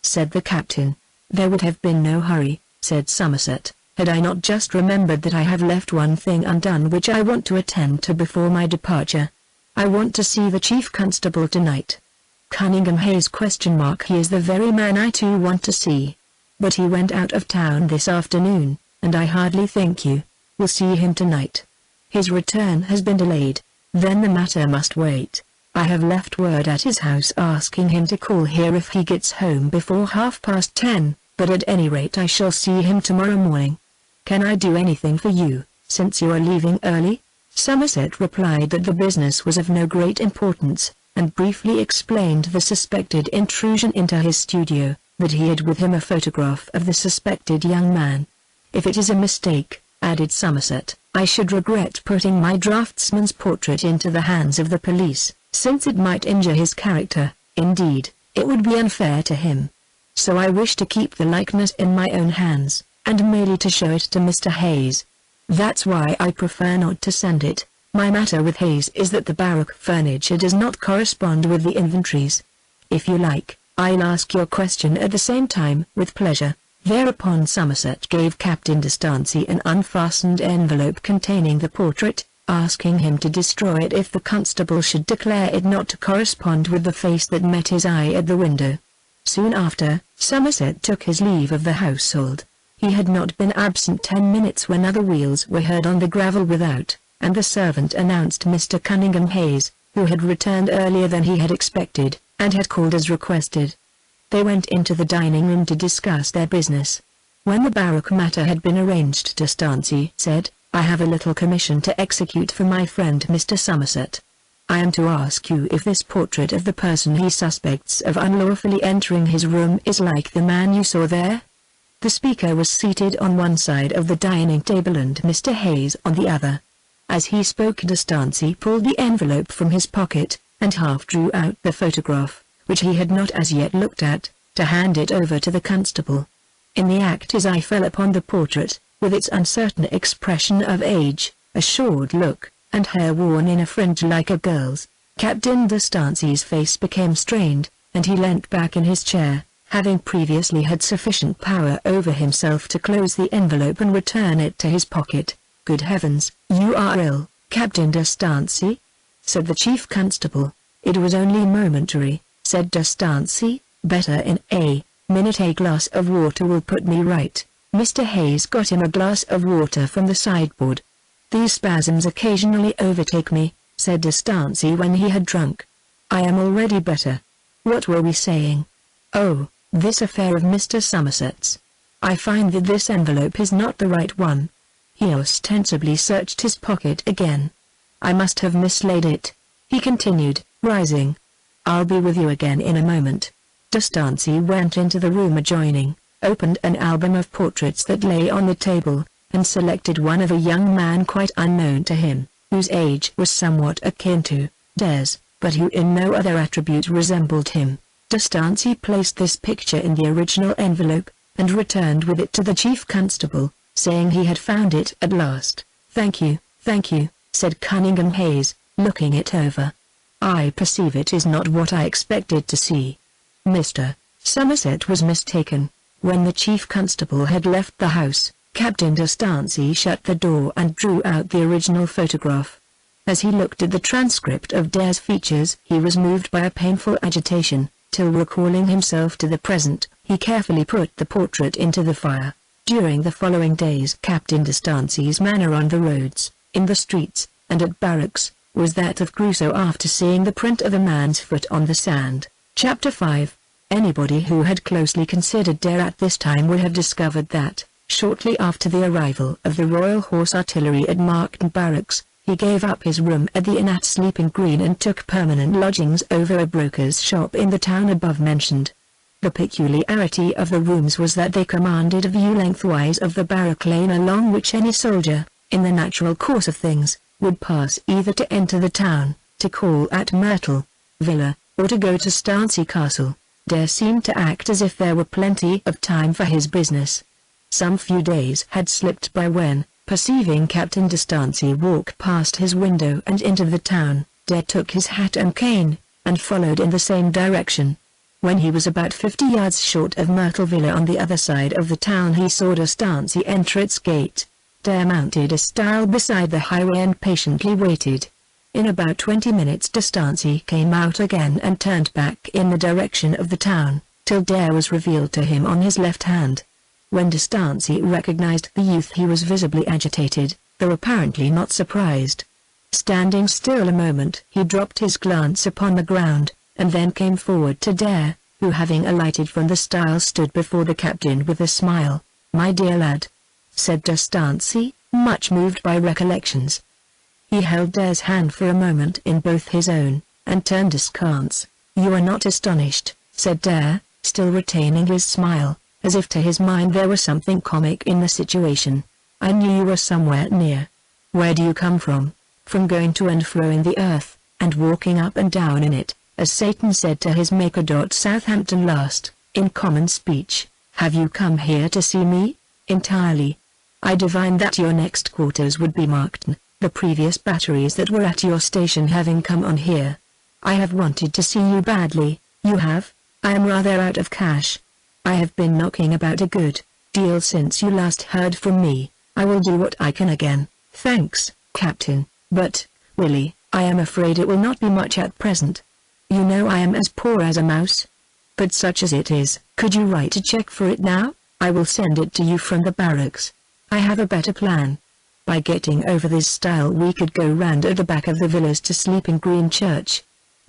said the captain. "There would have been no hurry," said Somerset, "had I not just remembered that I have left one thing undone which I want to attend to before my departure. I want to see the chief constable tonight." Cunningham Hayes ? He is the very man I too want to see. But he went out of town this afternoon, and I hardly think you will see him tonight. His return has been delayed. Then the matter must wait. I have left word at his house asking him to call here if he gets home before 10:30, but at any rate I shall see him tomorrow morning. Can I do anything for you, since you are leaving early? Somerset replied that the business was of no great importance, and briefly explained the suspected intrusion into his studio, that he had with him a photograph of the suspected young man. "If it is a mistake," added Somerset, "I should regret putting my draftsman's portrait into the hands of the police, since it might injure his character. Indeed, it would be unfair to him. So I wish to keep the likeness in my own hands, and merely to show it to Mr. Hayes. That's why I prefer not to send it. My matter with Hayes is that the barrack furniture does not correspond with the inventories. If you like, I'll ask your question at the same time." "With pleasure." Thereupon Somerset gave Captain D'Estancey an unfastened envelope containing the portrait, asking him to destroy it if the constable should declare it not to correspond with the face that met his eye at the window. Soon after, Somerset took his leave of the household. He had not been absent 10 minutes when other wheels were heard on the gravel without, and the servant announced Mr. Cunningham Hayes, who had returned earlier than he had expected, and had called as requested. They went into the dining room to discuss their business. When the barrack matter had been arranged, D'Estancey said, "I have a little commission to execute for my friend Mr. Somerset. I am to ask you if this portrait of the person he suspects of unlawfully entering his room is like the man you saw there?" The speaker was seated on one side of the dining table and Mr. Hayes on the other. As he spoke, D'Estancey pulled the envelope from his pocket, and half drew out the photograph, which he had not as yet looked at, to hand it over to the constable. In the act his eye fell upon the portrait, with its uncertain expression of age, a short look, and hair worn in a fringe like a girl's. Captain D'Estancey's face became strained, and he leant back in his chair, having previously had sufficient power over himself to close the envelope and return it to his pocket. "Good heavens, you are ill, Captain D'Estancey?" said the chief constable. "It was only momentary," said D'Estancey. "Better in a minute. A glass of water will put me right." Mr. Hayes got him a glass of water from the sideboard. "These spasms occasionally overtake me," said D'Estancey when he had drunk. "I am already better. What were we saying? Oh, this affair of Mr. Somerset's. I find that this envelope is not the right one." He ostensibly searched his pocket again. "I must have mislaid it," he continued, rising. "I'll be with you again in a moment." D'Estancey went into the room adjoining, opened an album of portraits that lay on the table, and selected one of a young man quite unknown to him, whose age was somewhat akin to Des, but who in no other attribute resembled him. D'Estancey placed this picture in the original envelope, and returned with it to the chief constable, saying he had found it at last. Thank you," said Cunningham Hayes, looking it over. "I perceive it is not what I expected to see." Mr. Somerset was mistaken. When the chief constable had left the house, Captain D'Estancey shut the door and drew out the original photograph. As he looked at the transcript of Dare's features, he was moved by a painful agitation, till recalling himself to the present, he carefully put the portrait into the fire. During the following days, Captain D'Estancey's manner on the roads, in the streets, and at barracks, was that of Crusoe after seeing the print of a man's foot on the sand. Chapter 5. Anybody who had closely considered Dare at this time would have discovered that, shortly after the arrival of the Royal Horse Artillery at Markton Barracks, he gave up his room at the inn at Sleeping Green and took permanent lodgings over a broker's shop in the town above mentioned. The peculiarity of the rooms was that they commanded a view lengthwise of the barrack lane along which any soldier, in the natural course of things, would pass either to enter the town, to call at Myrtle Villa, or to go to Stancy Castle. Dare seemed to act as if there were plenty of time for his business. Some few days had slipped by when, perceiving Captain de Stancy walk past his window and into the town, Dare took his hat and cane, and followed in the same direction. When he was about 50 yards short of Myrtle Villa on the other side of the town, he saw de Stancy enter its gate. Dare mounted a stile beside the highway and patiently waited. In about 20 minutes de Stancy came out again and turned back in the direction of the town, till Dare was revealed to him on his left hand. When de Stancy recognized the youth he was visibly agitated, though apparently not surprised. Standing still a moment he dropped his glance upon the ground, and then came forward to Dare, who having alighted from the stile stood before the captain with a smile. "My dear lad," said de Stancy, much moved by recollections. He held Dare's hand for a moment in both his own, and turned askance. "You are not astonished," said Dare, still retaining his smile, as if to his mind there was something comic in the situation. "I knew you were somewhere near. Where do you come from?" "From going to and fro in the earth, and walking up and down in it, as Satan said to his maker. Southampton last, in common speech. Have you come here to see me?" "Entirely. I divined that your next quarters would be marked, the previous batteries that were at your station having come on here. I have wanted to see you badly." "You have? I am rather out of cash. I have been knocking about a good deal since you last heard from me. I will do what I can again." "Thanks, Captain, but, Willie, I am afraid it will not be much at present. You know I am as poor as a mouse. But such as it is, could you write a check for it now? I will send it to you from the barracks. I have a better plan. By getting over this stile we could go round at the back of the villas to Sleeping Green Church.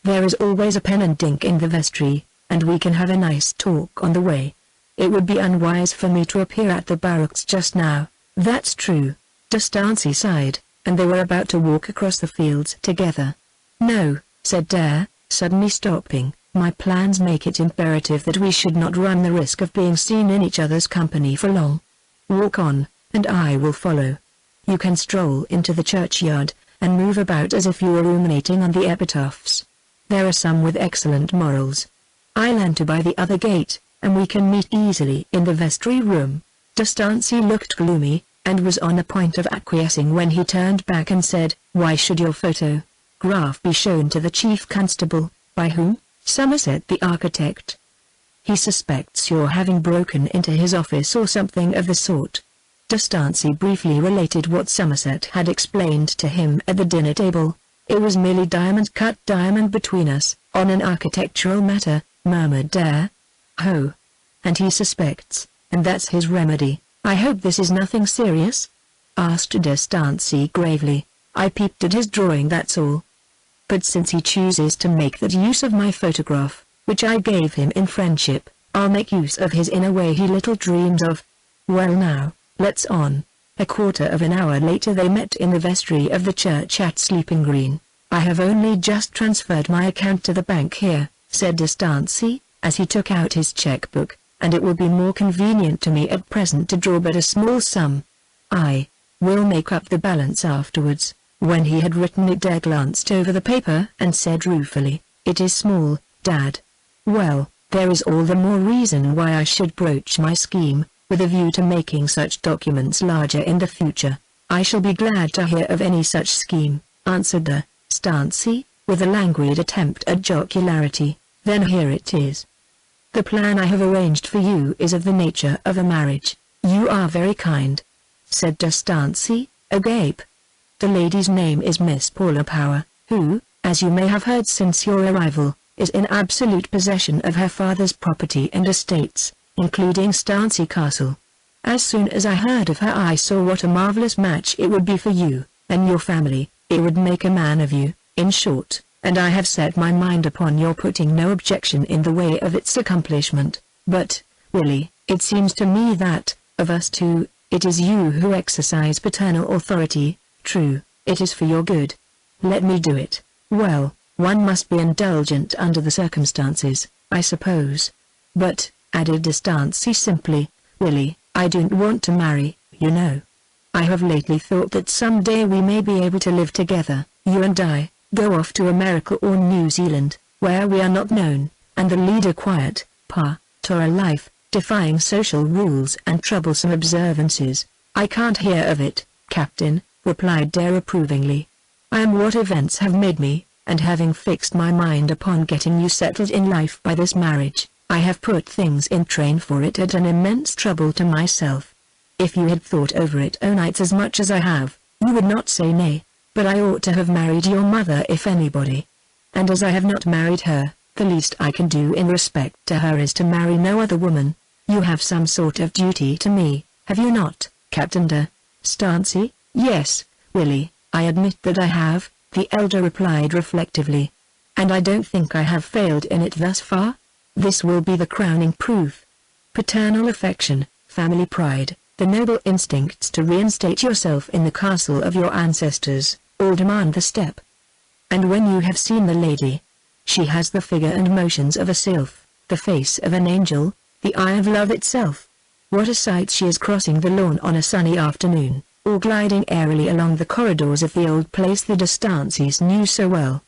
There is always a pen and ink in the vestry, and we can have a nice talk on the way. It would be unwise for me to appear at the barracks just now." "That's true." De Stancy sighed, and they were about to walk across the fields together. "No," said Dare, suddenly stopping, "my plans make it imperative that we should not run the risk of being seen in each other's company for long. Walk on, and I will follow. You can stroll into the churchyard, and move about as if you were ruminating on the epitaphs. There are some with excellent morals. I'll enter by the other gate, and we can meet easily in the vestry room." De Stancy looked gloomy, and was on the point of acquiescing when he turned back and said, "Why should your photograph be shown to the chief constable?" "By whom?" "Somerset the architect. He suspects your having broken into his office or something of the sort." De Stancy briefly related what Somerset had explained to him at the dinner table. "It was merely diamond cut diamond between us, on an architectural matter," murmured Dare. "Oh. And he suspects, and that's his remedy. I hope this is nothing serious?" asked de Stancy gravely. "I peeped at his drawing, that's all. But since he chooses to make that use of my photograph, which I gave him in friendship, I'll make use of his in a way he little dreams of. Well now, let's on." A quarter of an hour later they met in the vestry of the church at Sleeping Green. "I have only just transferred my account to the bank here," said de Stancy, as he took out his checkbook, "and it will be more convenient to me at present to draw but a small sum. I will make up the balance afterwards." When he had written it, Dare glanced over the paper and said ruefully, "It is small, Dad." "Well, there is all the more reason why I should broach my scheme, with a view to making such documents larger in the future." "I shall be glad to hear of any such scheme," answered de Stancy, with a languid attempt at jocularity. "Then here it is. The plan I have arranged for you is of the nature of a marriage." "You are very kind," said de Stancy, agape. "The lady's name is Miss Paula Power, who, as you may have heard since your arrival, is in absolute possession of her father's property and estates, including Stancy Castle. As soon as I heard of her I saw what a marvelous match it would be for you, and your family. It would make a man of you, in short, and I have set my mind upon your putting no objection in the way of its accomplishment. But, Willie, it seems to me that, of us two, it is you who exercise paternal authority. True, it is for your good. Let me do it." "Well, one must be indulgent under the circumstances, I suppose." But, added D'Estancey simply, Willie, I don't want to marry, you know. I have lately thought that someday we may be able to live together, you and I, go off to America or New Zealand, where we are not known, and lead a quiet, Torah life, defying social rules and troublesome observances. I can't hear of it, Captain, replied Dare approvingly. I am what events have made me, and having fixed my mind upon getting you settled in life by this marriage, I have put things in train for it at an immense trouble to myself. If you had thought over it o' nights as much as I have, you would not say nay, but I ought to have married your mother if anybody. And as I have not married her, the least I can do in respect to her is to marry no other woman. You have some sort of duty to me, have you not, Captain D'Estancey? Yes, Willie, I admit that I have, the elder replied reflectively. And I don't think I have failed in it thus far. This will be the crowning proof. Paternal affection, family pride, the noble instincts to reinstate yourself in the castle of your ancestors, all demand the step. And when you have seen the lady, she has the figure and motions of a sylph, the face of an angel, the eye of love itself. What a sight she is crossing the lawn on a sunny afternoon, or gliding airily along the corridors of the old place the D'Estanceys knew so well.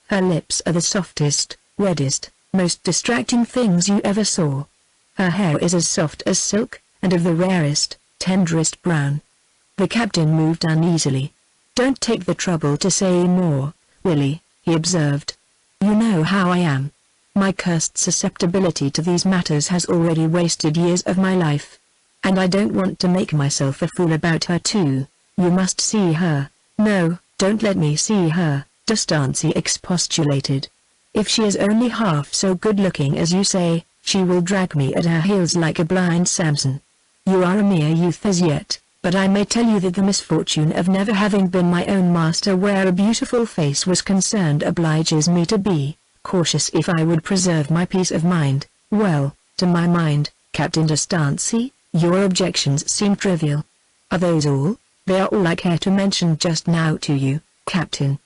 Her lips are the softest, reddest, most distracting things you ever saw. Her hair is as soft as silk, and of the rarest, tenderest brown. The captain moved uneasily. Don't take the trouble to say more, Willie, he observed. You know how I am. My cursed susceptibility to these matters has already wasted years of my life. And I don't want to make myself a fool about her too. You must see her. No, don't let me see her, D'Estancey expostulated. If she is only half so good-looking as you say, she will drag me at her heels like a blind Samson. You are a mere youth as yet, but I may tell you that the misfortune of never having been my own master where a beautiful face was concerned obliges me to be cautious if I would preserve my peace of mind. Well, to my mind, Captain D'Estancey, your objections seem trivial. Are those all? They are all I care to mention just now to you, Captain.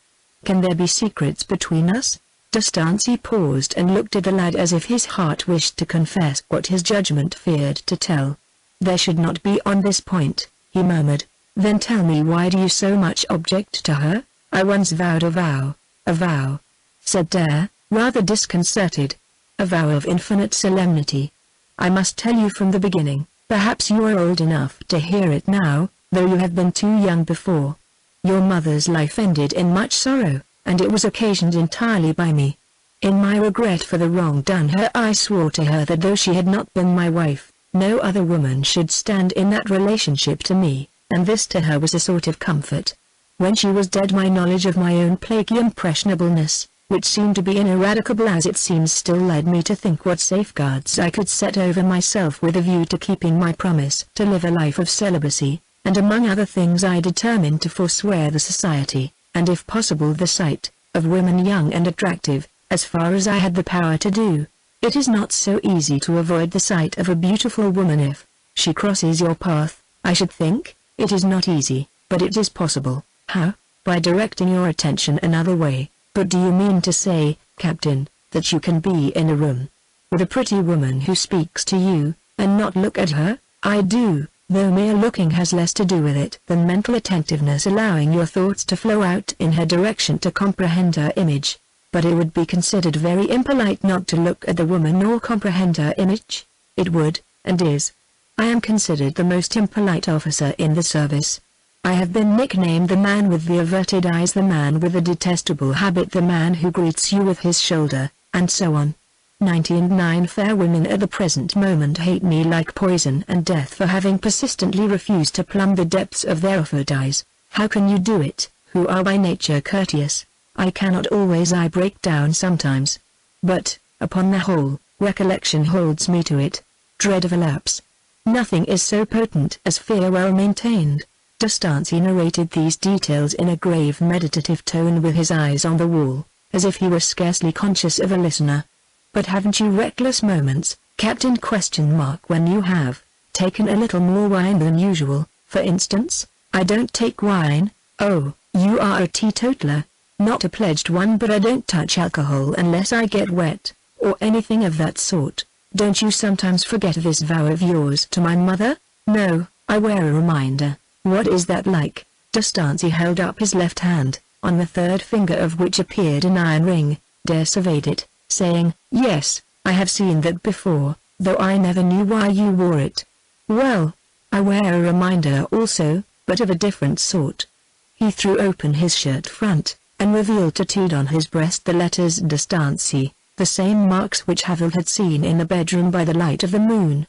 Can there be secrets between us? D'Estancey paused and looked at the lad as if his heart wished to confess what his judgment feared to tell. There should not be on this point, he murmured. Then tell me, why do you so much object to her? I once vowed a vow, said Dare, rather disconcerted. A vow of infinite solemnity. I must tell you from the beginning. Perhaps you are old enough to hear it now, though you have been too young before. Your mother's life ended in much sorrow, and it was occasioned entirely by me. In my regret for the wrong done her, I swore to her that though she had not been my wife, no other woman should stand in that relationship to me, and this to her was a sort of comfort. When she was dead, my knowledge of my own plaguey impressionableness, which seemed to be ineradicable as it seems still, led me to think what safeguards I could set over myself with a view to keeping my promise to live a life of celibacy, and among other things I determined to forswear the society, and if possible the sight, of women young and attractive, as far as I had the power to do. It is not so easy to avoid the sight of a beautiful woman if she crosses your path, I should think. It is not easy, but it is possible. How? By directing your attention another way. But do you mean to say, Captain, that you can be in a room with a pretty woman who speaks to you, and not look at her? I do, though mere looking has less to do with it than mental attentiveness, allowing your thoughts to flow out in her direction to comprehend her image. But it would be considered very impolite not to look at the woman or comprehend her image. It would, and is. I am considered the most impolite officer in the service. I have been nicknamed the man with the averted eyes, the man with the detestable habit, the man who greets you with his shoulder, and so on. 99 fair women at the present moment hate me like poison and death for having persistently refused to plumb the depths of their offered eyes. How can you do it, who are by nature courteous? I cannot always, I break down sometimes. But, upon the whole, recollection holds me to it. Dread of a lapse. Nothing is so potent as fear well maintained. D'Estancey narrated these details in a grave meditative tone with his eyes on the wall, as if he were scarcely conscious of a listener. But haven't you reckless moments, Captain ? When you have taken a little more wine than usual, for instance? I don't take wine. Oh, you are a teetotaler. Not a pledged one, but I don't touch alcohol unless I get wet, or anything of that sort. Don't you sometimes forget this vow of yours to my mother? No, I wear a reminder. What is that like? Dostancy held up his left hand, on the third finger of which appeared an iron ring. Dare surveyed it, saying, "Yes, I have seen that before, though I never knew why you wore it." "Well, I wear a reminder also, but of a different sort." He threw open his shirt front, and revealed tattooed on his breast the letters Dostancy, the same marks which Havel had seen in the bedroom by the light of the moon.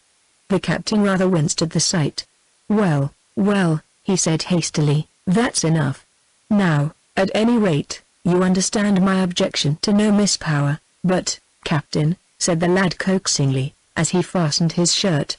The captain rather winced at the sight. "Well, well," he said hastily, "that's enough. Now, at any rate, you understand my objection to no Miss Power." "But, Captain," said the lad coaxingly, as he fastened his shirt,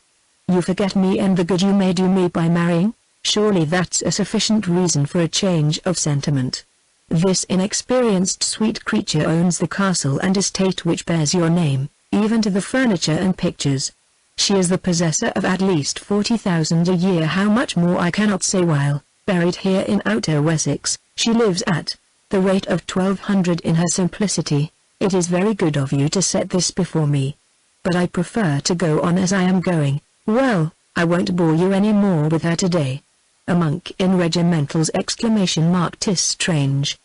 "you forget me and the good you may do me by marrying? Surely that's a sufficient reason for a change of sentiment. This inexperienced sweet creature owns the castle and estate which bears your name, even to the furniture and pictures. She is the possessor of at least 40,000 a year. How much more I cannot say. While, buried here in outer Wessex, she lives at the rate of 1,200 in her simplicity. It is very good of you to set this before me. But I prefer to go on as I am going. Well, I won't bore you any more with her today." A monk in regimentals! "'Tis strange."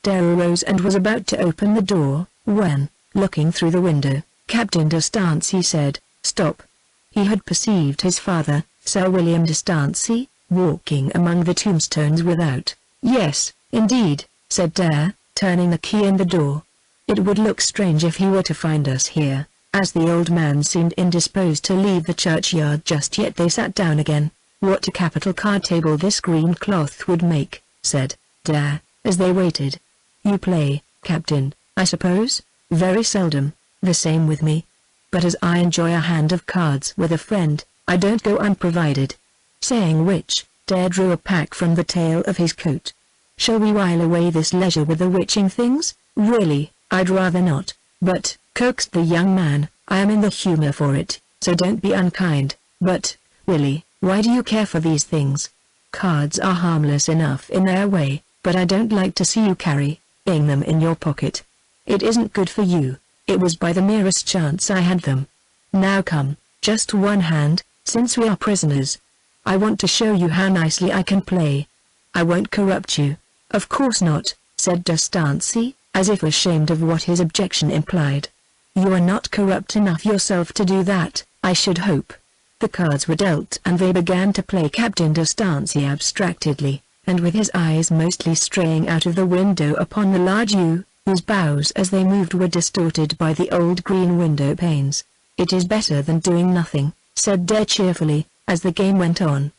Dare arose and was about to open the door, when, looking through the window, Captain Dostancy said, "Stop." He had perceived his father, Sir William Dostancy, walking among the tombstones without. "Yes, indeed," said Dare, turning the key in the door. "It would look strange if he were to find us here." As the old man seemed indisposed to leave the churchyard just yet, they sat down again. "What a capital card table this green cloth would make," said Dare, as they waited. "You play, Captain, I suppose?" "Very seldom, the same with me. But as I enjoy a hand of cards with a friend, I don't go unprovided." Saying which, Dare drew a pack from the tail of his coat. "Shall we while away this leisure with the witching things?" "Really, I'd rather not, but," coaxed the young man, "I am in the humor for it, so don't be unkind." "But, Willie, why do you care for these things? Cards are harmless enough in their way, but I don't like to see you carrying them in your pocket. It isn't good for you. It was by the merest chance I had them. Now come, just one hand, since we are prisoners. I want to show you how nicely I can play. I won't corrupt you." "Of course not," said Dostancy, as if ashamed of what his objection implied. "You are not corrupt enough yourself to do that, I should hope." The cards were dealt and they began to play. Captain Dostancy abstractedly, and with his eyes mostly straying out of the window upon the large yew, whose boughs as they moved were distorted by the old green window panes. "It is better than doing nothing," said Dare cheerfully, as the game went on.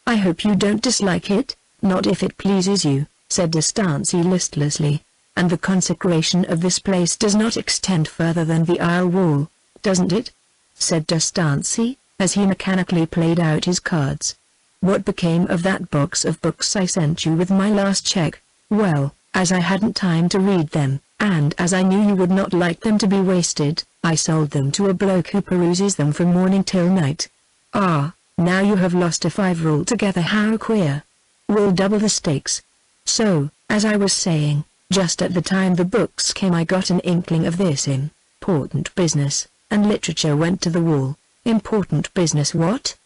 "I hope you don't dislike it." "Not if it pleases you," said Dostancy listlessly. "And the consecration of this place does not extend further than the aisle wall, doesn't it?" said Dostancy, as he mechanically played out his cards. "What became of that box of books I sent you with my last check?" "Well, as I hadn't time to read them, and as I knew you would not like them to be wasted, I sold them to a bloke who peruses them from morning till night." "Ah, now you have lost a fiver altogether. How queer. We'll double the stakes." "So, as I was saying, just at the time the books came I got an inkling of this important business, and literature went to the wall." "Important business what?"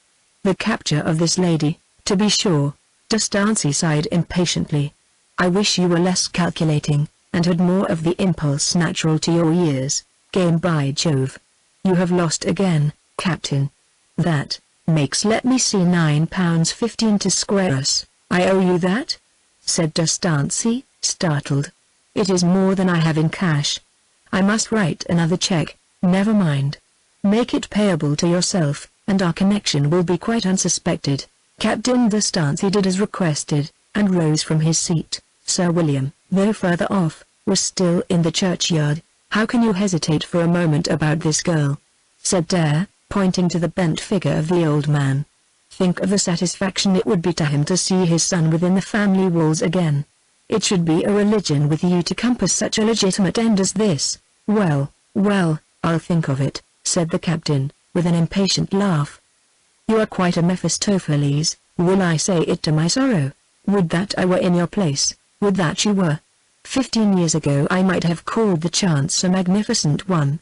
"The capture of this lady, to be sure." Dostancy sighed impatiently. "I wish you were less calculating, and had more of the impulse natural to your years. Game, by Jove. You have lost again, Captain. That makes, let me see, £9.15 to square us." "I owe you that?" said Dostancy, startled. "It is more than I have in cash. I must write another check." "Never mind. Make it payable to yourself, and our connection will be quite unsuspected." Captain Dostancy did as requested, and rose from his seat. Sir William, though further off, was still in the churchyard. "How can you hesitate for a moment about this girl?" said Dare, pointing to the bent figure of the old man. "Think of the satisfaction it would be to him to see his son within the family walls again. It should be a religion with you to compass such a legitimate end as this." "Well, well, I'll think of it," said the captain, with an impatient laugh. "You are quite a Mephistopheles. Will I say it to my sorrow? Would that I were in your place, would that you were. 15 years ago I might have called the chance a magnificent one.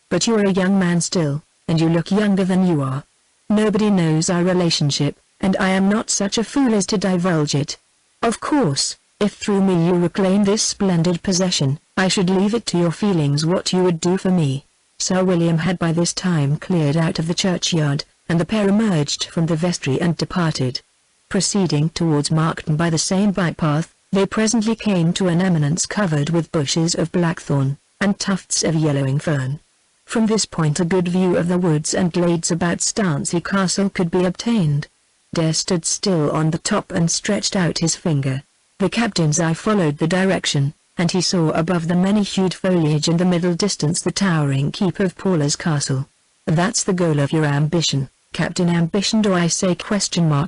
But you are a young man still, and you look younger than you are. Nobody knows our relationship, and I am not such a fool as to divulge it. Of course, if through me you reclaim this splendid possession, I should leave it to your feelings what you would do for me." Sir William had by this time cleared out of the churchyard, and the pair emerged from the vestry and departed. Proceeding towards Markton by the same bypath, they presently came to an eminence covered with bushes of blackthorn, and tufts of yellowing fern. From this point a good view of the woods and glades about Stancy Castle could be obtained. Dare stood still on the top and stretched out his finger. The captain's eye followed the direction, and he saw above the many-hued foliage in the middle distance the towering keep of Paula's castle. "That's the goal of your ambition, Captain Ambition, do I say?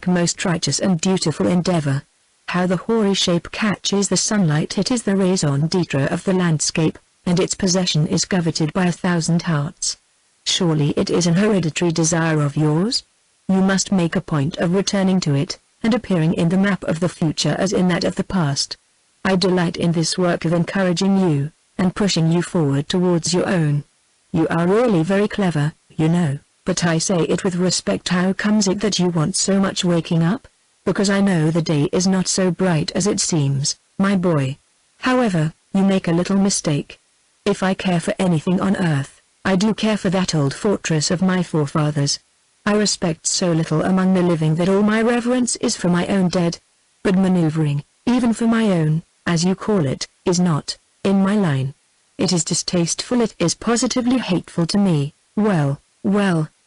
Most righteous and dutiful endeavor. How the hoary shape catches the sunlight! It is the raison d'etre of the landscape, and its possession is coveted by 1,000 hearts. Surely it is an hereditary desire of yours? You must make a point of returning to it, and appearing in the map of the future as in that of the past. I delight in this work of encouraging you, and pushing you forward towards your own. You are really very clever, you know, but I say it with respect. How comes it that you want so much waking up? Because I know the day is not so bright as it seems, my boy. However, you make a little mistake. If I care for anything on earth, I do care for that old fortress of my forefathers. I respect so little among the living that all my reverence is for my own dead. But maneuvering, even for my own, as you call it, is not in my line. It is distasteful, it is positively hateful to me. Well,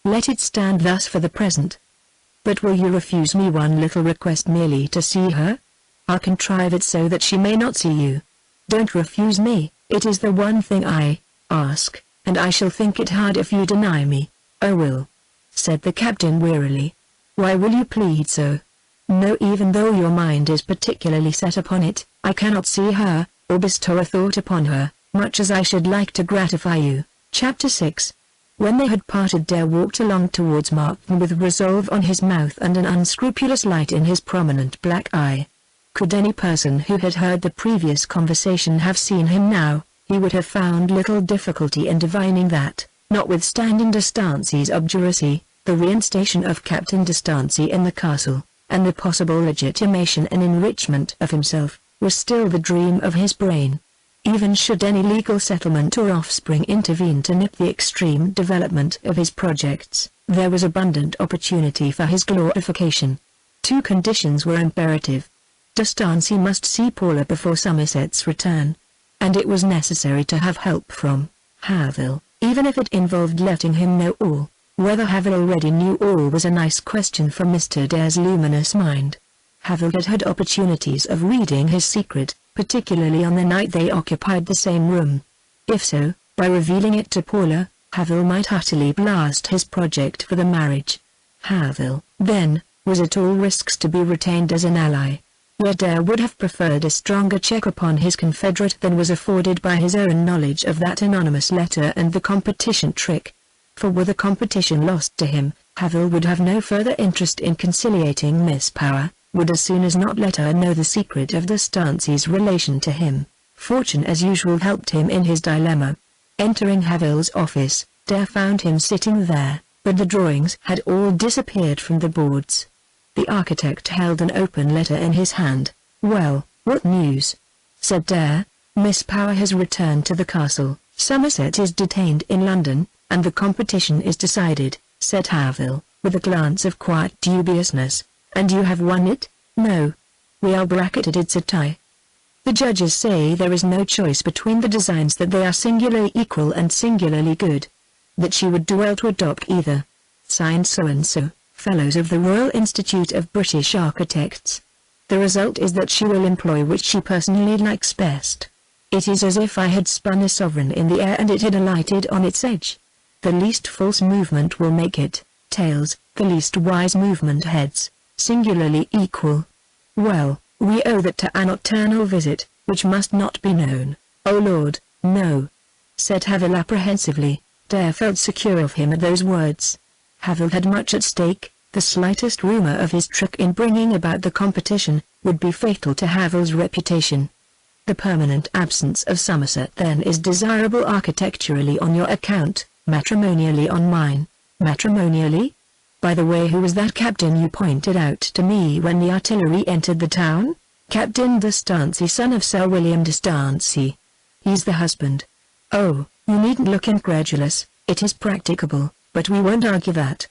let it stand thus for the present. But will you refuse me one little request, merely to see her? I'll contrive it so that she may not see you. Don't refuse me, it is the one thing I ask, and I shall think it hard if you deny me." "I will," said the captain wearily. "Why will you plead so?" "No, even though your mind is particularly set upon it, I cannot see her, or bestow a thought upon her, much as I should like to gratify you." Chapter 6. When they had parted, Dare walked along towards Markton with resolve on his mouth and an unscrupulous light in his prominent black eye. Could any person who had heard the previous conversation have seen him now, he would have found little difficulty in divining that, notwithstanding de Stancy's obduracy, the reinstation of Captain de Stancy in the castle, and the possible legitimation and enrichment of himself, was still the dream of his brain. Even should any legal settlement or offspring intervene to nip the extreme development of his projects, there was abundant opportunity for his glorification. Two conditions were imperative. De Stancy must see Paula before Somerset's return, and it was necessary to have help from Havel, even if it involved letting him know all. Whether Havel already knew all was a nice question from Mr. Dare's luminous mind. Havel had had opportunities of reading his secret, particularly on the night they occupied the same room. If so, by revealing it to Paula, Havel might utterly blast his project for the marriage. Havel, then, was at all risks to be retained as an ally. Yet Dare would have preferred a stronger check upon his confederate than was afforded by his own knowledge of that anonymous letter and the competition trick. For were the competition lost to him, Havel would have no further interest in conciliating Miss Power, would as soon as not let her know the secret of de Stancy's relation to him. Fortune as usual helped him in his dilemma. Entering Havel's office, Dare found him sitting there, but the drawings had all disappeared from the boards. The architect held an open letter in his hand. "Well, what news?" said Dare. "Miss Power has returned to the castle, Somerset is detained in London, and the competition is decided," said Havel, with a glance of quiet dubiousness. "And you have won it?" "No. We are bracketed, it's a tie. The judges say there is no choice between the designs, that they are singularly equal and singularly good. That she would do well to adopt either. Signed so-and-so, Fellows of the Royal Institute of British Architects. The result is that she will employ which she personally likes best. It is as if I had spun a sovereign in the air and it had alighted on its edge. The least false movement will make it tails, the least wise movement heads, singularly equal. Well, we owe that to a nocturnal visit, which must not be known." "Oh Lord, no," said Havel apprehensively. Dare felt secure of him at those words. Havel had much at stake. The slightest rumor of his trick in bringing about the competition would be fatal to Havel's reputation. "The permanent absence of Somerset then is desirable architecturally on your account, matrimonially on mine. Matrimonially? By the way, who was that captain you pointed out to me when the artillery entered the town? Captain de Stancy, son of Sir William de Stancy. He's the husband. Oh, you needn't look incredulous, it is practicable, but we won't argue that.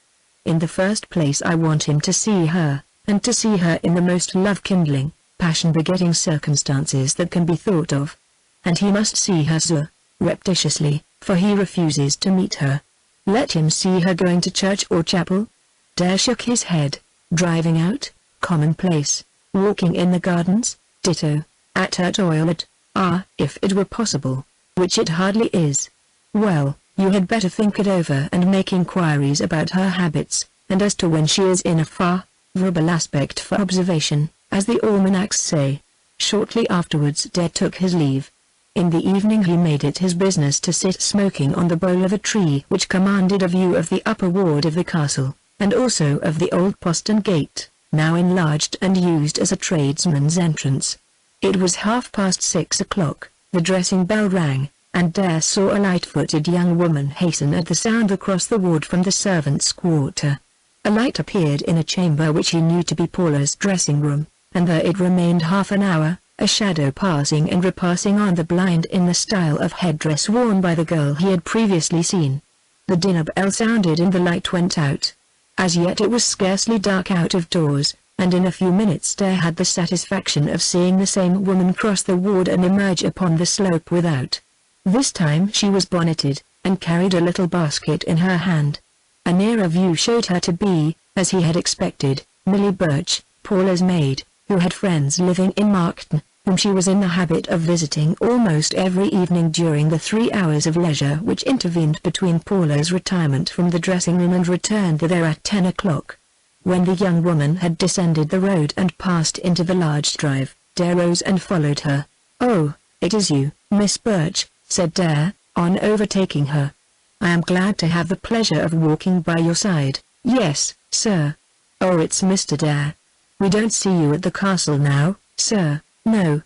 In the first place, I want him to see her, and to see her in the most love-kindling, passion-begetting circumstances that can be thought of. And he must see her surreptitiously, for he refuses to meet her. Let him see her going to church or chapel? Dare shook his head. Driving out? Commonplace. Walking in the gardens? Ditto. At her toilet? Ah, if it were possible. Which it hardly is. Well, you had better think it over and make inquiries about her habits, and as to when she is in a favourable aspect for observation, as the almanacs say. Shortly afterwards Dare took his leave. In the evening he made it his business to sit smoking on the bole of a tree which commanded a view of the upper ward of the castle, and also of the old postern gate, now enlarged and used as a tradesman's entrance. It was 6:30. The dressing bell rang, and Dare saw a light-footed young woman hasten at the sound across the ward from the servants' quarter. A light appeared in a chamber which he knew to be Paula's dressing-room, and there it remained half an hour, a shadow passing and repassing on the blind in the style of headdress worn by the girl he had previously seen. The dinner bell sounded and the light went out. As yet it was scarcely dark out of doors, and in a few minutes Dare had the satisfaction of seeing the same woman cross the ward and emerge upon the slope without. This time she was bonneted, and carried a little basket in her hand. A nearer view showed her to be, as he had expected, Millie Birch, Paula's maid, who had friends living in Markton, whom she was in the habit of visiting almost every evening during the 3 hours of leisure which intervened between Paula's retirement from the dressing-room and return thither at 10 o'clock. When the young woman had descended the road and passed into the large drive, Dare rose and followed her. "Oh, it is you, Miss Birch," said Dare, on overtaking her. "I am glad to have the pleasure of walking by your side." "Yes, sir." "Oh, it's Mr. Dare. We don't see you at the castle now, sir." "No."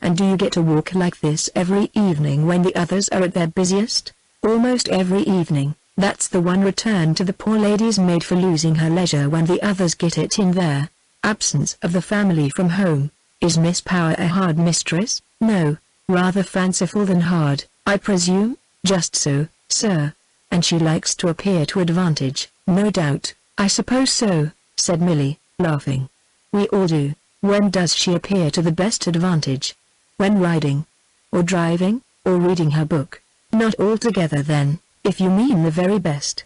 "And do you get to walk like this every evening when the others are at their busiest?" "Almost every evening. That's the one return to the poor lady's maid for losing her leisure when the others get it in their absence of the family from home." "Is Miss Power a hard mistress?" "No, rather fanciful than hard, I presume." "Just so, sir. And she likes to appear to advantage." "No doubt, I suppose so," said Millie, laughing. "We all do. When does she appear to the best advantage?" "When riding. Or driving, or reading her book." "Not altogether then, if you mean the very best.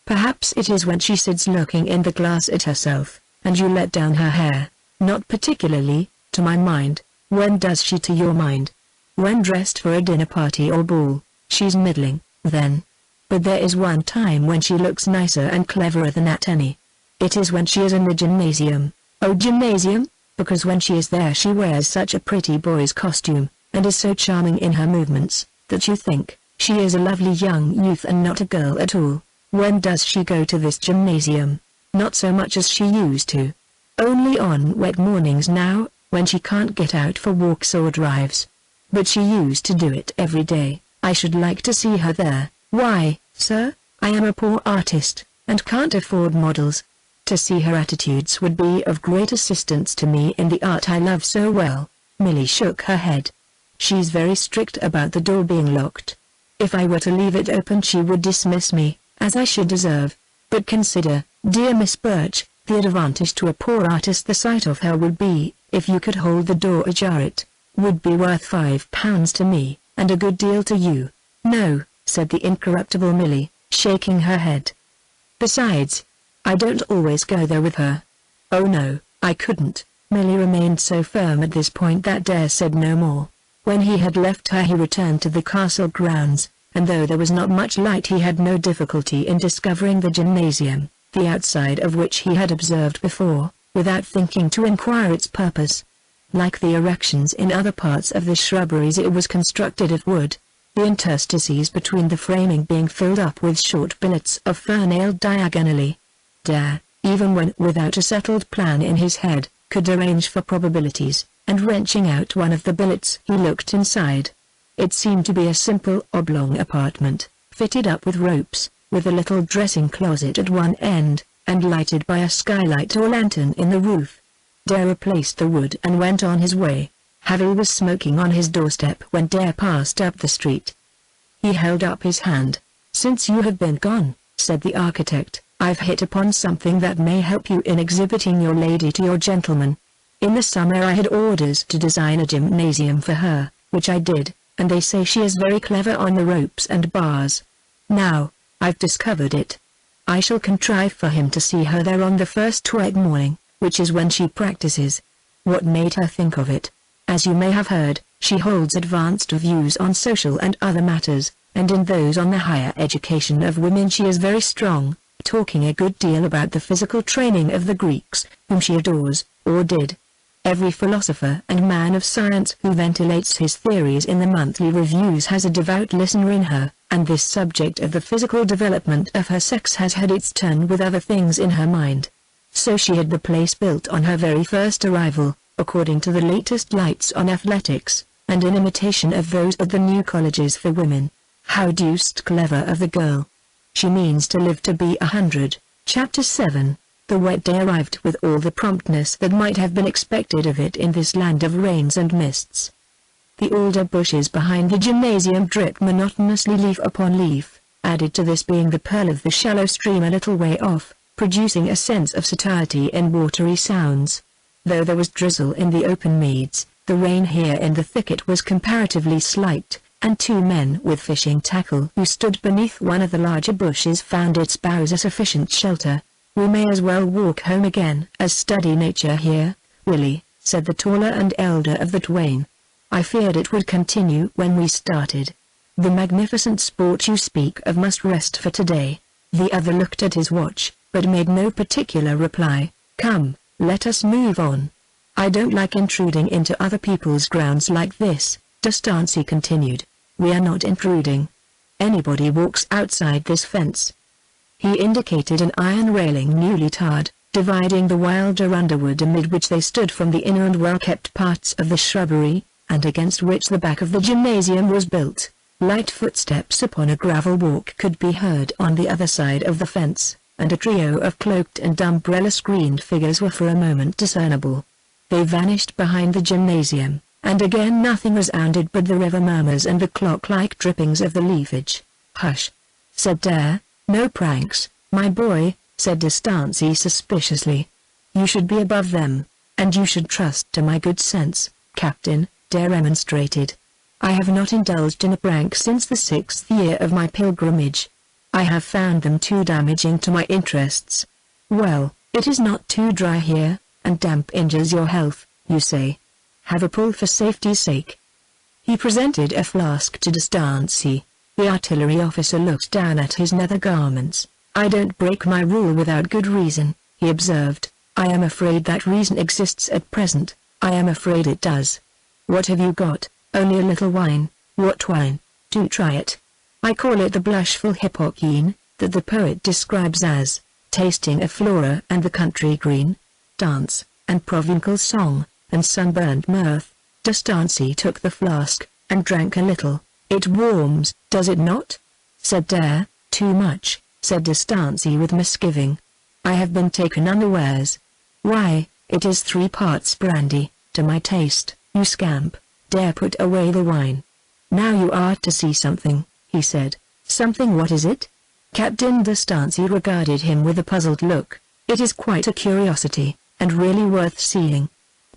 Perhaps it is when she sits looking in the glass at herself, and you let down her hair." "Not particularly, to my mind." "When does she to your mind?" "When dressed for a dinner party or ball." "She's middling, then. But there is one time when she looks nicer and cleverer than at any. It is when she is in the gymnasium." "Oh, gymnasium?" "Because when she is there she wears such a pretty boy's costume, and is so charming in her movements, that you think she is a lovely young youth and not a girl at all." "When does she go to this gymnasium?" "Not so much as she used to. Only on wet mornings now, when she can't get out for walks or drives. But she used to do it every day." "I should like to see her there." "Why, sir, I am a poor artist, and can't afford models. To see her attitudes would be of great assistance to me in the art I love so well." Millie shook her head. "She's very strict about the door being locked. If I were to leave it open she would dismiss me, as I should deserve. But consider, dear Miss Birch, the advantage to a poor artist the sight of her would be, if you could hold the door ajar it, would be worth £5 to me, and a good deal to you." "No," said the incorruptible Millie, shaking her head. "Besides, I don't always go there with her." "Oh no, I couldn't." Millie remained so firm at this point that Dare said no more. When he had left her he returned to the castle grounds, and though there was not much light he had no difficulty in discovering the gymnasium, the outside of which he had observed before, without thinking to inquire its purpose. Like the erections in other parts of the shrubberies it was constructed of wood, the interstices between the framing being filled up with short billets of fir nailed diagonally. Dare, even when without a settled plan in his head, could arrange for probabilities, and wrenching out one of the billets he looked inside. It seemed to be a simple oblong apartment, fitted up with ropes, with a little dressing closet at one end, and lighted by a skylight or lantern in the roof. Dare replaced the wood and went on his way. Harry was smoking on his doorstep when Dare passed up the street. He held up his hand. "Since you have been gone," said the architect, "I've hit upon something that may help you in exhibiting your lady to your gentleman. In the summer I had orders to design a gymnasium for her, which I did, and they say she is very clever on the ropes and bars. Now, I've discovered it. I shall contrive for him to see her there on the first twilight morning, which is when she practices." What made her think of it? As you may have heard, she holds advanced views on social and other matters, and in those on the higher education of women she is very strong, talking a good deal about the physical training of the Greeks, whom she adores, or did. Every philosopher and man of science who ventilates his theories in the monthly reviews has a devout listener in her, and this subject of the physical development of her sex has had its turn with other things in her mind. So she had the place built on her very first arrival, according to the latest lights on athletics, and in imitation of those at the new colleges for women. How deuced clever of the girl. She means to live to be 100. Chapter 7. The wet day arrived with all the promptness that might have been expected of it in this land of rains and mists. The alder bushes behind the gymnasium dripped monotonously leaf upon leaf, added to this being the purl of the shallow stream a little way off, producing a sense of satiety in watery sounds. Though there was drizzle in the open meads, the rain here in the thicket was comparatively slight, and two men with fishing tackle who stood beneath one of the larger bushes found its boughs a sufficient shelter. "We may as well walk home again as study nature here, Willie," said the taller and elder of the twain. "I feared it would continue when we started. The magnificent sport you speak of must rest for today." The other looked at his watch, but made no particular reply. "Come, let us move on. I don't like intruding into other people's grounds like this," D'Estancey continued. "We are not intruding. Anybody walks outside this fence." He indicated an iron railing newly tarred, dividing the wilder underwood amid which they stood from the inner and well-kept parts of the shrubbery, and against which the back of the gymnasium was built. Light footsteps upon a gravel walk could be heard on the other side of the fence, and a trio of cloaked and umbrella-screened figures were for a moment discernible. They vanished behind the gymnasium, and again nothing resounded but the river murmurs and the clock-like drippings of the leafage. "Hush," said Dare. "No pranks, my boy," said D'Estancey suspiciously. "You should be above them, and you should trust to my good sense, Captain," Dare remonstrated. "I have not indulged in a prank since the 6th year of my pilgrimage. I have found them too damaging to my interests." "Well, it is not too dry here, and damp injures your health, you say. Have a pull for safety's sake." He presented a flask to D'Estancey. The artillery officer looked down at his nether garments. "I don't break my rule without good reason," he observed. "I am afraid that reason exists at present. I am afraid it does. What have you got?" "Only a little wine." "What wine?" "Do try it. I call it the blushful hippocene, that the poet describes as tasting of flora and the country green, dance, and provincial song, and sunburnt mirth." D'Estancey took the flask, and drank a little. "It warms, does it not?" said Dare. "Too much," said D'Estancey with misgiving. "I have been taken unawares. Why, it is 3 parts brandy, to my taste." "You scamp." Dare put away the wine. "Now you are to see something," he said. "Something? What is it?" Captain D'Estancey regarded him with a puzzled look. "It is quite a curiosity, and really worth seeing.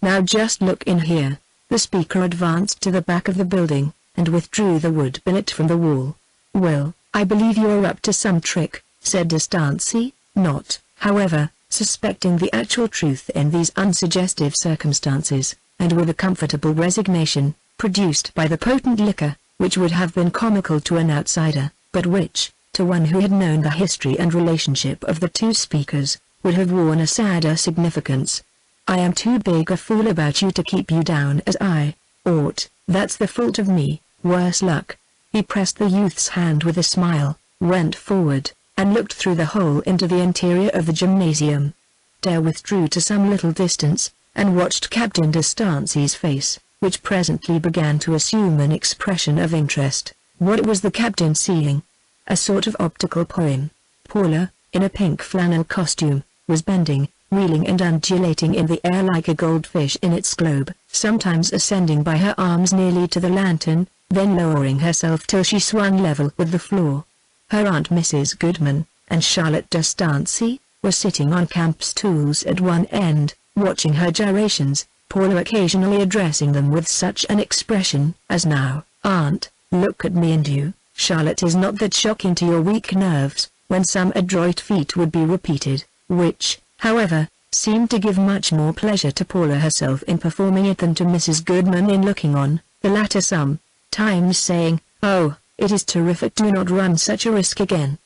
Now just look in here." The speaker advanced to the back of the building, and withdrew the wood billet from the wall. "Well, I believe you're up to some trick," said D'Estancey, not, however, suspecting the actual truth in these unsuggestive circumstances, and with a comfortable resignation, produced by the potent liquor, which would have been comical to an outsider, but which, to one who had known the history and relationship of the two speakers, would have worn a sadder significance. "I am too big a fool about you to keep you down as I ought. That's the fault of me, worse luck." He pressed the youth's hand with a smile, went forward, and looked through the hole into the interior of the gymnasium. Dare withdrew to some little distance, and watched Captain D'Estancey's face, which presently began to assume an expression of interest. What was the captain seeing? a sort of optical poem. Paula, in a pink flannel costume, was bending, reeling and undulating in the air like a goldfish in its globe, sometimes ascending by her arms nearly to the lantern, then lowering herself till she swung level with the floor. Her aunt Mrs. Goodman, and Charlotte D'Estancey, were sitting on camp stools at one end, watching her gyrations, Paula occasionally addressing them with such an expression as "Now, Aunt, look at me and you, Charlotte, is not that shocking to your weak nerves?" when some adroit feat would be repeated, which, however, seemed to give much more pleasure to Paula herself in performing it than to Mrs. Goodman in looking on, the latter sometimes saying, "Oh, it is terrific, do not run such a risk again."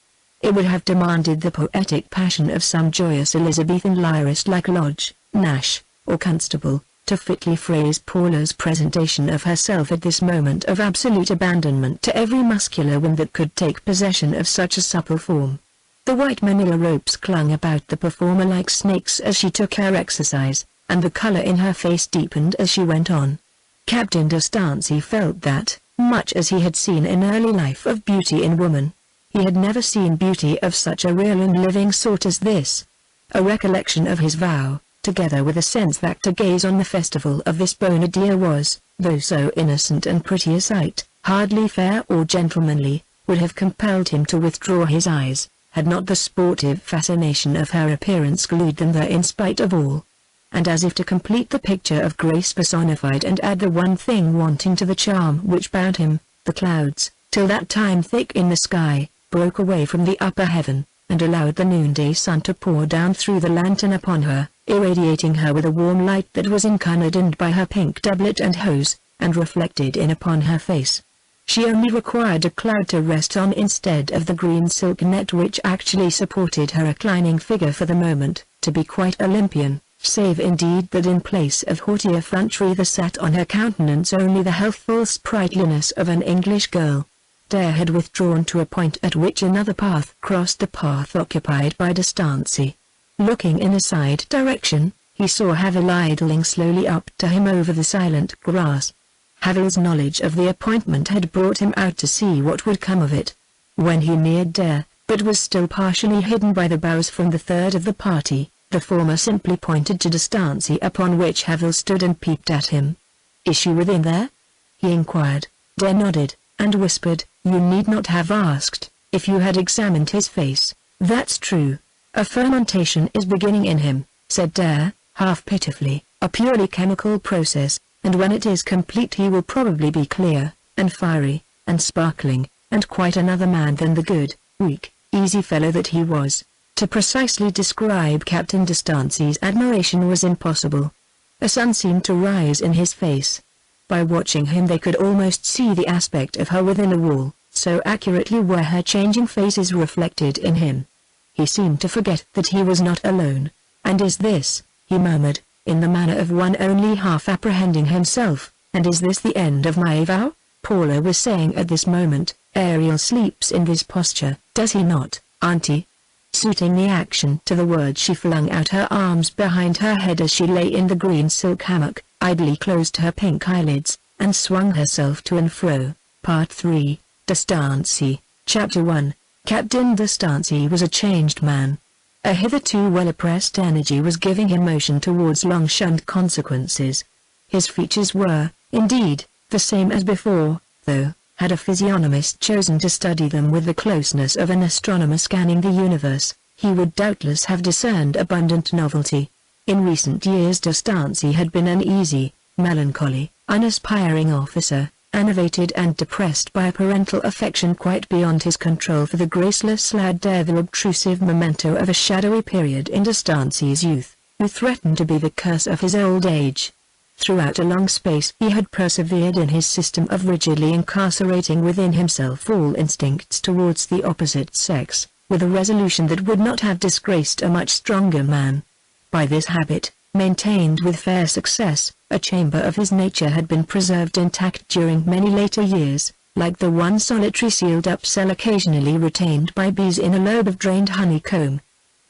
It would have demanded the poetic passion of some joyous Elizabethan lyrist like Lodge, Nash, or Constable, to fitly phrase Paula's presentation of herself at this moment of absolute abandonment to every muscular whim that could take possession of such a supple form. The white manila ropes clung about the performer like snakes as she took her exercise, and the color in her face deepened as she went on. Captain D'Estancey felt that, much as he had seen in early life of beauty in woman, he had never seen beauty of such a real and living sort as this. A recollection of his vow, together with a sense that to gaze on the festival of this Bonadier was, though so innocent and pretty a sight, hardly fair or gentlemanly, would have compelled him to withdraw his eyes, had not the sportive fascination of her appearance glued them there in spite of all. And as if to complete the picture of grace personified and add the one thing wanting to the charm which bound him, the clouds, till that time thick in the sky, broke away from the upper heaven, and allowed the noonday sun to pour down through the lantern upon her, irradiating her with a warm light that was incarnadined by her pink doublet and hose, and reflected in upon her face. She only required a cloud to rest on instead of the green silk net which actually supported her reclining figure for the moment, to be quite Olympian, save indeed that in place of haughty effrontery there sat on her countenance only the healthful sprightliness of an English girl. Dare had withdrawn to a point at which another path crossed the path occupied by D'Estancey. Looking in a side direction, he saw Havel idling slowly up to him over the silent grass. Havel's knowledge of the appointment had brought him out to see what would come of it. When he neared Dare, but was still partially hidden by the boughs from the third of the party, the former simply pointed to D'Estancey, upon which Havel stood and peeped at him. "Is she within there?" he inquired. Dare nodded, and whispered, "You need not have asked, if you had examined his face." "That's true. A fermentation is beginning in him," said Dare, half pitifully, "a purely chemical process, and when it is complete he will probably be clear, and fiery, and sparkling, and quite another man than the good, weak, easy fellow that he was." To precisely describe Captain D'Estancey's admiration was impossible. A sun seemed to rise in his face. By watching him they could almost see the aspect of her within the wall, so accurately were her changing faces reflected in him. He seemed to forget that he was not alone. "And is this," he murmured, in the manner of one only half apprehending himself, "and is this the end of my vow?" Paula was saying at this moment, "Ariel sleeps in this posture, does he not, Auntie?" Suiting the action to the word she flung out her arms behind her head as she lay in the green silk hammock, idly closed her pink eyelids, and swung herself to and fro. Part 3, D'Estancey, Chapter 1. Captain D'Estancey was a changed man. A hitherto well-oppressed energy was giving him motion towards long-shunned consequences. His features were, indeed, the same as before, though, had a physiognomist chosen to study them with the closeness of an astronomer scanning the universe, he would doubtless have discerned abundant novelty. In recent years D'Estancey had been an easy, melancholy, unaspiring officer, enervated and depressed by a parental affection quite beyond his control for the graceless lad Dare, the obtrusive memento of a shadowy period in D'Estancey's youth, who threatened to be the curse of his old age. Throughout a long space he had persevered in his system of rigidly incarcerating within himself all instincts towards the opposite sex, with a resolution that would not have disgraced a much stronger man. By this habit, maintained with fair success, a chamber of his nature had been preserved intact during many later years, like the one solitary sealed-up cell occasionally retained by bees in a lobe of drained honeycomb.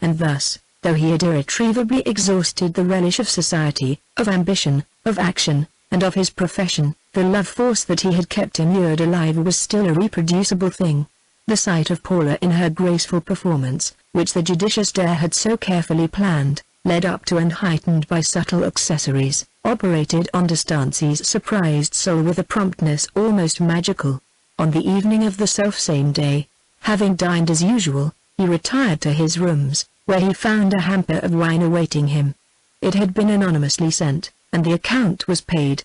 And thus, though he had irretrievably exhausted the relish of society, of ambition, of action, and of his profession, the love force that he had kept immured alive was still a reproducible thing. The sight of Paula in her graceful performance, which the judicious Dare had so carefully planned, led up to and heightened by subtle accessories, operated on D'Estancey's surprised soul with a promptness almost magical. On the evening of the selfsame day, having dined as usual, he retired to his rooms, where he found a hamper of wine awaiting him. It had been anonymously sent, and the account was paid.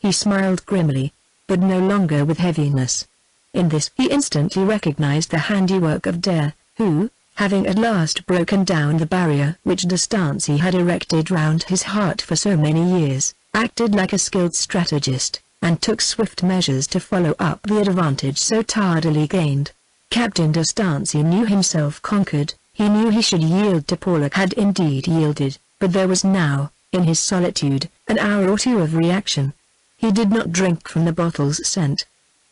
He smiled grimly, but no longer with heaviness. In this he instantly recognized the handiwork of Dare, who, having at last broken down the barrier which D'Estancey had erected round his heart for so many years, acted like a skilled strategist, and took swift measures to follow up the advantage so tardily gained. Captain D'Estancey knew himself conquered. He knew he should yield to Paula, had indeed yielded, but there was now, in his solitude, an hour or two of reaction. He did not drink from the bottle's scent.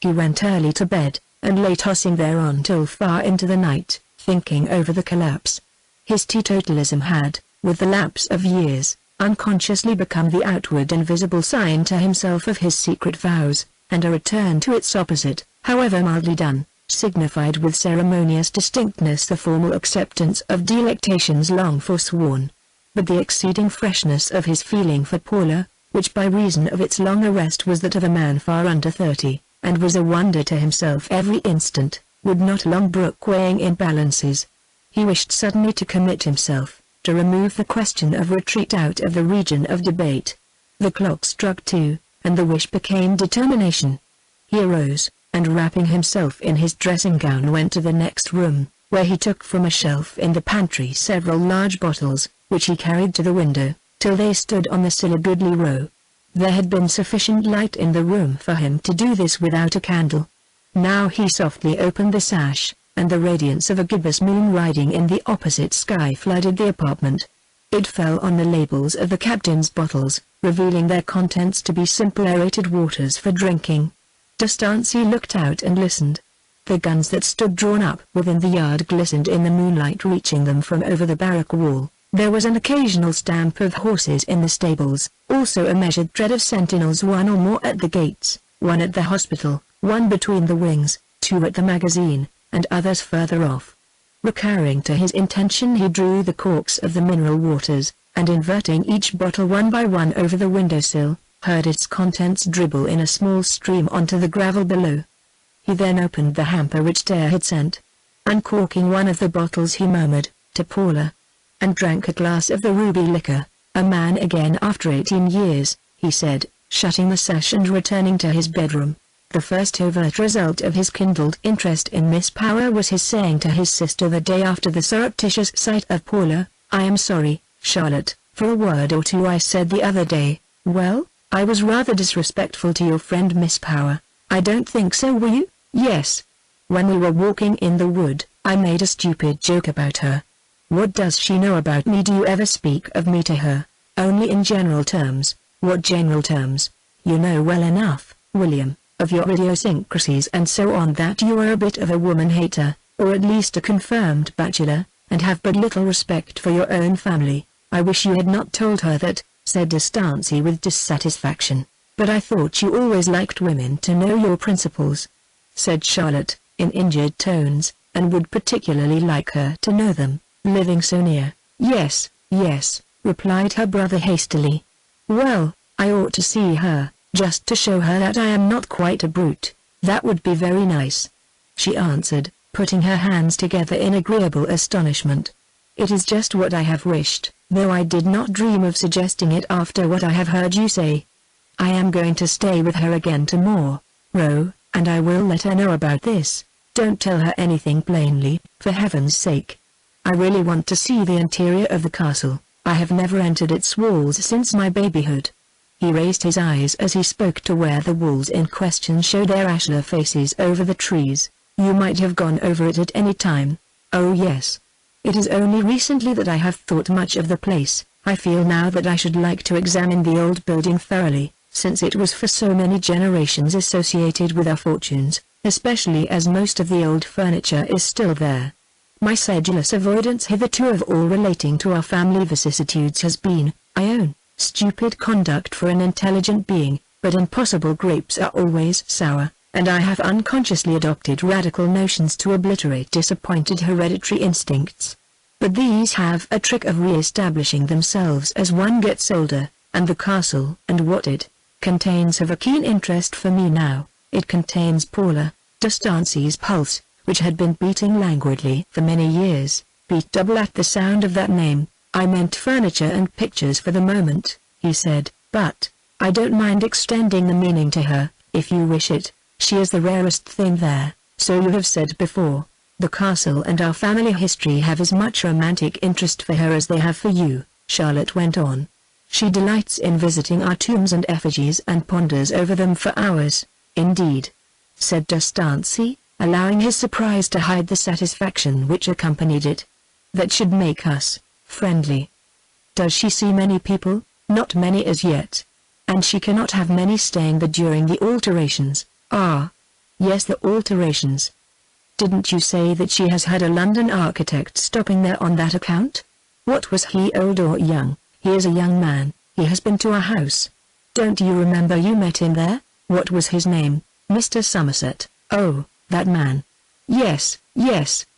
He went early to bed, and lay tossing thereon till far into the night, thinking over the collapse. His teetotalism had, with the lapse of years, unconsciously become the outward and visible sign to himself of his secret vows, and a return to its opposite, however mildly done, signified with ceremonious distinctness the formal acceptance of delectations long forsworn. But the exceeding freshness of his feeling for Paula, which by reason of its long arrest was that of a man far under 30, and was a wonder to himself every instant, would not long brook weighing in balances. He wished suddenly to commit himself, to remove the question of retreat out of the region of debate. The clock struck 2, and the wish became determination. He arose, and wrapping himself in his dressing gown went to the next room, where he took from a shelf in the pantry several large bottles, which he carried to the window, till they stood on the sill a goodly row. There had been sufficient light in the room for him to do this without a candle. Now he softly opened the sash, and the radiance of a gibbous moon riding in the opposite sky flooded the apartment. It fell on the labels of the captain's bottles, revealing their contents to be simple aerated waters for drinking. D'Estancey looked out and listened. The guns that stood drawn up within the yard glistened in the moonlight reaching them from over the barrack wall. There was an occasional stamp of horses in the stables, also a measured tread of sentinels, one or more at the gates, one at the hospital, one between the wings, two at the magazine, and others further off. Recurring to his intention, he drew the corks of the mineral waters, and inverting each bottle one by one over the windowsill, heard its contents dribble in a small stream onto the gravel below. He then opened the hamper which Dare had sent. Uncorking one of the bottles he murmured, "To Paula," and drank a glass of the ruby liquor. "A man again after 18 years, he said, shutting the sash and returning to his bedroom. The first overt result of his kindled interest in Miss Power was his saying to his sister the day after the surreptitious sight of Paula, "I am sorry, Charlotte, for a word or two I said the other day." "Well, I was rather disrespectful to your friend Miss Power." "I don't think so, were you?" "Yes. When we were walking in the wood, I made a stupid joke about her." "What does she know about me? Do you ever speak of me to her?" "Only in general terms." "What general terms?" "You know well enough, William, of your idiosyncrasies and so on, that you are a bit of a woman-hater, or at least a confirmed bachelor, and have but little respect for your own family." "I wish you had not told her that," said D'Estancey with dissatisfaction. "But I thought you always liked women to know your principles," said Charlotte, in injured tones, "and would particularly like her to know them, living so near." "Yes, yes," replied her brother hastily. "Well, I ought to see her, just to show her that I am not quite a brute." "That would be very nice," she answered, putting her hands together in agreeable astonishment. "It is just what I have wished, though I did not dream of suggesting it after what I have heard you say. I am going to stay with her again tomorrow, and I will let her know about this. Don't tell her anything plainly, for heaven's sake. I really want to see the interior of the castle. I have never entered its walls since my babyhood." He raised his eyes as he spoke to where the walls in question showed their ashlar faces over the trees. "You might have gone over it at any time." "Oh yes. It is only recently that I have thought much of the place. I feel now that I should like to examine the old building thoroughly, since it was for so many generations associated with our fortunes, especially as most of the old furniture is still there. My sedulous avoidance hitherto of all relating to our family vicissitudes has been, I own, stupid conduct for an intelligent being, but impossible grapes are always sour, and I have unconsciously adopted radical notions to obliterate disappointed hereditary instincts. But these have a trick of re-establishing themselves as one gets older, and the castle and what it contains have a keen interest for me now. It contains Paula. D'Estancey's pulse, which had been beating languidly for many years, beat double at the sound of that name. I meant furniture and pictures for the moment, he said, but I don't mind extending the meaning to her, if you wish it. She is the rarest thing there, so you have said before. The castle and our family history have as much romantic interest for her as they have for you, Charlotte went on. She delights in visiting our tombs and effigies and ponders over them for hours. Indeed, said D'Estancey, allowing his surprise to hide the satisfaction which accompanied it. That should make us friendly. Does she see many people? Not many as yet. And she cannot have many staying there during the alterations. Ah. Yes, the alterations. Didn't you say that she has had a London architect stopping there on that account? What was he, old or young? He is a young man. He has been to our house. Don't you remember you met him there? What was his name? Mr. Somerset. Oh, that man. Yes,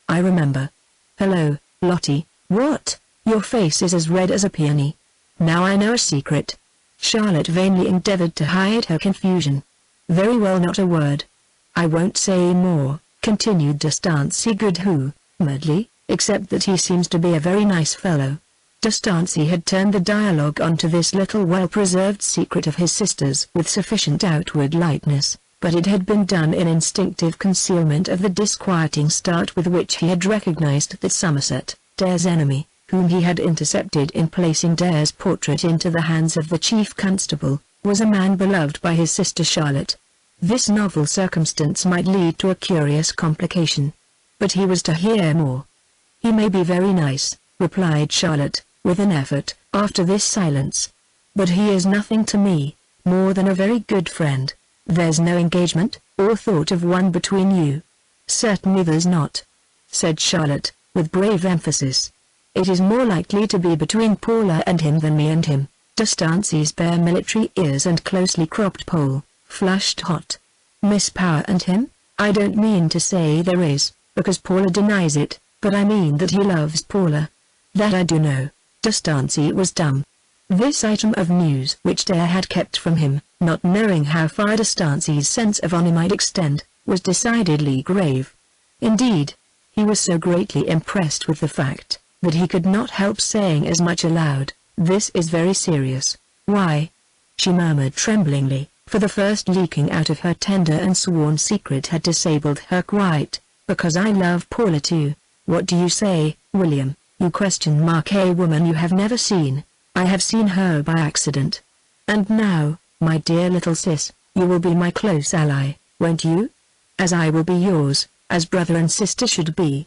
I remember. Hello, Lottie. What? Your face is as red as a peony. Now I know a secret. Charlotte vainly endeavored to hide her confusion. Very well, not a word. I won't say more, continued D'Estancey good-humouredly, except that he seems to be a very nice fellow. D'Estancey had turned the dialogue onto this little well-preserved secret of his sister's with sufficient outward lightness, but it had been done in instinctive concealment of the disquieting start with which he had recognized that Somerset, Dare's enemy, whom he had intercepted in placing Dare's portrait into the hands of the chief constable, was a man beloved by his sister Charlotte. This novel circumstance might lead to a curious complication. But he was to hear more. He may be very nice, replied Charlotte, with an effort, after this silence. But he is nothing to me, more than a very good friend. There's no engagement, or thought of one between you? Certainly there's not, said Charlotte, with brave emphasis. It is more likely to be between Paula and him than me and him. D'Estancey's bare military ears and closely cropped poll flushed hot. Miss Power and him? I don't mean to say there is, because Paula denies it, but I mean that he loves Paula. That I do know. D'Estancey was dumb. This item of news which Dare had kept from him, not knowing how far D'Estancey's sense of honor might extend, was decidedly grave. Indeed, he was so greatly impressed with the fact, that he could not help saying as much aloud. This is very serious. Why? She murmured tremblingly, for the first leaking out of her tender and sworn secret had disabled her quite. Because I love Paula too. What do you say, William? You question a woman you have never seen. I have seen her by accident. And now, my dear little sis, you will be my close ally, won't you? As I will be yours, as brother and sister should be.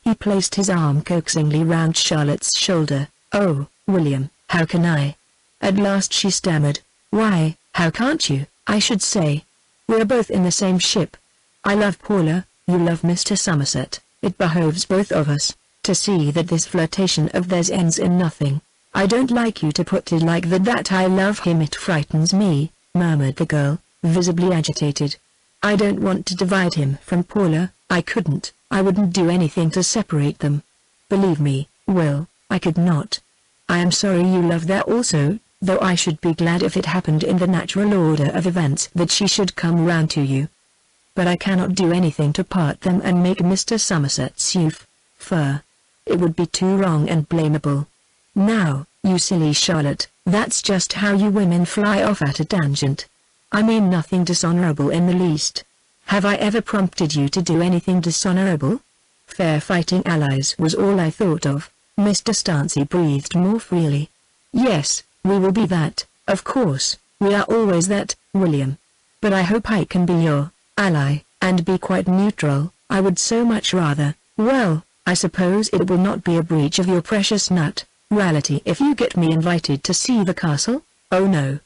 He placed his arm coaxingly round Charlotte's shoulder. Oh, William, how can I? At last she stammered. Why, how can't you, I should say? We're both in the same ship. I love Paula, you love Mr. Somerset. It behoves both of us to see that this flirtation of theirs ends in nothing. I don't like you to put it like that I love him. It frightens me, murmured the girl, visibly agitated. I don't want to divide him from Paula. I wouldn't do anything to separate them. Believe me, Will, I could not. I am sorry you love her also, though I should be glad if it happened in the natural order of events that she should come round to you. But I cannot do anything to part them and make Mr. Somerset's youth fur. It would be too wrong and blamable. Now, you silly Charlotte, that's just how you women fly off at a tangent. I mean nothing dishonorable in the least. Have I ever prompted you to do anything dishonorable? Fair fighting allies was all I thought of. Miss D'Estancey breathed more freely. Yes, we will be that, of course, we are always that, William. But I hope I can be your ally, and be quite neutral. I would so much rather. Well, I suppose it will not be a breach of your precious neutrality if you get me invited to see the castle? Oh no,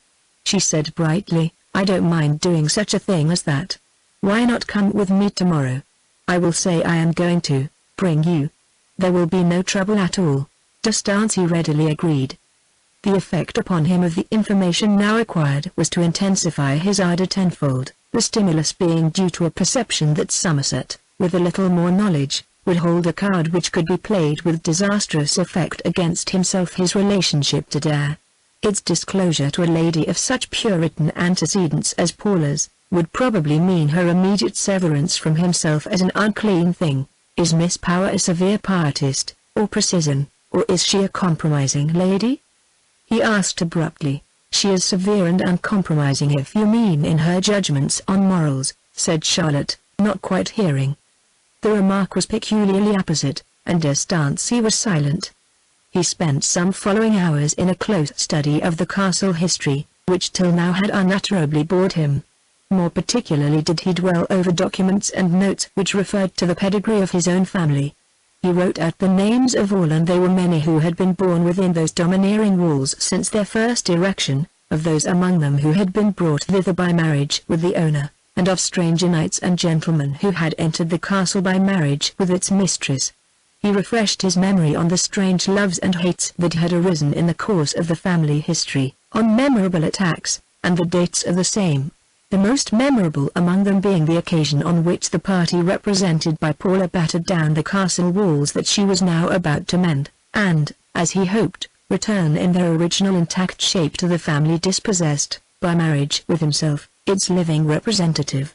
she said brightly, I don't mind doing such a thing as that. Why not come with me tomorrow? I will say I am going to bring you. There will be no trouble at all. D'Estancey readily agreed. The effect upon him of the information now acquired was to intensify his ardor tenfold. the stimulus being due to a perception that Somerset, with a little more knowledge, would hold a card which could be played with disastrous effect against himself, his relationship to Dare. Its disclosure to a lady of such Puritan antecedents as Paula's, would probably mean her immediate severance from himself as an unclean thing. Is Miss Power a severe pietist, or precisian, or is she a compromising lady? He asked abruptly. She is severe and uncompromising if you mean in her judgments on morals, said Charlotte, not quite hearing. The remark was peculiarly apposite, and de Stancy was silent. He spent some following hours in a close study of the castle history, which till now had unutterably bored him. More particularly did he dwell over documents and notes which referred to the pedigree of his own family. He wrote out the names of all, and there were many who had been born within those domineering walls since their first erection, of those among them who had been brought thither by marriage with the owner, and of stranger knights and gentlemen who had entered the castle by marriage with its mistress. He refreshed his memory on the strange loves and hates that had arisen in the course of the family history, on memorable attacks, and the dates of the same. The most memorable among them being the occasion on which the party represented by Paula battered down the castle walls that she was now about to mend, and, as he hoped, return in their original intact shape to the family dispossessed, by marriage with himself, its living representative.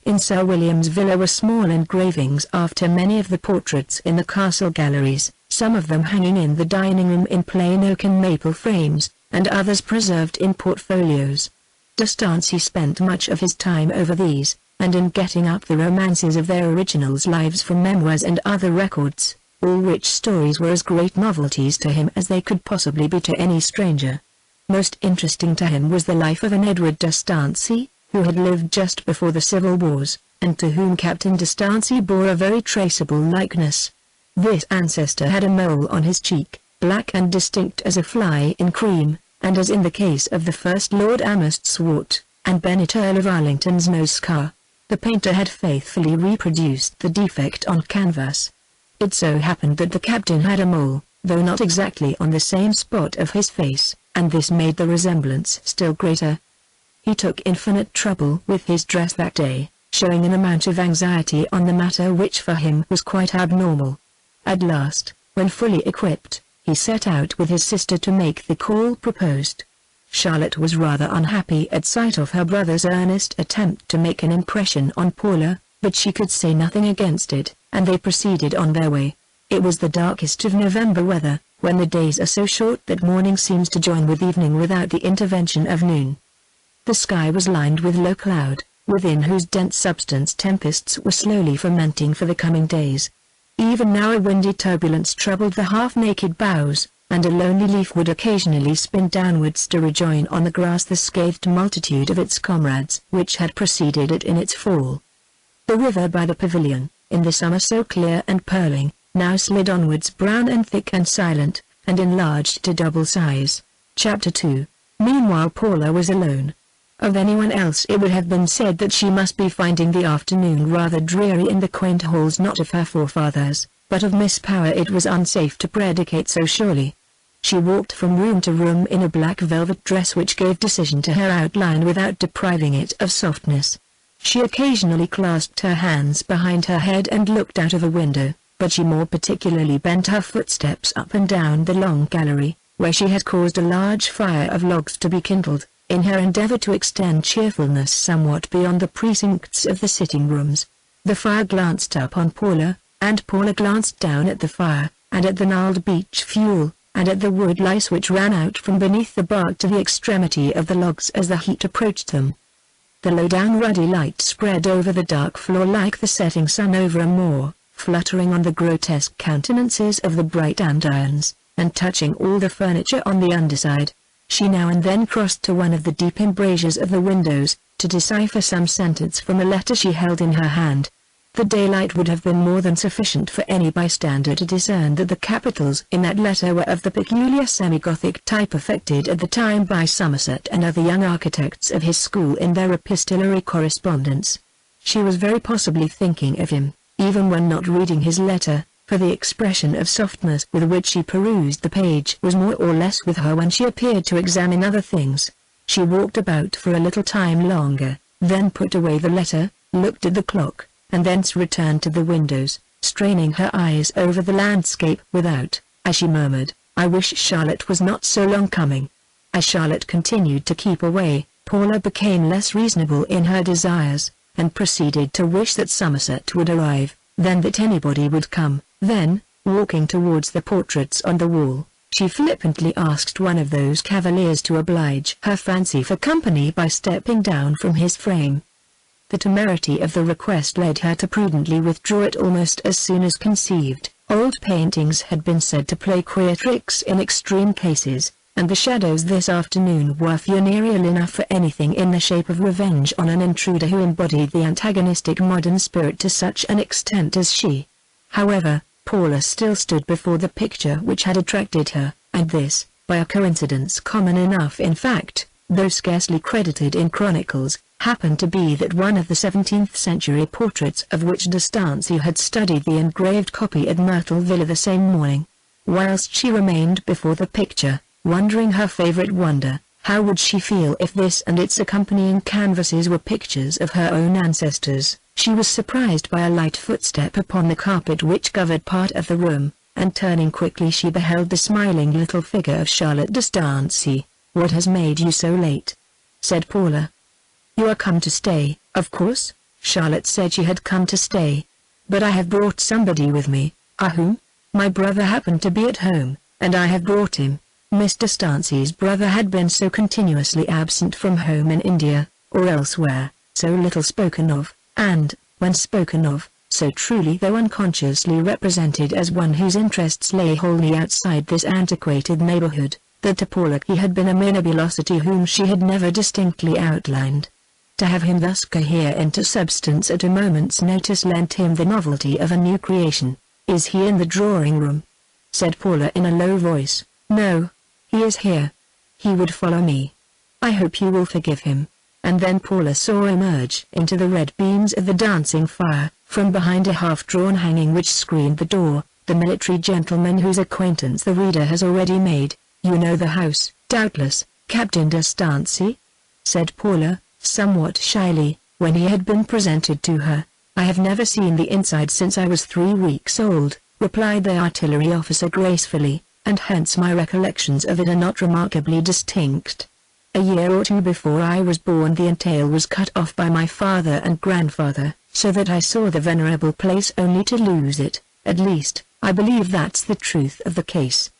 In Sir William's villa were small engravings after many of the portraits in the castle galleries, some of them hanging in the dining room in plain oak and maple frames, and others preserved in portfolios. De Stancy spent much of his time over these, and in getting up the romances of their originals' lives from memoirs and other records, all which stories were as great novelties to him as they could possibly be to any stranger. Most interesting to him was the life of an Edward de Stancy, who had lived just before the Civil Wars, and to whom Captain de Stancy bore a very traceable likeness. This ancestor had a mole on his cheek, black and distinct as a fly in cream, and as in the case of the first Lord Amherst's wart, and Bennet Earl of Arlington's nose scar, the painter had faithfully reproduced the defect on canvas. It so happened that the captain had a mole, though not exactly on the same spot of his face, and this made the resemblance still greater. He took infinite trouble with his dress that day, showing an amount of anxiety on the matter which for him was quite abnormal. At last, when fully equipped, he set out with his sister to make the call proposed. Charlotte was rather unhappy at sight of her brother's earnest attempt to make an impression on Paula, but she could say nothing against it, and they proceeded on their way. It was the darkest of November weather, when the days are so short that morning seems to join with evening without the intervention of noon. The sky was lined with low cloud, within whose dense substance tempests were slowly fermenting for the coming days. Even now a windy turbulence troubled the half-naked boughs, and a lonely leaf would occasionally spin downwards to rejoin on the grass the scathed multitude of its comrades which had preceded it in its fall. The river by the pavilion, in the summer so clear and purling, now slid onwards brown and thick and silent, and enlarged to double size. Chapter 2. Meanwhile Paula was alone. Of anyone else it would have been said that she must be finding the afternoon rather dreary in the quaint halls not of her forefathers, but of Miss Power it was unsafe to predicate so surely. She walked from room to room in a black velvet dress which gave decision to her outline without depriving it of softness. She occasionally clasped her hands behind her head and looked out of a window, but she more particularly bent her footsteps up and down the long gallery, where she had caused a large fire of logs to be kindled, in her endeavor to extend cheerfulness somewhat beyond the precincts of the sitting-rooms. The fire glanced up on Paula, and Paula glanced down at the fire, and at the gnarled beech fuel, and at the wood lice which ran out from beneath the bark to the extremity of the logs as the heat approached them. The low-down ruddy light spread over the dark floor like the setting sun over a moor, fluttering on the grotesque countenances of the bright andirons, and touching all the furniture on the underside. She now and then crossed to one of the deep embrasures of the windows, to decipher some sentence from a letter she held in her hand. The daylight would have been more than sufficient for any bystander to discern that the capitals in that letter were of the peculiar semi-Gothic type affected at the time by Somerset and other young architects of his school in their epistolary correspondence. She was very possibly thinking of him, even when not reading his letter, for the expression of softness with which she perused the page was more or less with her when she appeared to examine other things. She walked about for a little time longer, then put away the letter, looked at the clock, and thence returned to the windows, straining her eyes over the landscape without, as she murmured, "I wish Charlotte was not so long coming." As Charlotte continued to keep away, Paula became less reasonable in her desires, and proceeded to wish that Somerset would arrive, then that anybody would come. Then, walking towards the portraits on the wall, she flippantly asked one of those cavaliers to oblige her fancy for company by stepping down from his frame. The temerity of the request led her to prudently withdraw it almost as soon as conceived. Old paintings had been said to play queer tricks in extreme cases, and the shadows this afternoon were funereal enough for anything in the shape of revenge on an intruder who embodied the antagonistic modern spirit to such an extent as she. However, Paula still stood before the picture which had attracted her, and this, by a coincidence common enough in fact, though scarcely credited in chronicles, happened to be that one of the 17th-century portraits of which de Stancy had studied the engraved copy at Myrtle Villa the same morning. Whilst she remained before the picture, wondering her favorite wonder, how would she feel if this and its accompanying canvases were pictures of her own ancestors, she was surprised by a light footstep upon the carpet which covered part of the room, and turning quickly she beheld the smiling little figure of Charlotte de Stancy. "What has made you so late?" said Paula. "You are come to stay, of course?" Charlotte said she had come to stay. "But I have brought somebody with me." "Whom?" "My brother happened to be at home, and I have brought him." Mr. Stancy's brother had been so continuously absent from home in India, or elsewhere, so little spoken of, and, when spoken of, so truly though unconsciously represented as one whose interests lay wholly outside this antiquated neighborhood, that to Paula he had been a mere nebulosity whom she had never distinctly outlined. To have him thus cohere into substance at a moment's notice lent him the novelty of a new creation. "Is he in the drawing-room?" said Paula in a low voice. "No. He is here. He would follow me. I hope you will forgive him." And then Paula saw emerge into the red beams of the dancing fire, from behind a half-drawn hanging which screened the door, the military gentleman whose acquaintance the reader has already made. "You know the house, doubtless, Captain de Stancy?" said Paula, somewhat shyly, when he had been presented to her. "I have never seen the inside since I was 3 weeks old," replied the artillery officer gracefully, "and hence my recollections of it are not remarkably distinct. A year or 2 before I was born the entail was cut off by my father and grandfather, so that I saw the venerable place only to lose it. At least, I believe that's the truth of the case.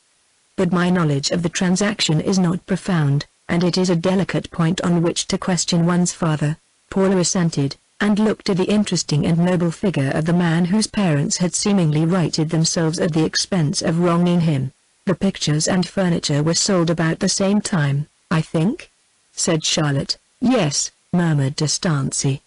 But my knowledge of the transaction is not profound, and it is a delicate point on which to question one's father." Paula assented, and looked at the interesting and noble figure of the man whose parents had seemingly righted themselves at the expense of wronging him. "The pictures and furniture were sold about the same time, I think?" said Charlotte. "Yes," murmured de Stancy.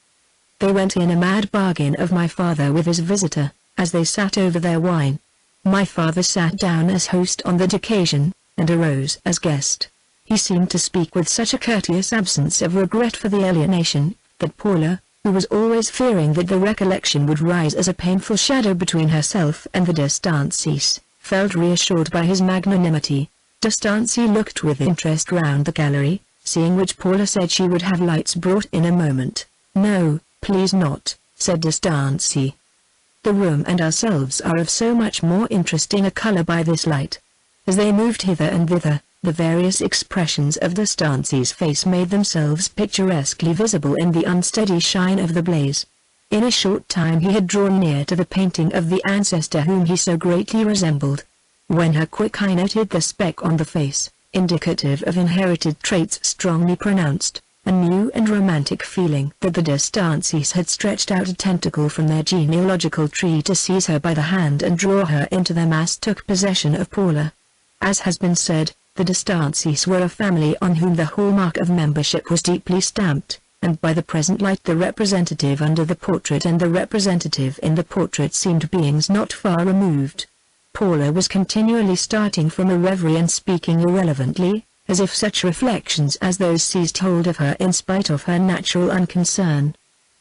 "They went in a mad bargain of my father with his visitor, as they sat over their wine. My father sat down as host on that occasion, and arose as guest. He seemed to speak with such a courteous absence of regret for the alienation, that Paula, who was always fearing that the recollection would rise as a painful shadow between herself and the de Stancys, felt reassured by his magnanimity. De Stancy looked with interest round the gallery, seeing which Paula said she would have lights brought in a moment. "No, please not," said de Stancy. "The room and ourselves are of so much more interesting a color by this light." As they moved hither and thither, the various expressions of de Stancy's face made themselves picturesquely visible in the unsteady shine of the blaze. In a short time he had drawn near to the painting of the ancestor whom he so greatly resembled. When her quick eye noted the speck on the face, indicative of inherited traits strongly pronounced, a new and romantic feeling that the de Stancys had stretched out a tentacle from their genealogical tree to seize her by the hand and draw her into their mass took possession of Paula. As has been said, the de Stancys were a family on whom the hallmark of membership was deeply stamped, and by the present light the representative under the portrait and the representative in the portrait seemed beings not far removed. Paula was continually starting from a reverie and speaking irrelevantly, as if such reflections as those seized hold of her in spite of her natural unconcern.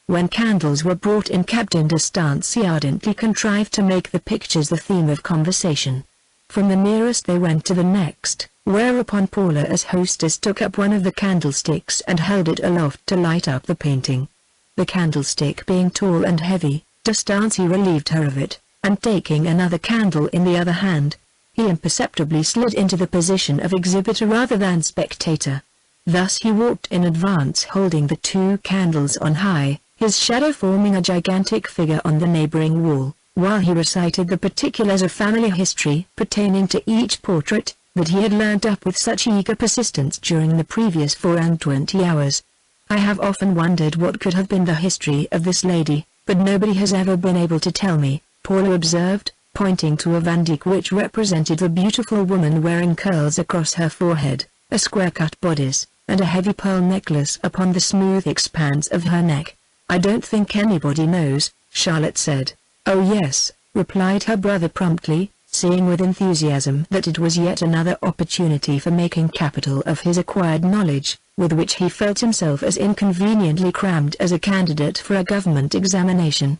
When candles were brought in, Captain de Stancy ardently contrived to make the pictures the theme of conversation. From the nearest they went to the next, whereupon Paula as hostess took up one of the candlesticks and held it aloft to light up the painting. The candlestick being tall and heavy, Dostoevsky relieved her of it, and taking another candle in the other hand, he imperceptibly slid into the position of exhibitor rather than spectator. Thus he walked in advance holding the two candles on high, his shadow forming a gigantic figure on the neighboring wall, while he recited the particulars of family history pertaining to each portrait, that he had learnt up with such eager persistence during the previous 24 hours. I have often wondered what could have been the history of this lady, but nobody has ever been able to tell me, Paula observed, pointing to a Van Dyck which represented a beautiful woman wearing curls across her forehead, a square-cut bodice, and a heavy pearl necklace upon the smooth expanse of her neck. I don't think anybody knows, Charlotte said. Oh yes, replied her brother promptly, seeing with enthusiasm that it was yet another opportunity for making capital of his acquired knowledge, with which he felt himself as inconveniently crammed as a candidate for a government examination.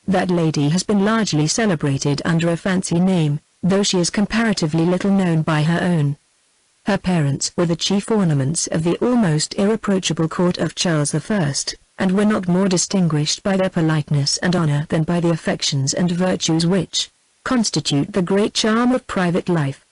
That lady has been largely celebrated under a fancy name, though she is comparatively little known by her own. Her parents were the chief ornaments of the almost irreproachable court of Charles I, and were not more distinguished by their politeness and honor than by the affections and virtues which constitute the great charm of private life.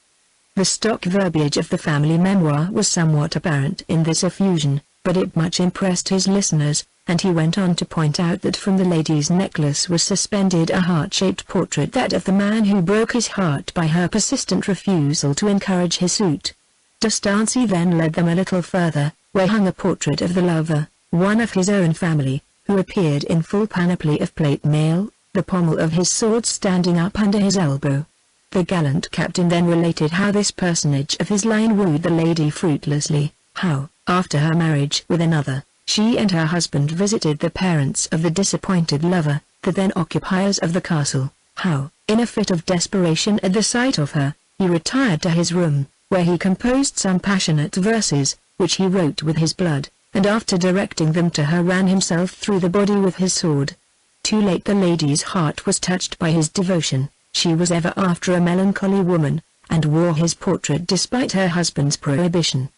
The stock verbiage of the family memoir was somewhat apparent in this effusion, but it much impressed his listeners, and he went on to point out that from the lady's necklace was suspended a heart-shaped portrait, that of the man who broke his heart by her persistent refusal to encourage his suit. Dostoevsky then led them a little further, where hung a portrait of the lover, one of his own family, who appeared in full panoply of plate mail, the pommel of his sword standing up under his elbow. The gallant captain then related how this personage of his line wooed the lady fruitlessly, how, after her marriage with another, she and her husband visited the parents of the disappointed lover, the then occupiers of the castle, how, in a fit of desperation at the sight of her, he retired to his room, where he composed some passionate verses, which he wrote with his blood, and after directing them to her ran himself through the body with his sword. Too late the lady's heart was touched by his devotion. She was ever after a melancholy woman, and wore his portrait despite her husband's prohibition.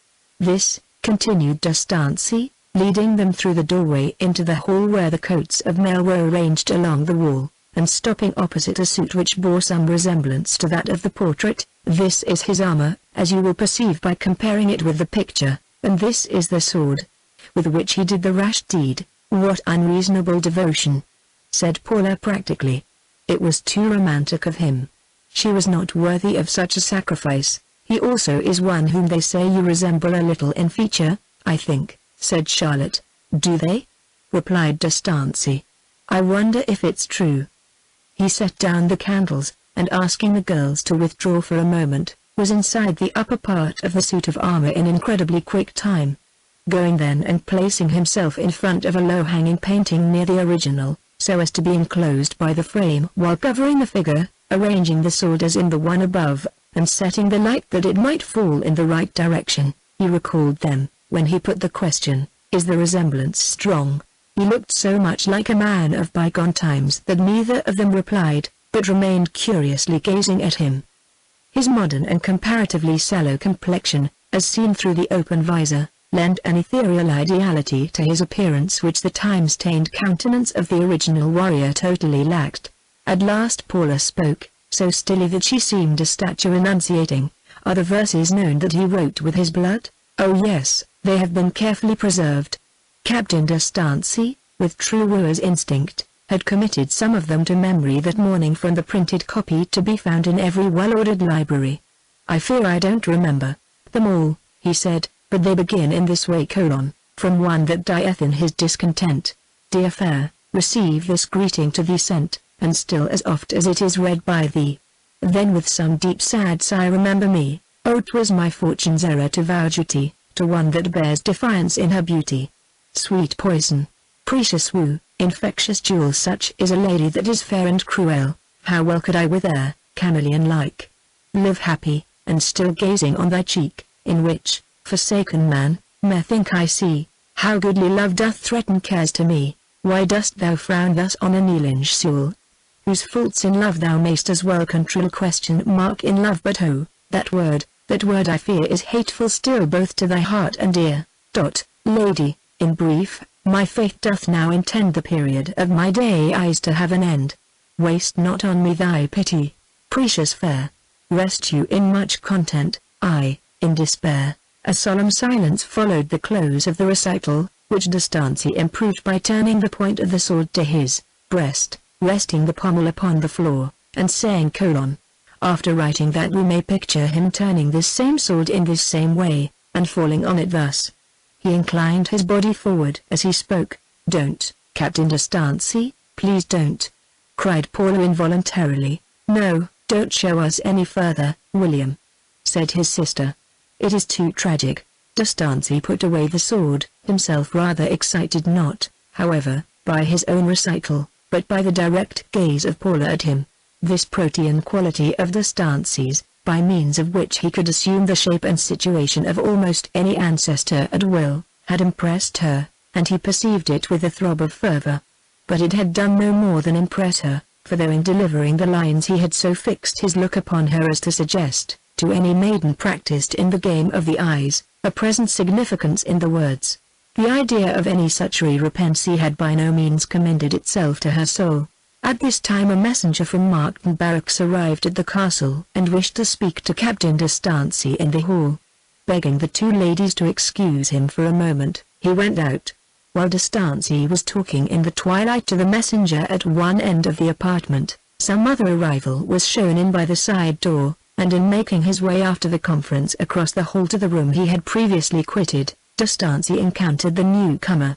This, continued Dostoevsky, leading them through the doorway into the hall where the coats of mail were arranged along the wall, and stopping opposite a suit which bore some resemblance to that of the portrait. This is his armor, as you will perceive by comparing it with the picture, and this is the sword with which he did the rash deed. What unreasonable devotion, said Paula practically. It was too romantic of him. She was not worthy of such a sacrifice. He also is one whom they say you resemble a little in feature, I think, said Charlotte. Do they? Replied Dostoevsky. I wonder if it's true. He set down the candles, and asking the girls to withdraw for a moment, was inside the upper part of the suit of armor in incredibly quick time. Going then and placing himself in front of a low-hanging painting near the original, so as to be enclosed by the frame while covering the figure, arranging the sword as in the one above, and setting the light that it might fall in the right direction, he recalled them, when he put the question, is the resemblance strong? He looked so much like a man of bygone times that neither of them replied, but remained curiously gazing at him. His modern and comparatively sallow complexion, as seen through the open visor, lent an ethereal ideality to his appearance which the time-stained countenance of the original warrior totally lacked. At last Paula spoke, so stilly that she seemed a statue enunciating. Are the verses known that he wrote with his blood? Oh yes, they have been carefully preserved. Captain Dostoevsky, with true wooer's instinct, had committed some of them to memory that morning from the printed copy to be found in every well-ordered library. I fear I don't remember them all, he said, but they begin in this way: from one that dieth in his discontent. Dear fair, receive this greeting to thee sent, and still as oft as it is read by thee. Then with some deep sad sigh remember me, oh 'twas my fortune's error to vow duty, to one that bears defiance in her beauty. Sweet poison, precious woo, infectious jewel, such is a lady that is fair and cruel, how well could I with her, chameleon-like, live happy, and still gazing on thy cheek, in which, forsaken man, methink I see, how goodly love doth threaten cares to me. Why dost thou frown thus on a kneeling Sheol? whose faults in love thou mayst as well control? In love, but oh, that word I fear is hateful still both to thy heart and ear. Lady, in brief, my faith doth now intend the period of my days to have an end. Waste not on me thy pity, precious fair. Rest you in much content, I, in despair. A solemn silence followed the close of the recital, which D'Estancey improved by turning the point of the sword to his breast, resting the pommel upon the floor, and saying: After writing that, we may picture him turning this same sword in this same way, and falling on it thus. He inclined his body forward as he spoke. Don't, Captain D'Estancey, please don't, cried Paula involuntarily. No, don't show us any further, William, said his sister. It is too tragic. D'Estancey put away the sword, himself rather excited, not, however, by his own recital, but by the direct gaze of Paula at him. This protean quality of D'Estancey's, by means of which he could assume the shape and situation of almost any ancestor at will, had impressed her, and he perceived it with a throb of fervor. But it had done no more than impress her, for though in delivering the lines he had so fixed his look upon her as to suggest, to any maiden practiced in the game of the eyes, a present significance in the words, the idea of any such repentancy had by no means commended itself to her soul. At this time a messenger from MagneonBooks arrived at the castle and wished to speak to Captain D'Estancey in the hall. Begging the two ladies to excuse him for a moment, he went out. While D'Estancey was talking in the twilight to the messenger at one end of the apartment, some other arrival was shown in by the side door, and in making his way after the conference across the hall to the room he had previously quitted, D'Estancey encountered the newcomer.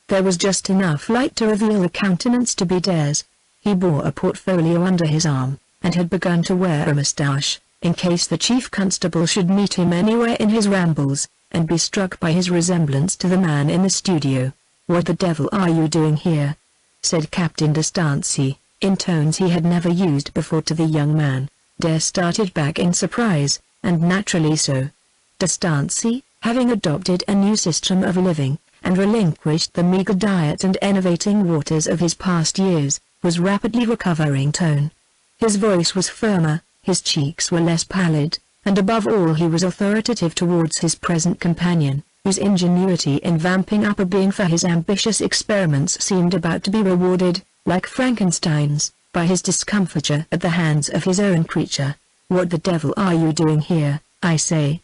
There was just enough light to reveal the countenance to be Dare's. He bore a portfolio under his arm, and had begun to wear a moustache, in case the chief constable should meet him anywhere in his rambles, and be struck by his resemblance to the man in the studio. "What the devil are you doing here?" said Captain D'Estancey, in tones he had never used before to the young man. Dare started back in surprise, and naturally so. D'Estancey, having adopted a new system of living, and relinquished the meager diet and enervating waters of his past years, was rapidly recovering tone. His voice was firmer, his cheeks were less pallid, and above all he was authoritative towards his present companion, whose ingenuity in vamping up a being for his ambitious experiments seemed about to be rewarded, like Frankenstein's, by his discomfiture at the hands of his own creature. "What the devil are you doing here, I say?"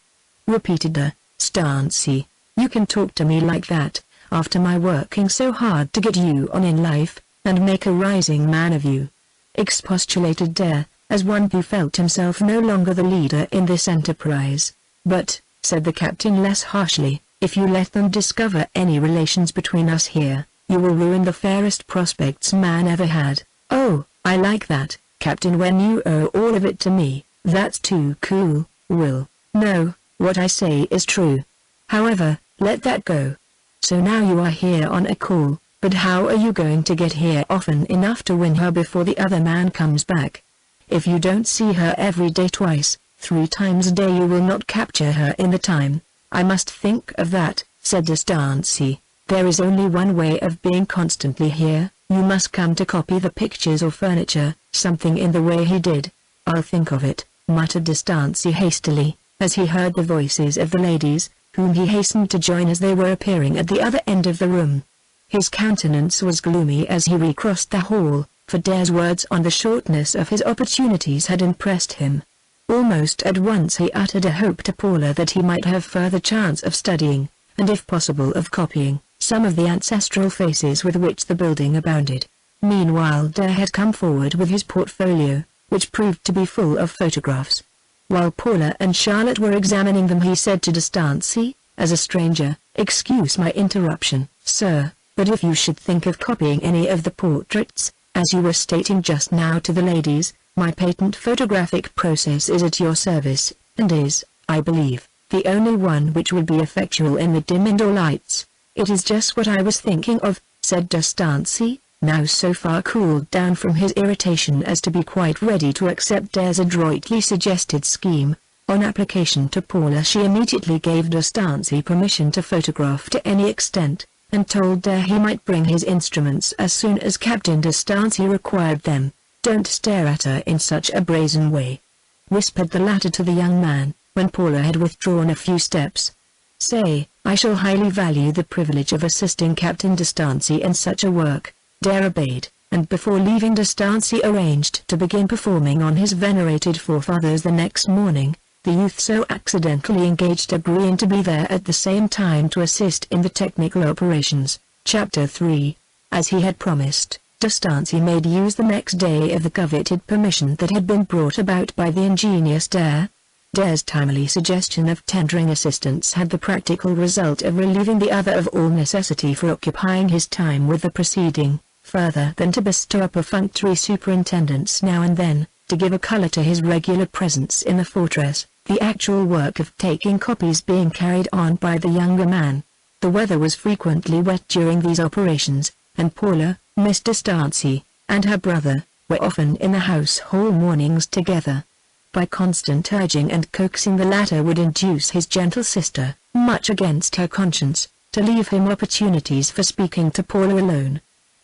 repeated D'Estancey. "You can talk to me like that, after my working so hard to get you on in life, and make a rising man of you," expostulated Dare, as one who felt himself no longer the leader in this enterprise. "But," said the captain less harshly, "if you let them discover any relations between us here, you will ruin the fairest prospects man ever had." "Oh, I like that, Captain, when you owe all of it to me. That's too cool, Will." "No, what I say is true. However, let that go. So now you are here on a call, but how are you going to get here often enough to win her before the other man comes back? If you don't see her every day, twice, 3 times a day, you will not capture her in the time." "I must think of that," said D'Estancey. "There is only one way of being constantly here. You must come to copy the pictures or furniture, something in the way he did." "I'll think of it," muttered D'Estancey hastily, as he heard the voices of the ladies, whom he hastened to join as they were appearing at the other end of the room. His countenance was gloomy as he recrossed the hall, for Dare's words on the shortness of his opportunities had impressed him. Almost at once he uttered a hope to Paula that he might have further chance of studying, and if possible of copying, some of the ancestral faces with which the building abounded. Meanwhile Dare had come forward with his portfolio, which proved to be full of photographs. While Paula and Charlotte were examining them, he said to D'Estancey, as a stranger, "Excuse my interruption, sir, but if you should think of copying any of the portraits, as you were stating just now to the ladies, my patent photographic process is at your service, and is, I believe, the only one which would be effectual in the dim indoor lights." "It is just what I was thinking of," said D'Estancey, now so far cooled down from his irritation as to be quite ready to accept Dare's adroitly suggested scheme. On application to Paula, she immediately gave D'Estancey permission to photograph to any extent, and told Dare he might bring his instruments as soon as Captain D'Estancey required them. "Don't stare at her in such a brazen way," whispered the latter to the young man, when Paula had withdrawn a few steps. "Say, I shall highly value the privilege of assisting Captain D'Estancey in such a work," Dare obeyed, and before leaving D'Estancey arranged to begin performing on his venerated forefathers the next morning, the youth so accidentally engaged agreeing to be there at the same time to assist in the technical operations. Chapter 3. As he had promised, D'Estancey made use the next day of the coveted permission that had been brought about by the ingenious Dare. Dare's timely suggestion of tendering assistance had the practical result of relieving the other of all necessity for occupying his time with the proceeding, further than to bestow a perfunctory superintendence now and then, to give a color to his regular presence in the fortress, the actual work of taking copies being carried on by the younger man. The weather was frequently wet during these operations, and Paula, Miss D'Estancey, and her brother, were often in the house whole mornings together. By constant urging and coaxing the latter would induce his gentle sister, much against her conscience, to leave him opportunities for speaking to Paula alone.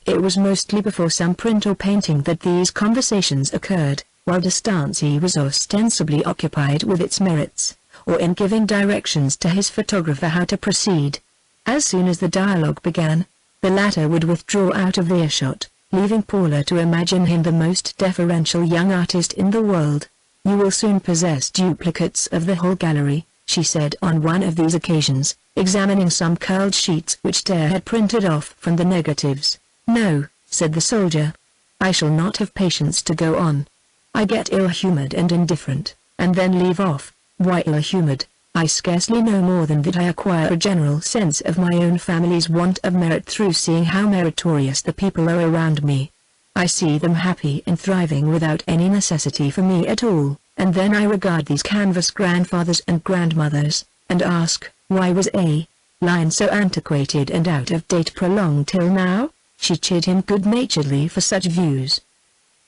It was mostly before some print or painting that these conversations occurred, while D'Estancey was ostensibly occupied with its merits, or in giving directions to his photographer how to proceed. As soon as the dialogue began, the latter would withdraw out of earshot, leaving Paula to imagine him the most deferential young artist in the world. "You will soon possess duplicates of the whole gallery," she said on one of these occasions, examining some curled sheets which Dare had printed off from the negatives. "No," said the soldier. "I shall not have patience to go on. I get ill-humored and indifferent, and then leave off." "Why ill-humored? I scarcely know more than that I acquire a general sense of my own family's want of merit through seeing how meritorious the people are around me. I see them happy and thriving without any necessity for me at all, and then I regard these canvas grandfathers and grandmothers, and ask, why was a line so antiquated and out of date prolonged till now?" She chid him good-naturedly for such views.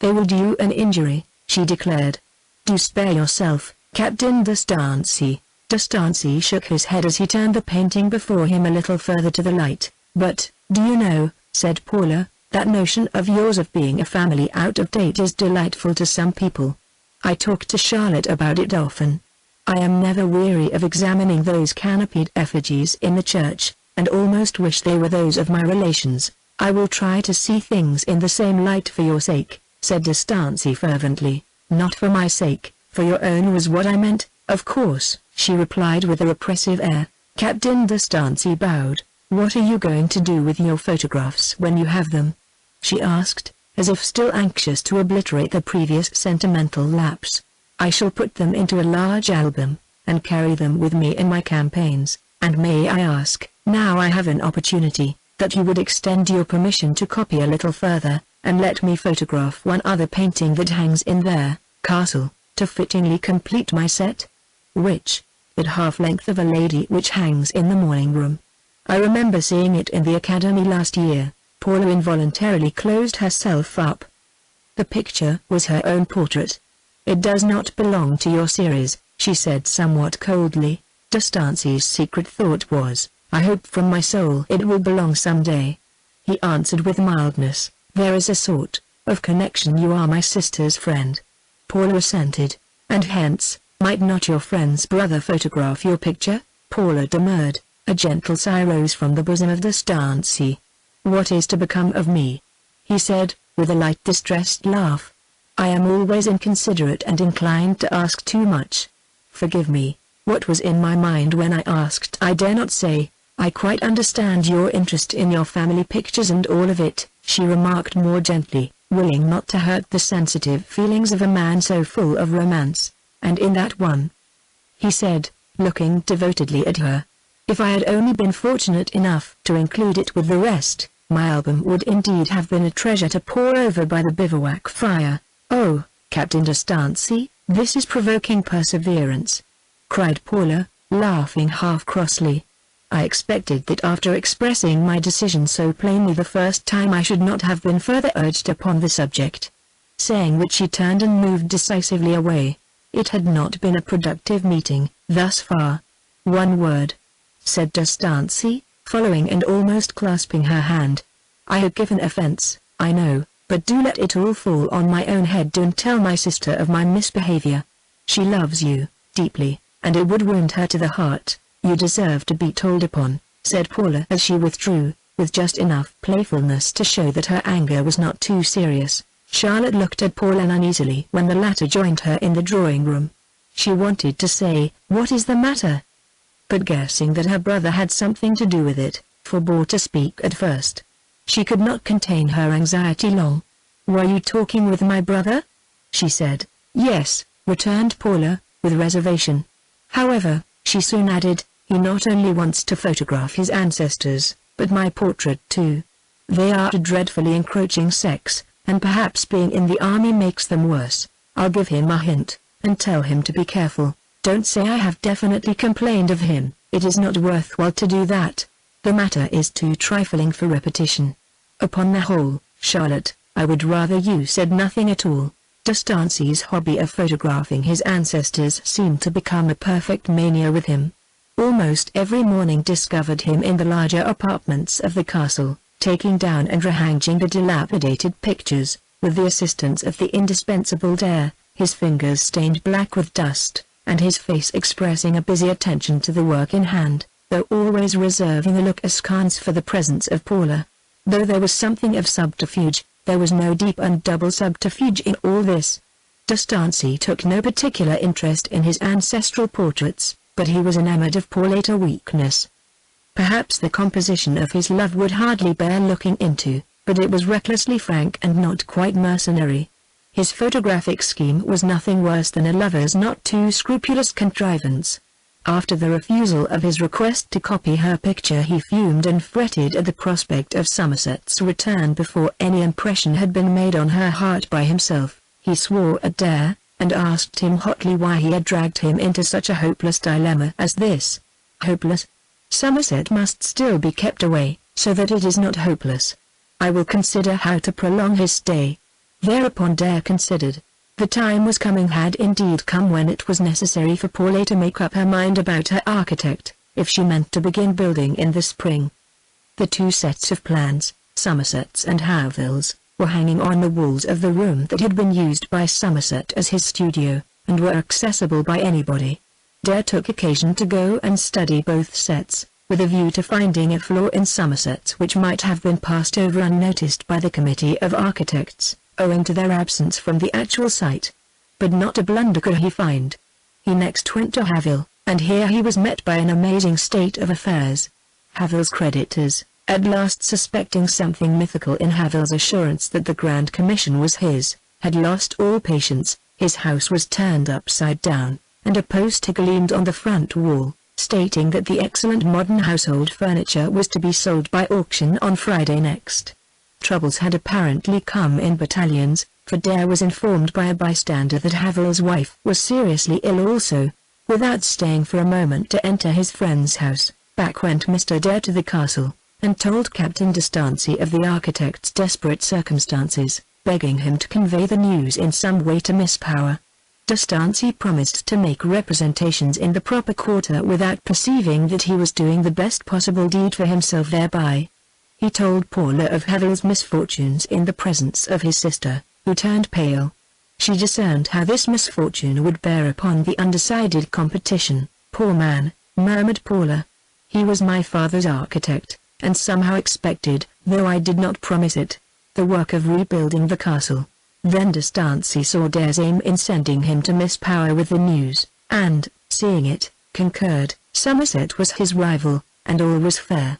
"They will do you an injury," she declared. "Do spare yourself, Captain D'Estancey." D'Estancey shook his head as he turned the painting before him a little further to the light. "But, do you know," said Paula, "that notion of yours of being a family out of date is delightful to some people. I talk to Charlotte about it often. I am never weary of examining those canopied effigies in the church, and almost wish they were those of my relations." "I will try to see things in the same light for your sake," said D'Estancey fervently. "Not for my sake, for your own was what I meant, of course," she replied with a repressive air. Captain D'Estancey bowed. "What are you going to do with your photographs when you have them?" she asked, as if still anxious to obliterate the previous sentimental lapse. "I shall put them into a large album, and carry them with me in my campaigns, and may I ask, now I have an opportunity, that you would extend your permission to copy a little further, and let me photograph one other painting that hangs in their castle, to fittingly complete my set?" "Which?" "That half-length of a lady which hangs in the morning room. I remember seeing it in the academy last year." Paula involuntarily closed herself up. The picture was her own portrait. "It does not belong to your series," she said somewhat coldly. D'Estancey's secret thought was, "I hope from my soul it will belong someday." He answered with mildness, "There is a sort of connection. You are my sister's friend." Paula assented. "And hence, might not your friend's brother photograph your picture?" Paula demurred. A gentle sigh rose from the bosom of D'Estancey. "What is to become of me?" he said, with a light distressed laugh. "I am always inconsiderate and inclined to ask too much. Forgive me. What was in my mind when I asked I dare not say. I quite understand your interest in your family pictures and all of it," she remarked more gently, willing not to hurt the sensitive feelings of a man so full of romance. "And in that one," he said, looking devotedly at her, "if I had only been fortunate enough to include it with the rest, my album would indeed have been a treasure to pore over by the bivouac fire." "Oh, Captain D'Estancey, this is provoking perseverance," cried Paula, laughing half crossly. "I expected that after expressing my decision so plainly the first time I should not have been further urged upon the subject." Saying which she turned and moved decisively away. It had not been a productive meeting, thus far. "One word," said D'Estancey, following and almost clasping her hand. "I have given offense, I know, But do let it all fall on my own head. Don't tell my sister of my misbehavior. She loves you, deeply, and it would wound her to the heart. You deserve to be told upon," said Paula as she withdrew, with just enough playfulness to show that her anger was not too serious. Charlotte looked at Paula uneasily when the latter joined her in the drawing room. She wanted to say, "What is the matter?" but guessing that her brother had something to do with it, forbore to speak at first. She could not contain her anxiety long. "Were you talking with my brother?" she said. "Yes," returned Paula, with reservation. "However," she soon added, "he not only wants to photograph his ancestors, but my portrait too. They are a dreadfully encroaching sex, and perhaps being in the army makes them worse. I'll give him a hint, and tell him to be careful. Don't say I have definitely complained of him. It is not worthwhile to do that. The matter is too trifling for repetition. Upon the whole, Charlotte, I would rather you said nothing at all." D'Estancey's hobby of photographing his ancestors seemed to become a perfect mania with him. Almost every morning discovered him in the larger apartments of the castle, taking down and rehanging the dilapidated pictures, with the assistance of the indispensable Dare, his fingers stained black with dust, and his face expressing a busy attention to the work in hand, though always reserving a look askance for the presence of Paula. Though there was something of subterfuge, there was no deep and double subterfuge in all this. D'Estancey took no particular interest in his ancestral portraits, but he was enamored of Pauletta weakness. Perhaps the composition of his love would hardly bear looking into, but it was recklessly frank and not quite mercenary. His photographic scheme was nothing worse than a lover's not too scrupulous contrivance. After the refusal of his request to copy her picture, he fumed and fretted at the prospect of Somerset's return before any impression had been made on her heart by himself. He swore at Dare, and asked him hotly why he had dragged him into such a hopeless dilemma as this. Hopeless? Somerset must still be kept away, so that it is not hopeless. I will consider how to prolong his stay. Thereupon Dare considered. The time was coming, had indeed come, when it was necessary for Paula to make up her mind about her architect, if she meant to begin building in the spring. The two sets of plans, Somerset's and Haville's, were hanging on the walls of the room that had been used by Somerset as his studio, and were accessible by anybody. Dare took occasion to go and study both sets, with a view to finding a flaw in Somerset's which might have been passed over unnoticed by the Committee of Architects, owing to their absence from the actual site. But not a blunder could he find. He next went to Haville, and here he was met by an amazing state of affairs. Haville's creditors, at last suspecting something mythical in Haville's assurance that the Grand Commission was his, had lost all patience. His house was turned upside down, and a poster gleamed on the front wall, stating that the excellent modern household furniture was to be sold by auction on Friday next. Troubles had apparently come in battalions, for Dare was informed by a bystander that Haville's wife was seriously ill also. Without staying for a moment to enter his friend's house, back went Mr. Dare to the castle, and told Captain D'Estancey of the architect's desperate circumstances, begging him to convey the news in some way to Miss Power. D'Estancey promised to make representations in the proper quarter without perceiving that he was doing the best possible deed for himself thereby. He told Paula of Haville's misfortunes in the presence of his sister, who turned pale. She discerned how this misfortune would bear upon the undecided competition. "Poor man," murmured Paula. "He was my father's architect, and somehow expected, though I did not promise it, the work of rebuilding the castle." Then D'Estancey saw Dare's aim in sending him to Miss Power with the news, and, seeing it, concurred. Somerset was his rival, and all was fair.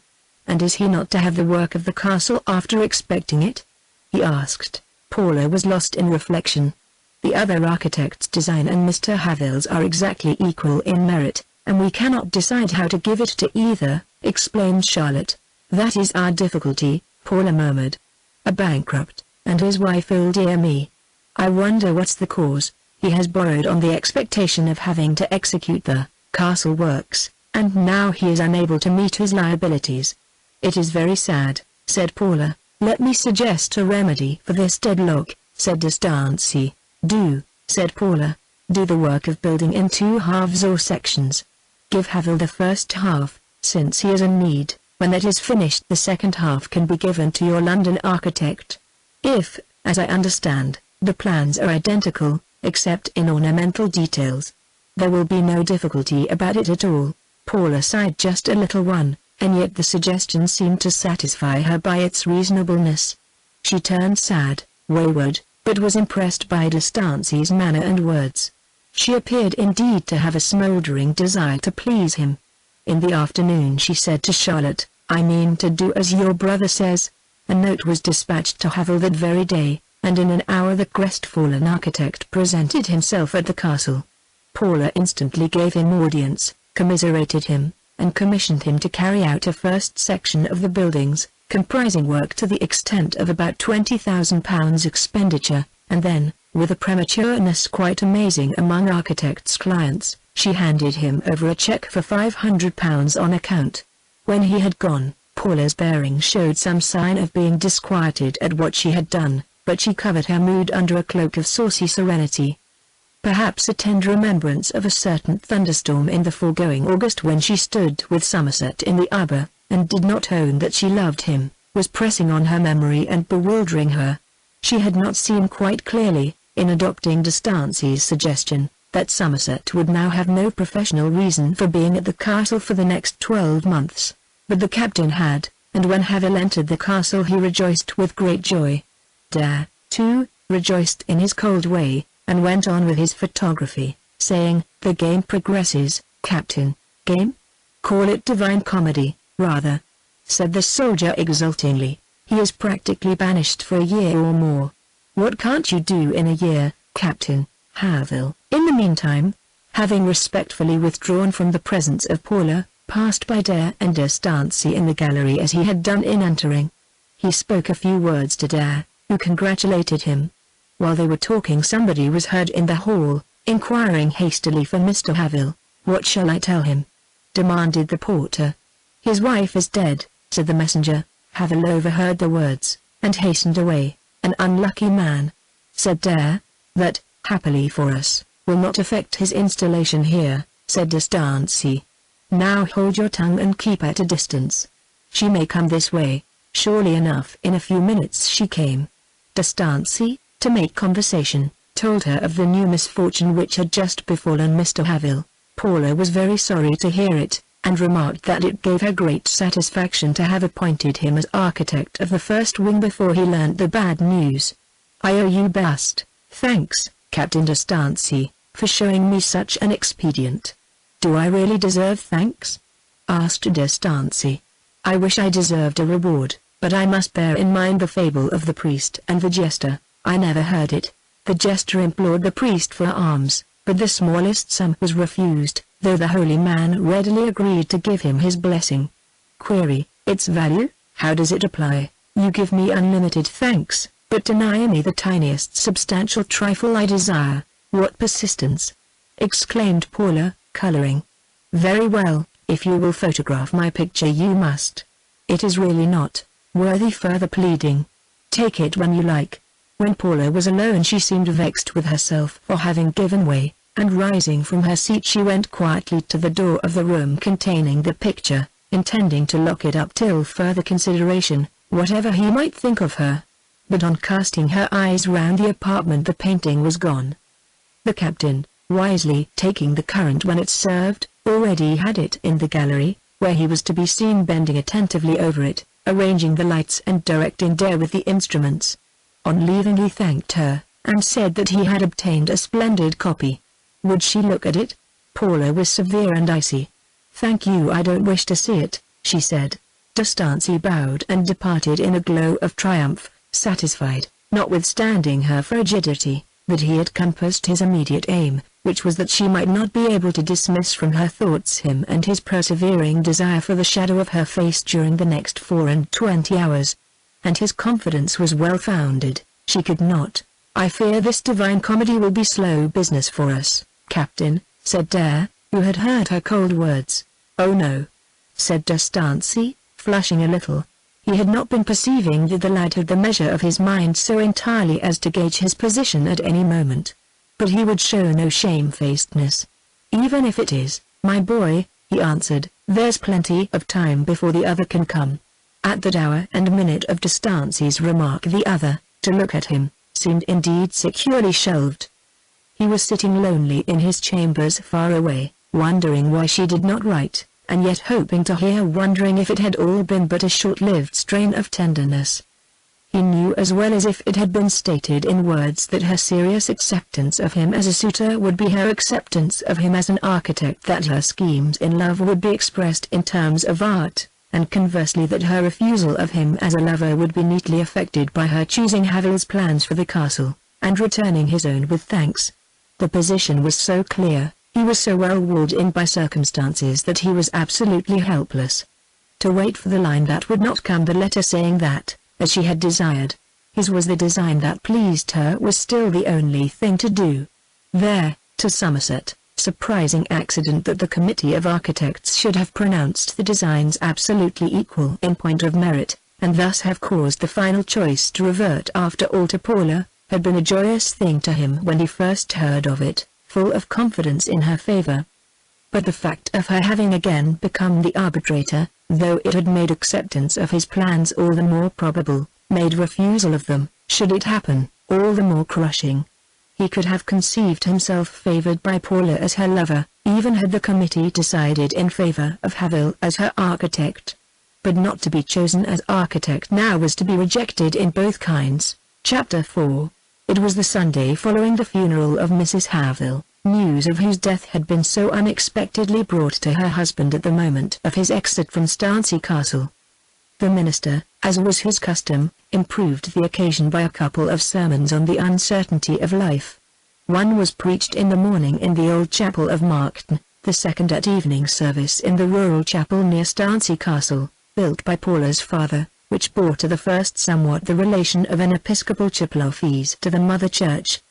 "And is he not to have the work of the castle after expecting it?" he asked. Paula was lost in reflection. "The other architect's design and Mr. Haville's are exactly equal in merit, and we cannot decide how to give it to either," explained Charlotte. "That is our difficulty," Paula murmured. "A bankrupt, and his wife ill, dear me. I wonder what's the cause. He has borrowed on the expectation of having to execute the castle works, and now he is unable to meet his liabilities." "It is very sad," said Paula. "Let me suggest a remedy for this deadlock," said D'Estancey. "Do," said Paula. "Do the work of building in 2 halves or sections. Give Haville the first half, since he is in need. When that is finished, the second half can be given to your London architect. If, As I understand, the plans are identical, except in ornamental details. There will be no difficulty about it at all. Paula sighed just a little one, and yet the suggestion seemed to satisfy her by its reasonableness. She turned sad, wayward, but was impressed by D'Estancey's manner and words. She appeared indeed to have a smoldering desire to please him. In the afternoon she said to Charlotte, "I mean to do as your brother says." A note was dispatched to Havel that very day, and in an hour the crestfallen architect presented himself at the castle. Paula instantly gave him audience, commiserated him, and commissioned him to carry out a first section of the buildings, comprising work to the extent of about £20,000 expenditure, and then, with a prematureness quite amazing among architects' clients, she handed him over a cheque for £500 on account. When he had gone, Paula's bearing showed some sign of being disquieted at what she had done, but she covered her mood under a cloak of saucy serenity. Perhaps a tender remembrance of a certain thunderstorm in the foregoing August when she stood with Somerset in the arbour, and did not own that she loved him, was pressing on her memory and bewildering her. She had not seen quite clearly, in adopting D'Estancey's suggestion, that Somerset would now have no professional reason for being at the castle for the next 12 months. But the captain had, and when Havel entered the castle he rejoiced with great joy. Dare, too, rejoiced in his cold way, and went on with his photography, saying, "The game progresses, Captain." "Game? Call it divine comedy, rather," said the soldier exultingly. "He is practically banished for a year or more. What can't you do in a year, Captain Havel?" In the meantime, having respectfully withdrawn from the presence of Paula, passed by Dare and D'Estancey in the gallery as he had done in entering. He spoke a few words to Dare, who congratulated him. While they were talking somebody was heard in the hall, inquiring hastily for Mr. Havel. "What shall I tell him?" demanded the porter. "His wife is dead," said the messenger. Havel overheard the words, and hastened away. "An unlucky man," said Dare. "That, happily for us, will not affect his installation here," said D'Estancey. "Now hold your tongue and keep at a distance. She may come this way." Surely enough in a few minutes she came. D'Estancey, to make conversation, told her of the new misfortune which had just befallen Mr. Havel. Paula was very sorry to hear it, and remarked that it gave her great satisfaction to have appointed him as architect of the first wing before he learnt the bad news. "I owe you best thanks, Captain D'Estancey, for showing me such an expedient." "Do I really deserve thanks?" asked D'Estancey. "I wish I deserved a reward, but I must bear in mind the fable of the priest and the jester. I never heard it. The jester implored the priest for alms, but the smallest sum was refused, though the holy man readily agreed to give him his blessing. Query, its value? How does it apply? You give me unlimited thanks, but deny me the tiniest substantial trifle I desire. What persistence!" exclaimed Paula, coloring. "Very well, if you will photograph my picture you must. It is really not worthy further pleading. Take it when you like." When Paula was alone she seemed vexed with herself for having given way, and rising from her seat she went quietly to the door of the room containing the picture, intending to lock it up till further consideration, whatever he might think of her. But on casting her eyes round the apartment the painting was gone. The captain, wisely taking the current when it served, already had it in the gallery, where he was to be seen bending attentively over it, arranging the lights and directing Dare with the instruments. On leaving he thanked her, and said that he had obtained a splendid copy. Would she look at it? Paula was severe and icy. "Thank you, I don't wish to see it," she said. D'Estancey bowed and departed in a glow of triumph, satisfied, notwithstanding her frigidity, that he had compassed his immediate aim, which was that she might not be able to dismiss from her thoughts him and his persevering desire for the shadow of her face during the next 24 hours. And his confidence was well founded. She could not. "I fear this divine comedy will be slow business for us, Captain," said Dare, who had heard her cold words. "Oh no," said D'Estancey, flushing a little. He had not been perceiving that the lad had the measure of his mind so entirely as to gauge his position at any moment. But he would show no shamefacedness. "Even if it is, my boy," he answered, "there's plenty of time before the other can come." At that hour and minute of D'Estancey's remark the other, to look at him, seemed indeed securely shelved. He was sitting lonely in his chambers far away, wondering why she did not write, and yet hoping to hear, wondering if it had all been but a short-lived strain of tenderness. He knew as well as if it had been stated in words that her serious acceptance of him as a suitor would be her acceptance of him as an architect, that her schemes in love would be expressed in terms of art, and conversely that her refusal of him as a lover would be neatly affected by her choosing Havel's plans for the castle, and returning his own with thanks. The position was so clear, he was so well walled in by circumstances, that he was absolutely helpless. To wait for the line that would not come, the letter saying that, as she had desired, his was the design that pleased her, was still the only thing to do. There, to Somerset, surprising accident that the Committee of Architects should have pronounced the designs absolutely equal in point of merit, and thus have caused the final choice to revert after all to Paula, had been a joyous thing to him when he first heard of it, full of confidence in her favor. But the fact of her having again become the arbitrator, though it had made acceptance of his plans all the more probable, made refusal of them, should it happen, all the more crushing. He could have conceived himself favored by Paula as her lover, even had the committee decided in favor of Havel as her architect. But not to be chosen as architect now was to be rejected in both kinds. Chapter 4. It was the Sunday following the funeral of Mrs. Havel, news of whose death had been so unexpectedly brought to her husband at the moment of his exit from Starnsey Castle. The minister, as was his custom, improved the occasion by a couple of sermons on the uncertainty of life. One was preached in the morning in the old chapel of Markton, the second at evening service in the rural chapel near Starnsey Castle, built by Paula's father, which bore to the first somewhat the relation of an episcopal chapel of fees to the mother church.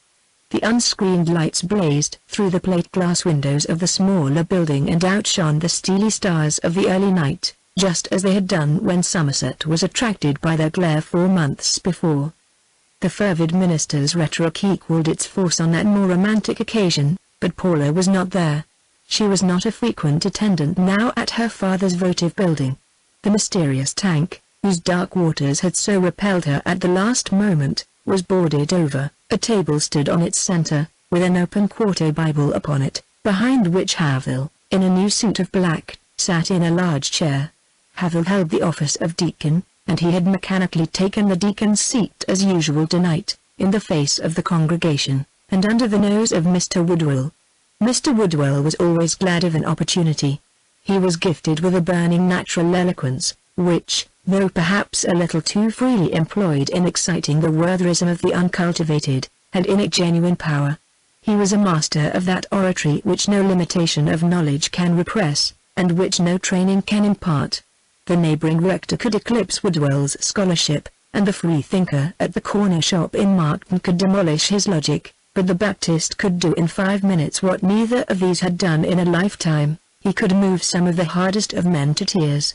The unscreened lights blazed through the plate-glass windows of the smaller building and outshone the steely stars of the early night, just as they had done when Somerset was attracted by their glare 4 months before. The fervid minister's rhetoric equalled its force on that more romantic occasion, but Paula was not there. She was not a frequent attendant now at her father's votive building. The mysterious tank, whose dark waters had so repelled her at the last moment, was boarded over. A table stood on its center, with an open quarto Bible upon it, behind which Havel, in a new suit of black, sat in a large chair. Havel held the office of deacon, and he had mechanically taken the deacon's seat as usual tonight, in the face of the congregation, and under the nose of Mr. Woodwell. Mr. Woodwell was always glad of an opportunity. He was gifted with a burning natural eloquence, which, though perhaps a little too freely employed in exciting the wortherism of the uncultivated, had in it genuine power. He was a master of that oratory which no limitation of knowledge can repress, and which no training can impart. The neighboring rector could eclipse Woodwell's scholarship, and the free-thinker at the corner shop in Markton could demolish his logic, but the Baptist could do in 5 minutes what neither of these had done in a lifetime. He could move some of the hardest of men to tears.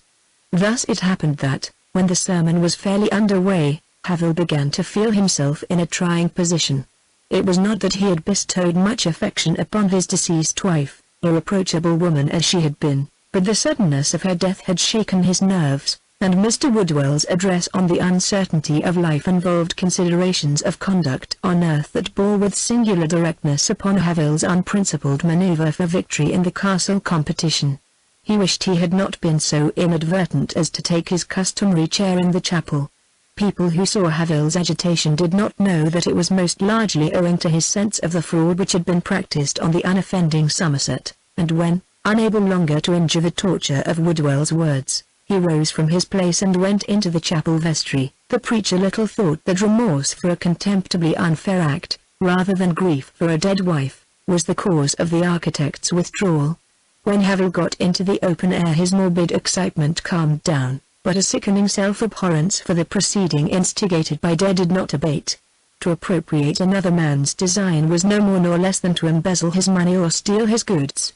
Thus it happened that, when the sermon was fairly under way, Havel began to feel himself in a trying position. It was not that he had bestowed much affection upon his deceased wife, irreproachable woman as she had been, but the suddenness of her death had shaken his nerves, and Mr. Woodwell's address on the uncertainty of life involved considerations of conduct on earth that bore with singular directness upon Havel's unprincipled maneuver for victory in the castle competition. He wished he had not been so inadvertent as to take his customary chair in the chapel. People who saw Havel's agitation did not know that it was most largely owing to his sense of the fraud which had been practiced on the unoffending Somerset, and when, unable longer to endure the torture of Woodwell's words, he rose from his place and went into the chapel vestry, the preacher little thought that remorse for a contemptibly unfair act, rather than grief for a dead wife, was the cause of the architect's withdrawal. When Havel got into the open air his morbid excitement calmed down, but a sickening self-abhorrence for the proceeding instigated by dead did not abate. To appropriate another man's design was no more nor less than to embezzle his money or steal his goods.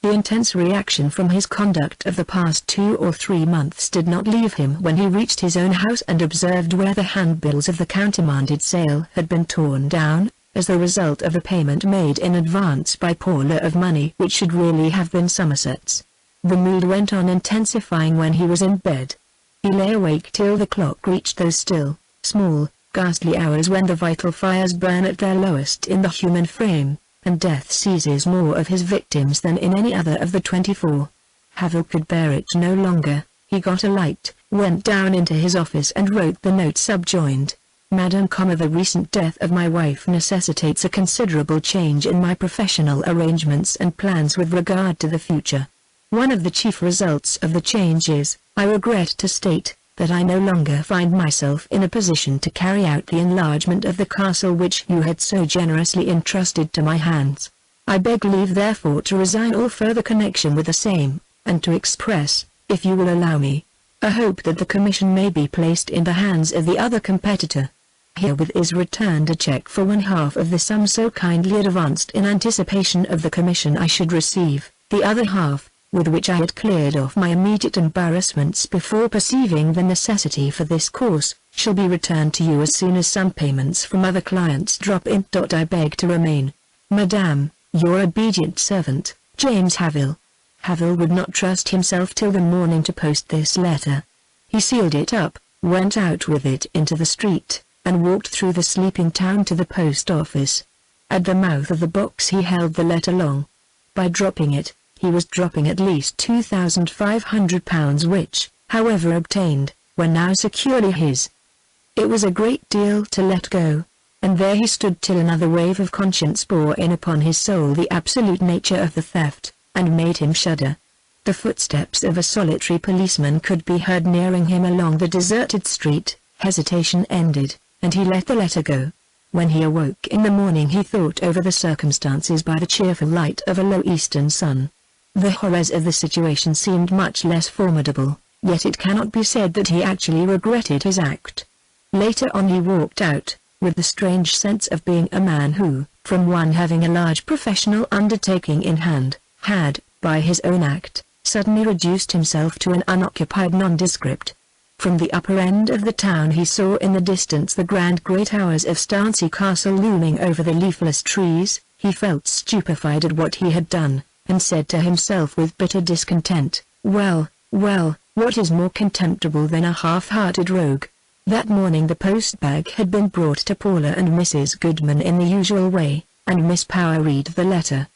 The intense reaction from his conduct of the past 2 or 3 months did not leave him when he reached his own house and observed where the handbills of the countermanded sale had been torn down, as the result of a payment made in advance by Paula of money which should really have been Somerset's. The mood went on intensifying when he was in bed. He lay awake till the clock reached those still, small, ghastly hours when the vital fires burn at their lowest in the human frame, and death seizes more of his victims than in any other of the 24. Havel could bear it no longer. He got a light, went down into his office and wrote the note subjoined. Madam, the recent death of my wife necessitates a considerable change in my professional arrangements and plans with regard to the future. One of the chief results of the change is, I regret to state, that I no longer find myself in a position to carry out the enlargement of the castle which you had so generously entrusted to my hands. I beg leave therefore to resign all further connection with the same, and to express, if you will allow me, a hope that the commission may be placed in the hands of the other competitor. Herewith is returned a check for 1/2 of the sum so kindly advanced in anticipation of the commission I should receive. The other half, with which I had cleared off my immediate embarrassments before perceiving the necessity for this course, shall be returned to you as soon as some payments from other clients drop in. I beg to remain, Madame, your obedient servant, James Havel. Havel would not trust himself till the morning to post this letter. He sealed it up, went out with it into the street, and walked through the sleeping town to the post office. At the mouth of the box he held the letter long. By dropping it, he was dropping at least £2,500 which, however obtained, were now securely his. It was a great deal to let go, and there he stood till another wave of conscience bore in upon his soul the absolute nature of the theft, and made him shudder. The footsteps of a solitary policeman could be heard nearing him along the deserted street. Hesitation ended, and he let the letter go. When he awoke in the morning he thought over the circumstances by the cheerful light of a Laodicean sun. The horrors of the situation seemed much less formidable, yet it cannot be said that he actually regretted his act. Later on he walked out, with the strange sense of being a man who, from one having a large professional undertaking in hand, had, by his own act, suddenly reduced himself to an unoccupied nondescript. From the upper end of the town he saw in the distance the grand grey towers of Stancy Castle looming over the leafless trees. He felt stupefied at what he had done, and said to himself with bitter discontent, well, what is more contemptible than a half-hearted rogue? That morning the post-bag had been brought to Paula and Mrs. Goodman in the usual way, and Miss Power read the letter.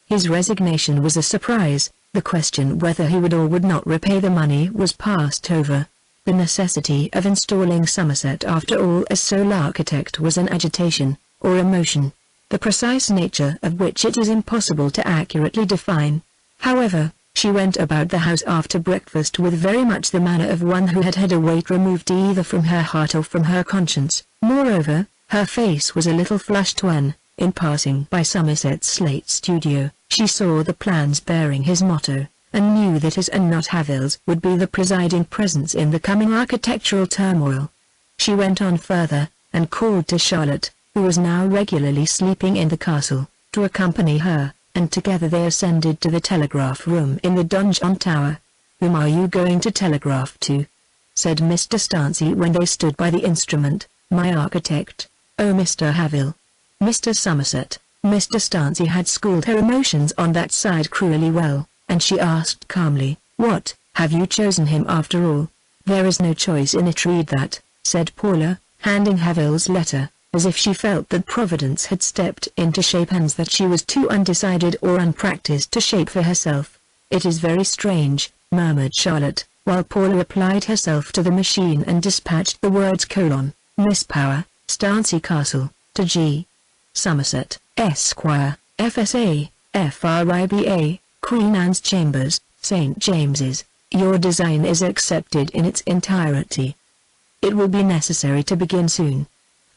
His resignation was a surprise. The question whether he would or would not repay the money was passed over. The necessity of installing Somerset after all as sole architect was an agitation, or emotion, the precise nature of which it is impossible to accurately define. However, she went about the house after breakfast with very much the manner of one who had had a weight removed either from her heart or from her conscience. Moreover, her face was a little flushed when, in passing by Somerset's slate studio, she saw the plans bearing his motto, and knew that his and not Havel's would be the presiding presence in the coming architectural turmoil. She went on further, and called to Charlotte, who was now regularly sleeping in the castle, to accompany her, and together they ascended to the telegraph room in the donjon tower. "Whom are you going to telegraph to?" said Mr. Stancy when they stood by the instrument. "My architect." "Oh, Mr. Havel." "Mr. Somerset." Mr. Stancy had schooled her emotions on that side cruelly well, and she asked calmly, "What, have you chosen him after all?" "There is no choice in it, read that," said Paula, handing Havel's letter, as if she felt that Providence had stepped in to shape hands that she was too undecided or unpracticed to shape for herself. "It is very strange," murmured Charlotte, while Paula applied herself to the machine and dispatched the words : "Miss Power, Stancy Castle, to G. Somerset, Esquire, FSA, FRIBA, Queen Anne's Chambers, St. James's. Your design is accepted in its entirety. It will be necessary to begin soon.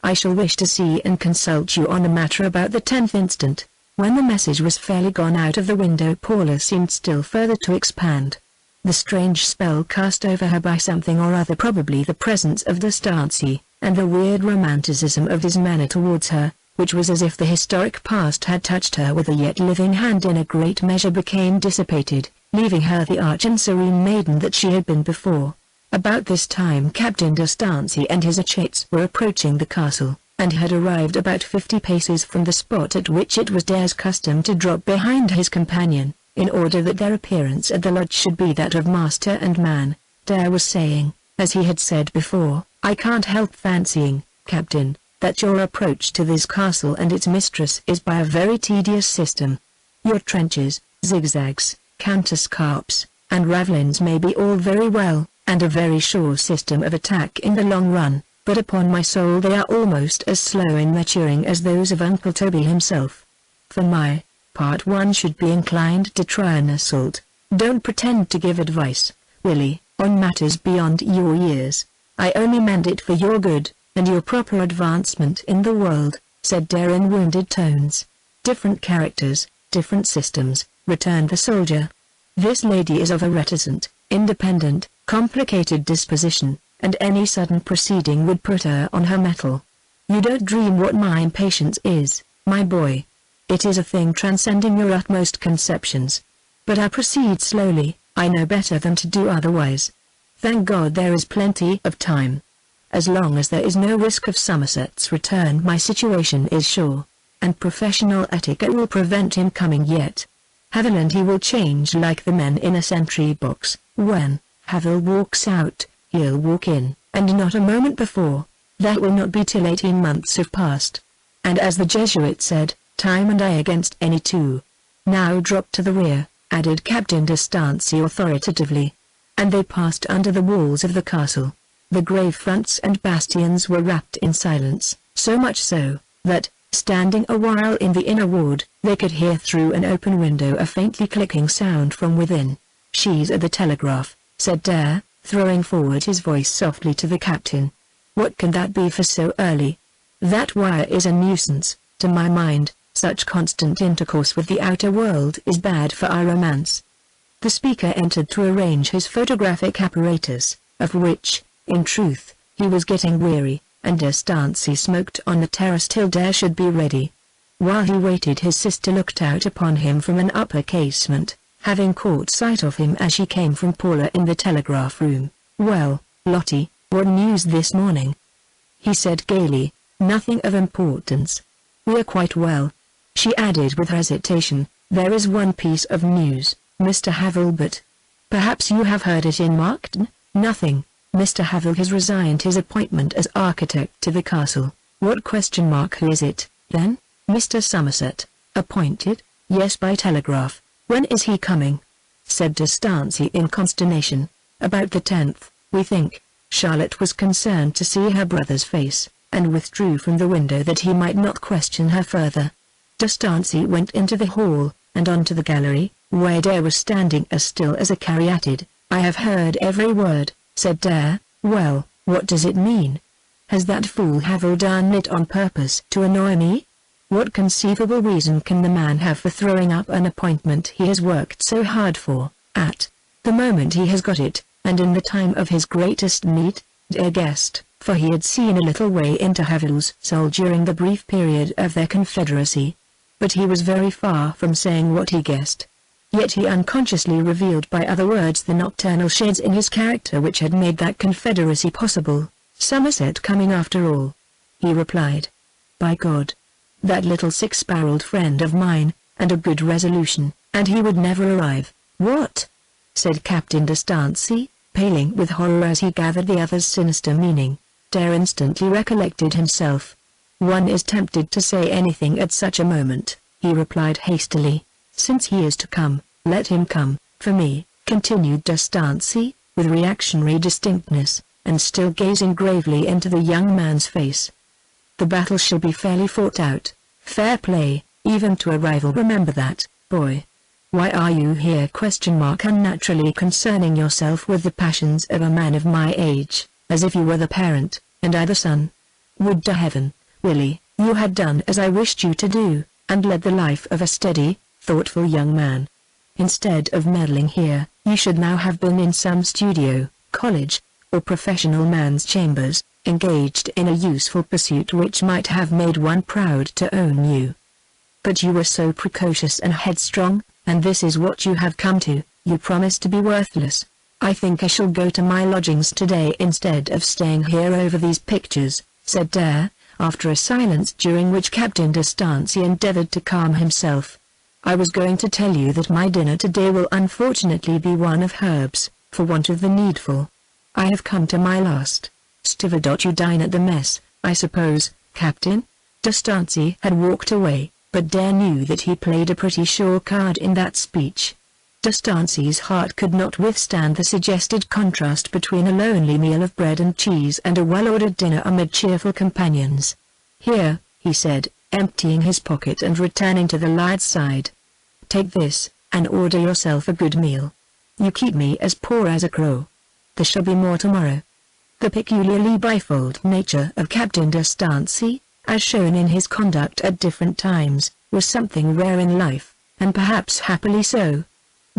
I shall wish to see and consult you on the matter about the 10th instant." When the message was fairly gone out of the window, Paula seemed still further to expand. The strange spell cast over her by something or other, probably the presence of the Stancy, and the weird romanticism of his manner towards her, which was as if the historic past had touched her with a yet living hand, in a great measure became dissipated, leaving her the arch and serene maiden that she had been before. About this time Captain de Stancy and his achates were approaching the castle, and had arrived about 50 paces from the spot at which it was Dare's custom to drop behind his companion, in order that their appearance at the lodge should be that of master and man. Dare was saying, as he had said before, "I can't help fancying, Captain, that your approach to this castle and its mistress is by a very tedious system. Your trenches, zigzags, counterscarps, and ravelins may be all very well, and a very sure system of attack in the long run, but upon my soul they are almost as slow in maturing as those of Uncle Toby himself. For my part, one should be inclined to try an assault. Don't pretend to give advice, Willie, on matters beyond your years. I only meant it for your good, and your proper advancement in the world," said Dare in wounded tones. "Different characters, different systems," returned the soldier. "This lady is of a reticent, independent, complicated disposition, and any sudden proceeding would put her on her mettle. You don't dream what my impatience is, my boy. It is a thing transcending your utmost conceptions. But I proceed slowly, I know better than to do otherwise. Thank God there is plenty of time. As long as there is no risk of Somerset's return, my situation is sure, and professional etiquette will prevent him coming yet. Haviland he will change like the men in a sentry box. When Haviland walks out, he'll walk in, and not a moment before. That will not be till 18 months have passed. And as the Jesuit said, time and I against any two. Now drop to the rear," added Captain de Stancy authoritatively. And they passed under the walls of the castle. The grave fronts and bastions were wrapped in silence, so much so, that, standing a while in the inner ward, they could hear through an open window a faintly clicking sound from within. "She's at the telegraph," said Dare, throwing forward his voice softly to the captain. "What can that be for so early? That wire is a nuisance, to my mind. Such constant intercourse with the outer world is bad for our romance." The speaker entered to arrange his photographic apparatus, of which, in truth, he was getting weary, and de Stancy smoked on the terrace till Dare should be ready. While he waited, his sister looked out upon him from an upper casement, having caught sight of him as she came from Paula in the telegraph room. "Well, Lottie, what news this morning?" he said gaily. "Nothing of importance. We are quite well," she added with hesitation. "There is one piece of news, Mr. Haviland, but perhaps you have heard it in Markton." "Nothing. Mr. Haviland has resigned his appointment as architect to the castle." "What question mark? Who is it, then?" "Mr. Somerset." "Appointed?" "Yes, by telegraph." "When is he coming?" said de Stancy in consternation. "About the 10th, we think." Charlotte was concerned to see her brother's face, and withdrew from the window that he might not question her further. De Stancy went into the hall, and onto the gallery, where Dare was standing as still as a caryatid. "I have heard every word," said Dare. "Well, what does it mean? Has that fool Haviland done it on purpose to annoy me? What conceivable reason can the man have for throwing up an appointment he has worked so hard for, at the moment he has got it, and in the time of his greatest need?" Dare guessed, for he had seen a little way into Haviland's soul during the brief period of their confederacy. But he was very far from saying what he guessed. Yet he unconsciously revealed by other words the nocturnal shades in his character which had made that confederacy possible. "Somerset coming after all," he replied. "By God! That little six-barreled friend of mine, and a good resolution, and he would never arrive." "What?" said Captain de Stancy, paling with horror as he gathered the other's sinister meaning. Dare instantly recollected himself. "One is tempted to say anything at such a moment," he replied hastily. "Since he is to come, let him come. For me," continued de Stancy, with reactionary distinctness, and still gazing gravely into the young man's face, "the battle shall be fairly fought out. Fair play, even to a rival. Remember that, boy. Why are you here? Unnaturally concerning yourself with the passions of a man of my age, as if you were the parent, and I the son. Would to heaven, Willie, you had done as I wished you to do, and led the life of a steady, thoughtful young man. Instead of meddling here, you should now have been in some studio, college, or professional man's chambers, engaged in a useful pursuit which might have made one proud to own you. But you were so precocious and headstrong, and this is what you have come to. You promised to be worthless. I think I shall go to my lodgings today instead of staying here over these pictures," said Dare, after a silence during which Captain de Stancy endeavored to calm himself. "I was going to tell you that my dinner today will unfortunately be one of herbs, for want of the needful. I have come to my last. Stiver. You dine at the mess, I suppose, Captain?" D'Estancey had walked away, but Dare knew that he played a pretty sure card in that speech. D'Estancey's heart could not withstand the suggested contrast between a lonely meal of bread and cheese and a well-ordered dinner amid cheerful companions. "Here," he said, emptying his pocket and returning to the lad's side. "Take this, and order yourself a good meal. You keep me as poor as a crow. There shall be more tomorrow." The peculiarly bifold nature of Captain D'Estancey, as shown in his conduct at different times, was something rare in life, and perhaps happily so.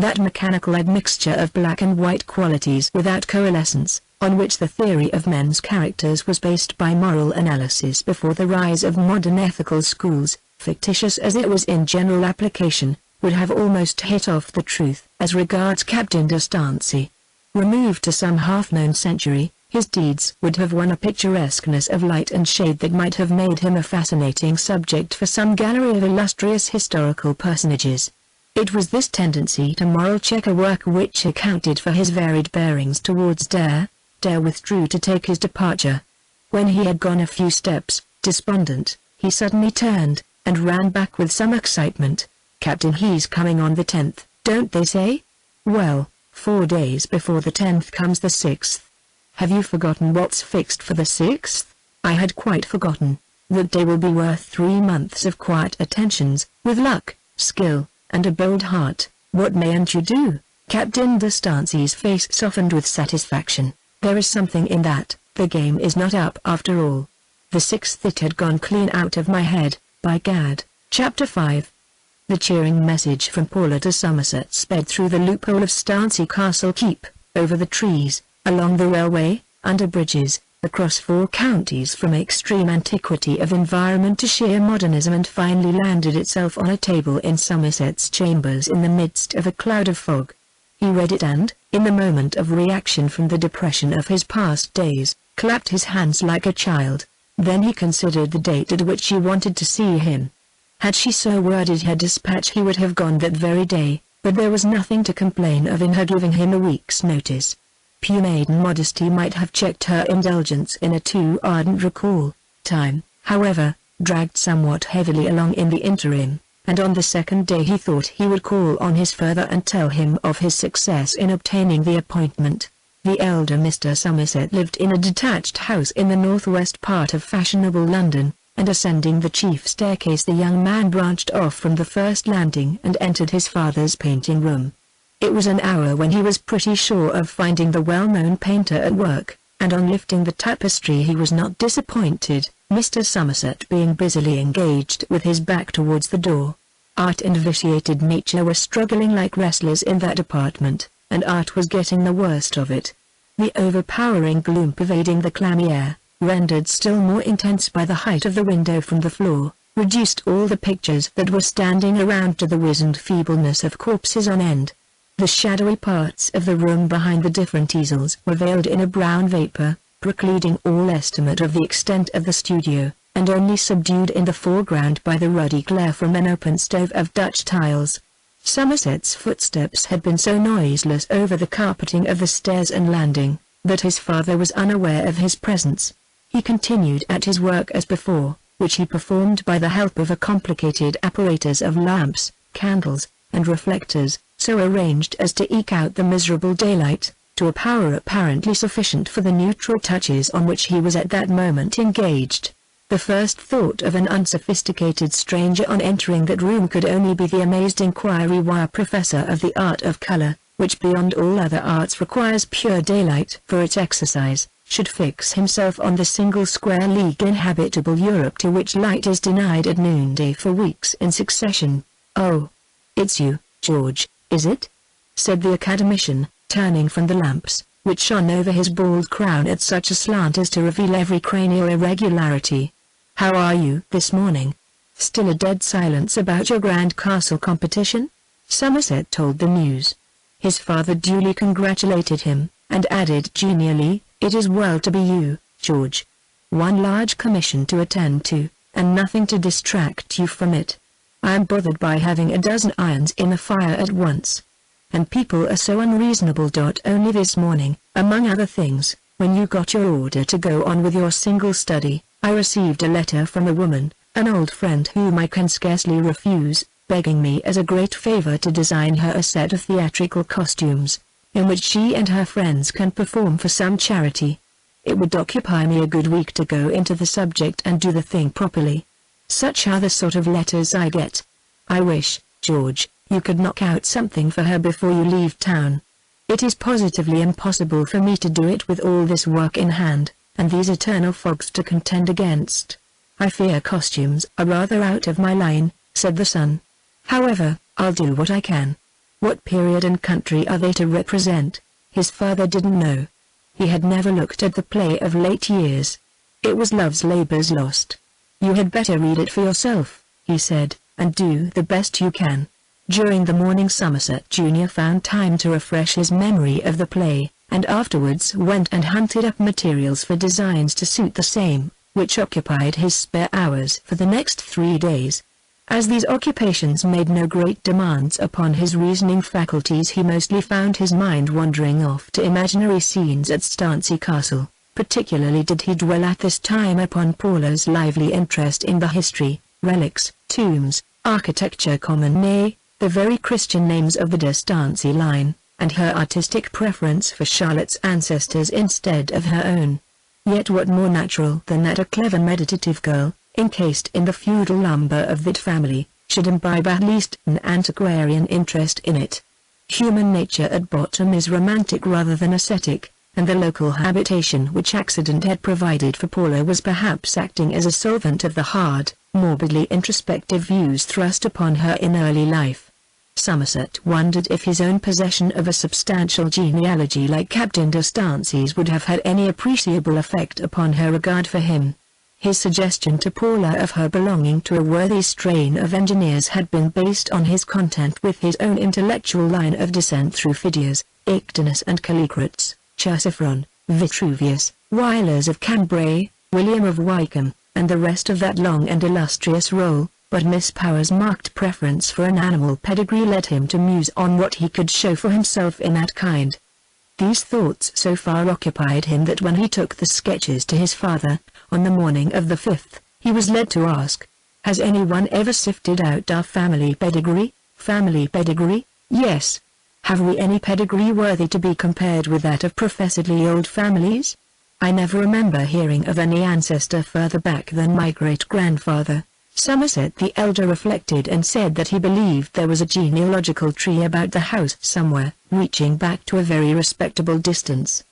That mechanical admixture of black and white qualities without coalescence, on which the theory of men's characters was based by moral analysis before the rise of modern ethical schools, fictitious as it was in general application, would have almost hit off the truth as regards Captain D'Estancey. Removed to some half-known century, his deeds would have won a picturesqueness of light and shade that might have made him a fascinating subject for some gallery of illustrious historical personages. It was this tendency to moral checker-work which accounted for his varied bearings towards Dare. Dare withdrew to take his departure. When he had gone a few steps, despondent, he suddenly turned, and ran back with some excitement. "Captain, he's coming on the 10th, don't they say? Well, 4 days before the 10th comes the 6th. Have you forgotten what's fixed for the 6th? I had quite forgotten. That day will be worth 3 months of quiet attentions, with luck, skill, and a bold heart. What mayn't you do?" Captain D'Estancey's face softened with satisfaction. There is something in that. The game is not up after all. The 6th, it had gone clean out of my head, by gad. Chapter 5. The cheering message from Paula to Somerset sped through the loophole of Stancey Castle Keep, over the trees, along the railway, under bridges, across 4 counties from extreme antiquity of environment to sheer modernism, and finally landed itself on a table in Somerset's chambers in the midst of a cloud of fog. He read it and, in the moment of reaction from the depression of his past days, clapped his hands like a child. Then he considered the date at which she wanted to see him. Had she so worded her dispatch he would have gone that very day, but there was nothing to complain of in her giving him a week's notice. Pure maiden modesty might have checked her indulgence in a too ardent recall. Time, however, dragged somewhat heavily along in the interim, and on the 2nd day he thought he would call on his father and tell him of his success in obtaining the appointment. The elder Mr. Somerset lived in a detached house in the northwest part of fashionable London, and ascending the chief staircase the young man branched off from the first landing and entered his father's painting room. It was an hour when he was pretty sure of finding the well-known painter at work, and on lifting the tapestry he was not disappointed, Mr. Somerset being busily engaged with his back towards the door. Art and vitiated nature were struggling like wrestlers in that apartment, and art was getting the worst of it. The overpowering gloom pervading the clammy air, rendered still more intense by the height of the window from the floor, reduced all the pictures that were standing around to the wizened feebleness of corpses on end. The shadowy parts of the room behind the different easels were veiled in a brown vapor, precluding all estimate of the extent of the studio, and only subdued in the foreground by the ruddy glare from an open stove of Dutch tiles. Somerset's footsteps had been so noiseless over the carpeting of the stairs and landing, that his father was unaware of his presence. He continued at his work as before, which he performed by the help of a complicated apparatus of lamps, candles, and reflectors, so arranged as to eke out the miserable daylight, to a power apparently sufficient for the neutral touches on which he was at that moment engaged. The first thought of an unsophisticated stranger on entering that room could only be the amazed inquiry why a professor of the art of color, which beyond all other arts requires pure daylight for its exercise, should fix himself on the single square league inhabitable Europe to which light is denied at noonday for weeks in succession. "Oh, it's you, George, is it?" said the academician, turning from the lamps, which shone over his bald crown at such a slant as to reveal every cranial irregularity. "How are you this morning? Still a dead silence about your grand castle competition?" Somerset told the news. His father duly congratulated him, and added genially, "It is well to be you, George. One large commission to attend to, and nothing to distract you from it. I am bothered by having a dozen irons in the fire at once. And people are so unreasonable. Only this morning, among other things, when you got your order to go on with your single study, I received a letter from a woman, an old friend whom I can scarcely refuse, begging me as a great favor to design her a set of theatrical costumes, in which she and her friends can perform for some charity. It would occupy me a good week to go into the subject and do the thing properly. Such are the sort of letters I get. I wish, George, you could knock out something for her before you leave town. It is positively impossible for me to do it with all this work in hand, and these eternal fogs to contend against. I fear costumes are rather out of my line, said the son. However, I'll do what I can. What period and country are they to represent? His father didn't know. He had never looked at the play of late years. It was Love's Labour's Lost. You had better read it for yourself, he said, and do the best you can. During the morning Somerset Jr. found time to refresh his memory of the play, and afterwards went and hunted up materials for designs to suit the same, which occupied his spare hours for the next 3 days. As these occupations made no great demands upon his reasoning faculties, he mostly found his mind wandering off to imaginary scenes at Stancy Castle. Particularly did he dwell at this time upon Paula's lively interest in the history, relics, tombs, architecture nay, the very Christian names of the de Stancy line, and her artistic preference for Charlotte's ancestors instead of her own. Yet what more natural than that a clever meditative girl, encased in the feudal lumber of that family, should imbibe at least an antiquarian interest in it. Human nature at bottom is romantic rather than ascetic, and the local habitation which accident had provided for Paula was perhaps acting as a solvent of the hard, morbidly introspective views thrust upon her in early life. Somerset wondered if his own possession of a substantial genealogy like Captain de Stancy's would have had any appreciable effect upon her regard for him. His suggestion to Paula of her belonging to a worthy strain of engineers had been based on his content with his own intellectual line of descent through Phidias, Ictinus and Callicrates, Chersiphron, Vitruvius, Wylers of Cambrai, William of Wykeham, and the rest of that long and illustrious roll, but Miss Power's marked preference for an animal pedigree led him to muse on what he could show for himself in that kind. These thoughts so far occupied him that when he took the sketches to his father, on the morning of the 5th, he was led to ask, "Has anyone ever sifted out our family pedigree?" "Family pedigree? Yes. Have we any pedigree worthy to be compared with that of professedly old families? I never remember hearing of any ancestor further back than my great-grandfather." Somerset the elder reflected and said that he believed there was a genealogical tree about the house somewhere, reaching back to a very respectable distance.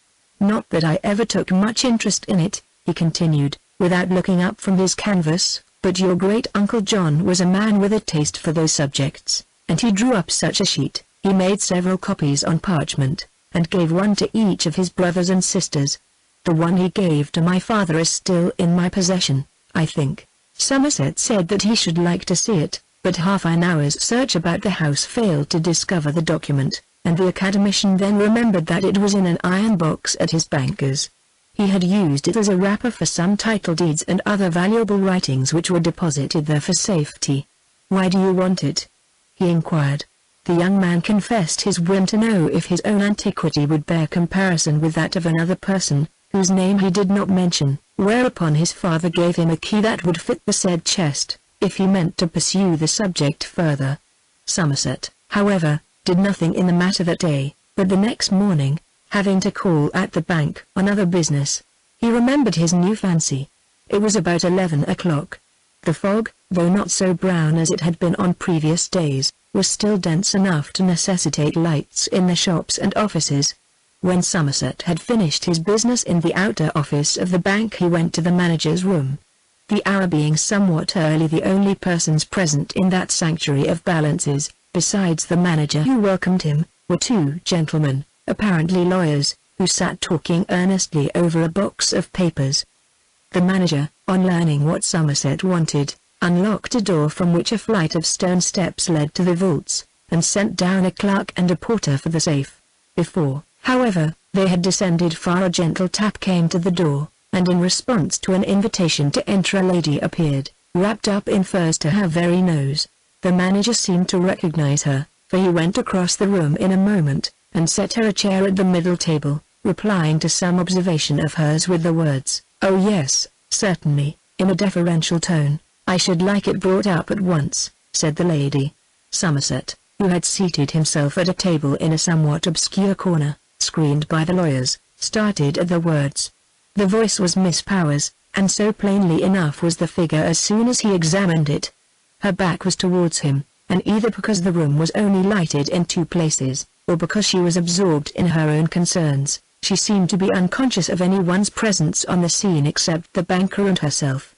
"Not that I ever took much interest in it," he continued, without looking up from his canvas, "but your great-uncle John was a man with a taste for those subjects, and he drew up such a sheet. He made several copies on parchment, and gave one to each of his brothers and sisters. The one he gave to my father is still in my possession, I think." Somerset said that he should like to see it, but half an hour's search about the house failed to discover the document, and the academician then remembered that it was in an iron box at his banker's. He had used it as a wrapper for some title deeds and other valuable writings which were deposited there for safety. "Why do you want it?" he inquired. The young man confessed his whim to know if his own antiquity would bear comparison with that of another person, whose name he did not mention, whereupon his father gave him a key that would fit the said chest, if he meant to pursue the subject further. Somerset, however, did nothing in the matter that day, but the next morning, having to call at the bank on other business, he remembered his new fancy. It was about 11 o'clock. The fog, though not so brown as it had been on previous days, was still dense enough to necessitate lights in the shops and offices. When Somerset had finished his business in the outer office of the bank, he went to the manager's room. The hour being somewhat early, the only persons present in that sanctuary of balances, besides the manager who welcomed him, were two gentlemen, apparently lawyers, who sat talking earnestly over a box of papers. The manager, on learning what Somerset wanted, unlocked a door from which a flight of stone steps led to the vaults, and sent down a clerk and a porter for the safe. Before, however, they had descended far, a gentle tap came to the door, and in response to an invitation to enter a lady appeared, wrapped up in furs to her very nose. The manager seemed to recognize her, for he went across the room in a moment, and set her a chair at the middle table, replying to some observation of hers with the words, "Oh yes, "Certainly," in a deferential tone. "I should like it brought up at once," said the lady. Somerset, who had seated himself at a table in a somewhat obscure corner, screened by the lawyers, started at the words. The voice was Miss Power's, and so plainly enough was the figure as soon as he examined it. Her back was towards him, and either because the room was only lighted in two places, or because she was absorbed in her own concerns, she seemed to be unconscious of anyone's presence on the scene except the banker and herself.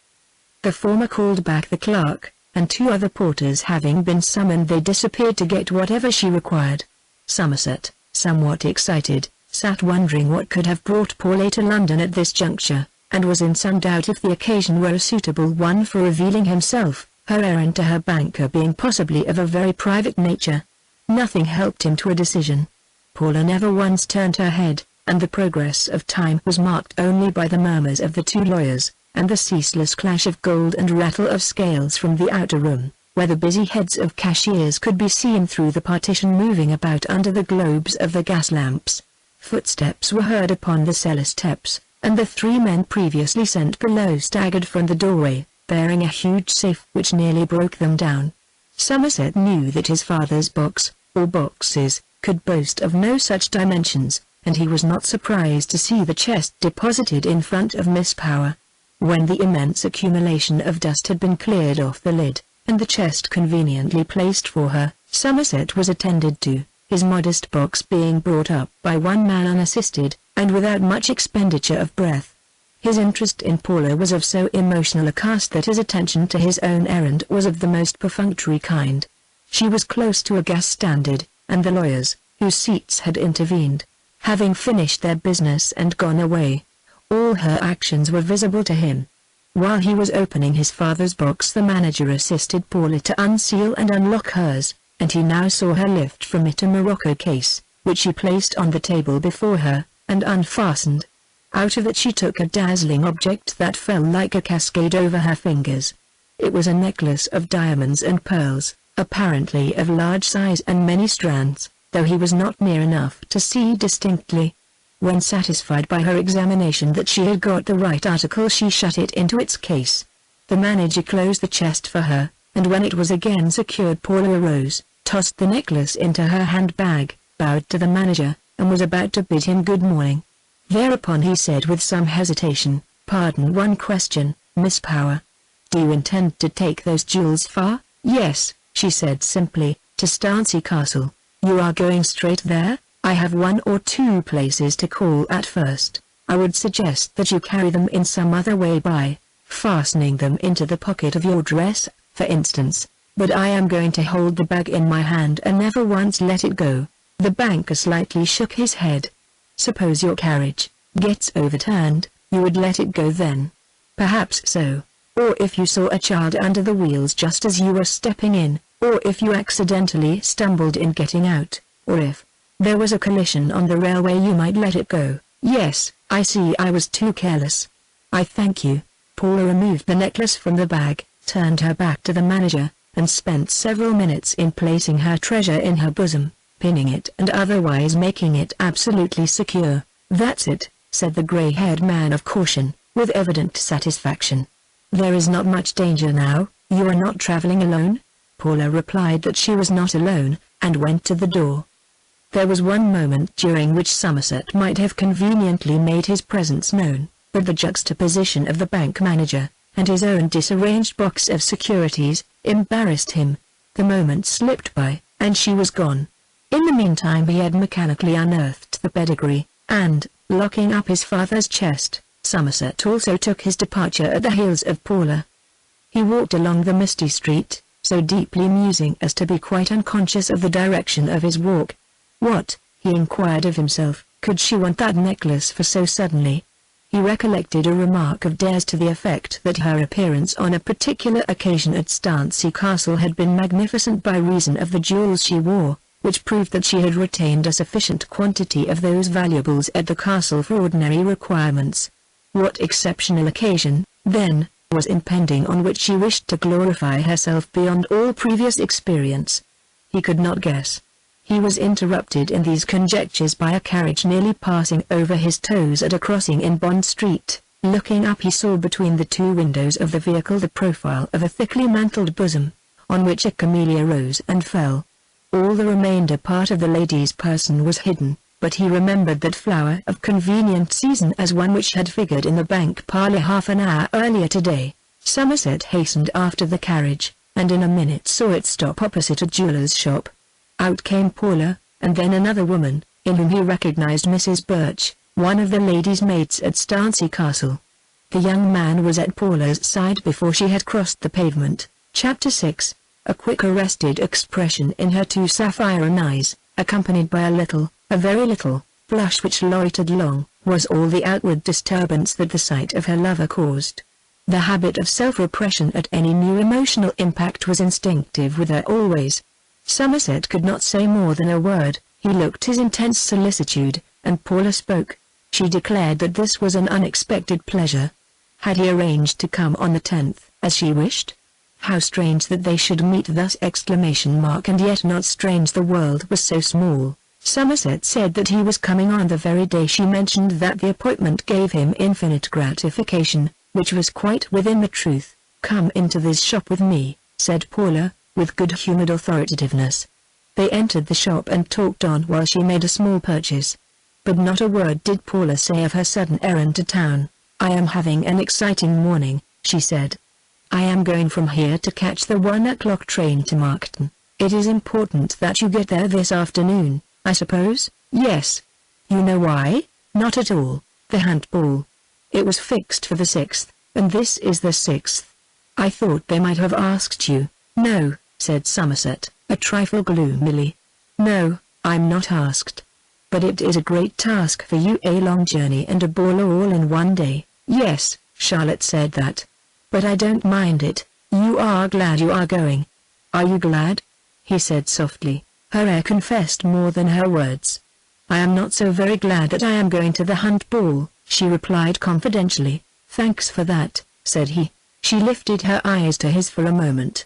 The former called back the clerk, and two other porters having been summoned, they disappeared to get whatever she required. Somerset, somewhat excited, sat wondering what could have brought Paula to London at this juncture, and was in some doubt if the occasion were a suitable one for revealing himself, her errand to her banker being possibly of a very private nature. Nothing helped him to a decision. Paula never once turned her head, and the progress of time was marked only by the murmurs of the two lawyers, and the ceaseless clash of gold and rattle of scales from the outer room, where the busy heads of cashiers could be seen through the partition moving about under the globes of the gas lamps. Footsteps were heard upon the cellar steps, and the three men previously sent below staggered from the doorway, bearing a huge safe which nearly broke them down. Somerset knew that his father's box, or boxes, could boast of no such dimensions, and he was not surprised to see the chest deposited in front of Miss Power. When the immense accumulation of dust had been cleared off the lid, and the chest conveniently placed for her, Somerset was attended to, his modest box being brought up by one man unassisted, and without much expenditure of breath. His interest in Paula was of so emotional a cast that his attention to his own errand was of the most perfunctory kind. She was close to a gas standard, and the lawyers, whose seats had intervened, having finished their business and gone away. All her actions were visible to him. While he was opening his father's box, the manager assisted Paula to unseal and unlock hers, and he now saw her lift from it a morocco case, which she placed on the table before her, and unfastened. Out of it she took a dazzling object that fell like a cascade over her fingers. It was a necklace of diamonds and pearls, apparently of large size and many strands, though he was not near enough to see distinctly. When satisfied by her examination that she had got the right article, she shut it into its case. The manager closed the chest for her, and when it was again secured, Paula arose, tossed the necklace into her handbag, bowed to the manager, and was about to bid him good morning. Thereupon he said with some hesitation, "Pardon one question, Miss Power. Do you intend to take those jewels far?" "Yes," she said simply, "to Stancy Castle." "You are going straight there?" "I have one or two places to call at first. I would suggest that you carry them in some other way, by fastening them into the pocket of your dress, for instance, but I am going to hold the bag in my hand and never once let it go." The banker slightly shook his head. "Suppose your carriage gets overturned, you would let it go then?" "Perhaps so. Or if you saw a child under the wheels just as you were stepping in, or if you accidentally stumbled in getting out, or if there was a collision on the railway, you might let it go." "Yes, I see I was too careless. I thank you." Paula removed the necklace from the bag, turned her back to the manager, and spent several minutes in placing her treasure in her bosom, pinning it and otherwise making it absolutely secure. "That's it," said the grey-haired man of caution, with evident satisfaction. "There is not much danger now. You are not traveling alone?" Paula replied that she was not alone, and went to the door. There was one moment during which Somerset might have conveniently made his presence known, but the juxtaposition of the bank manager, and his own disarranged box of securities, embarrassed him. The moment slipped by, and she was gone. In the meantime he had mechanically unearthed the pedigree, and, locking up his father's chest, Somerset also took his departure at the heels of Paula. He walked along the misty street, so deeply musing as to be quite unconscious of the direction of his walk. What, he inquired of himself, could she want that necklace for so suddenly? He recollected a remark of Dare's to the effect that her appearance on a particular occasion at Stancy Castle had been magnificent by reason of the jewels she wore, which proved that she had retained a sufficient quantity of those valuables at the castle for ordinary requirements. What exceptional occasion, then, was impending on which she wished to glorify herself beyond all previous experience? He could not guess. He was interrupted in these conjectures by a carriage nearly passing over his toes at a crossing in Bond Street, Looking up, he saw between the two windows of the vehicle the profile of a thickly mantled bosom, on which a camellia rose and fell. All the remainder part of the lady's person was hidden, but he remembered that flower of convenient season as one which had figured in the bank parlour half an hour earlier today. Somerset hastened after the carriage, and in a minute saw it stop opposite a jeweller's shop. Out came Paula, and then another woman, in whom he recognized Mrs. Birch, one of the ladies' maids at Starnsey Castle. The young man was at Paula's side before she had crossed the pavement. Chapter 6. A quick arrested expression in her two sapphire eyes, accompanied by a very little, blush which loitered long, was all the outward disturbance that the sight of her lover caused. The habit of self-repression at any new emotional impact was instinctive with her always. Somerset could not say more than a word. He looked his intense solicitude, and Paula spoke. She declared that this was an unexpected pleasure. Had he arranged to come on the 10th, as she wished? How strange that they should meet thus! And yet not strange, the world was so small. Somerset said that he was coming on the very day she mentioned that the appointment gave him infinite gratification, which was quite within the truth. "Come into this shop with me," said Paula, with good-humoured authoritativeness. They entered the shop and talked on while she made a small purchase. But not a word did Paula say of her sudden errand to town. "I am having an exciting morning," she said. "I am going from here to catch the 1 o'clock train to Markton. It is important that you get there this afternoon, I suppose?" "Yes." "You know why?" "Not at all. The hunt ball. It was fixed for the 6th, and this is the 6th. I thought they might have asked you." "No," said Somerset, a trifle gloomily. "No, I'm not asked. But it is a great task for you, a long journey and a ball all in one day." "Yes," Charlotte said that. "But I don't mind it. You are glad you are going." "Are you glad?" he said softly. Her air confessed more than her words. "I am not so very glad that I am going to the hunt ball," she replied confidentially. "Thanks for that," said he. She lifted her eyes to his for a moment.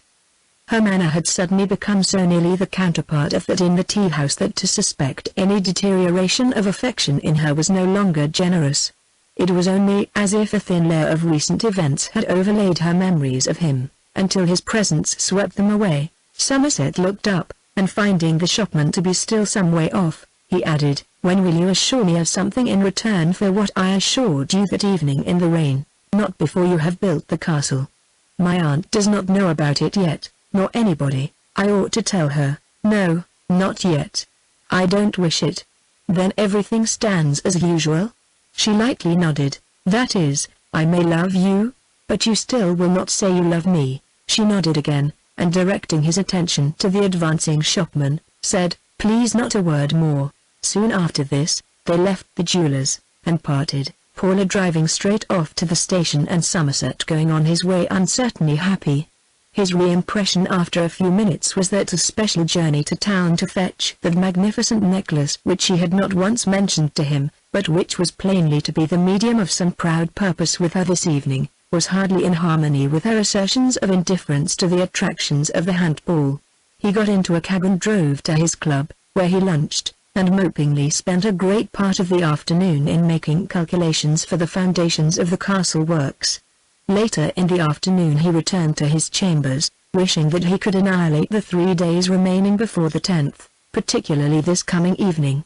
Her manner had suddenly become so nearly the counterpart of that in the tea-house that to suspect any deterioration of affection in her was no longer generous. It was only as if a thin layer of recent events had overlaid her memories of him, until his presence swept them away. Somerset looked up, and finding the shopman to be still some way off, he added, "When will you assure me of something in return for what I assured you that evening in the rain?" "Not before you have built the castle. My aunt does not know about it yet, nor anybody. I ought to tell her." "No, not yet. I don't wish it." "Then everything stands as usual?" She lightly nodded. "That is, I may love you, but you still will not say you love me." She nodded again, and directing his attention to the advancing shopman, said, "Please not a word more." Soon after this, they left the jeweller's, and parted, Paula driving straight off to the station and Somerset going on his way uncertainly happy. His re-impression after a few minutes was that a special journey to town to fetch that magnificent necklace which she had not once mentioned to him, but which was plainly to be the medium of some proud purpose with her this evening, was hardly in harmony with her assertions of indifference to the attractions of the hunt ball. He got into a cab and drove to his club, where he lunched, and mopingly spent a great part of the afternoon in making calculations for the foundations of the castle works. Later in the afternoon he returned to his chambers, wishing that he could annihilate the 3 days remaining before the 10th, particularly this coming evening.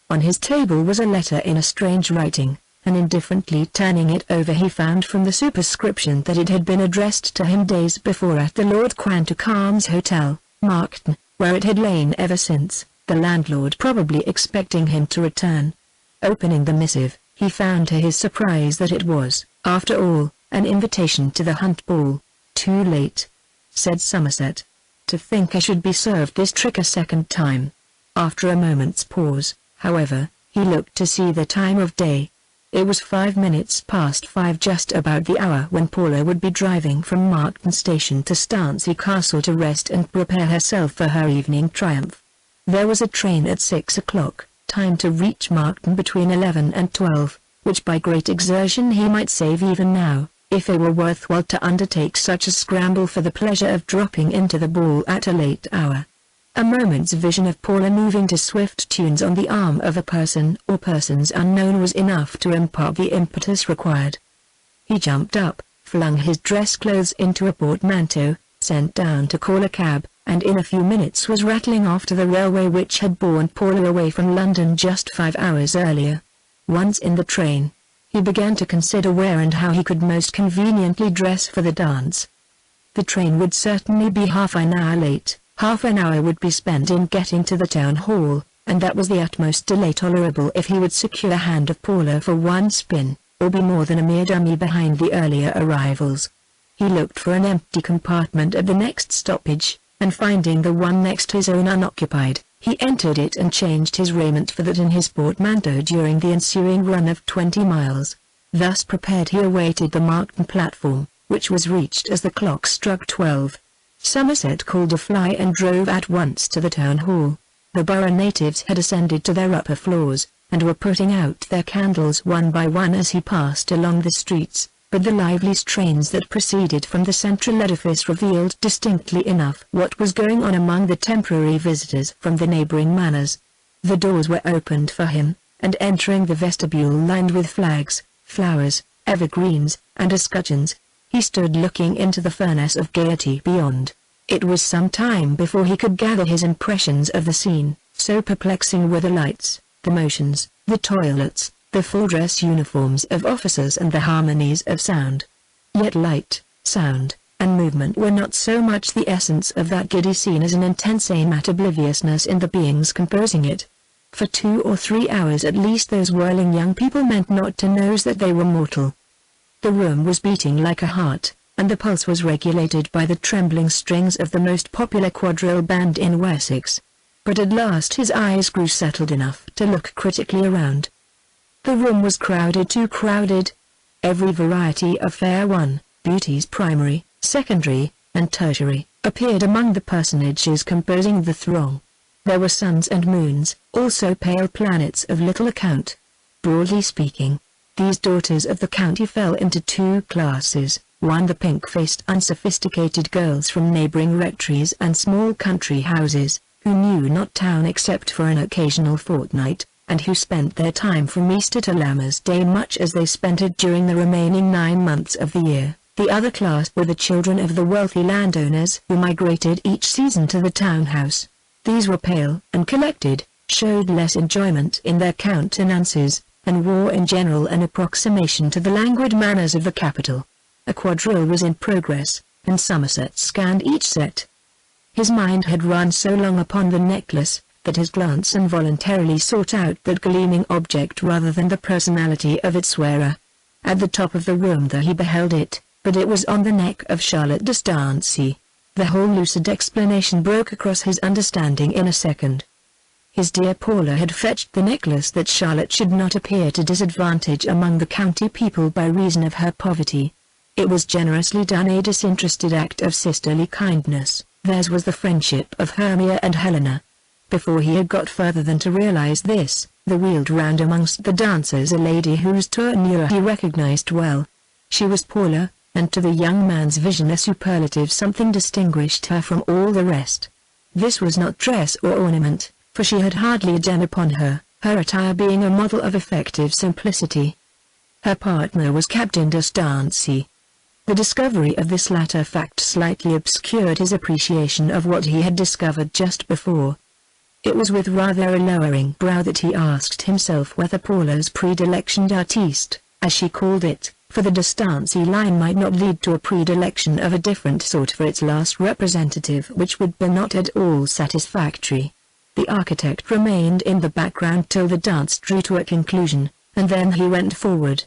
On his table was a letter in a strange writing, and indifferently turning it over he found from the superscription that it had been addressed to him days before at the Lord Quantockham's Hotel, Markton, where it had lain ever since, the landlord probably expecting him to return. Opening the missive, he found to his surprise that it was, after all, an invitation to the hunt ball. "Too late," said Somerset. "To think I should be served this trick a second time." After a moment's pause, however, he looked to see the time of day. It was 5 minutes past 5, just about the hour when Paula would be driving from Markton Station to Starnsey Castle to rest and prepare herself for her evening triumph. There was a train at 6 o'clock, time to reach Markton between 11 and 12, which by great exertion he might save even now, if it were worthwhile to undertake such a scramble for the pleasure of dropping into the ball at a late hour. A moment's vision of Paula moving to swift tunes on the arm of a person or persons unknown was enough to impart the impetus required. He jumped up, flung his dress clothes into a portmanteau, sent down to call a cab, and in a few minutes was rattling off to the railway which had borne Paula away from London just 5 hours earlier. Once in the train, he began to consider where and how he could most conveniently dress for the dance. The train would certainly be half an hour late. Half an hour would be spent in getting to the town hall, and that was the utmost delay tolerable if he would secure the hand of Paula for one spin, or be more than a mere dummy behind the earlier arrivals. He looked for an empty compartment at the next stoppage, and finding the one next his own unoccupied, he entered it and changed his raiment for that in his portmanteau during the ensuing run of 20 miles. Thus prepared he awaited the marked platform, which was reached as the clock struck 12. Somerset called a fly and drove at once to the town hall. The borough natives had ascended to their upper floors, and were putting out their candles one by one as he passed along the streets, but the lively strains that proceeded from the central edifice revealed distinctly enough what was going on among the temporary visitors from the neighboring manors. The doors were opened for him, and entering the vestibule lined with flags, flowers, evergreens, and escutcheons, he stood looking into the furnace of gaiety beyond. It was some time before he could gather his impressions of the scene, so perplexing were the lights, the motions, the toilets, the full-dress uniforms of officers and the harmonies of sound. Yet light, sound, and movement were not so much the essence of that giddy scene as an intense aim at obliviousness in the beings composing it. For 2 or 3 hours at least those whirling young people meant not to know that they were mortal. The room was beating like a heart, and the pulse was regulated by the trembling strings of the most popular quadrille band in Wessex. But at last his eyes grew settled enough to look critically around. The room was crowded, too crowded. Every variety of fair one, beauties primary, secondary, and tertiary, appeared among the personages composing the throng. There were suns and moons, also pale planets of little account. Broadly speaking, these daughters of the county fell into 2 classes, one the pink-faced unsophisticated girls from neighboring rectories and small country houses, who knew not town except for an occasional fortnight, and who spent their time from Easter to Lammas Day much as they spent it during the remaining 9 months of the year. The other class were the children of the wealthy landowners who migrated each season to the townhouse. These were pale and collected, showed less enjoyment in their countenances, and wore in general an approximation to the languid manners of the capital. A quadrille was in progress, and Somerset scanned each set. His mind had run so long upon the necklace, that his glance involuntarily sought out that gleaming object rather than the personality of its wearer. At the top of the room there he beheld it, but it was on the neck of Charlotte de Stancy. The whole lucid explanation broke across his understanding in a second. His dear Paula had fetched the necklace that Charlotte should not appear to disadvantage among the county people by reason of her poverty. It was generously done, a disinterested act of sisterly kindness. Theirs was the friendship of Hermia and Helena. Before he had got further than to realize this, there wheeled round amongst the dancers a lady whose tournure he recognized well. She was Paula, and to the young man's vision a superlative something distinguished her from all the rest. This was not dress or ornament, for she had hardly a gem upon her, her attire being a model of effective simplicity. Her partner was Captain de Stancy. The discovery of this latter fact slightly obscured his appreciation of what he had discovered just before. It was with rather a lowering brow that he asked himself whether Paula's predilection d'artiste, as she called it, for the de Stancy line might not lead to a predilection of a different sort for its last representative, which would be not at all satisfactory. The architect remained in the background till the dance drew to a conclusion, and then he went forward.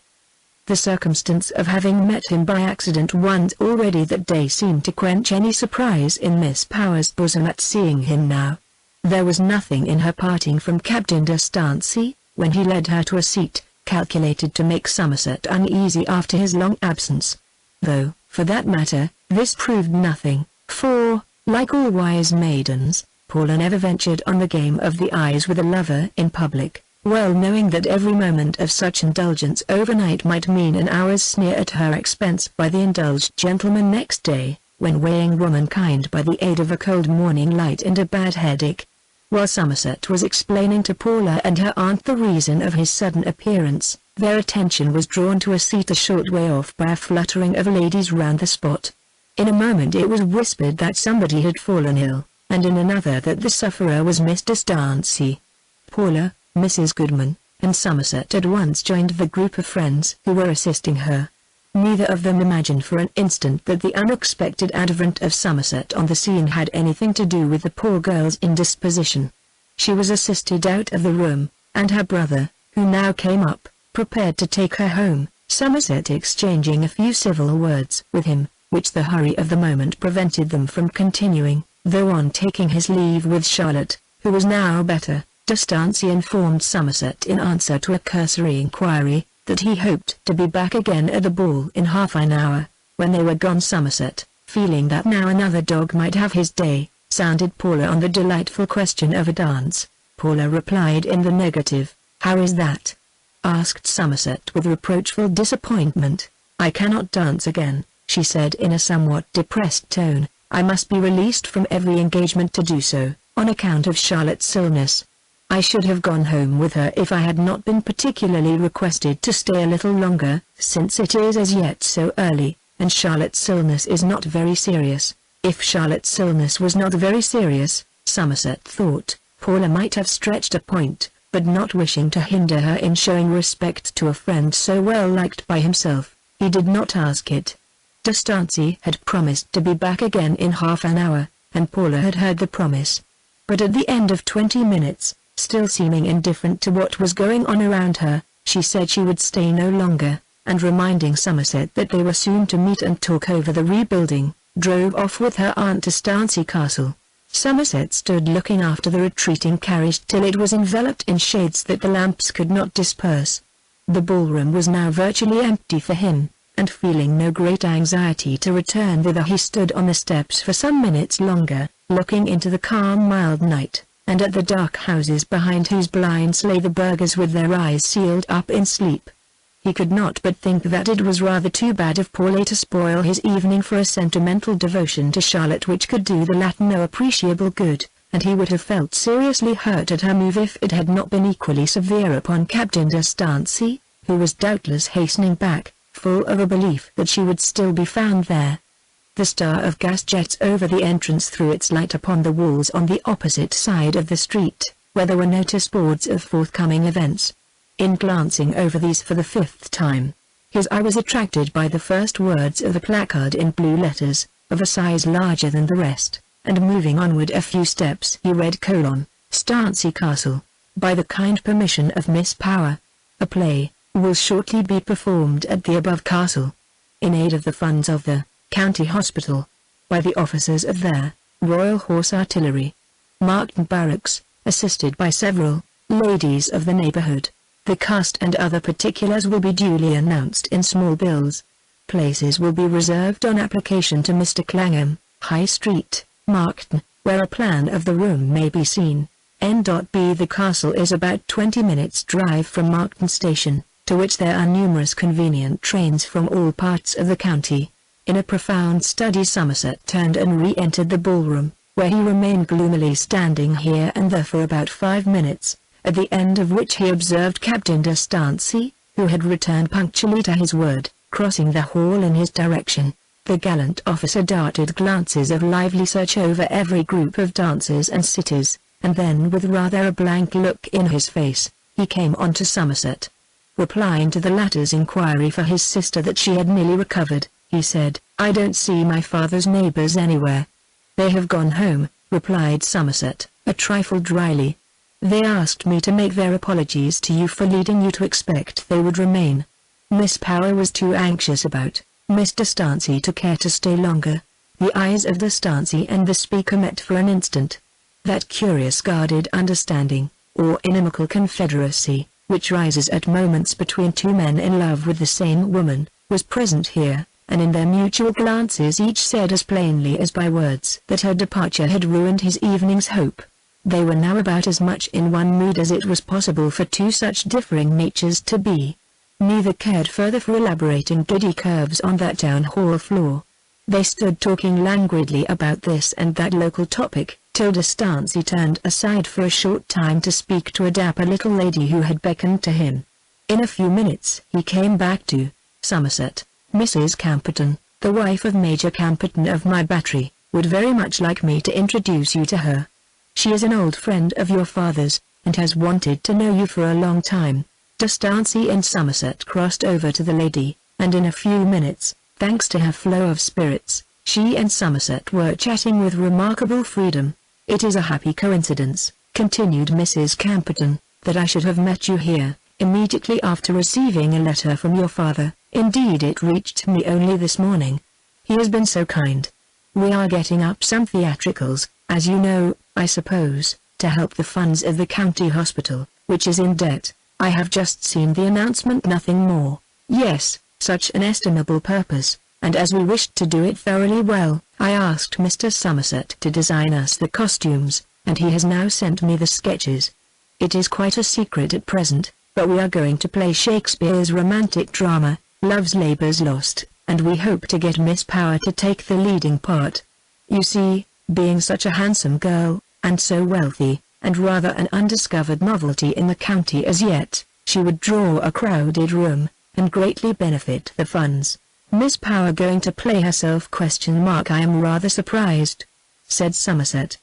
The circumstance of having met him by accident once already that day seemed to quench any surprise in Miss Power's bosom at seeing him now. There was nothing in her parting from Captain de Stancy, when he led her to a seat, calculated to make Somerset uneasy after his long absence. Though, for that matter, this proved nothing, for, like all wise maidens, Paula never ventured on the game of the eyes with a lover in public, well knowing that every moment of such indulgence overnight might mean an hour's sneer at her expense by the indulged gentleman next day, when weighing womankind by the aid of a cold morning light and a bad headache. While Somerset was explaining to Paula and her aunt the reason of his sudden appearance, their attention was drawn to a seat a short way off by a fluttering of ladies round the spot. In a moment it was whispered that somebody had fallen ill, and in another that the sufferer was Mr. Stancy. Paula, Mrs. Goodman, and Somerset at once joined the group of friends who were assisting her. Neither of them imagined for an instant that the unexpected advent of Somerset on the scene had anything to do with the poor girl's indisposition. She was assisted out of the room, and her brother, who now came up, prepared to take her home, Somerset exchanging a few civil words with him, which the hurry of the moment prevented them from continuing, though on taking his leave with Charlotte, who was now better, de Stancy informed Somerset in answer to a cursory inquiry, that he hoped to be back again at the ball in half an hour. When they were gone, Somerset, feeling that now another dog might have his day, sounded Paula on the delightful question of a dance. Paula replied in the negative. "How is that?" asked Somerset with reproachful disappointment. "I cannot dance again," she said in a somewhat depressed tone. "I must be released from every engagement to do so, on account of Charlotte's illness. I should have gone home with her if I had not been particularly requested to stay a little longer, since it is as yet so early, and Charlotte's illness is not very serious." If Charlotte's illness was not very serious, Somerset thought, Paula might have stretched a point, but not wishing to hinder her in showing respect to a friend so well liked by himself, he did not ask it. De Stancy had promised to be back again in half an hour, and Paula had heard the promise. But at the end of 20 minutes, still seeming indifferent to what was going on around her, she said she would stay no longer, and reminding Somerset that they were soon to meet and talk over the rebuilding, drove off with her aunt to Stancy Castle. Somerset stood looking after the retreating carriage till it was enveloped in shades that the lamps could not disperse. The ballroom was now virtually empty for him, and feeling no great anxiety to return thither, he stood on the steps for some minutes longer, looking into the calm mild night, and at the dark houses behind whose blinds lay the burghers with their eyes sealed up in sleep. He could not but think that it was rather too bad of Paula to spoil his evening for a sentimental devotion to Charlotte which could do the latter no appreciable good, and he would have felt seriously hurt at her move if it had not been equally severe upon Captain de Stancy, who was doubtless hastening back, full of a belief that she would still be found there. The star of gas jets over the entrance threw its light upon the walls on the opposite side of the street, where there were notice boards of forthcoming events. In glancing over these for the 5th time, his eye was attracted by the first words of the placard in blue letters, of a size larger than the rest, and moving onward a few steps he read : Stancy Castle, by the kind permission of Miss Power. A play will shortly be performed at the above castle, in aid of the funds of the County Hospital, by the officers of their Royal Horse Artillery, Markton Barracks, assisted by several ladies of the neighborhood. The cast and other particulars will be duly announced in small bills. Places will be reserved on application to Mr. Clangham, High Street, Markton, where a plan of the room may be seen. N.B. The castle is about 20 minutes' drive from Markton Station, to which there are numerous convenient trains from all parts of the county. In a profound study Somerset turned and re-entered the ballroom, where he remained gloomily standing here and there for about 5 minutes, at the end of which he observed Captain de Stancy, who had returned punctually to his word, crossing the hall in his direction. The gallant officer darted glances of lively search over every group of dancers and sitters, and then with rather a blank look in his face, he came on to Somerset. Replying to the latter's inquiry for his sister that she had nearly recovered, he said, "I don't see my father's neighbors anywhere." "They have gone home," replied Somerset, a trifle dryly. "They asked me to make their apologies to you for leading you to expect they would remain. Miss Power was too anxious about Mr. Stancy to care to stay longer." The eyes of de Stancy and the speaker met for an instant. That curious guarded understanding, or inimical confederacy, which rises at moments between two men in love with the same woman, was present here, and in their mutual glances each said as plainly as by words that her departure had ruined his evening's hope. They were now about as much in one mood as it was possible for two such differing natures to be. Neither cared further for elaborating giddy curves on that town hall floor. They stood talking languidly about this and that local topic, Tilda Stancy turned aside for a short time to speak to a dapper little lady who had beckoned to him. In a few minutes he came back to Somerset. Mrs. Camperton, the wife of Major Camperton of my battery, would very much like me to introduce you to her. She is an old friend of your father's, and has wanted to know you for a long time. De Stancy and Somerset crossed over to the lady, and in a few minutes, thanks to her flow of spirits, she and Somerset were chatting with remarkable freedom. "It is a happy coincidence," continued Mrs. Camperton, "that I should have met you here, immediately after receiving a letter from your father. Indeed, it reached me only this morning. He has been so kind. We are getting up some theatricals, as you know, I suppose, to help the funds of the county hospital, which is in debt. I have just seen the announcement, nothing more." "Yes, such an estimable purpose, and as we wished to do it thoroughly well, I asked Mr. Somerset to design us the costumes, and he has now sent me the sketches. It is quite a secret at present, but we are going to play Shakespeare's romantic drama, Love's Labour's Lost, and we hope to get Miss Power to take the leading part. You see, being such a handsome girl, and so wealthy, and rather an undiscovered novelty in the county as yet, she would draw a crowded room, and greatly benefit the funds." "Miss Power going to play herself? I am rather surprised," said Somerset.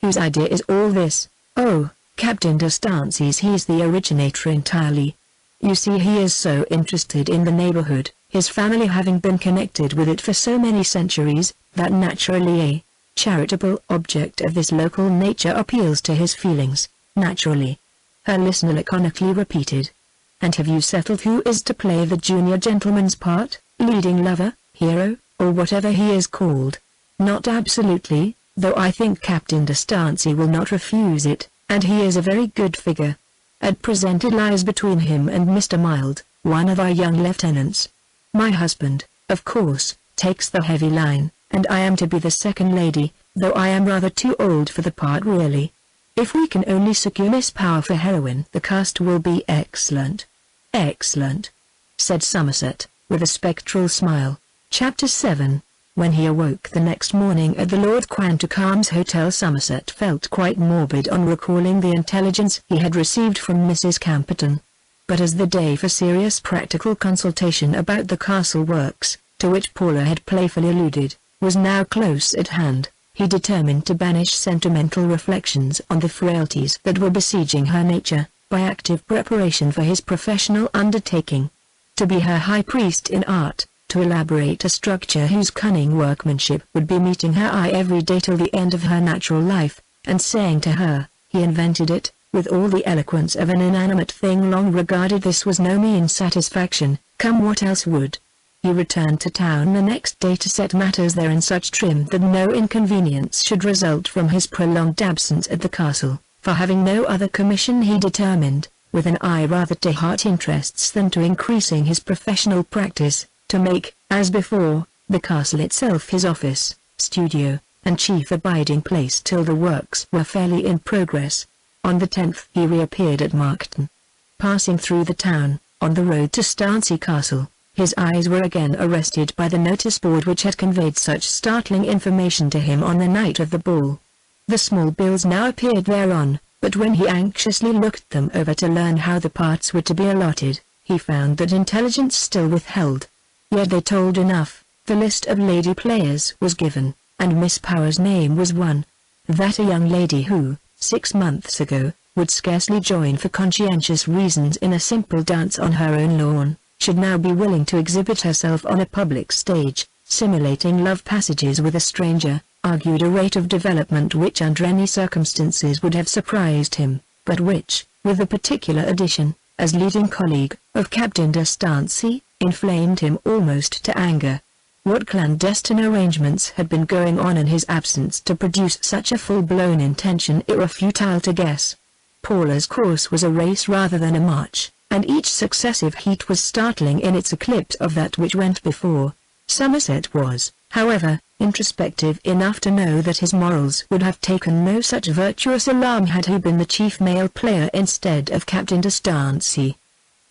"Whose idea is all this?" "Oh, Captain de Stancy's. He's the originator entirely. You see, he is so interested in the neighborhood, his family having been connected with it for so many centuries, that naturally a charitable object of this local nature appeals to his feelings, naturally." Her listener laconically repeated. "And have you settled who is to play the junior gentleman's part, leading lover, hero, or whatever he is called?" "Not absolutely, though I think Captain de Stancy will not refuse it, and he is a very good figure. At present it lies between him and Mr. Mild, one of our young lieutenants. My husband, of course, takes the heavy line, and I am to be the second lady, though I am rather too old for the part really. If we can only secure Miss Power for heroine, the cast will be excellent." "Excellent," said Somerset, with a spectral smile. Chapter 7. When he awoke the next morning at the Lord Quantockham's Hotel, Somerset felt quite morbid on recalling the intelligence he had received from Mrs. Camperton. But as the day for serious practical consultation about the castle works, to which Paula had playfully alluded, was now close at hand, he determined to banish sentimental reflections on the frailties that were besieging her nature, by active preparation for his professional undertaking. To be her high priest in art, to elaborate a structure whose cunning workmanship would be meeting her eye every day till the end of her natural life, and saying to her, he invented it, with all the eloquence of an inanimate thing long regarded. This was no mean satisfaction, come what else would. He returned to town the next day to set matters there in such trim that no inconvenience should result from his prolonged absence at the castle, for having no other commission he determined, with an eye rather to heart interests than to increasing his professional practice, to make, as before, the castle itself his office, studio, and chief abiding place till the works were fairly in progress. On the 10th he reappeared at Markton. Passing through the town, on the road to Stancy Castle, his eyes were again arrested by the notice board which had conveyed such startling information to him on the night of the ball. The small bills now appeared thereon, but when he anxiously looked them over to learn how the parts were to be allotted, he found that intelligence still withheld. Yet they told enough. The list of lady players was given, and Miss Power's name was one. That a young lady who, 6 months ago, would scarcely join for conscientious reasons in a simple dance on her own lawn, should now be willing to exhibit herself on a public stage, simulating love passages with a stranger, argued a rate of development which under any circumstances would have surprised him, but which, with the particular addition, as leading colleague, of Captain de Stancy, inflamed him almost to anger. What clandestine arrangements had been going on in his absence to produce such a full-blown intention it were futile to guess. Paula's course was a race rather than a march, and each successive heat was startling in its eclipse of that which went before. Somerset was, however, introspective enough to know that his morals would have taken no such virtuous alarm had he been the chief male player instead of Captain de Stancy.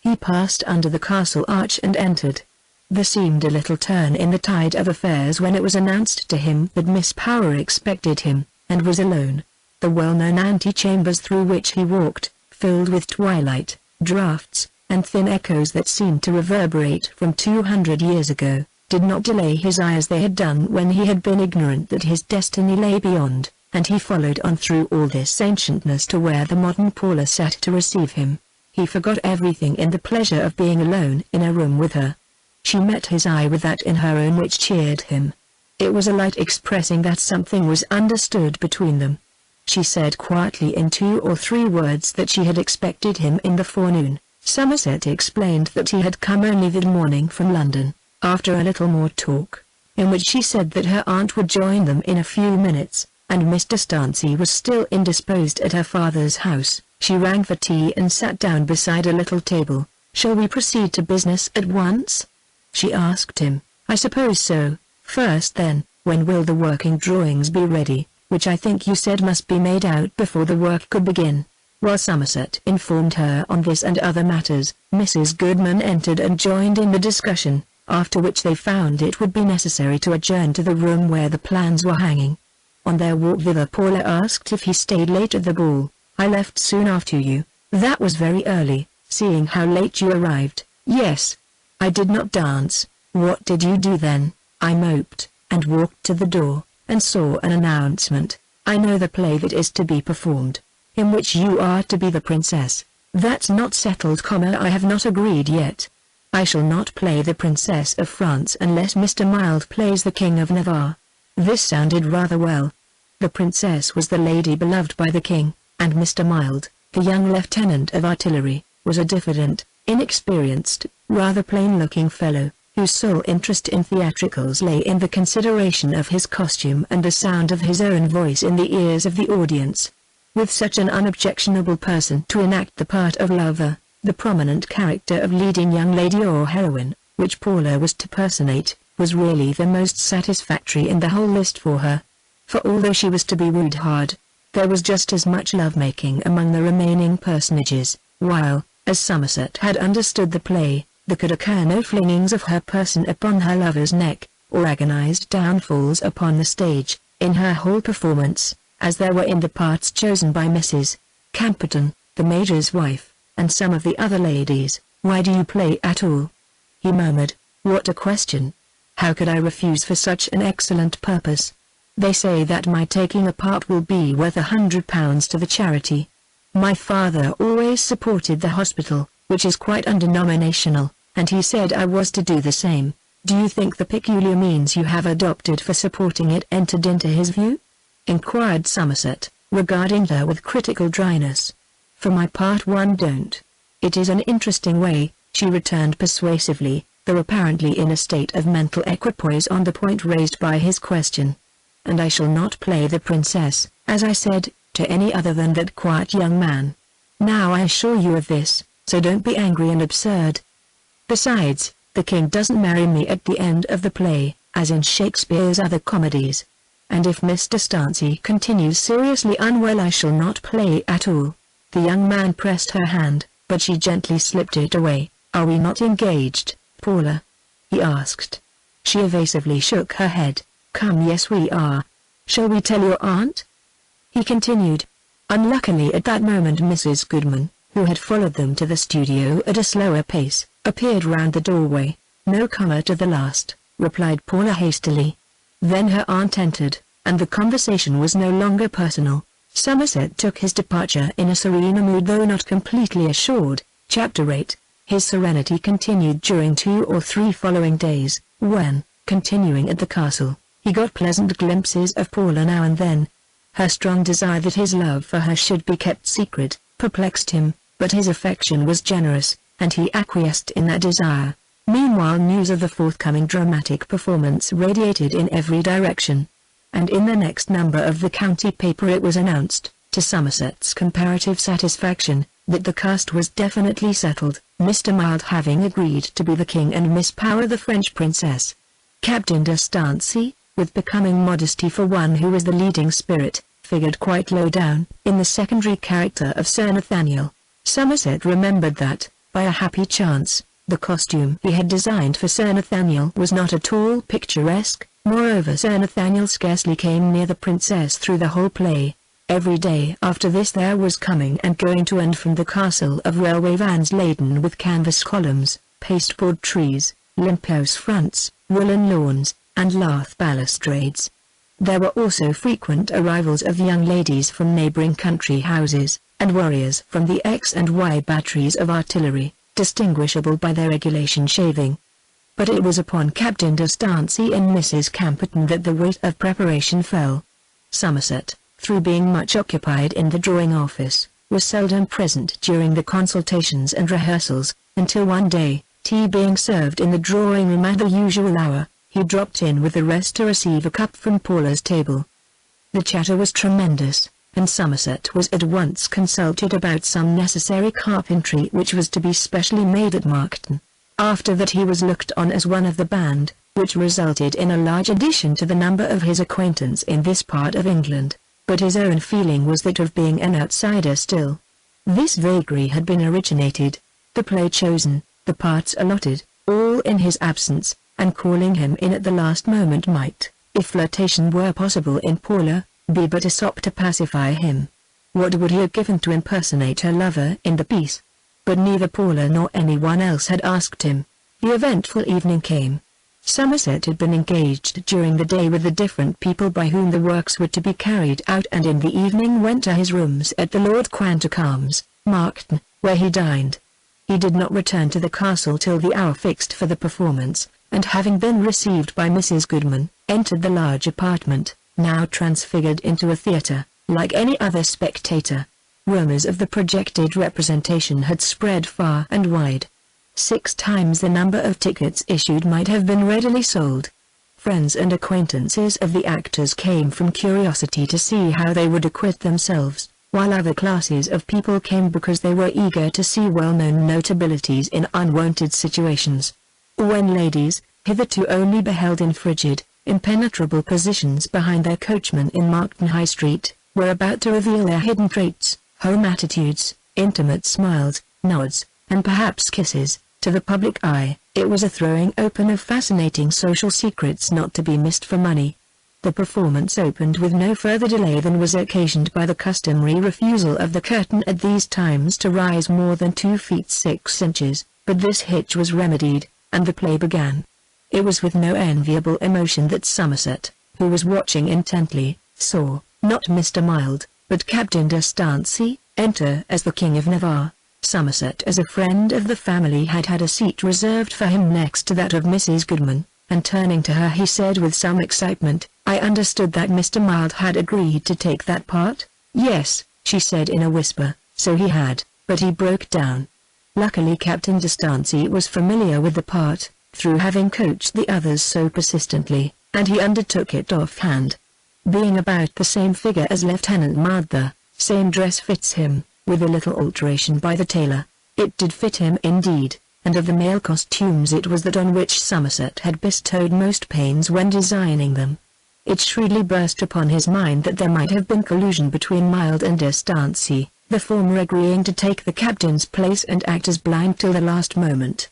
He passed under the castle arch and entered. There seemed a little turn in the tide of affairs when it was announced to him that Miss Power expected him, and was alone. The well-known antechambers through which he walked, filled with twilight, draughts, and thin echoes that seemed to reverberate from 200 years ago, did not delay his eye as they had done when he had been ignorant that his destiny lay beyond, and he followed on through all this ancientness to where the modern Paula sat to receive him. He forgot everything in the pleasure of being alone in a room with her. She met his eye with that in her own which cheered him. It was a light expressing that something was understood between them. She said quietly in 2 or 3 words that she had expected him in the forenoon. Somerset explained that he had come only that morning from London. After a little more talk, in which she said that her aunt would join them in a few minutes, and Mr. Stansey was still indisposed at her father's house, she rang for tea and sat down beside a little table. "Shall we proceed to business at once?" she asked him. "I suppose so. First then, when will the working drawings be ready, which I think you said must be made out before the work could begin?" While Somerset informed her on this and other matters, Mrs. Goodman entered and joined in the discussion, after which they found it would be necessary to adjourn to the room where the plans were hanging. On their walk thither Paula asked if he stayed late at the ball. "I left soon after you." "That was very early, seeing how late you arrived." "Yes. I did not dance." "What did you do then?" "I moped, and walked to the door, and saw an announcement. I know the play that is to be performed, in which you are to be the princess." "That's not settled, I have not agreed yet. I shall not play the Princess of France unless Mr. Mild plays the King of Navarre." This sounded rather well. The princess was the lady beloved by the king, and Mr. Mild, the young lieutenant of artillery, was a diffident, inexperienced, rather plain-looking fellow, whose sole interest in theatricals lay in the consideration of his costume and the sound of his own voice in the ears of the audience. With such an unobjectionable person to enact the part of lover, the prominent character of leading young lady or heroine, which Paula was to personate, was really the most satisfactory in the whole list for her. For although she was to be wooed hard, there was just as much love-making among the remaining personages, while, as Somerset had understood the play, there could occur no flingings of her person upon her lover's neck, or agonized downfalls upon the stage, in her whole performance, as there were in the parts chosen by Mrs. Camperton, the Major's wife, and some of the other ladies. "Why do you play at all?" he murmured. "What a question! How could I refuse for such an excellent purpose? They say that my taking a part will be worth £100 to the charity. My father always supported the hospital, which is quite undenominational, and he said I was to do the same. Do you think the peculiar means you have adopted for supporting it entered into his view?" inquired Somerset, regarding her with critical dryness. "For my part, one don't." "It is an interesting way," she returned persuasively, though apparently in a state of mental equipoise on the point raised by his question. "And I shall not play the princess, as I said, to any other than that quiet young man. Now I assure you of this, so don't be angry and absurd. Besides, the king doesn't marry me at the end of the play, as in Shakespeare's other comedies. And if Mr. Stansey continues seriously unwell I shall not play at all." The young man pressed her hand, but she gently slipped it away. "Are we not engaged, Paula?" he asked. She evasively shook her head. "Come, yes we are. Shall we tell your aunt?" he continued. Unluckily at that moment Mrs. Goodman, who had followed them to the studio at a slower pace, appeared round the doorway. "No comer to the last," replied Paula hastily. Then her aunt entered, and the conversation was no longer personal. Somerset took his departure in a serene mood though not completely assured. Chapter 8. His serenity continued during 2 or 3 following days, when, continuing at the castle, he got pleasant glimpses of Paula now and then. Her strong desire that his love for her should be kept secret, perplexed him, but his affection was generous, and he acquiesced in that desire. Meanwhile news of the forthcoming dramatic performance radiated in every direction, and in the next number of the county paper it was announced, to Somerset's comparative satisfaction, that the cast was definitely settled, Mr. Mild having agreed to be the king and Miss Power the French princess. Captain de Stansey, with becoming modesty for one who was the leading spirit, figured quite low down, in the secondary character of Sir Nathaniel. Somerset remembered that, by a happy chance, the costume he had designed for Sir Nathaniel was not at all picturesque. Moreover, Sir Nathaniel scarcely came near the princess through the whole play. Every day after this there was coming and going to and from the castle of railway vans laden with canvas columns, pasteboard trees, limp-house fronts, woolen lawns, and lath balustrades. There were also frequent arrivals of young ladies from neighboring country houses, and warriors from the X and Y batteries of artillery, distinguishable by their regulation shaving. But it was upon Captain de Stancy and Mrs. Camperton that the weight of preparation fell. Somerset, through being much occupied in the drawing office, was seldom present during the consultations and rehearsals, until one day, tea being served in the drawing-room at the usual hour, he dropped in with the rest to receive a cup from Paula's table. The chatter was tremendous, and Somerset was at once consulted about some necessary carpentry which was to be specially made at Markton. After that he was looked on as one of the band, which resulted in a large addition to the number of his acquaintance in this part of England, but his own feeling was that of being an outsider still. This vagary had been originated, the play chosen, the parts allotted, all in his absence, and calling him in at the last moment might, if flirtation were possible in Paula, be but a sop to pacify him. What would he have given to impersonate her lover in the piece? But neither Paula nor anyone else had asked him. The eventful evening came. Somerset had been engaged during the day with the different people by whom the works were to be carried out, and in the evening went to his rooms at the Lord Quantockharm's, Markton, where he dined. He did not return to the castle till the hour fixed for the performance, and having been received by Mrs. Goodman, entered the large apartment, now transfigured into a theatre, like any other spectator. Rumours of the projected representation had spread far and wide. 6 times the number of tickets issued might have been readily sold. Friends and acquaintances of the actors came from curiosity to see how they would acquit themselves, while other classes of people came because they were eager to see well-known notabilities in unwonted situations. When ladies, hitherto only beheld in frigid, impenetrable positions behind their coachmen in Markton High Street, were about to reveal their hidden traits, home attitudes, intimate smiles, nods, and perhaps kisses, to the public eye, it was a throwing open of fascinating social secrets not to be missed for money. The performance opened with no further delay than was occasioned by the customary refusal of the curtain at these times to rise more than 2 feet 6 inches, but this hitch was remedied, and the play began. It was with no enviable emotion that Somerset, who was watching intently, saw, not Mr. Mild, but Captain de Stancy, enter as the King of Navarre. Somerset, as a friend of the family, had had a seat reserved for him next to that of Mrs. Goodman, and turning to her he said with some excitement, "I understood that Mr. Mild had agreed to take that part?" "Yes," she said in a whisper, "so he had, but he broke down." Luckily Captain de Stancy was familiar with the part, through having coached the others so persistently, and he undertook it offhand. Being about the same figure as Lieutenant Mild, the same dress fits him, with a little alteration by the tailor. It did fit him indeed, and of the male costumes it was that on which Somerset had bestowed most pains when designing them. It shrewdly burst upon his mind that there might have been collusion between Mild and de Stancy, the former agreeing to take the captain's place and act as blind till the last moment.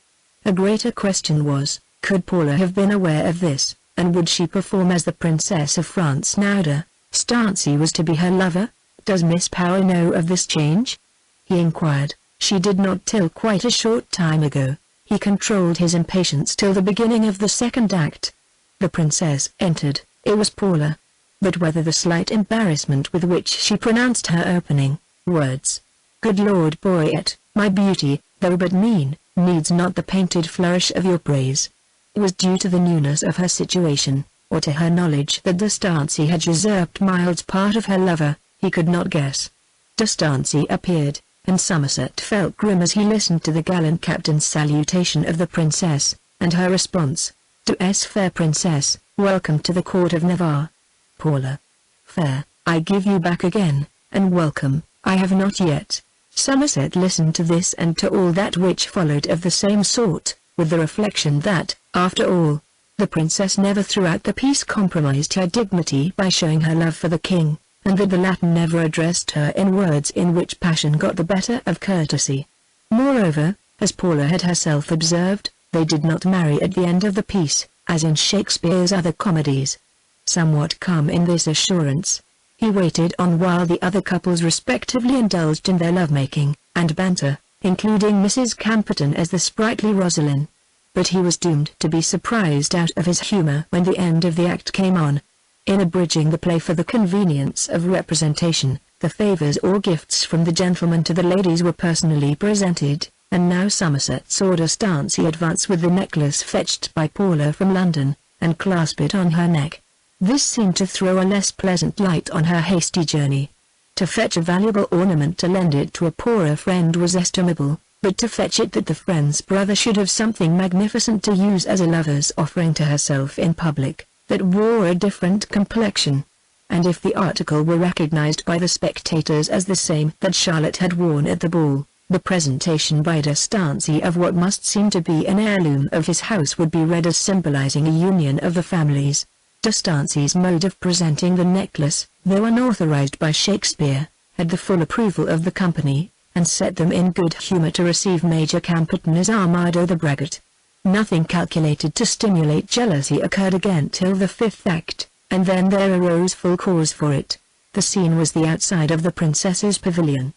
A greater question was, could Paula have been aware of this, and would she perform as the Princess of France now de Stancy was to be her lover? "Does Miss Power know of this change?" he inquired. "She did not till quite a short time ago." He controlled his impatience till the beginning of the second act. The princess entered. It was Paula. But whether the slight embarrassment with which she pronounced her opening words, "Good Lord Boyet, my beauty, though but mean, needs not the painted flourish of your praise," was due to the newness of her situation, or to her knowledge that de Stancy had usurped Mild's part of her lover, he could not guess. De Stancy appeared, and Somerset felt grim as he listened to the gallant captain's salutation of the princess, and her response, "To S fair princess, welcome to the court of Navarre." Paula. "Fair, I give you back again, and welcome, I have not yet." Somerset listened to this and to all that which followed of the same sort, with the reflection that, after all, the princess never throughout the piece compromised her dignity by showing her love for the king, and that the latter never addressed her in words in which passion got the better of courtesy. Moreover, as Paula had herself observed, they did not marry at the end of the piece, as in Shakespeare's other comedies. Somewhat calm in this assurance, He waited on while the other couples respectively indulged in their lovemaking and banter, including Mrs. Camperton as the sprightly Rosalind. But he was doomed to be surprised out of his humor when the end of the act came on. In abridging the play for the convenience of representation, the favors or gifts from the gentlemen to the ladies were personally presented, and now Somerset saw Stancy advance with the necklace fetched by Paula from London, and clasp it on her neck. This seemed to throw a less pleasant light on her hasty journey. To fetch a valuable ornament to lend it to a poorer friend was estimable, but to fetch it that the friend's brother should have something magnificent to use as a lover's offering to herself in public, that wore a different complexion. And if the article were recognized by the spectators as the same that Charlotte had worn at the ball, the presentation by Stancy of what must seem to be an heirloom of his house would be read as symbolizing a union of the families. Stancy's mode of presenting the necklace, though unauthorized by Shakespeare, had the full approval of the company, and set them in good humor to receive Major Camperton as Armado the Braggart. Nothing calculated to stimulate jealousy occurred again till the fifth act, and then there arose full cause for it. The scene was the outside of the princess's pavilion.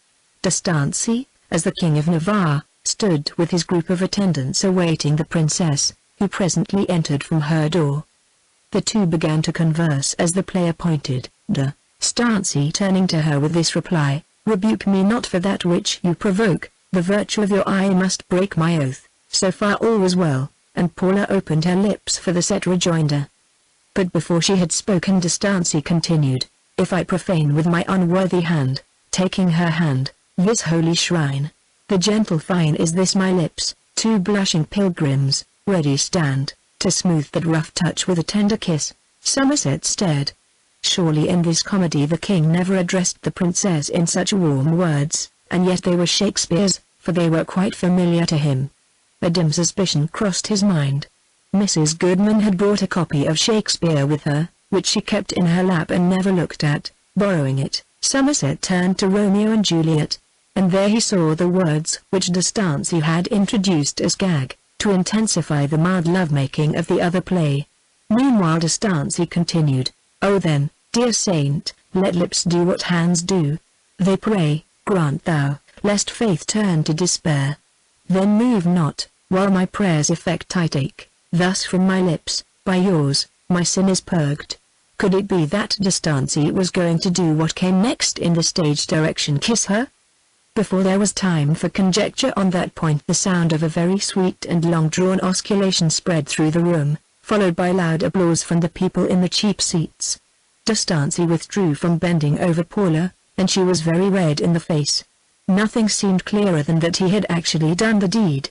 Stancy, as the King of Navarre, stood with his group of attendants awaiting the princess, who presently entered from her door. The two began to converse as the play appointed, Stancy turning to her with this reply, "Rebuke me not for that which you provoke, the virtue of your eye must break my oath." So far all was well, and Paula opened her lips for the set rejoinder. But before she had spoken Stancy continued, "If I profane with my unworthy hand, taking her hand, this holy shrine, the gentle fine is this my lips, two blushing pilgrims, ready stand, to smooth that rough touch with a tender kiss." Somerset stared. Surely in this comedy the king never addressed the princess in such warm words, and yet they were Shakespeare's, for they were quite familiar to him. A dim suspicion crossed his mind. Mrs. Goodman had brought a copy of Shakespeare with her, which she kept in her lap and never looked at. Borrowing it, Somerset turned to Romeo and Juliet, and there he saw the words which Stancy had introduced as gag, to intensify the mild lovemaking of the other play. Meanwhile Stancy continued, "Oh then, dear saint, let lips do what hands do. They pray, grant thou, lest faith turn to despair. Then move not, while my prayers effect I take, thus from my lips, by yours, my sin is purged." Could it be that Stancy was going to do what came next in the stage direction, kiss her? Before there was time for conjecture on that point the sound of a very sweet and long-drawn osculation spread through the room, followed by loud applause from the people in the cheap seats. Stancy withdrew from bending over Paula, and she was very red in the face. Nothing seemed clearer than that he had actually done the deed.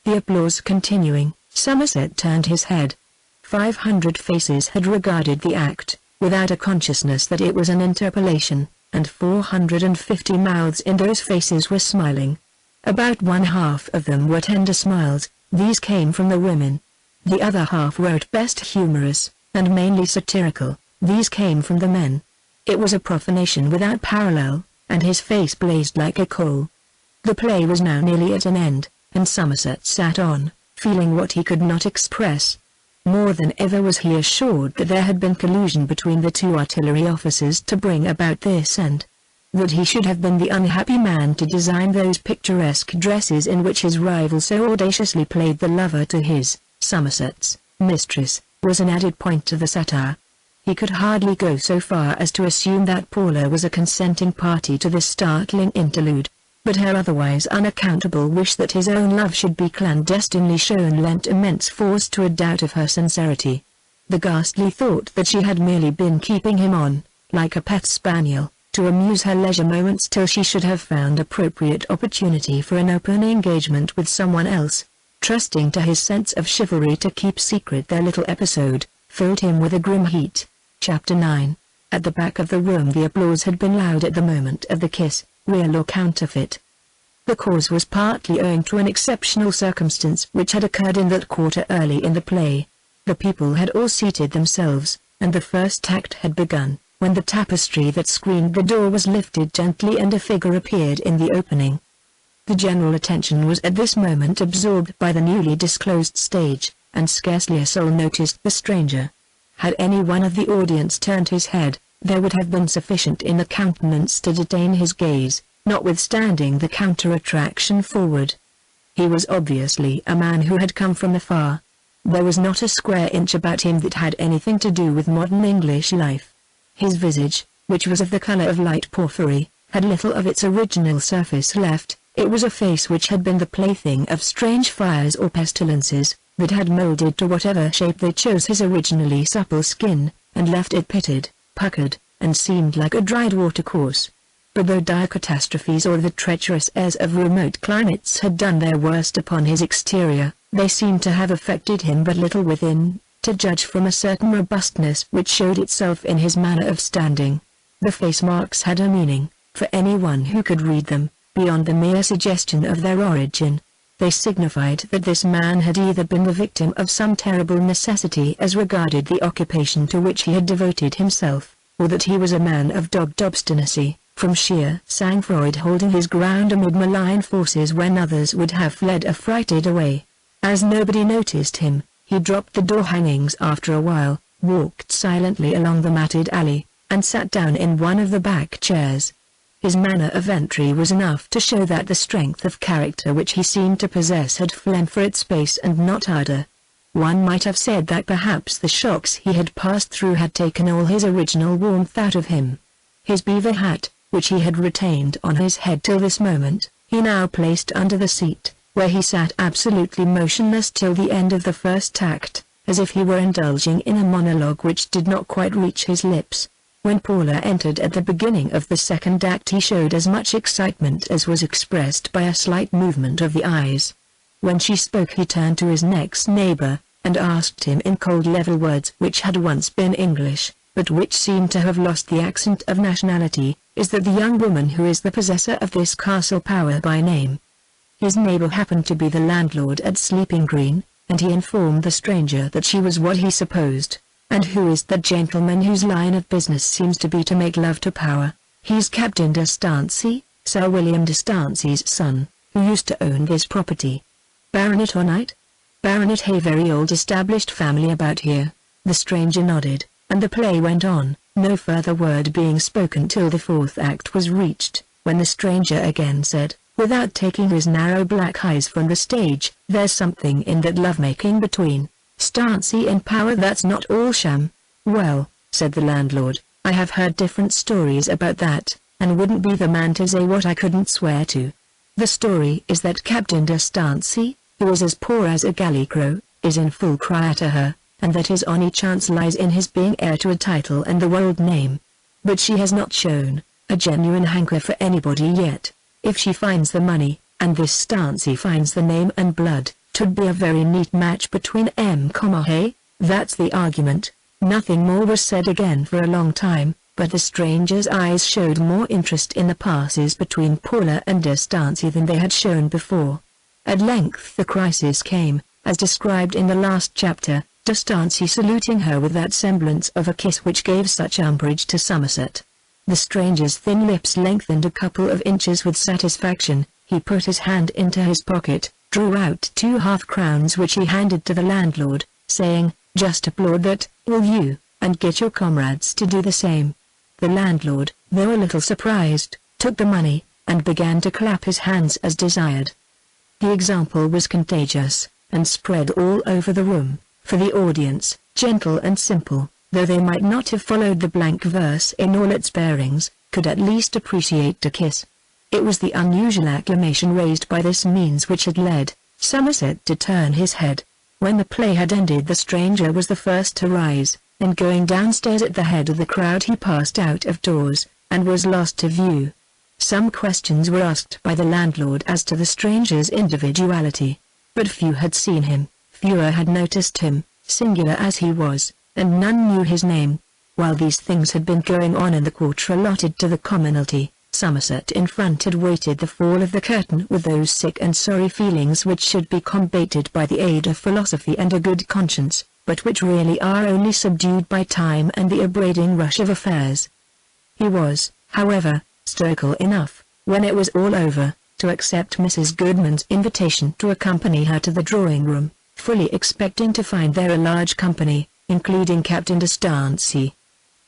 The applause continuing, Somerset turned his head. 500 faces had regarded the act, without a consciousness that it was an interpolation, and 450 mouths in those faces were smiling. About one half of them were tender smiles, these came from the women. The other half were at best humorous, and mainly satirical, these came from the men. It was a profanation without parallel, and his face blazed like a coal. The play was now nearly at an end, and Somerset sat on, feeling what he could not express. More than ever was he assured that there had been collusion between the two artillery officers to bring about this end. That he should have been the unhappy man to design those picturesque dresses in which his rival so audaciously played the lover to his, Somerset's, mistress, was an added point to the satire. He could hardly go so far as to assume that Paula was a consenting party to this startling interlude, but her otherwise unaccountable wish that his own love should be clandestinely shown lent immense force to a doubt of her sincerity. The ghastly thought that she had merely been keeping him on, like a pet spaniel, to amuse her leisure moments till she should have found appropriate opportunity for an open engagement with someone else, trusting to his sense of chivalry to keep secret their little episode, filled him with a grim heat. Chapter 9. At the back of the room the applause had been loud at the moment of the kiss, real or counterfeit. The cause was partly owing to an exceptional circumstance which had occurred in that quarter early in the play. The people had all seated themselves, and the first act had begun, when the tapestry that screened the door was lifted gently and a figure appeared in the opening. The general attention was at this moment absorbed by the newly disclosed stage, and scarcely a soul noticed the stranger. Had any one of the audience turned his head, There would have been sufficient in the countenance to detain his gaze, notwithstanding the counter-attraction forward. He was obviously a man who had come from afar. There was not a square inch about him that had anything to do with modern English life. His visage, which was of the color of light porphyry, had little of its original surface left. It was a face which had been the plaything of strange fires or pestilences, that had molded to whatever shape they chose his originally supple skin, and left it pitted, puckered, and seemed like a dried watercourse. But though dire catastrophes or the treacherous airs of remote climates had done their worst upon his exterior, they seemed to have affected him but little within, to judge from a certain robustness which showed itself in his manner of standing. The face marks had a meaning, for anyone who could read them, beyond the mere suggestion of their origin. They signified that this man had either been the victim of some terrible necessity as regarded the occupation to which he had devoted himself, or that he was a man of dogged obstinacy, from sheer sang-froid holding his ground amid malign forces when others would have fled affrighted away. As nobody noticed him, he dropped the door hangings after a while, walked silently along the matted alley, and sat down in one of the back chairs. His manner of entry was enough to show that the strength of character which he seemed to possess had phlegm for its space and not ardor. One might have said that perhaps the shocks he had passed through had taken all his original warmth out of him. His beaver hat, which he had retained on his head till this moment, he now placed under the seat, where he sat absolutely motionless till the end of the first act, as if he were indulging in a monologue which did not quite reach his lips. When Paula entered at the beginning of the second act he showed as much excitement as was expressed by a slight movement of the eyes. When she spoke he turned to his next neighbor, and asked him in cold level words which had once been English, but which seemed to have lost the accent of nationality, "Is that the young woman who is the possessor of this castle Power by name?" His neighbor happened to be the landlord at Sleeping Green, and he informed the stranger that she was what he supposed. "And who is that gentleman whose line of business seems to be to make love to Power?" "He's Captain de Stancy, Sir William de Stancy's son, who used to own this property." "Baronet or knight?" "Baronet, a very old established family about here." The stranger nodded, and the play went on, no further word being spoken till the fourth act was reached, when the stranger again said, without taking his narrow black eyes from the stage, "There's something in that love-making between Stancy and Power that's not all sham." "Well," said the landlord, "I have heard different stories about that, and wouldn't be the man to say what I couldn't swear to. The story is that Captain de Stancy, who is as poor as a galley crow, is in full cry to her, and that his only chance lies in his being heir to a title and the world name. But she has not shown a genuine hanker for anybody yet. If she finds the money, and this Stancy finds the name and blood, 'twould be a very neat match between M, hey? That's the argument." Nothing more was said again for a long time, but the stranger's eyes showed more interest in the passes between Paula and de Stancy than they had shown before. At length the crisis came, as described in the last chapter, de Stancy saluting her with that semblance of a kiss which gave such umbrage to Somerset. The stranger's thin lips lengthened a couple of inches with satisfaction. He put his hand into his pocket, drew out 2 half-crowns which he handed to the landlord, saying, "Just applaud that, will you, and get your comrades to do the same." The landlord, though a little surprised, took the money, and began to clap his hands as desired. The example was contagious, and spread all over the room, for the audience, gentle and simple, though they might not have followed the blank verse in all its bearings, could at least appreciate the kiss. It was the unusual acclamation raised by this means which had led Somerset to turn his head. When the play had ended the stranger was the first to rise, and going downstairs at the head of the crowd he passed out of doors, and was lost to view. Some questions were asked by the landlord as to the stranger's individuality, but few had seen him, fewer had noticed him, singular as he was, and none knew his name. While these things had been going on in the quarter allotted to the commonalty, Somerset in front had waited the fall of the curtain with those sick and sorry feelings which should be combated by the aid of philosophy and a good conscience, but which really are only subdued by time and the upbraiding rush of affairs. He was, however, stoical enough, when it was all over, to accept Mrs. Goodman's invitation to accompany her to the drawing-room, fully expecting to find there a large company, including Captain de Stancy.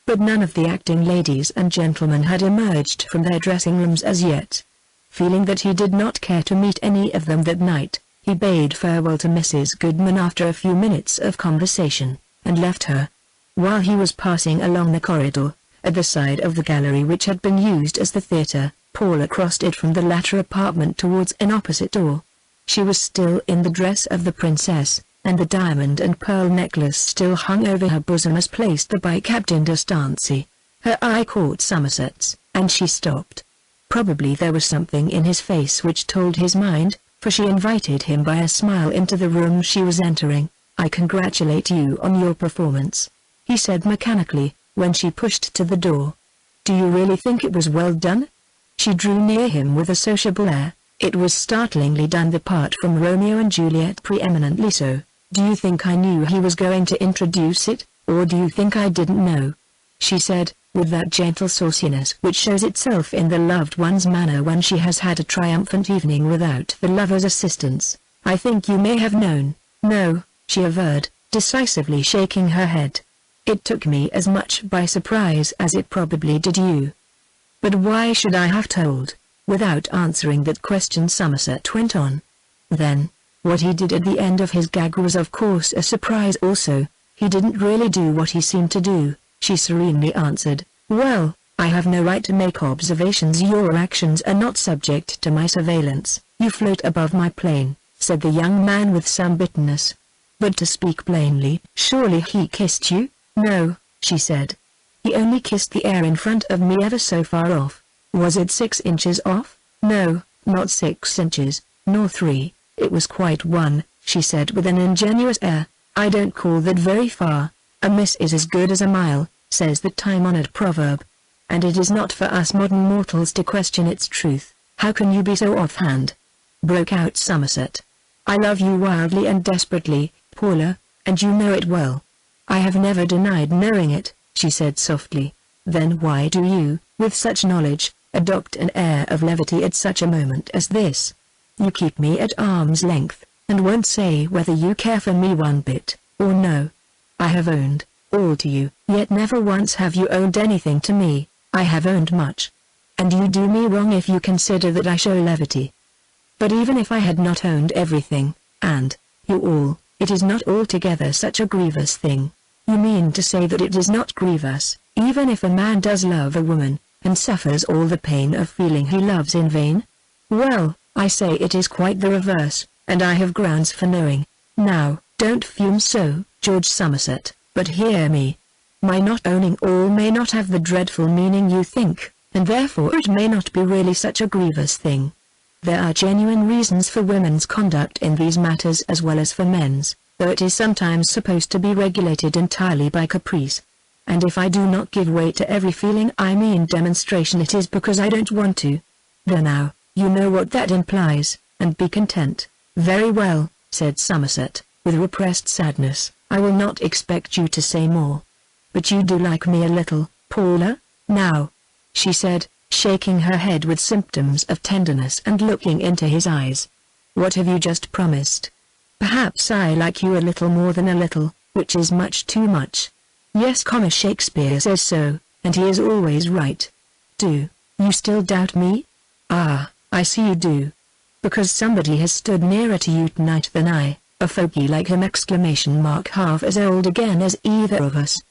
But none of the acting ladies and gentlemen had emerged from their dressing rooms as yet. Feeling that he did not care to meet any of them that night, he bade farewell to Mrs. Goodman after a few minutes of conversation, and left her. While he was passing along the corridor, at the side of the gallery which had been used as the theatre, Paula crossed it from the latter apartment towards an opposite door. She was still in the dress of the princess, and the diamond and pearl necklace still hung over her bosom as placed the by Captain d'Estancey. Her eye caught Somerset's, and she stopped. Probably there was something in his face which told his mind, for she invited him by a smile into the room she was entering. "I congratulate you on your performance," he said mechanically, when she pushed to the door. "Do you really think it was well done?" She drew near him with a sociable air. "It was startlingly done, the part from Romeo and Juliet preeminently so. Do you think I knew he was going to introduce it, or do you think I didn't know?" she said, with that gentle sauciness which shows itself in the loved one's manner when she has had a triumphant evening without the lover's assistance. "I think you may have known." "No," she averred, decisively shaking her head. "It took me as much by surprise as it probably did you." "But why should I have told?" Without answering that question, Somerset went on. "Then, what he did at the end of his gag was of course a surprise also. He didn't really do what he seemed to do," she serenely answered. "Well, I have no right to make observations. Your actions are not subject to my surveillance. You float above my plane," said the young man with some bitterness. "But to speak plainly, surely he kissed you?" "No," she said. "He only kissed the air in front of me ever so far off." "Was it 6 inches off?" "No, not 6 inches, nor 3, it was quite 1, she said with an ingenuous air. "I don't call that very far. A miss is as good as a mile, says the time-honored proverb. And it is not for us modern mortals to question its truth." "How can you be so offhand?" broke out Somerset. "I love you wildly and desperately, Paula, and you know it well." "I have never denied knowing it," she said softly. "Then why do you, with such knowledge, adopt an air of levity at such a moment as this? You keep me at arm's length, and won't say whether you care for me one bit, or no. I have owned all to you, yet never once have you owned anything to me." "I have owned much. And you do me wrong if you consider that I show levity. But even if I had not owned everything, and you all, it is not altogether such a grievous thing." "You mean to say that it is not grievous, even if a man does love a woman, and suffers all the pain of feeling he loves in vain?" "Well, I say it is quite the reverse, and I have grounds for knowing." "Now, don't fume so, George Somerset, but hear me. My not owning all may not have the dreadful meaning you think, and therefore it may not be really such a grievous thing. There are genuine reasons for women's conduct in these matters as well as for men's, though it is sometimes supposed to be regulated entirely by caprice. And if I do not give way to every feeling I mean demonstration, it is because I don't want to. There now, you know what that implies, and be content." "Very well," said Somerset, with repressed sadness, "I will not expect you to say more. But you do like me a little, Paula, now?" she said, shaking her head with symptoms of tenderness and looking into his eyes. "What have you just promised?" "Perhaps I like you a little more than a little, which is much too much." "Yes, Shakespeare says so, and he is always right." "Do you still doubt me?" "Ah, I see you do. Because somebody has stood nearer to you tonight than I, a fogey like him! Half as old again as either of us.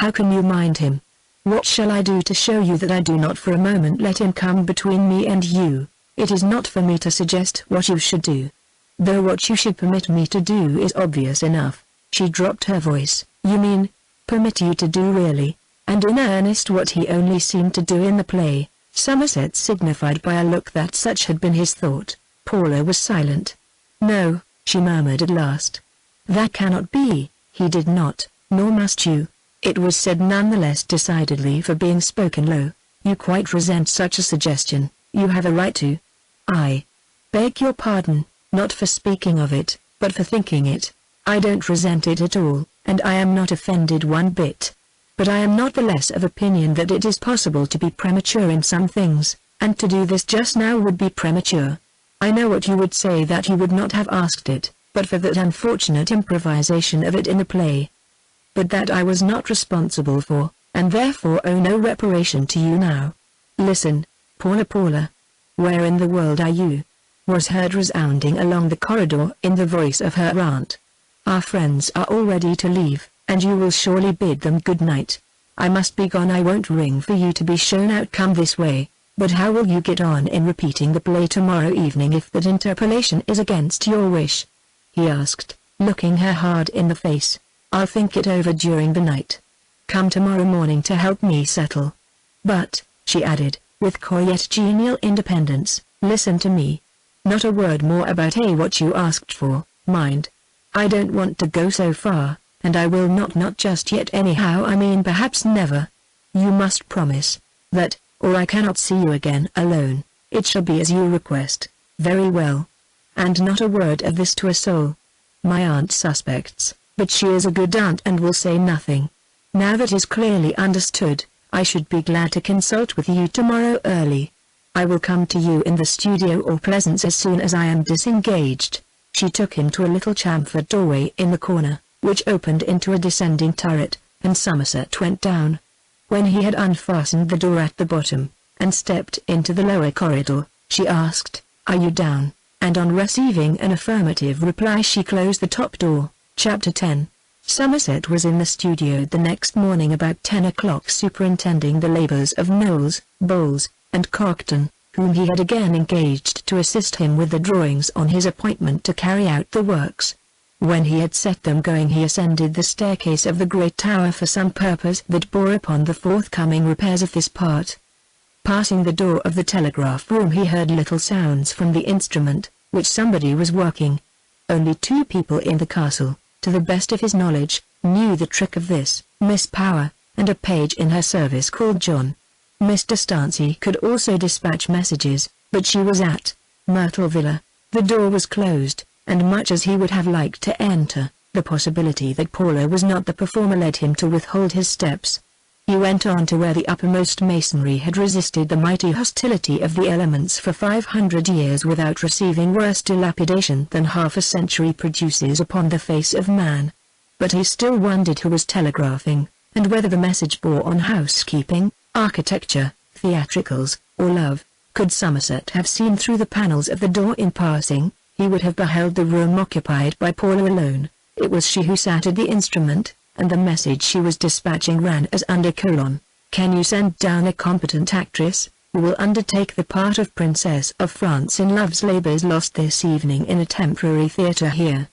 How can you mind him? What shall I do to show you that I do not for a moment let him come between me and you? It is not for me to suggest what you should do. Though what you should permit me to do is obvious enough." She dropped her voice. "You mean, permit you to do really, and in earnest, what he only seemed to do in the play?" Somerset signified by a look that such had been his thought. Paula was silent. "No," she murmured at last. "That cannot be, he did not, nor must you." It was said none the less decidedly for being spoken low. "You quite resent such a suggestion." "You have a right to." "I beg your pardon, not for speaking of it, but for thinking it. I don't resent it at all, and I am not offended one bit. But I am not the less of opinion that it is possible to be premature in some things, and to do this just now would be premature. I know what you would say, that you would not have asked it, but for that unfortunate improvisation of it in the play. But that I was not responsible for. and therefore owe no reparation to you now. Listen, Paula. Where in the world are you?" was heard resounding along the corridor in the voice of her aunt. "Our friends are all ready to leave, and you will surely bid them good night. I must be gone. I won't ring for you to be shown out. Come this way. But how will you get on in repeating the play tomorrow evening if that interpolation is against your wish?" he asked, looking her hard in the face. "I'll think it over during the night. Come tomorrow morning to help me settle. But," she added, with coy yet genial independence, "listen to me. Not a word more about what you asked for, mind. I don't want to go so far, and I will not just yet anyhow. I mean perhaps never. You must promise that, or I cannot see you again alone. It shall be as you request." "Very well. And not a word of this to a soul. My aunt suspects, but she is a good aunt and will say nothing. Now that is clearly understood, I should be glad to consult with you tomorrow early. I will come to you in the studio or Pleasance as soon as I am disengaged." She took him to a little chamfered doorway in the corner, which opened into a descending turret, and Somerset went down. When he had unfastened the door at the bottom, and stepped into the lower corridor, she asked, "Are you down?" and on receiving an affirmative reply she closed the top door. Chapter 10. Somerset was in the studio the next morning about 10 o'clock superintending the labors of Knowles, Bowles, and Carkton, whom he had again engaged to assist him with the drawings on his appointment to carry out the works. When he had set them going he ascended the staircase of the great tower for some purpose that bore upon the forthcoming repairs of this part. Passing the door of the telegraph room he heard little sounds from the instrument, which somebody was working. Only 2 people in the castle, to the best of his knowledge, knew the trick of this, Miss Power, and a page in her service called John. Mr. Stancy could also dispatch messages, but she was at Myrtle Villa. The door was closed, and much as he would have liked to enter, the possibility that Paula was not the performer led him to withhold his steps. He went on to where the uppermost masonry had resisted the mighty hostility of the elements for 500 years without receiving worse dilapidation than half a century produces upon the face of man. But he still wondered who was telegraphing, and whether the message bore on housekeeping, architecture, theatricals, or love. Could Somerset have seen through the panels of the door in passing, he would have beheld the room occupied by Paula alone. It was she who sat at the instrument, and the message she was dispatching ran as under: "Can you send down a competent actress, who will undertake the part of Princess of France in Love's Labours Lost this evening in a temporary theatre here?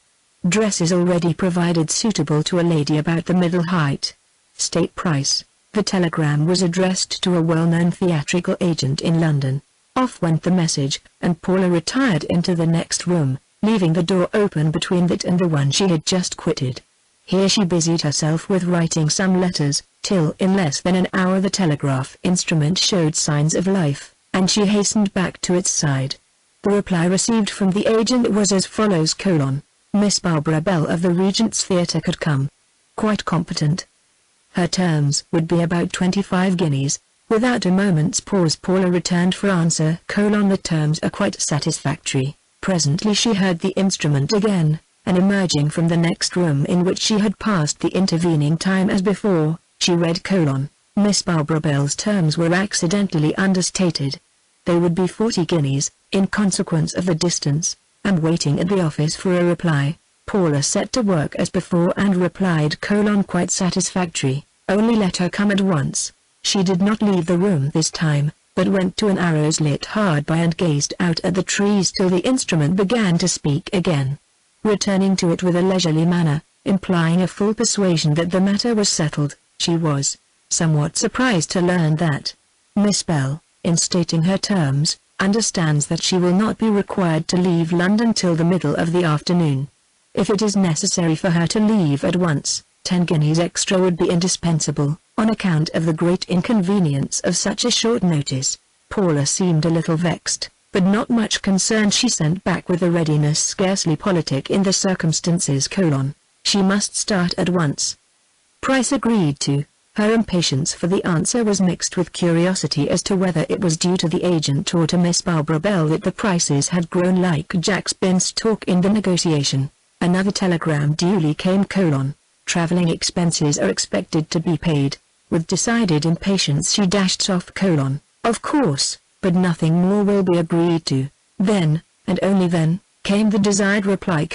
Dresses already provided suitable to a lady about the middle height. State price." The telegram was addressed to a well-known theatrical agent in London. Off went the message, and Paula retired into the next room, leaving the door open between that and the one she had just quitted. Here she busied herself with writing some letters, till in less than an hour the telegraph instrument showed signs of life, and she hastened back to its side. The reply received from the agent was as follows: "Miss Barbara Bell of the Regent's Theatre could come. Quite competent. Her terms would be about 25 guineas. Without a moment's pause Paula returned for answer: "The terms are quite satisfactory." Presently she heard the instrument again, and emerging from the next room in which she had passed the intervening time as before, she read: "Miss Barbara Bell's terms were accidentally understated. They would be 40 guineas, in consequence of the distance. I'm waiting at the office for a reply." Paula set to work as before and replied: "Quite satisfactory, only let her come at once." She did not leave the room this time, but went to an arrows lit hard by and gazed out at the trees till the instrument began to speak again. Returning to it with a leisurely manner, implying a full persuasion that the matter was settled, she was somewhat surprised to learn that Miss Bell, in stating her terms, understands that she will not be required to leave London till the middle of the afternoon. If it is necessary for her to leave at once, 10 guineas extra would be indispensable, on account of the great inconvenience of such a short notice. Paula seemed a little vexed, but not much concerned. She sent back with a readiness scarcely politic in the circumstances: "She must start at once." Price agreed to. Her impatience for the answer was mixed with curiosity as to whether it was due to the agent or to Miss Barbara Bell that the prices had grown like Jack's beanstalk in the negotiation. Another telegram duly came: "Traveling expenses are expected to be paid. With decided impatience she dashed off: "Of course, but nothing more will be agreed to." Then, and only then, came the desired reply: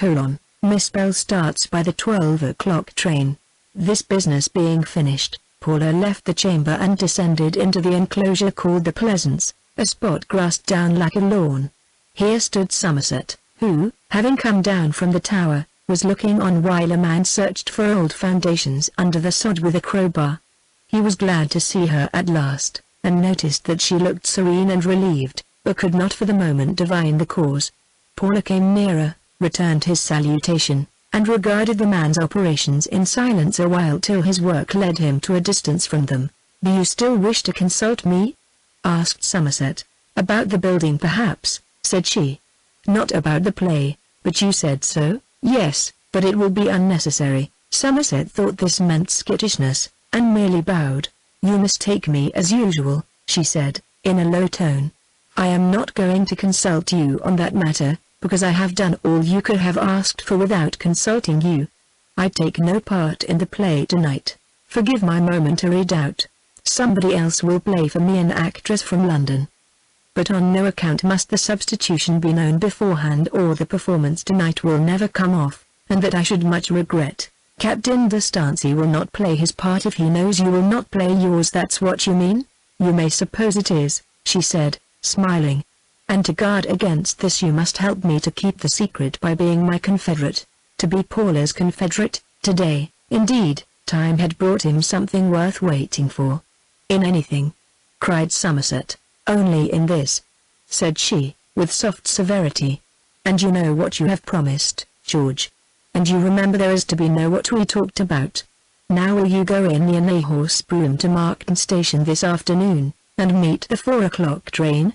"Miss Bell starts by the 12 o'clock train." This business being finished, Paula left the chamber and descended into the enclosure called the Pleasance, a spot grassed down like a lawn. Here stood Somerset, who, having come down from the tower, was looking on while a man searched for old foundations under the sod with a crowbar. He was glad to see her at last, and noticed that she looked serene and relieved, but could not for the moment divine the cause. Paula came nearer, returned his salutation, and regarded the man's operations in silence a while till his work led him to a distance from them. "Do you still wish to consult me?" asked Somerset. "About the building perhaps," said she. "Not about the play, but you said so." "Yes, but it will be unnecessary." Somerset thought this meant skittishness, and merely bowed. "You mistake me as usual," she said, in a low tone. "I am not going to consult you on that matter, because I have done all you could have asked for without consulting you. I take no part in the play tonight. Forgive my momentary doubt. Somebody else will play for me, an actress from London. But on no account must the substitution be known beforehand, or the performance tonight will never come off, and that I should much regret. Captain de Stancy will not play his part if he knows you will not play yours." "That's what you mean?" "You may suppose it is," she said, smiling. "And to guard against this you must help me to keep the secret by being my confederate." To be Paula's confederate, today, indeed, time had brought him something worth waiting for. "In anything?" cried Somerset. "Only in this," said she, with soft severity. "And you know what you have promised, George. And you remember there is to be no what we talked about. Now will you go in the horse brougham to Markton Station this afternoon, and meet the 4 o'clock train?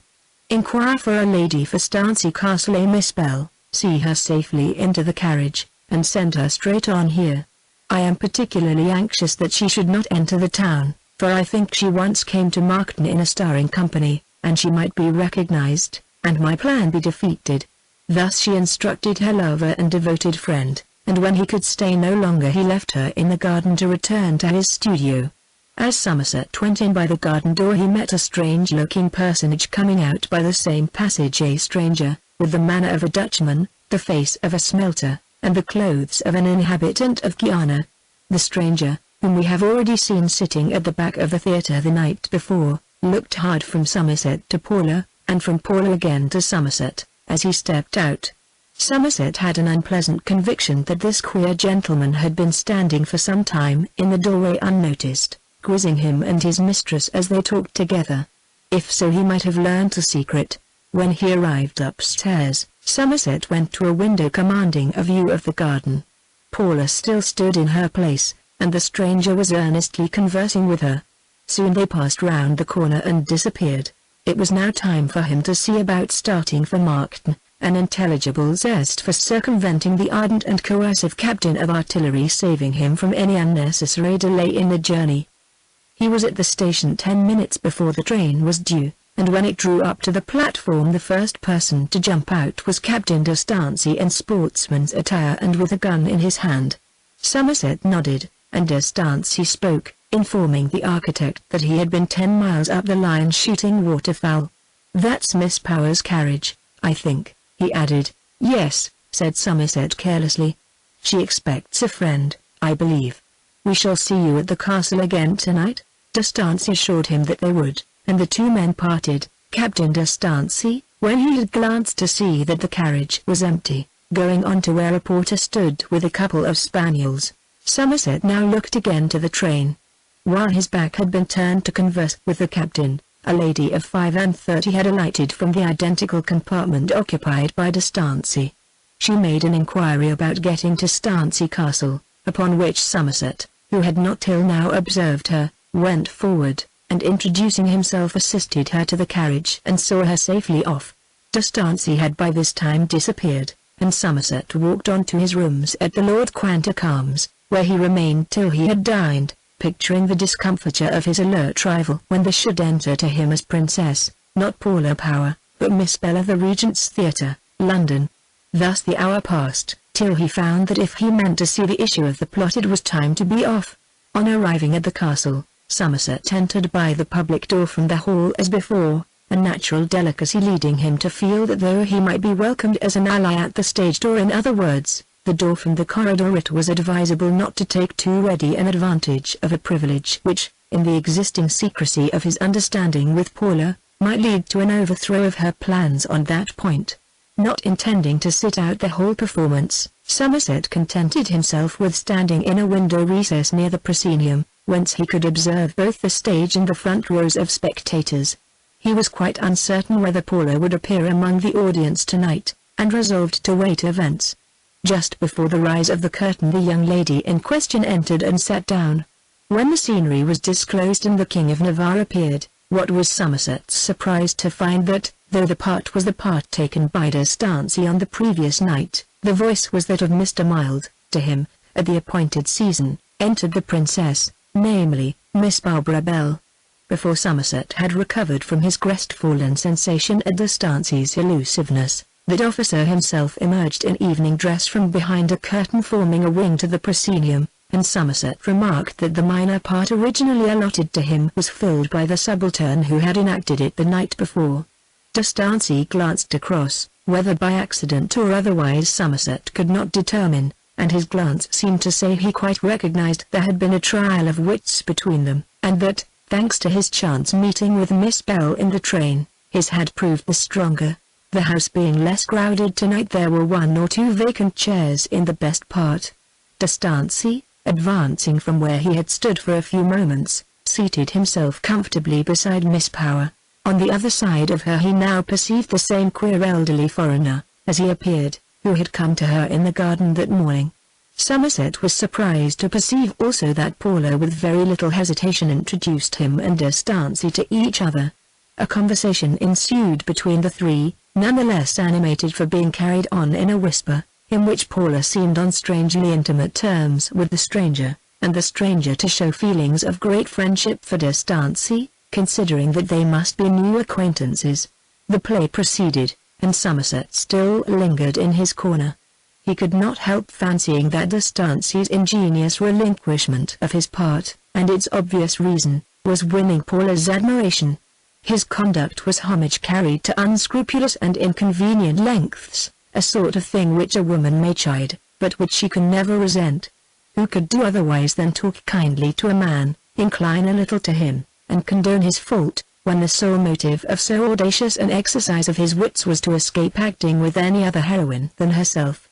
Inquire for a lady for Stancy Castle, a Miss Bell, see her safely into the carriage, and send her straight on here. I am particularly anxious that she should not enter the town, for I think she once came to Markton in a starring company, and she might be recognized, and my plan be defeated." Thus she instructed her lover and devoted friend, and when he could stay no longer he left her in the garden to return to his studio. As Somerset went in by the garden door he met a strange-looking personage coming out by the same passage, a stranger, with the manner of a Dutchman, the face of a smelter, and the clothes of an inhabitant of Guiana. The stranger, whom we have already seen sitting at the back of the theatre the night before, looked hard from Somerset to Paula, and from Paula again to Somerset, as he stepped out. Somerset had an unpleasant conviction that this queer gentleman had been standing for some time in the doorway unnoticed, quizzing him and his mistress as they talked together. If so, he might have learned the secret. When he arrived upstairs, Somerset went to a window commanding a view of the garden. Paula still stood in her place, and the stranger was earnestly conversing with her. Soon they passed round the corner and disappeared. It was now time for him to see about starting for Markton, an intelligible zest for circumventing the ardent and coercive captain of artillery saving him from any unnecessary delay in the journey. He was at the station 10 minutes before the train was due, and when it drew up to the platform the first person to jump out was Captain de Stancy in sportsman's attire and with a gun in his hand. Somerset nodded, and de Stancy spoke, informing the architect that he had been 10 miles up the line shooting waterfowl. "That's Miss Power's carriage, I think," he added. "Yes," said Somerset carelessly. "She expects a friend, I believe. We shall see you at the castle again tonight?" De Stancy assured him that they would, and the two men parted, Captain de Stancy, when he had glanced to see that the carriage was empty, going on to where a porter stood with a couple of spaniels. Somerset now looked again to the train. While his back had been turned to converse with the captain, a lady of 35 had alighted from the identical compartment occupied by de Stancy. She made an inquiry about getting to Stancy Castle, upon which Somerset, who had not till now observed her, went forward, and introducing himself assisted her to the carriage and saw her safely off. De Stancy had by this time disappeared, and Somerset walked on to his rooms at the Lord Quantock Arms, where he remained till he had dined, picturing the discomfiture of his alert rival when they should enter to him as Princess, not Paula Power, but Miss Bell of the Regent's Theatre, London. Thus the hour passed, till he found that if he meant to see the issue of the plot it was time to be off. On arriving at the castle, Somerset entered by the public door from the hall as before, a natural delicacy leading him to feel that though he might be welcomed as an ally at the stage door, in other words, the door from the corridor, it was advisable not to take too ready an advantage of a privilege which, in the existing secrecy of his understanding with Paula, might lead to an overthrow of her plans on that point. Not intending to sit out the whole performance, Somerset contented himself with standing in a window recess near the proscenium, whence he could observe both the stage and the front rows of spectators. He was quite uncertain whether Paula would appear among the audience tonight, and resolved to wait events. Just before the rise of the curtain, the young lady in question entered and sat down. When the scenery was disclosed and the King of Navarre appeared, what was Somerset's surprise to find that, though the part was the part taken by D'Estancey on the previous night, the voice was that of Mr. Mild. To him, at the appointed season, entered the princess, namely, Miss Barbara Bell. Before Somerset had recovered from his crestfallen sensation at D'Estancey's elusiveness, that officer himself emerged in evening dress from behind a curtain forming a wing to the proscenium, and Somerset remarked that the minor part originally allotted to him was filled by the subaltern who had enacted it the night before. D'Estancey glanced across, whether by accident or otherwise Somerset could not determine, and his glance seemed to say he quite recognized there had been a trial of wits between them, and that, thanks to his chance meeting with Miss Bell in the train, his had proved the stronger. The house being less crowded tonight, there were 1 or 2 vacant chairs in the best part. D'Estancey, advancing from where he had stood for a few moments, seated himself comfortably beside Miss Power. On the other side of her he now perceived the same queer elderly foreigner, as he appeared, who had come to her in the garden that morning. Somerset was surprised to perceive also that Paula with very little hesitation introduced him and D'Estancey to each other. A conversation ensued between the three, none the less animated for being carried on in a whisper, in which Paula seemed on strangely intimate terms with the stranger, and the stranger to show feelings of great friendship for D'Estancey, considering that they must be new acquaintances. The play proceeded, and Somerset still lingered in his corner. He could not help fancying that D'Estancey's ingenious relinquishment of his part, and its obvious reason, was winning Paula's admiration. His conduct was homage carried to unscrupulous and inconvenient lengths, a sort of thing which a woman may chide, but which she can never resent. Who could do otherwise than talk kindly to a man, incline a little to him, and condone his fault, when the sole motive of so audacious an exercise of his wits was to escape acting with any other heroine than herself?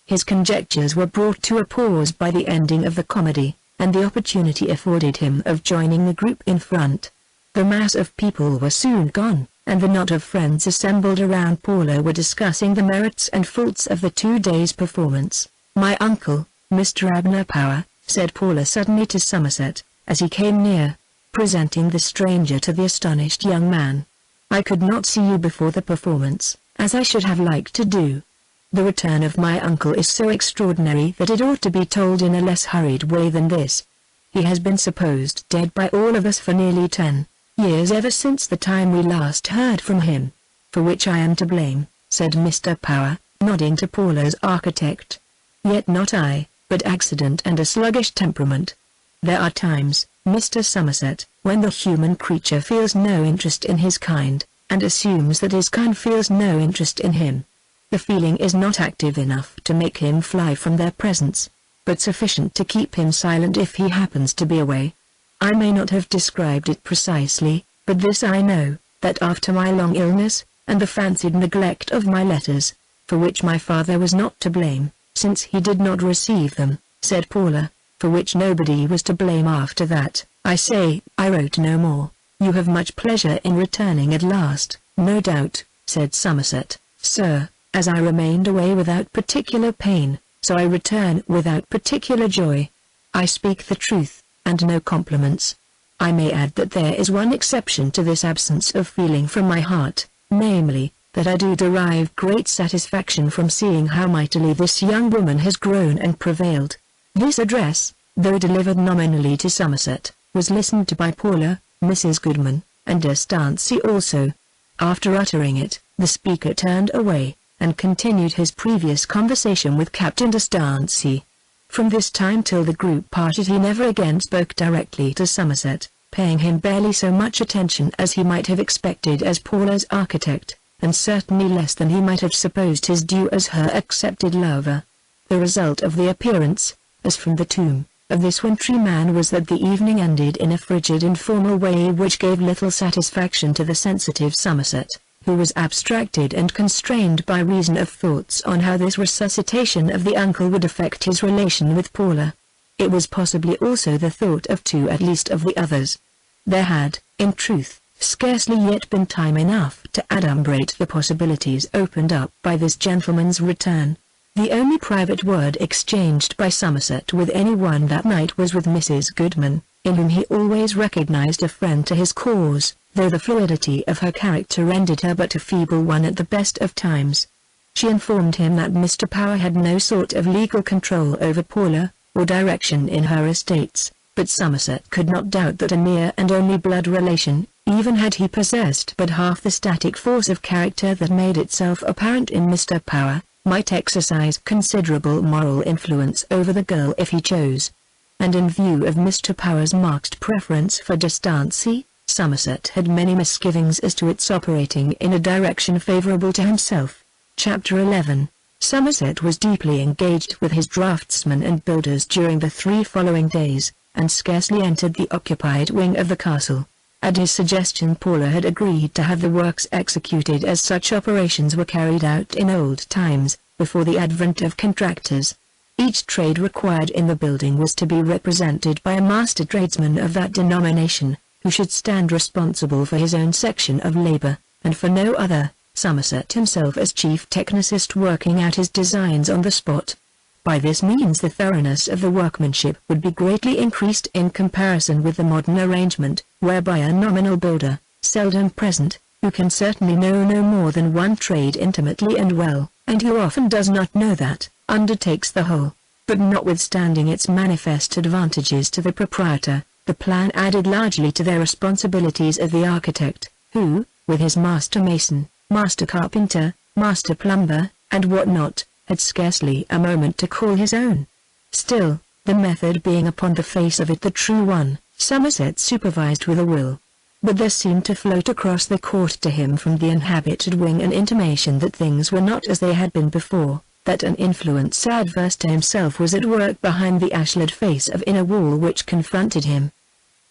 His conjectures were brought to a pause by the ending of the comedy, and the opportunity afforded him of joining the group in front. The mass of people were soon gone, and the knot of friends assembled around Paula were discussing the merits and faults of the 2 days' performance. "My uncle, Mr. Abner Power," said Paula suddenly to Somerset, as he came near, presenting the stranger to the astonished young man. "I could not see you before the performance, as I should have liked to do. The return of my uncle is so extraordinary that it ought to be told in a less hurried way than this. He has been supposed dead by all of us for nearly 10 years, ever since the time we last heard from him. For which I am to blame," said Mr. Power, nodding to Paula's architect. "Yet not I, but accident and a sluggish temperament. There are times, Mr. Somerset, when the human creature feels no interest in his kind, and assumes that his kind feels no interest in him. The feeling is not active enough to make him fly from their presence, but sufficient to keep him silent if he happens to be away. I may not have described it precisely, but this I know, that after my long illness, and the fancied neglect of my letters, for which my father was not to blame, since he did not receive them," said Paula, "for which nobody was to blame after that, I say, I wrote no more." "You have much pleasure in returning at last, no doubt," said Somerset. "Sir, as I remained away without particular pain, so I return without particular joy. I speak the truth, and no compliments. I may add that there is one exception to this absence of feeling from my heart, namely, that I do derive great satisfaction from seeing how mightily this young woman has grown and prevailed." This address, though delivered nominally to Somerset, was listened to by Paula, Mrs. Goodman, and D'Estancey also. After uttering it, the speaker turned away, and continued his previous conversation with Captain D'Estancey. From this time till the group parted he never again spoke directly to Somerset, paying him barely so much attention as he might have expected as Paula's architect, and certainly less than he might have supposed his due as her accepted lover. The result of the appearance, as from the tomb, of this wintry man was that the evening ended in a frigid informal way which gave little satisfaction to the sensitive Somerset, who was abstracted and constrained by reason of thoughts on how this resuscitation of the uncle would affect his relation with Paula. It was possibly also the thought of two at least of the others. There had, in truth, scarcely yet been time enough to adumbrate the possibilities opened up by this gentleman's return. The only private word exchanged by Somerset with anyone that night was with Mrs. Goodman, in whom he always recognized a friend to his cause, though the fluidity of her character rendered her but a feeble one at the best of times. She informed him that Mr. Power had no sort of legal control over Paula, or direction in her estates, but Somerset could not doubt that a near and only blood relation, even had he possessed but half the static force of character that made itself apparent in Mr. Power, might exercise considerable moral influence over the girl if he chose. And in view of Mr. Power's marked preference for D'Estancey, Somerset had many misgivings as to its operating in a direction favorable to himself. Chapter 11. Somerset was deeply engaged with his draftsmen and builders during the 3 following days, and scarcely entered the occupied wing of the castle. At his suggestion Paula had agreed to have the works executed as such operations were carried out in old times, before the advent of contractors. Each trade required in the building was to be represented by a master tradesman of that denomination, who should stand responsible for his own section of labor, and for no other, Somerset himself as chief technicist working out his designs on the spot. By this means the thoroughness of the workmanship would be greatly increased in comparison with the modern arrangement, whereby a nominal builder, seldom present, who can certainly know no more than one trade intimately and well, and who often does not know that, undertakes the whole. But notwithstanding its manifest advantages to the proprietor, the plan added largely to their responsibilities of the architect, who, with his master mason, master carpenter, master plumber, and what not, had scarcely a moment to call his own. Still, the method being upon the face of it the true one, Somerset supervised with a will. But there seemed to float across the court to him from the inhabited wing an intimation that things were not as they had been before, that an influence adverse to himself was at work behind the ashlar face of inner wall which confronted him.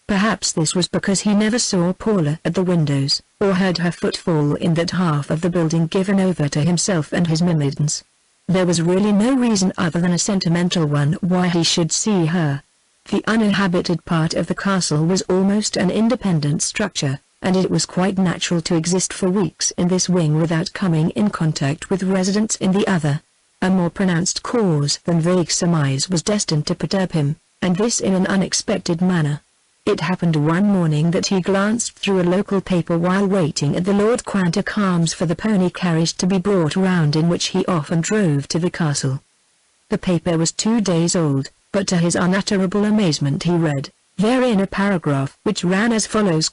Perhaps this was because he never saw Paula at the windows, or heard her footfall in that half of the building given over to himself and his myrmidons. There was really no reason other than a sentimental one why he should see her. The uninhabited part of the castle was almost an independent structure, and it was quite natural to exist for weeks in this wing without coming in contact with residents in the other. A more pronounced cause than vague surmise was destined to perturb him, and this in an unexpected manner. It happened one morning that he glanced through a local paper while waiting at the Lord Quantock Arms for the pony carriage to be brought round in which he often drove to the castle. The paper was 2 days old, but to his unutterable amazement he read, therein a paragraph which ran as follows: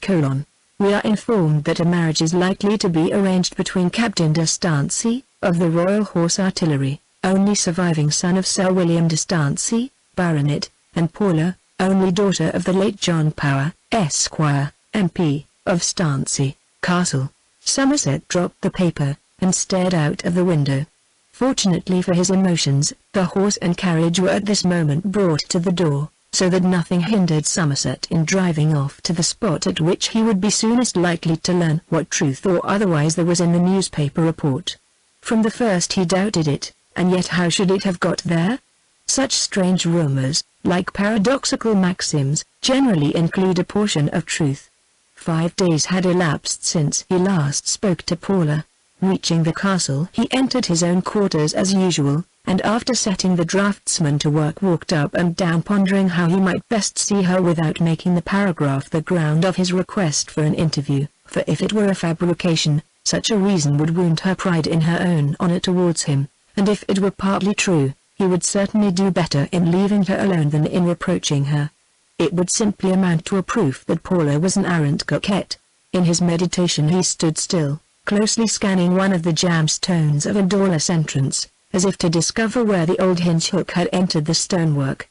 "We are informed that a marriage is likely to be arranged between Captain D'Estancey, of the Royal Horse Artillery, only surviving son of Sir William D'Estancey, Baronet, and Paula, only daughter of the late John Power, Esquire, MP, of Stancey Castle." Somerset dropped the paper, and stared out of the window. Fortunately for his emotions, the horse and carriage were at this moment brought to the door, so that nothing hindered Somerset in driving off to the spot at which he would be soonest likely to learn what truth or otherwise there was in the newspaper report. From the first he doubted it, and yet how should it have got there? Such strange rumors, like paradoxical maxims, generally include a portion of truth. 5 days had elapsed since he last spoke to Paula. Reaching the castle he entered his own quarters as usual, and after setting the draftsman to work walked up and down pondering how he might best see her without making the paragraph the ground of his request for an interview, for if it were a fabrication, such a reason would wound her pride in her own honor towards him, and if it were partly true, he would certainly do better in leaving her alone than in reproaching her. It would simply amount to a proof that Paula was an arrant coquette. In his meditation he stood still, closely scanning one of the jamb-stones of a doorless entrance, as if to discover where the old hinge hook had entered the stonework.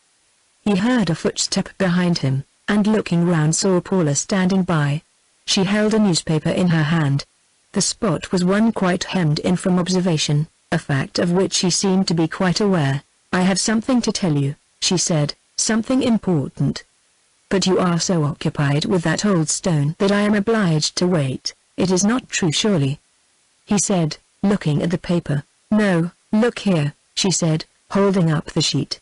He heard a footstep behind him, and looking round saw Paula standing by. She held a newspaper in her hand. The spot was one quite hemmed in from observation, a fact of which she seemed to be quite aware. "I have something to tell you," she said, "something important. But you are so occupied with that old stone that I am obliged to wait. It is not true, surely?" he said, looking at the paper. "No, look here," she said, holding up the sheet.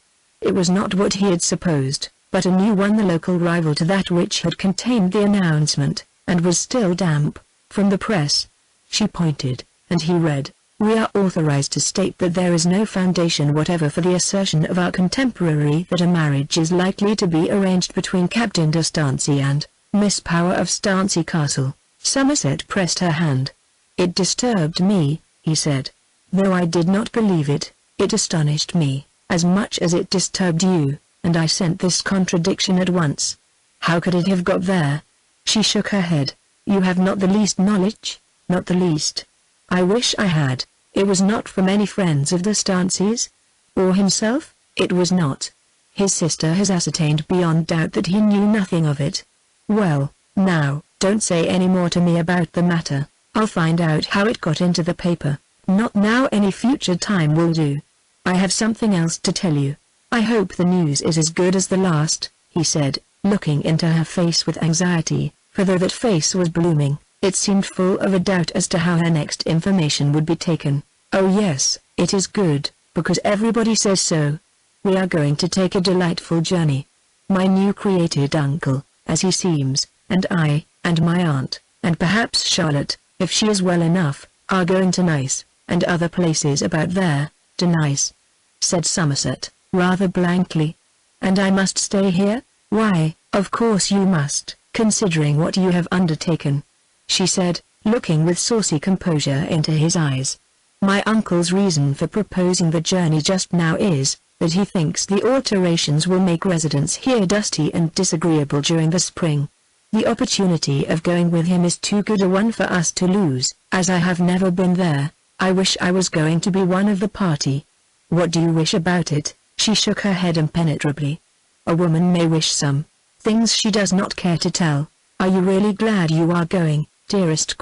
It was not what he had supposed, but a new one, the local rival to that which had contained the announcement, and was still damp, from the press. She pointed, and he read, "We are authorized to state that there is no foundation whatever for the assertion of our contemporary that a marriage is likely to be arranged between Captain de Stancy and Miss Power of Stancy Castle." Somerset pressed her hand. "It disturbed me," he said. "Though I did not believe it, it astonished me, as much as it disturbed you, and I sent this contradiction at once." "How could it have got there?" She shook her head. "You have not the least knowledge?" "Not the least. I wish I had." "It was not from any friends of the Stanceys? Or himself?" "It was not. His sister has ascertained beyond doubt that he knew nothing of it." "Well, now, don't say any more to me about the matter. I'll find out how it got into the paper." "Not now, any future time will do. I have something else to tell you." "I hope the news is as good as the last," he said, looking into her face with anxiety, for though that face was blooming, it seemed full of a doubt as to how her next information would be taken. "Oh yes, it is good, because everybody says so. We are going to take a delightful journey. My new created uncle, as he seems, and I, and my aunt, and perhaps Charlotte, if she is well enough, are going to Nice, and other places about there." "To Nice?" said Somerset, rather blankly. "And I must stay here?" "Why, of course you must, considering what you have undertaken," she said, looking with saucy composure into his eyes. "My uncle's reason for proposing the journey just now is, that he thinks the alterations will make residence here dusty and disagreeable during the spring. The opportunity of going with him is too good a one for us to lose. As I have never been there, I wish I was going to be one of the party." "What do you wish about it?" She shook her head impenetrably. "A woman may wish some things she does not care to tell. Are you really glad you are going, dearest?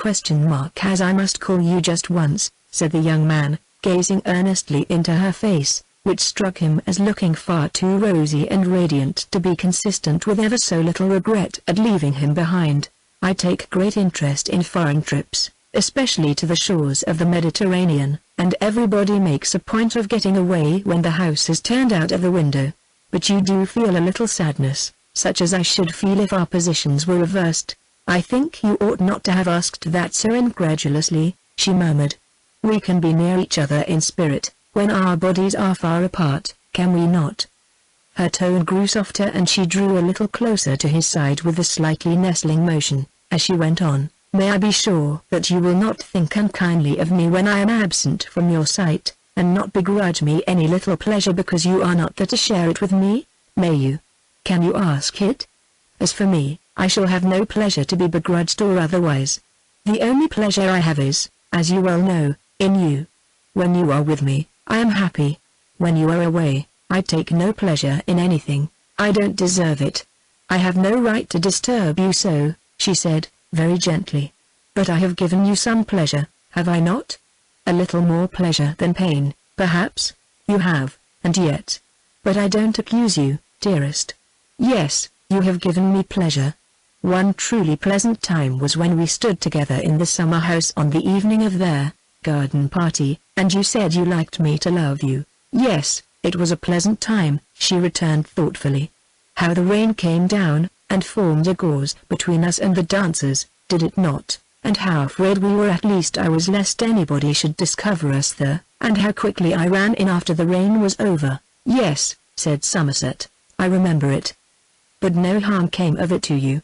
As I must call you just once," said the young man, gazing earnestly into her face, which struck him as looking far too rosy and radiant to be consistent with ever so little regret at leaving him behind. "I take great interest in foreign trips, especially to the shores of the Mediterranean, and everybody makes a point of getting away when the house is turned out of the window. But you do feel a little sadness, such as I should feel if our positions were reversed." "I think you ought not to have asked that so incredulously," she murmured. "We can be near each other in spirit, when our bodies are far apart, can we not?" Her tone grew softer and she drew a little closer to his side with a slightly nestling motion, as she went on. "May I be sure that you will not think unkindly of me when I am absent from your sight, and not begrudge me any little pleasure because you are not there to share it with me? May you? Can you ask it? As for me, I shall have no pleasure to be begrudged or otherwise. The only pleasure I have is, as you well know, in you. When you are with me, I am happy. When you are away, I take no pleasure in anything. I don't deserve it. I have no right to disturb you so," she said, very gently. "But I have given you some pleasure, have I not? A little more pleasure than pain, perhaps?" "You have, and yet. But I don't accuse you, dearest. Yes, you have given me pleasure. One truly pleasant time was when we stood together in the summer house on the evening of their garden party, and you said you liked me to love you." "Yes, it was a pleasant time," she returned thoughtfully. "How the rain came down, and formed a gauze between us and the dancers, did it not? And how afraid we were, at least I was, lest anybody should discover us there, and how quickly I ran in after the rain was over." "Yes," said Somerset, "I remember it. But no harm came of it to you.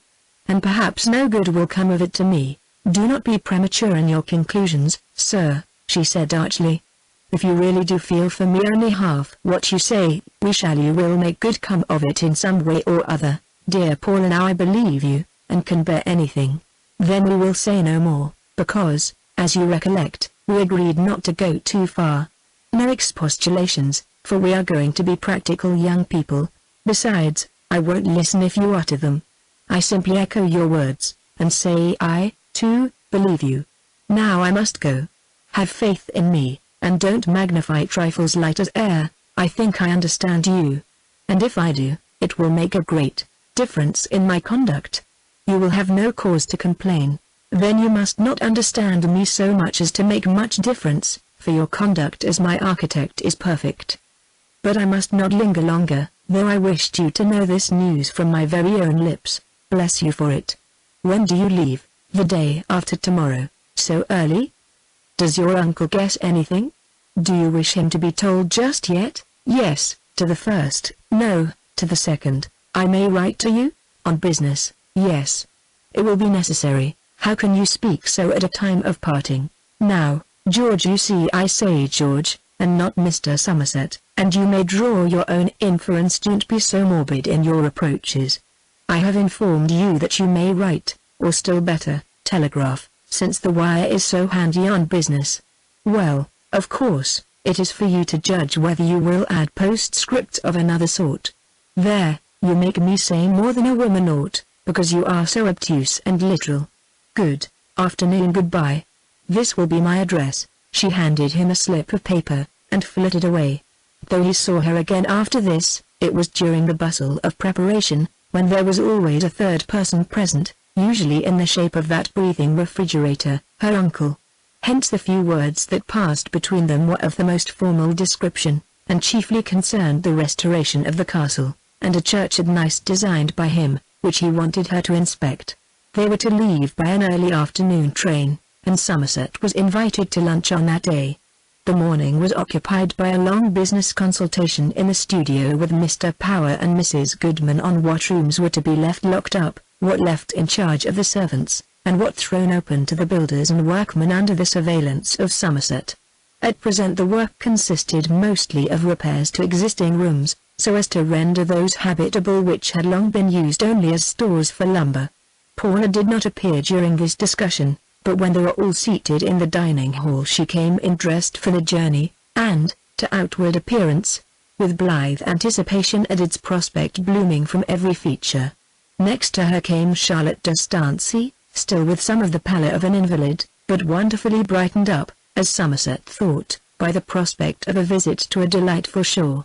And perhaps no good will come of it to me. Do not be premature in your conclusions, sir," she said archly. "If you really do feel for me only half what you say, you will make good come of it in some way or other, dear Paula. Now I believe you, and can bear anything. Then we will say no more, because, as you recollect, we agreed not to go too far. No expostulations, for we are going to be practical young people. Besides, I won't listen if you utter them. I simply echo your words, and say I, too, believe you. Now I must go. Have faith in me, and don't magnify trifles light as air. I think I understand you. And if I do, it will make a great difference in my conduct. You will have no cause to complain. Then you must not understand me so much as to make much difference, for your conduct as my architect is perfect. But I must not linger longer, though I wished you to know this news from my very own lips. Bless you for it. When do you leave? The day after tomorrow. So early? Does your uncle guess anything? Do you wish him to be told just yet? Yes, to the first. No, to the second. I may write to you? On business, yes. It will be necessary. How can you speak so at a time of parting? Now, George, you see I say George, and not Mr. Somerset, and you may draw your own inference. Don't be so morbid in your reproaches. I have informed you that you may write, or still better, telegraph, since the wire is so handy on business. Well, of course, it is for you to judge whether you will add postscript of another sort. There, you make me say more than a woman ought, because you are so obtuse and literal. Good afternoon, goodbye. This will be my address. She handed him a slip of paper, and flitted away. Though he saw her again after this, it was during the bustle of preparation, when there was always a third person present, usually in the shape of that breathing refrigerator, her uncle. Hence the few words that passed between them were of the most formal description, and chiefly concerned the restoration of the castle, and a church at Nice designed by him, which he wanted her to inspect. They were to leave by an early afternoon train, and Somerset was invited to lunch on that day. The morning was occupied by a long business consultation in the studio with Mr. Power and Mrs. Goodman on what rooms were to be left locked up, what left in charge of the servants, and what thrown open to the builders and workmen under the surveillance of Somerset. At present the work consisted mostly of repairs to existing rooms, so as to render those habitable which had long been used only as stores for lumber. Paula did not appear during this discussion, but when they were all seated in the dining hall she came in dressed for the journey, and, to outward appearance, with blithe anticipation at its prospect blooming from every feature. Next to her came Charlotte D'Estancey, still with some of the pallor of an invalid, but wonderfully brightened up, as Somerset thought, by the prospect of a visit to a delightful shore.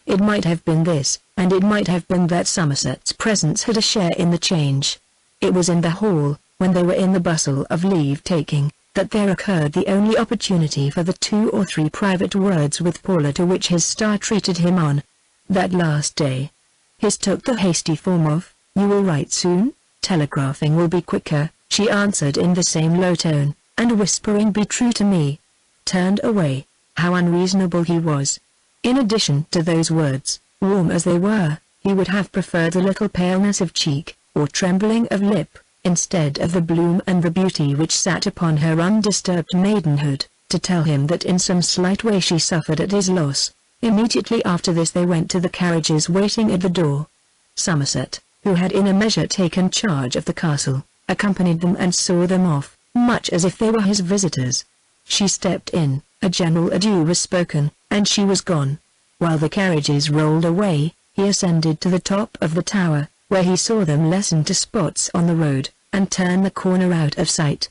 It might have been this, and it might have been that Somerset's presence had a share in the change. It was in the hall, when they were in the bustle of leave-taking, that there occurred the only opportunity for the 2 or 3 private words with Paula to which his star treated him on that last day. His took the hasty form of, "You will write soon? Telegraphing will be quicker," she answered in the same low tone, and whispering, "Be true to me." Turned away. How unreasonable he was! In addition to those words, warm as they were, he would have preferred a little paleness of cheek, or trembling of lip, instead of the bloom and the beauty which sat upon her undisturbed maidenhood, to tell him that in some slight way she suffered at his loss. Immediately after this they went to the carriages waiting at the door. Somerset, who had in a measure taken charge of the castle, accompanied them and saw them off, much as if they were his visitors. She stepped in, a general adieu was spoken, and she was gone. While the carriages rolled away, he ascended to the top of the tower, where he saw them lessen to spots on the road, and turn the corner out of sight.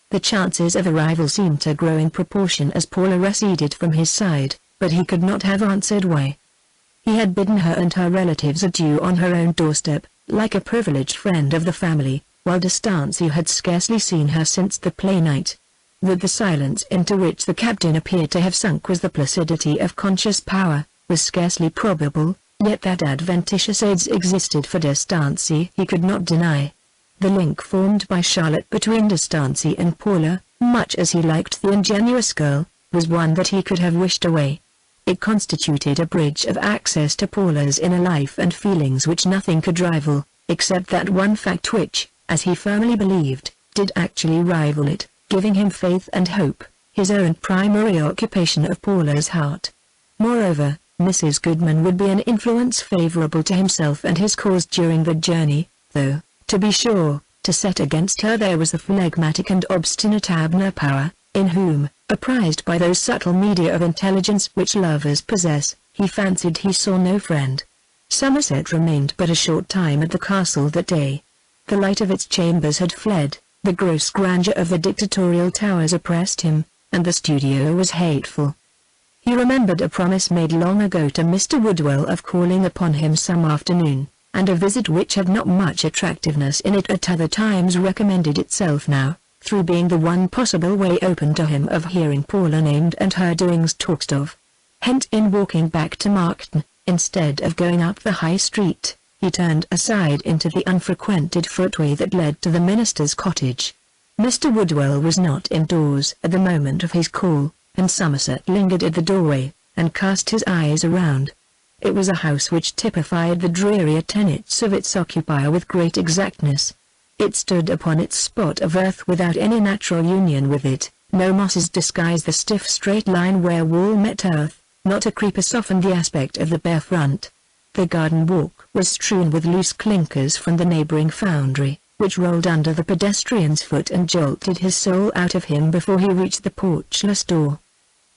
The chances of arrival seemed to grow in proportion as Paula receded from his side, but he could not have answered why. He had bidden her and her relatives adieu on her own doorstep, like a privileged friend of the family, while D'Estancey had scarcely seen her since the play night. That the silence into which the captain appeared to have sunk was the placidity of conscious power, was scarcely probable, yet that adventitious aids existed for D'Estancey he could not deny. The link formed by Charlotte between D'Estancey and Paula, much as he liked the ingenuous girl, was one that he could have wished away. It constituted a bridge of access to Paula's inner life and feelings which nothing could rival, except that one fact which, as he firmly believed, did actually rival it, giving him faith and hope, his own primary occupation of Paula's heart. Moreover, Mrs. Goodman would be an influence favorable to himself and his cause during the journey, though, to be sure, to set against her there was the phlegmatic and obstinate Abner Power, in whom, apprised by those subtle media of intelligence which lovers possess, he fancied he saw no friend. Somerset remained but a short time at the castle that day, The light of its chambers had fled, the gross grandeur of the dictatorial towers oppressed him, and the studio was hateful. He remembered a promise made long ago to Mr. Woodwell of calling upon him some afternoon, and a visit which had not much attractiveness in it at other times recommended itself now, through being the one possible way open to him of hearing Paula named and her doings talked of. Hence in walking back to Markton, instead of going up the high street, he turned aside into the unfrequented footway that led to the minister's cottage. Mr. Woodwell was not indoors at the moment of his call, and Somerset lingered at the doorway, and cast his eyes around. It was a house which typified the drearier tenets of its occupier with great exactness. It stood upon its spot of earth without any natural union with it, no mosses disguised the stiff straight line where wall met earth, not a creeper softened the aspect of the bare front. The garden walk was strewn with loose clinkers from the neighbouring foundry, which rolled under the pedestrian's foot and jolted his soul out of him before he reached the porchless door.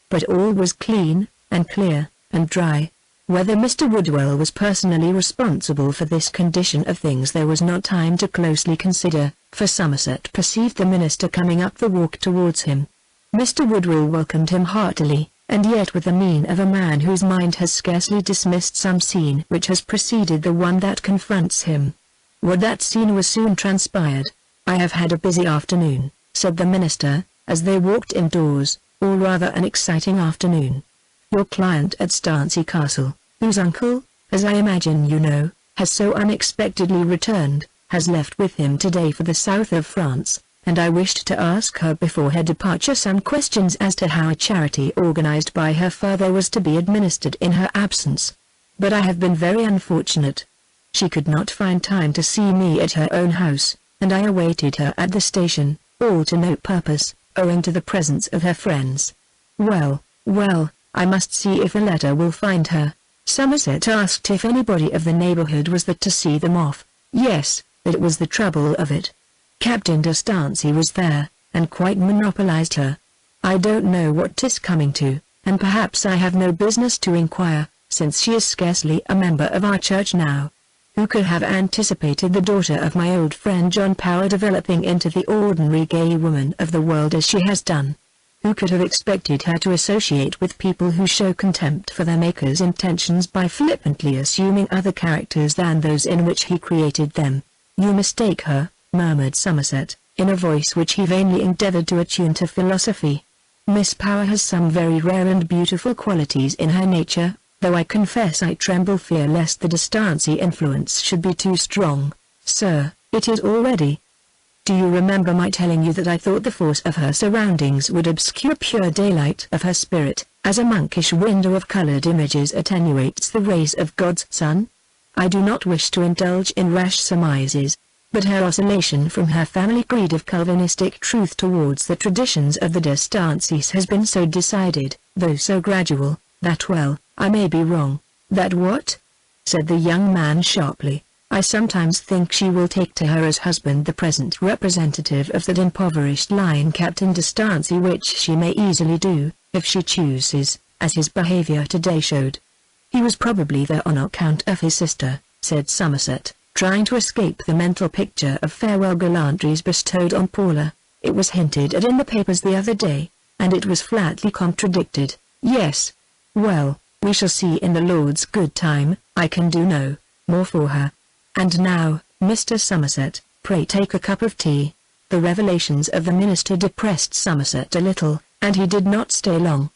But all was clean, and clear, and dry. Whether Mr. Woodwell was personally responsible for this condition of things there was not time to closely consider, for Somerset perceived the minister coming up the walk towards him. Mr. Woodwell welcomed him heartily, and yet with the mien of a man whose mind has scarcely dismissed some scene which has preceded the one that confronts him. What that scene was soon transpired. "I have had a busy afternoon," said the minister, as they walked indoors, "or rather an exciting afternoon. Your client at Stancy Castle, whose uncle, as I imagine you know, has so unexpectedly returned, has left with him today for the south of France, and I wished to ask her before her departure some questions as to how a charity organized by her father was to be administered in her absence. But I have been very unfortunate. She could not find time to see me at her own house, and I awaited her at the station, all to no purpose, owing to the presence of her friends. Well, I must see if a letter will find her." Somerset asked if anybody of the neighbourhood was there to see them off. Yes, that was the trouble of it. Captain de Stancy was there, and quite monopolized her. I don't know what 'tis coming to, and perhaps I have no business to inquire, since she is scarcely a member of our church now. Who could have anticipated the daughter of my old friend John Power developing into the ordinary gay woman of the world as she has done? Who could have expected her to associate with people who show contempt for their Maker's intentions by flippantly assuming other characters than those in which he created them? "You mistake her," murmured Somerset, in a voice which he vainly endeavoured to attune to philosophy. "Miss Power has some very rare and beautiful qualities in her nature, though I confess I tremble fear lest the de Stancy influence should be too strong. Sir, it is already. Do you remember my telling you that I thought the force of her surroundings would obscure pure daylight of her spirit, as a monkish window of coloured images attenuates the rays of God's sun? I do not wish to indulge in rash surmises, but her oscillation from her family creed of Calvinistic truth towards the traditions of the de Stancies has been so decided, though so gradual, that I may be wrong." "That what?" said the young man sharply. "I sometimes think she will take to her as husband the present representative of that impoverished line Captain de Stancy, which she may easily do, if she chooses, as his behaviour today showed." "He was probably there on account of his sister," said Somerset, trying to escape the mental picture of farewell gallantries bestowed on Paula. "It was hinted at in the papers the other day, and it was flatly contradicted." "Yes. Well, we shall see in the Lord's good time. I can do no more for her. And now, Mr. Somerset, pray take a cup of tea." The revelations of the minister depressed Somerset a little, and he did not stay long.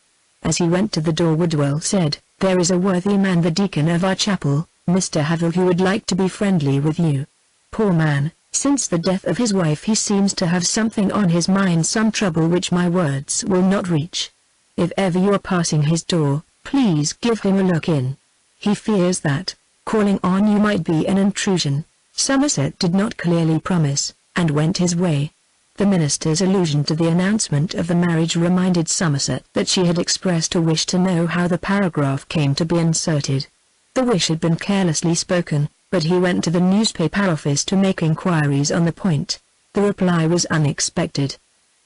As he went to the door Woodwell said, "There is a worthy man, the deacon of our chapel, Mr. Havel, who would like to be friendly with you. Poor man, since the death of his wife he seems to have something on his mind, some trouble which my words will not reach. If ever you are passing his door, please give him a look in. He fears that calling on you might be an intrusion." Somerset did not clearly promise, and went his way. The minister's allusion to the announcement of the marriage reminded Somerset that she had expressed a wish to know how the paragraph came to be inserted. The wish had been carelessly spoken, but he went to the newspaper office to make inquiries on the point. The reply was unexpected.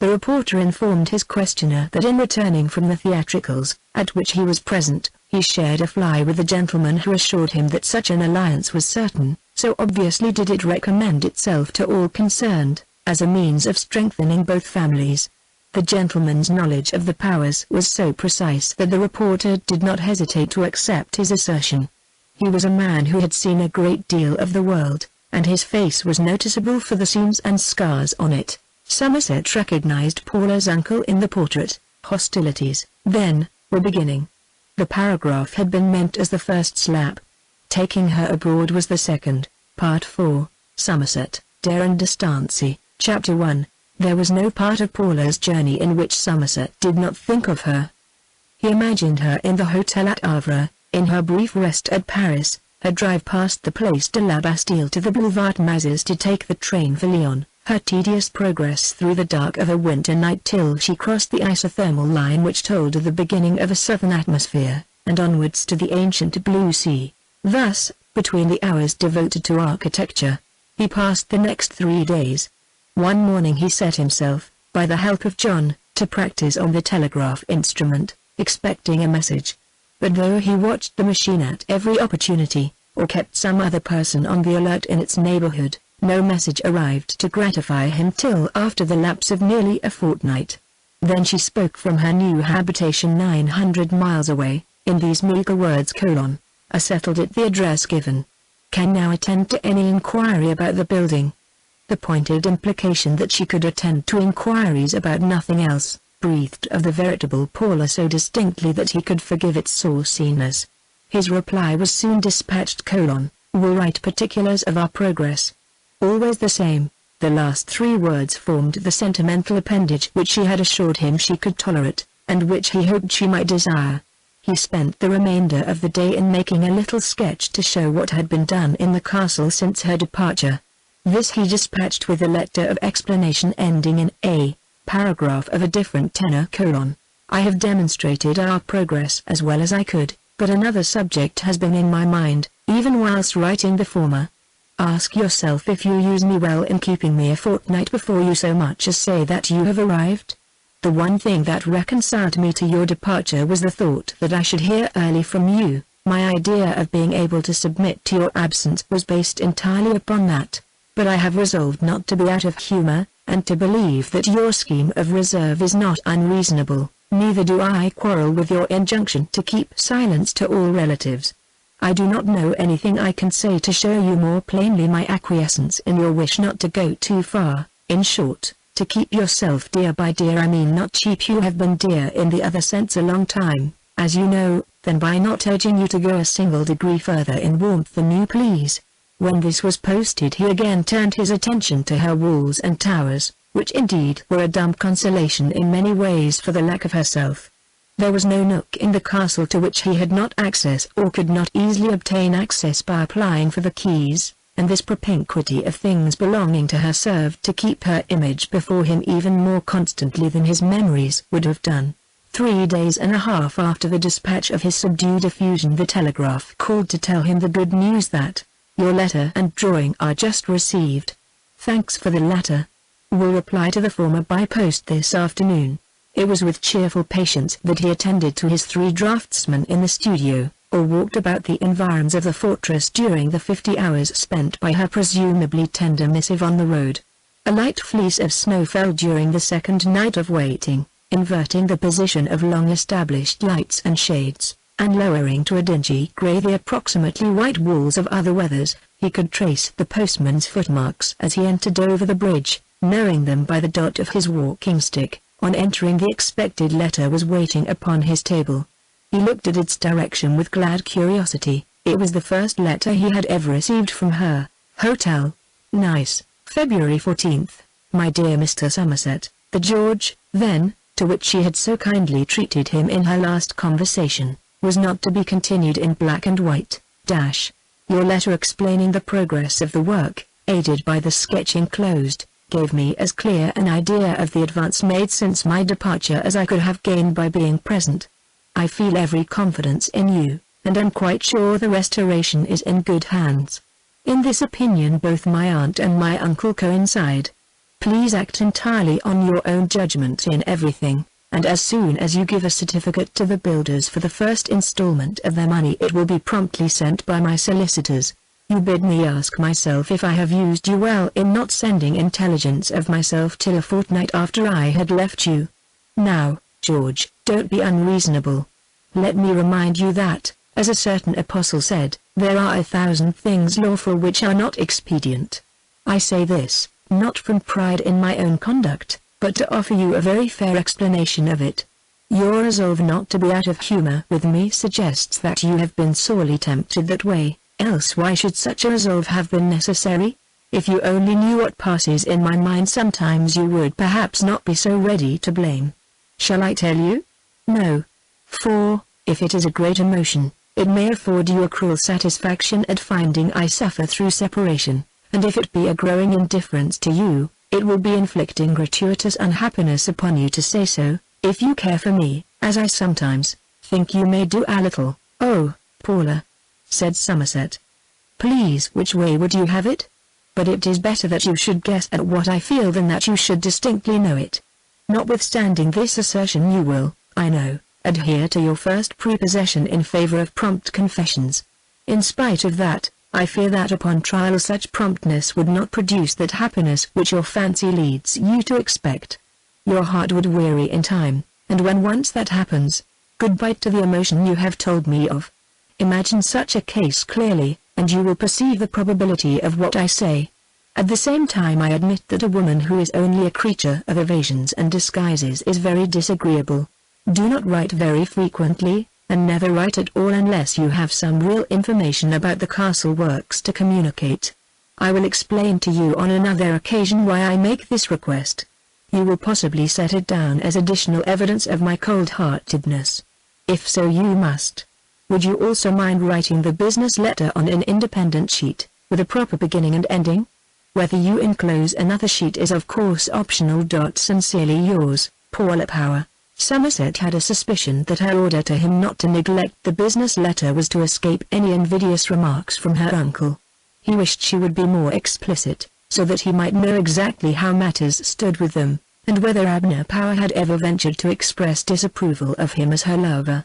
The reporter informed his questioner that in returning from the theatricals, at which he was present, he shared a fly with the gentleman who assured him that such an alliance was certain, So obviously did it recommend itself to all concerned, as a means of strengthening both families. The gentleman's knowledge of the powers was so precise that the reporter did not hesitate to accept his assertion. He was a man who had seen a great deal of the world, and his face was noticeable for the seams and scars on it. Somerset recognized Paula's uncle in the portrait. Hostilities, then, were beginning. The paragraph had been meant as the first slap. Taking her abroad was the second. Part 4, Somerset, Dare and Distancy, Chapter 1. There was no part of Paula's journey in which Somerset did not think of her. He imagined her in the hotel at Havre, in her brief rest at Paris, her drive past the Place de la Bastille to the Boulevard Mazas to take the train for Lyon, her tedious progress through the dark of a winter night till she crossed the isothermal line which told of the beginning of a southern atmosphere, and onwards to the ancient blue sea. Thus, between the hours devoted to architecture, he passed the next 3 days. One morning he set himself, by the help of John, to practice on the telegraph instrument, expecting a message. But though he watched the machine at every opportunity, or kept some other person on the alert in its neighborhood, no message arrived to gratify him till after the lapse of nearly a fortnight. Then she spoke from her new habitation 900 miles away, in these meager words: I settled at the address given. Can now attend to any inquiry about the building. The pointed implication that she could attend to inquiries about nothing else, breathed of the veritable Paula so distinctly that he could forgive its sauciness. His reply was soon dispatched: will write particulars of our progress. Always the same. The last 3 words formed the sentimental appendage which she had assured him she could tolerate, and which he hoped she might desire. He spent the remainder of the day in making a little sketch to show what had been done in the castle since her departure. This he dispatched with a letter of explanation ending in a paragraph of a different tenor: I have demonstrated our progress as well as I could, but another subject has been in my mind, even whilst writing the former. Ask yourself if you use me well in keeping me a fortnight before you so much as say that you have arrived. The one thing that reconciled me to your departure was the thought that I should hear early from you. My idea of being able to submit to your absence was based entirely upon that. But I have resolved not to be out of humor, and to believe that your scheme of reserve is not unreasonable. Neither do I quarrel with your injunction to keep silence to all relatives. I do not know anything I can say to show you more plainly my acquiescence in your wish not to go too far. In short, to keep yourself dear. By dear I mean not cheap. You have been dear in the other sense a long time, as you know, than by not urging you to go a single degree further in warmth than you please. When this was posted he again turned his attention to her walls and towers, which indeed were a dumb consolation in many ways for the lack of herself. There was no nook in the castle to which he had not access or could not easily obtain access by applying for the keys, and this propinquity of things belonging to her served to keep her image before him even more constantly than his memories would have done. 3 days and a half after the dispatch of his subdued effusion the telegraph called to tell him the good news that your letter and drawing are just received. Thanks for the latter. Will reply to the former by post this afternoon. It was with cheerful patience that he attended to his 3 draftsmen in the studio, or walked about the environs of the fortress during the 50 hours spent by her presumably tender missive on the road. A light fleece of snow fell during the second night of waiting, inverting the position of long-established lights and shades, and lowering to a dingy grey the approximately white walls of other weathers. He could trace the postman's footmarks as he entered over the bridge, knowing them by the dot of his walking stick. On entering the expected letter was waiting upon his table. He looked at its direction with glad curiosity. It was the first letter he had ever received from her. Hotel, Nice, February 14th. My dear Mr. Somerset, the George, then, to which she had so kindly treated him in her last conversation, was not to be continued in black and white. Your letter explaining the progress of the work, aided by the sketch enclosed, gave me as clear an idea of the advance made since my departure as I could have gained by being present. I feel every confidence in you, and am quite sure the restoration is in good hands. In this opinion both my aunt and my uncle coincide. Please act entirely on your own judgment in everything, and as soon as you give a certificate to the builders for the first installment of their money it will be promptly sent by my solicitors. You bid me ask myself if I have used you well in not sending intelligence of myself till a fortnight after I had left you. Now, George, don't be unreasonable. Let me remind you that, as a certain apostle said, there are 1,000 things lawful which are not expedient. I say this, not from pride in my own conduct, but to offer you a very fair explanation of it. Your resolve not to be out of humor with me suggests that you have been sorely tempted that way, else why should such a resolve have been necessary? If you only knew what passes in my mind sometimes you would perhaps not be so ready to blame. Shall I tell you? No. For, if it is a great emotion, it may afford you a cruel satisfaction at finding I suffer through separation, and if it be a growing indifference to you, it will be inflicting gratuitous unhappiness upon you to say so, if you care for me, as I sometimes think you may do a little. Oh, Paula, said Somerset. Please, which way would you have it? But it is better that you should guess at what I feel than that you should distinctly know it. Notwithstanding this assertion you will, I know, adhere to your first prepossession in favor of prompt confessions. In spite of that, I fear that upon trial such promptness would not produce that happiness which your fancy leads you to expect. Your heart would weary in time, and when once that happens, goodbye to the emotion you have told me of. Imagine such a case clearly, and you will perceive the probability of what I say. At the same time I admit that a woman who is only a creature of evasions and disguises is very disagreeable. Do not write very frequently, and never write at all unless you have some real information about the castle works to communicate. I will explain to you on another occasion why I make this request. You will possibly set it down as additional evidence of my cold-heartedness. If so you must. Would you also mind writing the business letter on an independent sheet, with a proper beginning and ending? Whether you enclose another sheet is of course optional. Sincerely yours, Paula Power. Somerset had a suspicion that her order to him not to neglect the business letter was to escape any invidious remarks from her uncle. He wished she would be more explicit, so that he might know exactly how matters stood with them, and whether Abner Power had ever ventured to express disapproval of him as her lover.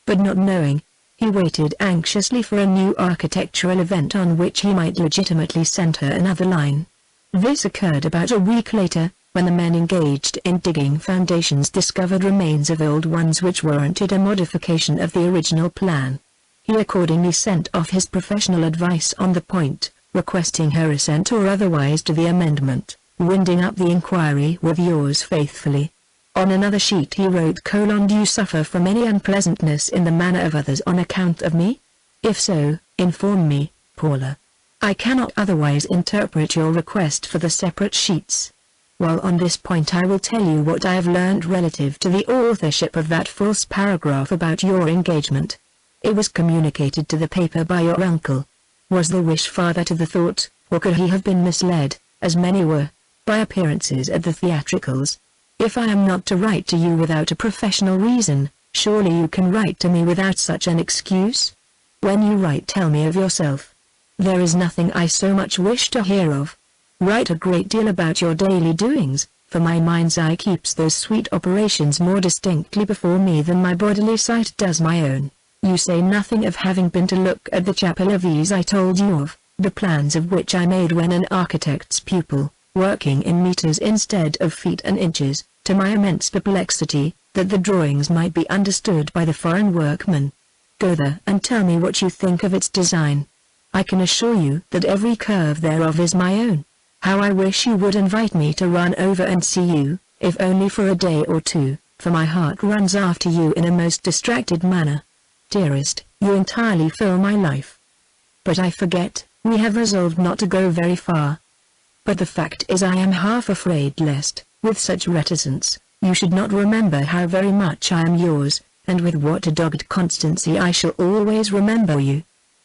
But not knowing, he waited anxiously for a new architectural event on which he might legitimately send her another line. This occurred about a week later, when the men engaged in digging foundations discovered remains of old ones which warranted a modification of the original plan. He accordingly sent off his professional advice on the point, requesting her assent or otherwise to the amendment, winding up the inquiry with yours faithfully. On another sheet he wrote: Do you suffer from any unpleasantness in the manner of others on account of me? If so, inform me, Paula. I cannot otherwise interpret your request for the separate sheets. Well, on this point I will tell you what I have learnt relative to the authorship of that false paragraph about your engagement. It was communicated to the paper by your uncle. Was the wish father to the thought, or could he have been misled, as many were, by appearances at the theatricals? If I am not to write to you without a professional reason, surely you can write to me without such an excuse? When you write, tell me of yourself. There is nothing I so much wish to hear of. Write a great deal about your daily doings, for my mind's eye keeps those sweet operations more distinctly before me than my bodily sight does my own. You say nothing of having been to look at the chapel of ease I told you of, the plans of which I made when an architect's pupil, working in meters instead of feet and inches, to my immense perplexity, that the drawings might be understood by the foreign workman. Go there and tell me what you think of its design. I can assure you that every curve thereof is my own. How I wish you would invite me to run over and see you, if only for a day or two, for my heart runs after you in a most distracted manner. Dearest, you entirely fill my life. But I forget, we have resolved not to go very far. But the fact is I am half afraid lest, with such reticence, you should not remember how very much I am yours, and with what a dogged constancy I shall always remember you.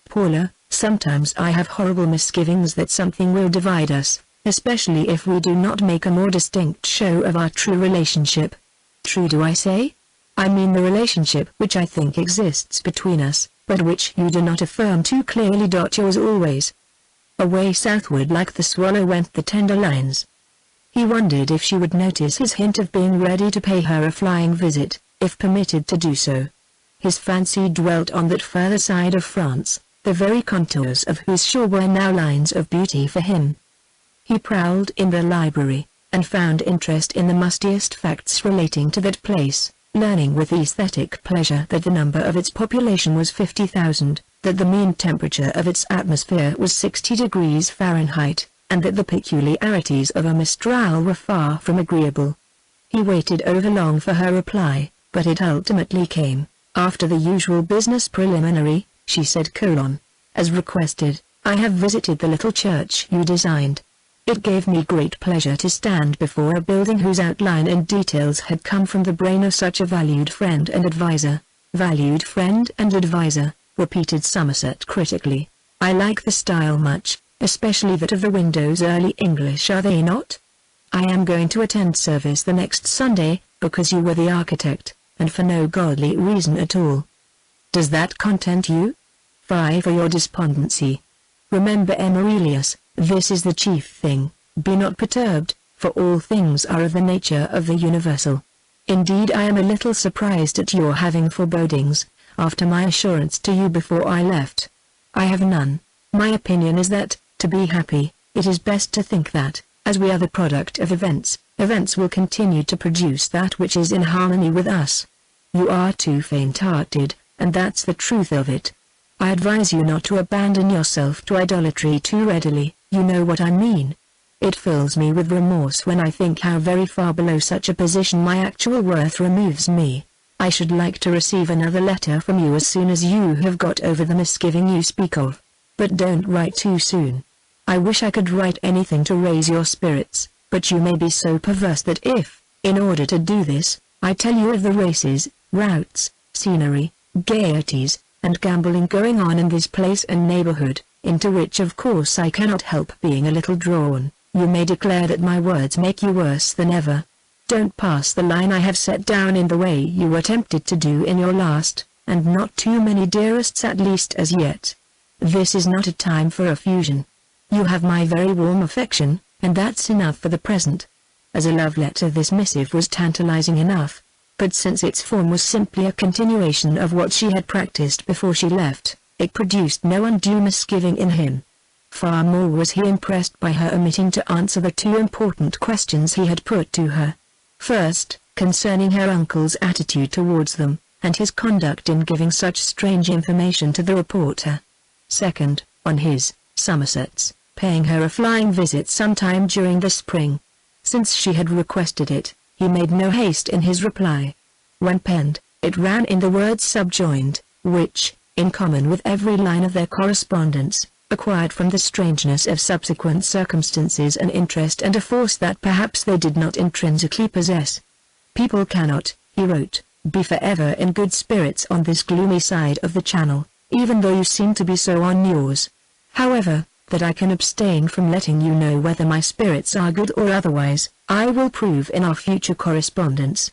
Paula, sometimes I have horrible misgivings that something will divide us, especially if we do not make a more distinct show of our true relationship. True, do I say? I mean the relationship which I think exists between us, but which you do not affirm too clearly. Yours always. Away southward like the swallow went the tender lines. He wondered if she would notice his hint of being ready to pay her a flying visit, if permitted to do so. His fancy dwelt on that further side of France, the very contours of whose shore were now lines of beauty for him. He prowled in the library, and found interest in the mustiest facts relating to that place, learning with aesthetic pleasure that the number of its population was 50,000, that the mean temperature of its atmosphere was 60 degrees Fahrenheit, and that the peculiarities of a mistral were far from agreeable. He waited overlong for her reply, but it ultimately came. After the usual business preliminary, she said: "As requested, I have visited the little church you designed. It gave me great pleasure to stand before a building whose outline and details had come from the brain of such a valued friend and adviser." "Valued friend and adviser," repeated Somerset critically. "I like the style much, especially that of the windows. Early English, are they not? I am going to attend service the next Sunday, because you were the architect, and for no godly reason at all. Does that content you? Fie for your despondency. Remember, Amarilius, this is the chief thing: be not perturbed, for all things are of the nature of the universal. Indeed, I am a little surprised at your having forebodings, after my assurance to you before I left. I have none. My opinion is that, to be happy, it is best to think that, as we are the product of events, events will continue to produce that which is in harmony with us. You are too faint-hearted, and that's the truth of it. I advise you not to abandon yourself to idolatry too readily. You know what I mean. It fills me with remorse when I think how very far below such a position my actual worth removes me. I should like to receive another letter from you as soon as you have got over the misgiving you speak of. But don't write too soon. I wish I could write anything to raise your spirits, but you may be so perverse that if, in order to do this, I tell you of the races, routs, scenery, gaieties, and gambling going on in this place and neighborhood, into which of course I cannot help being a little drawn, you may declare that my words make you worse than ever. Don't pass the line I have set down in the way you were tempted to do in your last, and not too many dearests at least as yet. This is not a time for effusion. You have my very warm affection, and that's enough for the present." As a love letter this missive was tantalizing enough, but since its form was simply a continuation of what she had practiced before she left, it produced no undue misgiving in him. Far more was he impressed by her omitting to answer the two important questions he had put to her. First, concerning her uncle's attitude towards them, and his conduct in giving such strange information to the reporter. Second, on his, Somerset's, paying her a flying visit sometime during the spring. Since she had requested it, he made no haste in his reply. When penned, it ran in the words subjoined, which, in common with every line of their correspondence, acquired from the strangeness of subsequent circumstances an interest and a force that perhaps they did not intrinsically possess. "People cannot," he wrote, "be forever in good spirits on this gloomy side of the Channel, even though you seem to be so on yours. However, that I can abstain from letting you know whether my spirits are good or otherwise, I will prove in our future correspondence.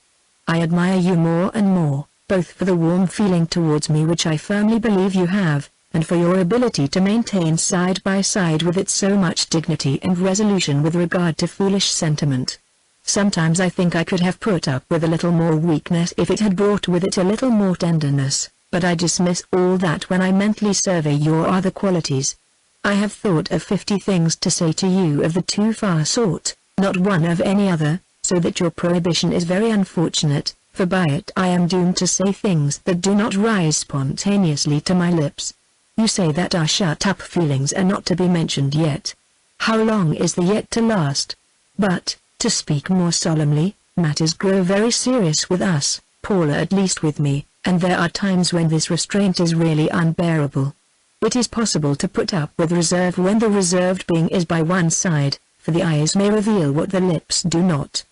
I admire you more and more, both for the warm feeling towards me which I firmly believe you have, and for your ability to maintain side by side with it so much dignity and resolution with regard to foolish sentiment. Sometimes I think I could have put up with a little more weakness if it had brought with it a little more tenderness, but I dismiss all that when I mentally survey your other qualities. I have thought of 50 things to say to you of the too far sort, not one of any other, so that your prohibition is very unfortunate, for by it I am doomed to say things that do not rise spontaneously to my lips. You say that our shut-up feelings are not to be mentioned yet. How long is the yet to last? But, to speak more solemnly, matters grow very serious with us, Paula, at least with me, and there are times when this restraint is really unbearable. It is possible to put up with reserve when the reserved being is by one side, for the eyes may reveal what the lips do not.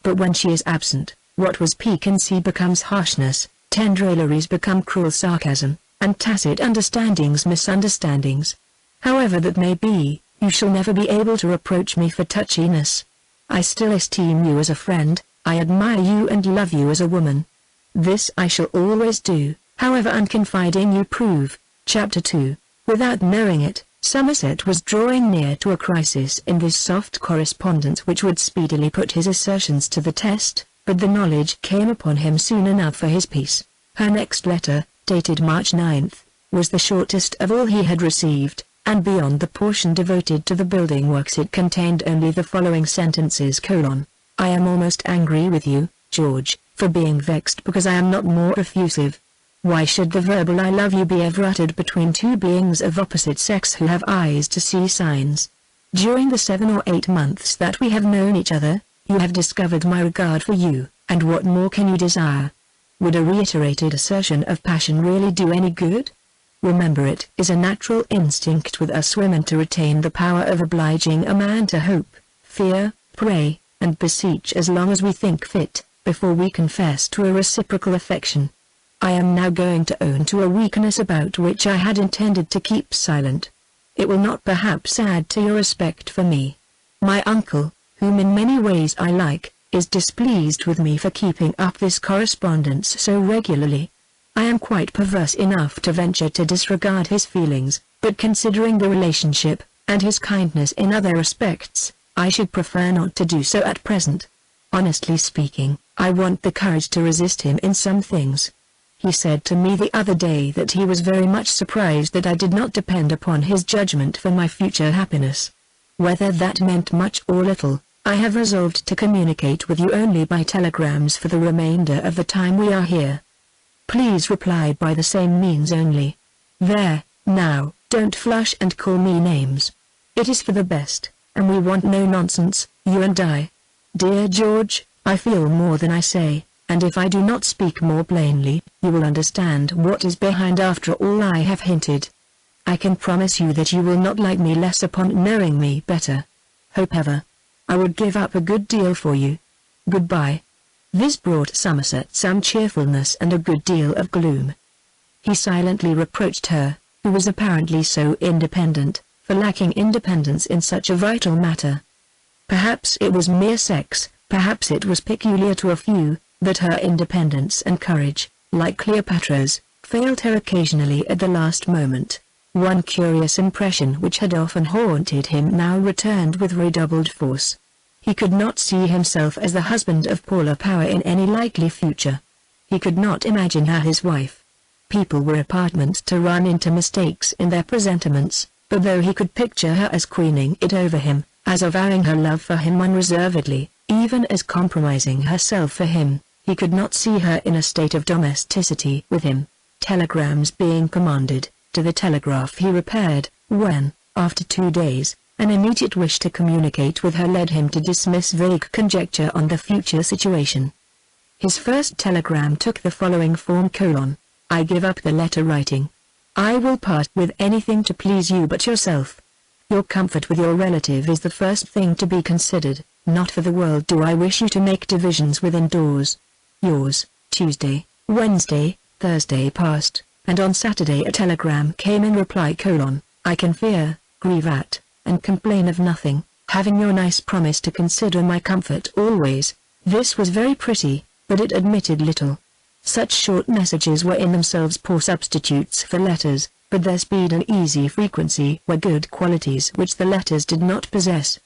But when she is absent, what was piquancy becomes harshness, tender railleries become cruel sarcasm, and tacit understandings misunderstandings. However that may be, you shall never be able to reproach me for touchiness. I still esteem you as a friend, I admire you and love you as a woman. This I shall always do, however unconfiding you prove. Chapter 2. Without knowing it, Somerset was drawing near to a crisis in this soft correspondence which would speedily put his assertions to the test, but the knowledge came upon him soon enough for his peace. Her next letter, dated March 9th, was the shortest of all he had received, and beyond the portion devoted to the building works it contained only the following sentences: I am almost angry with you, George, for being vexed because I am not more effusive. Why should the verbal I love you be ever uttered between two beings of opposite sex who have eyes to see signs? During the 7 or 8 months that we have known each other, you have discovered my regard for you, and what more can you desire? Would a reiterated assertion of passion really do any good? Remember, it is a natural instinct with us women to retain the power of obliging a man to hope, fear, pray, and beseech as long as we think fit, before we confess to a reciprocal affection. I am now going to own to a weakness about which I had intended to keep silent. It will not perhaps add to your respect for me. My uncle, whom in many ways I like, is displeased with me for keeping up this correspondence so regularly. I am quite perverse enough to venture to disregard his feelings, but considering the relationship, and his kindness in other respects, I should prefer not to do so at present. Honestly speaking, I want the courage to resist him in some things. He said to me the other day that he was very much surprised that I did not depend upon his judgment for my future happiness. Whether that meant much or little, I have resolved to communicate with you only by telegrams for the remainder of the time we are here. Please reply by the same means only. There, now, don't flush and call me names. It is for the best, and we want no nonsense, you and I. Dear George, I feel more than I say, and if I do not speak more plainly, you will understand what is behind after all I have hinted. I can promise you that you will not like me less upon knowing me better. Hope ever. I would give up a good deal for you. Goodbye. This brought Somerset some cheerfulness and a good deal of gloom. He silently reproached her, who was apparently so independent, for lacking independence in such a vital matter. Perhaps it was mere sex, perhaps it was peculiar to a few, that her independence and courage, like Cleopatra's, failed her occasionally at the last moment. One curious impression which had often haunted him now returned with redoubled force. He could not see himself as the husband of Paula Power in any likely future. He could not imagine her his wife. People were apartment to run into mistakes in their presentiments, but though he could picture her as queening it over him, as avowing her love for him unreservedly, even as compromising herself for him, he could not see her in a state of domesticity with him. Telegrams being commanded, to the telegraph he repaired, when, after 2 days, an immediate wish to communicate with her led him to dismiss vague conjecture on the future situation. His first telegram took the following form: I give up the letter writing. I will part with anything to please you but yourself. Your comfort with your relative is the first thing to be considered. Not for the world do I wish you to make divisions within doors. Yours, Tuesday, Wednesday, Thursday past, and on Saturday a telegram came in reply: I can fear, grieve at, and complain of nothing, having your nice promise to consider my comfort always. This was very pretty, but it admitted little. Such short messages were in themselves poor substitutes for letters, but their speed and easy frequency were good qualities which the letters did not possess.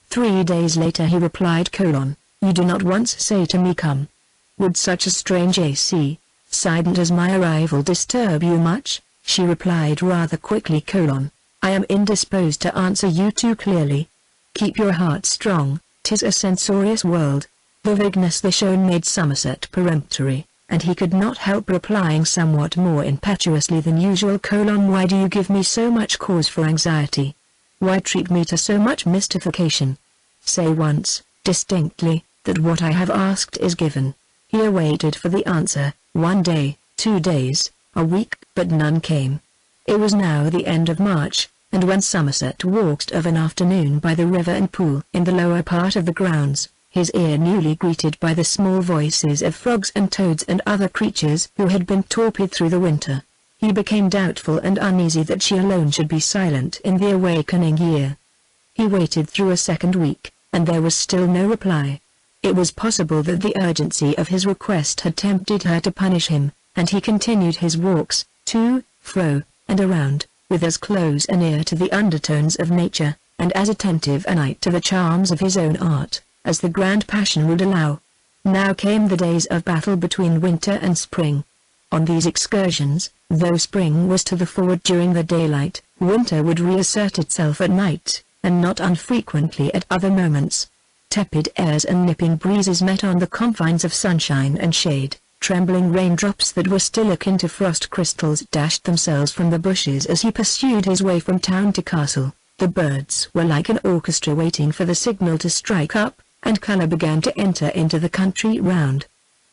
3 days later he replied: You do not once say to me come. Would such a strange AC, sudden as my arrival disturb you much? She replied rather quickly: I am indisposed to answer you too clearly. Keep your heart strong, 'tis a censorious world. The vagueness they shown made Somerset peremptory, and he could not help replying somewhat more impetuously than usual: Why do you give me so much cause for anxiety? Why treat me to so much mystification? Say once, distinctly, that what I have asked is given. He awaited for the answer, 1 day, 2 days, a week, but none came. It was now the end of March, and when Somerset walked of an afternoon by the river and pool in the lower part of the grounds, his ear newly greeted by the small voices of frogs and toads and other creatures who had been torpid through the winter, he became doubtful and uneasy that she alone should be silent in the awakening year. He waited through a second week, and there was still no reply. It was possible that the urgency of his request had tempted her to punish him, and he continued his walks, to, fro, and around, with as close an ear to the undertones of nature, and as attentive an eye to the charms of his own art, as the grand passion would allow. Now came the days of battle between winter and spring. On these excursions, though spring was to the fore during the daylight, winter would reassert itself at night, and not unfrequently at other moments. Tepid airs and nipping breezes met on the confines of sunshine and shade. Trembling raindrops that were still akin to frost crystals dashed themselves from the bushes as he pursued his way from town to castle. The birds were like an orchestra waiting for the signal to strike up, and color began to enter into the country round.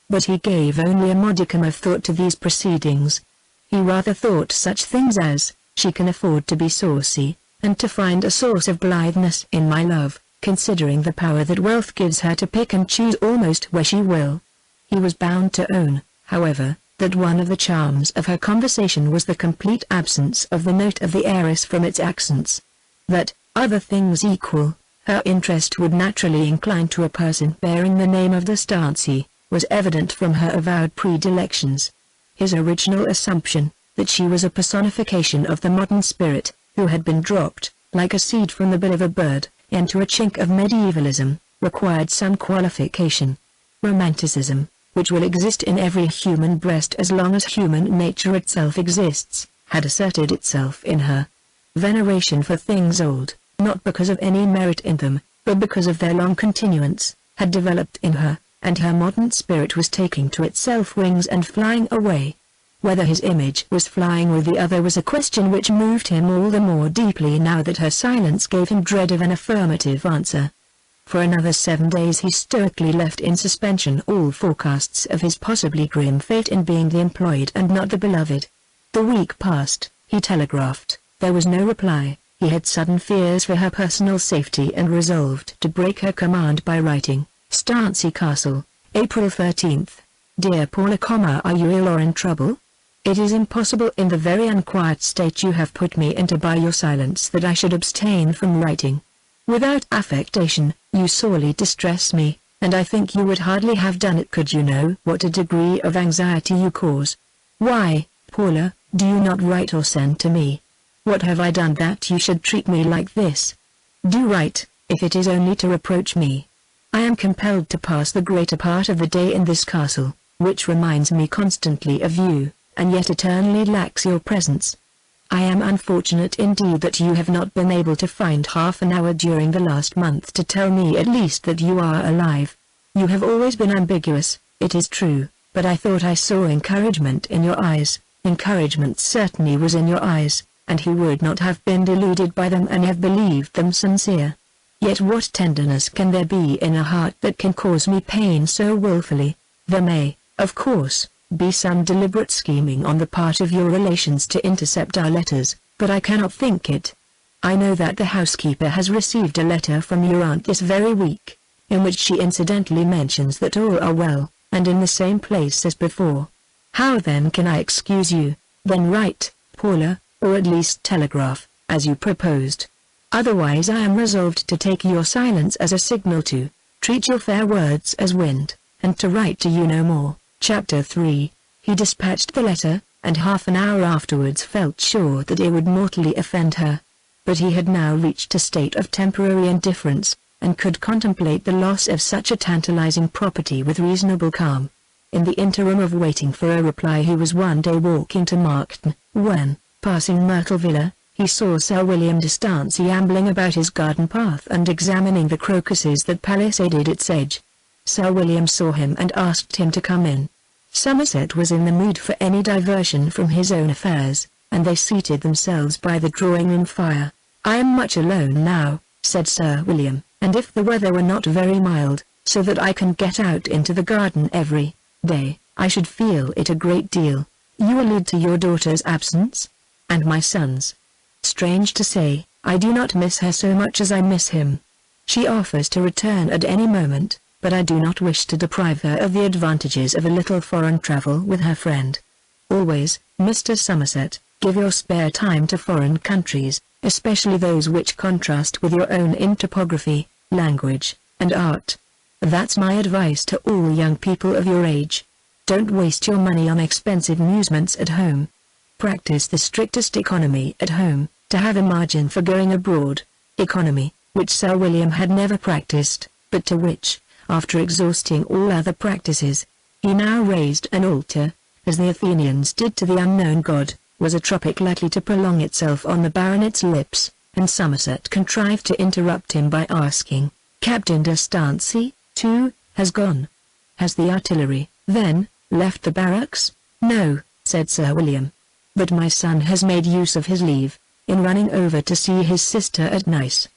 But he gave only a modicum of thought to these proceedings. He rather thought such things as, she can afford to be saucy, and to find a source of blitheness in my love, considering the power that wealth gives her to pick and choose almost where she will. He was bound to own, however, that one of the charms of her conversation was the complete absence of the note of the heiress from its accents. That, other things equal, her interest would naturally incline to a person bearing the name of the Stancy, was evident from her avowed predilections. His original assumption, that she was a personification of the modern spirit, who had been dropped, like a seed from the bill of a bird, into a chink of medievalism, required some qualification. Romanticism, which will exist in every human breast as long as human nature itself exists, had asserted itself in her. Veneration for things old, not because of any merit in them, but because of their long continuance, had developed in her, and her modern spirit was taking to itself wings and flying away. Whether his image was flying with the other was a question which moved him all the more deeply now that her silence gave him dread of an affirmative answer. For another 7 days he stoically left in suspension all forecasts of his possibly grim fate in being the employed and not the beloved. The week passed, he telegraphed, there was no reply, he had sudden fears for her personal safety and resolved to break her command by writing, Stancy Castle, April 13th. Dear Paula, are you ill or in trouble? It is impossible in the very unquiet state you have put me into by your silence that I should abstain from writing. Without affectation, you sorely distress me, and I think you would hardly have done it could you know what a degree of anxiety you cause. Why, Paula, do you not write or send to me? What have I done that you should treat me like this? Do write, if it is only to reproach me. I am compelled to pass the greater part of the day in this castle, which reminds me constantly of you, and yet eternally lacks your presence. I am unfortunate indeed that you have not been able to find half an hour during the last month to tell me at least that you are alive. You have always been ambiguous, it is true, but I thought I saw encouragement in your eyes. Encouragement certainly was in your eyes, and he would not have been deluded by them and have believed them sincere. Yet what tenderness can there be in a heart that can cause me pain so wilfully? There may, of course, be some deliberate scheming on the part of your relations to intercept our letters, but I cannot think it. I know that the housekeeper has received a letter from your aunt this very week, in which she incidentally mentions that all are well, and in the same place as before. How then can I excuse you? Then write, Paula, or at least telegraph, as you proposed. Otherwise I am resolved to take your silence as a signal to treat your fair words as wind, and to write to you no more. Chapter 3. He dispatched the letter, and half an hour afterwards felt sure that it would mortally offend her. But he had now reached a state of temporary indifference, and could contemplate the loss of such a tantalizing property with reasonable calm. In the interim of waiting for a reply he was one day walking to Markton, when, passing Myrtle Villa, he saw Sir William de Stancy ambling about his garden path and examining the crocuses that palisaded its edge. Sir William saw him and asked him to come in. Somerset was in the mood for any diversion from his own affairs, and they seated themselves by the drawing-room fire. I am much alone now, said Sir William, and if the weather were not very mild, so that I can get out into the garden every day, I should feel it a great deal. You allude to your daughter's absence? And my son's. Strange to say, I do not miss her so much as I miss him. She offers to return at any moment, but I do not wish to deprive her of the advantages of a little foreign travel with her friend. Always, Mr. Somerset, give your spare time to foreign countries, especially those which contrast with your own in topography, language, and art. That's my advice to all young people of your age. Don't waste your money on expensive amusements at home. Practice the strictest economy at home, to have a margin for going abroad. Economy, which Sir William had never practiced, but to which, after exhausting all other practices, he now raised an altar, as the Athenians did to the unknown god, was a tropic likely to prolong itself on the baronet's lips, and Somerset contrived to interrupt him by asking, "Captain de Stancy, too, has gone? Has the artillery, then, left the barracks?" "No," said Sir William. "But my son has made use of his leave, in running over to see his sister at Nice."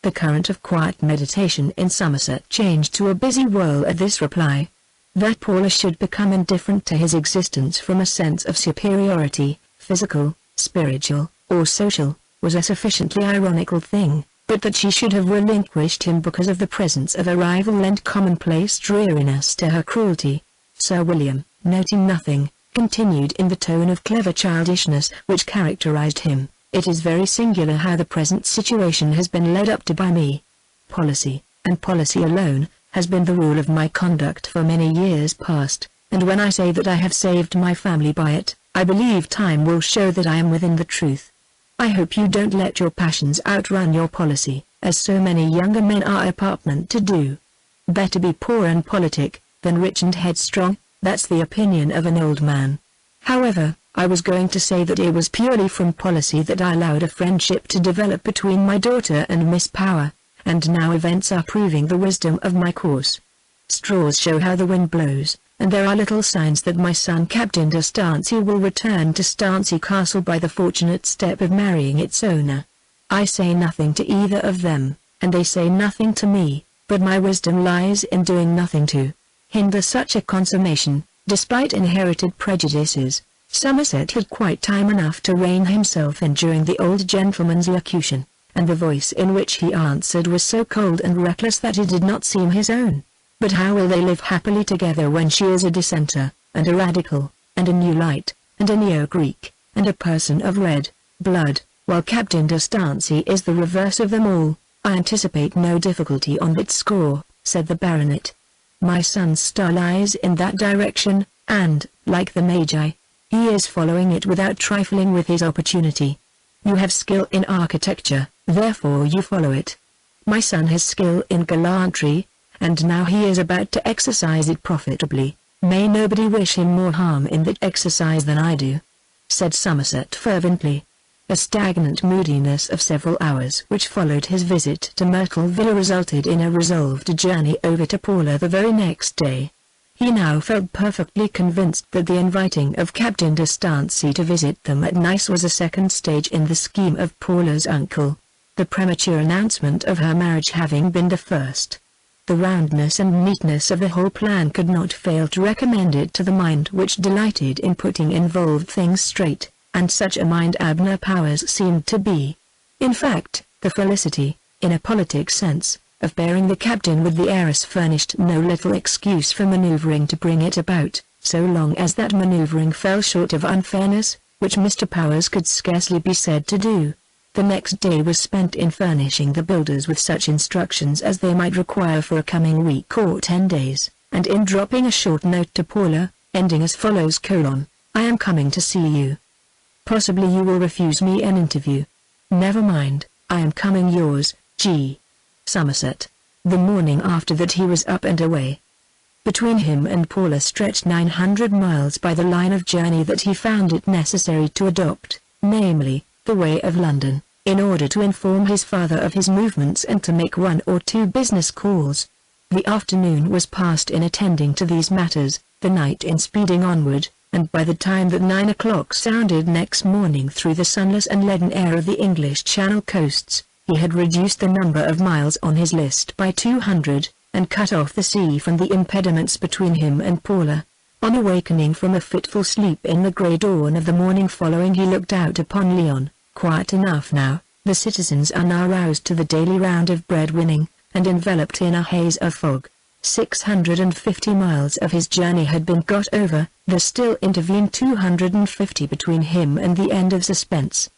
The current of quiet meditation in Somerset changed to a busy whirl at this reply. That Paula should become indifferent to his existence from a sense of superiority, physical, spiritual, or social, was a sufficiently ironical thing, but that she should have relinquished him because of the presence of a rival lent commonplace dreariness to her cruelty. Sir William, noting nothing, continued in the tone of clever childishness which characterized him, "It is very singular how the present situation has been led up to by me. Policy, and policy alone, has been the rule of my conduct for many years past, and when I say that I have saved my family by it, I believe time will show that I am within the truth. I hope you don't let your passions outrun your policy, as so many younger men are apartment to do. Better be poor and politic, than rich and headstrong, that's the opinion of an old man. However, I was going to say that it was purely from policy that I allowed a friendship to develop between my daughter and Miss Power, and now events are proving the wisdom of my course. Straws show how the wind blows, and there are little signs that my son Captain de Stancy will return to Stancy Castle by the fortunate step of marrying its owner. I say nothing to either of them, and they say nothing to me, but my wisdom lies in doing nothing to hinder such a consummation." Despite inherited prejudices, Somerset had quite time enough to rein himself in during the old gentleman's locution, and the voice in which he answered was so cold and reckless that it did not seem his own. "But how will they live happily together when she is a dissenter, and a radical, and a new light, and a neo-Greek, and a person of red blood, while Captain de Stancy is the reverse of them all?" "I anticipate no difficulty on that score," said the baronet. "My son's star lies in that direction, and, like the Magi, he is following it without trifling with his opportunity. You have skill in architecture, therefore you follow it. My son has skill in gallantry, and now he is about to exercise it profitably. May nobody wish him more harm in that exercise than I do," said Somerset fervently. A stagnant moodiness of several hours which followed his visit to Myrtle Villa resulted in a resolved journey over to Paula the very next day. He now felt perfectly convinced that the inviting of Captain de Stancy to visit them at Nice was a second stage in the scheme of Paula's uncle, the premature announcement of her marriage having been the first. The roundness and neatness of the whole plan could not fail to recommend it to the mind which delighted in putting involved things straight, and such a mind Abner Powers seemed to be. In fact, the felicity, in a politic sense, of bearing the captain with the heiress furnished no little excuse for manoeuvring to bring it about, so long as that manoeuvring fell short of unfairness, which Mr. Powers could scarcely be said to do. The next day was spent in furnishing the builders with such instructions as they might require for a coming week or 10 days, and in dropping a short note to Paula, ending as follows: "I am coming to see you. Possibly you will refuse me an interview. Never mind, I am coming. Yours, G. Somerset." The morning after that he was up and away. Between him and Paula stretched 900 miles by the line of journey that he found it necessary to adopt, namely, the way of London, in order to inform his father of his movements and to make 1 or 2 business calls. The afternoon was passed in attending to these matters, the night in speeding onward, and by the time that 9 o'clock sounded next morning through the sunless and leaden air of the English Channel coasts, he had reduced the number of miles on his list by 200, and cut off the sea from the impediments between him and Paula. On awakening from a fitful sleep in the grey dawn of the morning following, he looked out upon Lyon. Quiet enough now, the citizens are now roused to the daily round of bread-winning, and enveloped in a haze of fog. 650 miles of his journey had been got over, there still intervened 250 between him and the end of suspense.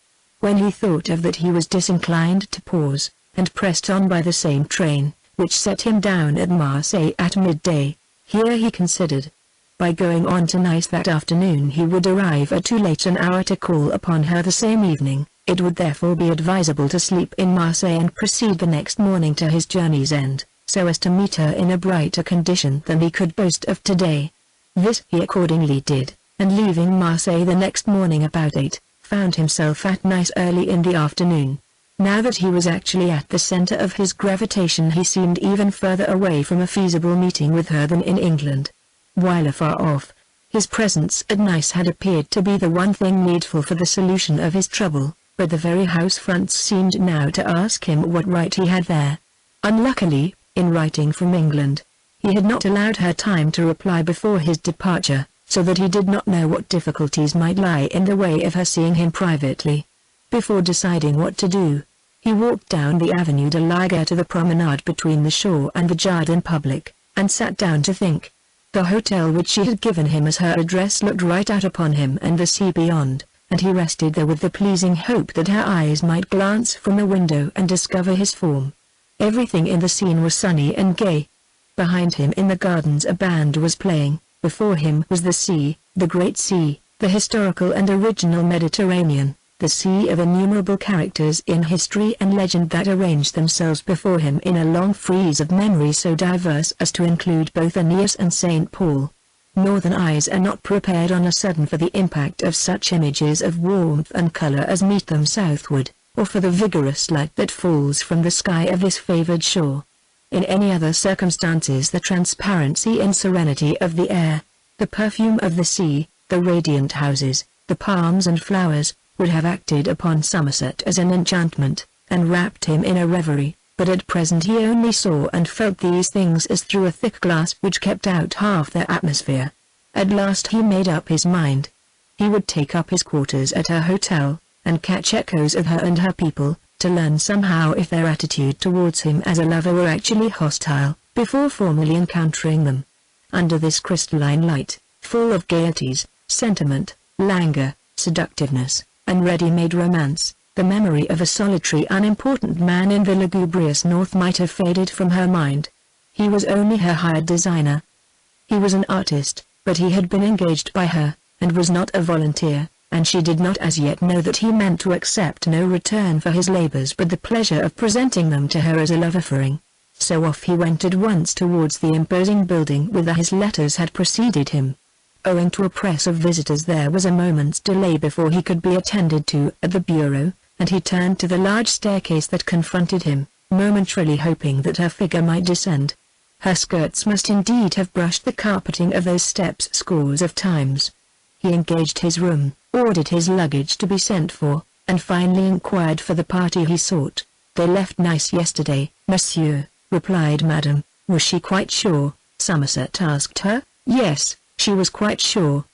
When he thought of that he was disinclined to pause, and pressed on by the same train, which set him down at Marseille at midday. Here he considered. By going on to Nice that afternoon he would arrive at too late an hour to call upon her the same evening. It would therefore be advisable to sleep in Marseille and proceed the next morning to his journey's end, so as to meet her in a brighter condition than he could boast of today. This he accordingly did, and leaving Marseille the next morning about 8, found himself at Nice early in the afternoon. Now that he was actually at the center of his gravitation, he seemed even further away from a feasible meeting with her than in England. While afar off, his presence at Nice had appeared to be the one thing needful for the solution of his trouble, but the very house fronts seemed now to ask him what right he had there. Unluckily, in writing from England, he had not allowed her time to reply before his departure, so that he did not know what difficulties might lie in the way of her seeing him privately. Before deciding what to do, he walked down the Avenue de la Guerre to the promenade between the shore and the Jardin Public, and sat down to think. The hotel which she had given him as her address looked right out upon him and the sea beyond, and he rested there with the pleasing hope that her eyes might glance from the window and discover his form. Everything in the scene was sunny and gay. Behind him in the gardens a band was playing, before him was the sea, the great sea, the historical and original Mediterranean, the sea of innumerable characters in history and legend that arranged themselves before him in a long frieze of memory so diverse as to include both Aeneas and St. Paul. Northern eyes are not prepared on a sudden for the impact of such images of warmth and color as meet them southward, or for the vigorous light that falls from the sky of this favored shore. In any other circumstances the transparency and serenity of the air, the perfume of the sea, the radiant houses, the palms and flowers, would have acted upon Somerset as an enchantment, and wrapped him in a reverie, but at present he only saw and felt these things as through a thick glass which kept out half their atmosphere. At last he made up his mind. He would take up his quarters at her hotel, and catch echoes of her and her people, to learn somehow if their attitude towards him as a lover were actually hostile, before formally encountering them. Under this crystalline light, full of gaieties, sentiment, languor, seductiveness, and ready-made romance, the memory of a solitary unimportant man in the lugubrious north might have faded from her mind. He was only her hired designer. He was an artist, but he had been engaged by her, and was not a volunteer, and she did not as yet know that he meant to accept no return for his labors but the pleasure of presenting them to her as a love offering. So off he went at once towards the imposing building whither his letters had preceded him. Owing to a press of visitors there was a moment's delay before he could be attended to at the bureau, and he turned to the large staircase that confronted him, momentarily hoping that her figure might descend. Her skirts must indeed have brushed the carpeting of those steps scores of times. He engaged his room, ordered his luggage to be sent for, and finally inquired for the party he sought. "They left Nice yesterday, monsieur," replied Madame. "Was she quite sure?" Somerset asked her. Yes, she was quite sure.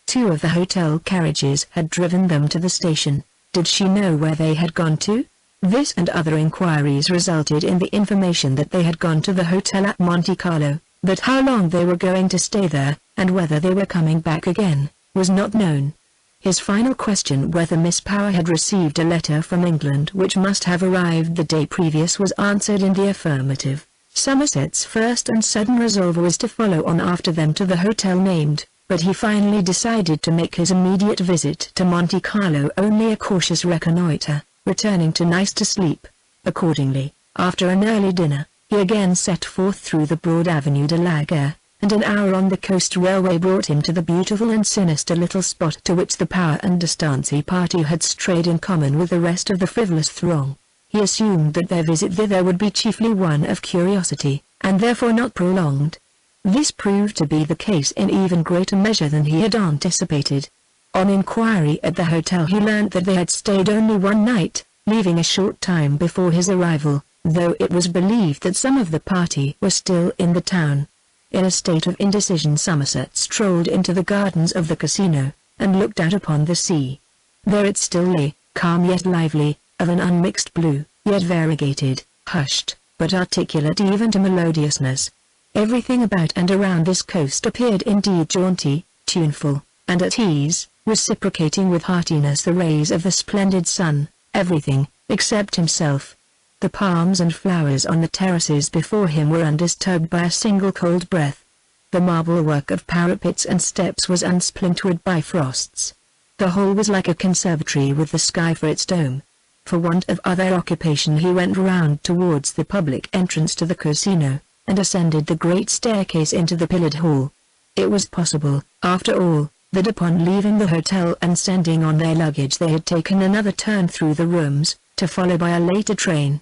2 of the hotel carriages had driven them to the station. Did she know where they had gone to? This and other inquiries resulted in the information that they had gone to the hotel at Monte Carlo, but how long they were going to stay there, and whether they were coming back again, was not known. His final question whether Miss Power had received a letter from England which must have arrived the day previous was answered in the affirmative. Somerset's first and sudden resolve was to follow on after them to the hotel named, but he finally decided to make his immediate visit to Monte Carlo only a cautious reconnoitre, returning to Nice to sleep. Accordingly, after an early dinner, he again set forth through the broad Avenue de la Guerre, and an hour on the coast railway brought him to the beautiful and sinister little spot to which the Power and D'Estancey party had strayed in common with the rest of the frivolous throng. He assumed that their visit thither would be chiefly one of curiosity, and therefore not prolonged. This proved to be the case in even greater measure than he had anticipated. On inquiry at the hotel he learnt that they had stayed only one night, leaving a short time before his arrival, though it was believed that some of the party were still in the town. In a state of indecision Somerset strolled into the gardens of the casino, and looked out upon the sea. There it still lay, calm yet lively, of an unmixed blue, yet variegated, hushed, but articulate even to melodiousness. Everything about and around this coast appeared indeed jaunty, tuneful, and at ease, reciprocating with heartiness the rays of the splendid sun, everything, except himself. The palms and flowers on the terraces before him were undisturbed by a single cold breath. The marble work of parapets and steps was unsplintered by frosts. The whole was like a conservatory with the sky for its dome. For want of other occupation he went round towards the public entrance to the casino, and ascended the great staircase into the pillared hall. It was possible, after all, that upon leaving the hotel and sending on their luggage they had taken another turn through the rooms, to follow by a later train.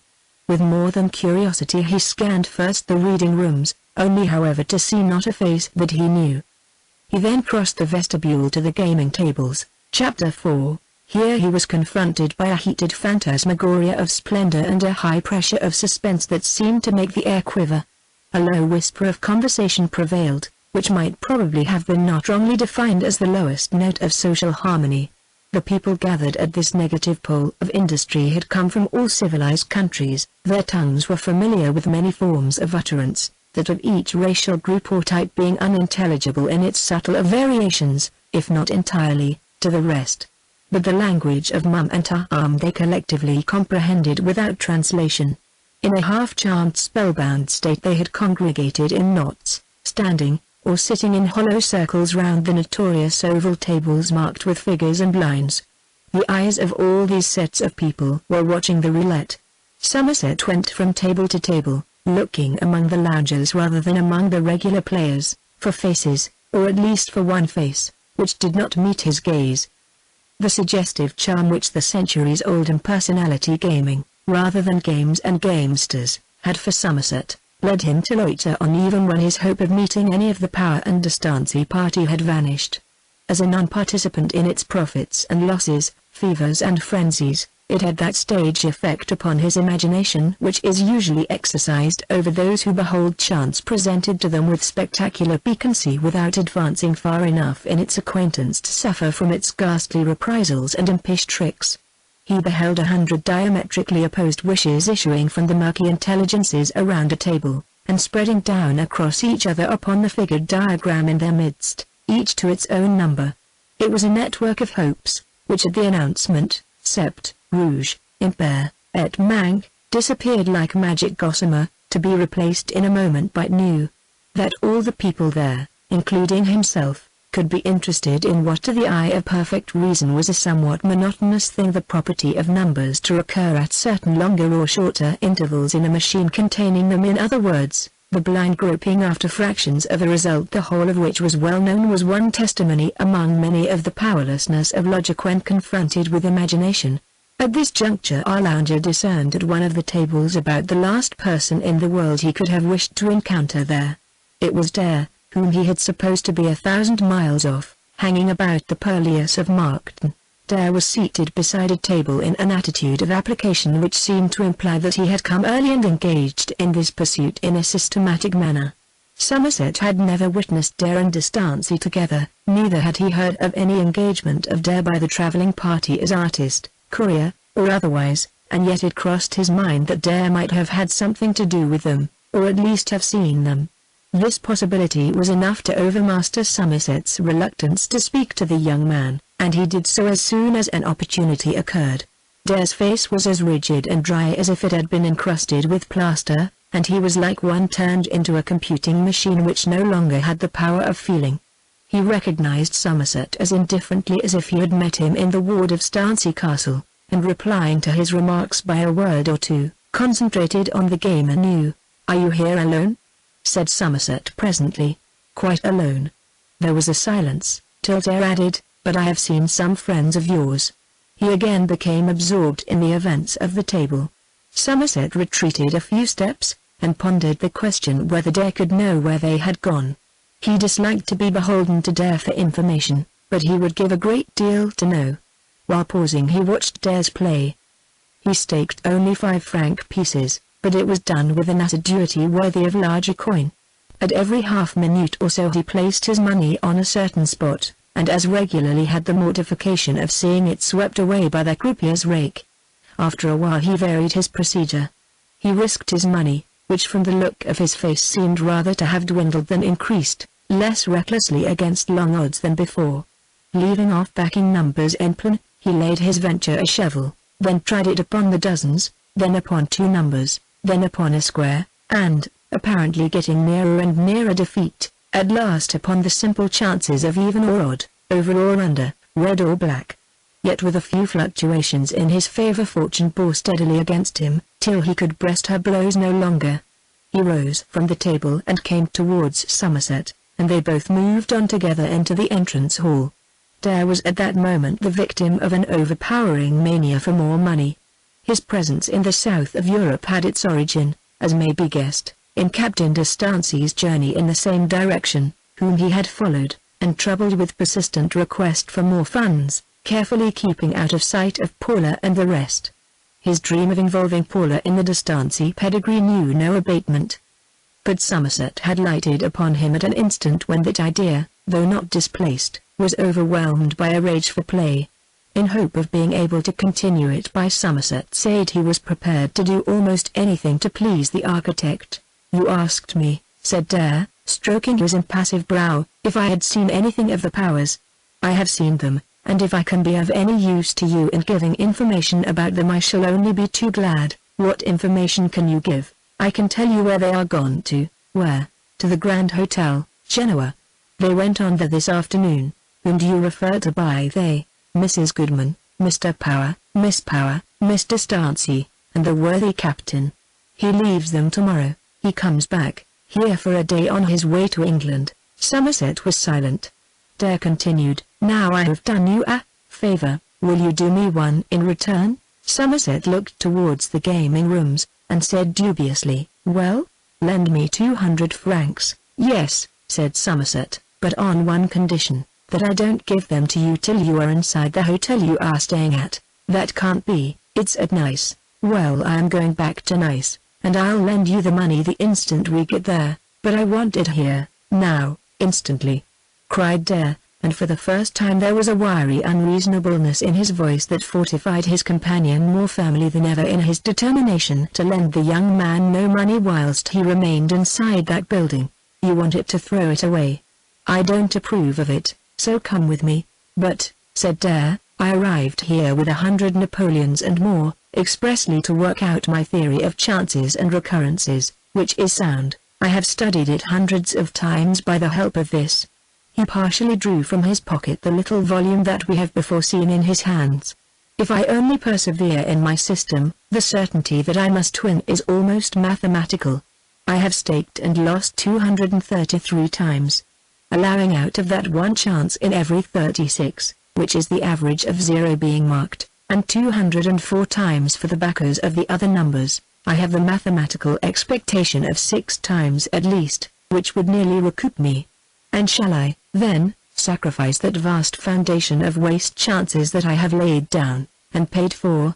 With more than curiosity he scanned first the reading rooms, only however to see not a face that he knew. He then crossed the vestibule to the gaming tables. Chapter 4. Here he was confronted by a heated phantasmagoria of splendor and a high pressure of suspense that seemed to make the air quiver. A low whisper of conversation prevailed, which might probably have been not wrongly defined as the lowest note of social harmony. The people gathered at this negative pole of industry had come from all civilized countries. Their tongues were familiar with many forms of utterance, that of each racial group or type being unintelligible in its subtler variations, if not entirely, to the rest. But the language of Mum and Ta'am they collectively comprehended without translation. In a half-charmed spellbound state they had congregated in knots, standing, or sitting in hollow circles round the notorious oval tables marked with figures and lines. The eyes of all these sets of people were watching the roulette. Somerset went from table to table, looking among the loungers rather than among the regular players, for faces, or at least for one face, which did not meet his gaze. The suggestive charm which the centuries-old impersonality gaming, rather than games and gamesters, had for Somerset, led him to loiter on even when his hope of meeting any of the Power and Dastancy party had vanished. As a non-participant in its profits and losses, fevers and frenzies, it had that stage effect upon his imagination which is usually exercised over those who behold chance presented to them with spectacular piquancy without advancing far enough in its acquaintance to suffer from its ghastly reprisals and impish tricks. He beheld 100 diametrically opposed wishes issuing from the murky intelligences around a table, and spreading down across each other upon the figured diagram in their midst, each to its own number. It was a network of hopes, which at the announcement, Sept, Rouge, Impair, et Manque, disappeared like magic gossamer, to be replaced in a moment by new. That all the people there, including himself, could be interested in what to the eye of perfect reason was a somewhat monotonous thing, the property of numbers to recur at certain longer or shorter intervals in a machine containing them, in other words, the blind groping after fractions of a result the whole of which was well known, was one testimony among many of the powerlessness of logic when confronted with imagination. At this juncture our lounger discerned at one of the tables about the last person in the world he could have wished to encounter there. It was Dare, whom he had supposed to be 1,000 miles off, hanging about the purlieus of Markton. Dare was seated beside a table in an attitude of application which seemed to imply that he had come early and engaged in this pursuit in a systematic manner. Somerset had never witnessed Dare and Dastancy together, neither had he heard of any engagement of Dare by the travelling party as artist, courier, or otherwise, and yet it crossed his mind that Dare might have had something to do with them, or at least have seen them. This possibility was enough to overmaster Somerset's reluctance to speak to the young man, and he did so as soon as an opportunity occurred. Dare's face was as rigid and dry as if it had been encrusted with plaster, and he was like one turned into a computing machine which no longer had the power of feeling. He recognized Somerset as indifferently as if he had met him in the ward of Stancy Castle, and replying to his remarks by a word or two, concentrated on the game anew. "Are you here alone?" said Somerset presently. "Quite alone." There was a silence, till Dare added, "But I have seen some friends of yours." He again became absorbed in the events of the table. Somerset retreated a few steps, and pondered the question whether Dare could know where they had gone. He disliked to be beholden to Dare for information, but he would give a great deal to know. While pausing he watched Dare's play. He staked only 5-franc pieces, but it was done with an assiduity worthy of larger coin. At every half-minute or so he placed his money on a certain spot, and as regularly had the mortification of seeing it swept away by the croupier's rake. After a while he varied his procedure. He risked his money, which from the look of his face seemed rather to have dwindled than increased, less recklessly against long odds than before. Leaving off backing numbers en plein, he laid his venture a shovel, then tried it upon the dozens, then upon 2 numbers, then upon a square, and, apparently getting nearer and nearer defeat, at last upon the simple chances of even or odd, over or under, red or black. Yet with a few fluctuations in his favor fortune bore steadily against him, till he could breast her blows no longer. He rose from the table and came towards Somerset, and they both moved on together into the entrance hall, Dare was at that moment the victim of an overpowering mania for more money. His presence in the south of Europe had its origin, as may be guessed, in Captain de Stancy's journey in the same direction, whom he had followed, and troubled with persistent request for more funds, carefully keeping out of sight of Paula and the rest. His dream of involving Paula in the de Stancy pedigree knew no abatement. But Somerset had lighted upon him at an instant when that idea, though not displaced, was overwhelmed by a rage for play. In hope of being able to continue it by Somerset said he was prepared to do almost anything to please the architect. "You asked me," said Dare, stroking his impassive brow, "if I had seen anything of the powers. I have seen them, and if I can be of any use to you in giving information about them I shall only be too glad." "What information can you give?" "I can tell you where they are gone to." "Where?" "To the Grand Hotel, Genoa. They went on there this afternoon." "Whom do you refer to by they?" "Mrs. Goodman, Mr. Power, Miss Power, Mr. Stancy, and the worthy captain. He leaves them tomorrow. He comes back here for a day on his way to England." Somerset was silent. Dare continued, "Now I have done you a favor, will you do me one in return?" Somerset looked towards the gaming rooms, and said dubiously, "Well, lend me 200 francs. "Yes," said Somerset, "but on one condition, that I don't give them to you till you are inside the hotel you are staying at." "That can't be, it's at Nice." "Well, I am going back to Nice, and I'll lend you the money the instant we get there, but I want it here, now, instantly," cried Dare, and for the first time there was a wiry unreasonableness in his voice that fortified his companion more firmly than ever in his determination to lend the young man no money whilst he remained inside that building. "You want it to throw it away. I don't approve of it, so come with me." "But," said Dare, "I arrived here with 100 Napoleons and more, expressly to work out my theory of chances and recurrences, which is sound. I have studied it hundreds of times by the help of this." He partially drew from his pocket the little volume that we have before seen in his hands. "If I only persevere in my system, the certainty that I must win is almost mathematical. I have staked and lost 233 times. Allowing out of that one chance in every 36, which is the average of 0 being marked, and 204 times for the backers of the other numbers, I have the mathematical expectation of 6 times at least, which would nearly recoup me. And shall I, then, sacrifice that vast foundation of waste chances that I have laid down, and paid for,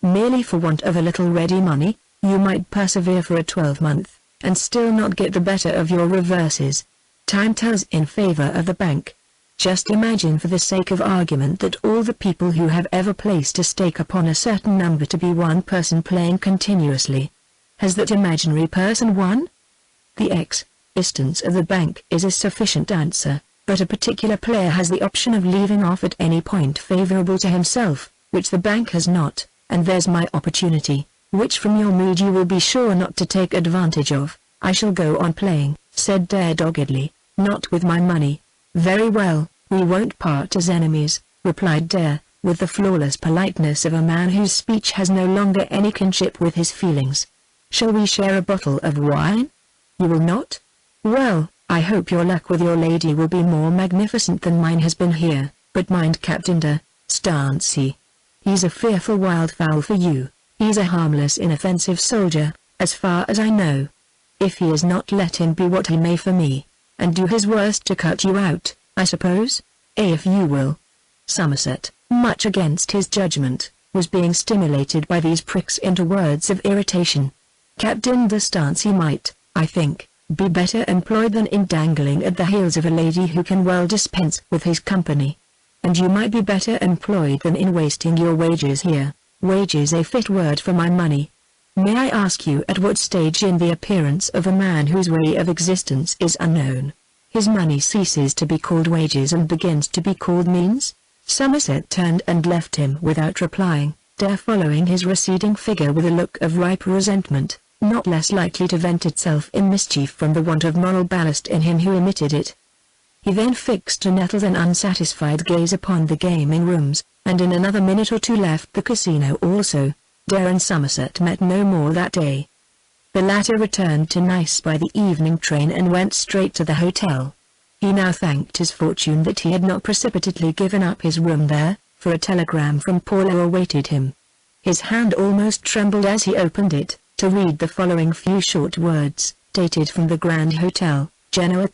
merely for want of a little ready money? You might persevere for a 12-month, and still not get the better of your reverses. Time tells in favor of the bank. Just imagine for the sake of argument that all the people who have ever placed a stake upon a certain number to be one person playing continuously. Has that imaginary person won? The existence of the bank is a sufficient answer, but a particular player has the option of leaving off at any point favorable to himself, which the bank has not, and there's my opportunity, which from your mood you will be sure not to take advantage of. "I shall go on playing," said Dare doggedly, "not with my money." "Very well, we won't part as enemies," replied Dare, with the flawless politeness of a man whose speech has no longer any kinship with his feelings. "Shall we share a bottle of wine? You will not? Well, I hope your luck with your lady will be more magnificent than mine has been here, but mind Captain de Stancy. He's a fearful wildfowl for you. He's a harmless inoffensive soldier, as far as I know. If he is not, let him be what he may for me, and do his worst to cut you out, I suppose, if you will." Somerset, much against his judgment, was being stimulated by these pricks into words of irritation. Captain de Stancy might, I think, be better employed than in dangling at the heels of a lady who can well dispense with his company. And you might be better employed than in wasting your wages here. Wages a fit word for my money. May I ask you at what stage in the appearance of a man whose way of existence is unknown, his money ceases to be called wages and begins to be called means? Somerset turned and left him without replying, Dare following his receding figure with a look of ripe resentment, not less likely to vent itself in mischief from the want of moral ballast in him who emitted it. He then fixed a nettled and unsatisfied gaze upon the gaming rooms, and in another minute or two left the casino also. Dare and Somerset met no more that day. The latter returned to Nice by the evening train and went straight to the hotel. He He now thanked his fortune that he had not precipitately given up his room there, for a telegram from Paula awaited him. His hand almost trembled as he opened it, to read the following few short words, dated from the Grand Hotel, Genoa: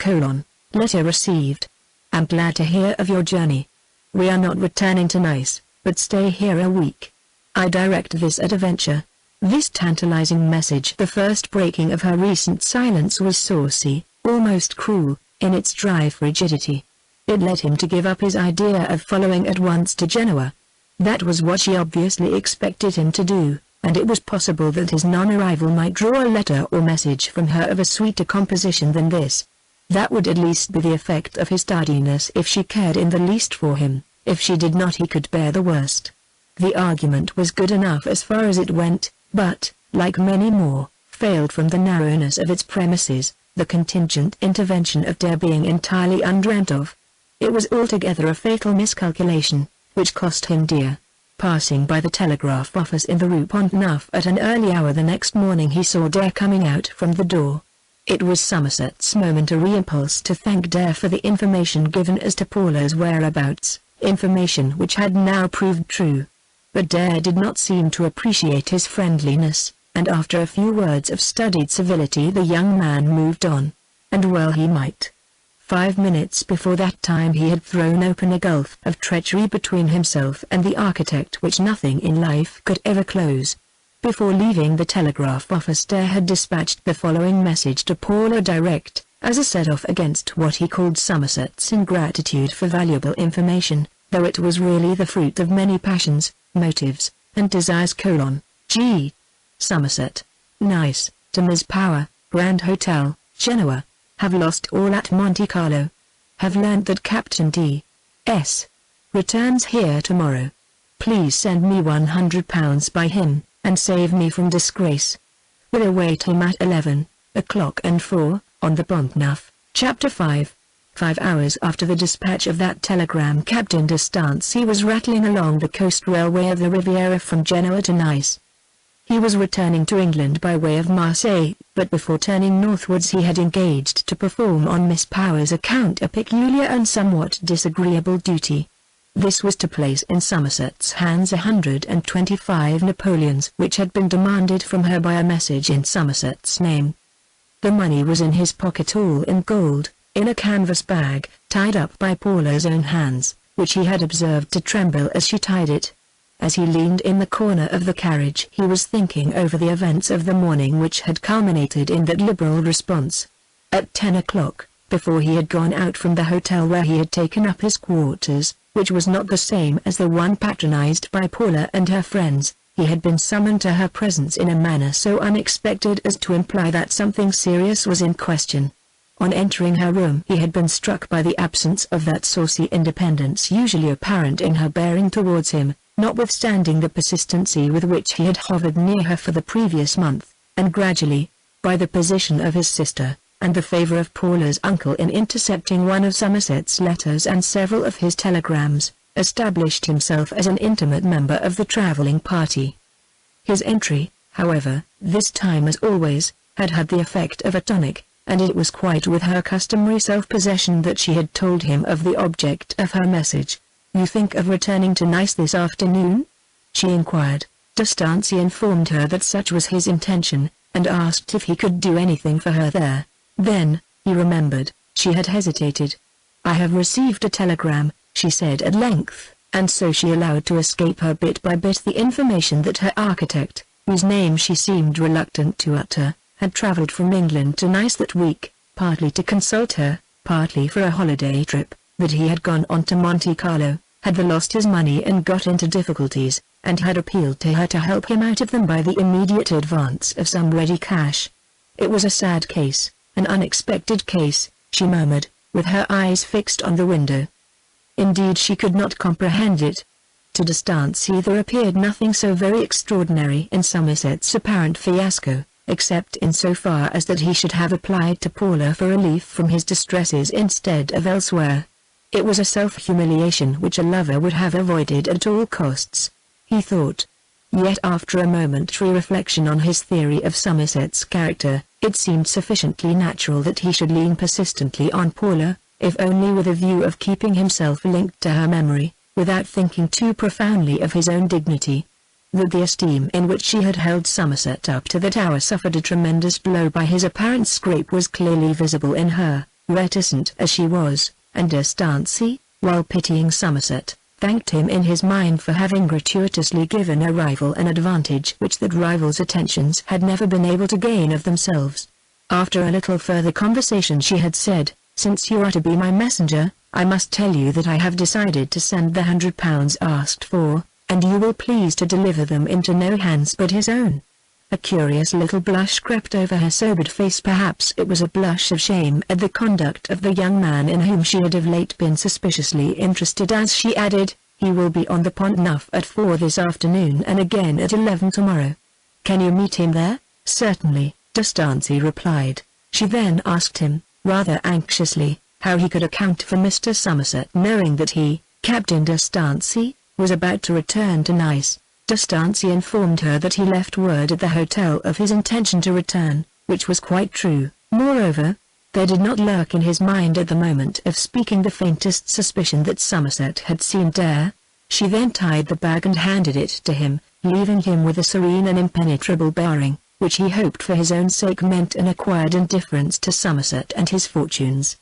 letter received. Am glad to hear of your journey. We are not returning to Nice, but stay here a week. I direct this at a venture. This tantalizing message, the first breaking of her recent silence, was saucy, almost cruel, in its dry frigidity. It led him to give up his idea of following at once to Genoa. That was what she obviously expected him to do, and it was possible that his non-arrival might draw a letter or message from her of a sweeter composition than this. That would at least be the effect of his tardiness if she cared in the least for him. If she did not, he could bear the worst. The argument was good enough as far as it went, but, like many more, failed from the narrowness of its premises, the contingent intervention of Dare being entirely undreamt of. It was altogether a fatal miscalculation, which cost him dear. Passing by the telegraph office in the Rue Pont-Neuf at an early hour the next morning, he saw Dare coming out from the door. It was Somerset's momentary impulse to thank Dare for the information given as to Paula's whereabouts, information which had now proved true. But Dare did not seem to appreciate his friendliness, and after a few words of studied civility the young man moved on. And well he might. 5 minutes before that time he had thrown open a gulf of treachery between himself and the architect which nothing in life could ever close. Before leaving the telegraph office, Dare had dispatched the following message to Paula direct, as a set-off against what he called Somerset's ingratitude for valuable information, though it was really the fruit of many passions, motives, and desires: G. Somerset. Nice, to Ms. Power, Grand Hotel, Genoa. Have lost all at Monte Carlo. Have learnt that Captain D.S. returns here tomorrow. Please send me £100 by him, and save me from disgrace. Will await him at 11 o'clock and 4, on the Pont-Neuf. Chapter 5. 5 hours after the dispatch of that telegram, Captain d'Estancey was rattling along the coast railway of the Riviera from Genoa to Nice. He was returning to England by way of Marseille, but before turning northwards he had engaged to perform on Miss Power's account a peculiar and somewhat disagreeable duty. This was to place in Somerset's hands 125 Napoleons which had been demanded from her by a message in Somerset's name. The money was in his pocket, all in gold, in a canvas bag, tied up by Paula's own hands, which he had observed to tremble as she tied it. As he leaned in the corner of the carriage he was thinking over the events of the morning which had culminated in that liberal response. At 10 o'clock, before he had gone out from the hotel where he had taken up his quarters, which was not the same as the one patronized by Paula and her friends, he had been summoned to her presence in a manner so unexpected as to imply that something serious was in question. On entering her room he had been struck by the absence of that saucy independence usually apparent in her bearing towards him, notwithstanding the persistency with which he had hovered near her for the previous month, and gradually, by the position of his sister, and the favor of Paula's uncle in intercepting one of Somerset's letters and several of his telegrams, established himself as an intimate member of the travelling party. His entry, however, this time as always, had had the effect of a tonic, and it was quite with her customary self-possession that she had told him of the object of her message. "You think of returning to Nice this afternoon?" she inquired. D'Estancey informed her that such was his intention, and asked if he could do anything for her there. Then, he remembered, she had hesitated. "I have received a telegram," she said at length, and so she allowed to escape her bit by bit the information that her architect, whose name she seemed reluctant to utter, had travelled from England to Nice that week, partly to consult her, partly for a holiday trip, that he had gone on to Monte Carlo, had lost his money and got into difficulties, and had appealed to her to help him out of them by the immediate advance of some ready cash. It was a sad case, an unexpected case, she murmured, with her eyes fixed on the window. Indeed she could not comprehend it. To D'Estancey there appeared nothing so very extraordinary in Somerset's apparent fiasco, except in so far as that he should have applied to Paula for relief from his distresses instead of elsewhere. It was a self-humiliation which a lover would have avoided at all costs, he thought. Yet after a momentary reflection on his theory of Somerset's character, it seemed sufficiently natural that he should lean persistently on Paula, if only with a view of keeping himself linked to her memory, without thinking too profoundly of his own dignity. That the esteem in which she had held Somerset up to that hour suffered a tremendous blow by his apparent scrape was clearly visible in her, reticent as she was, and D'Estancey, while pitying Somerset, thanked him in his mind for having gratuitously given a rival an advantage which that rival's attentions had never been able to gain of themselves. After a little further conversation she had said, "Since you are to be my messenger, I must tell you that I have decided to send the £100 asked for, and you will please to deliver them into no hands but his own." A curious little blush crept over her sobered face. Perhaps it was a blush of shame at the conduct of the young man in whom she had of late been suspiciously interested, as she added, "He will be on the Pont Neuf at 4 this afternoon and again at 11 tomorrow. Can you meet him there?" "Certainly," D'Estancey replied. She then asked him, rather anxiously, how he could account for Mr. Somerset knowing that he, Captain D'Estancey, was about to return to Nice. D'Estancey informed her that he left word at the hotel of his intention to return, which was quite true. Moreover, there did not lurk in his mind at the moment of speaking the faintest suspicion that Somerset had seen Dare. She then tied the bag and handed it to him, leaving him with a serene and impenetrable bearing, which he hoped for his own sake meant an acquired indifference to Somerset and his fortunes.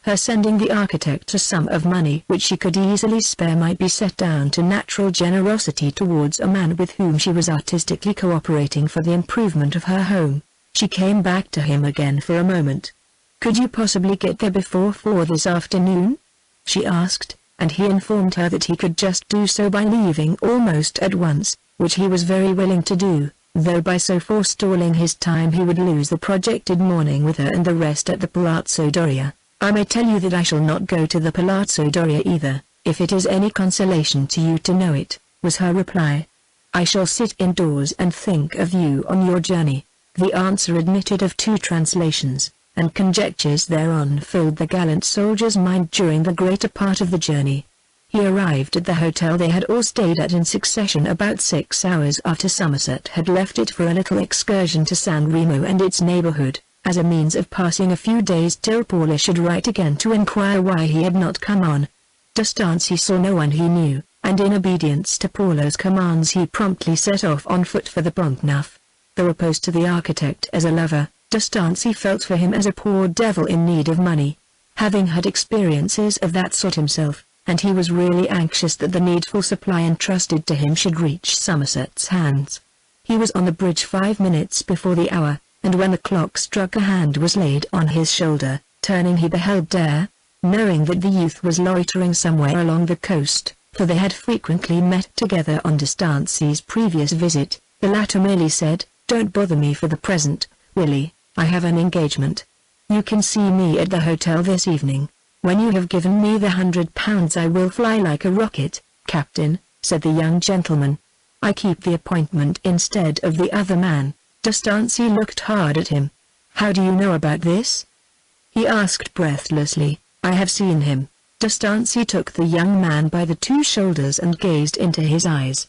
Her sending the architect a sum of money which she could easily spare might be set down to natural generosity towards a man with whom she was artistically cooperating for the improvement of her home. She came back to him again for a moment. "Could you possibly get there before 4 this afternoon?" she asked, and he informed her that he could just do so by leaving almost at once, which he was very willing to do, though by so forestalling his time he would lose the projected morning with her and the rest at the Palazzo Doria. "I may tell you that I shall not go to the Palazzo Doria either, if it is any consolation to you to know it," was her reply. "I shall sit indoors and think of you on your journey." The answer admitted of 2 translations, and conjectures thereon filled the gallant soldier's mind during the greater part of the journey. He arrived at the hotel they had all stayed at in succession about 6 hours after Somerset had left it for a little excursion to San Remo and its neighborhood, as a means of passing a few days till Paula should write again to inquire why he had not come on. D'Estancey saw no one he knew, and in obedience to Paula's commands he promptly set off on foot for the Pont Neuf. Though opposed to the architect as a lover, D'Estancey felt for him as a poor devil in need of money, having had experiences of that sort himself, and he was really anxious that the needful supply entrusted to him should reach Somerset's hands. He was on the bridge 5 minutes before the hour, and when the clock struck a hand was laid on his shoulder. Turning he beheld Dare, knowing that the youth was loitering somewhere along the coast, for they had frequently met together on D'Estancey's previous visit. The latter merely said, "Don't bother me for the present, Willie, I have an engagement. You can see me at the hotel this evening. When you have given me the £100 I will fly like a rocket, Captain," said the young gentleman. "I keep the appointment instead of the other man." D'Estancey looked hard at him. "How do you know about this?" he asked breathlessly. "I have seen him." D'Estancey took the young man by the 2 shoulders and gazed into his eyes.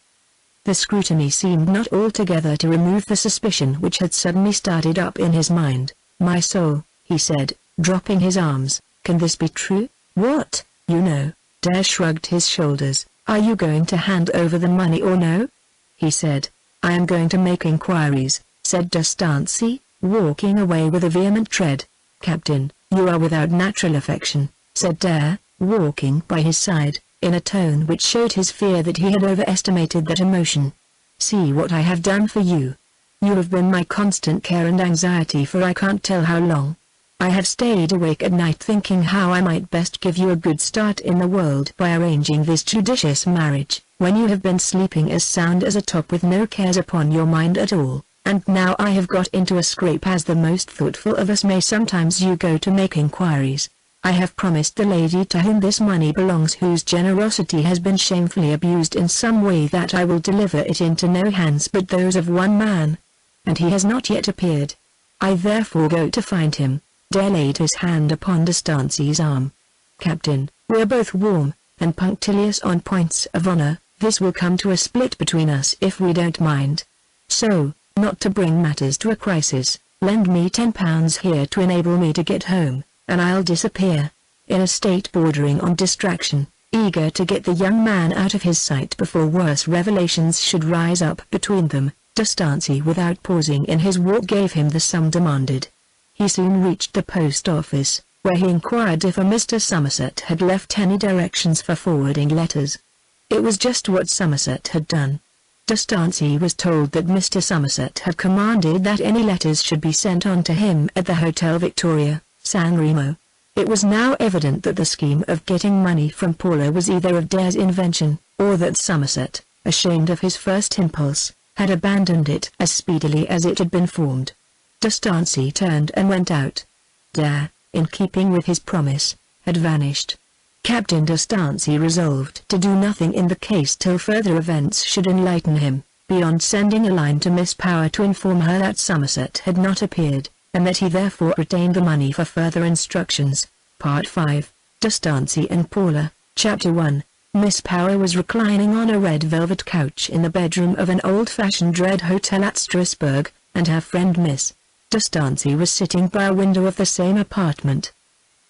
The scrutiny seemed not altogether to remove the suspicion which had suddenly started up in his mind. "My soul," he said, dropping his arms, "can this be true?" "What, you know?" Dare shrugged his shoulders. "Are you going to hand over the money or no?" he said. "I am going to make inquiries," said D'Estancey, walking away with a vehement tread. "Captain, you are without natural affection," said Dare, walking by his side, in a tone which showed his fear that he had overestimated that emotion. "See what I have done for you. You have been my constant care and anxiety for I can't tell how long. I have stayed awake at night thinking how I might best give you a good start in the world by arranging this judicious marriage, when you have been sleeping as sound as a top with no cares upon your mind at all. And now I have got into a scrape as the most thoughtful of us may sometimes you go to make inquiries. I have promised the lady to whom this money belongs whose generosity has been shamefully abused in some way that I will deliver it into no hands but those of one man. And he has not yet appeared. I therefore go to find him." Dare laid his hand upon D'Estancey's arm. "Captain, we are both warm, and punctilious on points of honor. This will come to a split between us if we don't mind. So, not to bring matters to a crisis, lend me £10 here to enable me to get home, and I'll disappear. in a state bordering on distraction, eager to get the young man out of his sight before worse revelations should rise up between them. D'Estancey, without pausing in his walk, gave him the sum demanded. He soon reached the post office, where he inquired if a Mr. Somerset had left any directions for forwarding letters. It was just what Somerset had done. D'Estancey was told that Mr. Somerset had commanded that any letters should be sent on to him at the Hotel Victoria, San Remo. It was now evident that the scheme of getting money from Paula was either of Dare's invention, or that Somerset, ashamed of his first impulse, had abandoned it as speedily as it had been formed. D'Estancey turned and went out. Dare, in keeping with his promise, had vanished. Captain D'Estancey resolved to do nothing in the case till further events should enlighten him, beyond sending a line to Miss Power to inform her that Somerset had not appeared, and that he therefore retained the money for further instructions. Part 5, D'Estancey and Paula, Chapter 1. Miss Power was reclining on a red velvet couch in the bedroom of an old-fashioned red hotel at Strasbourg, and her friend Miss D'Estancey was sitting by a window of the same apartment.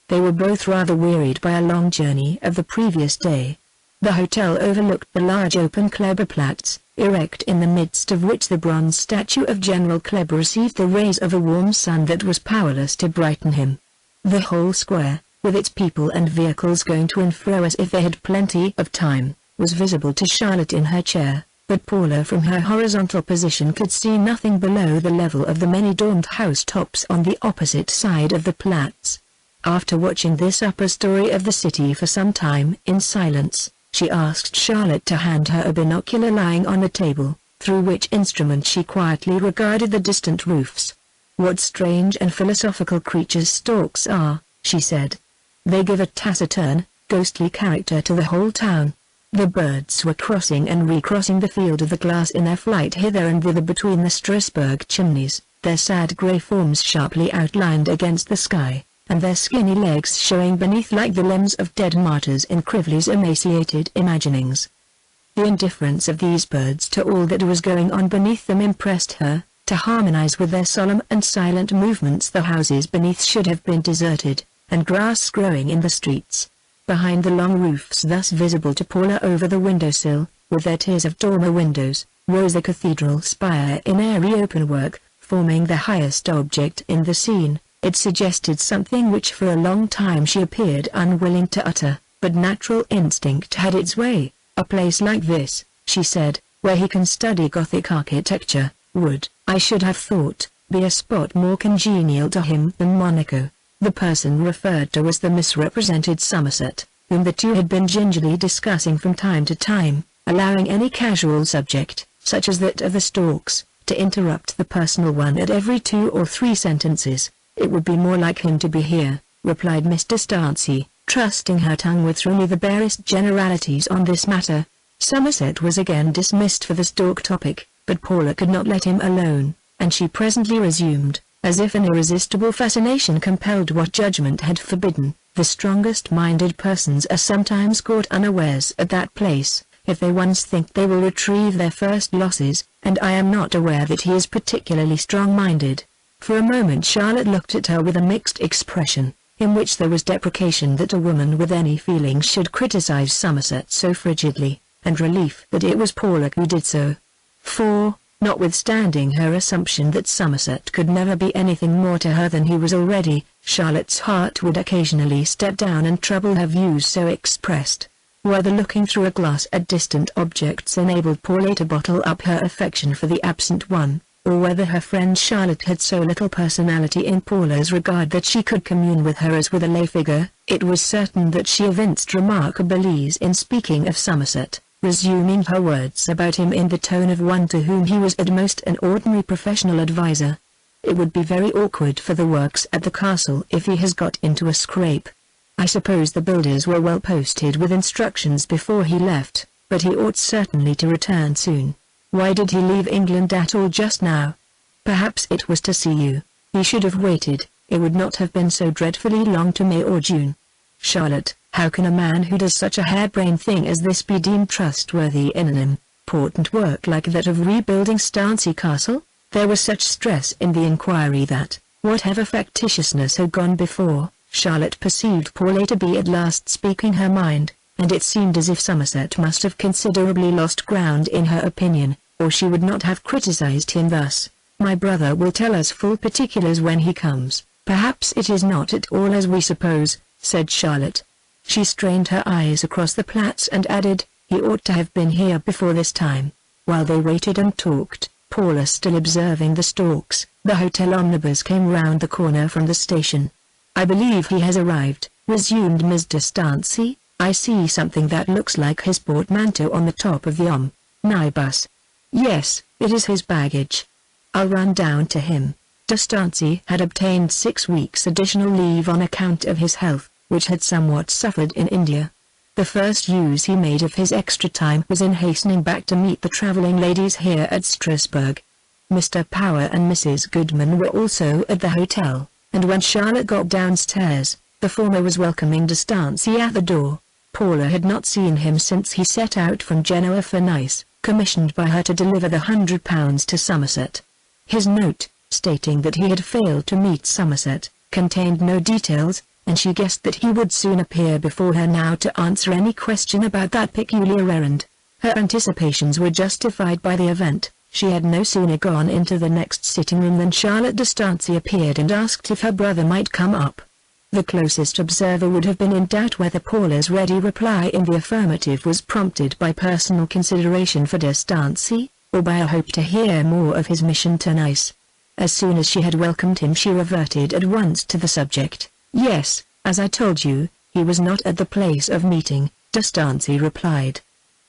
They were both rather wearied by a long journey of the previous day. The hotel overlooked the large open Kleberplatz, erect in the midst of which the bronze statue of General Kleber received the rays of a warm sun that was powerless to brighten him. The whole square, with its people and vehicles going to and fro as if they had plenty of time, was visible to Charlotte in her chair, but Paula from her horizontal position could see nothing below the level of the many domed housetops on the opposite side of the Platz. After watching this upper story of the city for some time in silence, she asked Charlotte to hand her a binocular lying on a table, through which instrument she quietly regarded the distant roofs. "What strange and philosophical creatures storks are," she said. "They give a taciturn, ghostly character to the whole town." The birds were crossing and recrossing the field of the glass in their flight hither and thither between the Strasbourg chimneys, their sad grey forms sharply outlined against the sky, and their skinny legs showing beneath like the limbs of dead martyrs in Crively's emaciated imaginings. The indifference of these birds to all that was going on beneath them impressed her. To harmonize with their solemn and silent movements, the houses beneath should have been deserted, and grass growing in the streets. Behind the long roofs thus visible to Paula over the windowsill, with their tiers of dormer windows, rose the cathedral spire in airy openwork, forming the highest object in the scene. It suggested something which for a long time she appeared unwilling to utter, but natural instinct had its way. "A place like this," she said, "where he can study Gothic architecture, would, I should have thought, be a spot more congenial to him than Monaco." The person referred to was the misrepresented Somerset, whom the two had been gingerly discussing from time to time, allowing any casual subject, such as that of the storks, to interrupt the personal one at every 2 or 3 sentences. "It would be more like him to be here," replied Miss D'Estancey, trusting her tongue with only the barest generalities on this matter. Somerset was again dismissed for the stork topic, but Paula could not let him alone, and she presently resumed, as if an irresistible fascination compelled what judgment had forbidden. "The strongest-minded persons are sometimes caught unawares at that place, if they once think they will retrieve their first losses, and I am not aware that he is particularly strong-minded." For a moment Charlotte looked at her with a mixed expression, in which there was deprecation that a woman with any feelings should criticize Somerset so frigidly, and relief that it was Paula who did so. For, notwithstanding her assumption that Somerset could never be anything more to her than he was already, Charlotte's heart would occasionally step down and trouble her views so expressed. Whether looking through a glass at distant objects enabled Paula to bottle up her affection for the absent one, or whether her friend Charlotte had so little personality in Paula's regard that she could commune with her as with a lay figure, it was certain that she evinced remarkable ease in speaking of Somerset, resuming her words about him in the tone of one to whom he was at most an ordinary professional adviser. "It would be very awkward for the works at the castle if he has got into a scrape. I suppose the builders were well posted with instructions before he left, but he ought certainly to return soon. Why did he leave England at all just now? Perhaps it was to see you. He should have waited, it would not have been so dreadfully long to May or June." "Charlotte, how can a man who does such a harebrained thing as this be deemed trustworthy in an important work like that of rebuilding Stancy Castle?" There was such stress in the inquiry that, whatever factitiousness had gone before, Charlotte perceived Paula to be at last speaking her mind, and it seemed as if Somerset must have considerably lost ground in her opinion, or she would not have criticized him thus. "My brother will tell us full particulars when he comes. Perhaps it is not at all as we suppose," said Charlotte. She strained her eyes across the Platz and added, "He ought to have been here before this time." While they waited and talked, Paula still observing the stalks, the hotel omnibus came round the corner from the station. "I believe he has arrived," resumed Mr. Stancy. "I see something that looks like his portmanteau on the top of the omnibus." "Yes, it is his baggage. I'll run down to him." Stancy had obtained 6 weeks additional leave on account of his health, which had somewhat suffered in India. The first use he made of his extra time was in hastening back to meet the travelling ladies here at Strasbourg. Mr. Power and Mrs. Goodman were also at the hotel, and when Charlotte got downstairs, the former was welcoming Stancy at the door. Paula had not seen him since he set out from Genoa for Nice, commissioned by her to deliver the £100 to Somerset. His note, stating that he had failed to meet Somerset, contained no details, and she guessed that he would soon appear before her now to answer any question about that peculiar errand. Her anticipations were justified by the event. She had no sooner gone into the next sitting room than Charlotte de Stancy appeared and asked if her brother might come up. The closest observer would have been in doubt whether Paula's ready reply in the affirmative was prompted by personal consideration for de Stancy, or by a hope to hear more of his mission to Nice. As soon as she had welcomed him she reverted at once to the subject. "Yes, as I told you, he was not at the place of meeting," de Stancy replied.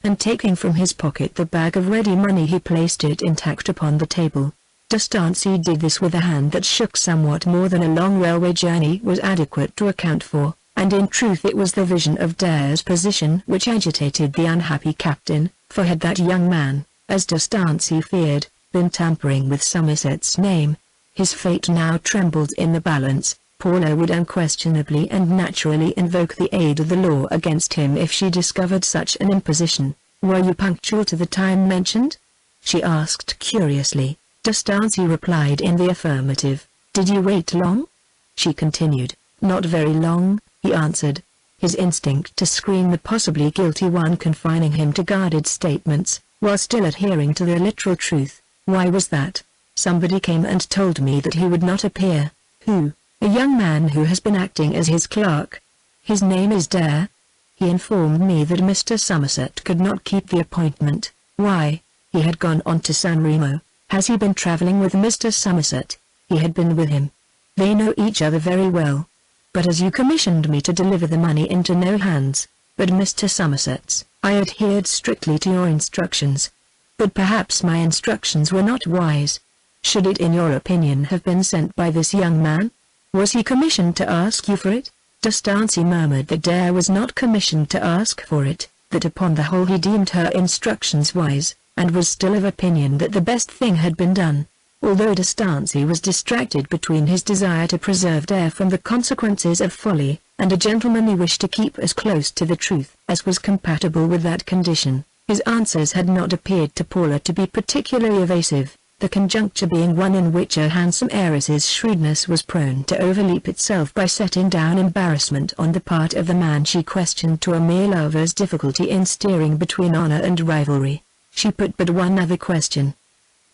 And taking from his pocket the bag of ready money he placed it intact upon the table. De Stancy did this with a hand that shook somewhat more than a long railway journey was adequate to account for, and in truth it was the vision of Dare's position which agitated the unhappy captain, for had that young man, as de Stancy feared, been tampering with Somerset's name, his fate now trembled in the balance. Paula would unquestionably and naturally invoke the aid of the law against him if she discovered such an imposition. "Were you punctual to the time mentioned?" she asked curiously. De Stancy replied in the affirmative. "Did you wait long?" she continued. "Not very long," he answered, his instinct to screen the possibly guilty one confining him to guarded statements, while still adhering to the literal truth. "Why was that?" "Somebody came and told me that he would not appear." "Who?" "A young man who has been acting as his clerk. His name is Dare. He informed me that Mr. Somerset could not keep the appointment." "Why?" "He had gone on to San Remo." "Has he been travelling with Mr. Somerset?" "He had been with him." "They know each other very well." "But as you commissioned me to deliver the money into no hands, but Mr. Somerset's, I adhered strictly to your instructions." "But perhaps my instructions were not wise. Should it in your opinion have been sent by this young man? Was he commissioned to ask you for it?" De Stancy murmured that Dare was not commissioned to ask for it, that upon the whole he deemed her instructions wise, and was still of opinion that the best thing had been done. Although de Stancy was distracted between his desire to preserve Dare from the consequences of folly, and a gentlemanly wish to keep as close to the truth as was compatible with that condition, his answers had not appeared to Paula to be particularly evasive, the conjuncture being one in which a handsome heiress's shrewdness was prone to overleap itself by setting down embarrassment on the part of the man she questioned to a mere lover's difficulty in steering between honor and rivalry. She put but one other question.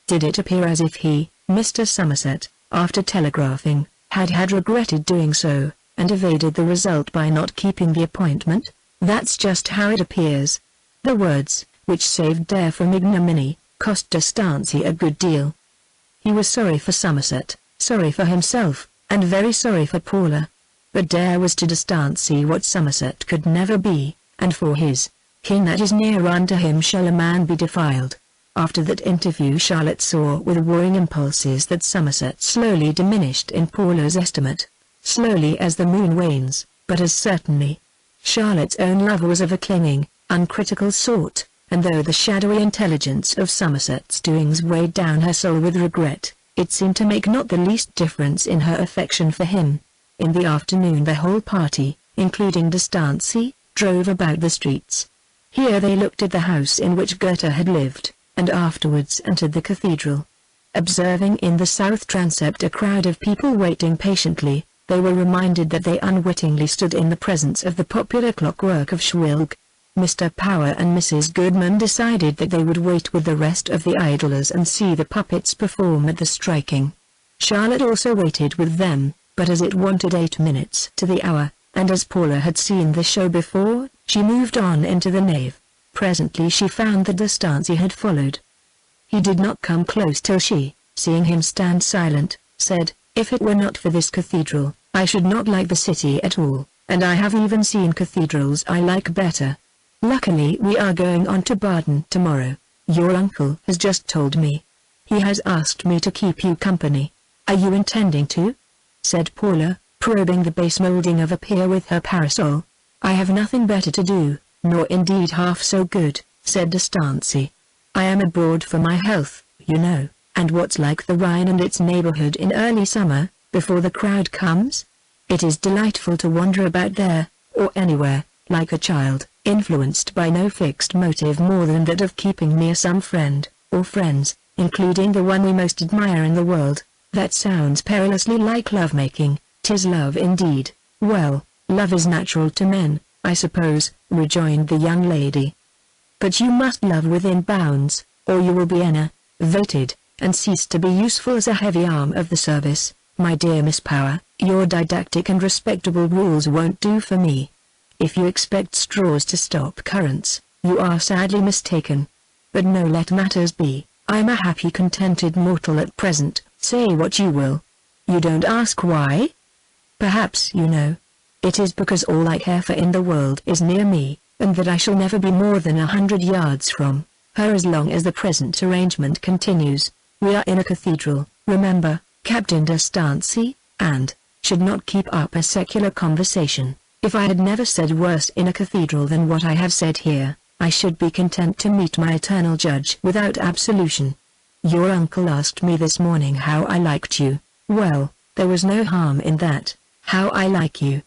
Did it appear as if he, Mr. Somerset, after telegraphing, had regretted doing so, and evaded the result by not keeping the appointment? "That's just how it appears." The words, which saved Dare from ignominy, cost de Stancy a good deal. He was sorry for Somerset, sorry for himself, and very sorry for Paula. But Dare was to de Stancy what Somerset could never be, and for his king that is near unto him shall a man be defiled. After that interview Charlotte saw with warring impulses that Somerset slowly diminished in Paula's estimate. Slowly as the moon wanes, but as certainly. Charlotte's own love was of a clinging, uncritical sort, and though the shadowy intelligence of Somerset's doings weighed down her soul with regret, it seemed to make not the least difference in her affection for him. In the afternoon the whole party, including de Stancy, drove about the streets. Here they looked at the house in which Goethe had lived, and afterwards entered the cathedral. Observing in the south transept a crowd of people waiting patiently, they were reminded that they unwittingly stood in the presence of the popular clockwork of Schwilg. Mr. Power and Mrs. Goodman decided that they would wait with the rest of the idlers and see the puppets perform at the striking. Charlotte also waited with them, but as it wanted 8 minutes to the hour, and as Paula had seen the show before, she moved on into the nave. Presently she found that D'Estancia had followed. He did not come close till she, seeing him stand silent, said, "If it were not for this cathedral, I should not like the city at all, and I have even seen cathedrals I like better. Luckily we are going on to Baden tomorrow. Your uncle has just told me. He has asked me to keep you company. Are you intending to?" said Paula, probing the base molding of a pier with her parasol. "I have nothing better to do, nor indeed half so good," said D'Estancia. "I am abroad for my health, you know, and what's like the Rhine and its neighborhood in early summer, before the crowd comes? It is delightful to wander about there, or anywhere, like a child, influenced by no fixed motive more than that of keeping near some friend, or friends, including the one we most admire in the world. That sounds perilously like lovemaking. 'Tis love indeed." "Well, love is natural to men, I suppose," rejoined the young lady. "But you must love within bounds, or you will be enervated, and cease to be useful as a heavy arm of the service. My dear Miss Power, your didactic and respectable rules won't do for me. If you expect straws to stop currents, you are sadly mistaken. But no, let matters be. I'm a happy contented mortal at present, say what you will. You don't ask why? Perhaps you know. It is because all I care for in the world is near me, and that I shall never be more than 100 yards from her as long as the present arrangement continues. We are in a cathedral, remember, Captain D'Estancia, and should not keep up a secular conversation. If I had never said worse in a cathedral than what I have said here, I should be content to meet my eternal judge without absolution. Your uncle asked me this morning how I liked you. Well, there was no harm in that. How I like you.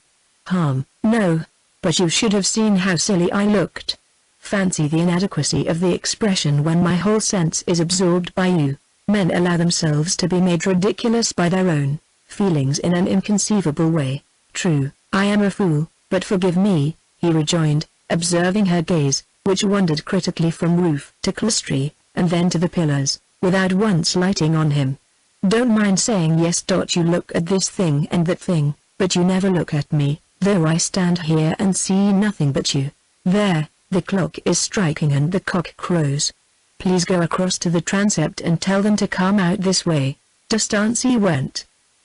Harm, no. But you should have seen how silly I looked. Fancy the inadequacy of the expression when my whole sense is absorbed by you. Men allow themselves to be made ridiculous by their own feelings in an inconceivable way. True, I am a fool, but forgive me," he rejoined, observing her gaze, which wandered critically from roof to clerestory, and then to the pillars, without once lighting on him. "Don't mind saying yes. You look at this thing and that thing, but you never look at me, though I stand here and see nothing but you. There, the clock is striking and the cock crows. Please go across to the transept and tell them to come out this way." D'Estancia went.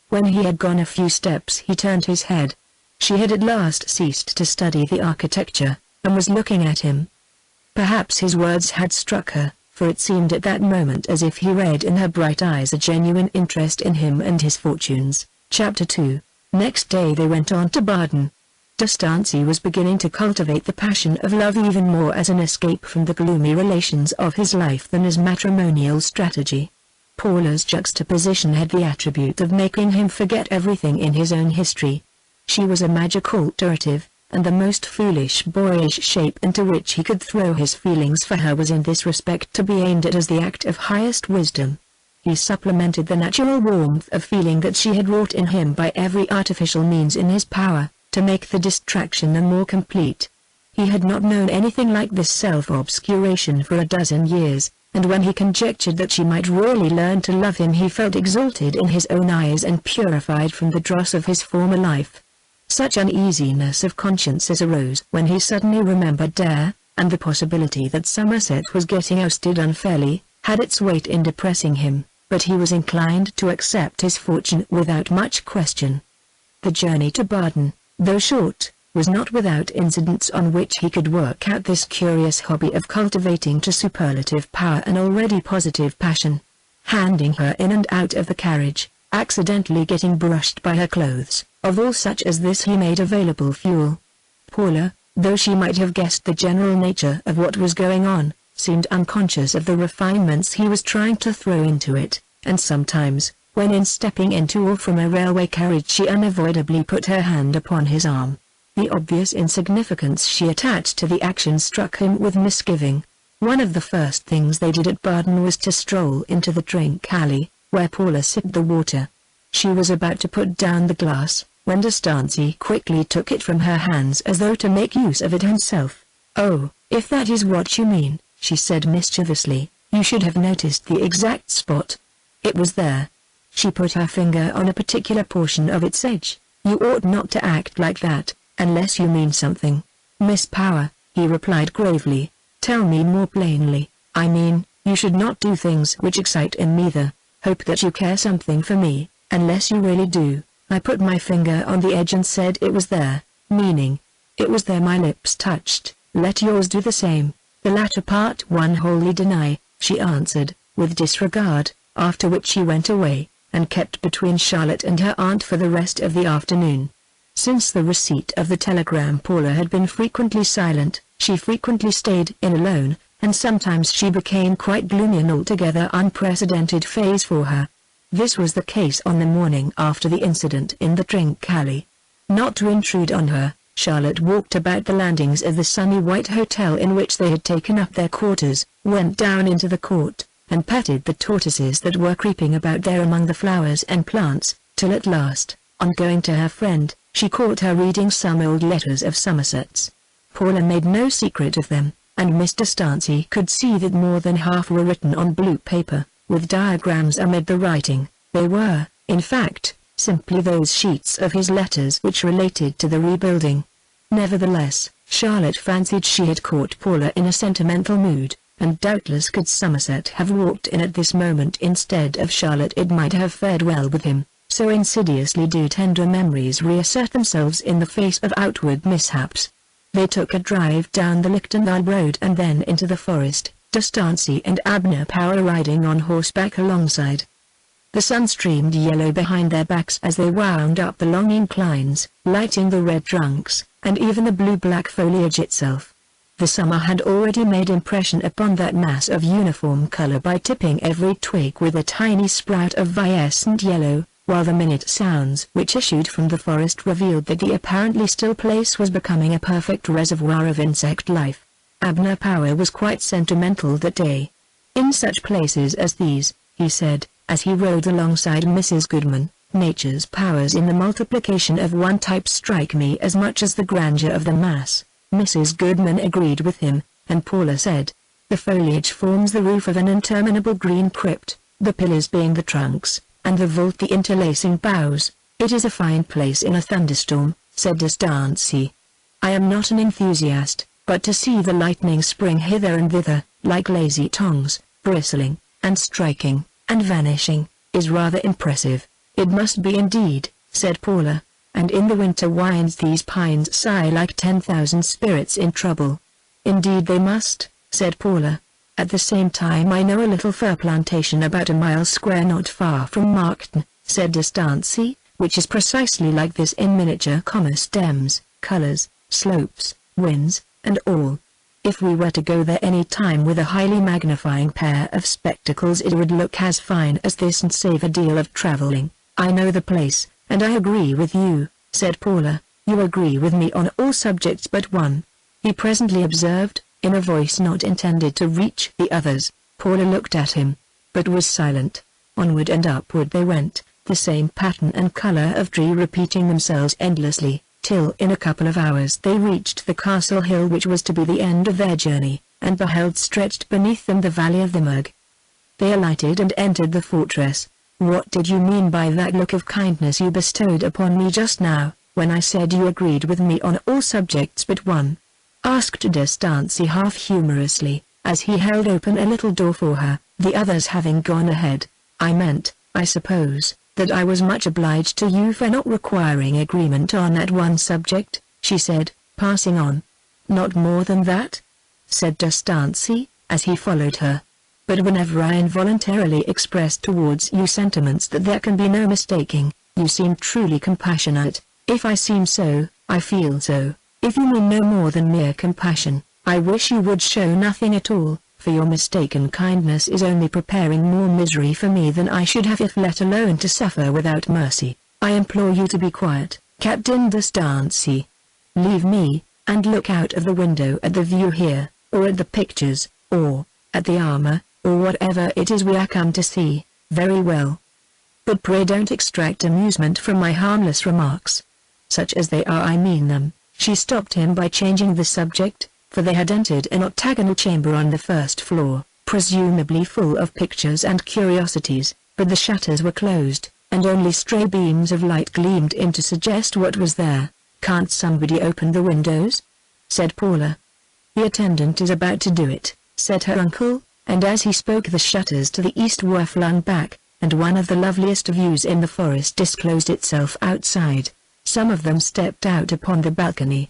When he had gone a few steps he turned his head. She had at last ceased to study the architecture, and was looking at him. Perhaps his words had struck her, for it seemed at that moment as if he read in her bright eyes a genuine interest in him and his fortunes. Chapter 2. Next day they went on to Baden. D'Estancia was beginning to cultivate the passion of love even more as an escape from the gloomy relations of his life than as matrimonial strategy. Paula's juxtaposition had the attribute of making him forget everything in his own history. She was a magic alternative, and the most foolish boyish shape into which he could throw his feelings for her was in this respect to be aimed at as the act of highest wisdom. He supplemented the natural warmth of feeling that she had wrought in him by every artificial means in his power, to make the distraction the more complete. He had not known anything like this self-obscuration for a dozen years, and when he conjectured that she might really learn to love him he felt exalted in his own eyes and purified from the dross of his former life. Such uneasiness of conscience as arose when he suddenly remembered Dare, and the possibility that Somerset was getting ousted unfairly, had its weight in depressing him, but he was inclined to accept his fortune without much question. The journey to Baden, though short, was not without incidents on which he could work out this curious hobby of cultivating to superlative power an already positive passion. Handing her in and out of the carriage, accidentally getting brushed by her clothes, of all such as this he made available fuel. Paula, though she might have guessed the general nature of what was going on, seemed unconscious of the refinements he was trying to throw into it, and sometimes, when in stepping into or from a railway carriage she unavoidably put her hand upon his arm. The obvious insignificance she attached to the action struck him with misgiving. One of the first things they did at Baden was to stroll into the drink alley, where Paula sipped the water. She was about to put down the glass, when D'Estancey quickly took it from her hands as though to make use of it himself. "Oh, if that is what you mean," she said mischievously, "you should have noticed the exact spot. It was there." She put her finger on a particular portion of its edge. "You ought not to act like that, unless you mean something." "Miss Power," he replied gravely, "tell me more plainly." "I mean, you should not do things which excite and neither hope that you care something for me, unless you really do." I put my finger on the edge and said it was there, meaning, it was there my lips touched. "Let yours do the same." "The latter part one wholly deny," she answered, with disregard, after which she went away, and kept between Charlotte and her aunt for the rest of the afternoon. Since the receipt of the telegram Paula had been frequently silent, she frequently stayed in alone, and sometimes she became quite gloomy, an altogether unprecedented phase for her. This was the case on the morning after the incident in the drink alley. Not to intrude on her, Charlotte walked about the landings of the sunny white hotel in which they had taken up their quarters, went down into the court, and petted the tortoises that were creeping about there among the flowers and plants, till at last, on going to her friend, she caught her reading some old letters of Somerset's. Paula made no secret of them, and Mr. D'Estancey could see that more than half were written on blue paper, with diagrams amid the writing. They were, in fact, simply those sheets of his letters which related to the rebuilding. Nevertheless, Charlotte fancied she had caught Paula in a sentimental mood, and doubtless could Somerset have walked in at this moment instead of Charlotte it might have fared well with him, so insidiously do tender memories reassert themselves in the face of outward mishaps. They took a drive down the Lichtendahl road and then into the forest, D'Estancey and Abner Power riding on horseback alongside. The sun streamed yellow behind their backs as they wound up the long inclines, lighting the red trunks, and even the blue-black foliage itself. The summer had already made impression upon that mass of uniform color by tipping every twig with a tiny sprout of viescent yellow, while the minute sounds which issued from the forest revealed that the apparently still place was becoming a perfect reservoir of insect life. Abner Power was quite sentimental that day. "In such places as these," he said, as he rode alongside Mrs. Goodman, "nature's powers in the multiplication of one type strike me as much as the grandeur of the mass." Mrs. Goodman agreed with him, and Paula said, "The foliage forms the roof of an interminable green crypt, the pillars being the trunks, and the vault the interlacing boughs. It is a fine place in a thunderstorm," said D'Estancey. "I am not an enthusiast, but to see the lightning spring hither and thither, like lazy tongs, bristling, and striking, and vanishing, is rather impressive." "It must be indeed," said Paula, "and in the winter winds these pines sigh like 10,000 spirits in trouble." "Indeed they must," said Paula. "At the same time I know a little fir plantation about a mile square not far from Markton," said D'Estancey, "which is precisely like this in miniature, stems, colors, slopes, winds, and all. If we were to go there any time with a highly magnifying pair of spectacles it would look as fine as this and save a deal of traveling." "I know the place, and I agree with you," said Paula. "You agree with me on all subjects but one," he presently observed, in a voice not intended to reach the others. Paula looked at him, but was silent. Onward and upward they went, the same pattern and color of tree repeating themselves endlessly, till in a couple of hours they reached the castle hill which was to be the end of their journey, and beheld stretched beneath them the valley of the Murg. They alighted and entered the fortress. "What did you mean by that look of kindness you bestowed upon me just now, when I said you agreed with me on all subjects but one?" asked D'Estancey half humorously, as he held open a little door for her, the others having gone ahead. "I meant, I suppose, that I was much obliged to you for not requiring agreement on that one subject," she said, passing on. "Not more than that?" said D'Estancey, as he followed her. "But whenever I involuntarily express towards you sentiments that there can be no mistaking, you seem truly compassionate. If I seem so, I feel so. If you mean no more than mere compassion, I wish you would show nothing at all, for your mistaken kindness is only preparing more misery for me than I should have if let alone to suffer without mercy. I implore you to be quiet, Captain D'Estancey. Leave me, and look out of the window at the view here, or at the pictures, or at the armor, or whatever it is we are come to see. Very well. But pray don't extract amusement from my harmless remarks. such as they are I mean them. She stopped him by changing the subject, for they had entered an octagonal chamber on the first floor, presumably full of pictures and curiosities, but the shutters were closed, and only stray beams of light gleamed in to suggest what was there. "Can't somebody open the windows?" said Paula. "The attendant is about to do it," said her uncle, and as he spoke the shutters to the east were flung back, and one of the loveliest views in the forest disclosed itself outside. Some of them stepped out upon the balcony.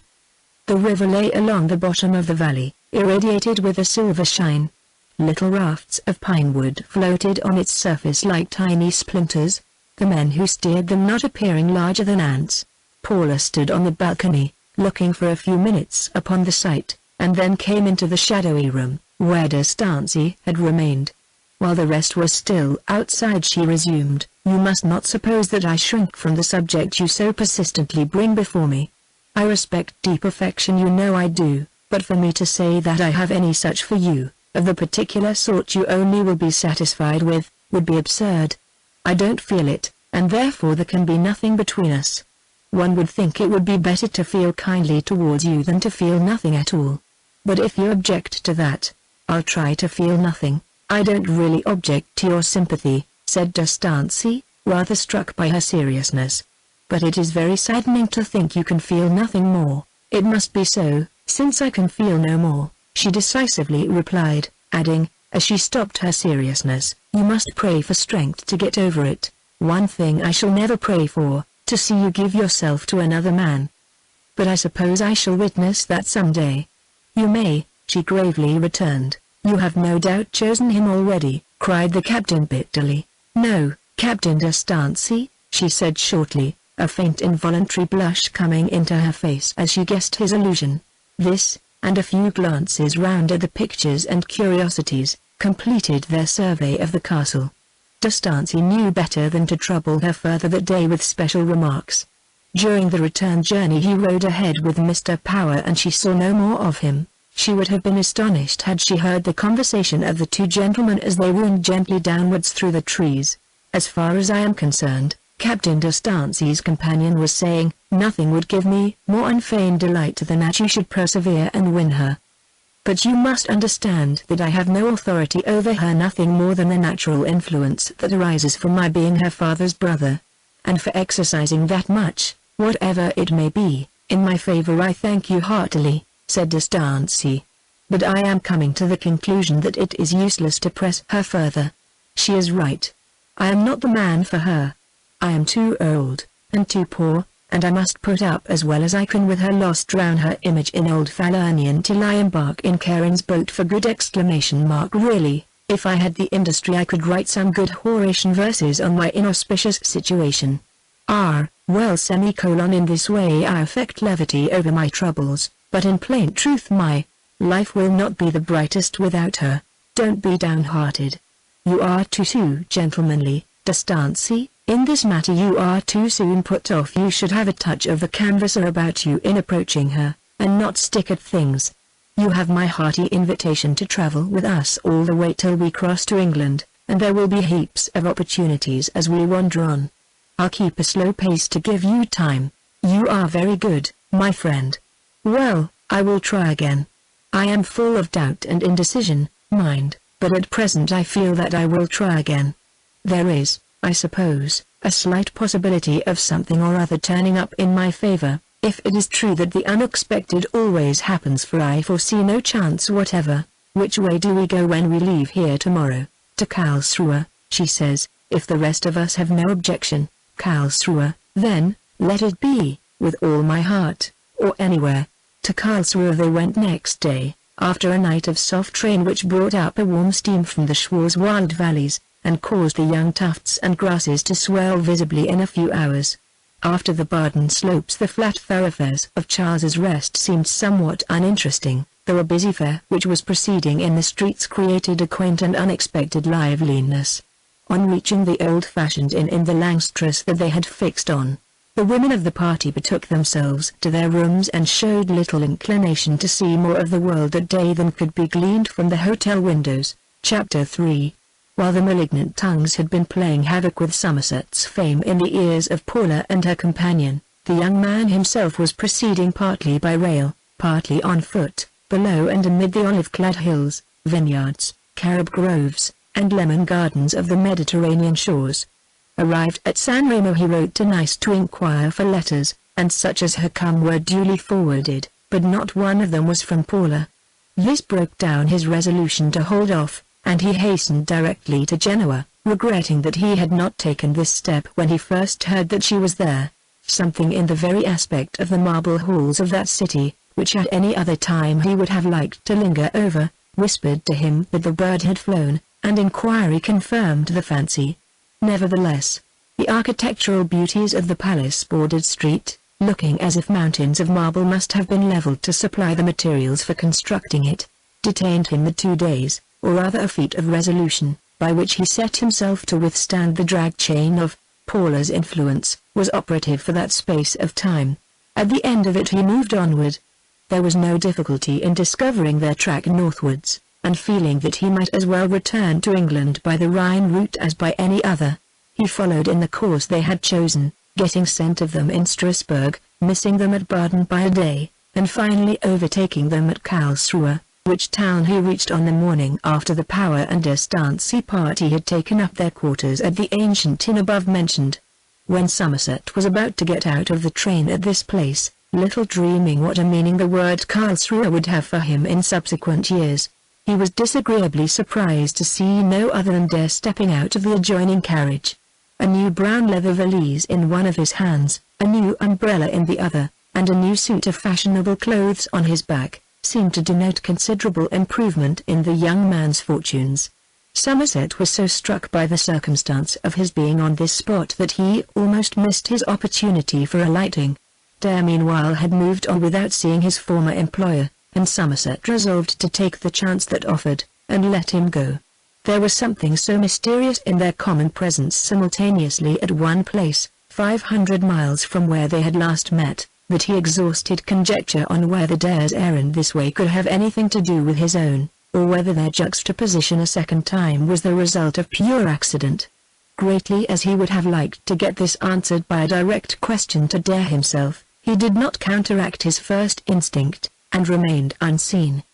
The river lay along the bottom of the valley, irradiated with a silver shine. Little rafts of pine wood floated on its surface like tiny splinters, the men who steered them not appearing larger than ants. Paula stood on the balcony, looking for a few minutes upon the sight, and then came into the shadowy room, where D'Estancey had remained. While the rest was still outside she resumed, "You must not suppose that I shrink from the subject you so persistently bring before me. I respect deep affection, you know I do, but for me to say that I have any such for you, of the particular sort you only will be satisfied with, would be absurd. I don't feel it, and therefore there can be nothing between us. One would think it would be better to feel kindly towards you than to feel nothing at all. But if you object to that, I'll try to feel nothing." "I don't really object to your sympathy," said D'Estancey, rather struck by her seriousness. "But it is very saddening to think you can feel nothing more." "It must be so, since I can feel no more," she decisively replied, adding, as she stopped her seriousness, "You must pray for strength to get over it. One thing I shall never pray for, to see you give yourself to another man. But I suppose I shall witness that some day." "You may," she gravely returned. "You have no doubt chosen him already," cried the captain bitterly. "No, Captain D'Estancey," she said shortly, a faint involuntary blush coming into her face as she guessed his allusion. This, and a few glances round at the pictures and curiosities, completed their survey of the castle. D'Estancey knew better than to trouble her further that day with special remarks. During the return journey he rode ahead with Mr. Power and she saw no more of him. She would have been astonished had she heard the conversation of the two gentlemen as they wound gently downwards through the trees. "As far as I am concerned," Captain D'Estancey's companion was saying, "nothing would give me more unfeigned delight than that you should persevere and win her. But you must understand that I have no authority over her, nothing more than the natural influence that arises from my being her father's brother. And for exercising that much, whatever it may be, in my favor I thank you heartily," said D'Estancey. "But I am coming to the conclusion that it is useless to press her further. She is right. I am not the man for her. I am too old, and too poor, and I must put up as well as I can with her loss, drown her image in old Falernian till I embark in Charon's boat for good! Really, if I had the industry I could write some good Horatian verses on my inauspicious situation. Well, in this way I affect levity over my troubles, but in plain truth my life will not be the brightest without her. Don't be downhearted. You are too gentlemanly, D'Estancey. In this matter you are too soon put off. You should have a touch of the canvasser about you in approaching her, and not stick at things. You have my hearty invitation to travel with us all the way till we cross to England, and there will be heaps of opportunities as we wander on. I'll keep a slow pace to give you time. You are very good, my friend. Well, I will try again. I am full of doubt and indecision, mind, but at present I feel that I will try again. There is, I suppose, a slight possibility of something or other turning up in my favor, if it is true that the unexpected always happens, for I foresee no chance whatever. Which way do we go when we leave here tomorrow? To Karlsruhe, she says, if the rest of us have no objection. Karlsruhe, then, let it be, with all my heart, or anywhere. To Karlsruhe they went next day, after a night of soft rain which brought up a warm steam from the Schwarzwald valleys, and caused the young tufts and grasses to swell visibly in a few hours. After the Baden slopes the flat thoroughfares of Charles's Rest seemed somewhat uninteresting, though a busy fair which was proceeding in the streets created a quaint and unexpected liveliness. On reaching the old-fashioned inn in the Langstrasse that they had fixed on, the women of the party betook themselves to their rooms and showed little inclination to see more of the world at day than could be gleaned from the hotel windows. Chapter 3. While the malignant tongues had been playing havoc with Somerset's fame in the ears of Paula and her companion, The young man himself was proceeding partly by rail, partly on foot, below and amid the olive-clad hills, vineyards, carob groves, and lemon gardens of the Mediterranean shores. Arrived at San Remo, he wrote to Nice to inquire for letters, and such as had come were duly forwarded, but not one of them was from Paula. This broke down his resolution to hold off, and he hastened directly to Genoa, regretting that he had not taken this step when he first heard that she was there. Something in the very aspect of the marble halls of that city, which at any other time he would have liked to linger over, whispered to him that the bird had flown, and inquiry confirmed the fancy. Nevertheless, the architectural beauties of the palace-bordered street, looking as if mountains of marble must have been leveled to supply the materials for constructing it, detained him the 2 days, or rather a feat of resolution, by which he set himself to withstand the drag chain of Paula's influence, was operative for that space of time. At the end of it he moved onward. There was no difficulty in discovering their track northwards, and feeling that he might as well return to England by the Rhine route as by any other, he followed in the course they had chosen, getting scent of them in Strasbourg, missing them at Baden by a day, and finally overtaking them at Karlsruhe, which town he reached on the morning after the Power and Estancia party had taken up their quarters at the ancient inn above mentioned. When Somerset was about to get out of the train at this place, little dreaming what a meaning the word Karlsruhe would have for him in subsequent years, he was disagreeably surprised to see no other than Dare stepping out of the adjoining carriage. A new brown leather valise in one of his hands, a new umbrella in the other, and a new suit of fashionable clothes on his back, seemed to denote considerable improvement in the young man's fortunes. Somerset was so struck by the circumstance of his being on this spot that he almost missed his opportunity for alighting. Dare meanwhile had moved on without seeing his former employer, and Somerset resolved to take the chance that offered, and let him go. There was something so mysterious in their common presence simultaneously at one place, 500 miles from where they had last met, that he exhausted conjecture on whether Dare's errand this way could have anything to do with his own, or whether their juxtaposition a second time was the result of pure accident. Greatly as he would have liked to get this answered by a direct question to Dare himself, he did not counteract his first instinct, and remained unseen.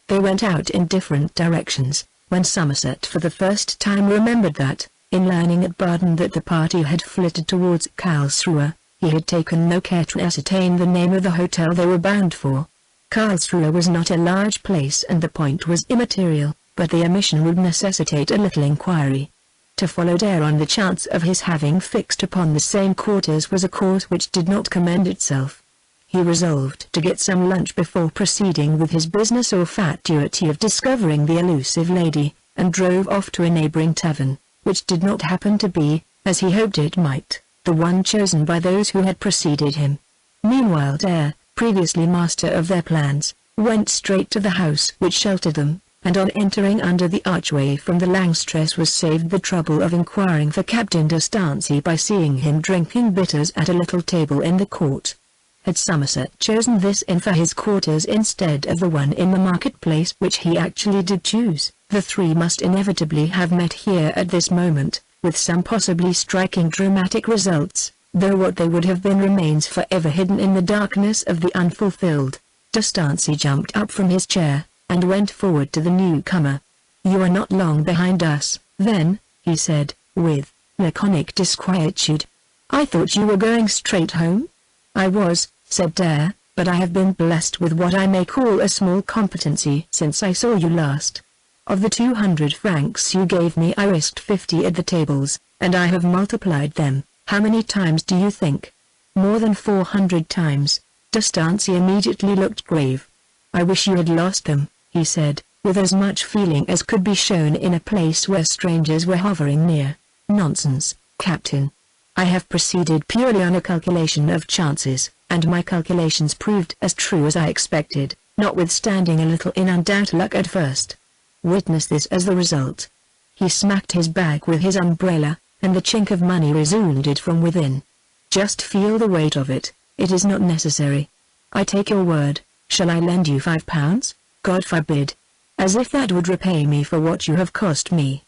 They went out in different directions, when Somerset for the first time remembered that, in learning at Baden that the party had flitted towards Karlsruhe, he had taken no care to ascertain the name of the hotel they were bound for. Karlsruhe was not a large place and the point was immaterial, but the omission would necessitate a little inquiry. To follow Dare on the chance of his having fixed upon the same quarters was a course which did not commend itself. He resolved to get some lunch before proceeding with his business or fatuity of discovering the elusive lady, and drove off to a neighboring tavern, which did not happen to be, as he hoped it might, the one chosen by those who had preceded him. Meanwhile Dare, previously master of their plans, went straight to the house which sheltered them, and on entering under the archway from the Langstrasse was saved the trouble of inquiring for Captain d'Estancia by seeing him drinking bitters at a little table in the court. Had Somerset chosen this inn for his quarters instead of the one in the marketplace which he actually did choose, the three must inevitably have met here at this moment, with some possibly striking dramatic results, though what they would have been remains forever hidden in the darkness of the unfulfilled. D'Estancia jumped up from his chair, and went forward to the newcomer. "You are not long behind us, then," he said, with laconic disquietude. "I thought you were going straight home?" "I was," said Dare, "but I have been blessed with what I may call a small competency since I saw you last. Of the 200 francs you gave me I risked 50 at the tables, and I have multiplied them. How many times do you think?" "More than 400 times." D'Estancia immediately looked grave. "I wish you had lost them," he said, with as much feeling as could be shown in a place where strangers were hovering near. "Nonsense, Captain. I have proceeded purely on a calculation of chances, and my calculations proved as true as I expected, notwithstanding a little in undoubted luck at first. Witness this as the result." He smacked his bag with his umbrella, and the chink of money resounded from within. "Just feel the weight of it. It is not necessary. I take your word. Shall I lend you £5? God forbid. As if that would repay me for what you have cost me.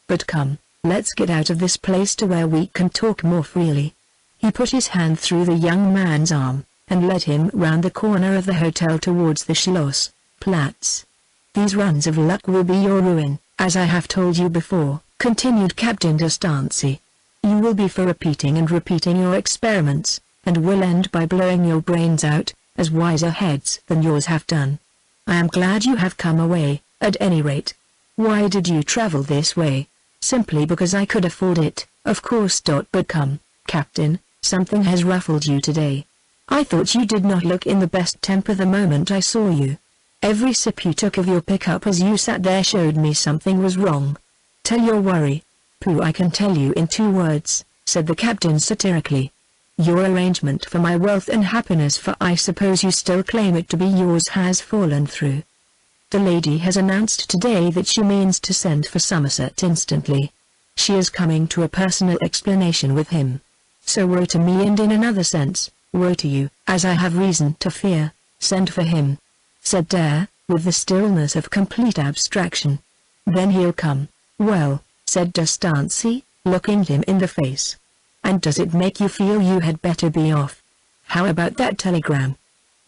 But come, let's get out of this place to where we can talk more freely." He put his hand through the young man's arm, and led him round the corner of the hotel towards the Schloss Platz. "These runs of luck will be your ruin, as I have told you before," continued Captain D'Estancey. "You will be for repeating and repeating your experiments, and will end by blowing your brains out, as wiser heads than yours have done. I am glad you have come away, at any rate. Why did you travel this way?" "Simply because I could afford it, of course. But come, Captain, something has ruffled you today. I thought you did not look in the best temper the moment I saw you. Every sip you took of your pickup as you sat there showed me something was wrong. Tell your worry." "Pooh, I can tell you in 2 words," said the captain satirically. "Your arrangement for my wealth and happiness, for I suppose you still claim it to be yours, has fallen through. The lady has announced today that she means to send for Somerset instantly. She is coming to a personal explanation with him. So woe to me, and in another sense, woe to you, as I have reason to fear. Send for him," said Dare, with the stillness of complete abstraction. "Then he'll come." "Well," said D'Estancey, looking him in the face. "And does it make you feel you had better be off? How about that telegram?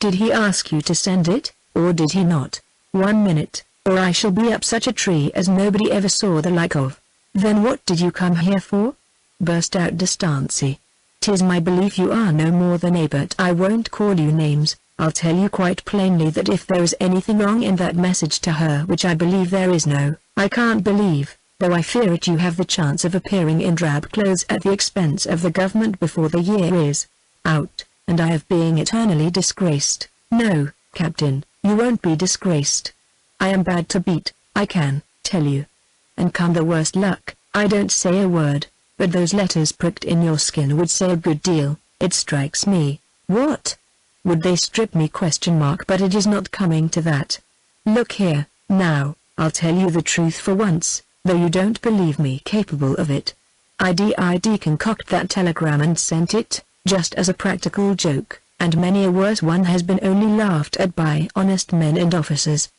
Did he ask you to send it, or did he not? 1 minute, or I shall be up such a tree as nobody ever saw the like of." "Then what did you come here for?" burst out D'Estancey. "'Tis my belief you are no more than a, but I won't call you names. I'll tell you quite plainly that if there is anything wrong in that message to her, which I believe there is, no, I can't believe, though I fear it, you have the chance of appearing in drab clothes at the expense of the government before the year is out, and I of being eternally disgraced. No, Captain, you won't be disgraced. I am bad to beat, I can tell you. And come the worst luck, I don't say a word, but those letters pricked in your skin would say a good deal, it strikes me." "What? Would they strip me? But it is not coming to that. Look here, now, I'll tell you the truth for once, though you don't believe me capable of it. I did concoct that telegram and sent it, just as a practical joke, and many a worse one has been only laughed at by honest men and officers.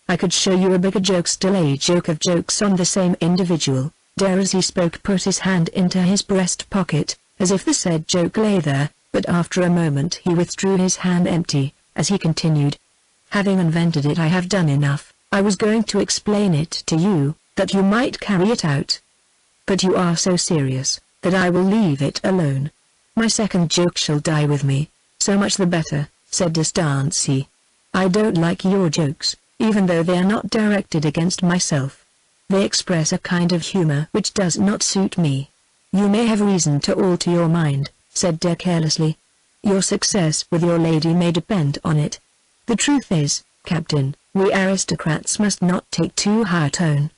I could show you a bigger joke still, a joke of jokes on the same individual." Dare, as he spoke, put his hand into his breast pocket, as if the said joke lay there, but after a moment he withdrew his hand empty, as he continued. "Having invented it, I have done enough. I was going to explain it to you, that you might carry it out. But you are so serious, that I will leave it alone. My second joke shall die with me." "So much the better," said D'Estancey. "I don't like your jokes, even though they are not directed against myself. They express a kind of humor which does not suit me." "You may have reason to alter your mind," said Dare carelessly. "Your success with your lady may depend on it. The truth is, Captain, we aristocrats must not take too high a tone.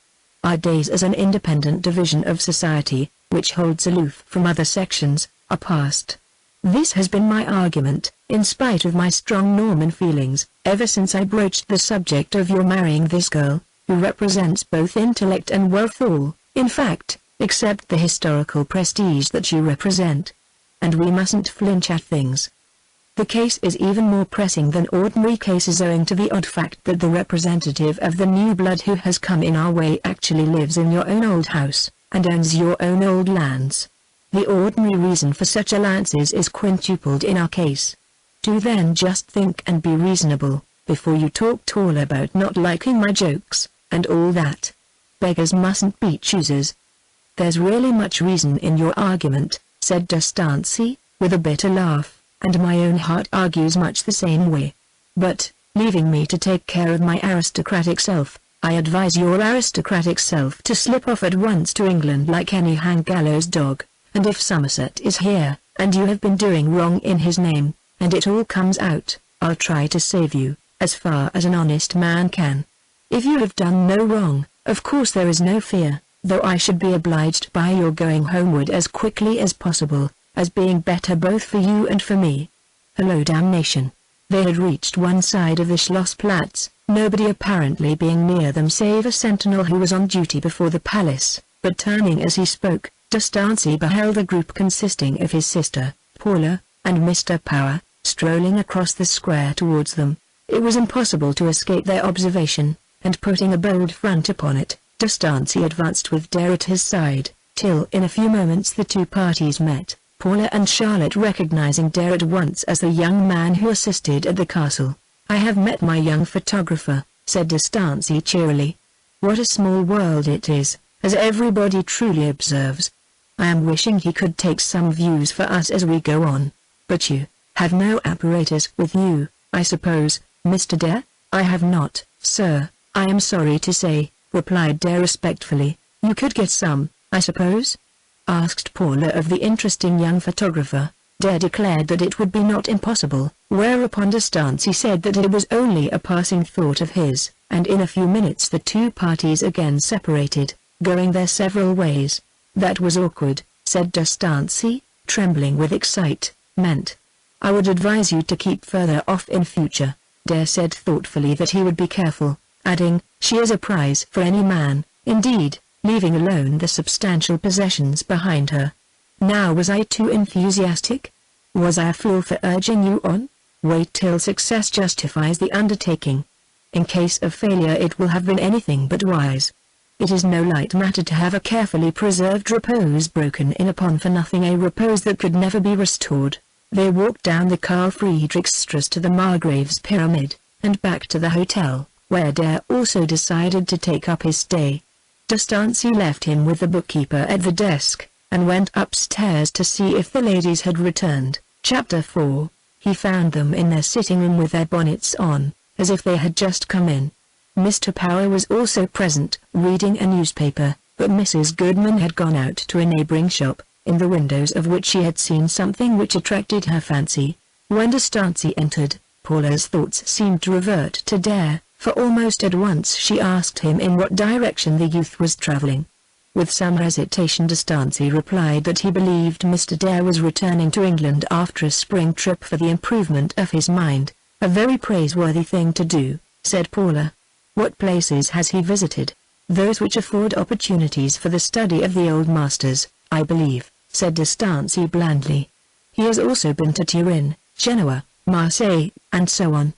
Our days as an independent division of society, which holds aloof from other sections, are past. This has been my argument, in spite of my strong Norman feelings, ever since I broached the subject of your marrying this girl, who represents both intellect and wealth, all, in fact, except the historical prestige that you represent. And we mustn't flinch at things. The case is even more pressing than ordinary cases, owing to the odd fact that the representative of the new blood who has come in our way actually lives in your own old house, and owns your own old lands. The ordinary reason for such alliances is quintupled in our case. Do then just think and be reasonable, before you talk tall about not liking my jokes, and all that. Beggars mustn't be choosers." "There's really much reason in your argument," said D'Estancey, with a bitter laugh, "and my own heart argues much the same way. But, leaving me to take care of my aristocratic self, I advise your aristocratic self to slip off at once to England like any hang-gallows dog, and if Somerset is here, and you have been doing wrong in his name, and it all comes out, I'll try to save you, as far as an honest man can. If you have done no wrong, of course there is no fear, though I should be obliged by your going homeward as quickly as possible, as being better both for you and for me." Hello, damnation! They had reached one side of the Schloss Platz, nobody apparently being near them save a sentinel who was on duty before the palace, but turning as he spoke, D'Estancey beheld a group consisting of his sister, Paula, and Mr. Power, strolling across the square towards them. It was impossible to escape their observation, and putting a bold front upon it, D'Estancey advanced with Dare at his side, till in a few moments the two parties met. Paula and Charlotte recognizing Dare at once as the young man who assisted at the castle. "I have met my young photographer," said D'Estancey cheerily. "What a small world it is, as everybody truly observes. I am wishing he could take some views for us as we go on. But you have no apparatus with you, I suppose, Mr. Dare?" "I have not, sir, I am sorry to say," replied Dare respectfully. "You could get some, I suppose?" asked Paula of the interesting young photographer. Dare declared that it would be not impossible, whereupon D'Estancey said that it was only a passing thought of his, and in a few minutes the two parties again separated, going their several ways. "That was awkward," said D'Estancey, trembling with excitement. "I would advise you to keep further off in future." Dare said thoughtfully that he would be careful, adding, "She is a prize for any man, indeed," leaving alone the substantial possessions behind her. "Now was I too enthusiastic? Was I a fool for urging you on? Wait till success justifies the undertaking. In case of failure it will have been anything but wise. It is no light matter to have a carefully preserved repose broken in upon for nothing, a repose that could never be restored." They walked down the Karl Friedrichstrasse to the Margrave's Pyramid, and back to the hotel, where Dare also decided to take up his stay. D'Estancey left him with the bookkeeper at the desk, and went upstairs to see if the ladies had returned. Chapter 4. He found them in their sitting room with their bonnets on, as if they had just come in. Mr. Power was also present, reading a newspaper, but Mrs. Goodman had gone out to a neighboring shop, in the windows of which she had seen something which attracted her fancy. When D'Estancey entered, Paula's thoughts seemed to revert to Dare, for almost at once she asked him in what direction the youth was traveling. With some hesitation D'Estancey replied that he believed Mr. Dare was returning to England after a spring trip for the improvement of his mind. "A very praiseworthy thing to do," said Paula. "What places has he visited?" "Those which afford opportunities for the study of the old masters, I believe," said D'Estancey blandly. "He has also been to Turin, Genoa, Marseille, and so on."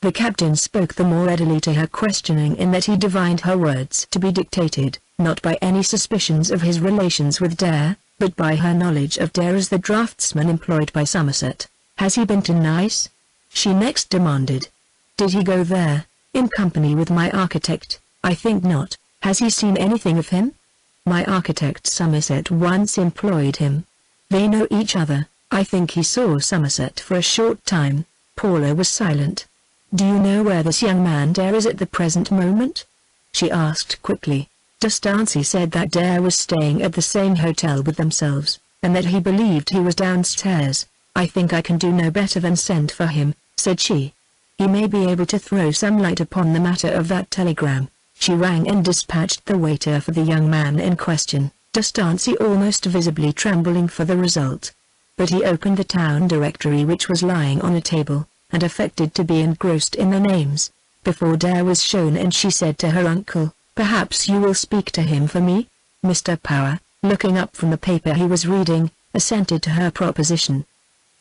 The captain spoke the more readily to her questioning in that he divined her words to be dictated, not by any suspicions of his relations with Dare, but by her knowledge of Dare as the draftsman employed by Somerset. "Has he been to Nice?" she next demanded. "Did he go there, in company with my architect?" "I think not." "Has he seen anything of him?" "My architect Somerset once employed him. They know each other." "I think he saw Somerset for a short time." Paula was silent. "Do you know where this young man Dare is at the present moment?" she asked quickly. D'Estancey said that Dare was staying at the same hotel with themselves, and that he believed he was downstairs. "I think I can do no better than send for him," said she. "He may be able to throw some light upon the matter of that telegram." She rang and dispatched the waiter for the young man in question, D'Estancey almost visibly trembling for the result. But he opened the town directory which was lying on a table, and affected to be engrossed in the names, before Dare was shown, and she said to her uncle, "Perhaps you will speak to him for me?" Mr. Power, looking up from the paper he was reading, assented to her proposition.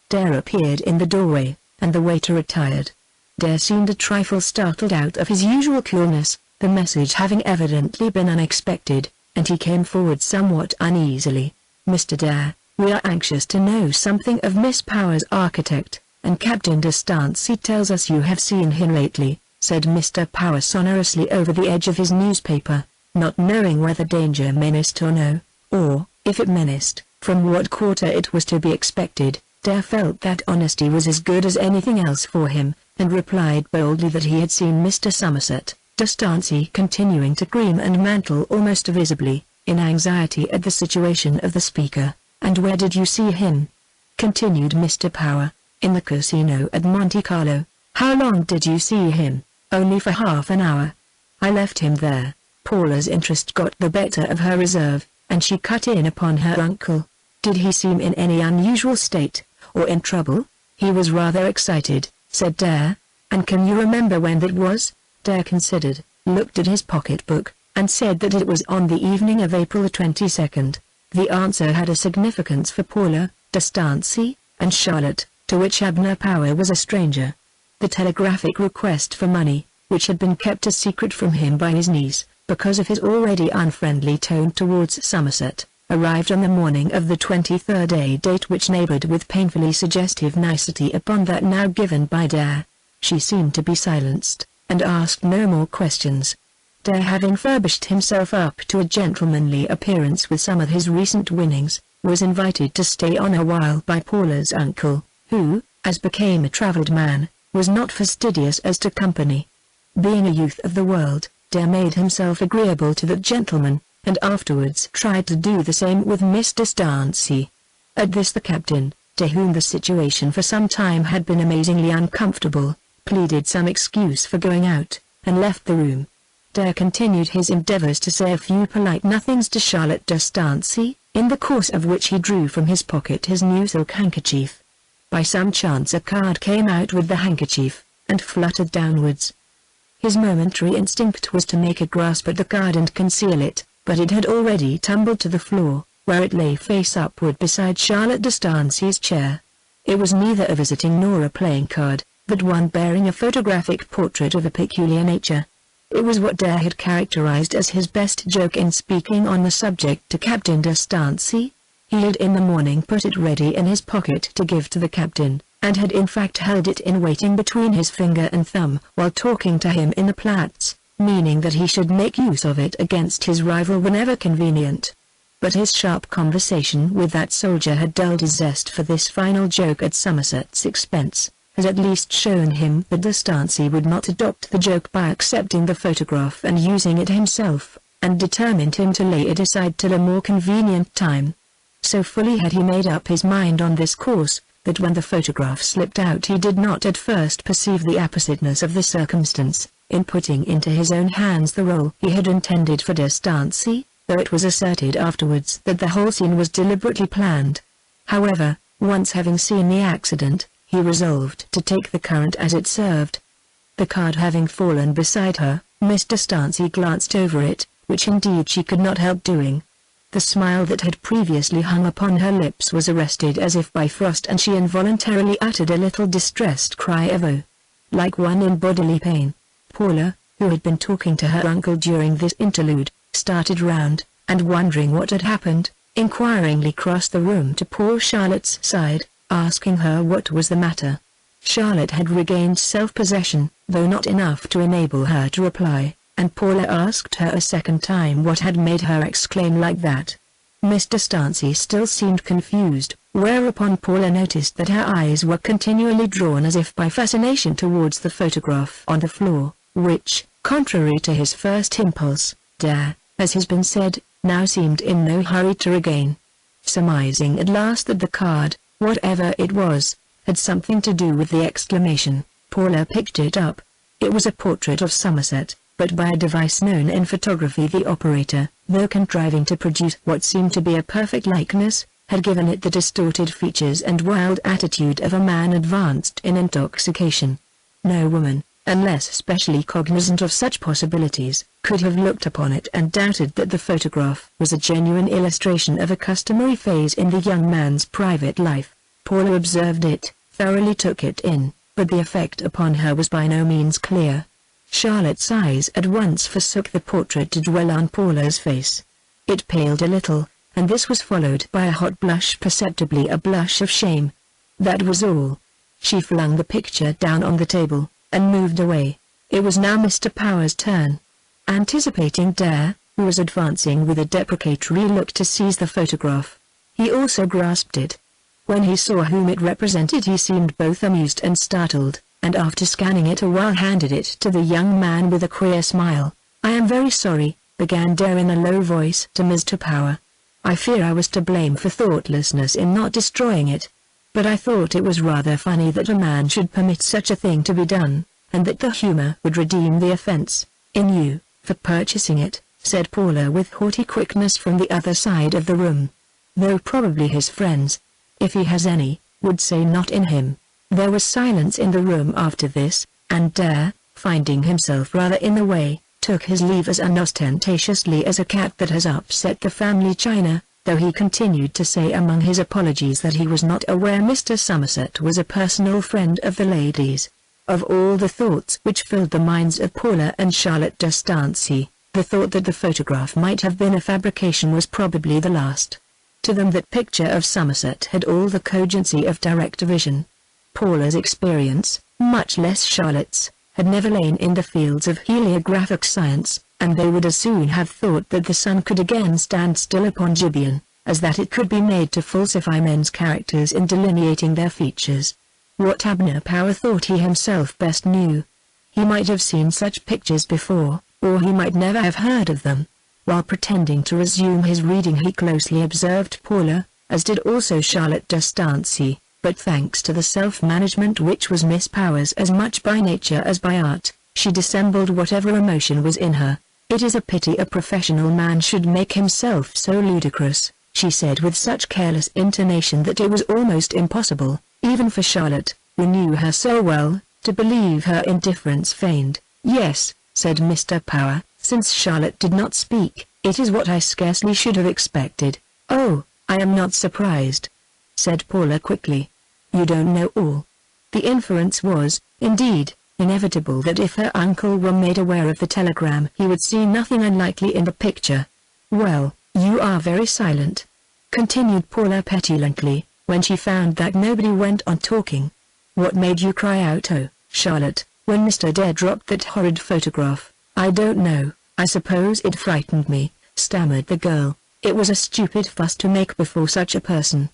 Dare appeared in the doorway, and the waiter retired. Dare seemed a trifle startled out of his usual coolness, the message having evidently been unexpected, and he came forward somewhat uneasily. "Mr. Dare, we are anxious to know something of Miss Power's architect, and Captain D'Estancey tells us you have seen him lately," said Mr. Power sonorously over the edge of his newspaper, not knowing whether danger menaced or no, or, if it menaced, from what quarter it was to be expected. Dare felt that honesty was as good as anything else for him, and replied boldly that he had seen Mr. Somerset. D'Estancey continuing to cream and mantle almost visibly, in anxiety at the situation of the speaker. "And where did you see him?" continued Mr. Power. "In the casino at Monte Carlo." "How long did you see him?" "Only for half an hour. I left him there." Paula's interest got the better of her reserve, and she cut in upon her uncle. "Did he seem in any unusual state, or in trouble?" "He was rather excited," said Dare. "And can you remember when that was?" Dare considered, looked at his pocketbook, and said that it was on the evening of April the 22nd. The answer had a significance for Paula, D'Estancey, and Charlotte, to which Abner Power was a stranger. The telegraphic request for money, which had been kept a secret from him by his niece, because of his already unfriendly tone towards Somerset, arrived on the morning of the 23rd, a date which neighbored with painfully suggestive nicety upon that now given by Dare. She seemed to be silenced, and asked no more questions. Dare, having furbished himself up to a gentlemanly appearance with some of his recent winnings, was invited to stay on a while by Paula's uncle, who, as became a travelled man, was not fastidious as to company. Being a youth of the world, Dare made himself agreeable to the gentleman, and afterwards tried to do the same with Mr. Stancy. At this the captain, to whom the situation for some time had been amazingly uncomfortable, pleaded some excuse for going out, and left the room. Dare continued his endeavours to say a few polite nothings to Charlotte de Stancy, in the course of which he drew from his pocket his new silk handkerchief. By some chance a card came out with the handkerchief, and fluttered downwards. His momentary instinct was to make a grasp at the card and conceal it, but it had already tumbled to the floor, where it lay face upward beside Charlotte de Stancy's chair. It was neither a visiting nor a playing card, but one bearing a photographic portrait of a peculiar nature. It was what Dare had characterized as his best joke in speaking on the subject to Captain de Stancy. He had in the morning put it ready in his pocket to give to the captain, and had in fact held it in waiting between his finger and thumb while talking to him in the Platz, meaning that he should make use of it against his rival whenever convenient. But his sharp conversation with that soldier had dulled his zest for this final joke at Somerset's expense, had at least shown him that de Stancy would not adopt the joke by accepting the photograph and using it himself, and determined him to lay it aside till a more convenient time. So fully had he made up his mind on this course, that when the photograph slipped out he did not at first perceive the appositeness of the circumstance, in putting into his own hands the role he had intended for de Stancy, though it was asserted afterwards that the whole scene was deliberately planned. However, once having seen the accident, he resolved to take the current as it served. The card having fallen beside her, Miss de Stancy glanced over it, which indeed she could not help doing. The smile that had previously hung upon her lips was arrested as if by frost, and she involuntarily uttered a little distressed cry of "Oh!" like one in bodily pain. Paula, who had been talking to her uncle during this interlude, started round, and wondering what had happened, inquiringly crossed the room to poor Charlotte's side, asking her what was the matter. Charlotte had regained self-possession, though not enough to enable her to reply, and Paula asked her a second time what had made her exclaim like that. Miss de Stancy still seemed confused, whereupon Paula noticed that her eyes were continually drawn as if by fascination towards the photograph on the floor, which, contrary to his first impulse, Dare, as has been said, now seemed in no hurry to regain. Surmising at last that the card, whatever it was, had something to do with the exclamation, Paula picked it up. It was a portrait of Somerset, but by a device known in photography the operator, though contriving to produce what seemed to be a perfect likeness, had given it the distorted features and wild attitude of a man advanced in intoxication. No woman, unless specially cognizant of such possibilities, could have looked upon it and doubted that the photograph was a genuine illustration of a customary phase in the young man's private life. Paula observed it, thoroughly took it in, but the effect upon her was by no means clear. Charlotte's eyes at once forsook the portrait to dwell on Paula's face. It paled a little, and this was followed by a hot blush, perceptibly a blush of shame. That was all. She flung the picture down on the table, and moved away. It was now Mr. Power's turn. Anticipating Dare, who was advancing with a deprecatory look to seize the photograph, he also grasped it. When he saw whom it represented he seemed both amused and startled, and after scanning it a while handed it to the young man with a queer smile. "I am very sorry," began Dare in a low voice to Mr. Power. "I fear I was to blame for thoughtlessness in not destroying it. But I thought it was rather funny that a man should permit such a thing to be done, and that the humor would redeem the offense, in you, for purchasing it," said Paula with haughty quickness from the other side of the room. "Though probably his friends, if he has any, would say not in him." There was silence in the room after this, and Dare, finding himself rather in the way, took his leave as unostentatiously as a cat that has upset the family china, though he continued to say among his apologies that he was not aware Mr. Somerset was a personal friend of the ladies. Of all the thoughts which filled the minds of Paula and Charlotte de Stancy, The thought that the photograph might have been a fabrication was probably the last. To them that picture of Somerset had all the cogency of direct vision. Paula's experience, much less Charlotte's, had never lain in the fields of heliographic science, and they would as soon have thought that the sun could again stand still upon Gibeon, as that it could be made to falsify men's characters in delineating their features. What Abner Power thought he himself best knew. He might have seen such pictures before, or he might never have heard of them. While pretending to resume his reading he closely observed Paula, as did also Charlotte d'Estancey, but thanks to the self-management which was Miss Power's as much by nature as by art, she dissembled whatever emotion was in her. "It is a pity a professional man should make himself so ludicrous," she said with such careless intonation that it was almost impossible, even for Charlotte, who knew her so well, to believe her indifference feigned. "Yes," said Mr. Power, since Charlotte did not speak, "it is what I scarcely should have expected." "Oh, I am not surprised," said Paula quickly. "You don't know all." The inference was, indeed, inevitable that if her uncle were made aware of the telegram he would see nothing unlikely in the picture. "Well, you are very silent," continued Paula petulantly, when she found that nobody went on talking. "What made you cry out, oh, Charlotte, when Mr. Dare dropped that horrid photograph?" "I don't know, I suppose it frightened me," stammered the girl. "It was a stupid fuss to make before such a person.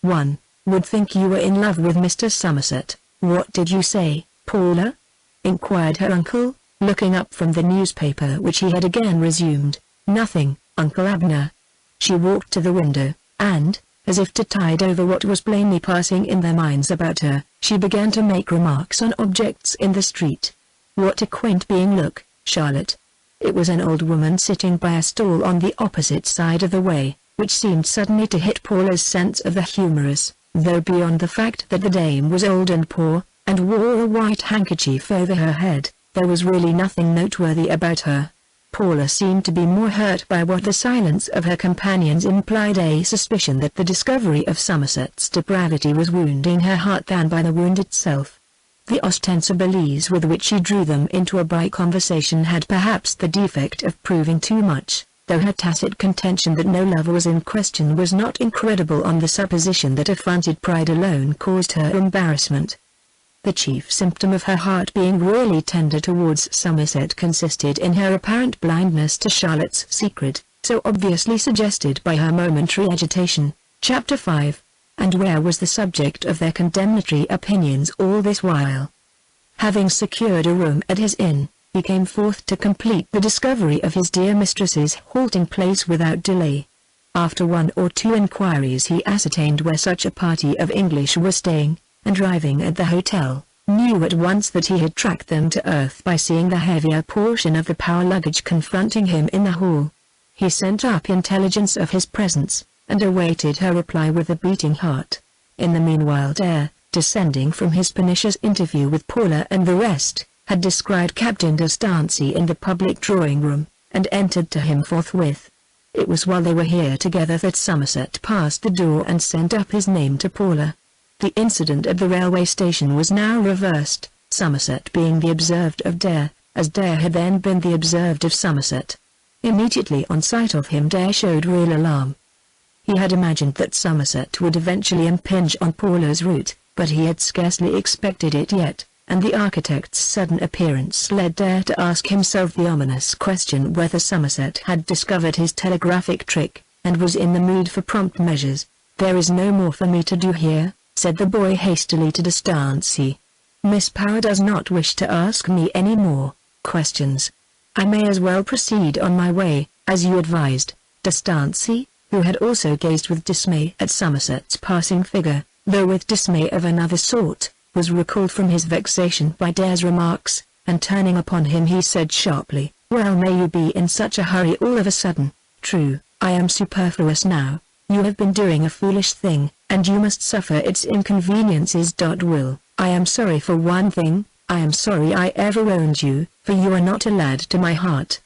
One would think you were in love with Mr. Somerset." "What did you say, Paula?" inquired her uncle, looking up from the newspaper which he had again resumed. "Nothing, Uncle Abner." She walked to the window, and, as if to tide over what was plainly passing in their minds about her, she began to make remarks on objects in the street. "What a quaint being look, Charlotte." It was an old woman sitting by a stall on the opposite side of the way, which seemed suddenly to hit Paula's sense of the humorous, though beyond the fact that the dame was old and poor, and wore a white handkerchief over her head, there was really nothing noteworthy about her. Paula seemed to be more hurt by what the silence of her companions implied, a suspicion that the discovery of Somerset's depravity was wounding her heart, than by the wound itself. The ostensible ease with which she drew them into a bright conversation had perhaps the defect of proving too much, though her tacit contention that no lover was in question was not incredible on the supposition that affronted pride alone caused her embarrassment. The chief symptom of her heart being really tender towards Somerset consisted in her apparent blindness to Charlotte's secret, so obviously suggested by her momentary agitation. Chapter 5. And where was the subject of their condemnatory opinions all this while? Having secured a room at his inn, he came forth to complete the discovery of his dear mistress's halting place without delay. After one or two inquiries he ascertained where such a party of English were staying, and arriving at the hotel, knew at once that he had tracked them to earth by seeing the heavier portion of the Power luggage confronting him in the hall. He sent up intelligence of his presence, and awaited her reply with a beating heart. In the meanwhile Dare, descending from his pernicious interview with Paula and the rest, had descried Captain d'Estancey in the public drawing-room, and entered to him forthwith. It was while they were here together that Somerset passed the door and sent up his name to Paula. The incident at the railway station was now reversed, Somerset being the observed of Dare, as Dare had then been the observed of Somerset. Immediately on sight of him Dare showed real alarm. He had imagined that Somerset would eventually impinge on Paula's route, but he had scarcely expected it yet, and the architect's sudden appearance led Dare to ask himself the ominous question whether Somerset had discovered his telegraphic trick, and was in the mood for prompt measures. "There is no more for me to do here," said the boy hastily to d'Estancey. "Miss Power does not wish to ask me any more questions. I may as well proceed on my way, as you advised." D'Estancey, who had also gazed with dismay at Somerset's passing figure, though with dismay of another sort, was recalled from his vexation by Dare's remarks, and turning upon him he said sharply, "Well, may you be in such a hurry all of a sudden? True, I am superfluous now. You have been doing a foolish thing, and you must suffer its inconveniences. Will, I am sorry for one thing, I am sorry I ever owned you, for you are not a lad to my heart.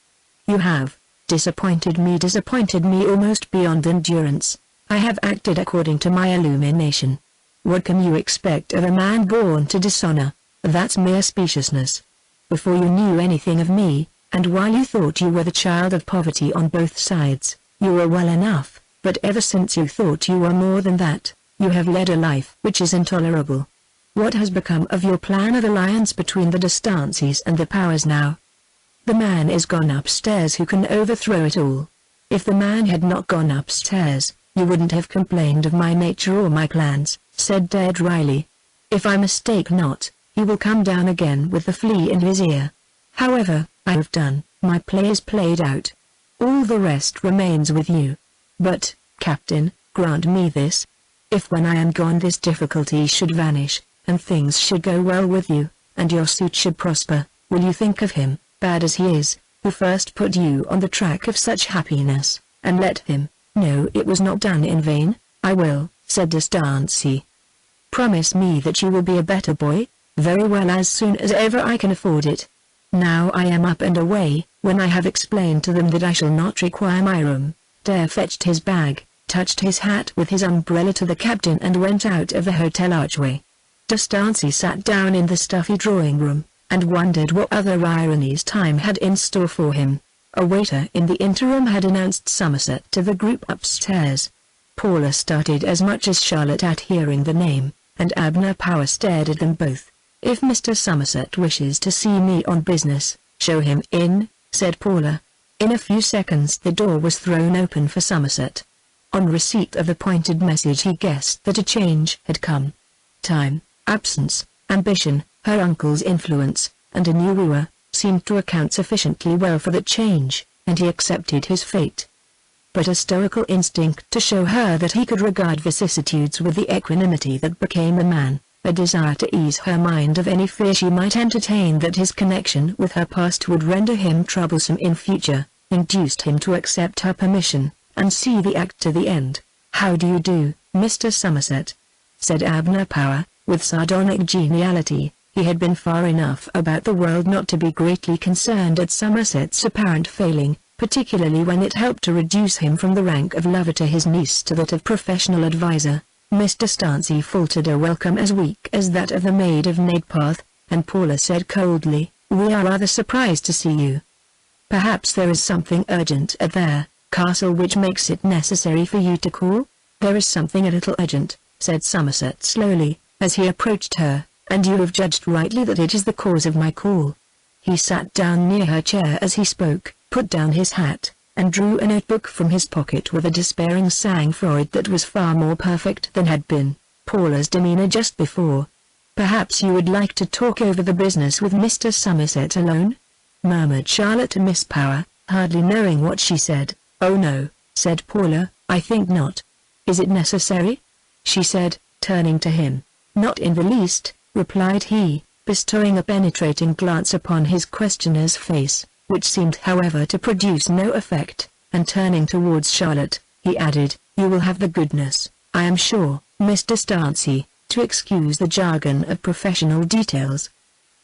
You have disappointed me almost beyond endurance. I have acted according to my illumination. What can you expect of a man born to dishonor? That's mere speciousness. Before you knew anything of me, and while you thought you were the child of poverty on both sides, you were well enough, but ever since you thought you were more than that, you have led a life which is intolerable. What has become of your plan of alliance between the D'Estancys and the Powers now? The man is gone upstairs who can overthrow it all. If the man had not gone upstairs, you wouldn't have complained of my nature or my plans, said Dare dryly. If I mistake not, he will come down again with the flea in his ear. However, I have done, my play is played out. All the rest remains with you. But, Captain, grant me this. If when I am gone this difficulty should vanish, and things should go well with you, and your suit should prosper, will you think of him, bad as he is, who first put you on the track of such happiness, and let him know it was not done in vain? I will, said D'Estancey. Promise me that you will be a better boy? Very well, as soon as ever I can afford it. Now I am up and away. When I have explained to them that I shall not require my room. Dare fetched his bag, touched his hat with his umbrella to the captain and went out of the hotel archway. D'Estancey sat down in the stuffy drawing-room, and wondered what other ironies time had in store for him. A waiter in the interim had announced Somerset to the group upstairs. Paula started as much as Charlotte at hearing the name, and Abner Power stared at them both. If Mr. Somerset wishes to see me on business, show him in, said Paula. In a few seconds the door was thrown open for Somerset. On receipt of the pointed message he guessed that a change had come. Time, absence, ambition, her uncle's influence, and a new wooer, seemed to account sufficiently well for the change, and he accepted his fate. But a stoical instinct to show her that he could regard vicissitudes with the equanimity that became a man, a desire to ease her mind of any fear she might entertain that his connection with her past would render him troublesome in future, induced him to accept her permission, and see the act to the end. "How do you do, Mr. Somerset?" said Abner Power, with sardonic geniality. He had been far enough about the world not to be greatly concerned at Somerset's apparent failing, particularly when it helped to reduce him from the rank of lover to his niece to that of professional adviser. Mr. D'Estancey faltered a welcome as weak as that of the maid of Nadepath, and Paula said coldly, "We are rather surprised to see you. Perhaps there is something urgent at their castle which makes it necessary for you to call?" "There is something a little urgent," said Somerset slowly, as he approached her, "and you have judged rightly that it is the cause of my call." He sat down near her chair as he spoke, put down his hat, and drew a notebook from his pocket with a despairing sang-froid that was far more perfect than had been Paula's demeanor just before. "Perhaps you would like to talk over the business with Mr. Somerset alone?" murmured Charlotte to Miss Power, hardly knowing what she said. "Oh no," said Paula, "I think not." "Is it necessary?" she said, turning to him. "Not in the least," replied he, bestowing a penetrating glance upon his questioner's face, which seemed however to produce no effect, and turning towards Charlotte, he added, "You will have the goodness, I am sure, Miss D'Estancey, to excuse the jargon of professional details."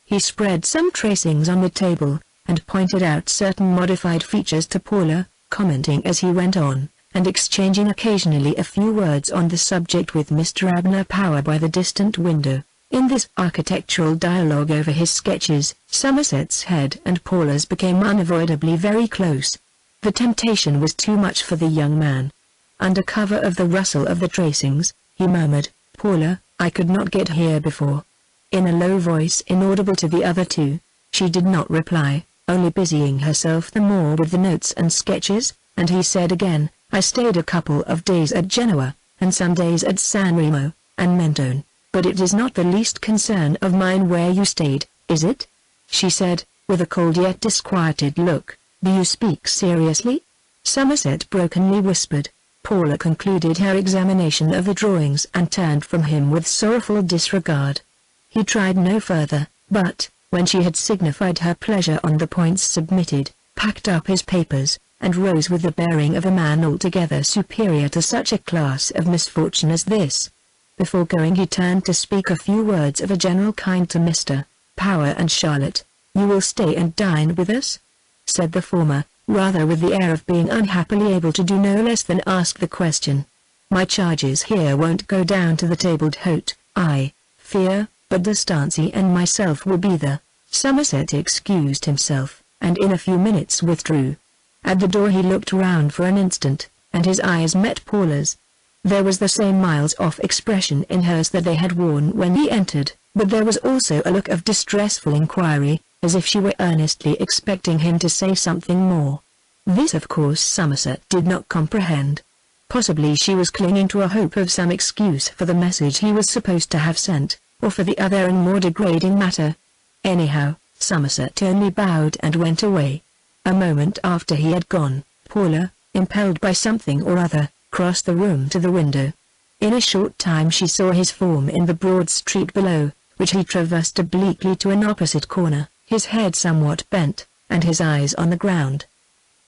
He spread some tracings on the table, and pointed out certain modified features to Paula, commenting as he went on, and exchanging occasionally a few words on the subject with Mr. Abner Power by the distant window. In this architectural dialogue over his sketches, Somerset's head and Paula's became unavoidably very close. The temptation was too much for the young man. Under cover of the rustle of the tracings, he murmured, "Paula, I could not get here before." In a low voice inaudible to the other two. She did not reply, only busying herself the more with the notes and sketches, and he said again, "I stayed a couple of days at Genoa, and some days at San Remo, and Mentone. But it is not the least concern of mine where you stayed, is it?" she said, with a cold yet disquieted look. "Do you speak seriously?" Somerset brokenly whispered. Paula concluded her examination of the drawings and turned from him with sorrowful disregard. He tried no further, but, when she had signified her pleasure on the points submitted, packed up his papers, and rose with the bearing of a man altogether superior to such a class of misfortune as this. Before going he turned to speak a few words of a general kind to Mr. Power and Charlotte. "You will stay and dine with us?" said the former, rather with the air of being unhappily able to do no less than ask the question. "My charges here won't go down to the table d'hote, I fear, but D'Estancey and myself will be there." Somerset excused himself, and in a few minutes withdrew. At the door he looked round for an instant, and his eyes met Paula's. There was the same miles-off expression in hers that they had worn when he entered, but there was also a look of distressful inquiry, as if she were earnestly expecting him to say something more. This of course Somerset did not comprehend. Possibly she was clinging to a hope of some excuse for the message he was supposed to have sent, or for the other and more degrading matter. Anyhow, Somerset only bowed and went away. A moment after he had gone, Paula, impelled by something or other, crossed the room to the window. In a short time she saw his form in the broad street below, which he traversed obliquely to an opposite corner, his head somewhat bent, and his eyes on the ground.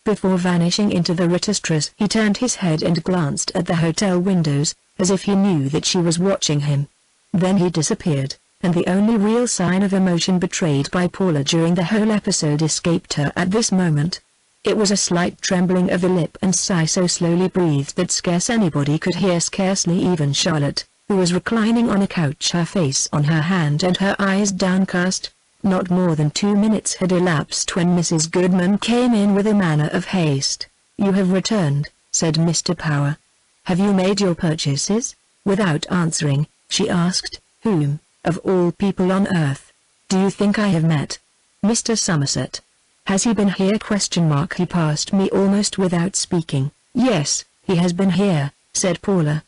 Before vanishing into the Ritterstrasse he turned his head and glanced at the hotel windows, as if he knew that she was watching him. Then he disappeared, and the only real sign of emotion betrayed by Paula during the whole episode escaped her at this moment. It was a slight trembling of the lip and sigh so slowly breathed that scarce anybody could hear, scarcely even Charlotte, who was reclining on a couch, her face on her hand and her eyes downcast. Not more than 2 minutes had elapsed when Mrs. Goodman came in with a manner of haste. "You have returned," said Mr. Power. "Have you made your purchases?" Without answering, she asked, "Whom, of all people on earth, do you think I have met?" "Mr. Somerset." "Has he been here?" He passed me almost without speaking. "Yes, he has been here," said Paula.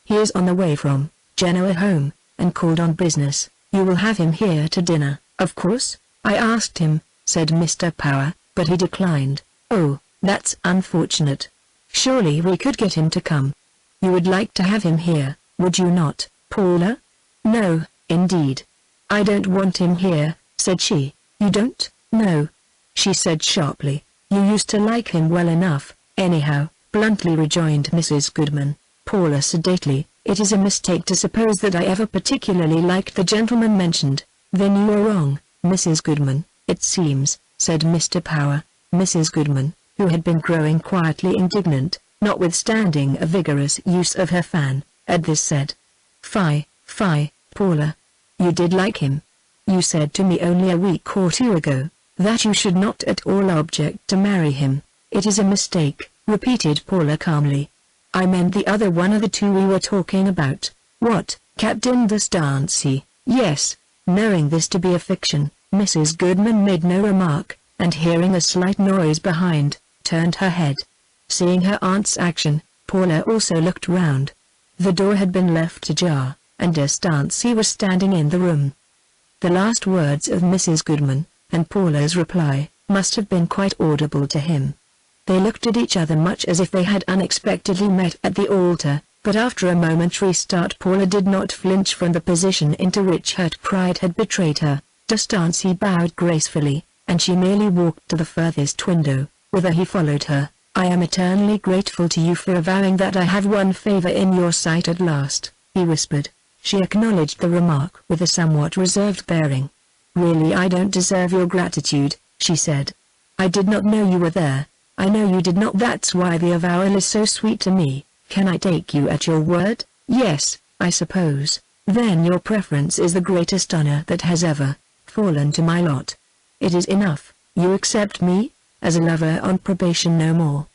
"He is on the way from Genoa home, and called on business. You will have him here to dinner." "Of course, I asked him," said Mr. Power, "but he declined." "Oh, that's unfortunate. Surely we could get him to come. You would like to have him here, would you not, Paula?" "No, indeed. I don't want him here," said she. "You don't?" "No," she said sharply. "You used to like him well enough, anyhow," bluntly rejoined Mrs. Goodman. Paula sedately, "It is a mistake to suppose that I ever particularly liked the gentleman mentioned." "Then you are wrong, Mrs. Goodman, it seems," said Mr. Power. Mrs. Goodman, who had been growing quietly indignant, notwithstanding a vigorous use of her fan, at this said, Fie, Paula. You did like him. You said to me only a week or two ago, that you should not at all object to marry him." "It is a mistake," repeated Paula calmly. "I meant the other one of the two we were talking about." "What, Captain D'Estancey?" "Yes." Knowing this to be a fiction, Mrs. Goodman made no remark, and hearing a slight noise behind, turned her head. Seeing her aunt's action, Paula also looked round. The door had been left ajar, and D'Estancey was standing in the room. The last words of Mrs. Goodman, and Paula's reply, must have been quite audible to him. They looked at each other much as if they had unexpectedly met at the altar, but after a momentary start Paula did not flinch from the position into which her pride had betrayed her. D'Estancey bowed gracefully, and she merely walked to the furthest window, whither he followed her. "I am eternally grateful to you for avowing that I have won favor in your sight at last," he whispered. She acknowledged the remark with a somewhat reserved bearing. "Really I don't deserve your gratitude," she said. "I did not know you were there. I know you did not. That's why the avowal is so sweet to me. Can I take you at your word?" "Yes, I suppose." "Then your preference is the greatest honor that has ever fallen to my lot. It is enough. You accept me as a lover on probation, no more."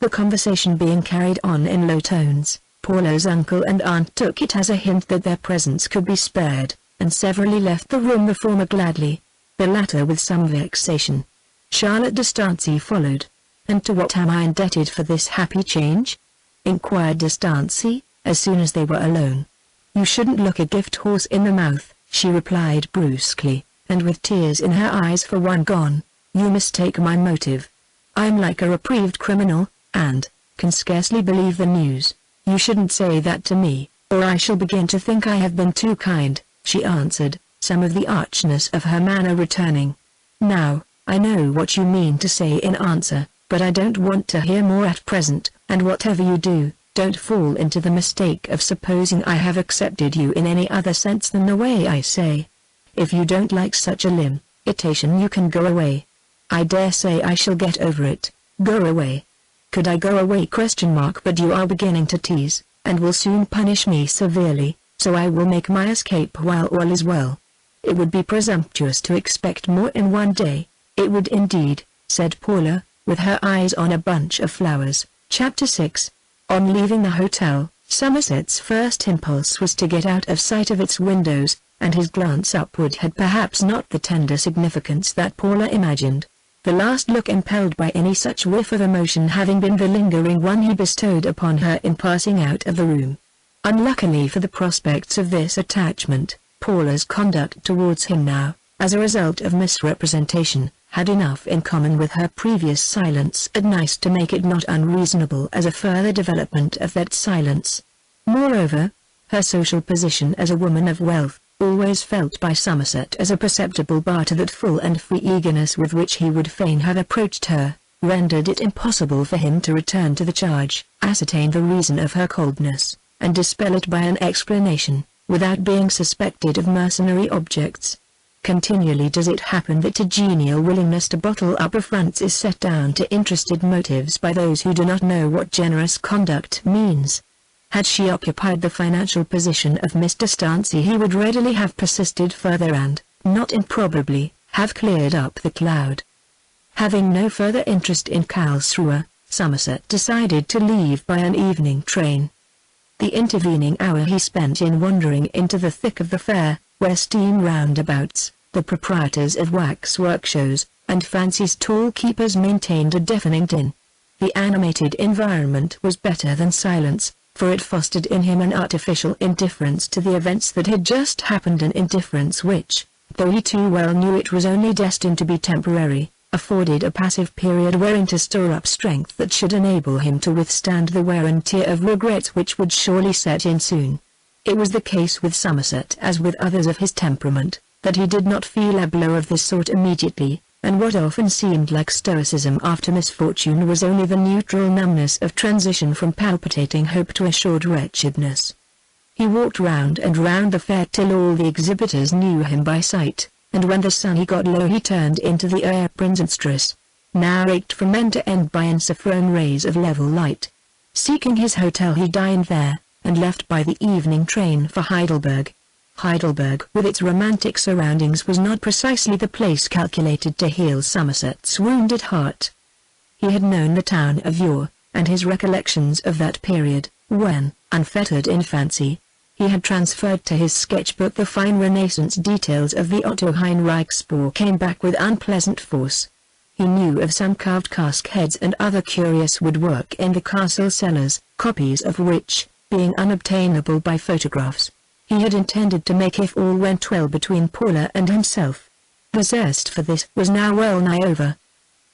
The conversation being carried on in low tones, Paula's uncle and aunt took it as a hint that their presence could be spared, and severally left the room, the former gladly, the latter with some vexation. Charlotte D'Estancey followed. "And to what am I indebted for this happy change?" inquired D'Estancey, as soon as they were alone. "You shouldn't look a gift horse in the mouth," she replied brusquely, and with tears in her eyes for one gone. "You mistake my motive. I'm like a reprieved criminal, and can scarcely believe the news." "You shouldn't say that to me, or I shall begin to think I have been too kind," she answered, some of the archness of her manner returning. "Now, I know what you mean to say in answer, but I don't want to hear more at present, and whatever you do, don't fall into the mistake of supposing I have accepted you in any other sense than the way I say. If you don't like such a limitation you can go away. I dare say I shall get over it." "Go away? Could I go away?" "But you are beginning to tease, and will soon punish me severely, so I will make my escape while all is well. It would be presumptuous to expect more in one day. "It would indeed," said Paula, with her eyes on a bunch of flowers. Chapter 6. On leaving the hotel, Somerset's first impulse was to get out of sight of its windows, and his glance upward had perhaps not the tender significance that Paula imagined, the last look impelled by any such whiff of emotion having been the lingering one he bestowed upon her in passing out of the room. Unluckily for the prospects of this attachment, Paula's conduct towards him now, as a result of misrepresentation, had enough in common with her previous silence at nice to make it not unreasonable as a further development of that silence. Moreover, her social position as a woman of wealth, always felt by Somerset as a perceptible bar to that full and free eagerness with which he would fain have approached her, rendered it impossible for him to return to the charge, ascertain the reason of her coldness, and dispel it by an explanation, without being suspected of mercenary objects. Continually does it happen that a genial willingness to bottle up affronts is set down to interested motives by those who do not know what generous conduct means. Had she occupied the financial position of Mr. Stansey, he would readily have persisted further and, not improbably, have cleared up the cloud. Having no further interest in Karlsruhe, Somerset decided to leave by an evening train. The intervening hour he spent in wandering into the thick of the fair, where steam roundabouts, the proprietors of waxwork shows, and fancy stall keepers maintained a deafening din. The animated environment was better than silence, for it fostered in him an artificial indifference to the events that had just happened, an indifference which, though he too well knew it was only destined to be temporary, afforded a passive period wherein to store up strength that should enable him to withstand the wear and tear of regret which would surely set in soon. It was the case with Somerset as with others of his temperament, that he did not feel a blow of this sort immediately, and what often seemed like stoicism after misfortune was only the neutral numbness of transition from palpitating hope to assured wretchedness. He walked round and round the fair till all the exhibitors knew him by sight, and when the sun got low he turned into the air Prinzenstrasse, now raked from end to end by ensophron rays of level light. Seeking his hotel he dined there, and left by the evening train for Heidelberg. Heidelberg with its romantic surroundings was not precisely the place calculated to heal Somerset's wounded heart. He had known the town of yore, and his recollections of that period, when, unfettered in fancy, he had transferred to his sketchbook the fine Renaissance details of the Otto Heinrichsburg, came back with unpleasant force. He knew of some carved cask heads and other curious woodwork in the castle cellars, copies of which, being unobtainable by photographs, he had intended to make if all went well between Paula and himself. The zest for this was now well nigh over.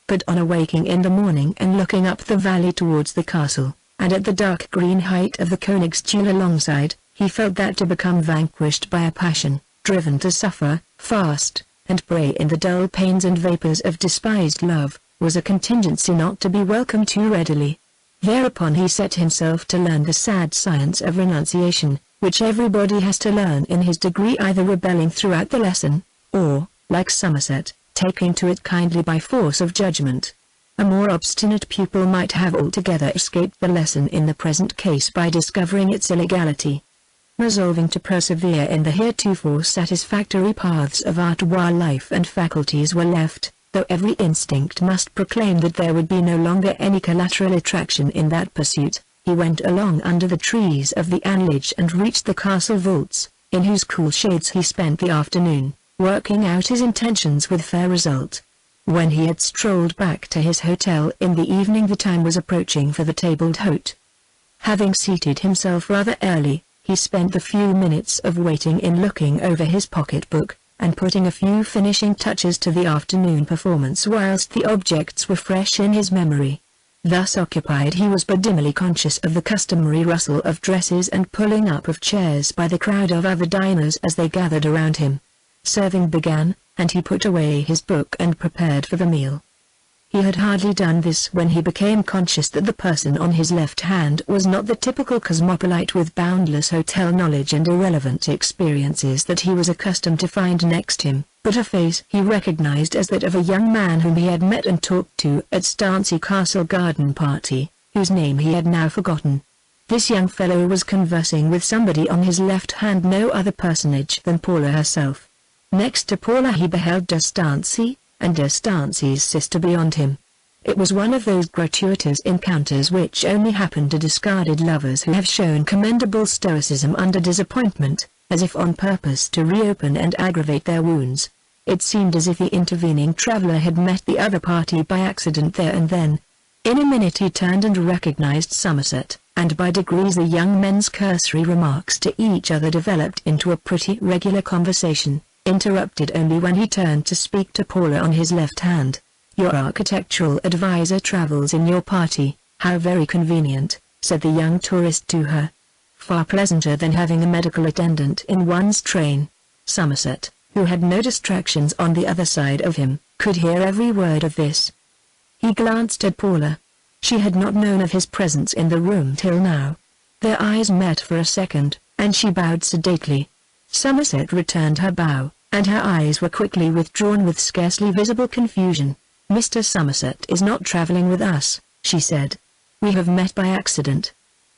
But on awaking in the morning and looking up the valley towards the castle, and at the dark green height of the Königstuhl alongside, he felt that to become vanquished by a passion, driven to suffer, fast, and pray in the dull pains and vapors of despised love, was a contingency not to be welcomed too readily. Thereupon he set himself to learn the sad science of renunciation, which everybody has to learn in his degree, either rebelling throughout the lesson, or, like Somerset, taking to it kindly by force of judgment. A more obstinate pupil might have altogether escaped the lesson in the present case by discovering its illegality. Resolving to persevere in the heretofore satisfactory paths of art while life and faculties were left, though every instinct must proclaim that there would be no longer any collateral attraction in that pursuit, he went along under the trees of the Anlage and reached the castle vaults, in whose cool shades he spent the afternoon, working out his intentions with fair result. When he had strolled back to his hotel in the evening, the time was approaching for the tabled hote. Having seated himself rather early, he spent the few minutes of waiting in looking over his pocket-book, and putting a few finishing touches to the afternoon performance whilst the objects were fresh in his memory. Thus occupied he was but dimly conscious of the customary rustle of dresses and pulling up of chairs by the crowd of other diners as they gathered around him. Serving began, and he put away his book and prepared for the meal. He had hardly done this when he became conscious that the person on his left hand was not the typical cosmopolite with boundless hotel knowledge and irrelevant experiences that he was accustomed to find next him, but a face he recognized as that of a young man whom he had met and talked to at Stansey Castle garden party, whose name he had now forgotten. This young fellow was conversing with somebody on his left hand, no other personage than Paula herself. Next to Paula he beheld Stansey, and de Stancy's sister beyond him. It was one of those gratuitous encounters which only happen to discarded lovers who have shown commendable stoicism under disappointment, as if on purpose to reopen and aggravate their wounds. It seemed as if the intervening traveler had met the other party by accident there and then. In a minute he turned and recognized Somerset, and by degrees the young men's cursory remarks to each other developed into a pretty regular conversation, interrupted only when he turned to speak to Paula on his left hand. "Your architectural advisor travels in your party, how very convenient," said the young tourist to her. "Far pleasanter than having a medical attendant in one's train." Somerset, who had no distractions on the other side of him, could hear every word of this. He glanced at Paula. She had not known of his presence in the room till now. Their eyes met for a second, and she bowed sedately. Somerset returned her bow, and her eyes were quickly withdrawn with scarcely visible confusion. "Mr. Somerset is not traveling with us," she said. "We have met by accident.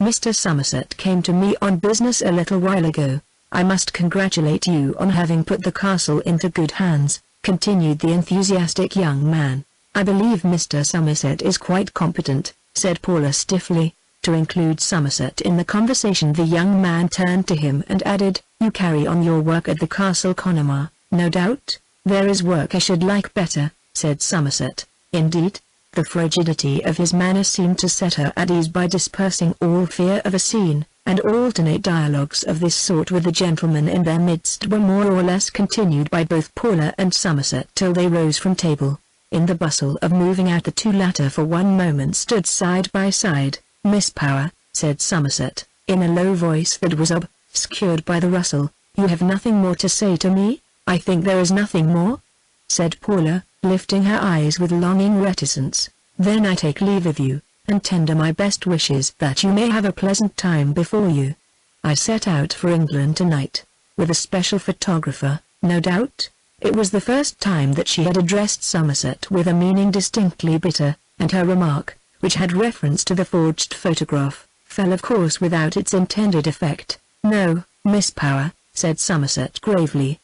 Mr. Somerset came to me on business a little while ago. I must congratulate you on having put the castle into good hands," continued the enthusiastic young man. "I believe Mr. Somerset is quite competent," said Paula stiffly. To include Somerset in the conversation, the young man turned to him and added, "You carry on your work at the Castle Connemara, no doubt?" "There is work I should like better," said Somerset. "Indeed?" The frigidity of his manner seemed to set her at ease by dispersing all fear of a scene, and alternate dialogues of this sort with the gentleman in their midst were more or less continued by both Paula and Somerset till they rose from table. In the bustle of moving out, the two latter for one moment stood side by side. "Miss Power," said Somerset, in a low voice that was obscured by the rustle, "you have nothing more to say to me?" "I think there is nothing more," said Paula, lifting her eyes with longing reticence. "Then I take leave of you, and tender my best wishes that you may have a pleasant time before you. I set out for England tonight, with a special photographer, no doubt." It was the first time that she had addressed Somerset with a meaning distinctly bitter, and her remark, which had reference to the forged photograph, fell of course without its intended effect. "No, Miss Power," said Somerset gravely,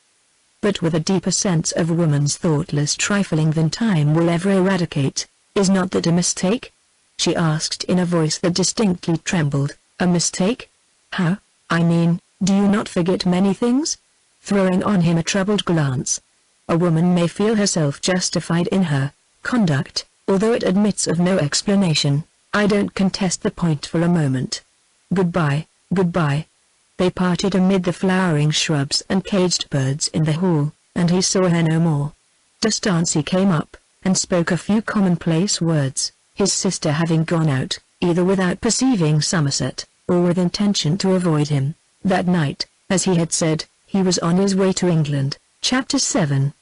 but with a deeper sense of woman's thoughtless trifling than time will ever eradicate. "Is not that a mistake?" she asked in a voice that distinctly trembled. "A mistake? How? I mean, do you not forget many things?" Throwing on him a troubled glance. "A woman may feel herself justified in her conduct, although it admits of no explanation. I don't contest the point for a moment. Goodbye, goodbye." They parted amid the flowering shrubs and caged birds in the hall, and he saw her no more. De Stancy came up, and spoke a few commonplace words, his sister having gone out, either without perceiving Somerset, or with intention to avoid him. That night, as he had said, he was on his way to England. Chapter 7.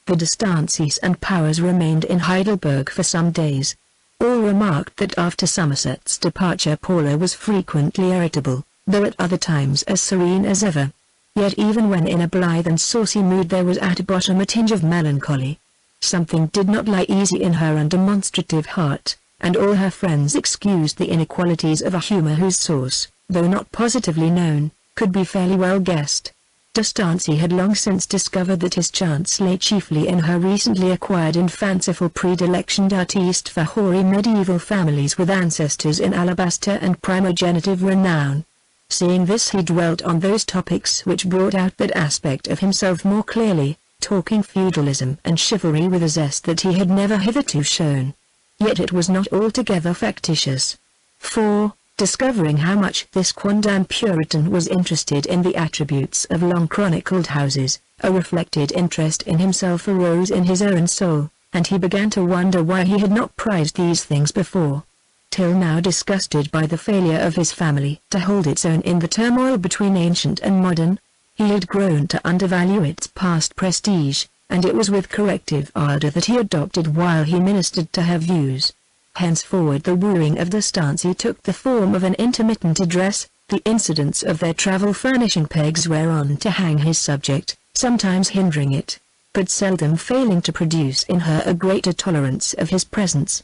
The de Stancys and Powers remained in Heidelberg for some days. All remarked that after Somerset's departure Paula was frequently irritable, though at other times as serene as ever. Yet even when in a blithe and saucy mood there was at bottom a tinge of melancholy. Something did not lie easy in her undemonstrative heart, and all her friends excused the inequalities of a humour whose source, though not positively known, could be fairly well guessed. De Stancy had long since discovered that his chance lay chiefly in her recently acquired and fanciful predilection d'artiste for hoary medieval families with ancestors in alabaster and primogenitive renown. Seeing this, he dwelt on those topics which brought out that aspect of himself more clearly, talking feudalism and chivalry with a zest that he had never hitherto shown. Yet it was not altogether factitious. For, discovering how much this quondam Puritan was interested in the attributes of long-chronicled houses, a reflected interest in himself arose in his own soul, and he began to wonder why he had not prized these things before. Till now disgusted by the failure of his family to hold its own in the turmoil between ancient and modern, he had grown to undervalue its past prestige, and it was with corrective ardor that he adopted while he ministered to her views. Henceforward the wooing of de Stancy took the form of an intermittent address, the incidents of their travel furnishing pegs whereon to hang his subject, sometimes hindering it, but seldom failing to produce in her a greater tolerance of his presence.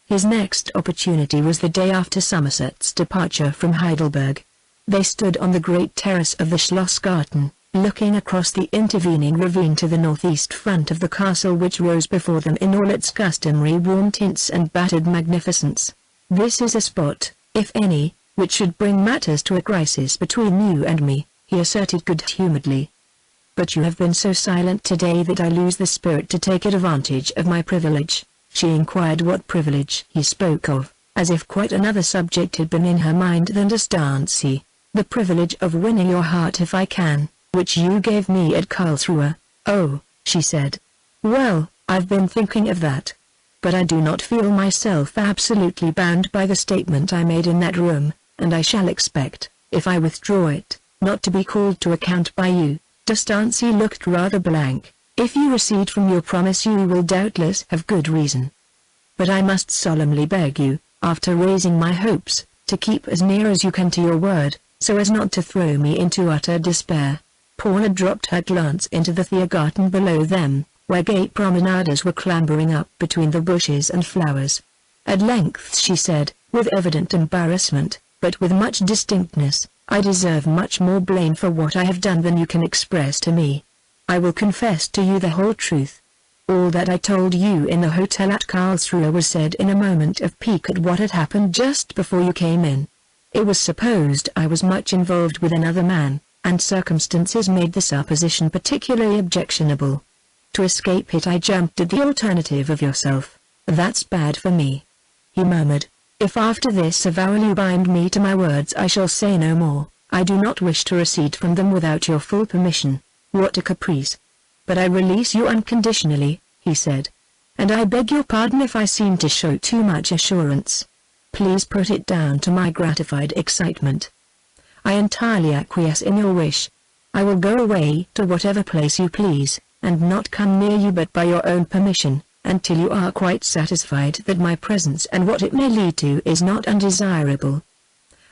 His next opportunity was the day after Somerset's departure from Heidelberg. They stood on the great terrace of the Schlossgarten, looking across the intervening ravine to the northeast front of the castle which rose before them in all its customary warm tints and battered magnificence. "This is a spot, if any, which should bring matters to a crisis between you and me," he asserted good-humoredly. "But you have been so silent today that I lose the spirit to take advantage of my privilege." She inquired what privilege he spoke of, as if quite another subject had been in her mind than D'Estancey. "The privilege of winning your heart if I can, which you gave me at Karlsruhe." "Oh," she said. "Well, I've been thinking of that. But I do not feel myself absolutely bound by the statement I made in that room, and I shall expect, if I withdraw it, not to be called to account by you." D'Estancey looked rather blank. "If you recede from your promise you will doubtless have good reason. But I must solemnly beg you, after raising my hopes, to keep as near as you can to your word, so as not to throw me into utter despair." Paula dropped her glance into the Thiergarten below them, where gay promenaders were clambering up between the bushes and flowers. At length she said, with evident embarrassment, but with much distinctness, "I deserve much more blame for what I have done than you can express to me. I will confess to you the whole truth. All that I told you in the hotel at Karlsruhe was said in a moment of pique at what had happened just before you came in. It was supposed I was much involved with another man, and circumstances made the supposition particularly objectionable. To escape it I jumped at the alternative of yourself. That's bad for me," he murmured. "If after this avowal you bind me to my words I shall say no more. I do not wish to recede from them without your full permission." "What a caprice! But I release you unconditionally," he said. "And I beg your pardon if I seem to show too much assurance. Please put it down to my gratified excitement. I entirely acquiesce in your wish. I will go away to whatever place you please, and not come near you but by your own permission, until you are quite satisfied that my presence and what it may lead to is not undesirable.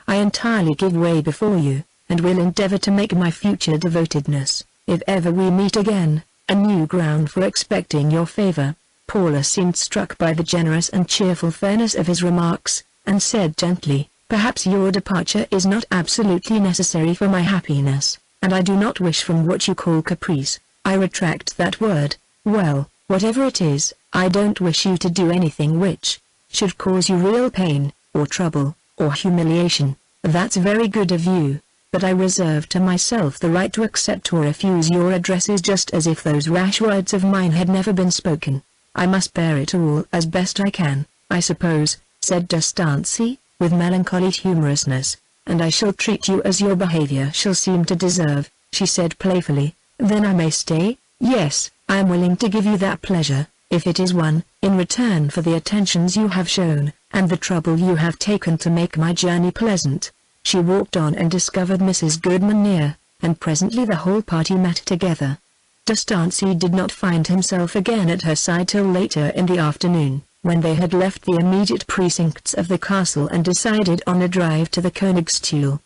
I entirely give way before you, and will endeavor to make my future devotedness, if ever we meet again, a new ground for expecting your favor." Paula seemed struck by the generous and cheerful fairness of his remarks, and said gently, "Perhaps your departure is not absolutely necessary for my happiness, and I do not wish from what you call caprice. I retract that word. Well, whatever it is, I don't wish you to do anything which should cause you real pain, or trouble, or humiliation." "That's very good of you, but I reserve to myself the right to accept or refuse your addresses just as if those rash words of mine had never been spoken. I must bear it all as best I can, I suppose," said D'Estancey, with melancholy humorousness, "and I shall treat you as your behavior shall seem to deserve," she said playfully. "Then I may stay?" "Yes, I am willing to give you that pleasure, if it is one, in return for the attentions you have shown, and the trouble you have taken to make my journey pleasant." She walked on and discovered Mrs. Goodman near, and presently the whole party met together. D'Estancey did not find himself again at her side till later in the afternoon, when they had left the immediate precincts of the castle and decided on a drive to the Königstuhl.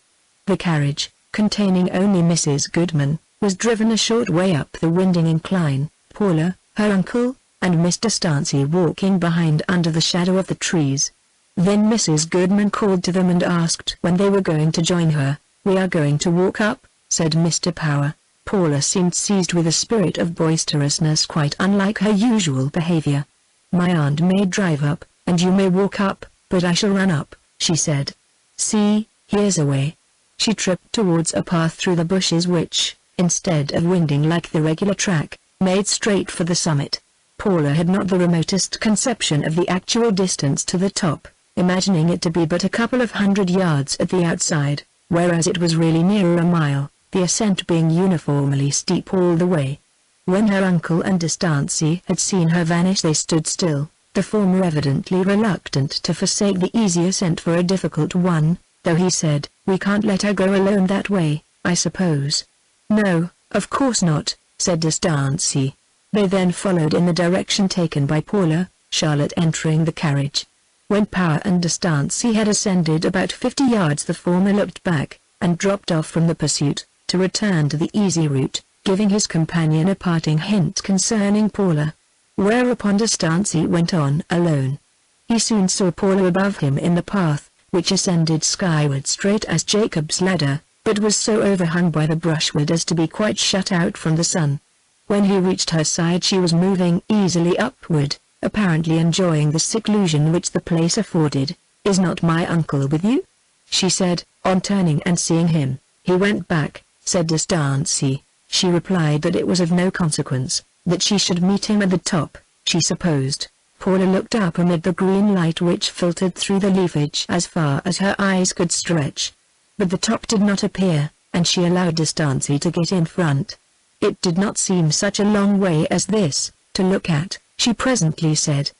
The carriage, containing only Mrs. Goodman, was driven a short way up the winding incline, Paula, her uncle, and Mr. D'Estancey walking behind under the shadow of the trees. Then Mrs. Goodman called to them and asked when they were going to join her. "We are going to walk up," said Mr. Power. Paula seemed seized with a spirit of boisterousness quite unlike her usual behavior. "My aunt may drive up, and you may walk up, but I shall run up," she said. "See, here's a way." She tripped towards a path through the bushes which, instead of winding like the regular track, made straight for the summit. Paula had not the remotest conception of the actual distance to the top, imagining it to be but a couple of 100 yards at the outside, whereas it was really nearer a mile, the ascent being uniformly steep all the way. When her uncle and D'Estancey had seen her vanish they stood still, the former evidently reluctant to forsake the easy ascent for a difficult one, though he said, "We can't let her go alone that way, I suppose." "No, of course not," said D'Estancey. They then followed in the direction taken by Paula, Charlotte entering the carriage. When Power and D'Estancey had ascended about 50 yards the former looked back, and dropped off from the pursuit, to return to the easy route, giving his companion a parting hint concerning Paula. Whereupon D'Estancey went on alone. He soon saw Paula above him in the path, which ascended skyward straight as Jacob's ladder, but was so overhung by the brushwood as to be quite shut out from the sun. When he reached her side she was moving easily upward, apparently enjoying the seclusion which the place afforded. "Is not my uncle with you?" she said, on turning and seeing him. "He went back," said Distancy. She replied that it was of no consequence, that she should meet him at the top, she supposed. Paula looked up amid the green light which filtered through the leafage as far as her eyes could stretch. But the top did not appear, and she allowed Distancy to get in front. "It did not seem such a long way as this, to look at," she presently said.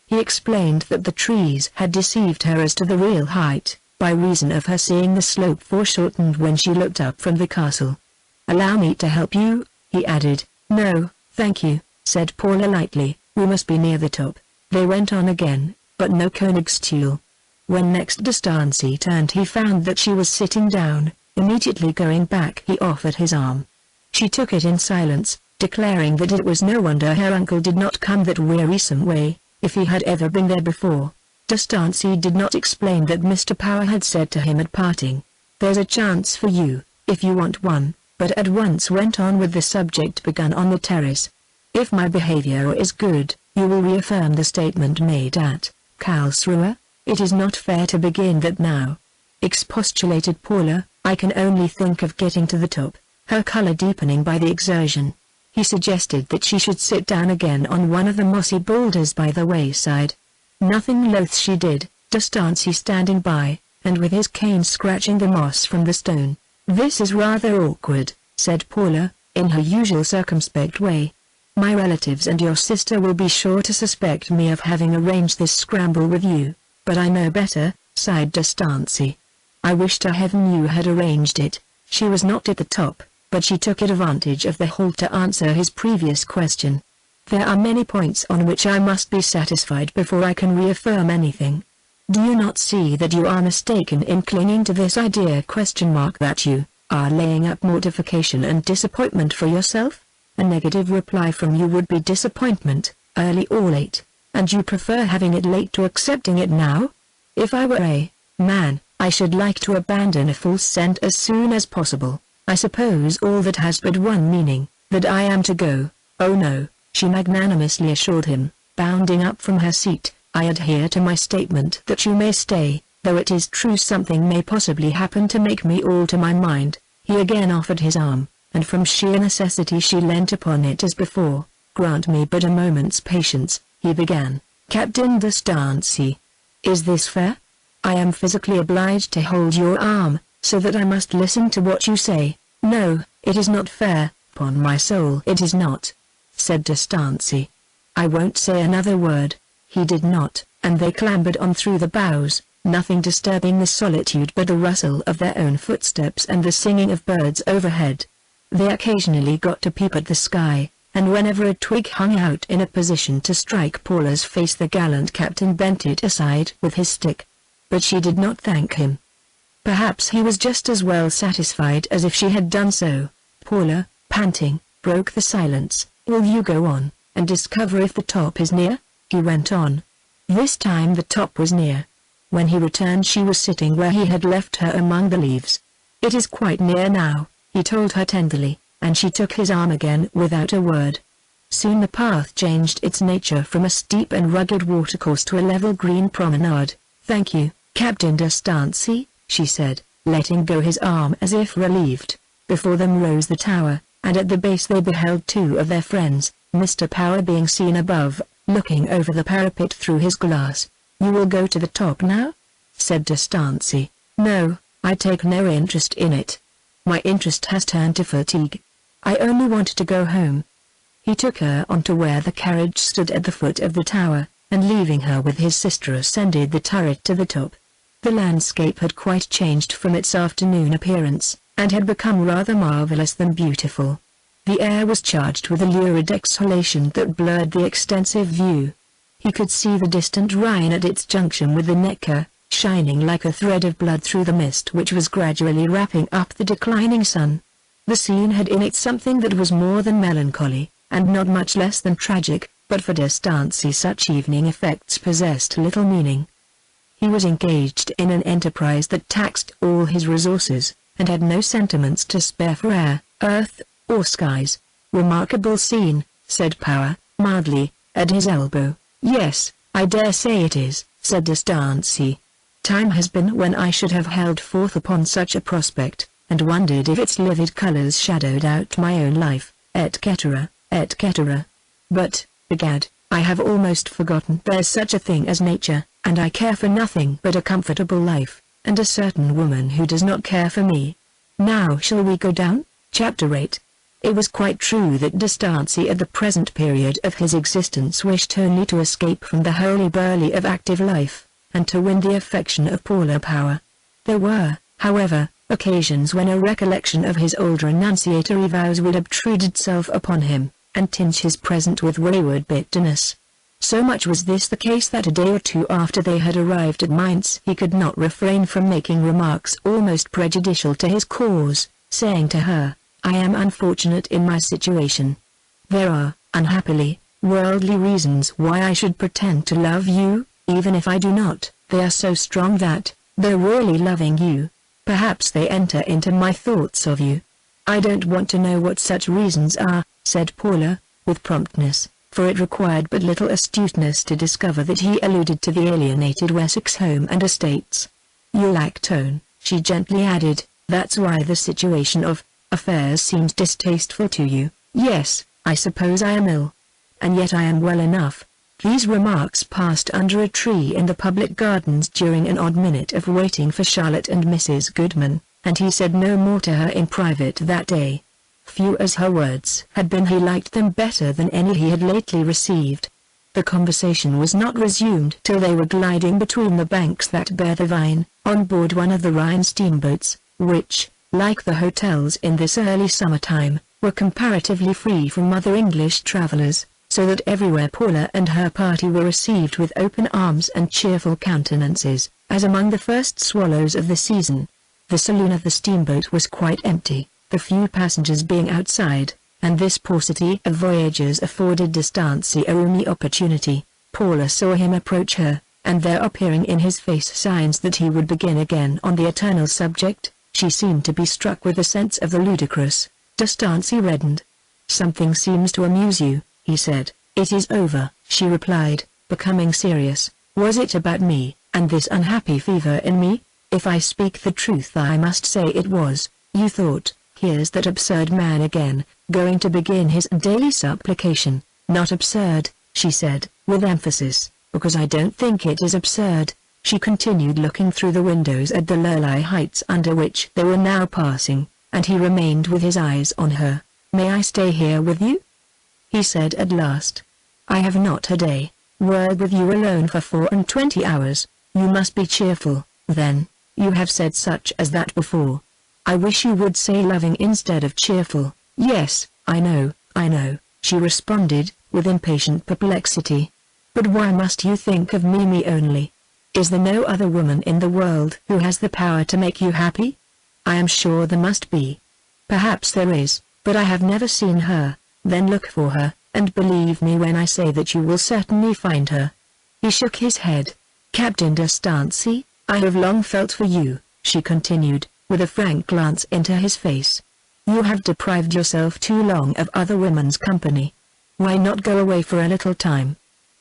He explained that the trees had deceived her as to the real height, by reason of her seeing the slope foreshortened when she looked up from the castle. "Allow me to help you," he added. "No, thank you," said Paula lightly, "we must be near the top." They went on again, but no Königstuhl. When next Distancy turned he found that she was sitting down. Immediately going back he offered his arm. She took it in silence, declaring that it was no wonder her uncle did not come that wearisome way, if he had ever been there before. Distancy did not explain that Mr. Power had said to him at parting, "There's a chance for you, if you want one," but at once went on with the subject begun on the terrace. "If my behavior is good, you will reaffirm the statement made at Karlsruhe. It is not fair to begin that now," expostulated Paula. "I can only think of getting to the top," her color deepening by the exertion. He suggested that she should sit down again on one of the mossy boulders by the wayside. Nothing loath she did, Distancy standing by, and with his cane scratching the moss from the stone. "This is rather awkward," said Paula, in her usual circumspect way. "My relatives and your sister will be sure to suspect me of having arranged this scramble with you, but I know better," sighed Distancy. "I wish to heaven you had arranged it." She was not at the top, but she took advantage of the halt to answer his previous question. "There are many points on which I must be satisfied before I can reaffirm anything. Do you not see that you are mistaken in clinging to this idea? That you are laying up mortification and disappointment for yourself? A negative reply from you would be disappointment, early or late, and you prefer having it late to accepting it now? If I were a man, I should like to abandon a false scent as soon as possible. I suppose all that has but one meaning, that I am to go." "Oh no," she magnanimously assured him, bounding up from her seat. "I adhere to my statement that you may stay, though it is true something may possibly happen to make me alter my mind." He again offered his arm, and from sheer necessity she leant upon it as before. "Grant me but a moment's patience," he began. "Captain Distancy. Is this fair? I am physically obliged to hold your arm, so that I must listen to what you say." "No, it is not fair, upon my soul it is not," said Distancy. "I won't say another word." He did not, and they clambered on through the boughs, nothing disturbing the solitude but the rustle of their own footsteps and the singing of birds overhead. They occasionally got to peep at the sky, and whenever a twig hung out in a position to strike Paula's face the gallant captain bent it aside with his stick. But she did not thank him. Perhaps he was just as well satisfied as if she had done so. Paula, panting, broke the silence. "Will you go on, and discover if the top is near?" he went on. This time the top was near. When he returned she was sitting where he had left her among the leaves. "It is quite near now," he told her tenderly, and she took his arm again without a word. Soon the path changed its nature from a steep and rugged watercourse to a level green promenade. "Thank you, Captain Distancy," she said, letting go his arm as if relieved. Before them rose the tower, and at the base they beheld two of their friends, Mr. Power being seen above, looking over the parapet through his glass. "You will go to the top now?" said Distancy. "No, I take no interest in it. My interest has turned to fatigue. I only want to go home." He took her on to where the carriage stood at the foot of the tower, and leaving her with his sister ascended the turret to the top. The landscape had quite changed from its afternoon appearance, and had become rather marvelous than beautiful. The air was charged with a lurid exhalation that blurred the extensive view. He could see the distant Rhine at its junction with the Neckar, shining like a thread of blood through the mist which was gradually wrapping up the declining sun. The scene had in it something that was more than melancholy, and not much less than tragic, but for Distancy such evening effects possessed little meaning. He was engaged in an enterprise that taxed all his resources, and had no sentiments to spare for air, earth, or skies. "Remarkable scene," said Power, mildly, at his elbow. "Yes, I dare say it is," said Distancy. "Time has been when I should have held forth upon such a prospect, and wondered if its livid colors shadowed out my own life, etc., etc. But, begad, I have almost forgotten there's such a thing as nature, and I care for nothing but a comfortable life, and a certain woman who does not care for me. Now shall we go down?" Chapter 8. It was quite true that Distancy at the present period of his existence wished only to escape from the hurly-burly of active life, and to win the affection of Paula Power. There were, however, occasions when a recollection of his old renunciatory vows would obtrude itself upon him, and tinge his present with wayward bitterness. So much was this the case that a day or two after they had arrived at Mainz he could not refrain from making remarks almost prejudicial to his cause, saying to her, "I am unfortunate in my situation. There are, unhappily, worldly reasons why I should pretend to love you, even if I do not. They are so strong that, though really loving you, perhaps they enter into my thoughts of you." "I don't want to know what such reasons are," said Paula, with promptness, for it required but little astuteness to discover that he alluded to the alienated Wessex home and estates. "You lack tone," she gently added, "that's why the situation of affairs seems distasteful to you." "Yes, I suppose I am ill. And yet I am well enough." These remarks passed under a tree in the public gardens during an odd minute of waiting for Charlotte and Mrs. Goodman, and he said no more to her in private that day. Few as her words had been, he liked them better than any he had lately received. The conversation was not resumed till they were gliding between the banks that bear the Rhine, on board one of the Rhine steamboats, which, like the hotels in this early summertime, were comparatively free from other English travelers, so that everywhere Paula and her party were received with open arms and cheerful countenances, as among the first swallows of the season. The saloon of the steamboat was quite empty, the few passengers being outside, and this paucity of voyagers afforded Distancy a roomy opportunity. Paula saw him approach her, and there appearing in his face signs that he would begin again on the eternal subject, she seemed to be struck with a sense of the ludicrous. Distancy reddened. "Something seems to amuse you," he said. "It is over," she replied, becoming serious. "Was it about me, and this unhappy fever in me? If I speak the truth I must say it was. You thought, here's that absurd man again, going to begin his daily supplication." "Not absurd," she said, with emphasis, "because I don't think it is absurd." She continued looking through the windows at the Lurley heights under which they were now passing, and he remained with his eyes on her. "May I stay here with you?" he said at last. "I have not a day word with you alone for 24 hours. You must be cheerful, then. You have said such as that before. I wish you would say loving instead of cheerful." "Yes, I know," she responded, with impatient perplexity. "But why must you think of me only? Is there no other woman in the world who has the power to make you happy?" "I am sure there must be. Perhaps there is, but I have never seen her." "Then look for her, and believe me when I say that you will certainly find her." He shook his head. "Captain Distancy, I have long felt for you," she continued, with a frank glance into his face. "You have deprived yourself too long of other women's company. Why not go away for a little time?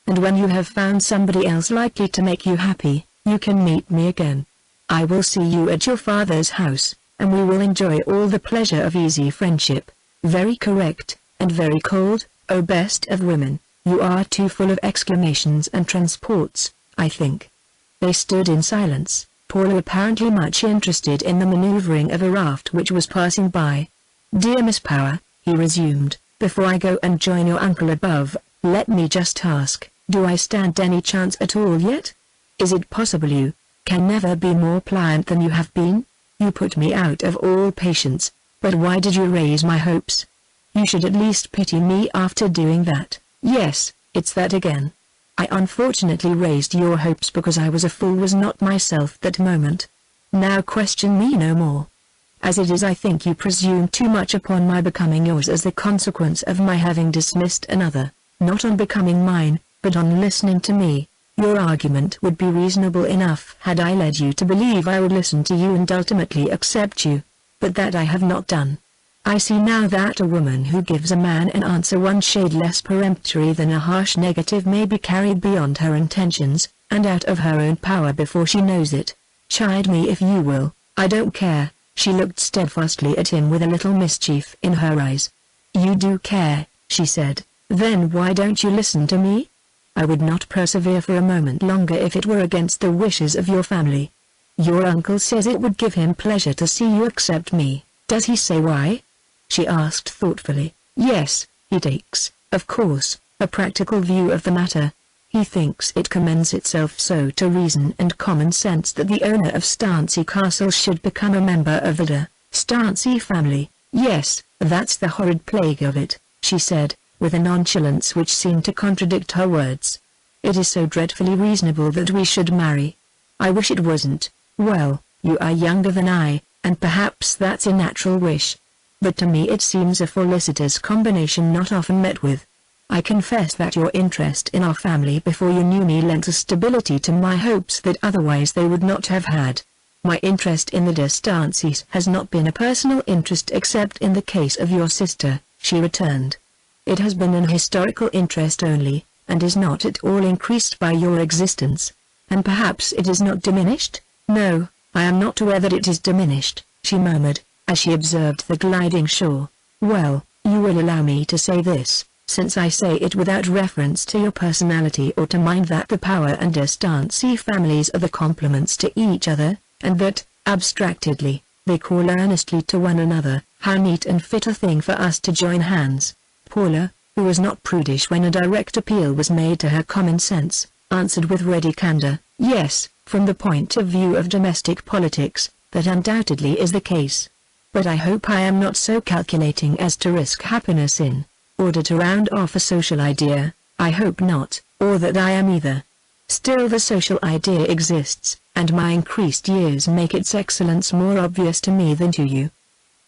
And when you have found somebody else likely to make you happy, you can meet me again. I will see you at your father's house, and we will enjoy all the pleasure of easy friendship." "Very correct, and very cold, O best of women. You are too full of exclamations and transports, I think." They stood in silence, Paula apparently much interested in the maneuvering of a raft which was passing by. "Dear Miss Power," he resumed, "before I go and join your uncle above, let me just ask, do I stand any chance at all yet? Is it possible you can never be more pliant than you have been? You put me out of all patience, but why did you raise my hopes? You should at least pity me after doing that." "Yes, it's that again. I unfortunately raised your hopes because I was a fool, was not myself that moment. Now question me no more. As it is, I think you presume too much upon my becoming yours as the consequence of my having dismissed another, not on becoming mine, but on listening to me. Your argument would be reasonable enough had I led you to believe I would listen to you and ultimately accept you. but that I have not done. I see now that a woman who gives a man an answer one shade less peremptory than a harsh negative may be carried beyond her intentions, and out of her own power before she knows it. Chide me if you will, I don't care." She looked steadfastly at him with a little mischief in her eyes. "You do care," she said, "then why don't you listen to me? I would not persevere for a moment longer if it were against the wishes of your family. Your uncle says it would give him pleasure to see you accept me. Does he say why?" she asked thoughtfully. "Yes, he takes, of course, a practical view of the matter. He thinks it commends itself so to reason and common sense that the owner of Stancy Castle should become a member of the Stancy family." "Yes, that's the horrid plague of it," she said, with a nonchalance which seemed to contradict her words. "It is so dreadfully reasonable that we should marry. I wish it wasn't. Well, you are younger than I, and perhaps that's a natural wish. But to me it seems a felicitous combination not often met with. I confess that your interest in our family before you knew me lent a stability to my hopes that otherwise they would not have had. My interest in the de Stancies has not been a personal interest except in the case of your sister," she returned. "It has been an historical interest only, and is not at all increased by your existence. And perhaps it is not diminished?" "No, I am not aware that it is diminished," she murmured, as she observed the gliding shore. "Well, you will allow me to say this, since I say it without reference to your personality or to mine, that the Power and de Stancy families are the complements to each other, and that, abstractedly, they call earnestly to one another, 'How neat and fit a thing for us to join hands.'" Paula, who was not prudish when a direct appeal was made to her common sense, answered with ready candor, "Yes, from the point of view of domestic politics, that undoubtedly is the case. But I hope I am not so calculating as to risk happiness in order to round off a social idea. I hope not, or that I am either. Still the social idea exists, and my increased years make its excellence more obvious to me than to you."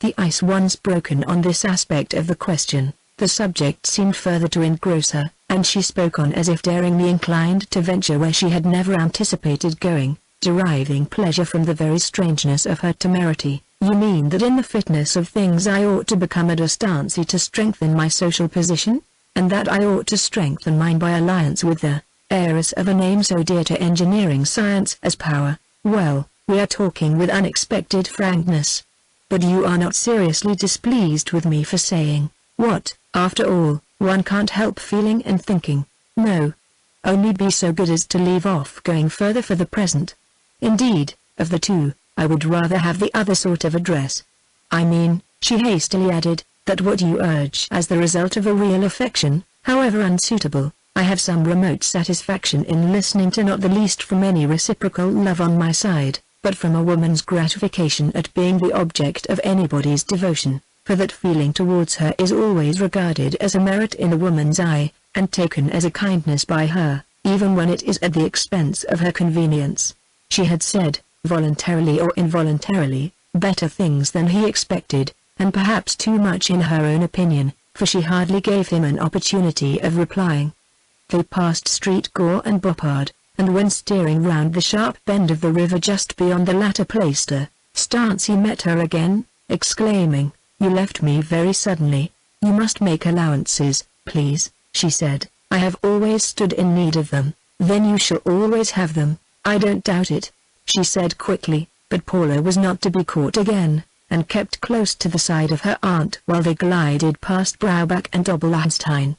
The ice once broken on this aspect of the question, the subject seemed further to engross her, and she spoke on as if daringly inclined to venture where she had never anticipated going, deriving pleasure from the very strangeness of her temerity. "You mean that in the fitness of things I ought to become a de Stancy to strengthen my social position, and that I ought to strengthen mine by alliance with the heiress of a name so dear to engineering science as Power? Well, we are talking with unexpected frankness. But you are not seriously displeased with me for saying, what, after all, one can't help feeling and thinking? No. Only be so good as to leave off going further for the present. Indeed, of the two, I would rather have the other sort of address. I mean," she hastily added, "that what you urge as the result of a real affection, however unsuitable, I have some remote satisfaction in listening to, not the least from any reciprocal love on my side, but from a woman's gratification at being the object of anybody's devotion, for that feeling towards her is always regarded as a merit in a woman's eye, and taken as a kindness by her, even when it is at the expense of her convenience." She had said, voluntarily or involuntarily, better things than he expected, and perhaps too much in her own opinion, for she hardly gave him an opportunity of replying. They passed Street Gore and Boppard, and when steering round the sharp bend of the river just beyond the latter place, de Stancy met her again, exclaiming, "You left me very suddenly. You must make allowances, please," she said. "I have always stood in need of them." "Then you shall always have them, I don't doubt it," she said quickly, but Paula was not to be caught again, and kept close to the side of her aunt while they glided past Brauback and Dobbelstein.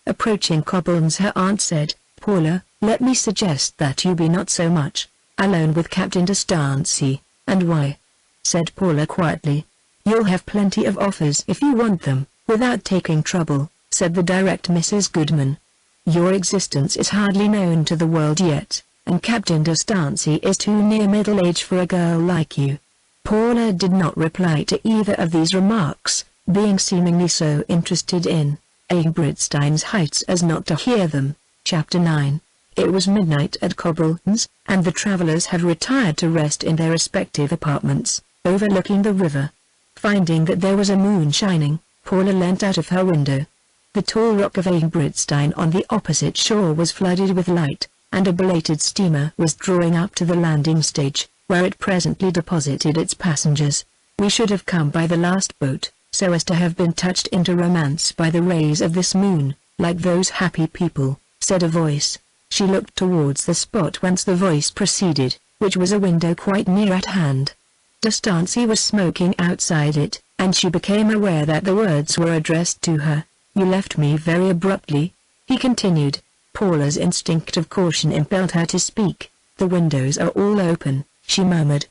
Approaching Cobblens, her aunt said, "Paula, let me suggest that you be not so much alone with Captain de Stancy." "And why?" said Paula quietly. "You'll have plenty of offers if you want them, without taking trouble," said the direct Mrs. Goodman. "Your existence is hardly known to the world yet, and Captain de Stancy is too near middle age for a girl like you." Paula did not reply to either of these remarks, being seemingly so interested in Ehrenbreitstein's heights as not to hear them. Chapter 9. It was midnight at Cobblens, and the travelers had retired to rest in their respective apartments, overlooking the river. Finding that there was a moon shining, Paula leant out of her window. The tall rock of Ehrenbreitstein on the opposite shore was flooded with light, and a belated steamer was drawing up to the landing stage, where it presently deposited its passengers. We should have come by the last boat, so as to have been touched into romance by the rays of this moon, like those happy people," said a voice. She looked towards the spot whence the voice proceeded, which was a window quite near at hand. D'Estancey was smoking outside it, and she became aware that the words were addressed to her. "You left me very abruptly," he continued. Paula's instinct of caution impelled her to speak. "The windows are all open," she murmured.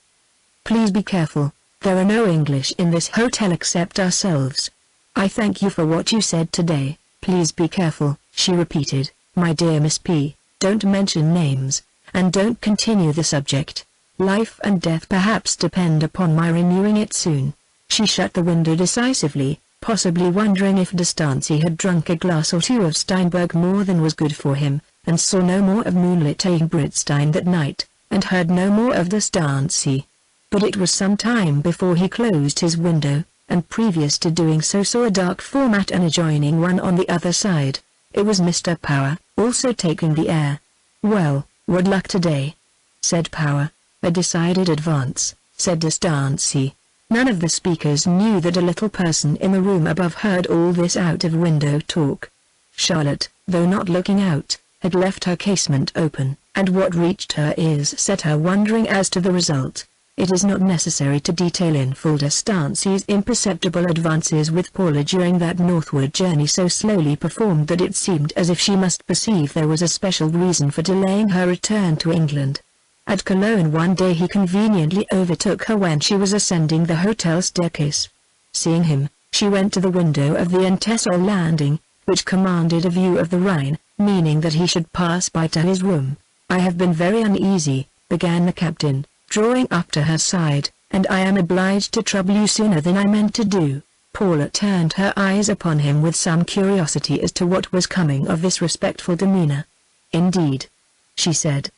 "Please be careful. There are no English in this hotel except ourselves." "I thank you for what you said today. Please be careful," she repeated. "My dear Miss P, don't mention names, and don't continue the subject. Life and death perhaps depend upon my renewing it soon." She shut the window decisively, possibly wondering if D'Estancey had drunk a glass or two of Steinberg more than was good for him, and saw no more of moonlit Ingebrigtstein that night, and heard no more of D'Estancey. But it was some time before he closed his window, and previous to doing so saw a dark form at an adjoining one on the other side. It was Mr. Power, also taking the air. "Well, what luck today?" said Power. "A decided advance," said D'Estancey. None of the speakers knew that a little person in the room above heard all this out-of-window talk. Charlotte, though not looking out, had left her casement open, and what reached her ears set her wondering as to the result. It is not necessary to detail in full D'Estancey's imperceptible advances with Paula during that northward journey so slowly performed that it seemed as if she must perceive there was a special reason for delaying her return to England. At Cologne one day he conveniently overtook her when she was ascending the hotel staircase. Seeing him, she went to the window of the Entessel landing, which commanded a view of the Rhine, meaning that he should pass by to his room. "I have been very uneasy," began the captain, drawing up to her side, "and I am obliged to trouble you sooner than I meant to do." Paula turned her eyes upon him with some curiosity as to what was coming of this respectful demeanor. "Indeed," she said.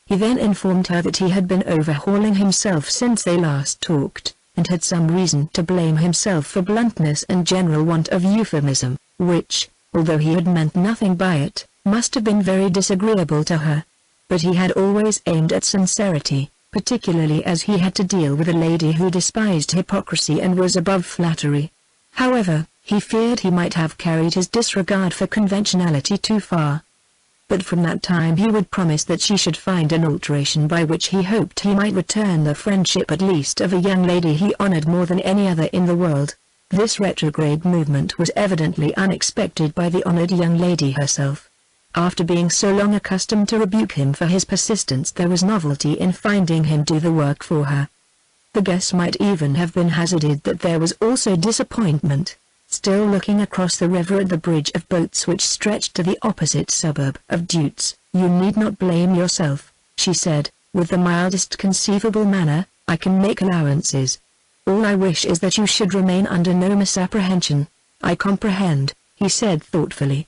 He then informed her that he had been overhauling himself since they last talked, and had some reason to blame himself for bluntness and general want of euphemism, which, although he had meant nothing by it, must have been very disagreeable to her. But he had always aimed at sincerity, particularly as he had to deal with a lady who despised hypocrisy and was above flattery. However, he feared he might have carried his disregard for conventionality too far. But from that time he would promise that she should find an alteration by which he hoped he might return the friendship at least of a young lady he honored more than any other in the world. This retrograde movement was evidently unexpected by the honored young lady herself. After being so long accustomed to rebuke him for his persistence, there was novelty in finding him do the work for her. The guess might even have been hazarded that there was also disappointment. Still looking across the river at the bridge of boats which stretched to the opposite suburb of Deutz, "You need not blame yourself," she said, with the mildest conceivable manner. "I can make allowances. All I wish is that you should remain under no misapprehension." "I comprehend," he said thoughtfully.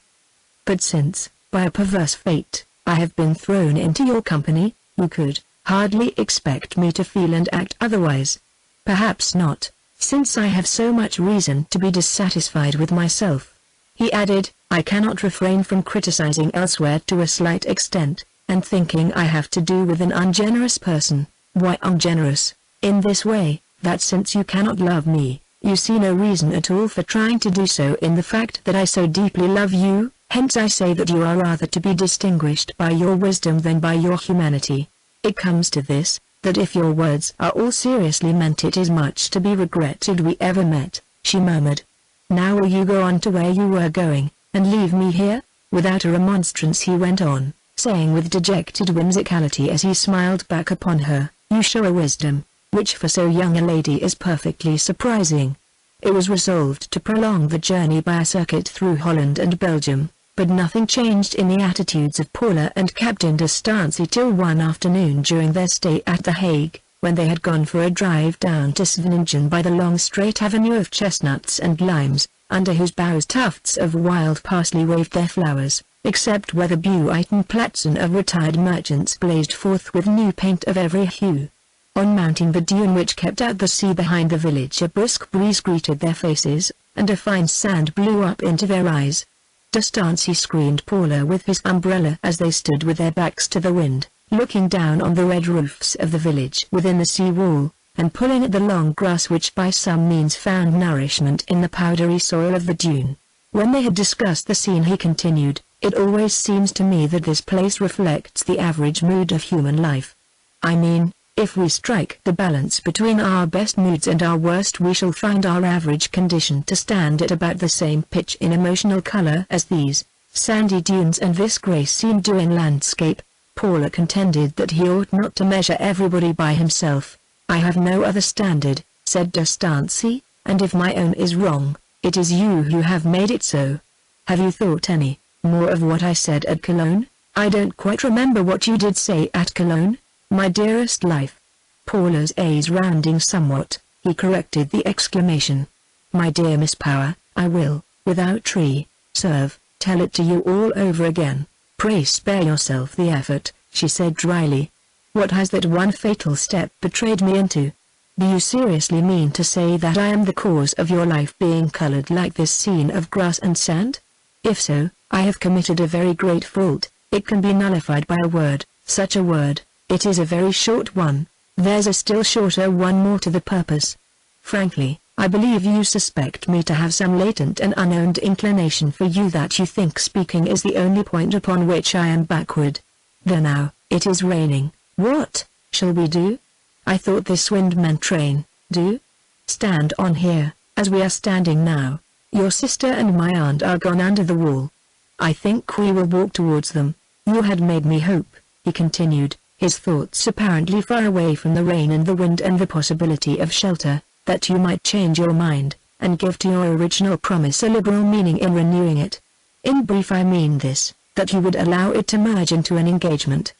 "But since, by a perverse fate, I have been thrown into your company, you could hardly expect me to feel and act otherwise." "Perhaps not, since I have so much reason to be dissatisfied with myself," he added. "I cannot refrain from criticizing elsewhere to a slight extent, and thinking I have to do with an ungenerous person." "Why ungenerous?" "In this way, that since you cannot love me, you see no reason at all for trying to do so in the fact that I so deeply love you. Hence I say that you are rather to be distinguished by your wisdom than by your humanity. It comes to this, that if your words are all seriously meant, it is much to be regretted we ever met," she murmured. "Now will you go on to where you were going, and leave me here?" Without a remonstrance he went on, saying with dejected whimsicality as he smiled back upon her, "You show a wisdom, which for so young a lady is perfectly surprising." It was resolved to prolong the journey by a circuit through Holland and Belgium, but nothing changed in the attitudes of Paula and Captain D'Estancey till one afternoon during their stay at The Hague, when they had gone for a drive down to Scheveningen by the long straight avenue of chestnuts and limes, under whose boughs tufts of wild parsley waved their flowers, except where the Buitenplaatsen of retired merchants blazed forth with new paint of every hue. On mounting the dune which kept out the sea behind the village, a brisk breeze greeted their faces, and a fine sand blew up into their eyes. D'Estancey screened Paula with his umbrella as they stood with their backs to the wind, looking down on the red roofs of the village within the sea wall, and pulling at the long grass which by some means found nourishment in the powdery soil of the dune. When they had discussed the scene, he continued, "It always seems to me that this place reflects the average mood of human life. I mean, if we strike the balance between our best moods and our worst, we shall find our average condition to stand at about the same pitch in emotional color as these sandy dunes and this gray scene do in landscape." Paula contended that he ought not to measure everybody by himself. "I have no other standard," said D'Estancey, "and if my own is wrong, it is you who have made it so. Have you thought any more of what I said at Cologne?" "I don't quite remember what you did say at Cologne, my dearest life." Paula's A's rounding somewhat, he corrected the exclamation. "My dear Miss Power, I will, without reserve, tell it to you all over again. Pray spare yourself the effort," she said dryly. "What has that one fatal step betrayed me into? Do you seriously mean to say that I am the cause of your life being colored like this scene of grass and sand? If so, I have committed a very great fault. It can be nullified by a word, such a word. It is a very short one. There's a still shorter one more to the purpose. Frankly, I believe you suspect me to have some latent and unowned inclination for you that you think speaking is the only point upon which I am backward. There now, it is raining. What shall we do? I thought this wind meant train. Do? Stand on here, as we are standing now. Your sister and my aunt are gone under the wall. I think we will walk towards them. You had made me hope," he continued, his thoughts apparently far away from the rain and the wind and the possibility of shelter, "that you might change your mind, and give to your original promise a liberal meaning in renewing it. In brief, I mean this, that you would allow it to merge into an engagement.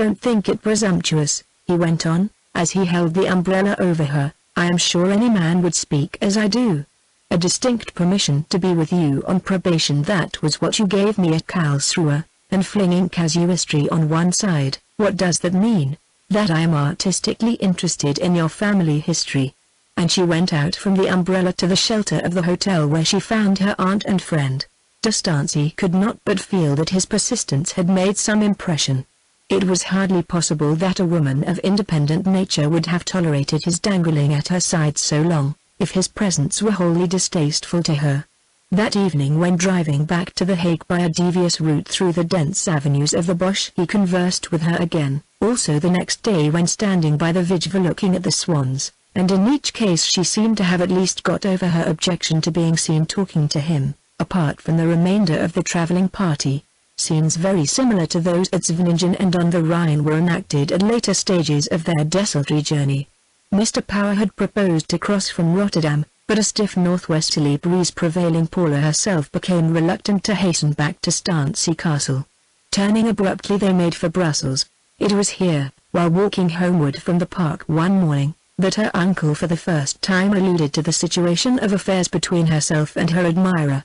Don't think it presumptuous," he went on, as he held the umbrella over her. "I am sure any man would speak as I do. A distinct permission to be with you on probation, that was what you gave me at Karlsruhe, and flinging casuistry on one side. What does that mean? That I am artistically interested in your family history." And she went out from the umbrella to the shelter of the hotel where she found her aunt and friend. D'Estancey could not but feel that his persistence had made some impression. It was hardly possible that a woman of independent nature would have tolerated his dangling at her side so long, if his presence were wholly distasteful to her. That evening, when driving back to The Hague by a devious route through the dense avenues of the Bosch, he conversed with her again, also the next day when standing by the Vijver looking at the swans, and in each case she seemed to have at least got over her objection to being seen talking to him, apart from the remainder of the traveling party. Scenes very similar to those at Zwijndingen and on the Rhine were enacted at later stages of their desultory journey. Mr. Power had proposed to cross from Rotterdam, but a stiff northwesterly breeze prevailing, Paula herself became reluctant to hasten back to Stancy Castle. Turning abruptly, they made for Brussels. It was here, while walking homeward from the park one morning, that her uncle for the first time alluded to the situation of affairs between herself and her admirer.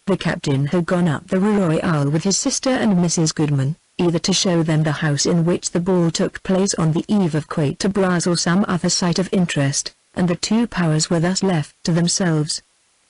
The captain had gone up the Rue Royale with his sister and Mrs. Goodman, either to show them the house in which the ball took place on the eve of Quatre Bras or some other site of interest, and the two Powers were thus left to themselves.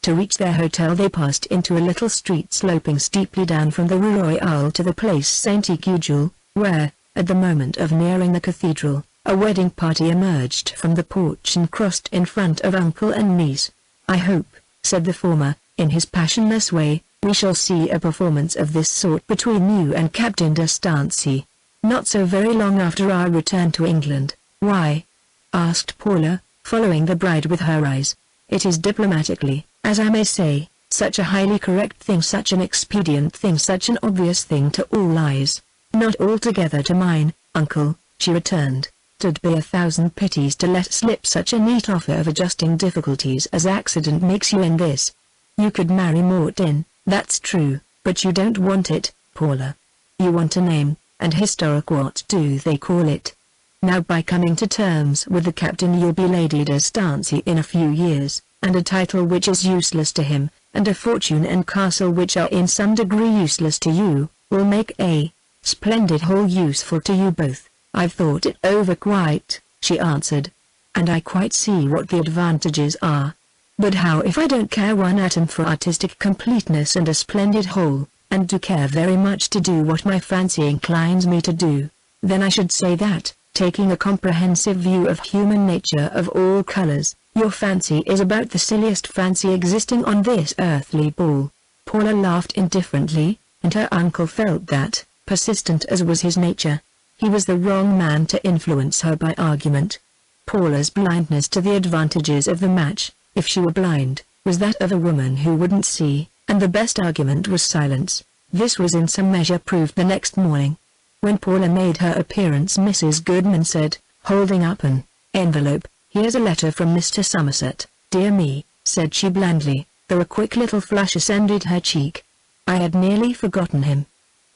To reach their hotel they passed into a little street sloping steeply down from the Rue Royale to the Place Saint-Egudule, where, at the moment of nearing the cathedral, a wedding party emerged from the porch and crossed in front of uncle and niece. "I hope," said the former, in his passionless way, "we shall see a performance of this sort between you and Captain D'Estancey. Not so very long after our return to England." "Why?" asked Paula, following the bride with her eyes. "It is diplomatically, as I may say, such a highly correct thing, such an expedient thing, such an obvious thing to all eyes." "Not altogether to mine, uncle," she returned. "'Twould be 1,000 pities to let slip such a neat offer of adjusting difficulties as accident makes you in this. You could marry Martin, that's true, but you don't want it, Paula. You want a name, and historic, what do they call it? Now by coming to terms with the captain you'll be Lady D'Estancey in a few years, and a title which is useless to him, and a fortune and castle which are in some degree useless to you, will make a splendid whole useful to you both." "I've thought it over quite," she answered. "And I quite see what the advantages are. But how if I don't care one atom for artistic completeness and a splendid whole, and do care very much to do what my fancy inclines me to do? Then I should say that, taking a comprehensive view of human nature of all colors. Your fancy is about the silliest fancy existing on this earthly ball." Paula laughed indifferently, and her uncle felt that, persistent as was his nature, he was the wrong man to influence her by argument. Paula's blindness to the advantages of the match, if she were blind, was that of a woman who wouldn't see, and the best argument was silence. This was in some measure proved the next morning. When Paula made her appearance, Mrs. Goodman said, holding up an envelope, "Here's a letter from Mr. Somerset." "Dear me," said she blandly, though a quick little flush ascended her cheek. "I had nearly forgotten him."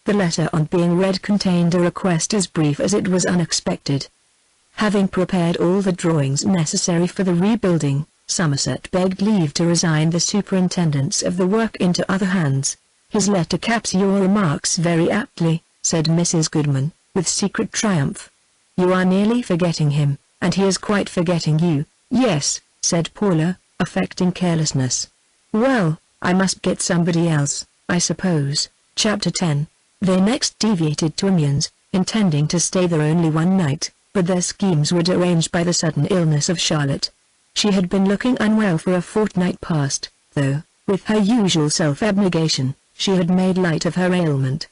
The letter on being read contained a request as brief as it was unexpected. Having prepared all the drawings necessary for the rebuilding, Somerset begged leave to resign the superintendence of the work into other hands. "His letter caps your remarks very aptly," said Mrs. Goodman, with secret triumph. "You are nearly forgetting him, and he is quite forgetting you." "Yes," said Paula, affecting carelessness. "Well, I must get somebody else, I suppose." Chapter 10. They next deviated to Amiens, intending to stay there only one night, but their schemes were deranged by the sudden illness of Charlotte. She had been looking unwell for a fortnight past, though, with her usual self-abnegation, she had made light of her ailment.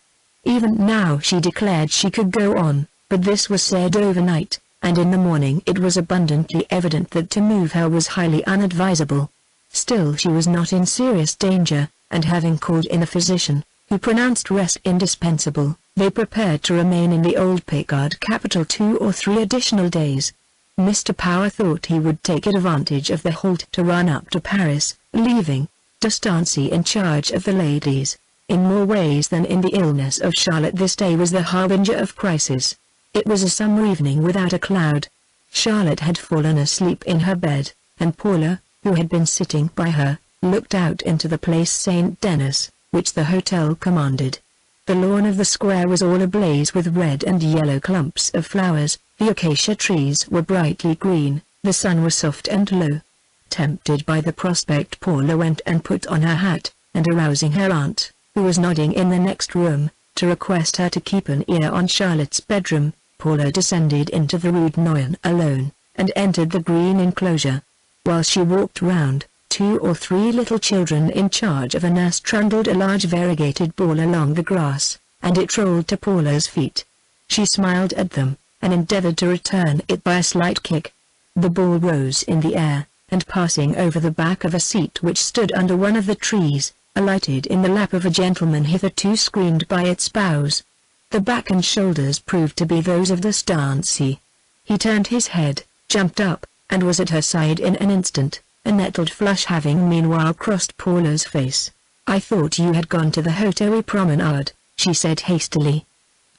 Even now she declared she could go on, but this was said overnight, and in the morning it was abundantly evident that to move her was highly unadvisable. Still she was not in serious danger, and having called in a physician, who pronounced rest indispensable, they prepared to remain in the old Picard capital 2 or 3 additional days. Mr. Power thought he would take advantage of the halt to run up to Paris, leaving D'Estancey in charge of the ladies. In more ways than in the illness of Charlotte, this day was the harbinger of crisis. It was a summer evening without a cloud. Charlotte had fallen asleep in her bed, and Paula, who had been sitting by her, looked out into the Place Saint-Denis, which the hotel commanded. The lawn of the square was all ablaze with red and yellow clumps of flowers, the acacia trees were brightly green, the sun was soft and low. Tempted by the prospect, Paula went and put on her hat, and arousing her aunt, who was nodding in the next room, to request her to keep an ear on Charlotte's bedroom, Paula descended into the Rue de Noyon alone, and entered the green enclosure. While she walked round, 2 or 3 little children in charge of a nurse trundled a large variegated ball along the grass, and it rolled to Paula's feet. She smiled at them, and endeavored to return it by a slight kick. The ball rose in the air, and passing over the back of a seat which stood under one of the trees, alighted in the lap of a gentleman hitherto screened by its boughs. The back and shoulders proved to be those of D'Estancey. He turned his head, jumped up, and was at her side in an instant, a nettled flush having meanwhile crossed Paula's face. "I thought you had gone to the Hôtel Promenade," she said hastily.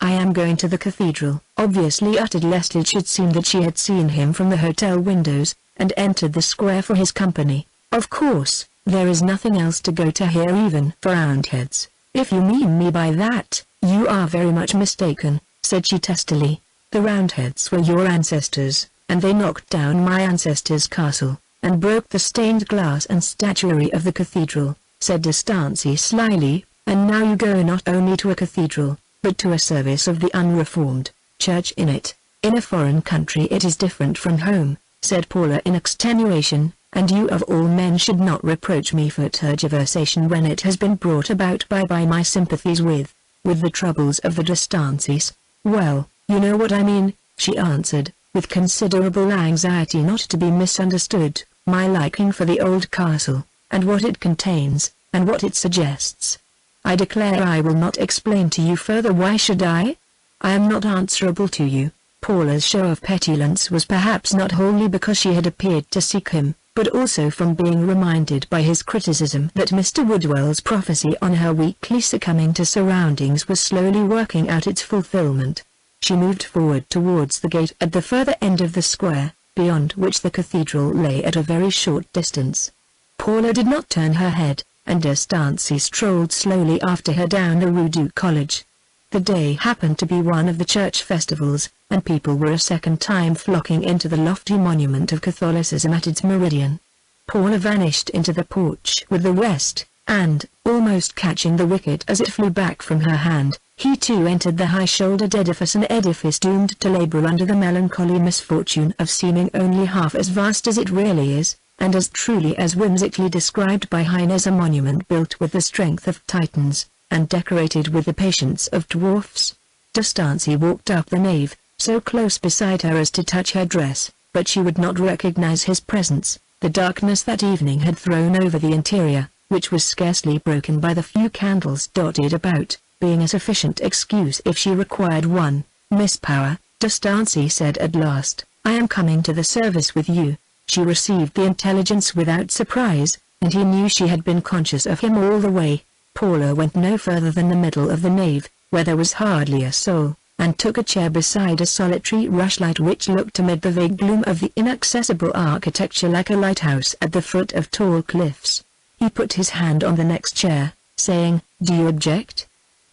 "I am going to the cathedral," obviously uttered lest it should seem that she had seen him from the hotel windows, and entered the square for his company. "Of course, there is nothing else to go to here even for Roundheads. If you mean me by that, you are very much mistaken," said she testily. "The Roundheads were your ancestors, and they knocked down my ancestors' castle, and broke the stained glass and statuary of the cathedral," said D'Estancey slyly, "and now you go not only to a cathedral, but to a service of the unreformed church in it. In a foreign country it is different from home," said Paula in extenuation, "and you of all men should not reproach me for tergiversation when it has been brought about by my sympathies with the troubles of the D'Estanceys." "Well, you know what I mean," she answered, with considerable anxiety not to be misunderstood, "my liking for the old castle, and what it contains, and what it suggests. I declare I will not explain to you further. Why should I? I am not answerable to you." Paula's show of petulance was perhaps not wholly because she had appeared to seek him, but also from being reminded by his criticism that Mr. Woodwell's prophecy on her weekly succumbing to surroundings was slowly working out its fulfillment. She moved forward towards the gate at the further end of the square, beyond which the cathedral lay at a very short distance. Paula did not turn her head, and D'Estancey strolled slowly after her down the Rue du College. The day happened to be one of the church festivals, and people were a second time flocking into the lofty monument of Catholicism at its meridian. Paula vanished into the porch with the rest, and, almost catching the wicket as it flew back from her hand. He too entered the high-shouldered edifice, an edifice doomed to labor under the melancholy misfortune of seeming only half as vast as it really is, and as truly as whimsically described by Heine as a monument built with the strength of titans, and decorated with the patience of dwarfs. D'Estancey walked up the nave, so close beside her as to touch her dress, but she would not recognize his presence. The darkness that evening had thrown over the interior, which was scarcely broken by the few candles dotted about, being a sufficient excuse if she required one. "Miss Power," D'Estancey said at last, "I am coming to the service with you." She received the intelligence without surprise, and he knew she had been conscious of him all the way. Paula went no further than the middle of the nave, where there was hardly a soul, and took a chair beside a solitary rushlight which looked amid the vague gloom of the inaccessible architecture like a lighthouse at the foot of tall cliffs. He put his hand on the next chair, saying, "Do you object?"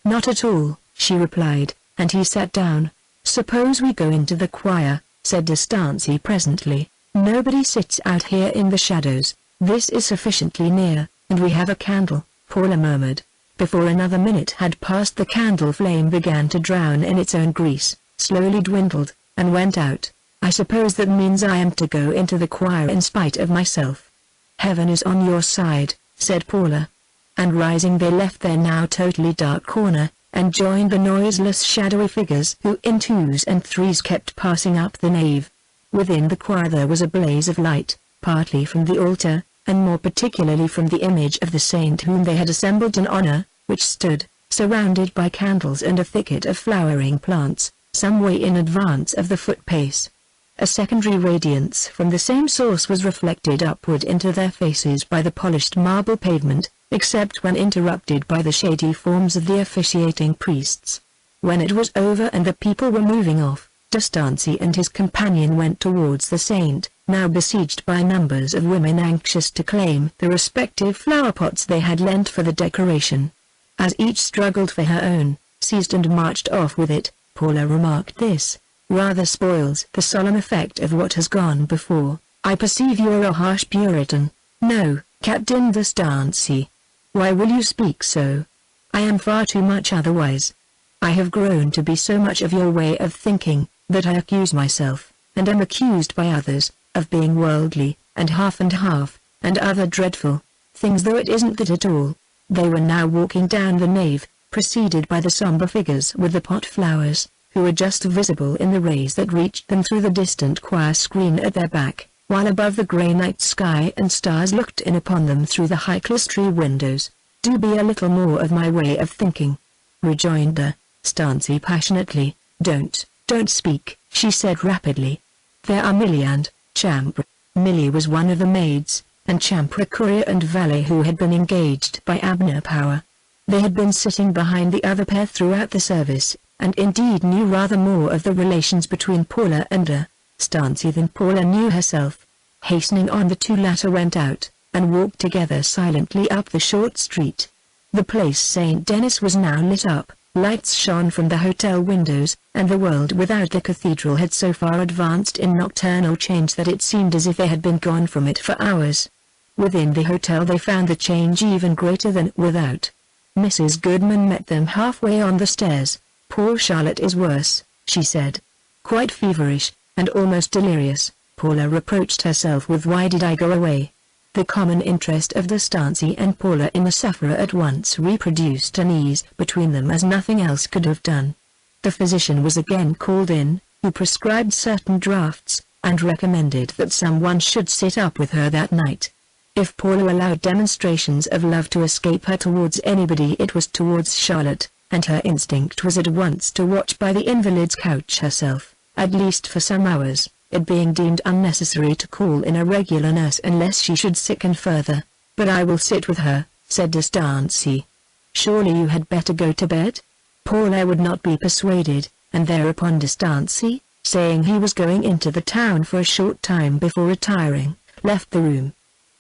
"Not at all," she replied, and he sat down. "Suppose we go into the choir," said D'Estancey presently. "Nobody sits out here in the shadows. This is sufficiently near, and we have a candle," Paula murmured. Before another minute had passed, the candle flame began to drown in its own grease, slowly dwindled, and went out. "I suppose that means I am to go into the choir in spite of myself." "Heaven is on your side," said Paula. And rising they left their now totally dark corner, and joined the noiseless shadowy figures who in twos and threes kept passing up the nave. Within the choir there was a blaze of light, partly from the altar, and more particularly from the image of the saint whom they had assembled in honor, which stood, surrounded by candles and a thicket of flowering plants, some way in advance of the footpace. A secondary radiance from the same source was reflected upward into their faces by the polished marble pavement, except when interrupted by the shady forms of the officiating priests. When it was over and the people were moving off, D'Estancey and his companion went towards the saint, now besieged by numbers of women anxious to claim the respective flower pots they had lent for the decoration. As each struggled for her own, seized and marched off with it, Paula remarked, "This rather spoils the solemn effect of what has gone before. I perceive you're a harsh Puritan." "No, Captain D'Estancey. Why will you speak so? I am far too much otherwise. I have grown to be so much of your way of thinking, that I accuse myself, and am accused by others, of being worldly, and half, and other dreadful things, though it isn't that at all." They were now walking down the nave, preceded by the somber figures with the pot flowers, who were just visible in the rays that reached them through the distant choir screen at their back, while above the grey night sky and stars looked in upon them through the high clustery windows. "Do be a little more of my way of thinking," rejoined D'Estancey passionately. Don't speak," she said rapidly. "There are Millie and Champre." Millie was one of the maids, and Champre courier and valet who had been engaged by Abner Power. They had been sitting behind the other pair throughout the service, and indeed knew rather more of the relations between Paula and D'Estancey than Paula knew herself. Hastening on, the two latter went out, and walked together silently up the short street. The place St. Denis was now lit up. Lights shone from the hotel windows, and the world without the cathedral had so far advanced in nocturnal change that it seemed as if they had been gone from it for hours. Within the hotel they found the change even greater than without. Mrs. Goodman met them halfway on the stairs. "Poor Charlotte is worse," she said. "Quite feverish, and almost delirious." Paula reproached herself with why did I go away? The common interest of D'Estancey and Paula in the sufferer at once reproduced an ease between them as nothing else could have done. The physician was again called in, who prescribed certain draughts, and recommended that someone should sit up with her that night. If Paula allowed demonstrations of love to escape her towards anybody, it was towards Charlotte, and her instinct was at once to watch by the invalid's couch herself, at least for some hours, it being deemed unnecessary to call in a regular nurse unless she should sicken further. "But I will sit with her," said D'Estancey. "Surely you had better go to bed?" Paula would not be persuaded, and thereupon D'Estancey, saying he was going into the town for a short time before retiring, left the room.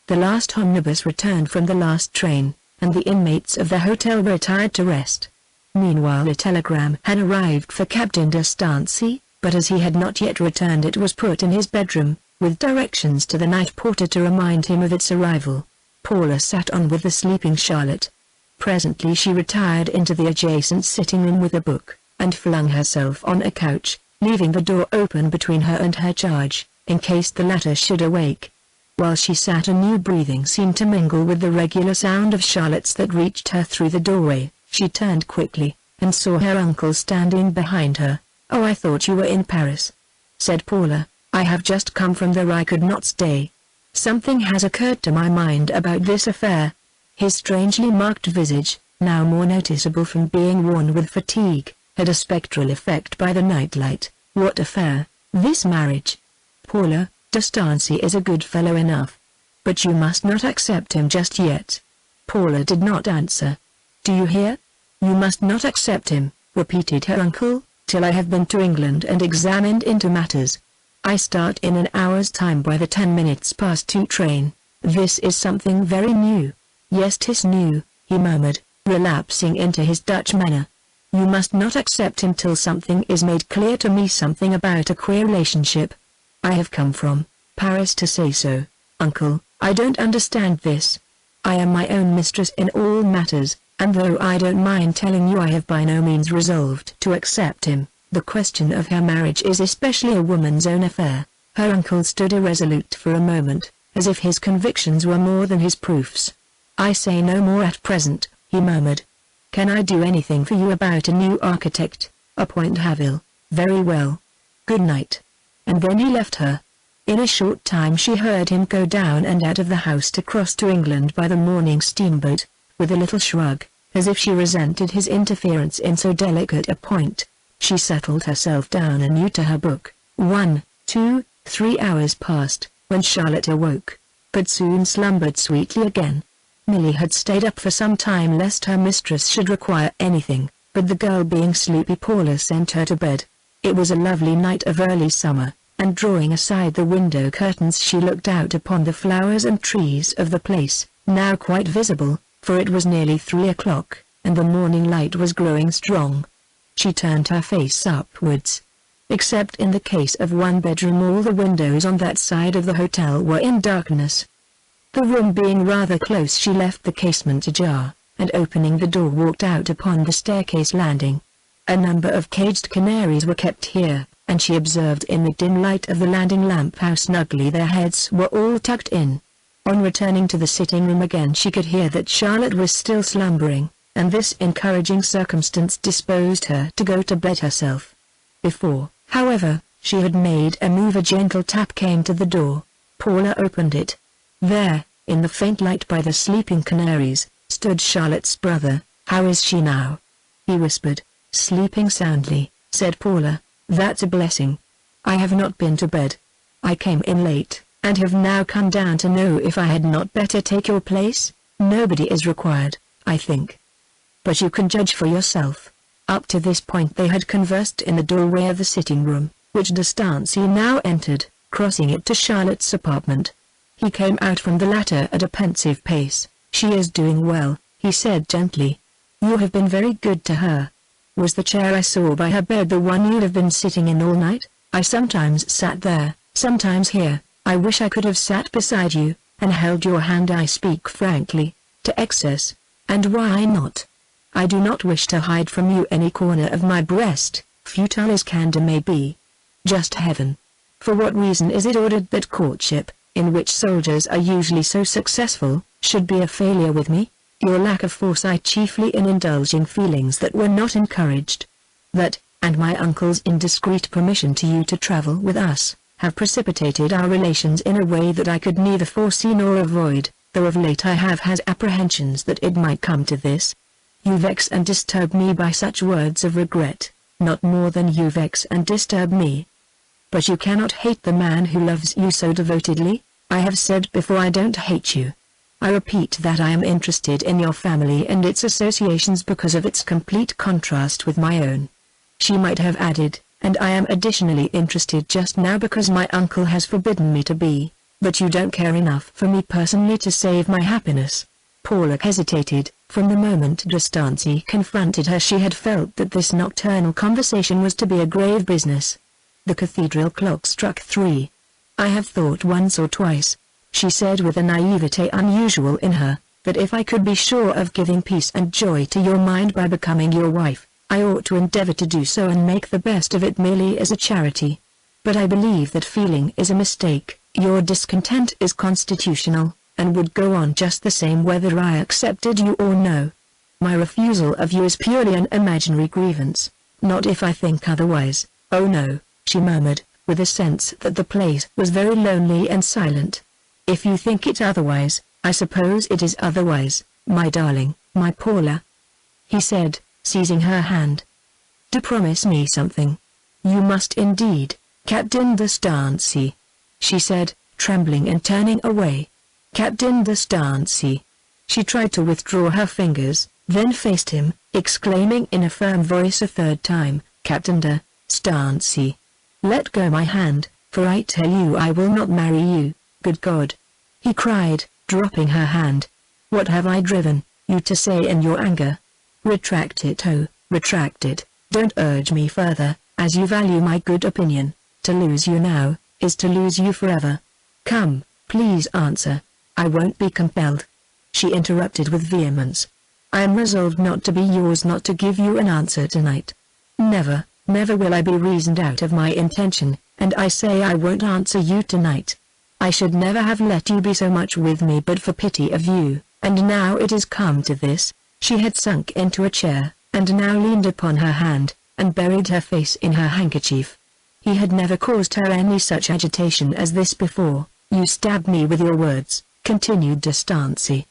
The last omnibus returned from the last train, and the inmates of the hotel retired to rest. Meanwhile a telegram had arrived for Captain D'Estancey, but as he had not yet returned it was put in his bedroom, with directions to the night porter to remind him of its arrival. Paula sat on with the sleeping Charlotte. Presently she retired into the adjacent sitting room with a book, and flung herself on a couch, leaving the door open between her and her charge, in case the latter should awake. While she sat, a new breathing seemed to mingle with the regular sound of Charlotte's that reached her through the doorway. She turned quickly, and saw her uncle standing behind her. "Oh, I thought you were in Paris," said Paula. "I have just come from there. I could not stay. Something has occurred to my mind about this affair." His strangely marked visage, now more noticeable from being worn with fatigue, had a spectral effect by the nightlight. "What affair?" "This marriage. Paula, D'Estancey is a good fellow enough. But you must not accept him just yet." Paula did not answer. "Do you hear? You must not accept him," repeated her uncle, "till I have been to England and examined into matters. I start in an hour's time by the 2 train. This is something very new." "Yes, 'tis new," he murmured, relapsing into his Dutch manner. "You must not accept him till something is made clear to me, something about a queer relationship. I have come from Paris to say so, uncle. I don't understand this. I am my own mistress in all matters, and though I don't mind telling you, I have by no means resolved to accept him. The question of her marriage is especially a woman's own affair." Her uncle stood irresolute for a moment, as if his convictions were more than his proofs. "I say no more at present," he murmured. "Can I do anything for you about a new architect? Appoint Haville." "Very well. Good night." And then he left her. In a short time she heard him go down and out of the house to cross to England by the morning steamboat. With a little shrug, as if she resented his interference in so delicate a point, she settled herself down anew to her book. 1, 2, 3 hours passed, when Charlotte awoke, but soon slumbered sweetly again. Milly had stayed up for some time lest her mistress should require anything, but the girl being sleepy, Paula sent her to bed. It was a lovely night of early summer, and drawing aside the window curtains she looked out upon the flowers and trees of the place, now quite visible, for it was nearly 3 o'clock, and the morning light was growing strong. She turned her face upwards. Except in the case of one bedroom, all the windows on that side of the hotel were in darkness. The room being rather close, she left the casement ajar, and opening the door walked out upon the staircase landing. A number of caged canaries were kept here, and she observed in the dim light of the landing lamp how snugly their heads were all tucked in. On returning to the sitting room again, she could hear that Charlotte was still slumbering, and this encouraging circumstance disposed her to go to bed herself. Before, however, she had made a move, a gentle tap came to the door. Paula opened it. There, in the faint light by the sleeping canaries, stood Charlotte's brother. "How is she now?" he whispered. "Sleeping soundly," said Paula. "That's a blessing. I have not been to bed. I came in late, and have now come down to know if I had not better take your place." "Nobody is required, I think. But you can judge for yourself." Up to this point they had conversed in the doorway of the sitting room, which D'Estancey now entered, crossing it to Charlotte's apartment. He came out from the latter at a pensive pace. "She is doing well," he said gently. "You have been very good to her. Was the chair I saw by her bed the one you have been sitting in all night?" "I sometimes sat there, sometimes here. I wish I could have sat beside you, and held your hand. I speak frankly, to excess. And why not? I do not wish to hide from you any corner of my breast, futile as candor may be. Just heaven! For what reason is it ordered that courtship, in which soldiers are usually so successful, should be a failure with me? Your lack of foresight, chiefly in indulging feelings that were not encouraged. That, and my uncle's indiscreet permission to you to travel with us, have precipitated our relations in a way that I could neither foresee nor avoid, though of late I have had apprehensions that it might come to this. You vex and disturb me by such words of regret, not more than you vex and disturb me. But you cannot hate the man who loves you so devotedly. I have said before, I don't hate you. I repeat that I am interested in your family and its associations because of its complete contrast with my own." She might have added, "and I am additionally interested just now because my uncle has forbidden me to be, but you don't care enough for me personally to save my happiness." Paula hesitated. From the moment D'Estancey confronted her she had felt that this nocturnal conversation was to be a grave business. The cathedral clock struck 3. "I have thought once or twice," she said with a naivete unusual in her, that if I could be sure of giving peace and joy to your mind by becoming your wife, I ought to endeavor to do so and make the best of it merely as a charity. But I believe that feeling is a mistake. Your discontent is constitutional, and would go on just the same whether I accepted you or no. My refusal of you is purely an imaginary grievance, not if I think otherwise. Oh no, she murmured, with a sense that the place was very lonely and silent. If you think it otherwise, I suppose it is otherwise, my darling, my Paula. He said, seizing her hand. To promise me something. You must indeed, Captain D'Estancey, she said, trembling and turning away. Captain D'Estancey. She tried to withdraw her fingers, then faced him, exclaiming in a firm voice a third time, Captain D'Estancey. Let go my hand, for I tell you I will not marry you. Good God! He cried, dropping her hand. What have I driven you to say in your anger? Retract it, oh, retract it. Don't urge me further, as you value my good opinion. To lose you now, is to lose you forever. Come, please answer. I won't be compelled. She interrupted with vehemence. I am resolved not to be yours, not to give you an answer tonight. Never, never will I be reasoned out of my intention, and I say I won't answer you tonight. I should never have let you be so much with me but for pity of you, and now it is come to this. She had sunk into a chair, and now leaned upon her hand, and buried her face in her handkerchief. He had never caused her any such agitation as this before. You stabbed me with your words, continued D'Estancey.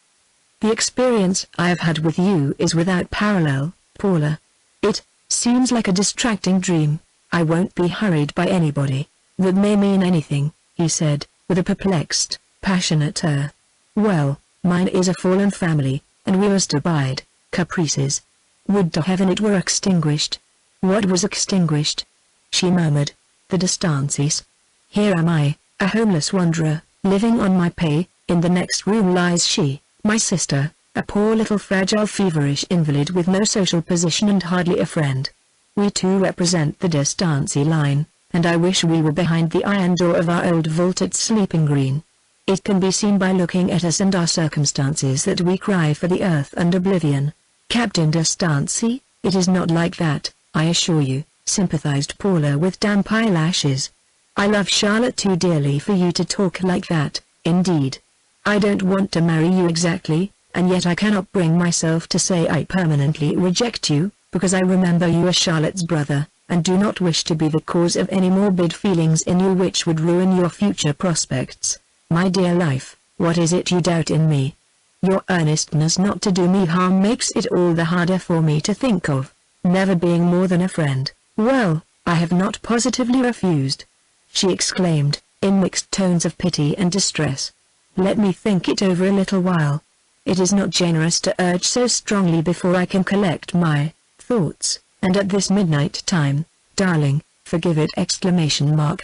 The experience I have had with you is without parallel, Paula. It seems like a distracting dream. I won't be hurried by anybody. That may mean anything, he said, with a perplexed, passionate air. Well, mine is a fallen family, and we must abide caprices. Would to heaven it were extinguished. What was extinguished? She murmured. The D'Estanceys. Here am I, a homeless wanderer, living on my pay. In the next room lies she, my sister, a poor little fragile feverish invalid with no social position and hardly a friend. We two represent the D'Estancey line, and I wish we were behind the iron door of our old vault at Sleeping Green. It can be seen by looking at us and our circumstances that we cry for the earth and oblivion. Captain D'Estancey, it is not like that, I assure you, sympathized Paula with damp eyelashes. I love Charlotte too dearly for you to talk like that, indeed. I don't want to marry you exactly, and yet I cannot bring myself to say I permanently reject you, because I remember you are Charlotte's brother, and do not wish to be the cause of any morbid feelings in you which would ruin your future prospects. My dear life, what is it you doubt in me? Your earnestness not to do me harm makes it all the harder for me to think of never being more than a friend. Well, I have not positively refused, she exclaimed, in mixed tones of pity and distress. Let me think it over a little while. It is not generous to urge so strongly before I can collect my thoughts, and at this midnight time, darling, forgive it!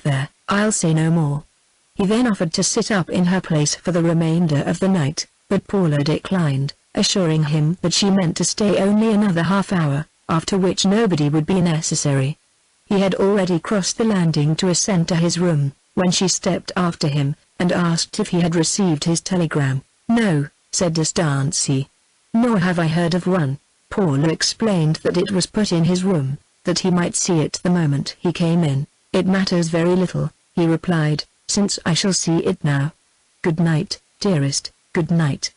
There, I'll say no more. He then offered to sit up in her place for the remainder of the night, but Paula declined, assuring him that she meant to stay only another half hour, after which nobody would be necessary. He had already crossed the landing to ascend to his room, when she stepped after him, and asked if he had received his telegram. No, said D'Estancey. Nor have I heard of one. Paula explained that it was put in his room, that he might see it the moment he came in. It matters very little, he replied, since I shall see it now. Good night, dearest, good night.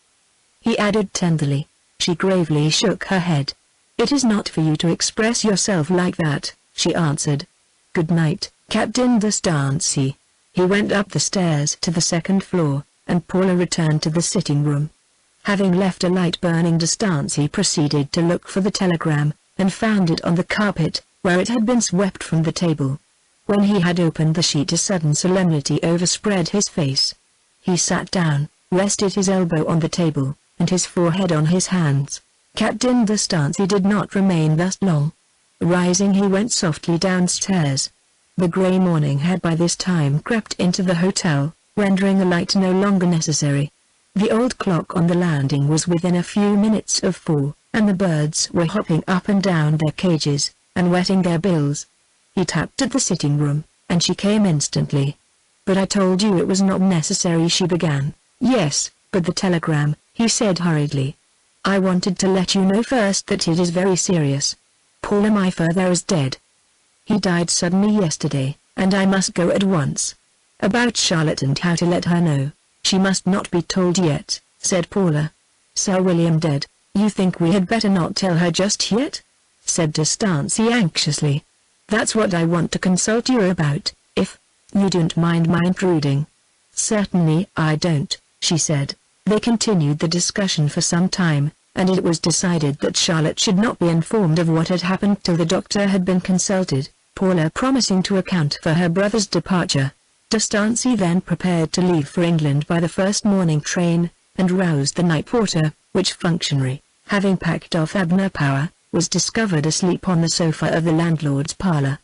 He added tenderly. She gravely shook her head. It is not for you to express yourself like that, she answered. Good night, Captain D'Estancey. He went up the stairs to the second floor, and Paula returned to the sitting room. Having left a light burning, D'Estancey proceeded to look for the telegram, and found it on the carpet, where it had been swept from the table. When he had opened the sheet, a sudden solemnity overspread his face. He sat down, rested his elbow on the table, and his forehead on his hands. Captain D'Estancey did not remain thus long. Rising, he went softly downstairs. The grey morning had by this time crept into the hotel, rendering a light no longer necessary. The old clock on the landing was within a few minutes of 4, and the birds were hopping up and down their cages, and wetting their bills. He tapped at the sitting room, and she came instantly. But I told you it was not necessary, she began. Yes, but the telegram, he said hurriedly. "I wanted to let you know first that it is very serious. Paula, my father, is dead. He died suddenly yesterday, and I must go at once." "About Charlotte and how to let her know. She must not be told yet," said Paula. "Sir William dead, you think we had better not tell her just yet?" said D'Estancey anxiously. "That's what I want to consult you about, if you don't mind my intruding." "Certainly I don't," she said. They continued the discussion for some time, and it was decided that Charlotte should not be informed of what had happened till the doctor had been consulted, Paula promising to account for her brother's departure. D'Estancey then prepared to leave for England by the first morning train, and roused the night porter, which functionary, having packed off Abner Power, was discovered asleep on the sofa of the landlord's parlour.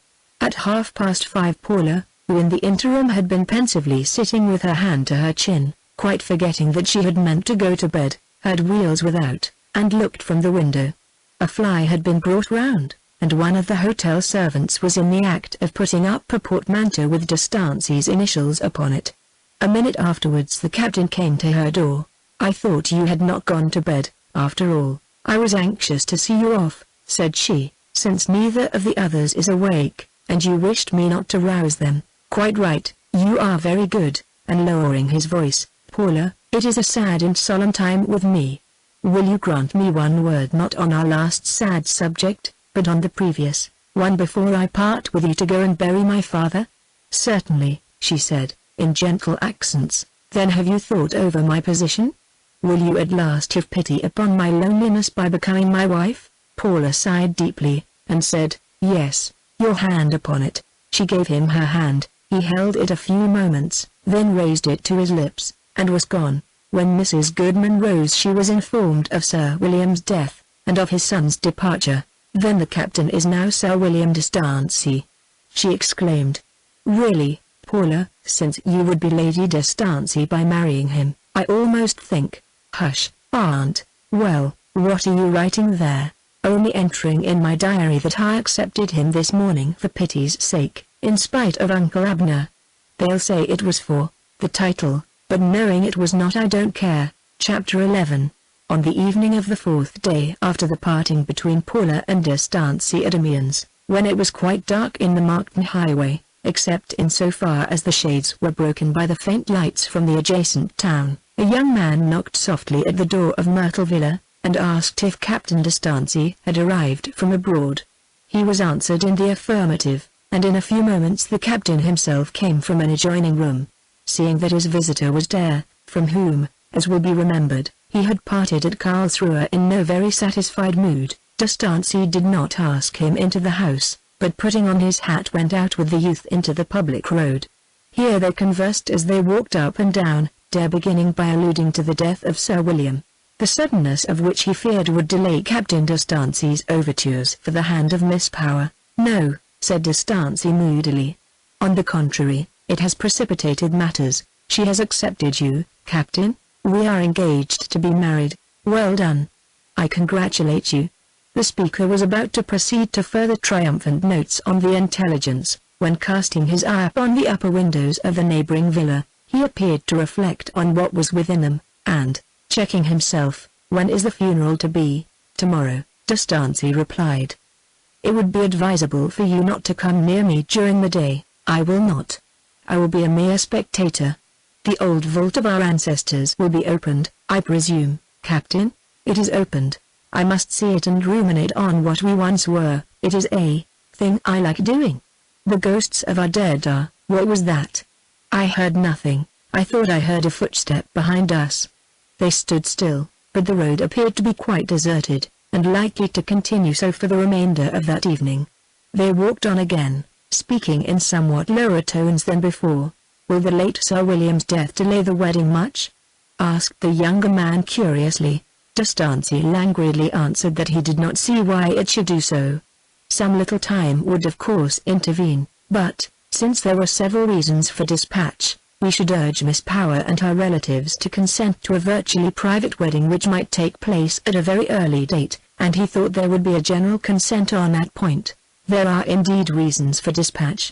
At 5:30 Paula, who in the interim had been pensively sitting with her hand to her chin, quite forgetting that she had meant to go to bed, heard wheels without, and looked from the window. A fly had been brought round, and one of the hotel servants was in the act of putting up a portmanteau with D'Estancey's initials upon it. A minute afterwards the captain came to her door. "I thought you had not gone to bed, after all. I was anxious to see you off," said she, "since neither of the others is awake, and you wished me not to rouse them." "Quite right, you are very good," and lowering his voice, "Paula, it is a sad and solemn time with me. Will you grant me one word, not on our last sad subject, but on the previous one, before I part with you to go and bury my father?" "Certainly," she said, in gentle accents. "Then have you thought over my position? Will you at last have pity upon my loneliness by becoming my wife?" Paula sighed deeply, and said, "Yes." "Your hand upon it." She gave him her hand. He held it a few moments, then raised it to his lips, and was gone. When Mrs. Goodman rose she was informed of Sir William's death, and of his son's departure. "Then the captain is now Sir William D'Estancey," she exclaimed. "Really, Paula, since you would be Lady D'Estancey by marrying him, I almost think—" "Hush, aunt. Well, what are you writing there?" "Only entering in my diary that I accepted him this morning for pity's sake, in spite of Uncle Abner. They'll say it was for the title, but knowing it was not, I don't care." Chapter 11. On the evening of the fourth day after the parting between Paula and D'Estancey at Amiens, when it was quite dark in the Markton highway, except in so far as the shades were broken by the faint lights from the adjacent town, a young man knocked softly at the door of Myrtle Villa, and asked if Captain D'Estancey had arrived from abroad. He was answered in the affirmative, and in a few moments the captain himself came from an adjoining room. Seeing that his visitor was there, from whom, as will be remembered, he had parted at Karlsruhe in no very satisfied mood, D'Estancey did not ask him into the house, but putting on his hat went out with the youth into the public road. Here they conversed as they walked up and down, beginning by alluding to the death of Sir William, the suddenness of which he feared would delay Captain D'Estancey's overtures for the hand of Miss Power. "No," said D'Estancey moodily. "On the contrary, it has precipitated matters. She has accepted you, Captain. We are engaged to be married." "Well done. I congratulate you." The speaker was about to proceed to further triumphant notes on the intelligence, when casting his eye upon the upper windows of the neighboring villa, he appeared to reflect on what was within them, and, checking himself, "When is the funeral to be?" "Tomorrow," D'Estancey replied. "It would be advisable for you not to come near me during the day." "I will not. I will be a mere spectator." "The old vault of our ancestors will be opened, I presume, Captain?" "It is opened. I must see it and ruminate on what we once were. It is a thing I like doing. The ghosts of our dead are—" "What was that?" "I heard nothing. I thought I heard a footstep behind us." They stood still, but the road appeared to be quite deserted, and likely to continue so for the remainder of that evening. They walked on again, speaking in somewhat lower tones than before. "Will the late Sir William's death delay the wedding much?" asked the younger man curiously. D'Estancey languidly answered that he did not see why it should do so. Some little time would of course intervene, but, since there were several reasons for dispatch, we should urge Miss Power and her relatives to consent to a virtually private wedding which might take place at a very early date, and he thought there would be a general consent on that point. "There are indeed reasons for dispatch.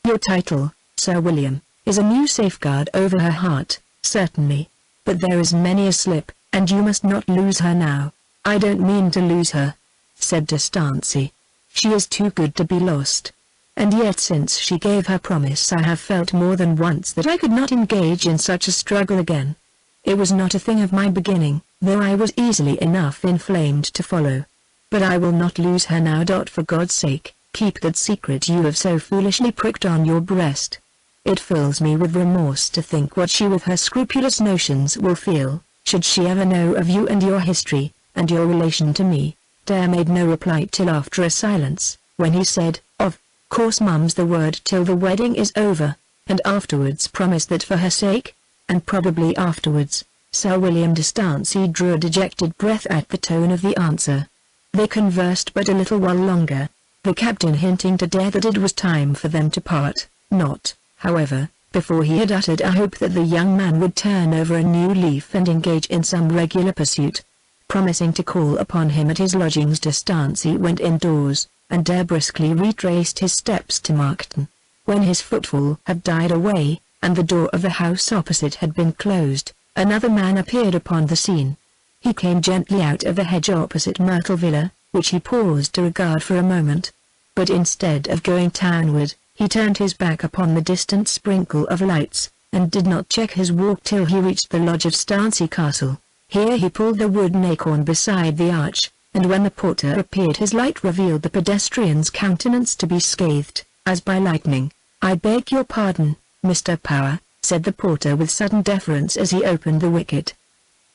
Your title, Sir William, is a new safeguard over her heart, certainly. But there is many a slip, And you must not lose her now. I don't mean to lose her, said D'Estancey. She is too good to be lost. And yet since she gave her promise I have felt more than once that I could not engage in such a struggle again. It was not a thing of my beginning, though I was easily enough inflamed to follow. But I will not lose her now. For God's sake, keep that secret you have so foolishly pricked on your breast. It fills me with remorse to think what she with her scrupulous notions will feel, should she ever know of you and your history, and your relation to me. Dare made no reply till after a silence, when he said, "Of course mum's the word till the wedding is over," and afterwards promised that for her sake, and probably afterwards, Sir William D'Estancey drew a dejected breath at the tone of the answer. They conversed but a little while longer, the captain hinting to Dare that it was time for them to part, not, however, before he had uttered a hope that the young man would turn over a new leaf and engage in some regular pursuit. Promising to call upon him at his lodgings, D'Estancey went indoors, and Dare briskly retraced his steps to Markton. When his footfall had died away, and the door of the house opposite had been closed, another man appeared upon the scene. He came gently out of the hedge opposite Myrtle Villa, which he paused to regard for a moment. But instead of going townward, he turned his back upon the distant sprinkle of lights, and did not check his walk till he reached the lodge of Stancey Castle. Here he pulled the wooden acorn beside the arch, and when the porter appeared his light revealed the pedestrian's countenance to be scathed, as by lightning. "I beg your pardon, Mr. Power," said the porter with sudden deference as he opened the wicket.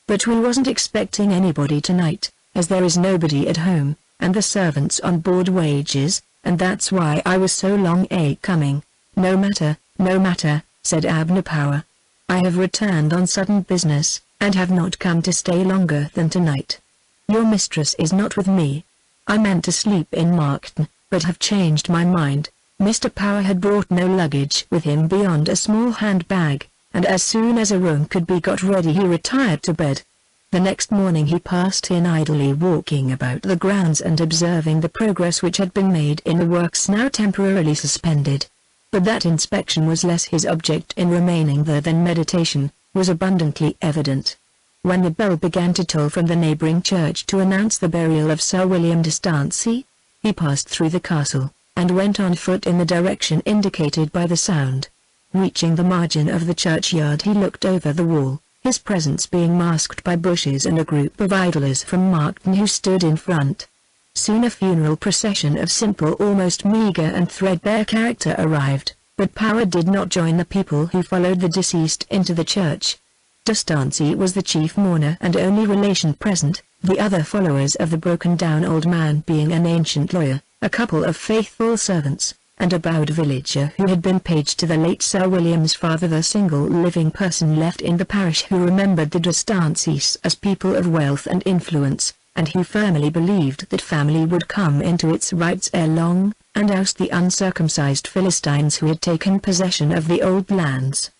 "But we wasn't expecting anybody tonight, as there is nobody at home, and the servants on board wages, and that's why I was so long coming." No matter," said Abner Power. "I have returned on sudden business, and have not come to stay longer than tonight. Your mistress is not with me. I meant to sleep in Markton, but have changed my mind." Mr. Power had brought no luggage with him beyond a small hand-bag, and as soon as a room could be got ready he retired to bed. The next morning he passed in idly walking about the grounds and observing the progress which had been made in the works now temporarily suspended. But that inspection was less his object in remaining there than meditation, was abundantly evident. When the bell began to toll from the neighbouring church to announce the burial of Sir William D'Estancey, he passed through the castle, and went on foot in the direction indicated by the sound. Reaching the margin of the churchyard he looked over the wall, his presence being masked by bushes and a group of idlers from Markton who stood in front. Soon a funeral procession of simple, almost meagre and threadbare character arrived, but Power did not join the people who followed the deceased into the church. D'Estancey was the chief mourner and only relation present, the other followers of the broken-down old man being an ancient lawyer, a couple of faithful servants, and a bowed villager who had been page to the late Sir William's father, the single living person left in the parish who remembered the D'Estanceys as people of wealth and influence, and who firmly believed that family would come into its rights ere long, and oust the uncircumcised Philistines who had taken possession of the old lands.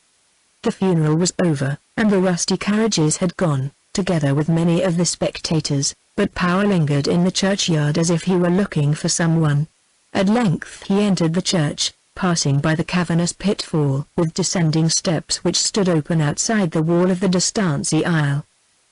The funeral was over, and the rusty carriages had gone, together with many of the spectators, but Power lingered in the churchyard as if he were looking for someone. At length he entered the church, passing by the cavernous pitfall with descending steps which stood open outside the wall of the D'Estancey aisle.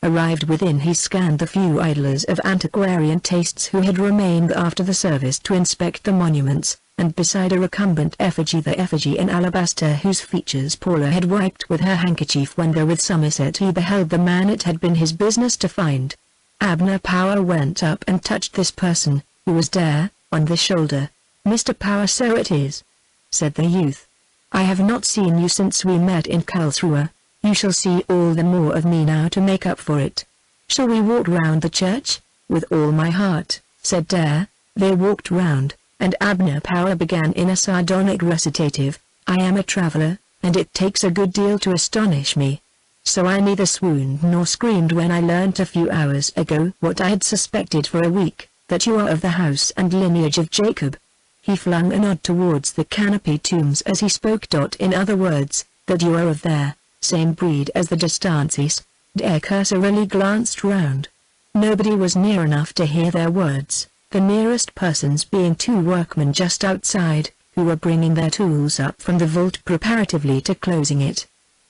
Arrived within he scanned the few idlers of antiquarian tastes who had remained after the service to inspect the monuments, and beside a recumbent effigy, the effigy in alabaster whose features Paula had wiped with her handkerchief when there with Somerset, he beheld the man it had been his business to find. Abner Power went up and touched this person, who was Dare, on the shoulder. "Mr. Power, so it is," said the youth. "I have not seen you since we met in Karlsruhe. You shall see all the more of me now to make up for it. Shall we walk round the church?" "With all my heart," said Dare. They walked round, and Abner Power began in a sardonic recitative, "I am a traveller, and it takes a good deal to astonish me. So I neither swooned nor screamed when I learnt a few hours ago what I had suspected for a week, that you are of the house and lineage of Jacob." He flung a nod towards the canopied tombs as he spoke. "In other words, that you are of their same breed as the D'Estanceys." Dare cursorily glanced round. Nobody was near enough to hear their words, the nearest persons being two workmen just outside, who were bringing their tools up from the vault preparatively to closing it.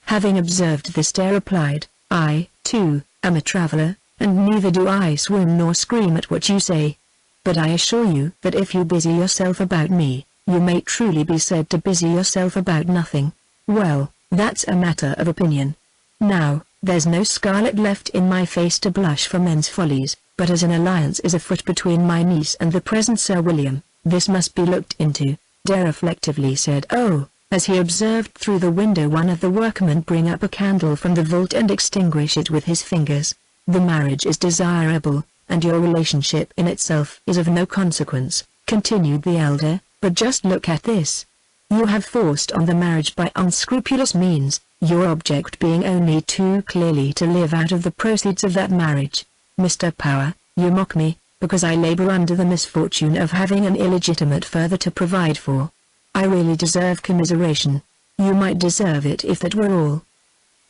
Having observed this, Dare replied, "I, too, am a traveler, and neither do I swoon nor scream at what you say. But I assure you that if you busy yourself about me, you may truly be said to busy yourself about nothing. Well, that's a matter of opinion. Now, there's no scarlet left in my face to blush for men's follies, but as an alliance is afoot between my niece and the present Sir William, this must be looked into, Dare reflectively said. Oh, as he observed through the window one of the workmen bring up a candle from the vault and extinguish it with his fingers. The marriage is desirable, and your relationship in itself is of no consequence, continued the elder, but just look at this. You have forced on the marriage by unscrupulous means, your object being only too clearly to live out of the proceeds of that marriage. Mr. Power, you mock me, because I labor under the misfortune of having an illegitimate father to provide for. I really deserve commiseration. You might deserve it if that were all.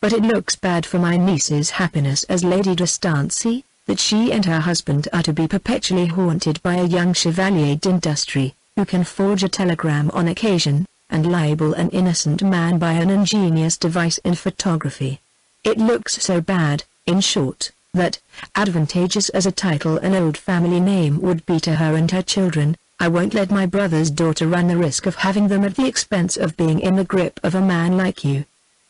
But it looks bad for my niece's happiness as Lady de Stancy, that she and her husband are to be perpetually haunted by a young chevalier d'industry, who can forge a telegram on occasion, and libel an innocent man by an ingenious device in photography. It looks so bad, in short, that, advantageous as a title and old family name would be to her and her children, I won't let my brother's daughter run the risk of having them at the expense of being in the grip of a man like you.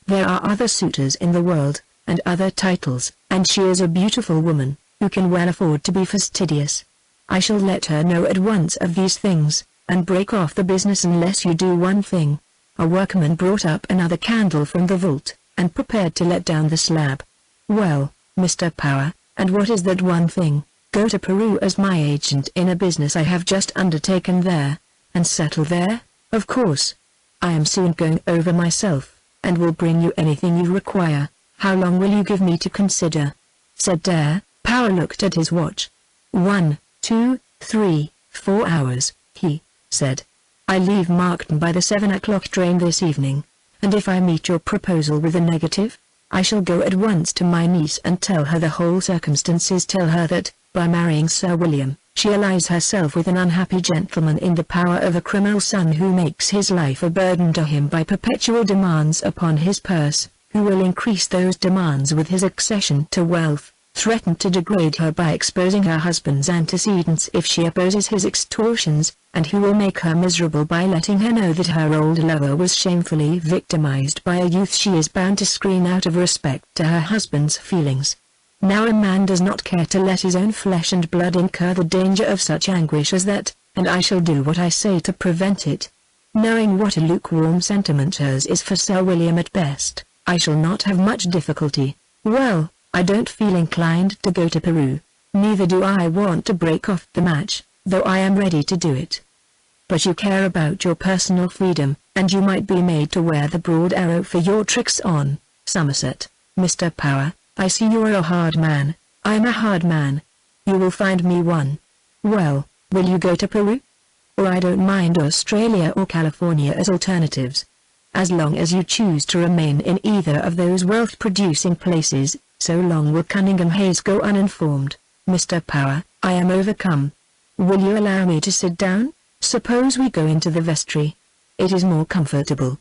There are other suitors in the world, and other titles, and she is a beautiful woman, who can well afford to be fastidious. I shall let her know at once of these things, and break off the business unless you do one thing. A workman brought up another candle from the vault, and prepared to let down the slab. Well, Mr. Power, and what is that one thing? Go to Peru as my agent in a business I have just undertaken there, and settle there, of course. I am soon going over myself, and will bring you anything you require. How long will you give me to consider? Said Dare. Power looked at his watch. 1, 2, 3, 4 hours, he said. I leave Markton by the 7 o'clock train this evening, and if I meet your proposal with a negative, I shall go at once to my niece and tell her the whole circumstances. Tell her that, by marrying Sir William, she allies herself with an unhappy gentleman in the power of a criminal son who makes his life a burden to him by perpetual demands upon his purse, who will increase those demands with his accession to wealth, threaten to degrade her by exposing her husband's antecedents if she opposes his extortions, and who will make her miserable by letting her know that her old lover was shamefully victimized by a youth she is bound to screen out of respect to her husband's feelings. Now a man does not care to let his own flesh and blood incur the danger of such anguish as that, and I shall do what I say to prevent it. Knowing what a lukewarm sentiment hers is for Sir William at best, I shall not have much difficulty. Well, I don't feel inclined to go to Peru, neither do I want to break off the match, though I am ready to do it. But you care about your personal freedom, and you might be made to wear the broad arrow for your tricks on Somerset. Mr. Power, I see you are a hard man. I'm a hard man. You will find me one. Well, will you go to Peru? Or I don't mind Australia or California as alternatives. As long as you choose to remain in either of those wealth-producing places, so long will Cunningham Hayes go uninformed. Mr. Power, I am overcome. Will you allow me to sit down? Suppose we go into the vestry. It is more comfortable.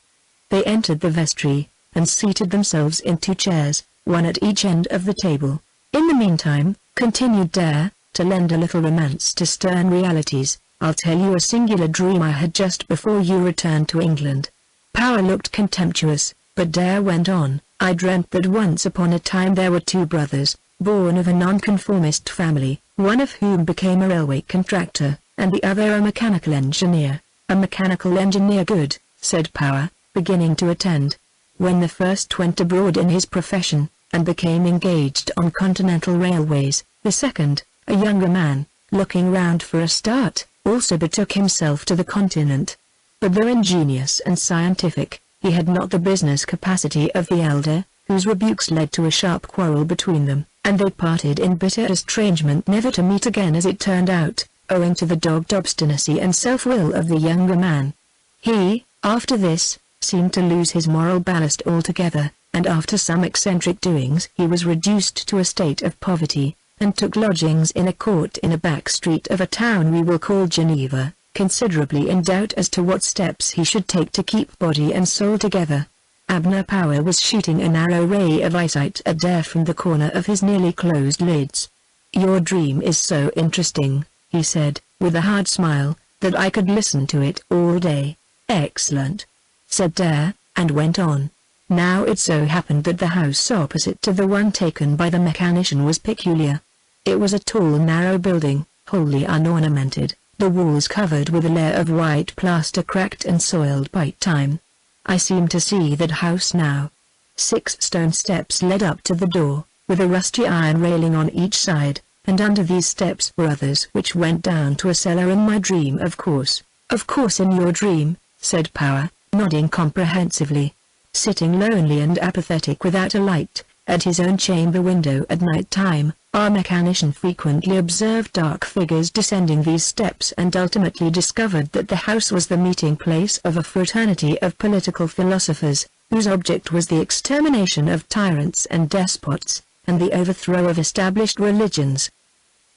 They entered the vestry, and seated themselves in 2 chairs, one at each end of the table. In the meantime, continued Dare, to lend a little romance to stern realities, I'll tell you a singular dream I had just before you returned to England. Power looked contemptuous, but Dare went on. I dreamt that once upon a time there were 2 brothers, born of a nonconformist family, one of whom became a railway contractor, and the other a mechanical engineer. A mechanical engineer, good, said Power, beginning to attend. When the first went abroad in his profession, and became engaged on continental railways, the second, a younger man, looking round for a start, also betook himself to the continent. But though ingenious and scientific, he had not the business capacity of the elder, whose rebukes led to a sharp quarrel between them, and they parted in bitter estrangement, never to meet again as it turned out, owing to the dogged obstinacy and self-will of the younger man. He, after this, seemed to lose his moral ballast altogether, and after some eccentric doings he was reduced to a state of poverty, and took lodgings in a court in a back street of a town we will call Geneva, considerably in doubt as to what steps he should take to keep body and soul together. Abner Power was shooting a narrow ray of eyesight at Dare from the corner of his nearly closed lids. "Your dream is so interesting," he said, with a hard smile, "that I could listen to it all day." "Excellent," said Dare, and went on. "Now it so happened that the house opposite to the one taken by the mechanician was peculiar. It was a tall narrow building, wholly unornamented, the walls covered with a layer of white plaster cracked and soiled by time. I seem to see that house now. 6 stone steps led up to the door, with a rusty iron railing on each side, and under these steps were others which went down to a cellar in my dream, of course." "Of course in your dream," said Power, nodding comprehensively. Sitting lonely and apathetic without a light, at his own chamber window at night time, our mechanician frequently observed dark figures descending these steps and ultimately discovered that the house was the meeting place of a fraternity of political philosophers, whose object was the extermination of tyrants and despots, and the overthrow of established religions.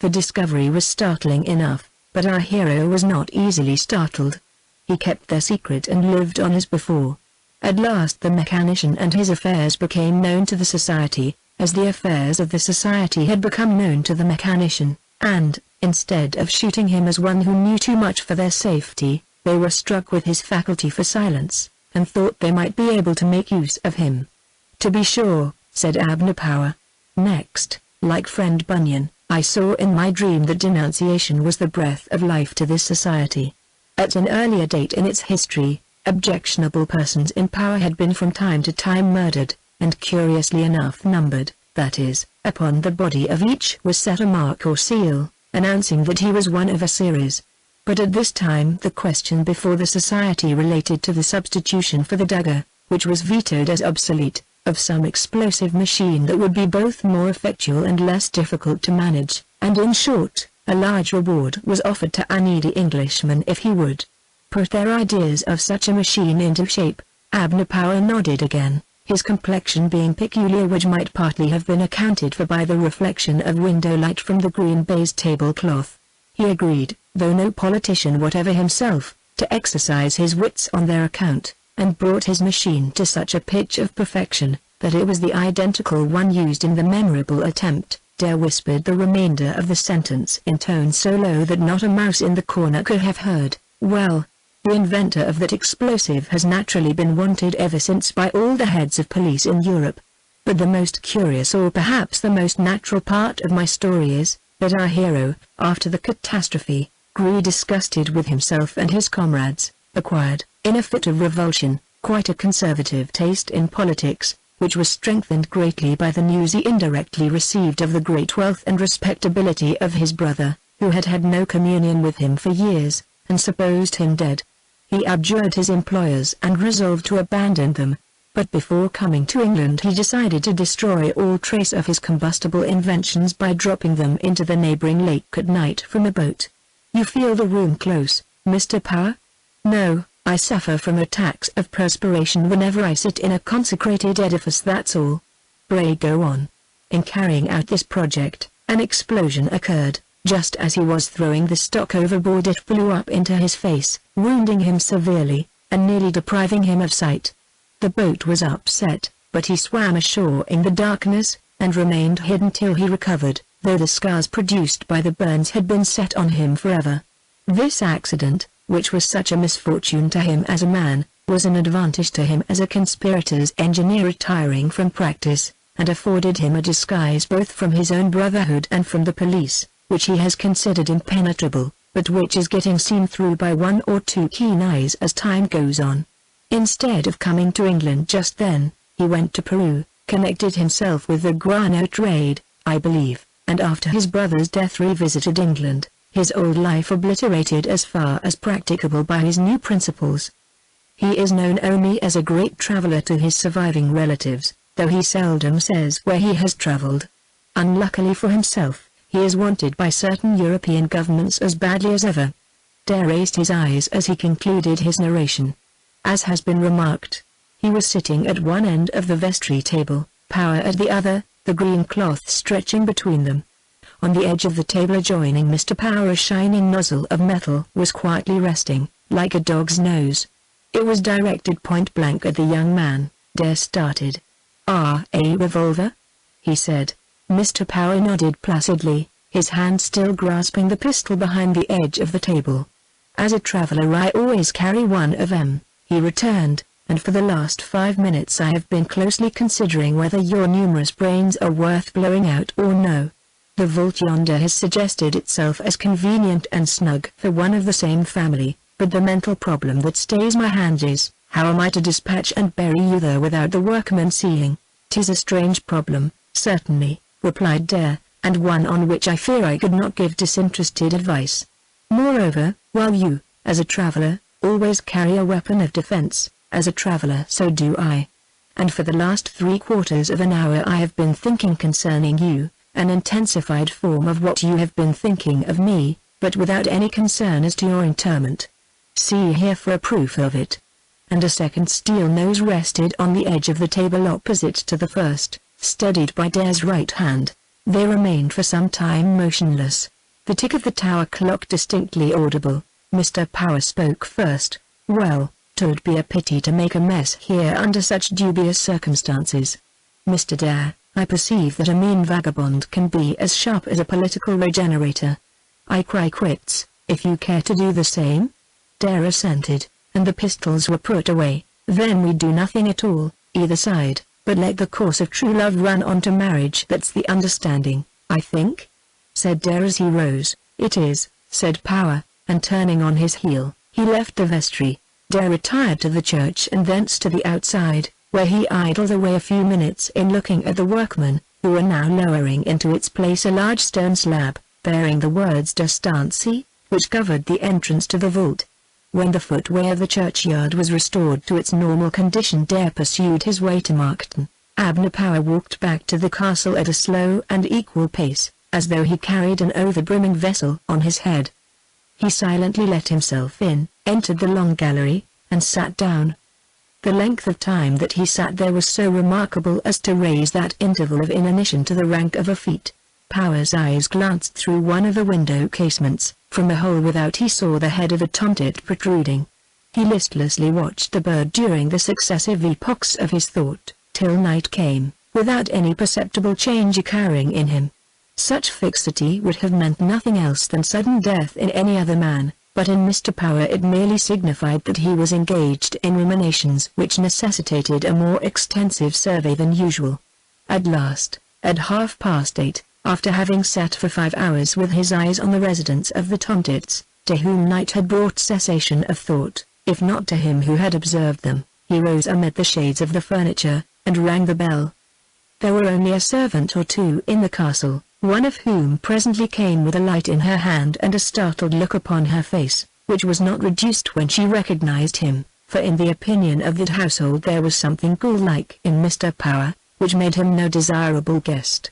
The discovery was startling enough, but our hero was not easily startled. He kept their secret and lived on as before. At last the mechanician and his affairs became known to the society, as the affairs of the society had become known to the mechanician, and, instead of shooting him as one who knew too much for their safety, they were struck with his faculty for silence, and thought they might be able to make use of him. "To be sure," said Abner Power. "Next, like friend Bunyan, I saw in my dream that denunciation was the breath of life to this society. At an earlier date in its history, objectionable persons in power had been from time to time murdered, and curiously enough numbered, that is, upon the body of each was set a mark or seal, announcing that he was one of a series. But at this time the question before the society related to the substitution for the dagger, which was vetoed as obsolete, of some explosive machine that would be both more effectual and less difficult to manage, and in short, a large reward was offered to a needy Englishman if he would put their ideas of such a machine into shape. Abner Power nodded again, his complexion being peculiar, which might partly have been accounted for by the reflection of window light from the green baize tablecloth. He agreed, though no politician whatever himself, to exercise his wits on their account, and brought his machine to such a pitch of perfection, that it was the identical one used in the memorable attempt. Dare whispered the remainder of the sentence in tones so low that not a mouse in the corner could have heard. "Well, the inventor of that explosive has naturally been wanted ever since by all the heads of police in Europe. But the most curious, or perhaps the most natural part of my story is, that our hero, after the catastrophe, grew disgusted with himself and his comrades, acquired, in a fit of revulsion, quite a conservative taste in politics, which was strengthened greatly by the news he indirectly received of the great wealth and respectability of his brother, who had had no communion with him for years, and supposed him dead. He abjured his employers and resolved to abandon them, but before coming to England he decided to destroy all trace of his combustible inventions by dropping them into the neighboring lake at night from a boat. You feel the room close, Mr. Power? No, I suffer from attacks of perspiration whenever I sit in a consecrated edifice, that's all. Pray go on." In carrying out this project, an explosion occurred. Just as he was throwing the stock overboard, it flew up into his face, wounding him severely, and nearly depriving him of sight. The boat was upset, but he swam ashore in the darkness, and remained hidden till he recovered, though the scars produced by the burns had been set on him forever. This accident, which was such a misfortune to him as a man, was an advantage to him as a conspirator's engineer retiring from practice, and afforded him a disguise both from his own brotherhood and from the police, which he has considered impenetrable, but which is getting seen through by one or two keen eyes as time goes on. Instead of coming to England just then, he went to Peru, connected himself with the guano trade, I believe, and after his brother's death revisited England, his old life obliterated as far as practicable by his new principles. He is known only as a great traveler to his surviving relatives, though he seldom says where he has traveled. Unluckily for himself, he is wanted by certain European governments as badly as ever. Dare raised his eyes as he concluded his narration. As has been remarked, he was sitting at one end of the vestry table, Power at the other, the green cloth stretching between them. On the edge of the table adjoining Mr. Power a shining nozzle of metal was quietly resting, like a dog's nose. It was directed point blank at the young man, Dare started. "Ah, a revolver?" he said. Mr. Power nodded placidly, his hand still grasping the pistol behind the edge of the table. "As a traveler I always carry one of them," he returned, "and for the last 5 minutes I have been closely considering whether your numerous brains are worth blowing out or no. The vault yonder has suggested itself as convenient and snug for one of the same family, but the mental problem that stays my hand is, how am I to dispatch and bury you there without the workmen seeing? 'Tis a strange problem, certainly," replied Dare, "and one on which I fear I could not give disinterested advice. Moreover, while you, as a traveler, always carry a weapon of defense, as a traveler so do I. And for the last 3/4 of an hour I have been thinking concerning you, an intensified form of what you have been thinking of me, but without any concern as to your interment. See here for a proof of it." And a second steel nose rested on the edge of the table opposite to the first, steadied by Dare's right hand. They remained for some time motionless. The tick of the tower clock distinctly audible. Mr. Power spoke first. "Well, 'twould be a pity to make a mess here under such dubious circumstances. Mr. Dare, I perceive that a mean vagabond can be as sharp as a political regenerator. I cry quits, if you care to do the same." Dare assented, and the pistols were put away. "Then we do nothing at all, either side, but let the course of true love run on to marriage. That's the understanding, I think?" said Dare as he rose. "It is," said Power, and turning on his heel, he left the vestry. Dare retired to the church and thence to the outside, where he idled away a few minutes in looking at the workmen, who were now lowering into its place a large stone slab, bearing the words "De Stancy," which covered the entrance to the vault. When the footway of the churchyard was restored to its normal condition, Dare pursued his way to Markton. Abner Power walked back to the castle at a slow and equal pace, as though he carried an over-brimming vessel on his head. He silently let himself in, entered the long gallery, and sat down. The length of time that he sat there was so remarkable as to raise that interval of inanition to the rank of a feat. Power's eyes glanced through one of the window casements. From the hole without he saw the head of a tomtit protruding. He listlessly watched the bird during the successive epochs of his thought, till night came, without any perceptible change occurring in him. Such fixity would have meant nothing else than sudden death in any other man, but in Mr. Power it merely signified that he was engaged in ruminations which necessitated a more extensive survey than usual. At last, at 8:30, after having sat for 5 hours with his eyes on the residence of the tomtits, to whom night had brought cessation of thought, if not to him who had observed them, he rose amid the shades of the furniture, and rang the bell. There were only a servant or two in the castle, one of whom presently came with a light in her hand and a startled look upon her face, which was not reduced when she recognized him, for in the opinion of that household there was something ghoul-like in Mr. Power, which made him no desirable guest.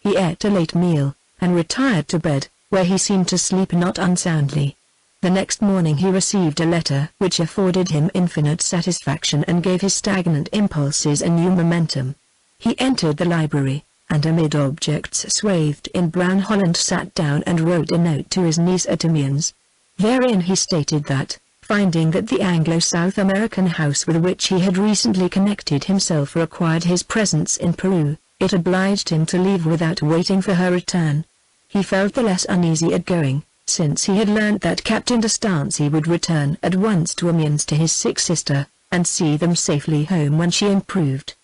He ate a late meal, and retired to bed, where he seemed to sleep not unsoundly. The next morning he received a letter which afforded him infinite satisfaction and gave his stagnant impulses a new momentum. He entered the library, and amid objects swathed in brown holland sat down and wrote a note to his niece at Amiens. Therein he stated that, finding that the Anglo-South American house with which he had recently connected himself required his presence in Peru, it obliged him to leave without waiting for her return. He felt the less uneasy at going, since he had learnt that Captain de Stancy would return at once to Amiens to his sick sister, and see them safely home when she improved.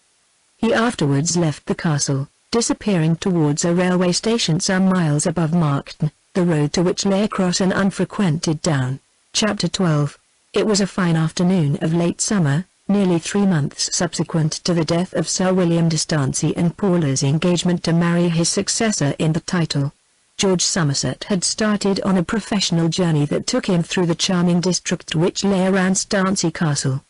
He afterwards left the castle, disappearing towards a railway station some miles above Markton, the road to which lay across an unfrequented down. Chapter 12. It was a fine afternoon of late summer, nearly 3 months subsequent to the death of Sir William de Stancy and Paula's engagement to marry his successor in the title. George Somerset had started on a professional journey that took him through the charming district which lay around Stancy Castle.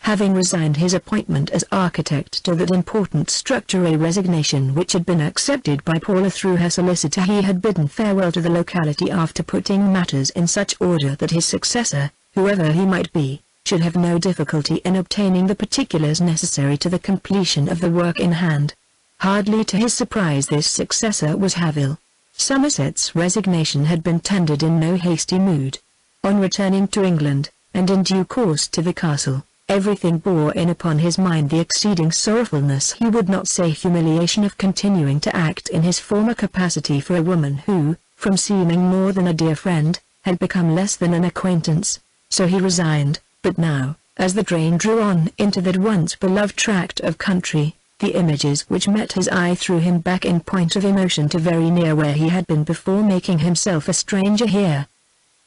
Having resigned his appointment as architect to that important structure, a resignation which had been accepted by Paula through her solicitor, he had bidden farewell to the locality after putting matters in such order that his successor, whoever he might be, should have no difficulty in obtaining the particulars necessary to the completion of the work in hand. Hardly to his surprise this successor was Haville. Somerset's resignation had been tendered in no hasty mood. On returning to England, and in due course to the castle, Everything bore in upon his mind the exceeding sorrowfulness, he would not say humiliation, of continuing to act in his former capacity for a woman who, from seeming more than a dear friend, had become less than an acquaintance. So he resigned, but now, as the train drew on into that once beloved tract of country, the images which met his eye threw him back in point of emotion to very near where he had been before, making himself a stranger here.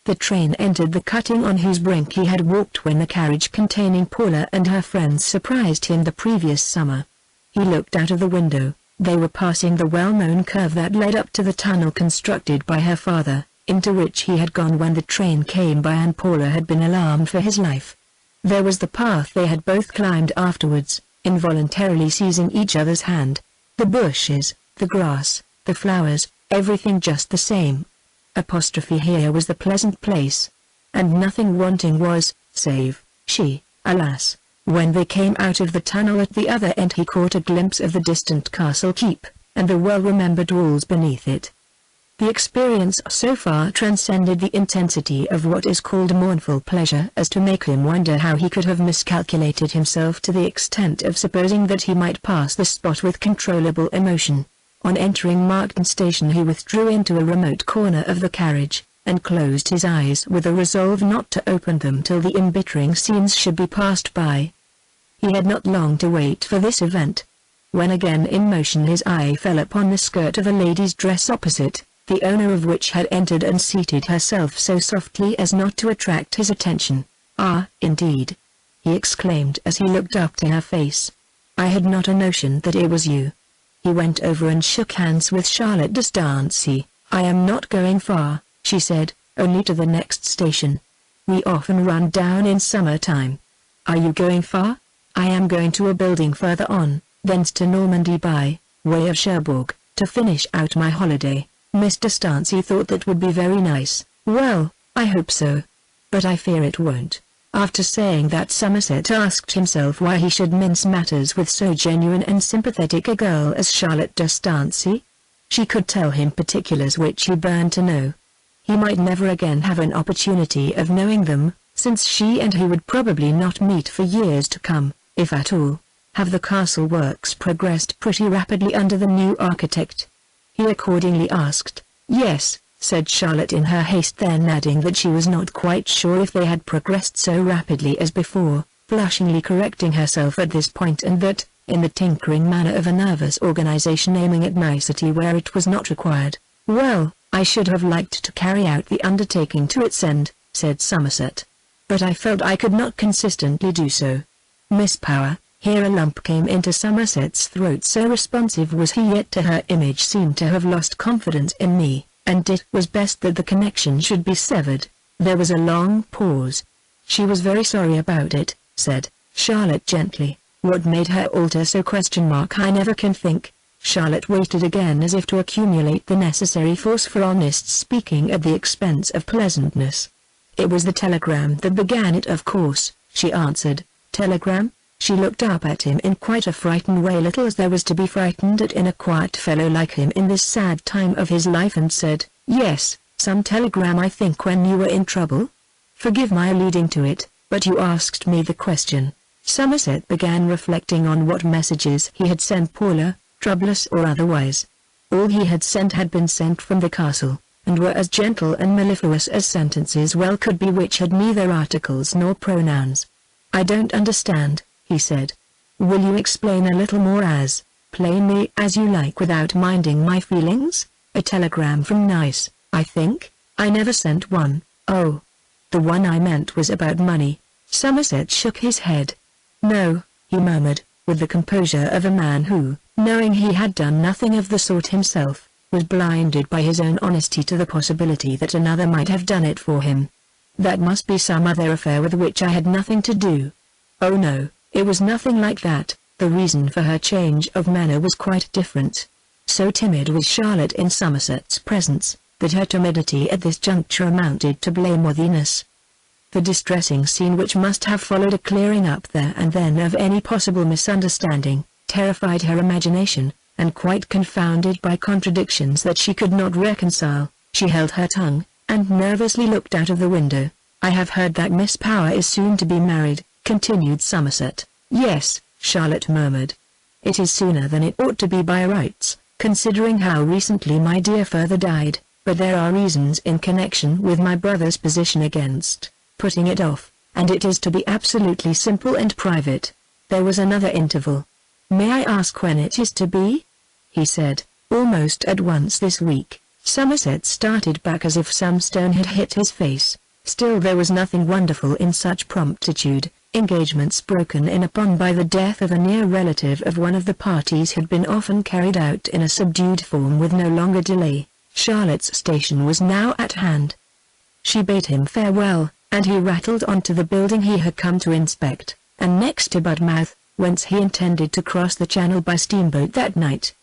The train entered the cutting on whose brink he had walked when the carriage containing Paula and her friends surprised him the previous summer. He looked out of the window. They were passing the well-known curve that led up to the tunnel constructed by her father, into which he had gone when the train came by, and Paula had been alarmed for his life. There was the path they had both climbed afterwards, involuntarily seizing each other's hand. The bushes, the grass, the flowers, everything just the same. Here was the pleasant place. And nothing wanting was, save, she, alas. When they came out of the tunnel at the other end, he caught a glimpse of the distant castle keep, and the well-remembered walls beneath it. The experience so far transcended the intensity of what is called mournful pleasure as to make him wonder how he could have miscalculated himself to the extent of supposing that he might pass the spot with controllable emotion. On entering Markton Station he withdrew into a remote corner of the carriage, and closed his eyes with a resolve not to open them till the embittering scenes should be passed by. He had not long to wait for this event. When again in motion his eye fell upon the skirt of a lady's dress opposite, the owner of which had entered and seated herself so softly as not to attract his attention. "Ah, indeed!" he exclaimed as he looked up to her face. "I had not a notion that it was you." He went over and shook hands with Charlotte de Stancy. "I am not going far," she said, "only to the next station. We often run down in summer time." "Are you going far?" "I am going to a building further on, thence to Normandy by way of Cherbourg, to finish out my holiday." Mr. Stancy thought that would be very nice. "Well, I hope so. But I fear it won't." After saying that, Somerset asked himself why he should mince matters with so genuine and sympathetic a girl as Charlotte de Stancy. She could tell him particulars which he burned to know. He might never again have an opportunity of knowing them, since she and he would probably not meet for years to come, if at all. Have the castle works progressed pretty rapidly under the new architect? He accordingly asked. "Yes," said Charlotte in her haste, then adding that she was not quite sure if they had progressed so rapidly as before, blushingly correcting herself at this point, and that, in the tinkering manner of a nervous organization aiming at nicety where it was not required. "Well, I should have liked to carry out the undertaking to its end," said Somerset. "But I felt I could not consistently do so. Miss Power," here a lump came into Somerset's throat, so responsive was he, yet to her image seemed to have lost confidence in me, and it was best that the connection should be severed. There was a long pause. "She was very sorry about it," said Charlotte gently. "What made her alter so? I never can think." Charlotte waited again as if to accumulate the necessary force for honest speaking at the expense of pleasantness. "It was the telegram that began it, of course," she answered. "Telegram?" She looked up at him in quite a frightened way, little as there was to be frightened at in a quiet fellow like him in this sad time of his life, and said, "Yes, some telegram, I think, when you were in trouble. Forgive my alluding to it, but you asked me the question." Somerset began reflecting on what messages he had sent Paula, troublous or otherwise. All he had sent had been sent from the castle, and were as gentle and mellifluous as sentences well could be which had neither articles nor pronouns. "I don't understand," he said. "Will you explain a little more, as plainly as you like, without minding my feelings? A telegram from Nice, I think? I never sent one." "Oh. The one I meant was about money." Somerset shook his head. "No," he murmured, with the composure of a man who, knowing he had done nothing of the sort himself, was blinded by his own honesty to the possibility that another might have done it for him. "That must be some other affair with which I had nothing to do." "Oh no. It was nothing like that." The reason for her change of manner was quite different. So timid was Charlotte in Somerset's presence, that her timidity at this juncture amounted to blameworthiness. The distressing scene which must have followed a clearing up there and then of any possible misunderstanding, terrified her imagination, and quite confounded by contradictions that she could not reconcile, she held her tongue, and nervously looked out of the window. "I have heard that Miss Power is soon to be married," continued Somerset. "Yes," Charlotte murmured. "It is sooner than it ought to be by rights, considering how recently my dear father died, but there are reasons in connection with my brother's position against putting it off, and it is to be absolutely simple and private." There was another interval. "May I ask when it is to be?" he said, almost at once. "This week." Somerset started back as if some stone had hit his face. Still there was nothing wonderful in such promptitude. Engagements broken in upon by the death of a near relative of one of the parties had been often carried out in a subdued form with no longer delay. Charlotte's station was now at hand. She bade him farewell, and he rattled on to the building he had come to inspect, and next to Budmouth, whence he intended to cross the Channel by steamboat that night.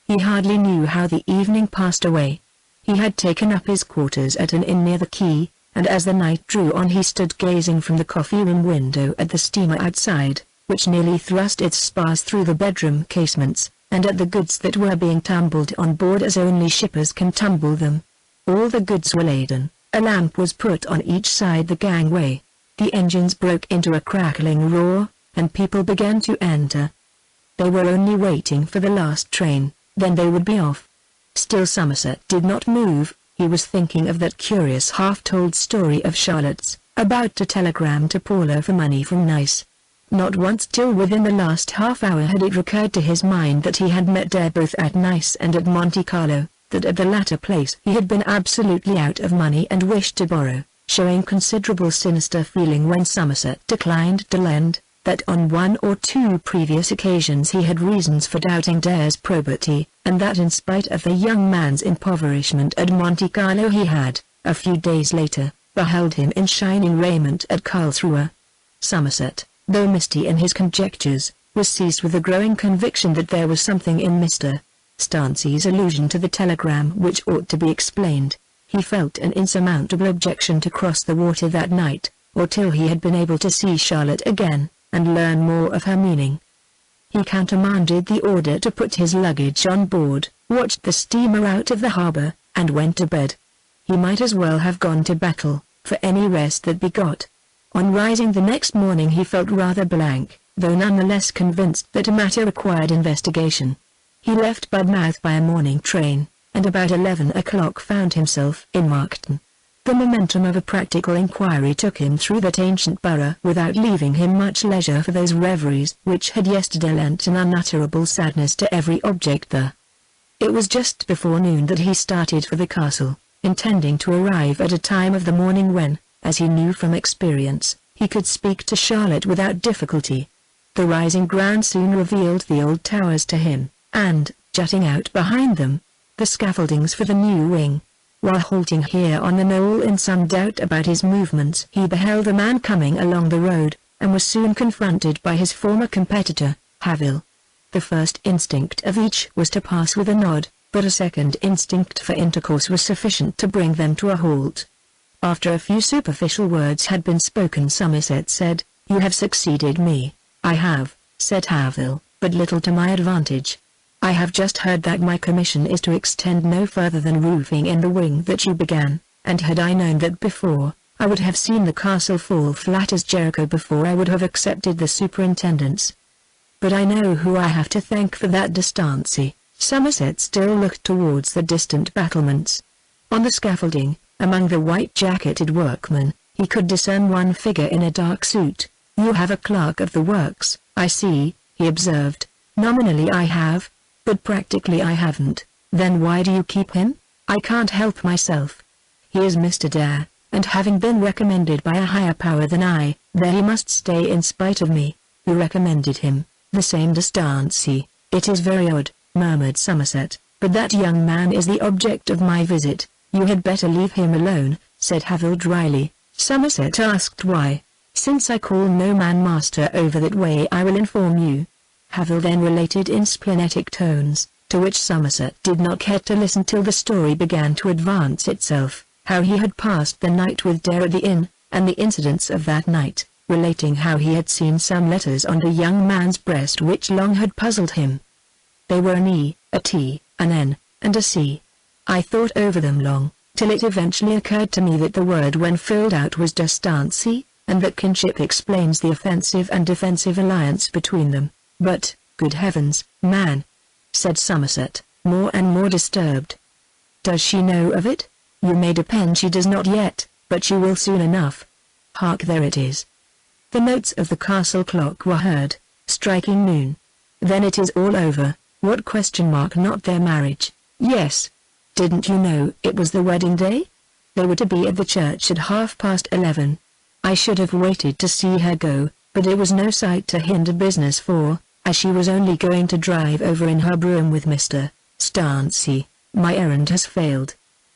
He hardly knew how the evening passed away. He had taken up his quarters at an inn near the quay, and as the night drew on he stood gazing from the coffee-room window at the steamer outside, which nearly thrust its spars through the bedroom casements, and at the goods that were being tumbled on board as only shippers can tumble them. All the goods were laden, a lamp was put on each side the gangway. The engines broke into a crackling roar, and people began to enter. They were only waiting for the last train, then they would be off. Still Somerset did not move. He was thinking of that curious half-told story of Charlotte's, about to telegram to Paula for money from Nice. Not once till within the last half hour had it recurred to his mind that he had met Dare both at Nice and at Monte Carlo, that at the latter place he had been absolutely out of money and wished to borrow, showing considerable sinister feeling when Somerset declined to lend, that on one or two previous occasions he had reasons for doubting Dare's probity, and that in spite of the young man's impoverishment at Monte Carlo he had, a few days later, beheld him in shining raiment at Karlsruhe. Somerset, though misty in his conjectures, was seized with a growing conviction that there was something in Mr. Stancy's allusion to the telegram which ought to be explained. He felt an insurmountable objection to cross the water that night, or till he had been able to see Charlotte again, and learn more of her meaning. He countermanded the order to put his luggage on board, watched the steamer out of the harbour, and went to bed. He might as well have gone to battle, for any rest that be got. On rising the next morning he felt rather blank, though none the less convinced that a matter required investigation. He left Budmouth by a morning train, and about 11 o'clock found himself in Markton. The momentum of a practical inquiry took him through that ancient borough without leaving him much leisure for those reveries which had yesterday lent an unutterable sadness to every object there. It was just before noon that he started for the castle, intending to arrive at a time of the morning when, as he knew from experience, he could speak to Charlotte without difficulty. The rising ground soon revealed the old towers to him, and, jutting out behind them, the scaffoldings for the new wing. While halting here on the knoll in some doubt about his movements, he beheld a man coming along the road, and was soon confronted by his former competitor, Havil. The first instinct of each was to pass with a nod, but a second instinct for intercourse was sufficient to bring them to a halt. After a few superficial words had been spoken, Somerset said, "You have succeeded me." "I have," said Havil, "but little to my advantage. I have just heard that my commission is to extend no further than roofing in the wing that you began, and had I known that before, I would have seen the castle fall flat as Jericho before I would have accepted the superintendence. But I know who I have to thank for that distancy." Somerset still looked towards the distant battlements. On the scaffolding, among the white-jacketed workmen, he could discern one figure in a dark suit. "You have a clerk of the works, I see," he observed. "Nominally I have, but practically I haven't." "Then why do you keep him?" "I can't help myself. He is Mr. Dare, and having been recommended by a higher power than I, there he must stay in spite of me." "Who recommended him?" "The same de Stancy." "It is very odd," murmured Somerset, "but that young man is the object of my visit." "You had better leave him alone," said Havil dryly. Somerset asked why. "Since I call no man master over that way, I will inform you." Havil then related in splenetic tones, to which Somerset did not care to listen till the story began to advance itself, how he had passed the night with Dare at the inn, and the incidents of that night, relating how he had seen some letters on the young man's breast which long had puzzled him. They were an E, a T, an N, and a C. I thought over them long, till it eventually occurred to me that the word when filled out was de Stancy, and that kinship explains the offensive and defensive alliance between them. But, good heavens, man," said Somerset, more and more disturbed. "Does she know of it? You may depend she does not yet, but she will soon enough. Hark, there it is." The notes of the castle clock were heard, striking noon. "Then it is all over. What ? Not their marriage?" "Yes. Didn't you know it was the wedding day? They were to be at the church at 11:30. I should have waited to see her go, but it was no sight to hinder business for, as she was only going to drive over in her brougham with Mr. Starnsey, my errand has failed,"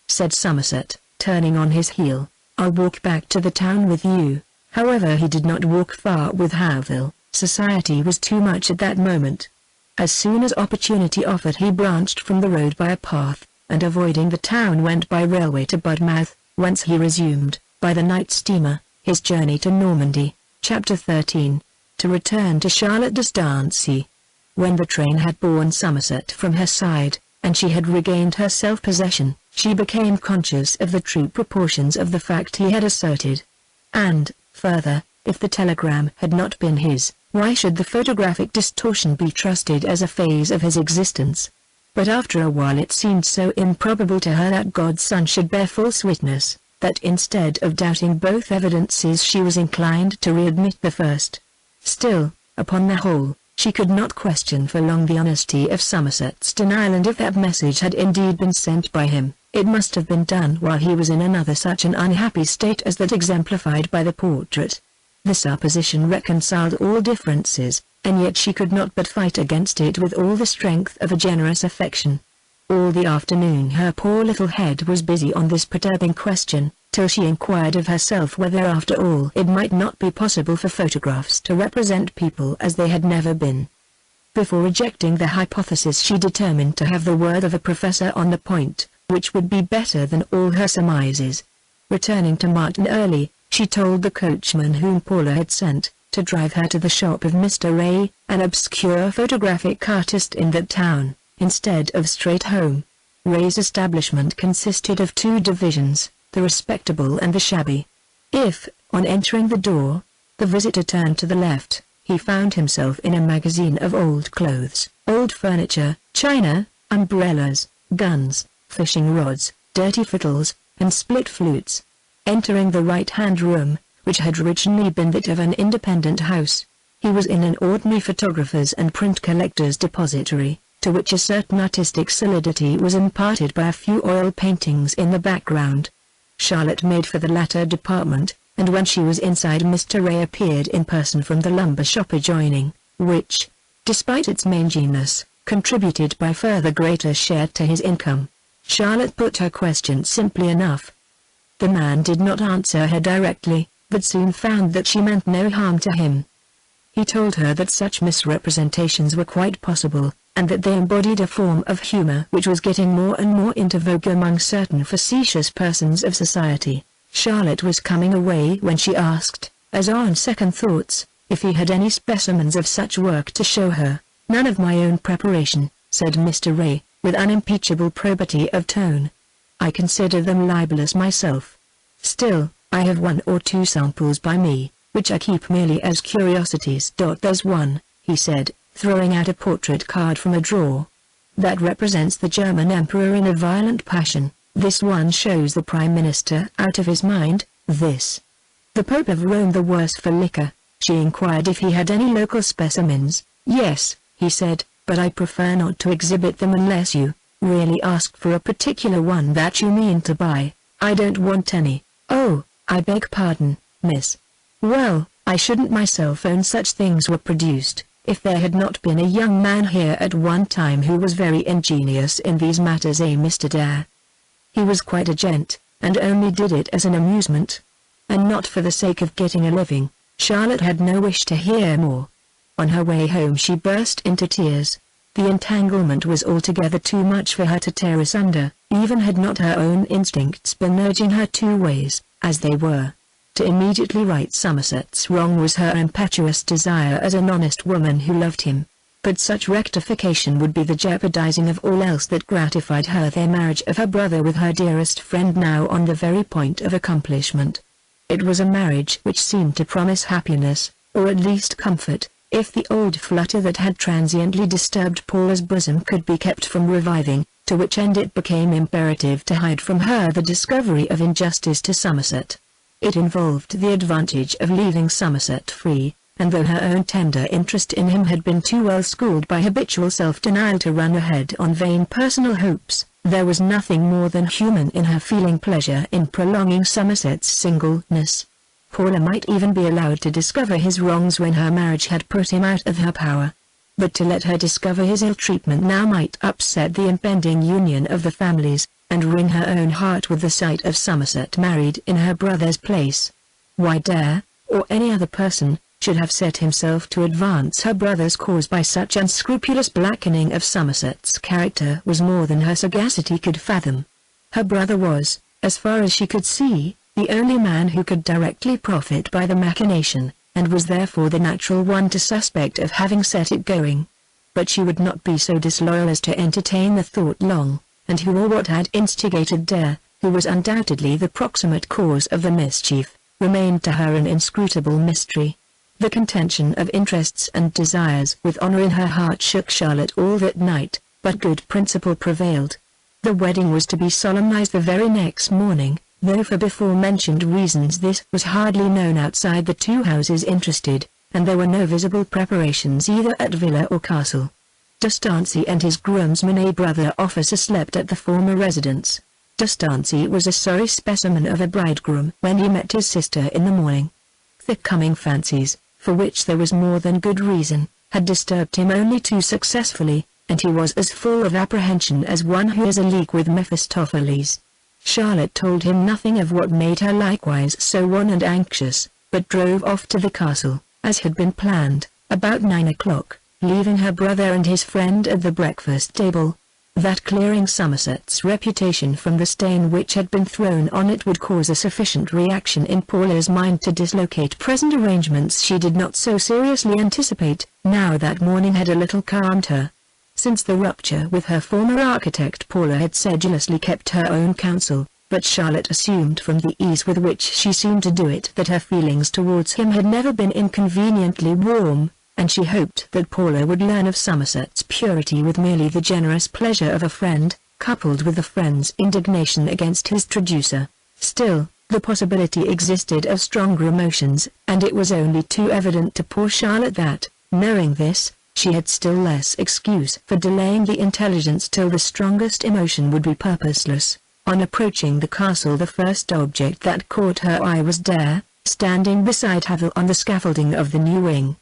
said Somerset, turning on his heel. "I'll walk back to the town with you." However, he did not walk far with Haville. Society was too much at that moment. As soon as opportunity offered he branched from the road by a path, and avoiding the town went by railway to Budmouth, whence he resumed, by the night steamer, his journey to Normandy. Chapter 13. To return to Charlotte de Starnsey. When the train had borne Somerset from her side, and she had regained her self-possession, she became conscious of the true proportions of the fact he had asserted. And, further, if the telegram had not been his, why should the photographic distortion be trusted as a phase of his existence? But after a while it seemed so improbable to her that God's Son should bear false witness, that instead of doubting both evidences she was inclined to readmit the first. Still, upon the whole, she could not question for long the honesty of Somerset's denial, and if that message had indeed been sent by him, it must have been done while he was in another such an unhappy state as that exemplified by the portrait. The supposition reconciled all differences, and yet she could not but fight against it with all the strength of a generous affection. All the afternoon her poor little head was busy on this perturbing question, till she inquired of herself whether after all it might not be possible for photographs to represent people as they had never been. Before rejecting the hypothesis she determined to have the word of a professor on the point, which would be better than all her surmises. Returning to Marton early, she told the coachman whom Paula had sent, to drive her to the shop of Mr. Ray, an obscure photographic artist in that town, instead of straight home. Ray's establishment consisted of two divisions, the respectable and the shabby. If, on entering the door, the visitor turned to the left, he found himself in a magazine of old clothes, old furniture, china, umbrellas, guns, fishing rods, dirty fiddles, and split flutes. Entering the right-hand room, which had originally been that of an independent house, he was in an ordinary photographer's and print collector's depository, to which a certain artistic solidity was imparted by a few oil paintings in the background. Charlotte made for the latter department, and when she was inside Mr. Ray appeared in person from the lumber shop adjoining, which, despite its manginess, contributed by far the greater share to his income. Charlotte put her question simply enough. The man did not answer her directly, but soon found that she meant no harm to him. He told her that such misrepresentations were quite possible, and that they embodied a form of humor which was getting more and more into vogue among certain facetious persons of society. Charlotte was coming away when she asked, as on second thoughts, if he had any specimens of such work to show her. "None of my own preparation," said Mr. Ray, with unimpeachable probity of tone. "I consider them libelous myself. Still, I have one or two samples by me, which I keep merely as curiosities. There's one," he said, throwing out a portrait card from a drawer, "that represents the German Emperor in a violent passion. This one shows the Prime Minister out of his mind. This, the Pope of Rome the worse for liquor." She inquired if he had any local specimens. "Yes," he said, "but I prefer not to exhibit them unless you really ask for a particular one that you mean to buy. I don't want any." "Oh, I beg pardon, miss. Well, I shouldn't myself own such things were produced, if there had not been a young man here at one time who was very ingenious in these matters, Mr. Dare. He was quite a gent, and only did it as an amusement, and not for the sake of getting a living." Charlotte had no wish to hear more. On her way home she burst into tears. The entanglement was altogether too much for her to tear asunder, even had not her own instincts been urging her two ways, as they were. To immediately right Somerset's wrong was her impetuous desire as an honest woman who loved him. But such rectification would be the jeopardizing of all else that gratified her. The marriage of her brother with her dearest friend now on the very point of accomplishment. It was a marriage which seemed to promise happiness, or at least comfort, if the old flutter that had transiently disturbed Paula's bosom could be kept from reviving, to which end it became imperative to hide from her the discovery of injustice to Somerset. It involved the advantage of leaving Somerset free, and though her own tender interest in him had been too well schooled by habitual self-denial to run ahead on vain personal hopes, there was nothing more than human in her feeling pleasure in prolonging Somerset's singleness. Paula might even be allowed to discover his wrongs when her marriage had put him out of her power. But to let her discover his ill-treatment now might upset the impending union of the families, and wring her own heart with the sight of Somerset married in her brother's place. Why Dare, or any other person, should have set himself to advance her brother's cause by such unscrupulous blackening of Somerset's character was more than her sagacity could fathom. Her brother was, as far as she could see, the only man who could directly profit by the machination, and was therefore the natural one to suspect of having set it going. But she would not be so disloyal as to entertain the thought long, and who or what had instigated Dare, who was undoubtedly the proximate cause of the mischief, remained to her an inscrutable mystery. The contention of interests and desires with honor in her heart shook Charlotte all that night, but good principle prevailed. The wedding was to be solemnized the very next morning, though for before-mentioned reasons this was hardly known outside the two houses interested, and there were no visible preparations either at villa or castle. D'Estancey and his groomsman brother officer slept at the former residence. D'Estancey was a sorry specimen of a bridegroom when he met his sister in the morning. Thick-coming fancies, for which there was more than good reason, had disturbed him only too successfully, and he was as full of apprehension as one who is a league with Mephistopheles. Charlotte told him nothing of what made her likewise so wan and anxious, but drove off to the castle, as had been planned, about 9 o'clock, leaving her brother and his friend at the breakfast table. That clearing Somerset's reputation from the stain which had been thrown on it would cause a sufficient reaction in Paula's mind to dislocate present arrangements she did not so seriously anticipate, now that morning had a little calmed her. Since the rupture with her former architect Paula had sedulously kept her own counsel, but Charlotte assumed from the ease with which she seemed to do it that her feelings towards him had never been inconveniently warm, and she hoped that Paula would learn of Somerset's purity with merely the generous pleasure of a friend, coupled with the friend's indignation against his traducer. Still, the possibility existed of stronger emotions, and it was only too evident to poor Charlotte that, knowing this, she had still less excuse for delaying the intelligence till the strongest emotion would be purposeless. On approaching the castle the first object that caught her eye was Dare, standing beside Havel on the scaffolding of the new wing.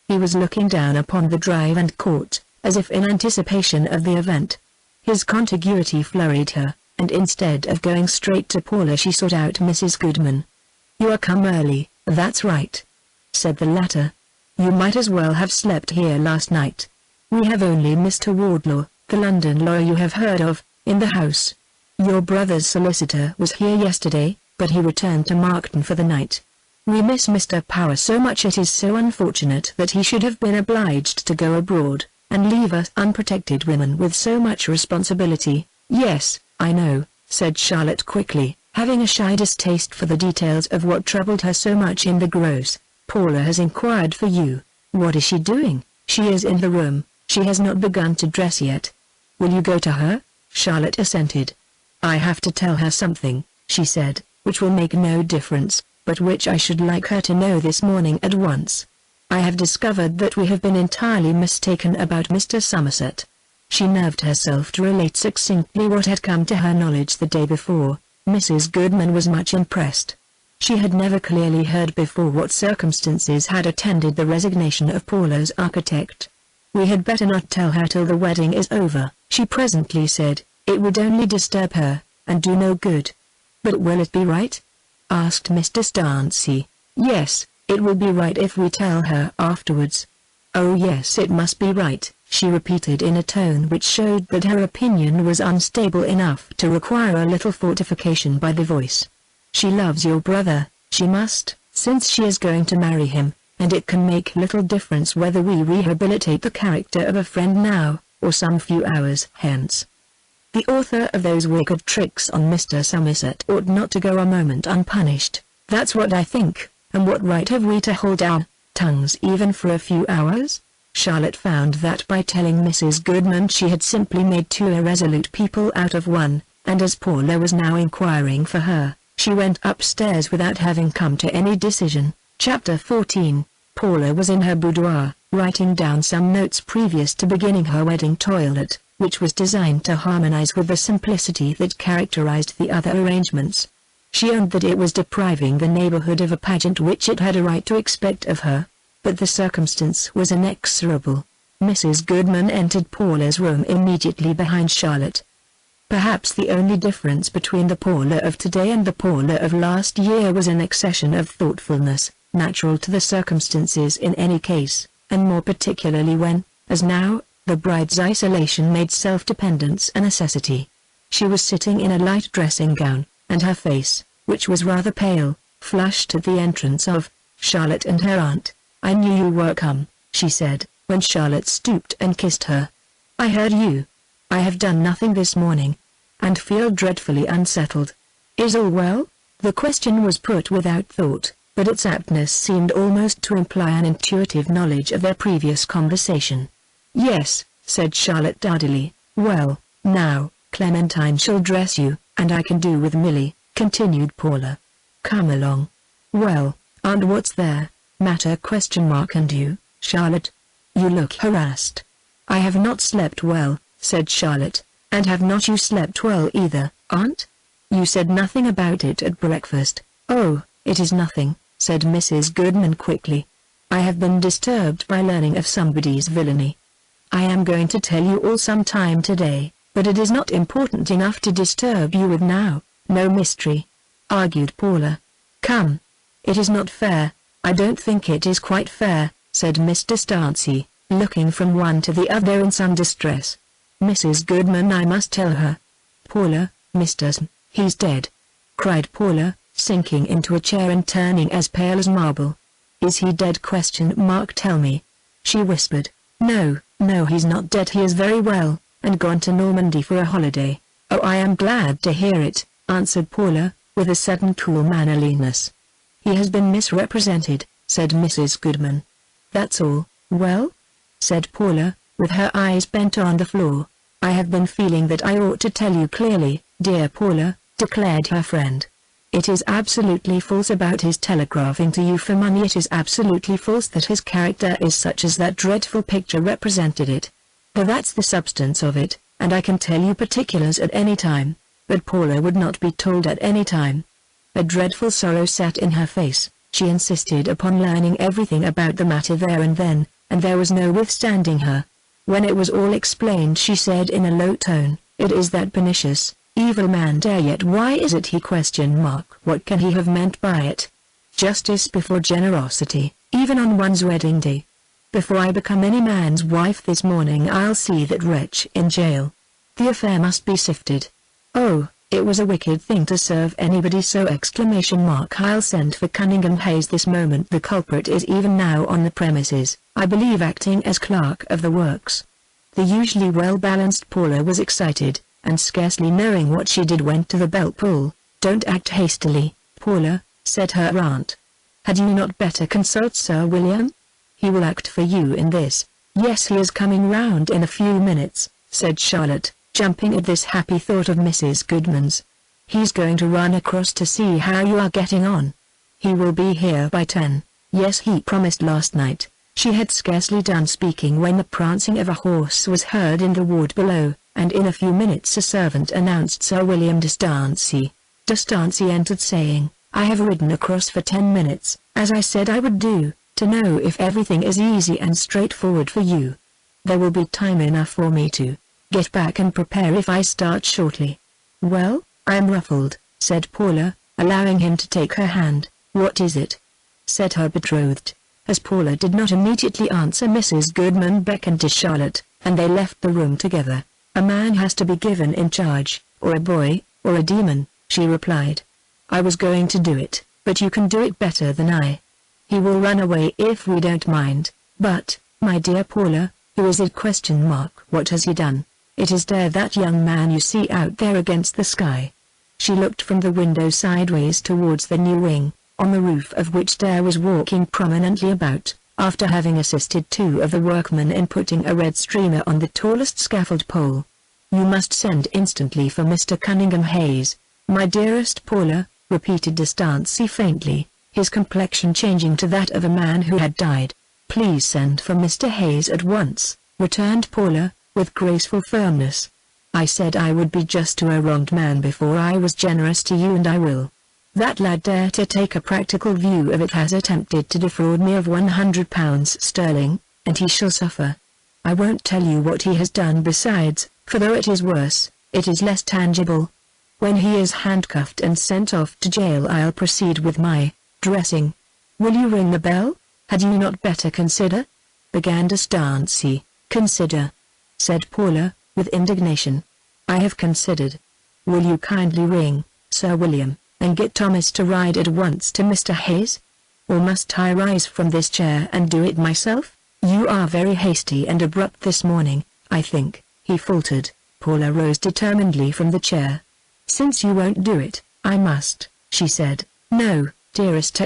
He was looking down upon the drive and court, as if in anticipation of the event. His contiguity flurried her, and instead of going straight to Paula she sought out Mrs. Goodman. "You are come early, that's right," said the latter. "You might as well have slept here last night. We have only Mr. Wardlaw, the London lawyer you have heard of, in the house. Your brother's solicitor was here yesterday, but he returned to Markton for the night. We miss Mr. Power so much. It is so unfortunate that he should have been obliged to go abroad, and leave us unprotected women with so much responsibility." "Yes, I know," said Charlotte quickly, having a shy distaste for the details of what troubled her so much in the gross. "Paula has inquired for you. What is she doing?" "She is in the room. She has not begun to dress yet." "Will you go to her?" Charlotte assented. "I have to tell her something," she said, "which will make no difference, but which I should like her to know this morning at once. I have discovered that we have been entirely mistaken about Mr. Somerset." She nerved herself to relate succinctly what had come to her knowledge the day before. Mrs. Goodman was much impressed. She had never clearly heard before what circumstances had attended the resignation of Paula's architect. "We had better not tell her till the wedding is over," she presently said. "It would only disturb her, and do no good." "But will it be right?" asked Mr. D'Estancey. "Yes, it will be right if we tell her afterwards." "Oh yes, it must be right," she repeated in a tone which showed that her opinion was unstable enough to require a little fortification by the voice. "She loves your brother, she must, since she is going to marry him, and it can make little difference whether we rehabilitate the character of a friend now, or some few hours hence. The author of those wicked tricks on Mr. Somerset ought not to go a moment unpunished. That's what I think, and what right have we to hold our tongues even for a few hours? Charlotte found that by telling Mrs. Goodman she had simply made two irresolute people out of one, and as Paula was now inquiring for her, she went upstairs without having come to any decision. Chapter 14. Paula was in her boudoir, writing down some notes previous to beginning her wedding toilet, which was designed to harmonize with the simplicity that characterized the other arrangements. She owned that it was depriving the neighborhood of a pageant which it had a right to expect of her, but the circumstance was inexorable. Mrs. Goodman entered Paula's room immediately behind Charlotte. Perhaps the only difference between the Paula of today and the Paula of last year was an accession of thoughtfulness, natural to the circumstances in any case, and more particularly when, as now, the bride's isolation made self-dependence a necessity. She was sitting in a light dressing gown, and her face, which was rather pale, flushed at the entrance of Charlotte and her aunt. "I knew you were come," she said, when Charlotte stooped and kissed her. "I heard you. I have done nothing this morning, and feel dreadfully unsettled. Is all well?" The question was put without thought, but its aptness seemed almost to imply an intuitive knowledge of their previous conversation. "Yes," said Charlotte tardily. "Well, now, Clementine shall dress you, and I can do with Millie," continued Paula. "Come along." "Well, Aunt, what's there? Matter ? And you, Charlotte? You look harassed." "I have not slept well," said Charlotte. "And have not you slept well either, Aunt? You said nothing about it at breakfast." "Oh, it is nothing," said Mrs. Goodman quickly. "I have been disturbed by learning of somebody's villainy. I am going to tell you all some time today, but it is not important enough to disturb you with now." "No mystery," argued Paula. "Come. It is not fair." "I don't think it is quite fair," said Mr. Stancy, looking from one to the other in some distress. "Mrs. Goodman, I must tell her." "Paula, he's dead," cried Paula, sinking into a chair and turning as pale as marble. "Is he dead ? Tell me," she whispered. No, he's not dead. He is very well, and gone to Normandy for a holiday." "Oh, I am glad to hear it," answered Paula, with a sudden cool mannerliness. "He has been misrepresented," said Mrs. Goodman. "That's all." "Well?" said Paula, with her eyes bent on the floor. "I have been feeling that I ought to tell you clearly, dear Paula," declared her friend. "It is absolutely false about his telegraphing to you for money. It is absolutely false that his character is such as that dreadful picture represented it. But that's the substance of it, and I can tell you particulars at any time." But Paula would not be told at any time. A dreadful sorrow sat in her face. She insisted upon learning everything about the matter there and then, and there was no withstanding her. When it was all explained, she said in a low tone, "It is that pernicious, evil man dare yet why is it he ? What can he have meant by it? Justice before generosity, even on one's wedding day. Before I become any man's wife this morning I'll see that wretch in jail. The affair must be sifted. Oh, it was a wicked thing to serve anybody so ! I'll send for Cunningham Hayes this moment. The culprit is even now on the premises, I believe acting as clerk of the works." The usually well-balanced Paula was excited, and scarcely knowing what she did went to the belt pull. "Don't act hastily, Paula," said her aunt. "Had you not better consult Sir William? He will act for you in this." "Yes, he is coming round in a few minutes," said Charlotte, jumping at this happy thought of Mrs. Goodman's. "He's going to run across to see how you are getting on. He will be here by 10. Yes, he promised last night." She had scarcely done speaking when the prancing of a horse was heard in the ward below, and in a few minutes a servant announced Sir William de Stancy. De Stancy entered saying, "I have ridden across for 10 minutes, as I said I would do, to know if everything is easy and straightforward for you. There will be time enough for me to get back and prepare if I start shortly." "Well, I am ruffled," said Paula, allowing him to take her hand. "What is it?" said her betrothed. As Paula did not immediately answer, Mrs. Goodman beckoned to Charlotte, and they left the room together. "A man has to be given in charge, or a boy, or a demon," she replied. "I was going to do it, but you can do it better than I. He will run away if we don't mind. But, my dear Paula, who is it ? What has he done? It is that young man you see out there against the sky." She looked from the window sideways towards the new wing, on the roof of which there was walking prominently about, after having assisted 2 of the workmen in putting a red streamer on the tallest scaffold pole. "You must send instantly for Mr. Cunningham Hayes, my dearest Paula," repeated D'Estancey faintly, his complexion changing to that of a man who had died. "Please send for Mr. Hayes at once," returned Paula, with graceful firmness. "I said I would be just to a wronged man before I was generous to you, and I will. That lad dare to take a practical view of it has attempted to defraud me of £100 sterling, and he shall suffer. I won't tell you what he has done besides, for though it is worse, it is less tangible. When he is handcuffed and sent off to jail I'll proceed with my dressing. Will you ring the bell? Had you not better consider?" began D'Estancey. "Consider?" said Paula, with indignation. "I have considered. Will you kindly ring, Sir William, and get Thomas to ride at once to Mr. Hayes? Or must I rise from this chair and do it myself? You are very hasty and abrupt this morning, I think," he faltered. Paula rose determinedly from the chair. "Since you won't do it, I must," she said. "No, dearest !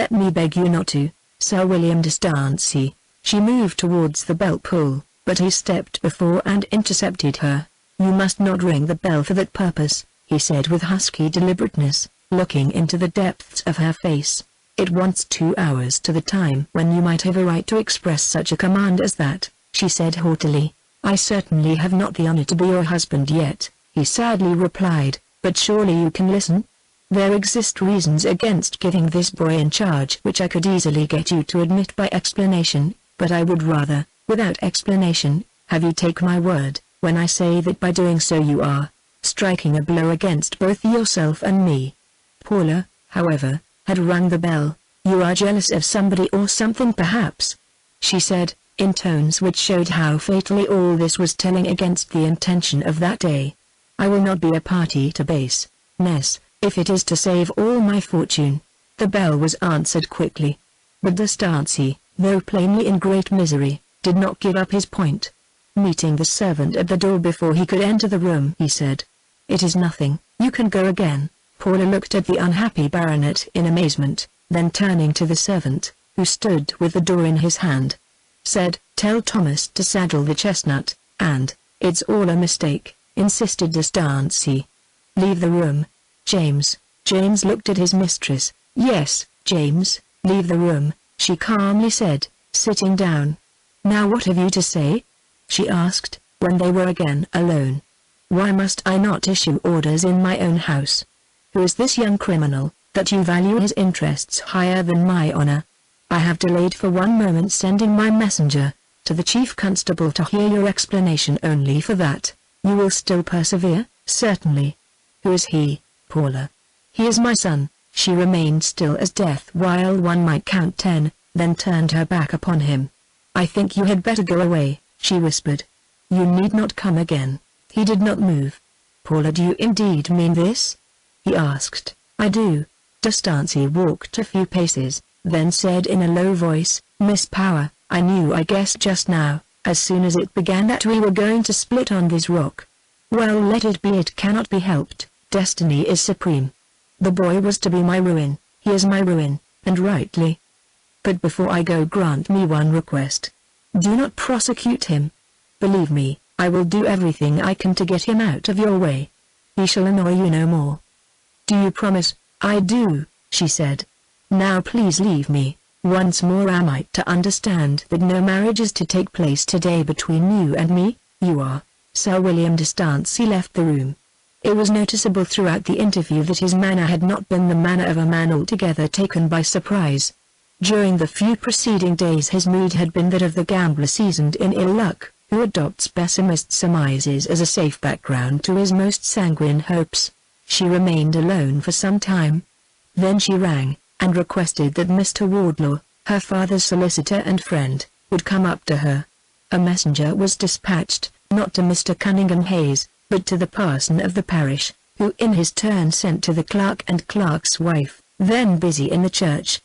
Let me beg you not to, Sir William D'Estancey." She moved towards the bell pull, but he stepped before and intercepted her. "You must not ring the bell for that purpose," he said with husky deliberateness, looking into the depths of her face. "It wants 2 hours to the time when you might have a right to express such a command as that," she said haughtily. "I certainly have not the honor to be your husband yet," he sadly replied, "but surely you can listen? There exist reasons against giving this boy in charge which I could easily get you to admit by explanation, but I would rather, without explanation, have you take my word, when I say that by doing so you are striking a blow against both yourself and me." Paula, however, had rung the bell. "You are jealous of somebody or something perhaps," she said, in tones which showed how fatally all this was telling against the intention of that day. "I will not be a party to baseness, if it is to save all my fortune." The bell was answered quickly. But D'Estancey, though plainly in great misery, did not give up his point. Meeting the servant at the door before he could enter the room, he said, "It is nothing, you can go again." Paula looked at the unhappy baronet in amazement, then turning to the servant, who stood with the door in his hand, said, "Tell Thomas to saddle the chestnut, and, it's all a mistake," insisted D'Estancey. "Leave the room, James." James looked at his mistress. "Yes, James, leave the room," she calmly said, sitting down. "Now what have you to say?" she asked, when they were again alone. "Why must I not issue orders in my own house? Who is this young criminal, that you value his interests higher than my honor? I have delayed for 1 moment sending my messenger to the chief constable to hear your explanation only for that. You will still persevere?" "Certainly." "Who is he, Paula?" "He is my son." She remained still as death while one might count 10, then turned her back upon him. "I think you had better go away," she whispered. "You need not come again." He did not move. "Paula, do you indeed mean this?" he asked. "I do." D'Estancey walked a few paces, then said in a low voice, "Miss Power, I guessed just now, as soon as it began that we were going to split on this rock. Well, let it be, it cannot be helped, destiny is supreme. The boy was to be my ruin, he is my ruin, and rightly. But before I go, grant me one request. Do not prosecute him. Believe me, I will do everything I can to get him out of your way. He shall annoy you no more." "Do you promise?" "I do," she said. "Now please leave me. Once more, am I to understand that no marriage is to take place today between you and me?" "You are." Sir William D'Estancey left the room. It was noticeable throughout the interview that his manner had not been the manner of a man altogether taken by surprise. During the few preceding days his mood had been that of the gambler seasoned in ill luck, who adopts pessimist surmises as a safe background to his most sanguine hopes. She remained alone for some time. Then she rang, and requested that Mr. Wardlaw, her father's solicitor and friend, would come up to her. A messenger was dispatched, not to Mr. Cunningham Hayes, but to the parson of the parish, who in his turn sent to the clerk and clerk's wife, then busy in the church.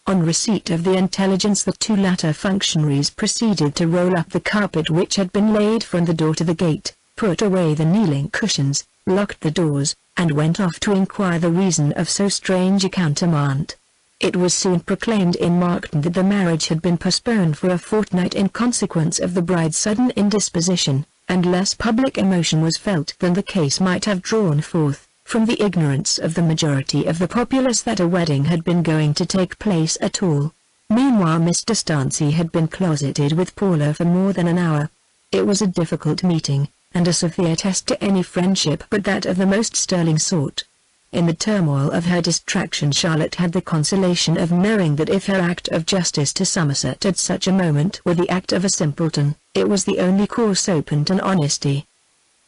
On receipt of the intelligence, the 2 latter functionaries proceeded to roll up the carpet which had been laid from the door to the gate, put away the kneeling cushions, locked the doors, and went off to inquire the reason of so strange a countermand. It was soon proclaimed in Markton that the marriage had been postponed for a fortnight in consequence of the bride's sudden indisposition, and less public emotion was felt than the case might have drawn forth, from the ignorance of the majority of the populace that a wedding had been going to take place at all. Meanwhile Mr. Stansey had been closeted with Paula for more than an hour. It was a difficult meeting, and a severe test to any friendship but that of the most sterling sort. In the turmoil of her distraction Charlotte had the consolation of knowing that if her act of justice to Somerset at such a moment were the act of a simpleton, it was the only course open to honesty.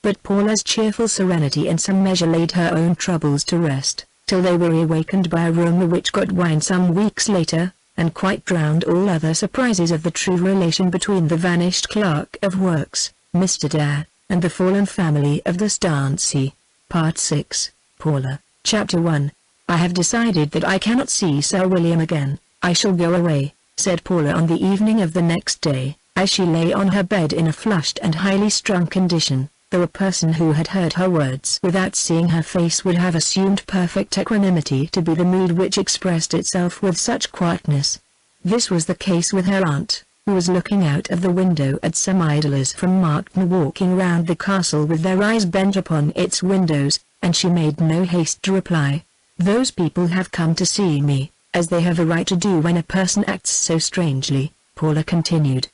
But Paula's cheerful serenity in some measure laid her own troubles to rest, till they were awakened by a rumour which got wind some weeks later, and quite drowned all other surprises of the true relation between the vanished clerk of works, Mr. Dare, and the fallen family of the Stansey. Part 6, Paula. Chapter 1. I have decided that I cannot see Sir William again. I shall go away, said Paula on the evening of the next day, as she lay on her bed in a flushed and highly strung condition, though a person who had heard her words without seeing her face would have assumed perfect equanimity to be the mood which expressed itself with such quietness. This was the case with her aunt, who was looking out of the window at some idlers from Markton walking round the castle with their eyes bent upon its windows, and she made no haste to reply. Those people have come to see me, as they have a right to do when a person acts so strangely, Paula continued.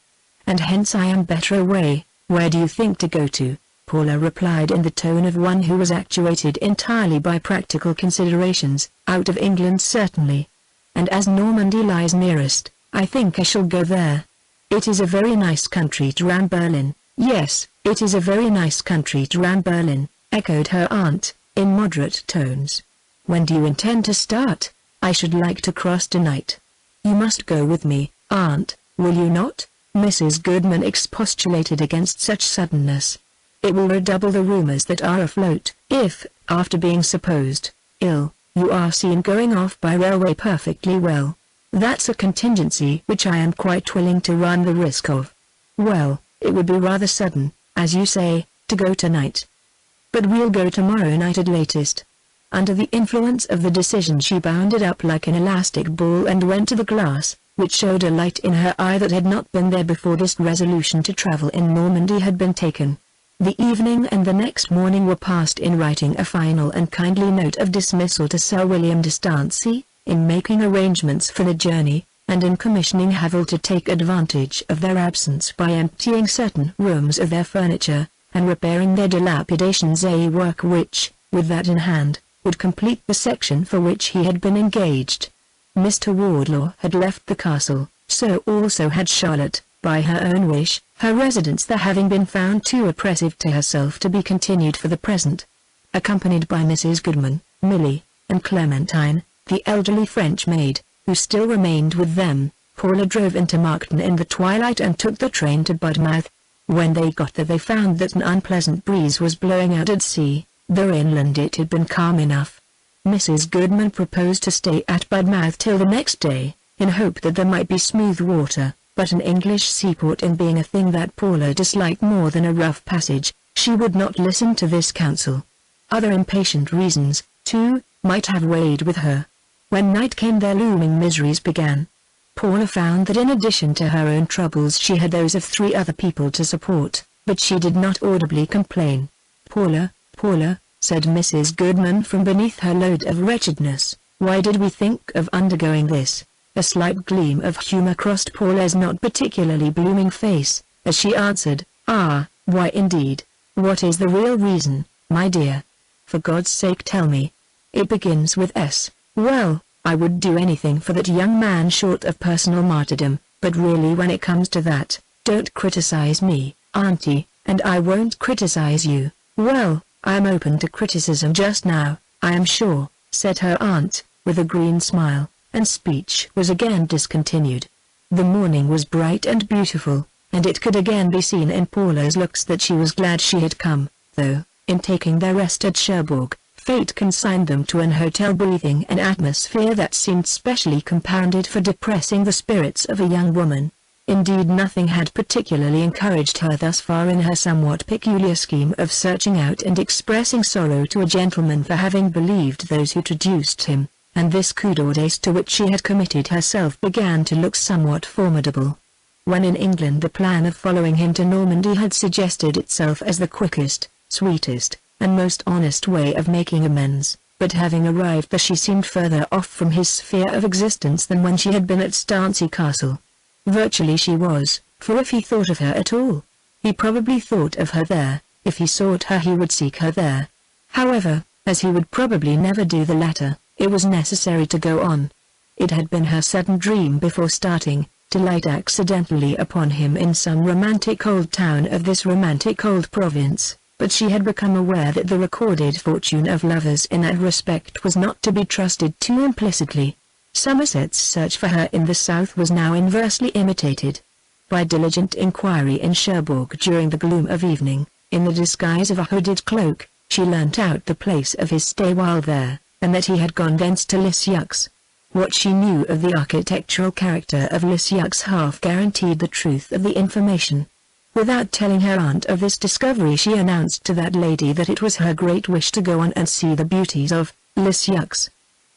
And hence I am better away. Where do you think to go to? Paula replied in the tone of one who was actuated entirely by practical considerations. Out of England certainly. And as Normandy lies nearest, I think I shall go there. It is a very nice country round Berlin. Yes, it is a very nice country round Berlin, echoed her aunt, in moderate tones. When do you intend to start? I should like to cross tonight. You must go with me, aunt, will you not? Mrs. Goodman expostulated against such suddenness. It will redouble the rumors that are afloat, if, after being supposed ill, you are seen going off by railway perfectly well. That's a contingency which I am quite willing to run the risk of. Well, it would be rather sudden, as you say, to go tonight. But we'll go tomorrow night at latest. Under the influence of the decision she bounded up like an elastic ball and went to the glass, which showed a light in her eye that had not been there before this resolution to travel in Normandy had been taken. The evening and the next morning were passed in writing a final and kindly note of dismissal to Sir William de Stansey, in making arrangements for the journey, and in commissioning Havel to take advantage of their absence by emptying certain rooms of their furniture, and repairing their dilapidations, a work which, with that in hand, would complete the section for which he had been engaged. Mr. Wardlaw had left the castle, so also had Charlotte, by her own wish, her residence there having been found too oppressive to herself to be continued for the present. Accompanied by Mrs. Goodman, Milly, and Clementine, the elderly French maid, who still remained with them, Paula drove into Markton in the twilight and took the train to Budmouth. When they got there they found that an unpleasant breeze was blowing out at sea, though inland it had been calm enough. Mrs. Goodman proposed to stay at Budmouth till the next day, in hope that there might be smooth water, but an English seaport in being a thing that Paula disliked more than a rough passage, she would not listen to this counsel. Other impatient reasons, too, might have weighed with her. When night came their looming miseries began. Paula found that in addition to her own troubles she had those of 3 other people to support, but she did not audibly complain. Paula, said Mrs. Goodman from beneath her load of wretchedness, why did we think of undergoing this? A slight gleam of humor crossed Paula's not particularly blooming face, as she answered, why indeed? What is the real reason, my dear? For God's sake tell me. It begins with S. Well, I would do anything for that young man short of personal martyrdom, but really when it comes to that, don't criticize me, auntie, and I won't criticize you. Well, I am open to criticism just now, I am sure, said her aunt, with a green smile, and speech was again discontinued. The morning was bright and beautiful, and it could again be seen in Paula's looks that she was glad she had come, though, in taking their rest at Cherbourg, fate consigned them to an hotel breathing an atmosphere that seemed specially compounded for depressing the spirits of a young woman. Indeed, nothing had particularly encouraged her thus far in her somewhat peculiar scheme of searching out and expressing sorrow to a gentleman for having believed those who traduced him, and this coup d'audace to which she had committed herself began to look somewhat formidable. When in England the plan of following him to Normandy had suggested itself as the quickest, sweetest, and most honest way of making amends, but having arrived there she seemed further off from his sphere of existence than when she had been at Stancy Castle. Virtually she was, for if he thought of her at all, he probably thought of her there. If he sought her he would seek her there. However, as he would probably never do the latter, it was necessary to go on. It had been her sudden dream before starting, to light accidentally upon him in some romantic old town of this romantic old province, but she had become aware that the recorded fortune of lovers in that respect was not to be trusted too implicitly. Somerset's search for her in the south was now inversely imitated. By diligent inquiry in Cherbourg during the gloom of evening, in the disguise of a hooded cloak, she learnt out the place of his stay while there, and that he had gone thence to Lisieux. What she knew of the architectural character of Lisieux half guaranteed the truth of the information. Without telling her aunt of this discovery she announced to that lady that it was her great wish to go on and see the beauties of Lisieux.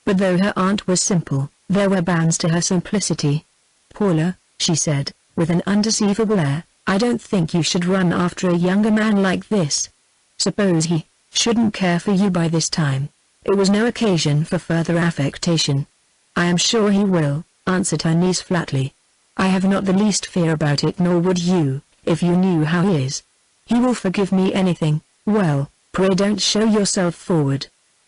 But though her aunt was simple, there were bounds to her simplicity. "Paula," she said, with an undeceivable air, "I don't think you should run after a younger man like this. Suppose he shouldn't care for you by this time." It was no occasion for further affectation. "I am sure he will," answered her niece flatly. "I have not the least fear about it, nor would you, if you knew how he is. He will forgive me anything." "Well, pray don't show yourself forward.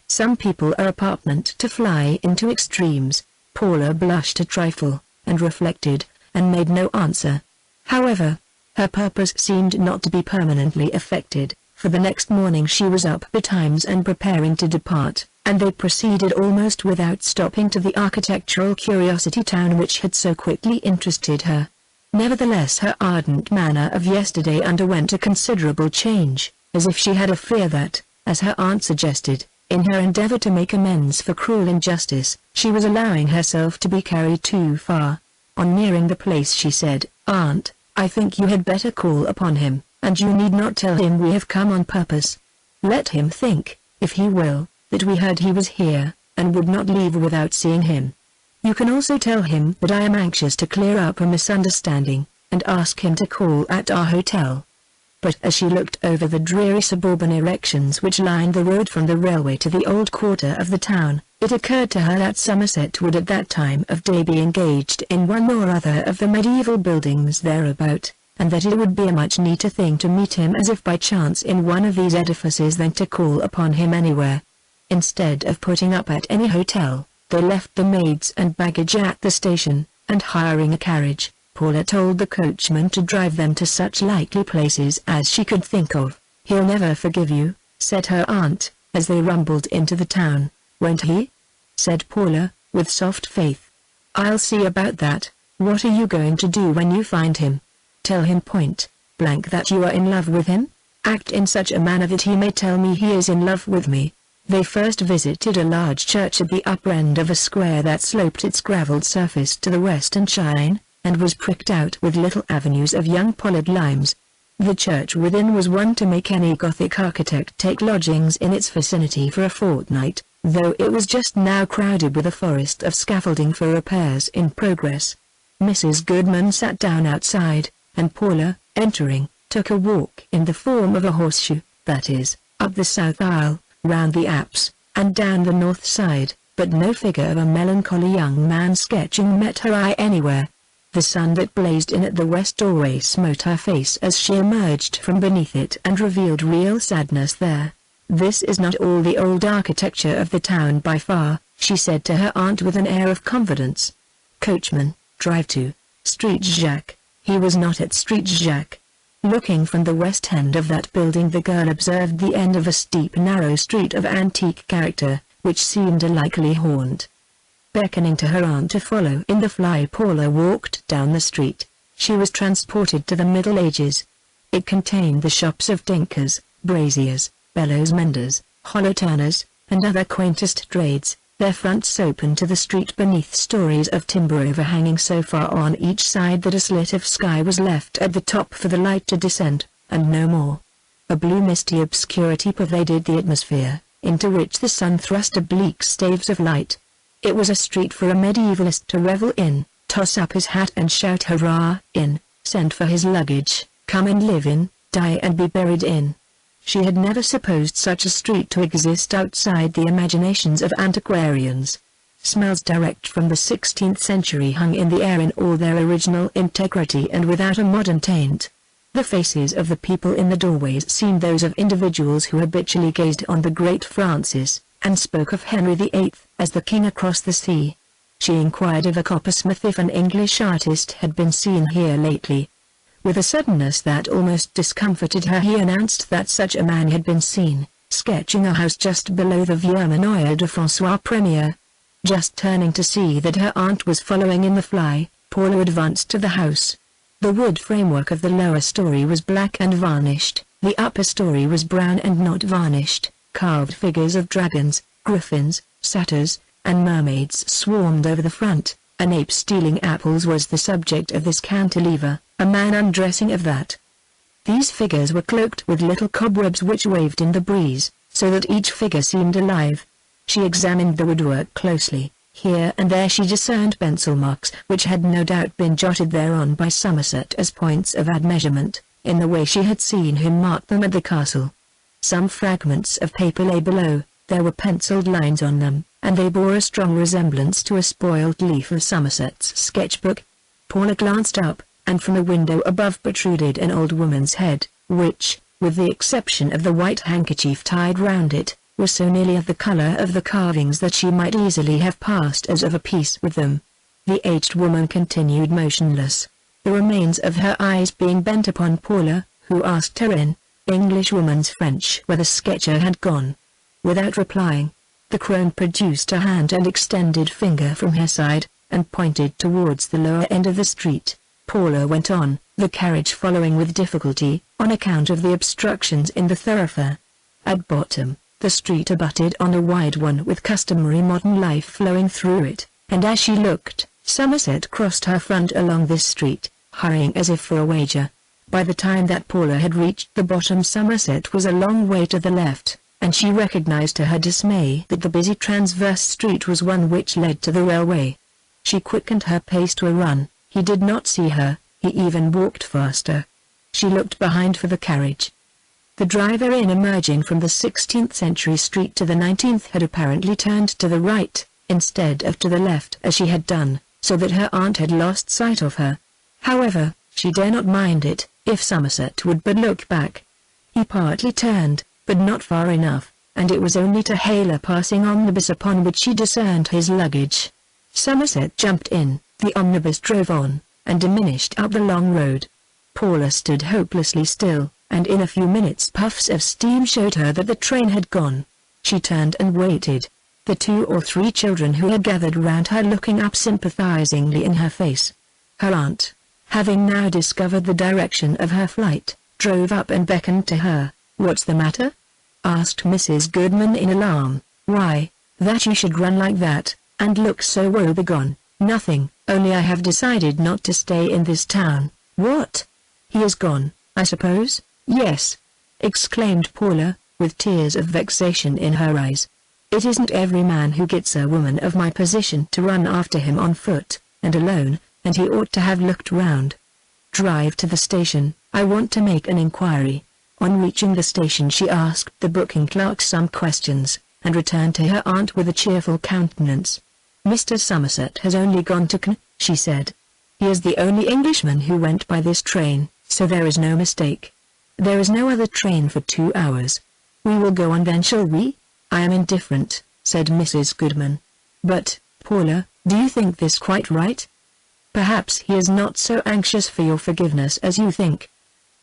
Some people are apt to fly into extremes." Paula blushed a trifle, and reflected, and made no answer. However, her purpose seemed not to be permanently affected, for the next morning she was up betimes and preparing to depart, and they proceeded almost without stopping to the architectural curiosity town which had so quickly interested her. Nevertheless her ardent manner of yesterday underwent a considerable change, as if she had a fear that, as her aunt suggested, in her endeavor to make amends for cruel injustice, she was allowing herself to be carried too far. On nearing the place she said, "Aunt, I think you had better call upon him, and you need not tell him we have come on purpose. Let him think, if he will, that we heard he was here, and would not leave without seeing him. You can also tell him that I am anxious to clear up a misunderstanding, and ask him to call at our hotel." But as she looked over the dreary suburban erections which lined the road from the railway to the old quarter of the town, it occurred to her that Somerset would at that time of day be engaged in one or other of the medieval buildings thereabout, and that it would be a much neater thing to meet him as if by chance in one of these edifices than to call upon him anywhere. Instead of putting up at any hotel, they left the maids and baggage at the station, and hiring a carriage, Paula told the coachman to drive them to such likely places as she could think of. "He'll never forgive you," said her aunt, as they rumbled into the town. "Won't he?" said Paula, with soft faith. "I'll see about that. What are you going to do when you find him? Tell him point blank that you are in love with him? Act in such a manner that he may tell me he is in love with me." They first visited a large church at the upper end of a square that sloped its gravelled surface to the western shrine, and was pricked out with little avenues of young pollard limes. The church within was one to make any Gothic architect take lodgings in its vicinity for a fortnight, though it was just now crowded with a forest of scaffolding for repairs in progress. Mrs. Goodman sat down outside, and Paula, entering, took a walk in the form of a horseshoe, that is, up the south aisle, round the apse, and down the north side, but no figure of a melancholy young man sketching met her eye anywhere. The sun that blazed in at the west doorway smote her face as she emerged from beneath it and revealed real sadness there. "This is not all the old architecture of the town by far," she said to her aunt with an air of confidence. "Coachman, drive to Street Jacques." He was not at Street Jacques. Looking from the west end of that building the girl observed the end of a steep narrow street of antique character, which seemed a likely haunt. Beckoning to her aunt to follow in the fly, Paula walked down the street. She was transported to the Middle Ages. It contained the shops of tinkers, braziers, bellows menders, hollow turners, and other quaintest trades, their fronts open to the street beneath stories of timber overhanging so far on each side that a slit of sky was left at the top for the light to descend, and no more. A blue misty obscurity pervaded the atmosphere, into which the sun thrust oblique staves of light. It was a street for a medievalist to revel in, toss up his hat and shout hurrah in, send for his luggage, come and live in, die and be buried in. She had never supposed such a street to exist outside the imaginations of antiquarians. Smells direct from the 16th century hung in the air in all their original integrity and without a modern taint. The faces of the people in the doorways seemed those of individuals who habitually gazed on the great Francis, and spoke of Henry VIII as the king across the sea. She inquired of a coppersmith if an English artist had been seen here lately. With a suddenness that almost discomforted her, he announced that such a man had been seen, sketching a house just below the Viermanoir de François Premier. Just turning to see that her aunt was following in the fly, Paula advanced to the house. The wood framework of the lower story was black and varnished, the upper story was brown and not varnished. Carved figures of dragons, griffins, satyrs, and mermaids swarmed over the front. An ape stealing apples was the subject of this cantilever, a man undressing of that. These figures were cloaked with little cobwebs which waved in the breeze, so that each figure seemed alive. She examined the woodwork closely. Here and there she discerned pencil marks which had no doubt been jotted thereon by Somerset as points of admeasurement, in the way she had seen him mark them at the castle. Some fragments of paper lay below, there were penciled lines on them, and they bore a strong resemblance to a spoiled leaf of Somerset's sketchbook. Paula glanced up, and from a window above protruded an old woman's head, which, with the exception of the white handkerchief tied round it, was so nearly of the color of the carvings that she might easily have passed as of a piece with them. The aged woman continued motionless, the remains of her eyes being bent upon Paula, who asked her in Englishwoman's French where the sketcher had gone. Without replying, the crone produced a hand and extended finger from her side, and pointed towards the lower end of the street. Paula went on, the carriage following with difficulty, on account of the obstructions in the thoroughfare. At bottom, the street abutted on a wide one with customary modern life flowing through it, and as she looked, Somerset crossed her front along this street, hurrying as if for a wager. By the time that Paula had reached the bottom, Somerset was a long way to the left, and she recognized to her dismay that the busy transverse street was one which led to the railway. She quickened her pace to a run. He did not see her, he even walked faster. She looked behind for the carriage. The driver, in emerging from the 16th century street to the 19th, had apparently turned to the right, instead of to the left as she had done, so that her aunt had lost sight of her. However, she dare not mind it, if Somerset would but look back. He partly turned, but not far enough, and it was only to hail a passing omnibus upon which she discerned his luggage. Somerset jumped in, the omnibus drove on, and diminished up the long road. Paula stood hopelessly still, and in a few minutes puffs of steam showed her that the train had gone. She turned and waited, the 2 or 3 children who had gathered round her looking up sympathizingly in her face. Her aunt, having now discovered the direction of her flight, drove up and beckoned to her. "What's the matter?" asked Mrs. Goodman in alarm. "Why, that you should run like that, and look so woebegone." "Nothing, only I have decided not to stay in this town." "What? He is gone, I suppose?" "Yes," exclaimed Paula, with tears of vexation in her eyes. "It isn't every man who gets a woman of my position to run after him on foot, and alone, and he ought to have looked round. Drive to the station, I want to make an inquiry." On reaching the station she asked the booking clerk some questions, and returned to her aunt with a cheerful countenance. "Mr. Somerset has only gone to Cannes," she said. "He is the only Englishman who went by this train, so there is no mistake. There is no other train for 2 hours. We will go on then, shall we?" "I am indifferent," said Mrs. Goodman. "But, Paula, do you think this quite right? Perhaps he is not so anxious for your forgiveness as you think.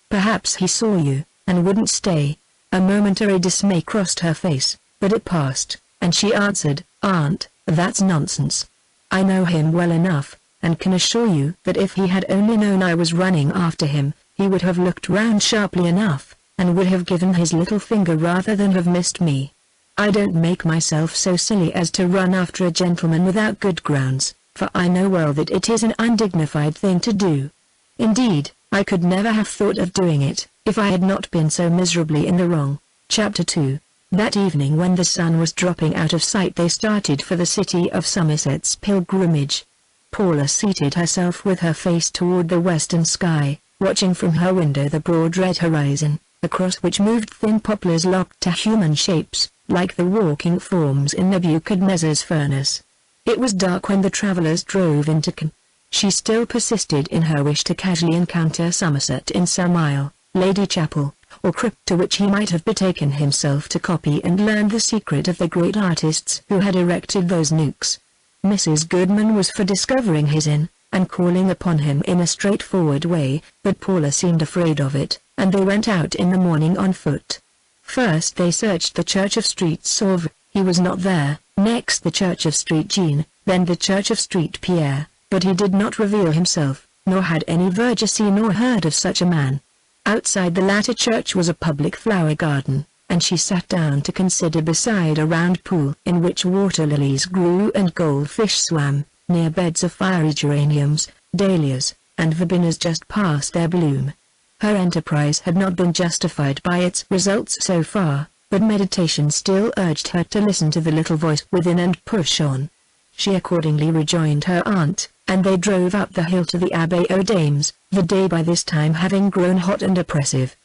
Perhaps he saw you, and wouldn't stay." A momentary dismay crossed her face, but it passed, and she answered, "Aunt, that's nonsense. I know him well enough, and can assure you that if he had only known I was running after him, he would have looked round sharply enough, and would have given his little finger rather than have missed me. I don't make myself so silly as to run after a gentleman without good grounds, for I know well that it is an undignified thing to do. Indeed, I could never have thought of doing it, if I had not been so miserably in the wrong. Chapter 2. That evening when the sun was dropping out of sight they started for the city of Somerset's pilgrimage. Paula seated herself with her face toward the western sky, watching from her window the broad red horizon, across which moved thin poplars locked to human shapes, like the walking forms in Nebuchadnezzar's furnace. It was dark when the travelers drove into Cannes. She still persisted in her wish to casually encounter Somerset in some aisle, Lady Chapel, or crypt to which he might have betaken himself to copy and learn the secret of the great artists who had erected those nukes. Mrs. Goodman was for discovering his inn, and calling upon him in a straightforward way, but Paula seemed afraid of it, and they went out in the morning on foot. First they searched the church of Street Sauve, he was not there, next the church of Street Jean, then the church of Street Pierre, but he did not reveal himself, nor had any verger seen or heard of such a man. Outside the latter church was a public flower garden, and she sat down to consider beside a round pool in which water lilies grew and goldfish swam, near beds of fiery geraniums, dahlias, and verbenas just past their bloom. Her enterprise had not been justified by its results so far, but meditation still urged her to listen to the little voice within and push on. She accordingly rejoined her aunt, and they drove up the hill to the Abbaye aux Dames, the day by this time having grown hot and oppressive.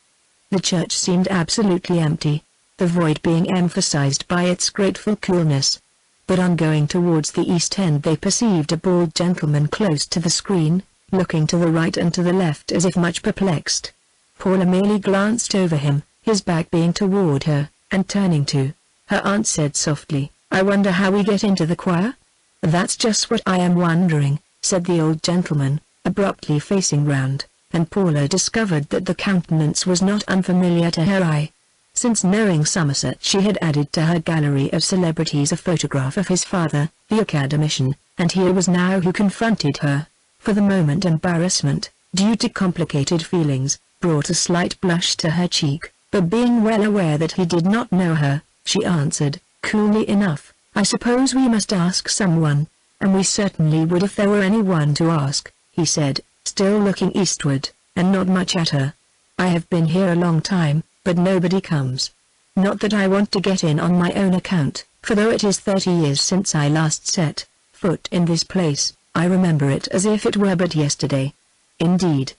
The church seemed absolutely empty, the void being emphasized by its grateful coolness. But on going towards the east end they perceived a bald gentleman close to the screen, looking to the right and to the left as if much perplexed. Paula merely glanced over him, his back being toward her, and turning to her aunt said softly, "I wonder how we get into the choir?" "That's just what I am wondering," said the old gentleman, abruptly facing round, and Paula discovered that the countenance was not unfamiliar to her eye. Since knowing Somerset she had added to her gallery of celebrities a photograph of his father, the academician, and here was now who confronted her. For the moment embarrassment, due to complicated feelings, brought a slight blush to her cheek, but being well aware that he did not know her, she answered, coolly enough, "I suppose we must ask someone." "And we certainly would if there were anyone to ask," he said, still looking eastward, and not much at her. "I have been here a long time, but nobody comes. Not that I want to get in on my own account, for though it is 30 years since I last set foot in this place, I remember it as if it were but yesterday." "Indeed.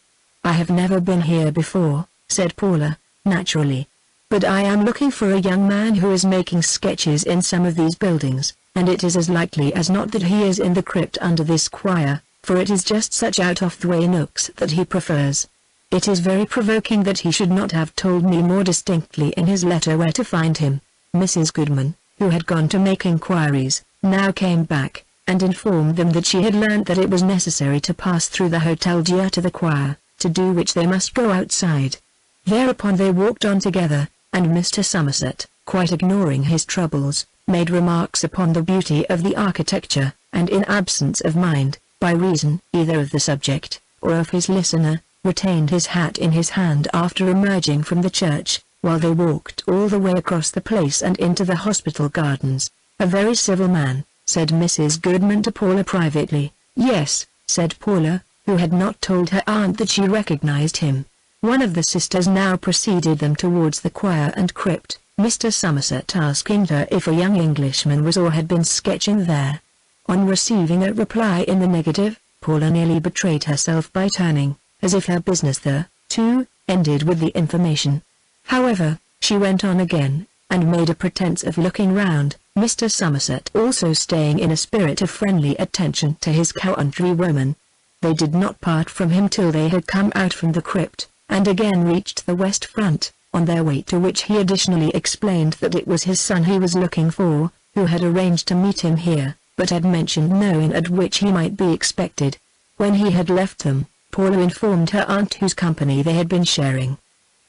I have never been here before," said Paula, naturally. "But I am looking for a young man who is making sketches in some of these buildings, and it is as likely as not that he is in the crypt under this choir, for it is just such out-of-the-way nooks that he prefers. It is very provoking that he should not have told me more distinctly in his letter where to find him." Mrs. Goodman, who had gone to make inquiries, now came back, and informed them that she had learnt that it was necessary to pass through the Hotel Dieu to the choir, to do which they must go outside. Thereupon they walked on together, and Mr. Somerset, quite ignoring his troubles, made remarks upon the beauty of the architecture, and in absence of mind, by reason either of the subject, or of his listener, retained his hat in his hand after emerging from the church, while they walked all the way across the place and into the hospital gardens. "A very civil man," said Mrs. Goodman to Paula privately. "Yes," said Paula, who had not told her aunt that she recognized him. One of the sisters now preceded them towards the choir and crypt, Mr. Somerset asking her if a young Englishman was or had been sketching there. On receiving a reply in the negative, Paula nearly betrayed herself by turning, as if her business there, too, ended with the information. However, she went on again, and made a pretense of looking round, Mr. Somerset also staying in a spirit of friendly attention to his countrywoman. They did not part from him till they had come out from the crypt, and again reached the west front, on their way to which he additionally explained that it was his son he was looking for, who had arranged to meet him here, but had mentioned no inn at which he might be expected. When he had left them, Paula informed her aunt whose company they had been sharing.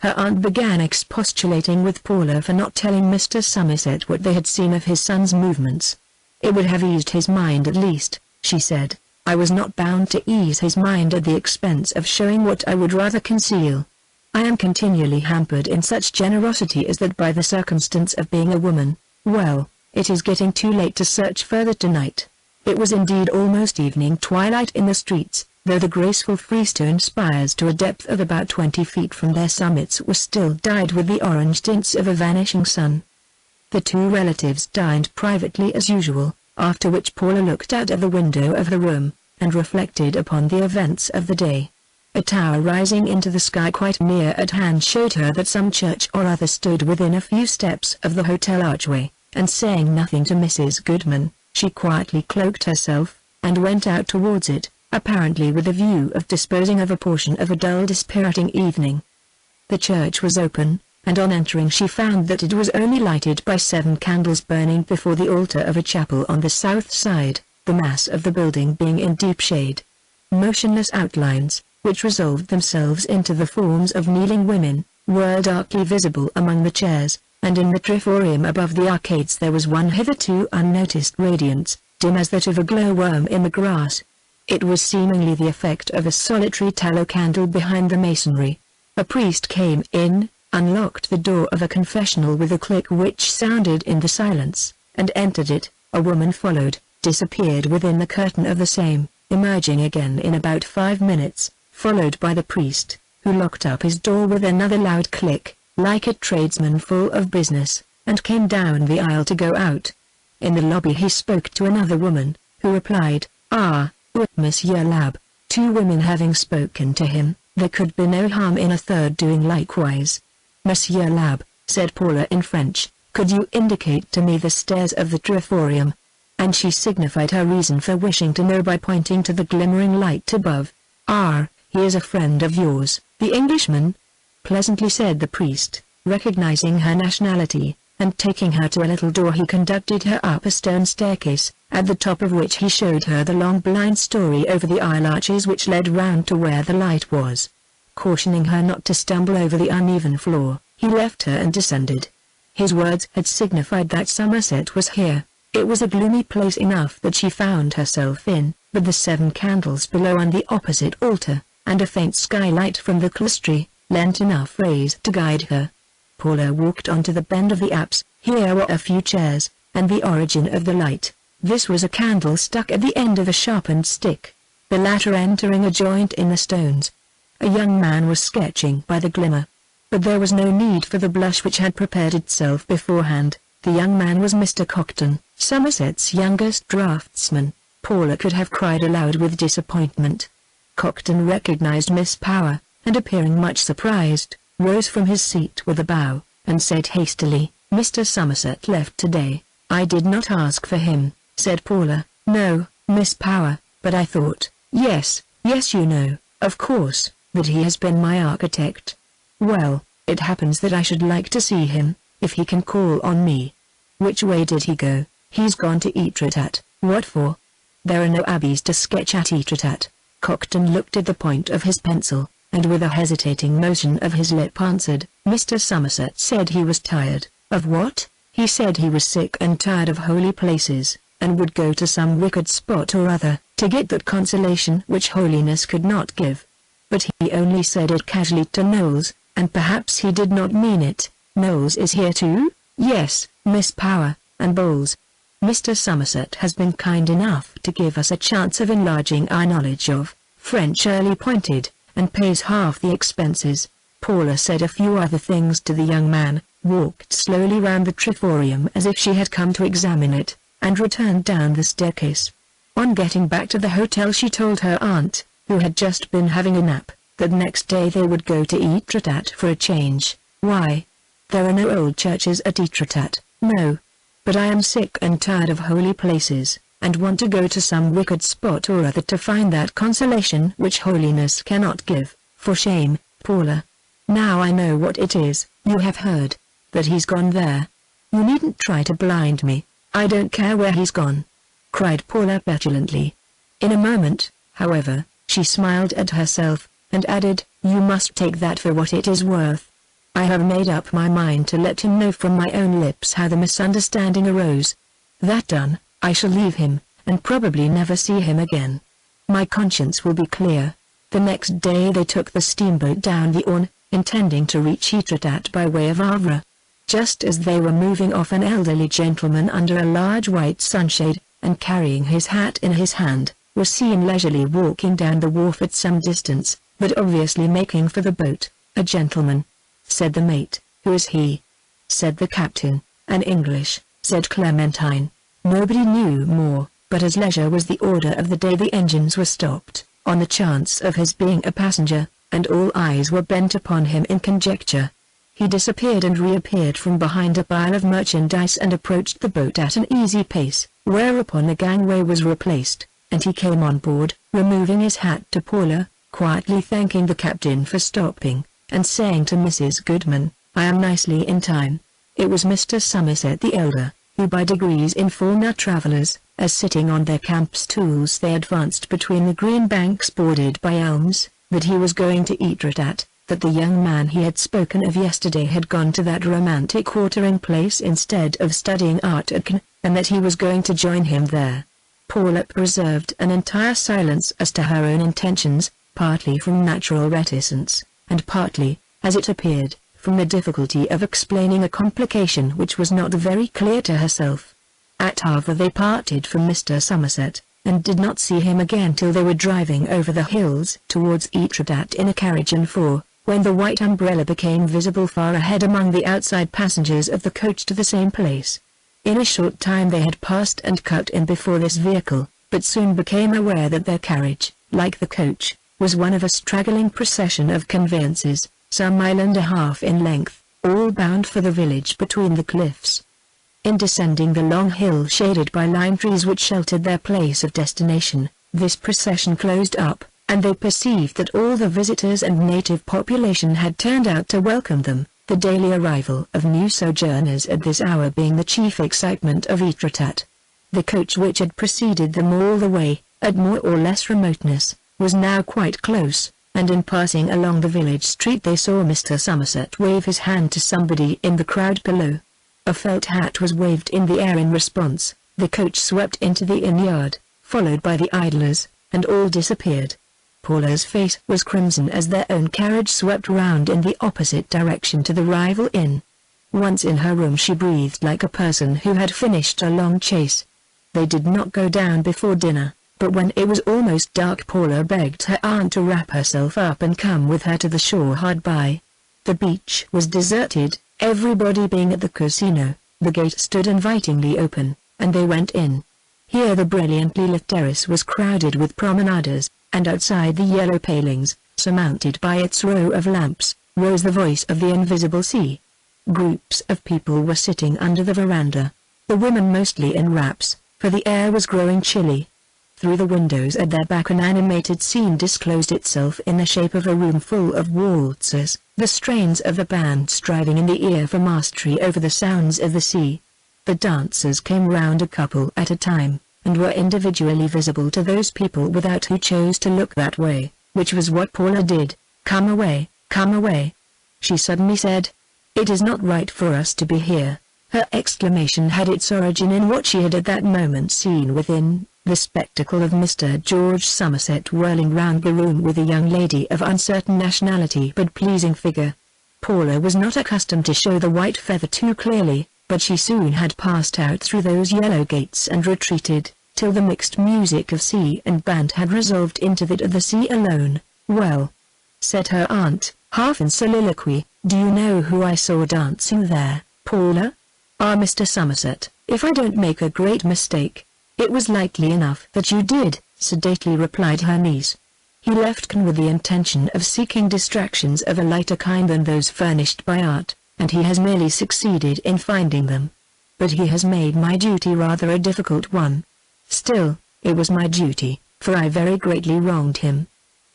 Her aunt began expostulating with Paula for not telling Mr. Somerset what they had seen of his son's movements. "It would have eased his mind at least," she said. "I was not bound to ease his mind at the expense of showing what I would rather conceal. I am continually hampered in such generosity as that by the circumstance of being a woman. Well, it is getting too late to search further tonight. It was indeed almost evening twilight in the streets, though the graceful freestone spires to a depth of about 20 feet from their summits were still dyed with the orange tints of a vanishing sun. The two relatives dined privately as usual, after which Paula looked out of the window of the room, and reflected upon the events of the day. A tower rising into the sky quite near at hand showed her that some church or other stood within a few steps of the hotel archway, and saying nothing to Mrs. Goodman, she quietly cloaked herself, and went out towards it, apparently with a view of disposing of a portion of a dull dispiriting evening. The church was open, and on entering she found that it was only lighted by 7 candles burning before the altar of a chapel on the south side, the mass of the building being in deep shade. Motionless outlines, which resolved themselves into the forms of kneeling women, were darkly visible among the chairs, and in the triforium above the arcades there was one hitherto unnoticed radiance, dim as that of a glowworm in the grass. It was seemingly the effect of a solitary tallow candle behind the masonry. A priest came in, unlocked the door of a confessional with a click which sounded in the silence, and entered it. A woman followed, disappeared within the curtain of the same, emerging again in about 5 minutes, followed by the priest, who locked up his door with another loud click, like a tradesman full of business, and came down the aisle to go out. In the lobby he spoke to another woman, who replied, "Ah, Monsieur Lab." 2 women having spoken to him, there could be no harm in a third doing likewise. "Monsieur Lab," said Paula in French, "could you indicate to me the stairs of the triforium?" And she signified her reason for wishing to know by pointing to the glimmering light above. "Ah, he is a friend of yours, the Englishman?" pleasantly said the priest, recognizing her nationality, and taking her to a little door he conducted her up a stone staircase, at the top of which he showed her the long blind story over the aisle arches which led round to where the light was. Cautioning her not to stumble over the uneven floor, he left her and descended. His words had signified that Somerset was here. It was a gloomy place enough that she found herself in, with the 7 candles below and the opposite altar, and a faint skylight from the clerestory, lent enough rays to guide her. Paula walked on to the bend of the apse. Here were a few chairs, and the origin of the light. This was a candle stuck at the end of a sharpened stick, the latter entering a joint in the stones. A young man was sketching by the glimmer. But there was no need for the blush which had prepared itself beforehand. The young man was Mr. Cockton, Somerset's youngest draftsman. Paula could have cried aloud with disappointment. Cockton recognized Miss Power, and appearing much surprised, rose from his seat with a bow, and said hastily, "Mr. Somerset left today." "I did not ask for him," said Paula. "No, Miss Power, but I thought, yes, you know, of course, that he has been my architect. Well, it happens that I should like to see him, if he can call on me." "Which way did he go?" "He's gone to Etretat." "What for?" "There are no abbeys to sketch at Etretat." Cockton looked at the point of his pencil, and with a hesitating motion of his lip answered, "Mr. Somerset said he was tired." "Of what?" "He said he was sick and tired of holy places, and would go to some wicked spot or other, to get that consolation which holiness could not give. But he only said it casually to Knowles, and perhaps he did not mean it." "Knowles is here too?" "Yes, Miss Power, and Bowles. Mr. Somerset has been kind enough to give us a chance of enlarging our knowledge of French early pointed, and pays half the expenses." Paula said a few other things to the young man, walked slowly round the triforium as if she had come to examine it, and returned down the staircase. On getting back to the hotel she told her aunt, who had just been having a nap, that next day they would go to Etretat for a change. "Why? There are no old churches at Etretat." "No. But I am sick and tired of holy places, and want to go to some wicked spot or other to find that consolation which holiness cannot give." "For shame, Paula. Now I know what it is. You have heard that he's gone there. You needn't try to blind me. I don't care where he's gone," cried Paula petulantly. In a moment, however, she smiled at herself, and added, "You must take that for what it is worth. I have made up my mind to let him know from my own lips how the misunderstanding arose. That done, I shall leave him, and probably never see him again. My conscience will be clear." The next day they took the steamboat down the Orne, intending to reach Etretat by way of Havre. Just as they were moving off, an elderly gentleman under a large white sunshade, and carrying his hat in his hand, was seen leisurely walking down the wharf at some distance, but obviously making for the boat. "A gentleman," said the mate. "Who is he?" said the captain. "An English," said Clementine. Nobody knew more, but as leisure was the order of the day, the engines were stopped, on the chance of his being a passenger, and all eyes were bent upon him in conjecture. He disappeared and reappeared from behind a pile of merchandise and approached the boat at an easy pace, whereupon the gangway was replaced, and he came on board, removing his hat to Paula, quietly thanking the captain for stopping, and saying to Mrs. Goodman, "I am nicely in time." It was Mr. Somerset the elder, who by degrees informed our travellers, as sitting on their camp stools they advanced between the green banks bordered by elms, that he was going to Etretat, that the young man he had spoken of yesterday had gone to that romantic watering place instead of studying art at Cannes, and that he was going to join him there. Paula preserved an entire silence as to her own intentions, partly from natural reticence, and partly, as it appeared, from the difficulty of explaining a complication which was not very clear to herself. At Havre they parted from Mr. Somerset, and did not see him again till they were driving over the hills towards Etretat in a carriage and four, when the white umbrella became visible far ahead among the outside passengers of the coach to the same place. In a short time they had passed and cut in before this vehicle, but soon became aware that their carriage, like the coach, was one of a straggling procession of conveyances, some mile and a half in length, all bound for the village between the cliffs. In descending the long hill shaded by lime trees which sheltered their place of destination, this procession closed up, and they perceived that all the visitors and native population had turned out to welcome them, the daily arrival of new sojourners at this hour being the chief excitement of Etretat. The coach which had preceded them all the way, at more or less remoteness, was now quite close, and in passing along the village street they saw Mr. Somerset wave his hand to somebody in the crowd below. A felt hat was waved in the air in response, the coach swept into the inn yard, followed by the idlers, and all disappeared. Paula's face was crimson as their own carriage swept round in the opposite direction to the rival inn. Once in her room she breathed like a person who had finished a long chase. They did not go down before dinner, but when it was almost dark Paula begged her aunt to wrap herself up and come with her to the shore hard by. The beach was deserted, everybody being at the casino. The gate stood invitingly open, and they went in. Here the brilliantly lit terrace was crowded with promenaders, and outside the yellow palings, surmounted by its row of lamps, rose the voice of the invisible sea. Groups of people were sitting under the veranda, the women mostly in wraps, for the air was growing chilly. Through the windows at their back an animated scene disclosed itself in the shape of a room full of waltzers, the strains of the band striving in the ear for mastery over the sounds of the sea. The dancers came round a couple at a time, and were individually visible to those people without who chose to look that way, which was what Paula did. "Come away, she suddenly said. "It is not right for us to be here." Her exclamation had its origin in what she had at that moment seen within, the spectacle of Mr. George Somerset whirling round the room with a young lady of uncertain nationality but pleasing figure. Paula was not accustomed to show the white feather too clearly, but she soon had passed out through those yellow gates and retreated, till the mixed music of sea and band had resolved into that of the sea alone. "Well," said her aunt, half in soliloquy, "do you know who I saw dancing there, Paula?" "Ah, Mr. Somerset, if I don't make a great mistake." "It was likely enough that you did," sedately replied her niece. "He left Cannes with the intention of seeking distractions of a lighter kind than those furnished by art, and he has merely succeeded in finding them. But he has made my duty rather a difficult one. Still, it was my duty, for I very greatly wronged him.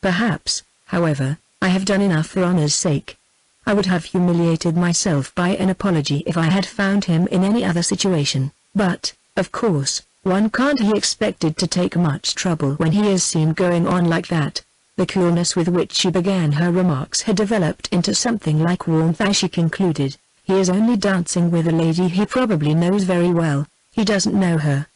Perhaps, however, I have done enough for honor's sake. I would have humiliated myself by an apology if I had found him in any other situation, but, of course, one can't be expected to take much trouble when he is seen going on like that." The coolness with which she began her remarks had developed into something like warmth as she concluded, "He is only dancing with a lady he probably knows very well. He doesn't know her.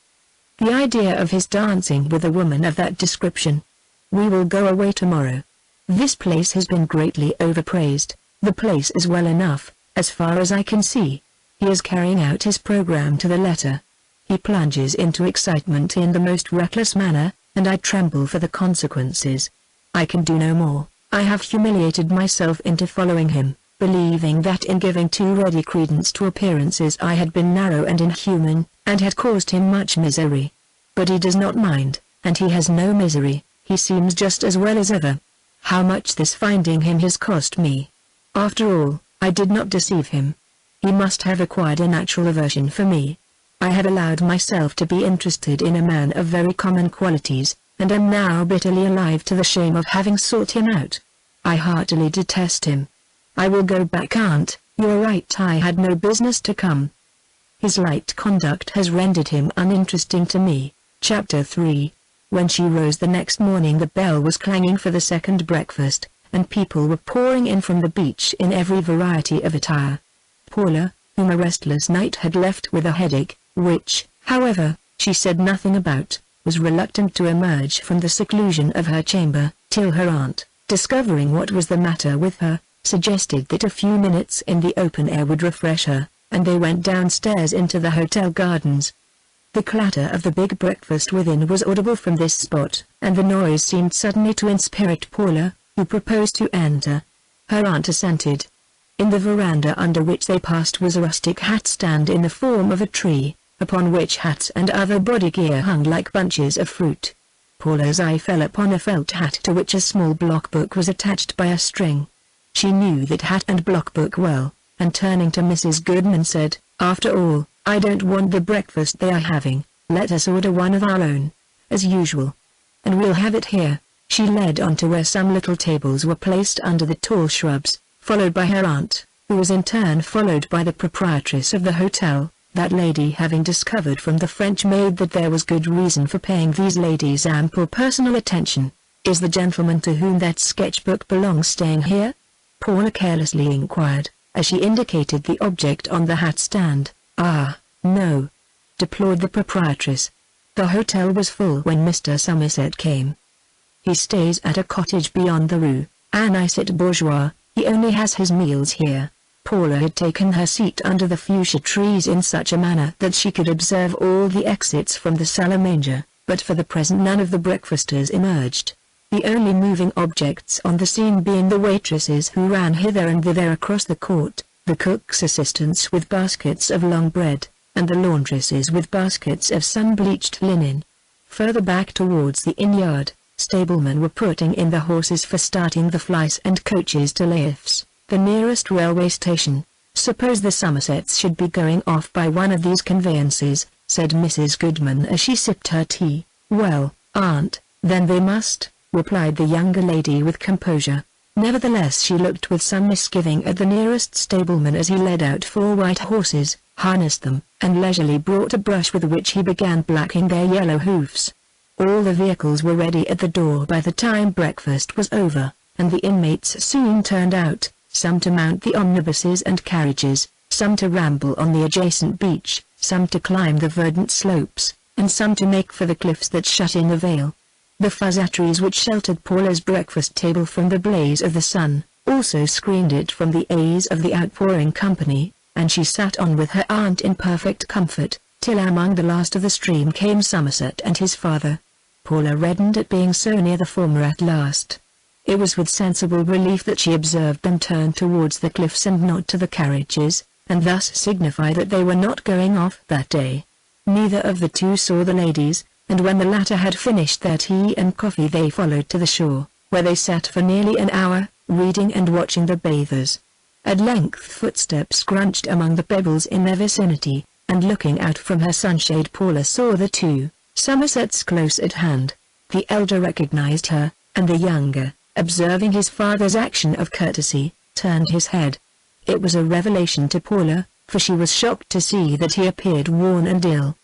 The idea of his dancing with a woman of that description. We will go away tomorrow. This place has been greatly overpraised. The place is well enough, as far as I can see, He is carrying out his program to the letter. He plunges into excitement in the most reckless manner, and I tremble for the consequences. I can do no more. I have humiliated myself into following him, believing that in giving too ready credence to appearances I had been narrow and inhuman, and had caused him much misery. But he does not mind, and he has no misery. He seems just as well as ever. How much this finding him has cost me. After all, I did not deceive him. He must have acquired a natural aversion for me. I have allowed myself to be interested in a man of very common qualities, and am now bitterly alive to the shame of having sought him out. I heartily detest him. I will go back, aunt. You're right, I had no business to come. His light conduct has rendered him uninteresting to me. Chapter 3. When she rose the next morning, the bell was clanging for the second breakfast, and people were pouring in from the beach in every variety of attire. Paula, whom a restless night had left with a headache, which, however, she said nothing about, was reluctant to emerge from the seclusion of her chamber, till her aunt, discovering what was the matter with her, suggested that a few minutes in the open air would refresh her, and they went downstairs into the hotel gardens. The clatter of the big breakfast within was audible from this spot, and the noise seemed suddenly to inspirit Paula, who proposed to enter. Her aunt assented. In the veranda under which they passed was a rustic hat stand in the form of a tree, upon which hats and other body gear hung like bunches of fruit. Paula's eye fell upon a felt hat to which a small block book was attached by a string. She knew that hat and block book well, and turning to Mrs. Goodman said, "After all, I don't want the breakfast they are having. Let us order one of our own, as usual. And we'll have it here." She led on to where some little tables were placed under the tall shrubs, followed by her aunt, who was in turn followed by the proprietress of the hotel, that lady having discovered from the French maid that there was good reason for paying these ladies ample personal attention. "Is the gentleman to whom that sketchbook belongs staying here?" Paula carelessly inquired, as she indicated the object on the hat stand. "Ah, no," deplored the proprietress. "The hotel was full when Mr. Somerset came. He stays at a cottage beyond the Rue Anisette Bourgeois. He only has his meals here." Paula had taken her seat under the fuchsia trees in such a manner that she could observe all the exits from the salle-à-manger, but for the present none of the breakfasters emerged, the only moving objects on the scene being the waitresses who ran hither and thither across the court, the cook's assistants with baskets of long bread, and the laundresses with baskets of sun-bleached linen. Further back towards the inn-yard, stablemen were putting in the horses for starting the flies and coaches to Laodicean, the nearest railway station. "Suppose the Somersets should be going off by one of these conveyances," said Mrs. Goodman as she sipped her tea. "Well, aunt, then they must," replied the younger lady with composure. Nevertheless she looked with some misgiving at the nearest stableman as he led out 4 white horses, harnessed them, and leisurely brought a brush with which he began blacking their yellow hoofs. All the vehicles were ready at the door by the time breakfast was over, and the inmates soon turned out, some to mount the omnibuses and carriages, some to ramble on the adjacent beach, some to climb the verdant slopes, and some to make for the cliffs that shut in the vale. The fuzza trees which sheltered Paula's breakfast table from the blaze of the sun, also screened it from the A's of the outpouring company, and she sat on with her aunt in perfect comfort, till among the last of the stream came Somerset and his father. Paula reddened at being so near the former at last. It was with sensible relief that she observed them turn towards the cliffs and not to the carriages, and thus signify that they were not going off that day. Neither of the two saw the ladies, and when the latter had finished their tea and coffee they followed to the shore, where they sat for nearly an hour, reading and watching the bathers. At length footsteps crunched among the pebbles in their vicinity, and looking out from her sunshade Paula saw the two Somersets close at hand. The elder recognized her, and the younger, observing his father's action of courtesy, turned his head. It was a revelation to Paula, for she was shocked to see that he appeared worn and ill.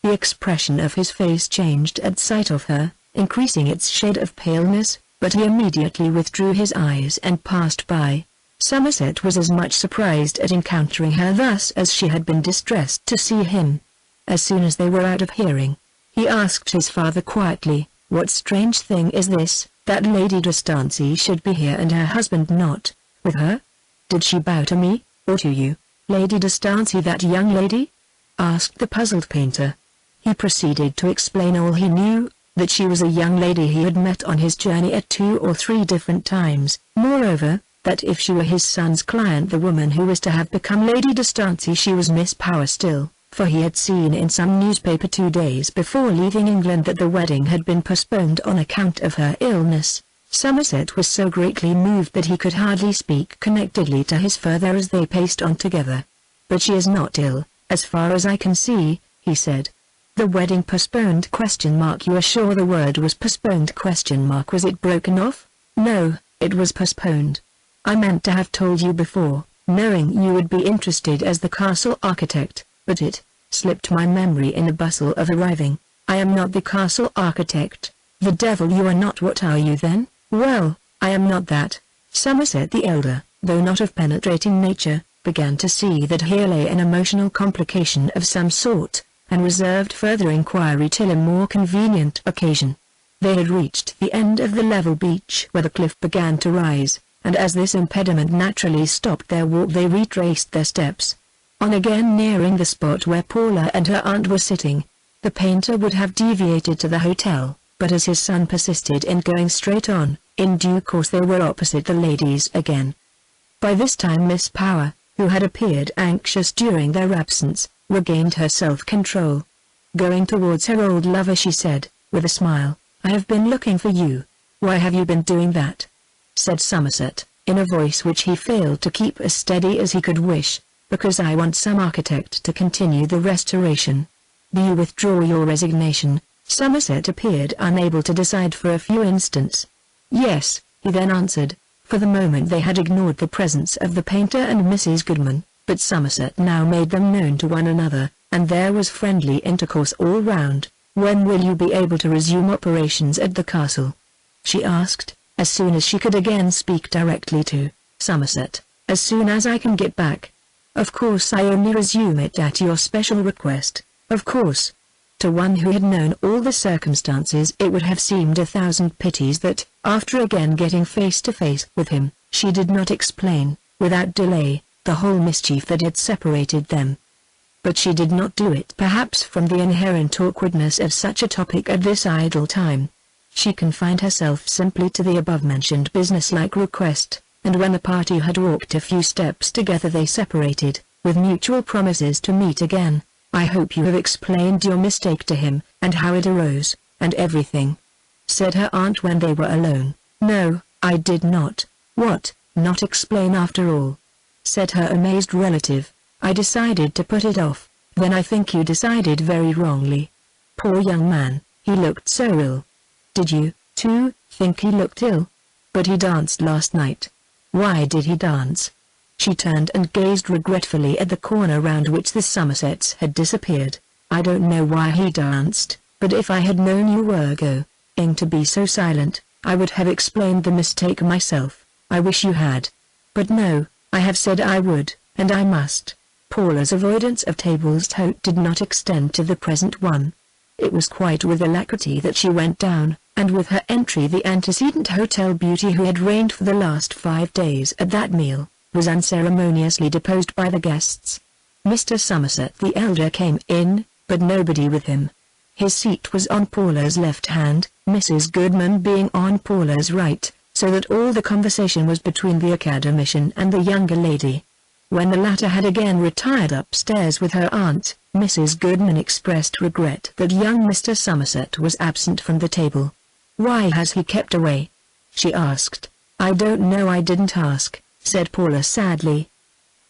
The expression of his face changed at sight of her, increasing its shade of paleness, but he immediately withdrew his eyes and passed by. Somerset was as much surprised at encountering her thus as she had been distressed to see him. As soon as they were out of hearing, he asked his father quietly, "What strange thing is this, that Lady Destancy should be here and her husband not with her? Did she bow to me, or to you?" Lady D'Estancey, that young lady?" asked the puzzled painter. He proceeded to explain all he knew, that she was a young lady he had met on his journey at 2 or 3 different times. Moreover, that if she were his son's client, the woman who was to have become Lady D'Estancey, she was Miss Power still, for he had seen in some newspaper 2 days before leaving England that the wedding had been postponed on account of her illness. Somerset was so greatly moved that he could hardly speak connectedly to his father as they paced on together. "But she is not ill, as far as I can see," he said. "The wedding postponed? You are sure the word was postponed? Was it broken off?" "No, it was postponed. I meant to have told you before, knowing you would be interested as the castle architect, but it slipped my memory in the bustle of arriving. I am not the castle architect." "The devil you are not! What are you then?" "Well, I am not that." Somerset the elder, though not of penetrating nature, began to see that here lay an emotional complication of some sort, and reserved further inquiry till a more convenient occasion. They had reached the end of the level beach where the cliff began to rise, and as this impediment naturally stopped their walk, they retraced their steps. On again nearing the spot where Paula and her aunt were sitting, the painter would have deviated to the hotel, but as his son persisted in going straight on, in due course they were opposite the ladies again. By this time Miss Power, who had appeared anxious during their absence, regained her self-control. Going towards her old lover, she said, with a smile, "I have been looking for you." "Why have you been doing that?" said Somerset, in a voice which he failed to keep as steady as he could wish. "Because I want some architect to continue the restoration." "Do you withdraw your resignation?" Somerset appeared unable to decide for a few instants. "Yes," he then answered. For the moment they had ignored the presence of the painter and Mrs. Goodman, but Somerset now made them known to one another, and there was friendly intercourse all round. "When will you be able to resume operations at the castle?" she asked, as soon as she could again speak directly to Somerset. "As soon as I can get back. Of course I only resume it at your special request." "Of course." To one who had known all the circumstances it would have seemed 1,000 pities that, after again getting face to face with him, she did not explain, without delay, the whole mischief that had separated them. But she did not do it, perhaps from the inherent awkwardness of such a topic at this idle time. She confined herself simply to the above-mentioned business-like request, and when the party had walked a few steps together they separated, with mutual promises to meet again. "I hope you have explained your mistake to him, and how it arose, and everything," said her aunt when they were alone. "No, I did not." "What, not explain after all?" said her amazed relative. "I decided to put it off." "Then I think you decided very wrongly. Poor young man, he looked so ill." "Did you, too, think he looked ill? But he danced last night." "Why did he dance?" She turned and gazed regretfully at the corner round which the Somersets had disappeared. "I don't know why he danced, but if I had known you were going to be so silent, I would have explained the mistake myself. I wish you had. But no, I have said I would, and I must." Paula's avoidance of tables d'hôte did not extend to the present one. It was quite with alacrity that she went down, and with her entry the antecedent hotel beauty who had reigned for the last 5 days at that meal, was unceremoniously deposed by the guests. Mr. Somerset the elder came in, but nobody with him. His seat was on Paula's left hand, Mrs. Goodman being on Paula's right, so that all the conversation was between the academician and the younger lady. When the latter had again retired upstairs with her aunt, Mrs. Goodman expressed regret that young Mr. Somerset was absent from the table. "Why has he kept away?" she asked. "I don't know, I didn't ask," said Paula sadly.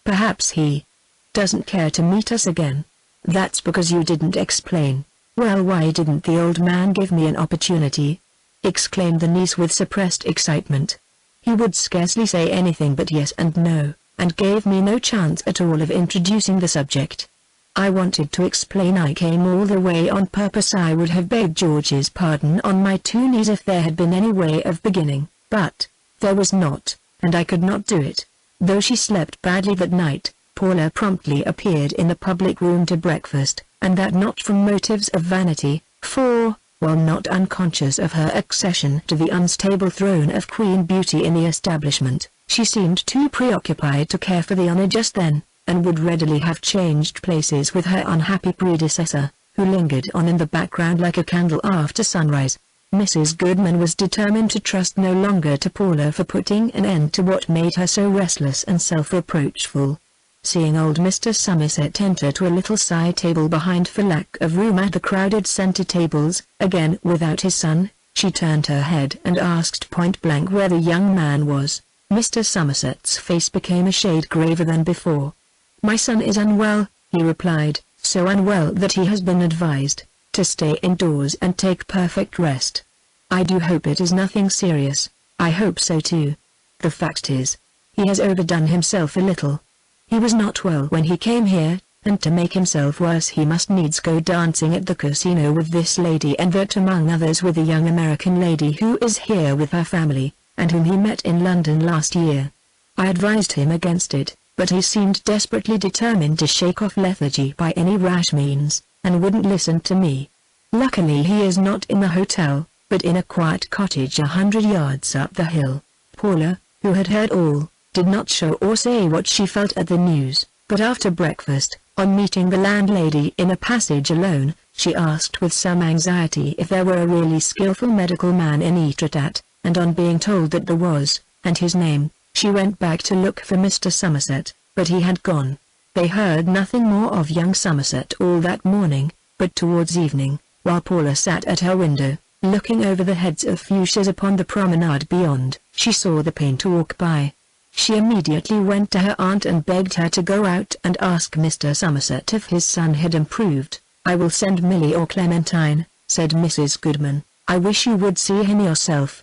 "Perhaps he doesn't care to meet us again." "That's because you didn't explain." "Well, why didn't the old man give me an opportunity?" exclaimed the niece with suppressed excitement. "He would scarcely say anything but yes and no, and gave me no chance at all of introducing the subject. I wanted to explain. I came all the way on purpose. I would have begged George's pardon on my 2 knees if there had been any way of beginning, but there was not, and I could not do it." Though she slept badly that night, Paula promptly appeared in the public room to breakfast, and that not from motives of vanity, for, while not unconscious of her accession to the unstable throne of Queen Beauty in the establishment, she seemed too preoccupied to care for the honor just then. and would readily have changed places with her unhappy predecessor, who lingered on in the background like a candle after sunrise. Mrs. Goodman was determined to trust no longer to Paula for putting an end to what made her so restless and self-reproachful. Seeing old Mr. Somerset enter to a little side table behind for lack of room at the crowded centre tables, again without his son, she turned her head and asked point-blank where the young man was. Mr. Somerset's face became a shade graver than before. "My son is unwell," he replied, "so unwell that he has been advised to stay indoors and take perfect rest. I do hope it is nothing serious." "I hope so too. The fact is, he has overdone himself a little. He was not well when he came here, and to make himself worse he must needs go dancing at the casino with this lady and that among others with a young American lady who is here with her family, and whom he met in London last year. I advised him against it, but he seemed desperately determined to shake off lethargy by any rash means, and wouldn't listen to me. Luckily he is not in the hotel, but in a quiet cottage 100 yards up the hill." Paula, who had heard all, did not show or say what she felt at the news, but after breakfast, on meeting the landlady in a passage alone, she asked with some anxiety if there were a really skillful medical man in Etretat, and on being told that there was, and his name, she went back to look for Mr. Somerset, but he had gone. They heard nothing more of young Somerset all that morning, but towards evening, while Paula sat at her window, looking over the heads of fuchsias upon the promenade beyond, she saw the painter walk by. She immediately went to her aunt and begged her to go out and ask Mr. Somerset if his son had improved. "I will send Millie or Clementine," said Mrs. Goodman. "I wish you would see him yourself."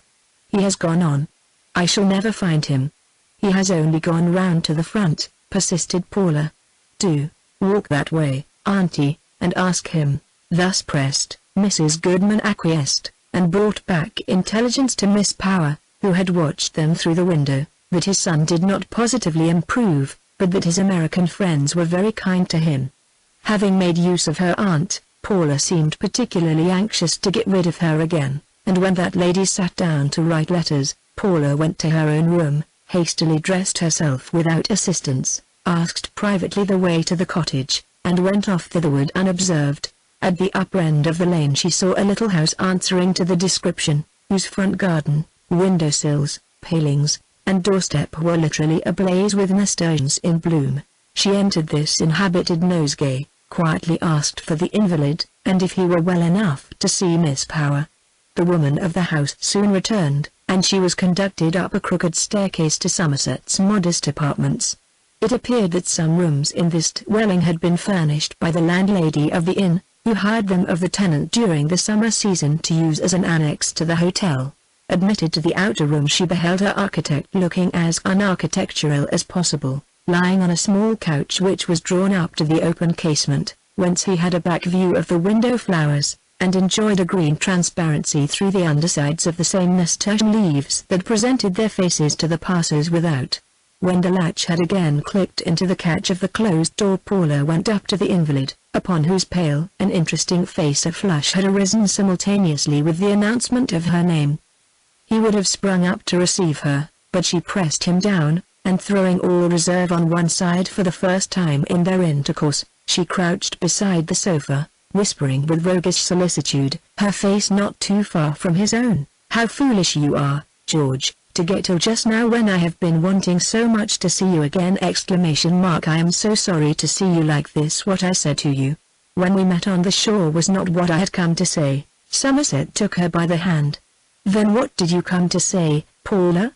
"He has gone on. I shall never find him." "He has only gone round to the front," persisted Paula. "Do walk that way, auntie, and ask him." Thus pressed, Mrs. Goodman acquiesced, and brought back intelligence to Miss Power, who had watched them through the window, that his son did not positively improve, but that his American friends were very kind to him. Having made use of her aunt, Paula seemed particularly anxious to get rid of her again, and when that lady sat down to write letters, Paula went to her own room, hastily dressed herself without assistance, asked privately the way to the cottage, and went off thitherward unobserved. At the upper end of the lane she saw a little house answering to the description, whose front garden, window-sills, palings, and doorstep were literally ablaze with nasturtiums in bloom. She entered this inhabited nosegay, quietly asked for the invalid, and if he were well enough to see Miss Power. The woman of the house soon returned, and she was conducted up a crooked staircase to Somerset's modest apartments. It appeared that some rooms in this dwelling had been furnished by the landlady of the inn, who hired them of the tenant during the summer season to use as an annex to the hotel. Admitted to the outer room she beheld her architect looking as unarchitectural as possible, lying on a small couch which was drawn up to the open casement, whence he had a back view of the window flowers, and enjoyed a green transparency through the undersides of the same nasturtium leaves that presented their faces to the passers without. When the latch had again clicked into the catch of the closed door, Paula went up to the invalid, upon whose pale and interesting face a flush had arisen simultaneously with the announcement of her name. He would have sprung up to receive her, but she pressed him down, and throwing all reserve on one side for the first time in their intercourse, she crouched beside the sofa, whispering with roguish solicitude, her face not too far from his own, "How foolish you are, George, to get ill just now when I have been wanting so much to see you again!" I am so sorry to see you like this. What I said to you when we met on the shore was not what I had come to say. Somerset took her by the hand. "Then what did you come to say, Paula?"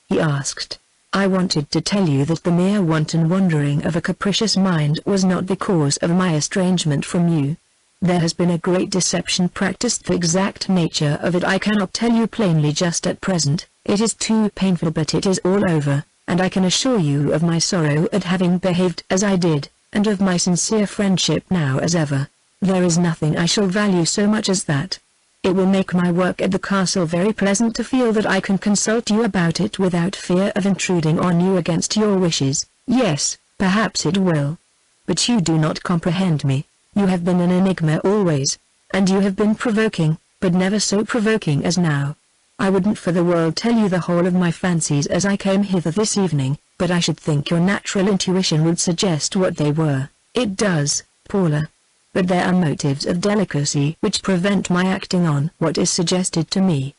he asked. "I wanted to tell you that the mere wanton wandering of a capricious mind was not the cause of my estrangement from you. There has been a great deception practiced. The exact nature of it I cannot tell you plainly just at present. It is too painful, but it is all over, and I can assure you of my sorrow at having behaved as I did, and of my sincere friendship now as ever. There is nothing I shall value so much as that. It will make my work at the castle very pleasant to feel that I can consult you about it without fear of intruding on you against your wishes. Yes, perhaps it will. But you do not comprehend me. You have been an enigma always, and you have been provoking, but never so provoking as now. I wouldn't for the world tell you the whole of my fancies as I came hither this evening, but I should think your natural intuition would suggest what they were." "It does, Paula. But there are motives of delicacy which prevent my acting on what is suggested to me.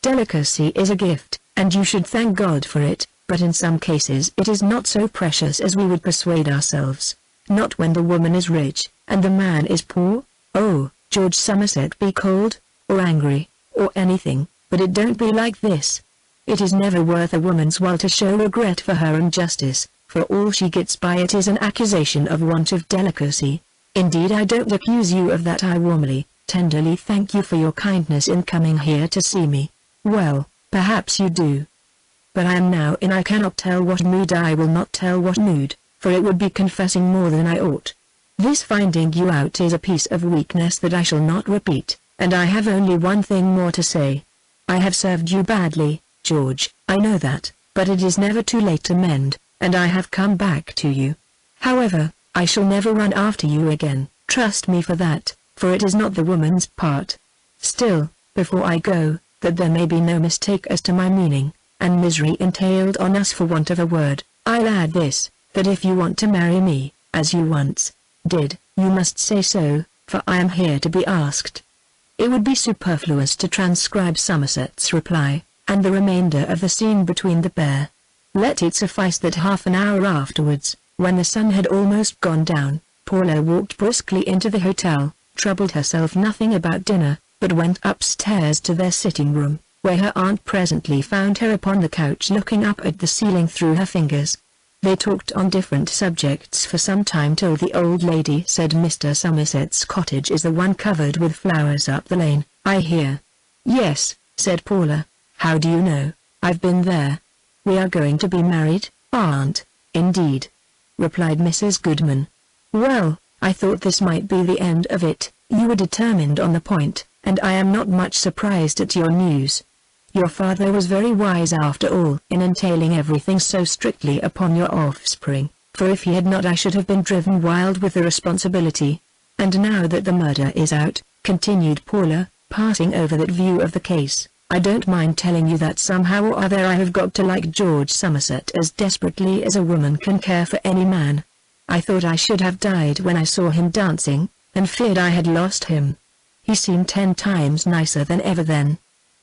Delicacy is a gift, and you should thank God for it, but in some cases it is not so precious as we would persuade ourselves. Not when the woman is rich, and the man is poor. Oh, George Somerset, be cold, or angry, or anything, but it don't be like this. It is never worth a woman's while to show regret for her injustice, for all she gets by it is an accusation of want of delicacy. Indeed, I don't accuse you of that. I warmly, tenderly thank you for your kindness in coming here to see me." "Well, perhaps you do. But I am now in I cannot tell what mood. I will not tell what mood, for it would be confessing more than I ought. This finding you out is a piece of weakness that I shall not repeat, and I have only one thing more to say. I have served you badly, George, I know that, but it is never too late to mend, and I have come back to you. However, I shall never run after you again, trust me for that, for it is not the woman's part. Still, before I go, that there may be no mistake as to my meaning, and misery entailed on us for want of a word, I'll add this, that if you want to marry me, as you once did, you must say so, for I am here to be asked." It would be superfluous to transcribe Somerset's reply, and the remainder of the scene between the pair. Let it suffice that half an hour afterwards, when the sun had almost gone down, Paula walked briskly into the hotel, troubled herself nothing about dinner, but went upstairs to their sitting room, where her aunt presently found her upon the couch looking up at the ceiling through her fingers. They talked on different subjects for some time till the old lady said, "Mr. Somerset's cottage is the one covered with flowers up the lane, I hear." "Yes," said Paula. "How do you know?" "I've been there." "We are going to be married, aunt?" "Indeed," replied Mrs. Goodman. "Well, I thought this might be the end of it. You were determined on the point, and I am not much surprised at your news. Your father was very wise after all in entailing everything so strictly upon your offspring, for if he had not I should have been driven wild with the responsibility. And now that the murder is out," continued Paula, passing over that view of the case, "I don't mind telling you that somehow or other I have got to like George Somerset as desperately as a woman can care for any man. I thought I should have died when I saw him dancing, and feared I had lost him. He seemed 10 times nicer than ever then.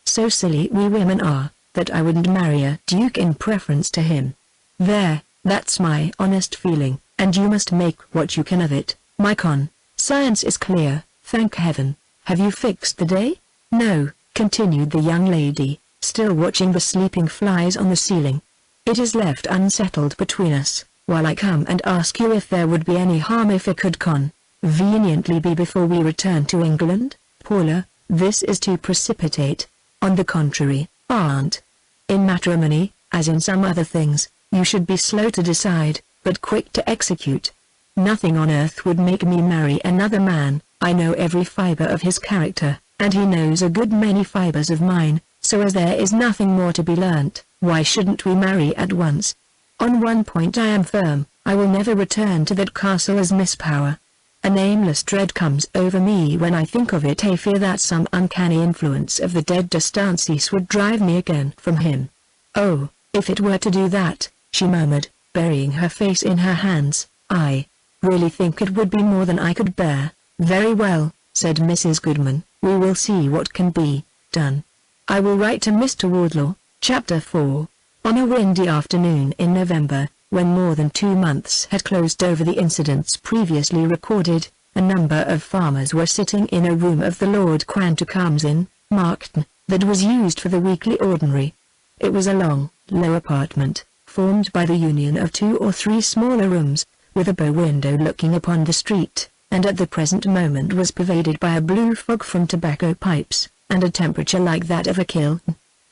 So silly we women are, that I wouldn't marry a duke in preference to him. There, that's my honest feeling, and you must make what you can of it. My conscience is clear, thank heaven. Have you fixed the day?" "No," continued the young lady, still watching the sleeping flies on the ceiling. "It is left unsettled between us, while I come and ask you if there would be any harm if it could conveniently be before we return to England." "Paula, this is too precipitate. On the contrary, aunt. In matrimony, as in some other things, you should be slow to decide, but quick to execute. Nothing on earth would make me marry another man. I know every fiber of his character, and he knows a good many fibers of mine, so as there is nothing more to be learnt, why shouldn't we marry at once? On one point I am firm, I will never return to that castle as Miss Power. A nameless dread comes over me when I think of it. I fear that some uncanny influence of the dead D'Estancis would drive me again from him." "Oh, if it were to do that," she murmured, burying her face in her hands, "I really think it would be more than I could bear." "Very well," said Mrs. Goodman, "we will see what can be done. I will write to Mr. Wardlaw." Chapter 4. On a windy afternoon in November, when more than 2 months had closed over the incidents previously recorded, a number of farmers were sitting in a room of the Lord Quantockham's Inn, Markton, that was used for the weekly ordinary. It was a long, low apartment, formed by the union of 2 or 3 smaller rooms, with a bow window looking upon the street, and at the present moment was pervaded by a blue fog from tobacco pipes, and a temperature like that of a kiln.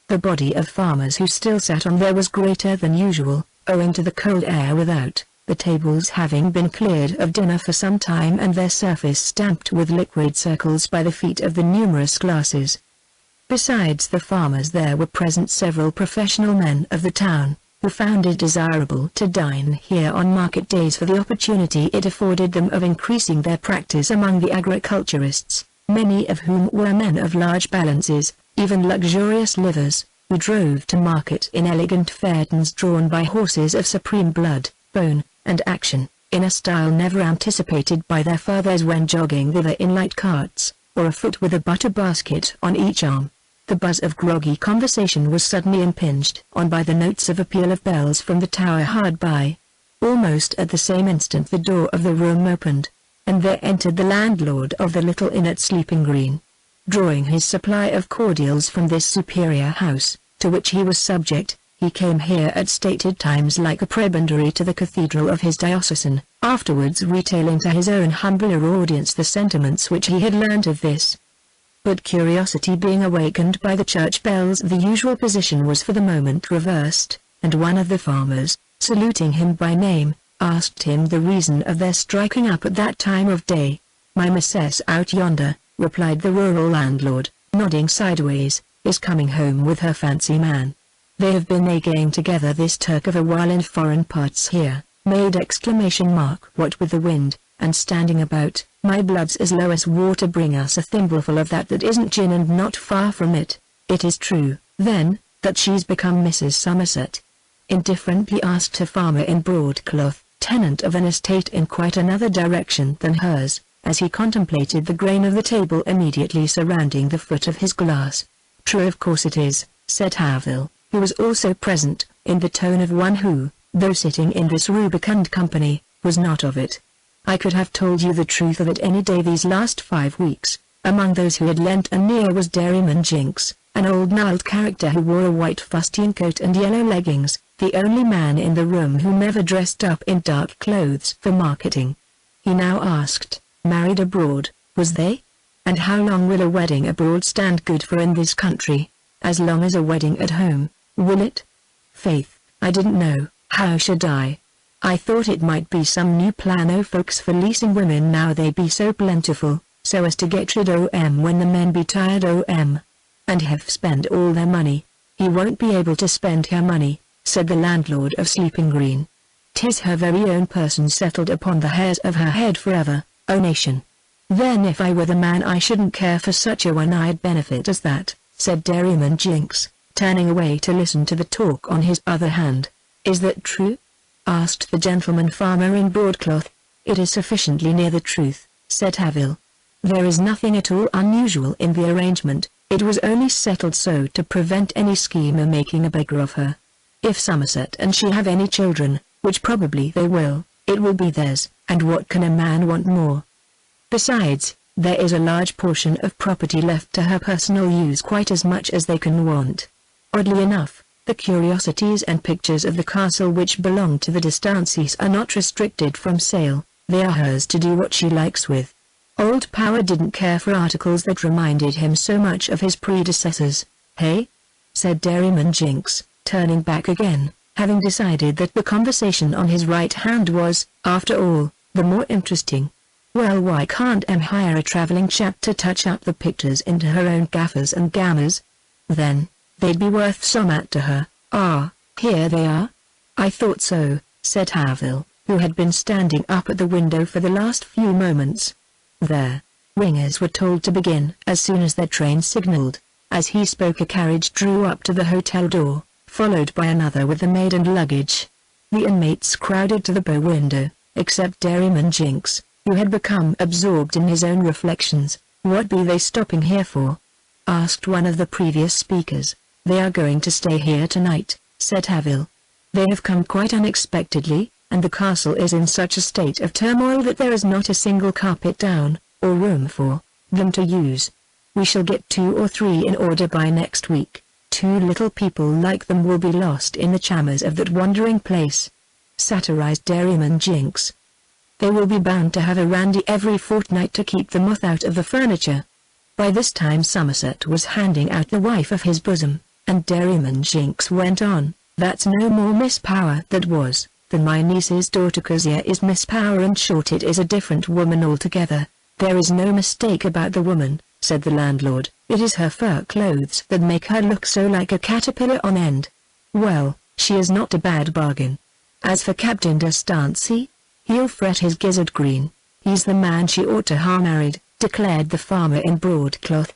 The body of farmers who still sat on there was greater than usual, owing to the cold air without, the tables having been cleared of dinner for some time and their surface stamped with liquid circles by the feet of the numerous glasses. Besides the farmers there were present several professional men of the town, who found it desirable to dine here on market days for the opportunity it afforded them of increasing their practice among the agriculturists, many of whom were men of large balances, even luxurious livers, who drove to market in elegant phaetons drawn by horses of supreme blood, bone, and action, in a style never anticipated by their fathers when jogging thither in light carts, or afoot with a butter basket on each arm. The buzz of groggy conversation was suddenly impinged on by the notes of a peal of bells from the tower hard by. Almost at the same instant the door of the room opened, and there entered the landlord of the little inn at Sleeping Green. Drawing his supply of cordials from this superior house, to which he was subject, he came here at stated times like a prebendary to the cathedral of his diocesan, afterwards retailing to his own humbler audience the sentiments which he had learnt of this. But curiosity being awakened by the church bells, the usual position was for the moment reversed, and one of the farmers, saluting him by name, asked him the reason of their striking up at that time of day. "My missus out yonder," replied the rural landlord, nodding sideways, "is coming home with her fancy man. They have been a-gaying together this Turk of a while in foreign parts here, made exclamation mark what with the wind, and standing about, my blood's as low as water. Bring us a thimbleful of that isn't gin, and not far from it." "It is true, then, that she's become Mrs. Somerset?" indifferently asked a farmer in broadcloth, tenant of an estate in quite another direction than hers, as he contemplated the grain of the table immediately surrounding the foot of his glass. "True, of course it is," said Havil, who was also present, in the tone of one who, though sitting in this rubicund company, was not of it. "I could have told you the truth of it any day these last 5 weeks." Among those who had lent an ear was Dairyman Jinks, an old gnarled character who wore a white fustian coat and yellow leggings, the only man in the room who never dressed up in dark clothes for marketing. He now asked, "Married abroad, was they? And how long will a wedding abroad stand good for in this country?" "As long as a wedding at home, will it?" "Faith, I didn't know. How should I? I thought it might be some new plan o' folks for leasing women now they be so plentiful, so as to get rid o' 'em when the men be tired o' 'em, and have spent all their money." "He won't be able to spend her money," said the landlord of Sleeping Green. "'Tis her very own person settled upon the hairs of her head forever, O nation." "Then if I were the man I shouldn't care for such a one. I'd benefit as that," said Dairyman Jinks, turning away to listen to the talk on his other hand. "Is that true?" asked the gentleman farmer in broadcloth. "It is sufficiently near the truth," said Havil. "There is nothing at all unusual in the arrangement. It was only settled so to prevent any schemer making a beggar of her. If Somerset and she have any children, which probably they will, it will be theirs, and what can a man want more? Besides, there is a large portion of property left to her personal use, quite as much as they can want. Oddly enough, the curiosities and pictures of the castle which belong to the D'Estancys are not restricted from sale, they are hers to do what she likes with. Old Power didn't care for articles that reminded him so much of his predecessors, hey?" said Dairyman Jinks, turning back again, having decided that the conversation on his right hand was, after all, the more interesting. "Well, why can't em hire a travelling chap to touch up the pictures into her own gaffers and gammers? Then, they'd be worth summat to her." "Ah, here they are?" "I thought so," said Havil, who had been standing up at the window for the last few moments. "There." Ringers were told to begin as soon as their train signalled. As he spoke a carriage drew up to the hotel door, followed by another with the maid and luggage. The inmates crowded to the bow window, except Dairyman Jinks, who had become absorbed in his own reflections. "What be they stopping here for?" asked one of the previous speakers. "They are going to stay here tonight," said Havil. "They have come quite unexpectedly, and the castle is in such a state of turmoil that there is not a single carpet down, or room for them to use. We shall get 2 or 3 in order by next week. 2 little people like them will be lost in the chambers of that wandering place," satirized Dairyman Jinks. "They will be bound to have a randy every fortnight to keep the moth out of the furniture." By this time Somerset was handing out the wife of his bosom, and Dairyman Jinks went on, "That's no more Miss Power that was, than my niece's daughter Kezia is Miss Power, and short it is a different woman altogether." "There is no mistake about the woman," said the landlord. "It is her fur clothes that make her look so like a caterpillar on end. Well, she is not a bad bargain. As for Captain D'Estancey, he'll fret his gizzard green. He's the man she ought to ha' married," declared the farmer in broadcloth.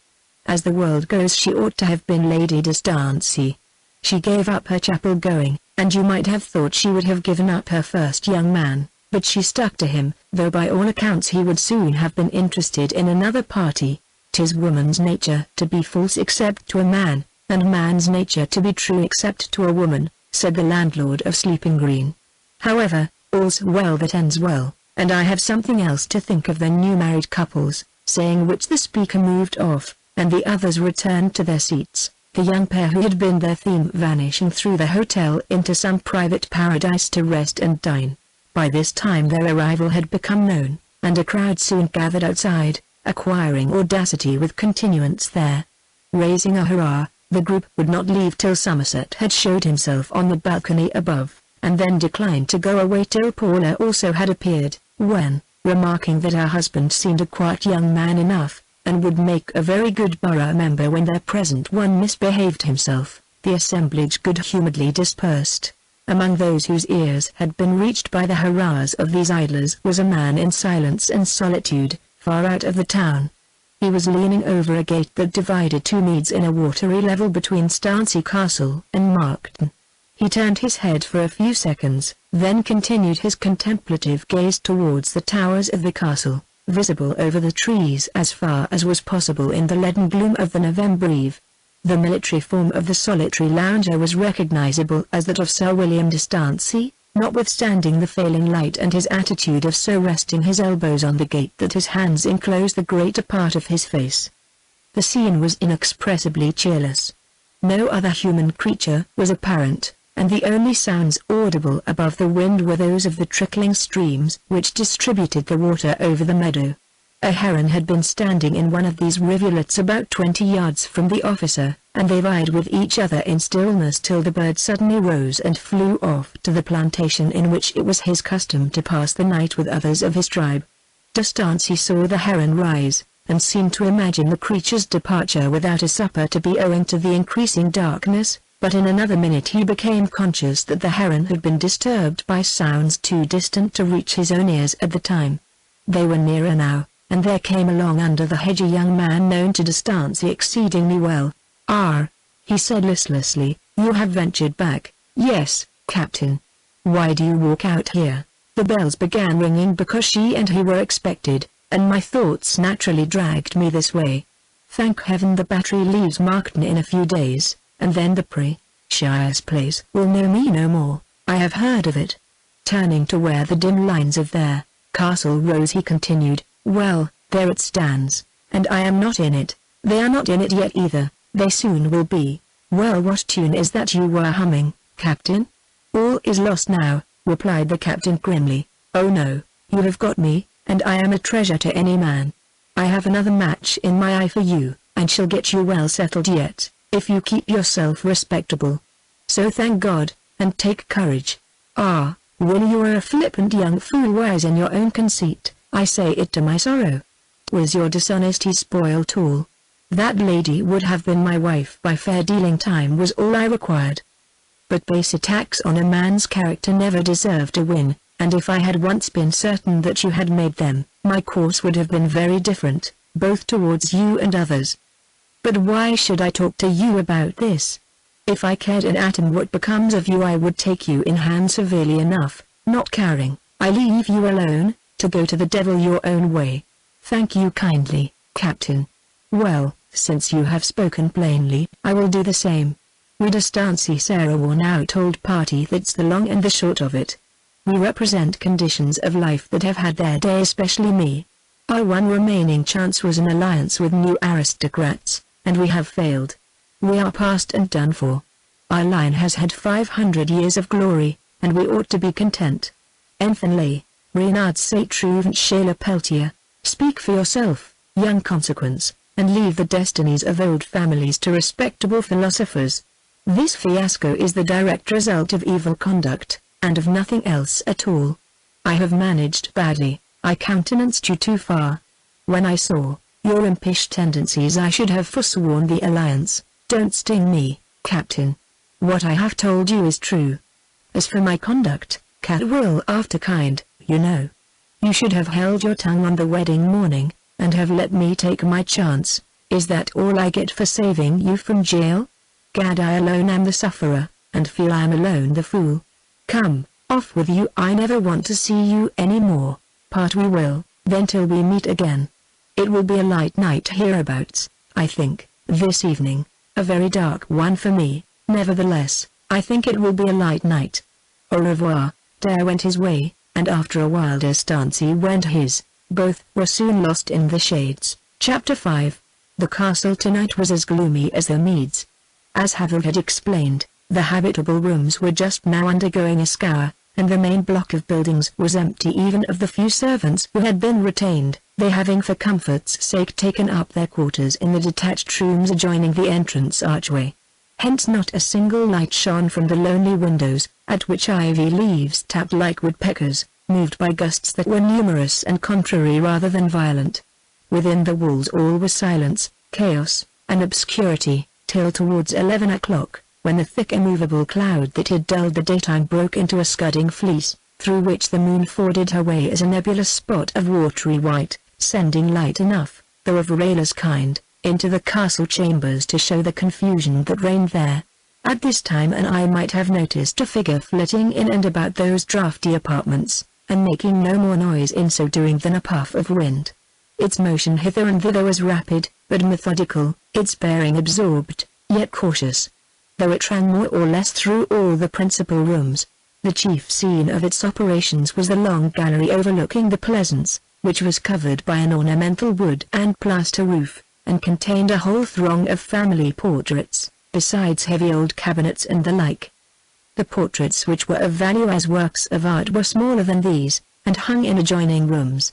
As the world goes, she ought to have been Lady Distancy. She gave up her chapel going, and you might have thought she would have given up her first young man, but she stuck to him, though by all accounts he would soon have been interested in another party. 'Tis woman's nature to be false except to a man, and man's nature to be true except to a woman, said the landlord of Sleeping Green. However, all's well that ends well, and I have something else to think of than new married couples, saying which the speaker moved off, and the others returned to their seats, the young pair who had been their theme vanishing through the hotel into some private paradise to rest and dine. By this time their arrival had become known, and a crowd soon gathered outside, acquiring audacity with continuance there. Raising a hurrah, the group would not leave till Somerset had showed himself on the balcony above, and then declined to go away till Paula also had appeared, when, remarking that her husband seemed a quiet young man enough, and would make a very good borough member when their present one misbehaved himself, the assemblage good-humouredly dispersed. Among those whose ears had been reached by the hurrahs of these idlers was a man in silence and solitude, far out of the town. He was leaning over a gate that divided two meads in a watery level between Stansea Castle and Markton. He turned his head for a few seconds, then continued his contemplative gaze towards the towers of the castle, visible over the trees as far as was possible in the leaden gloom of the November eve. The military form of the solitary lounger was recognizable as that of Sir William de Stansea, notwithstanding the failing light and his attitude of so resting his elbows on the gate that his hands enclosed the greater part of his face. The scene was inexpressibly cheerless. No other human creature was apparent, and the only sounds audible above the wind were those of the trickling streams which distributed the water over the meadow. A heron had been standing in one of these rivulets about 20 yards from the officer, and they vied with each other in stillness till the bird suddenly rose and flew off to the plantation in which it was his custom to pass the night with others of his tribe. De Stansea saw the heron rise, and seemed to imagine the creature's departure without a supper to be owing to the increasing darkness, but in another minute he became conscious that the heron had been disturbed by sounds too distant to reach his own ears at the time. They were nearer now, and there came along under the hedge a young man known to De Stansea exceedingly well. "Ah," he said listlessly, "you have ventured back." "Yes, Captain." "Why do you walk out here?" The bells began ringing because she and he were expected, and my thoughts naturally dragged me this way. Thank heaven the battery leaves Markton in a few days, and then the Shire's place will know me no more. I have heard of it. Turning to where the dim lines of their castle rose he continued, "Well, there it stands, and I am not in it. They are not in it yet either, they soon will be. Well, what tune is that you were humming, Captain?" "All is lost now," replied the captain grimly. "Oh no, you have got me, and I am a treasure to any man. I have another match in my eye for you, and shall get you well settled yet, if you keep yourself respectable. So thank God, and take courage. Ah, Willie, you are a flippant young fool wise in your own conceit, I say it to my sorrow. Was your dishonesty spoiled all? That lady would have been my wife by fair dealing, time was all I required. But base attacks on a man's character never deserve to win, and if I had once been certain that you had made them, my course would have been very different, both towards you and others. But why should I talk to you about this? If I cared an atom what becomes of you, I would take you in hand severely enough. Not caring, I leave you alone, to go to the devil your own way. Thank you kindly, Captain. Well, since you have spoken plainly, I will do the same. We De Stansea Sarah worn out old party, that's the long and the short of it. We represent conditions of life that have had their day, especially me. Our one remaining chance was an alliance with new aristocrats, and we have failed. We are past and done for. Our line has had 500 years of glory, and we ought to be content. Enfin, Renard c'est trouve chez le Peltier. Speak for yourself, young consequence, and leave the destinies of old families to respectable philosophers. This fiasco is the direct result of evil conduct, and of nothing else at all. I have managed badly, I countenanced you too far. When I saw your impish tendencies, I should have forsworn the alliance. Don't sting me, Captain. What I have told you is true. As for my conduct, cat will after kind, you know. You should have held your tongue on the wedding morning, and have let me take my chance. Is that all I get for saving you from jail? Gad, I alone am the sufferer, and feel I am alone the fool. Come, off with you, I never want to see you any more. Part we will, then till we meet again. It will be a light night hereabouts, I think, this evening, a very dark one for me, nevertheless, I think it will be a light night. Au revoir. Dare went his way, and after a while Stancy went his. Both were soon lost in the shades. Chapter 5. The castle tonight was as gloomy as the meads. As Havel had explained, the habitable rooms were just now undergoing a scour, and the main block of buildings was empty even of the few servants who had been retained, they having for comfort's sake taken up their quarters in the detached rooms adjoining the entrance archway. Hence not a single light shone from the lonely windows, at which ivy leaves tapped like woodpeckers, moved by gusts that were numerous and contrary rather than violent. Within the walls all was silence, chaos, and obscurity, till towards 11 o'clock, when the thick immovable cloud that had dulled the daytime broke into a scudding fleece, through which the moon forded her way as a nebulous spot of watery white, sending light enough, though of a rayless kind, into the castle chambers to show the confusion that reigned there. At this time an eye might have noticed a figure flitting in and about those draughty apartments, and making no more noise in so doing than a puff of wind. Its motion hither and thither was rapid, but methodical, its bearing absorbed, yet cautious. Though it ran more or less through all the principal rooms, the chief scene of its operations was the long gallery overlooking the pleasance, which was covered by an ornamental wood and plaster roof, and contained a whole throng of family portraits, besides heavy old cabinets and the like. The portraits which were of value as works of art were smaller than these, and hung in adjoining rooms.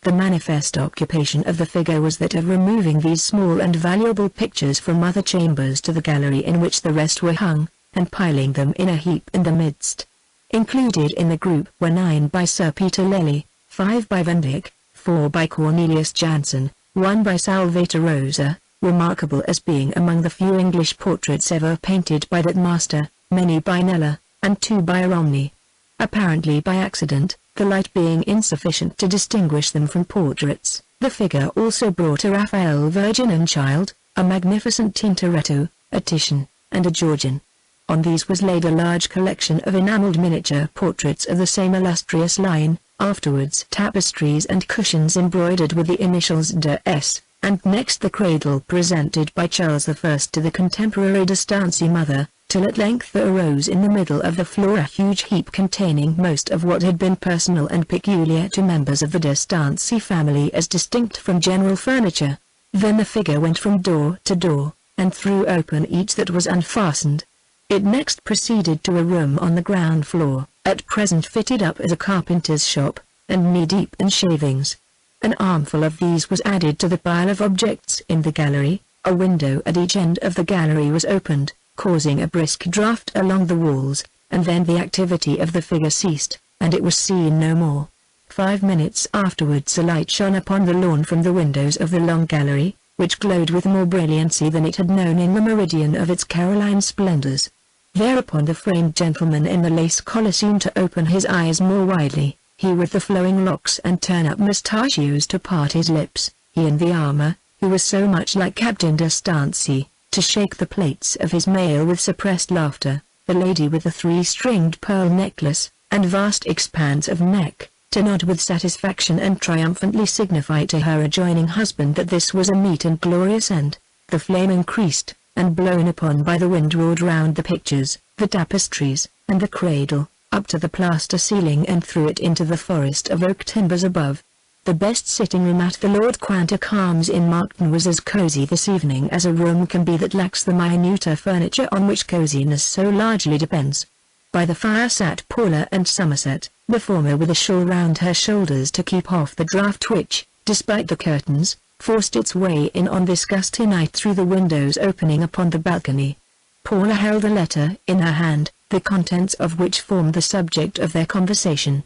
The manifest occupation of the figure was that of removing these small and valuable pictures from other chambers to the gallery in which the rest were hung, and piling them in a heap in the midst. Included in the group were 9 by Sir Peter Lely, 5 by Van Dyck, 4 by Cornelius Jansen, 1 by Salvator Rosa, remarkable as being among the few English portraits ever painted by that master, many by Kneller, and 2 by Romney. Apparently by accident, the light being insufficient to distinguish them from portraits, the figure also brought a Raphael Virgin and Child, a magnificent Tintoretto, a Titian, and a Georgian. On these was laid a large collection of enamelled miniature portraits of the same illustrious line, afterwards tapestries and cushions embroidered with the initials D.S., and next the cradle presented by Charles I to the contemporary de Stancy mother, till at length there arose in the middle of the floor a huge heap containing most of what had been personal and peculiar to members of the de Stancy family as distinct from general furniture. Then the figure went from door to door, and threw open each that was unfastened. It next proceeded to a room on the ground floor, at present fitted up as a carpenter's shop, and knee-deep in shavings. An armful of these was added to the pile of objects in the gallery. A window at each end of the gallery was opened, causing a brisk draught along the walls, and then the activity of the figure ceased, and it was seen no more. 5 minutes afterwards a light shone upon the lawn from the windows of the long gallery, which glowed with more brilliancy than it had known in the meridian of its Caroline splendors. Thereupon the framed gentleman in the lace collar seemed to open his eyes more widely, he with the flowing locks and turn-up mustachios to part his lips, he in the armor, who was so much like Captain de Stancy, to shake the plates of his mail with suppressed laughter, the lady with the 3-stringed pearl necklace, and vast expanse of neck, to nod with satisfaction and triumphantly signify to her adjoining husband that this was a meet and glorious end. The flame increased, and blown upon by the wind roared round the pictures, the tapestries, and the cradle, up to the plaster ceiling and threw it into the forest of oak timbers above. The best sitting room at the Lord Quantock Arms in Markton was as cosy this evening as a room can be that lacks the minuter furniture on which coziness so largely depends. By the fire sat Paula and Somerset, the former with a shawl round her shoulders to keep off the draught which, despite the curtains, forced its way in on this gusty night through the windows opening upon the balcony. Paula held a letter in her hand, the contents of which formed the subject of their conversation.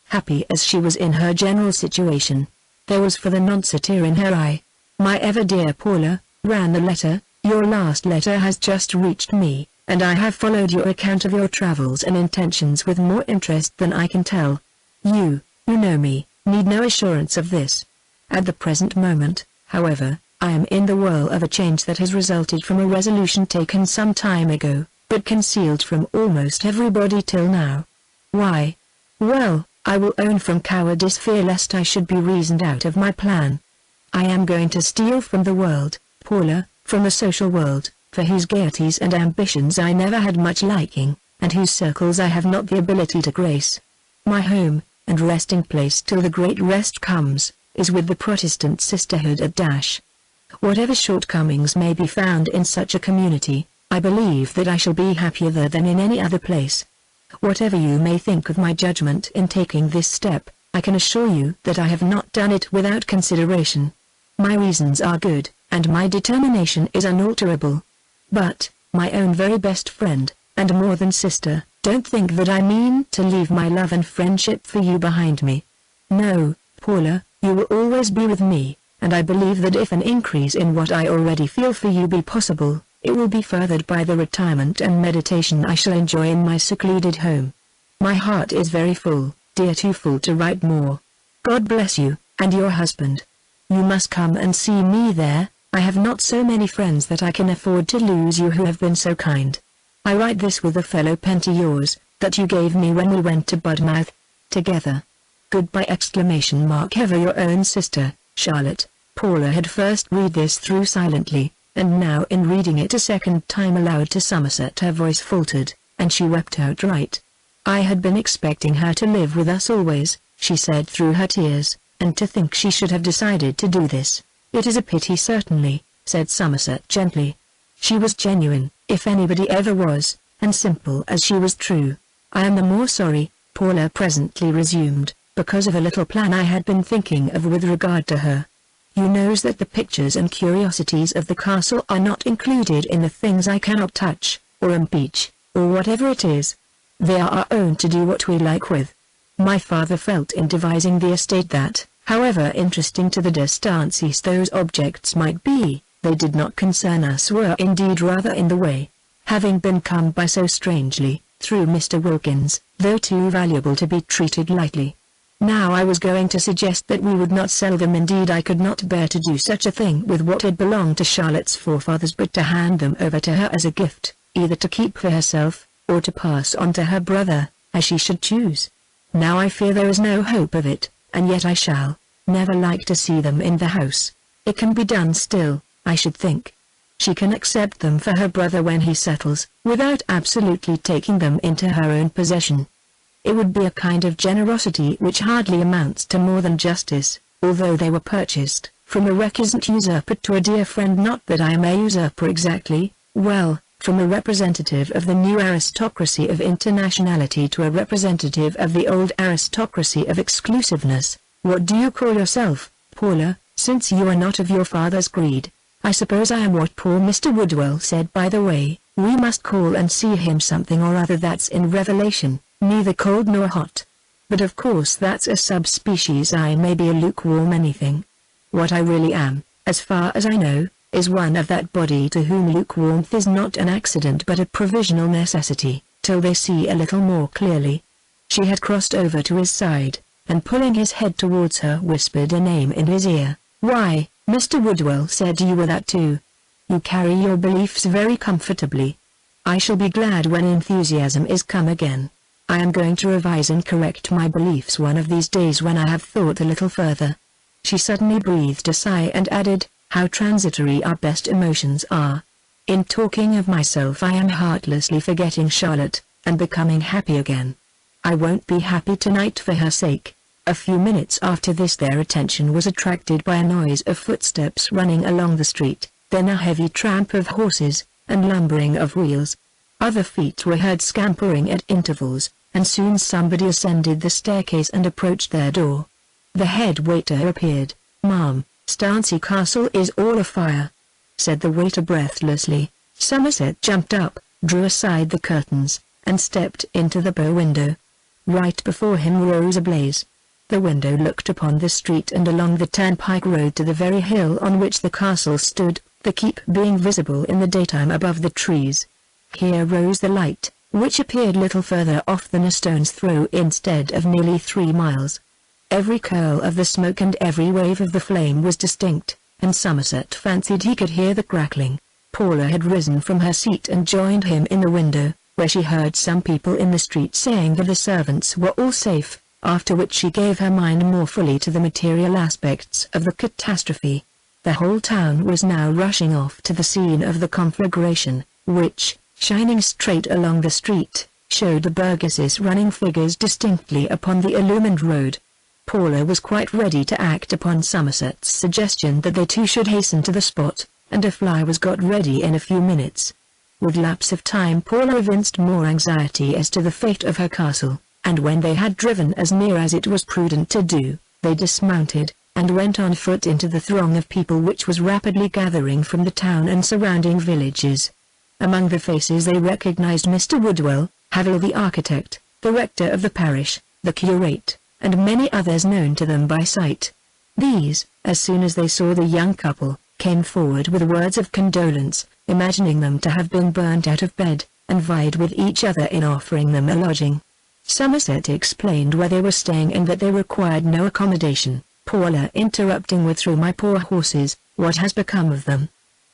Happy as she was in her general situation, there was for the nonce a tear in her eye. "My ever dear Paula," ran the letter, "your last letter has just reached me, and I have followed your account of your travels and intentions with more interest than I can tell. You, who know me, need no assurance of this. At the present moment, however, I am in the whirl of a change that has resulted from a resolution taken some time ago, but concealed from almost everybody till now. Why? Well, I will own from cowardice fear lest I should be reasoned out of my plan. I am going to steal from the world, Paula, from the social world, for whose gaieties and ambitions I never had much liking, and whose circles I have not the ability to grace. My home, and resting place till the great rest comes, is with the Protestant sisterhood at Dash. Whatever shortcomings may be found in such a community, I believe that I shall be happier there than in any other place. Whatever you may think of my judgment in taking this step, I can assure you that I have not done it without consideration. My reasons are good, and my determination is unalterable. But, my own very best friend, and more than sister, don't think that I mean to leave my love and friendship for you behind me. No, Paula, you will always be with me, and I believe that if an increase in what I already feel for you be possible, it will be furthered by the retirement and meditation I shall enjoy in my secluded home. My heart is very full, dear, too full to write more. God bless you, and your husband. You must come and see me there. I have not so many friends that I can afford to lose you who have been so kind. I write this with a fellow pen to yours, that you gave me when we went to Budmouth, together. Goodbye! Ever your own sister, Charlotte. Paula had first read this through silently, and now in reading it a second time aloud to Somerset her voice faltered, and she wept outright. I had been expecting her to live with us always, she said through her tears, and to think she should have decided to do this. It is a pity certainly, said Somerset gently. She was genuine, if anybody ever was, and simple as she was true. I am the more sorry, Paula presently resumed, because of a little plan I had been thinking of with regard to her. You knows that the pictures and curiosities of the castle are not included in the things I cannot touch, or impeach, or whatever it is. They are our own to do what we like with. My father felt in devising the estate that, however interesting to the D'Estanciers those objects might be, they did not concern us, were indeed rather in the way, having been come by so strangely, through Mr. Wilkins, though too valuable to be treated lightly. Now I was going to suggest that we would not sell them. Indeed, I could not bear to do such a thing with what had belonged to Charlotte's forefathers, but to hand them over to her as a gift, either to keep for herself, or to pass on to her brother, as she should choose. Now I fear there is no hope of it, and yet I shall never like to see them in the house. It can be done still, I should think. She can accept them for her brother when he settles, without absolutely taking them into her own possession. It would be a kind of generosity which hardly amounts to more than justice, although they were purchased, from a recusant usurper to a dear friend. Not that I am a usurper exactly, well, from a representative of the new aristocracy of internationality to a representative of the old aristocracy of exclusiveness. What do you call yourself, Paula, since you are not of your father's greed? I suppose I am what poor Mr. Woodwell said. By the way, we must call and see him something or other that's in Revelation, neither cold nor hot. But of course that's a subspecies. I may be a lukewarm anything. What I really am, as far as I know, is one of that body to whom lukewarmth is not an accident but a provisional necessity, till they see a little more clearly. She had crossed over to his side, and pulling his head towards her whispered a name in his ear. Why, Mr. Woodwell said you were that too. You carry your beliefs very comfortably. I shall be glad when enthusiasm is come again. I am going to revise and correct my beliefs one of these days when I have thought a little further. She suddenly breathed a sigh and added, how transitory our best emotions are. In talking of myself I am heartlessly forgetting Charlotte, and becoming happy again. I won't be happy tonight for her sake. A few minutes after this their attention was attracted by a noise of footsteps running along the street, then a heavy tramp of horses, and lumbering of wheels. Other feet were heard scampering at intervals, and soon somebody ascended the staircase and approached their door. The head waiter appeared. Ma'am, Stancy Castle is all afire, said the waiter breathlessly. Somerset jumped up, drew aside the curtains, and stepped into the bow window. Right before him rose a blaze. The window looked upon the street and along the turnpike road to the very hill on which the castle stood, the keep being visible in the daytime above the trees. Here rose the light, which appeared little further off than a stone's throw instead of nearly 3 miles. Every curl of the smoke and every wave of the flame was distinct, and Somerset fancied he could hear the crackling. Paula had risen from her seat and joined him in the window, where she heard some people in the street saying that the servants were all safe, after which she gave her mind more fully to the material aspects of the catastrophe. The whole town was now rushing off to the scene of the conflagration, which, shining straight along the street, showed the Burgesses running figures distinctly upon the illumined road. Paula was quite ready to act upon Somerset's suggestion that they too should hasten to the spot, and a fly was got ready in a few minutes. With lapse of time Paula evinced more anxiety as to the fate of her castle, and when they had driven as near as it was prudent to do, they dismounted, and went on foot into the throng of people which was rapidly gathering from the town and surrounding villages. Among the faces they recognized Mr. Woodwell, Havel the architect, the rector of the parish, the curate, and many others known to them by sight. These, as soon as they saw the young couple, came forward with words of condolence, imagining them to have been burnt out of bed, and vied with each other in offering them a lodging. Somerset explained where they were staying and that they required no accommodation, Paula interrupting with, "Through my poor horses, what has become of them?"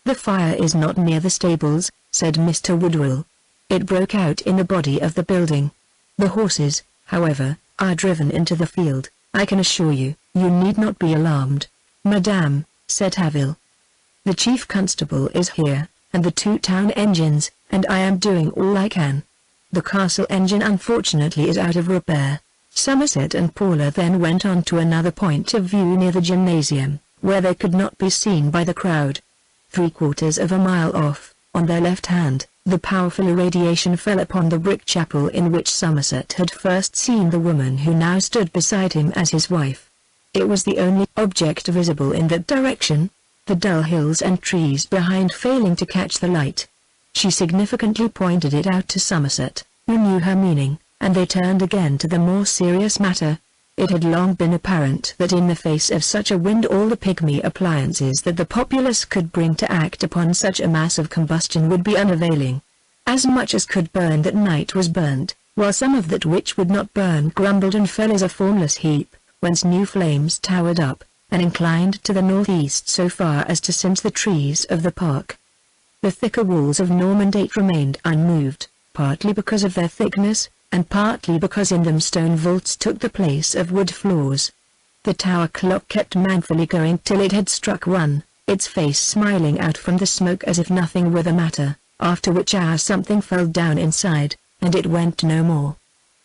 "The fire is not near the stables," said Mr. Woodwell. "It broke out in the body of the building. The horses, however, are driven into the field. I can assure you, you need not be alarmed." "Madame," said Havel, "the chief constable is here, and the 2 town engines, and I am doing all I can. The castle engine unfortunately is out of repair." Somerset and Paula then went on to another point of view near the gymnasium, where they could not be seen by the crowd. 3/4 of a mile off, on their left hand, the powerful irradiation fell upon the brick chapel in which Somerset had first seen the woman who now stood beside him as his wife. It was the only object visible in that direction, the dull hills and trees behind failing to catch the light. She significantly pointed it out to Somerset, who knew her meaning, and they turned again to the more serious matter. It had long been apparent that in the face of such a wind all the pygmy appliances that the populace could bring to act upon such a mass of combustion would be unavailing. As much as could burn that night was burnt, while some of that which would not burn grumbled and fell as a formless heap, whence new flames towered up, and inclined to the northeast so far as to singe the trees of the park. The thicker walls of Norman date remained unmoved, partly because of their thickness, and partly because in them stone vaults took the place of wood floors. The tower clock kept manfully going till it had struck 1, its face smiling out from the smoke as if nothing were the matter, after which hour something fell down inside, and it went no more.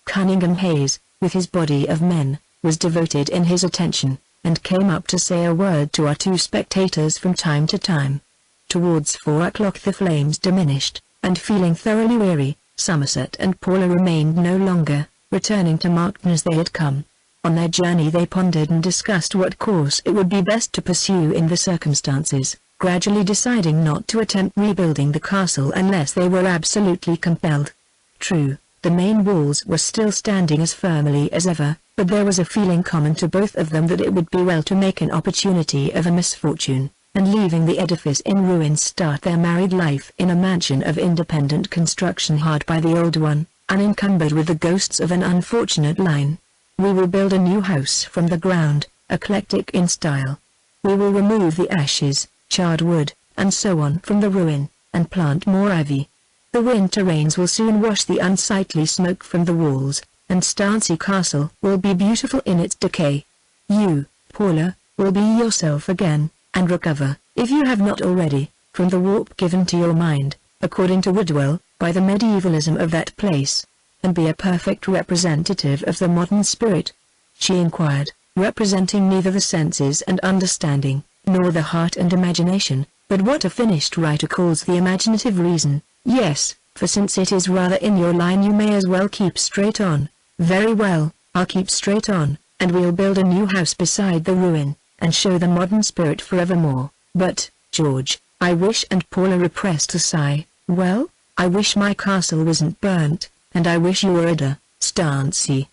Cunningham Hayes, with his body of men, was devoted in his attention, and came up to say a word to our 2 spectators from time to time. Towards 4 o'clock the flames diminished, and feeling thoroughly weary, Somerset and Paula remained no longer, returning to Markton as they had come. On their journey they pondered and discussed what course it would be best to pursue in the circumstances, gradually deciding not to attempt rebuilding the castle unless they were absolutely compelled. True, the main walls were still standing as firmly as ever, but there was a feeling common to both of them that it would be well to make an opportunity of a misfortune, and leaving the edifice in ruins start their married life in a mansion of independent construction hard by the old one, unencumbered with the ghosts of an unfortunate line. We will build a new house from the ground, eclectic in style. We will remove the ashes, charred wood, and so on from the ruin, and plant more ivy. The winter rains will soon wash the unsightly smoke from the walls, and Starnsey Castle will be beautiful in its decay. You, Paula, will be yourself again, and recover, if you have not already, from the warp given to your mind, according to Woodwell, by the medievalism of that place, and be a perfect representative of the modern spirit?" she inquired, representing neither the senses and understanding, nor the heart and imagination, but what a finished writer calls the imaginative reason. "Yes, for since it is rather in your line you may as well keep straight on." "Very well, I'll keep straight on, and we'll build a new house beside the ruin, and show the modern spirit forevermore. But, George, I wish," and Paula repressed a sigh, "well, I wish my castle wasn't burnt, and I wish you were at Starnsey."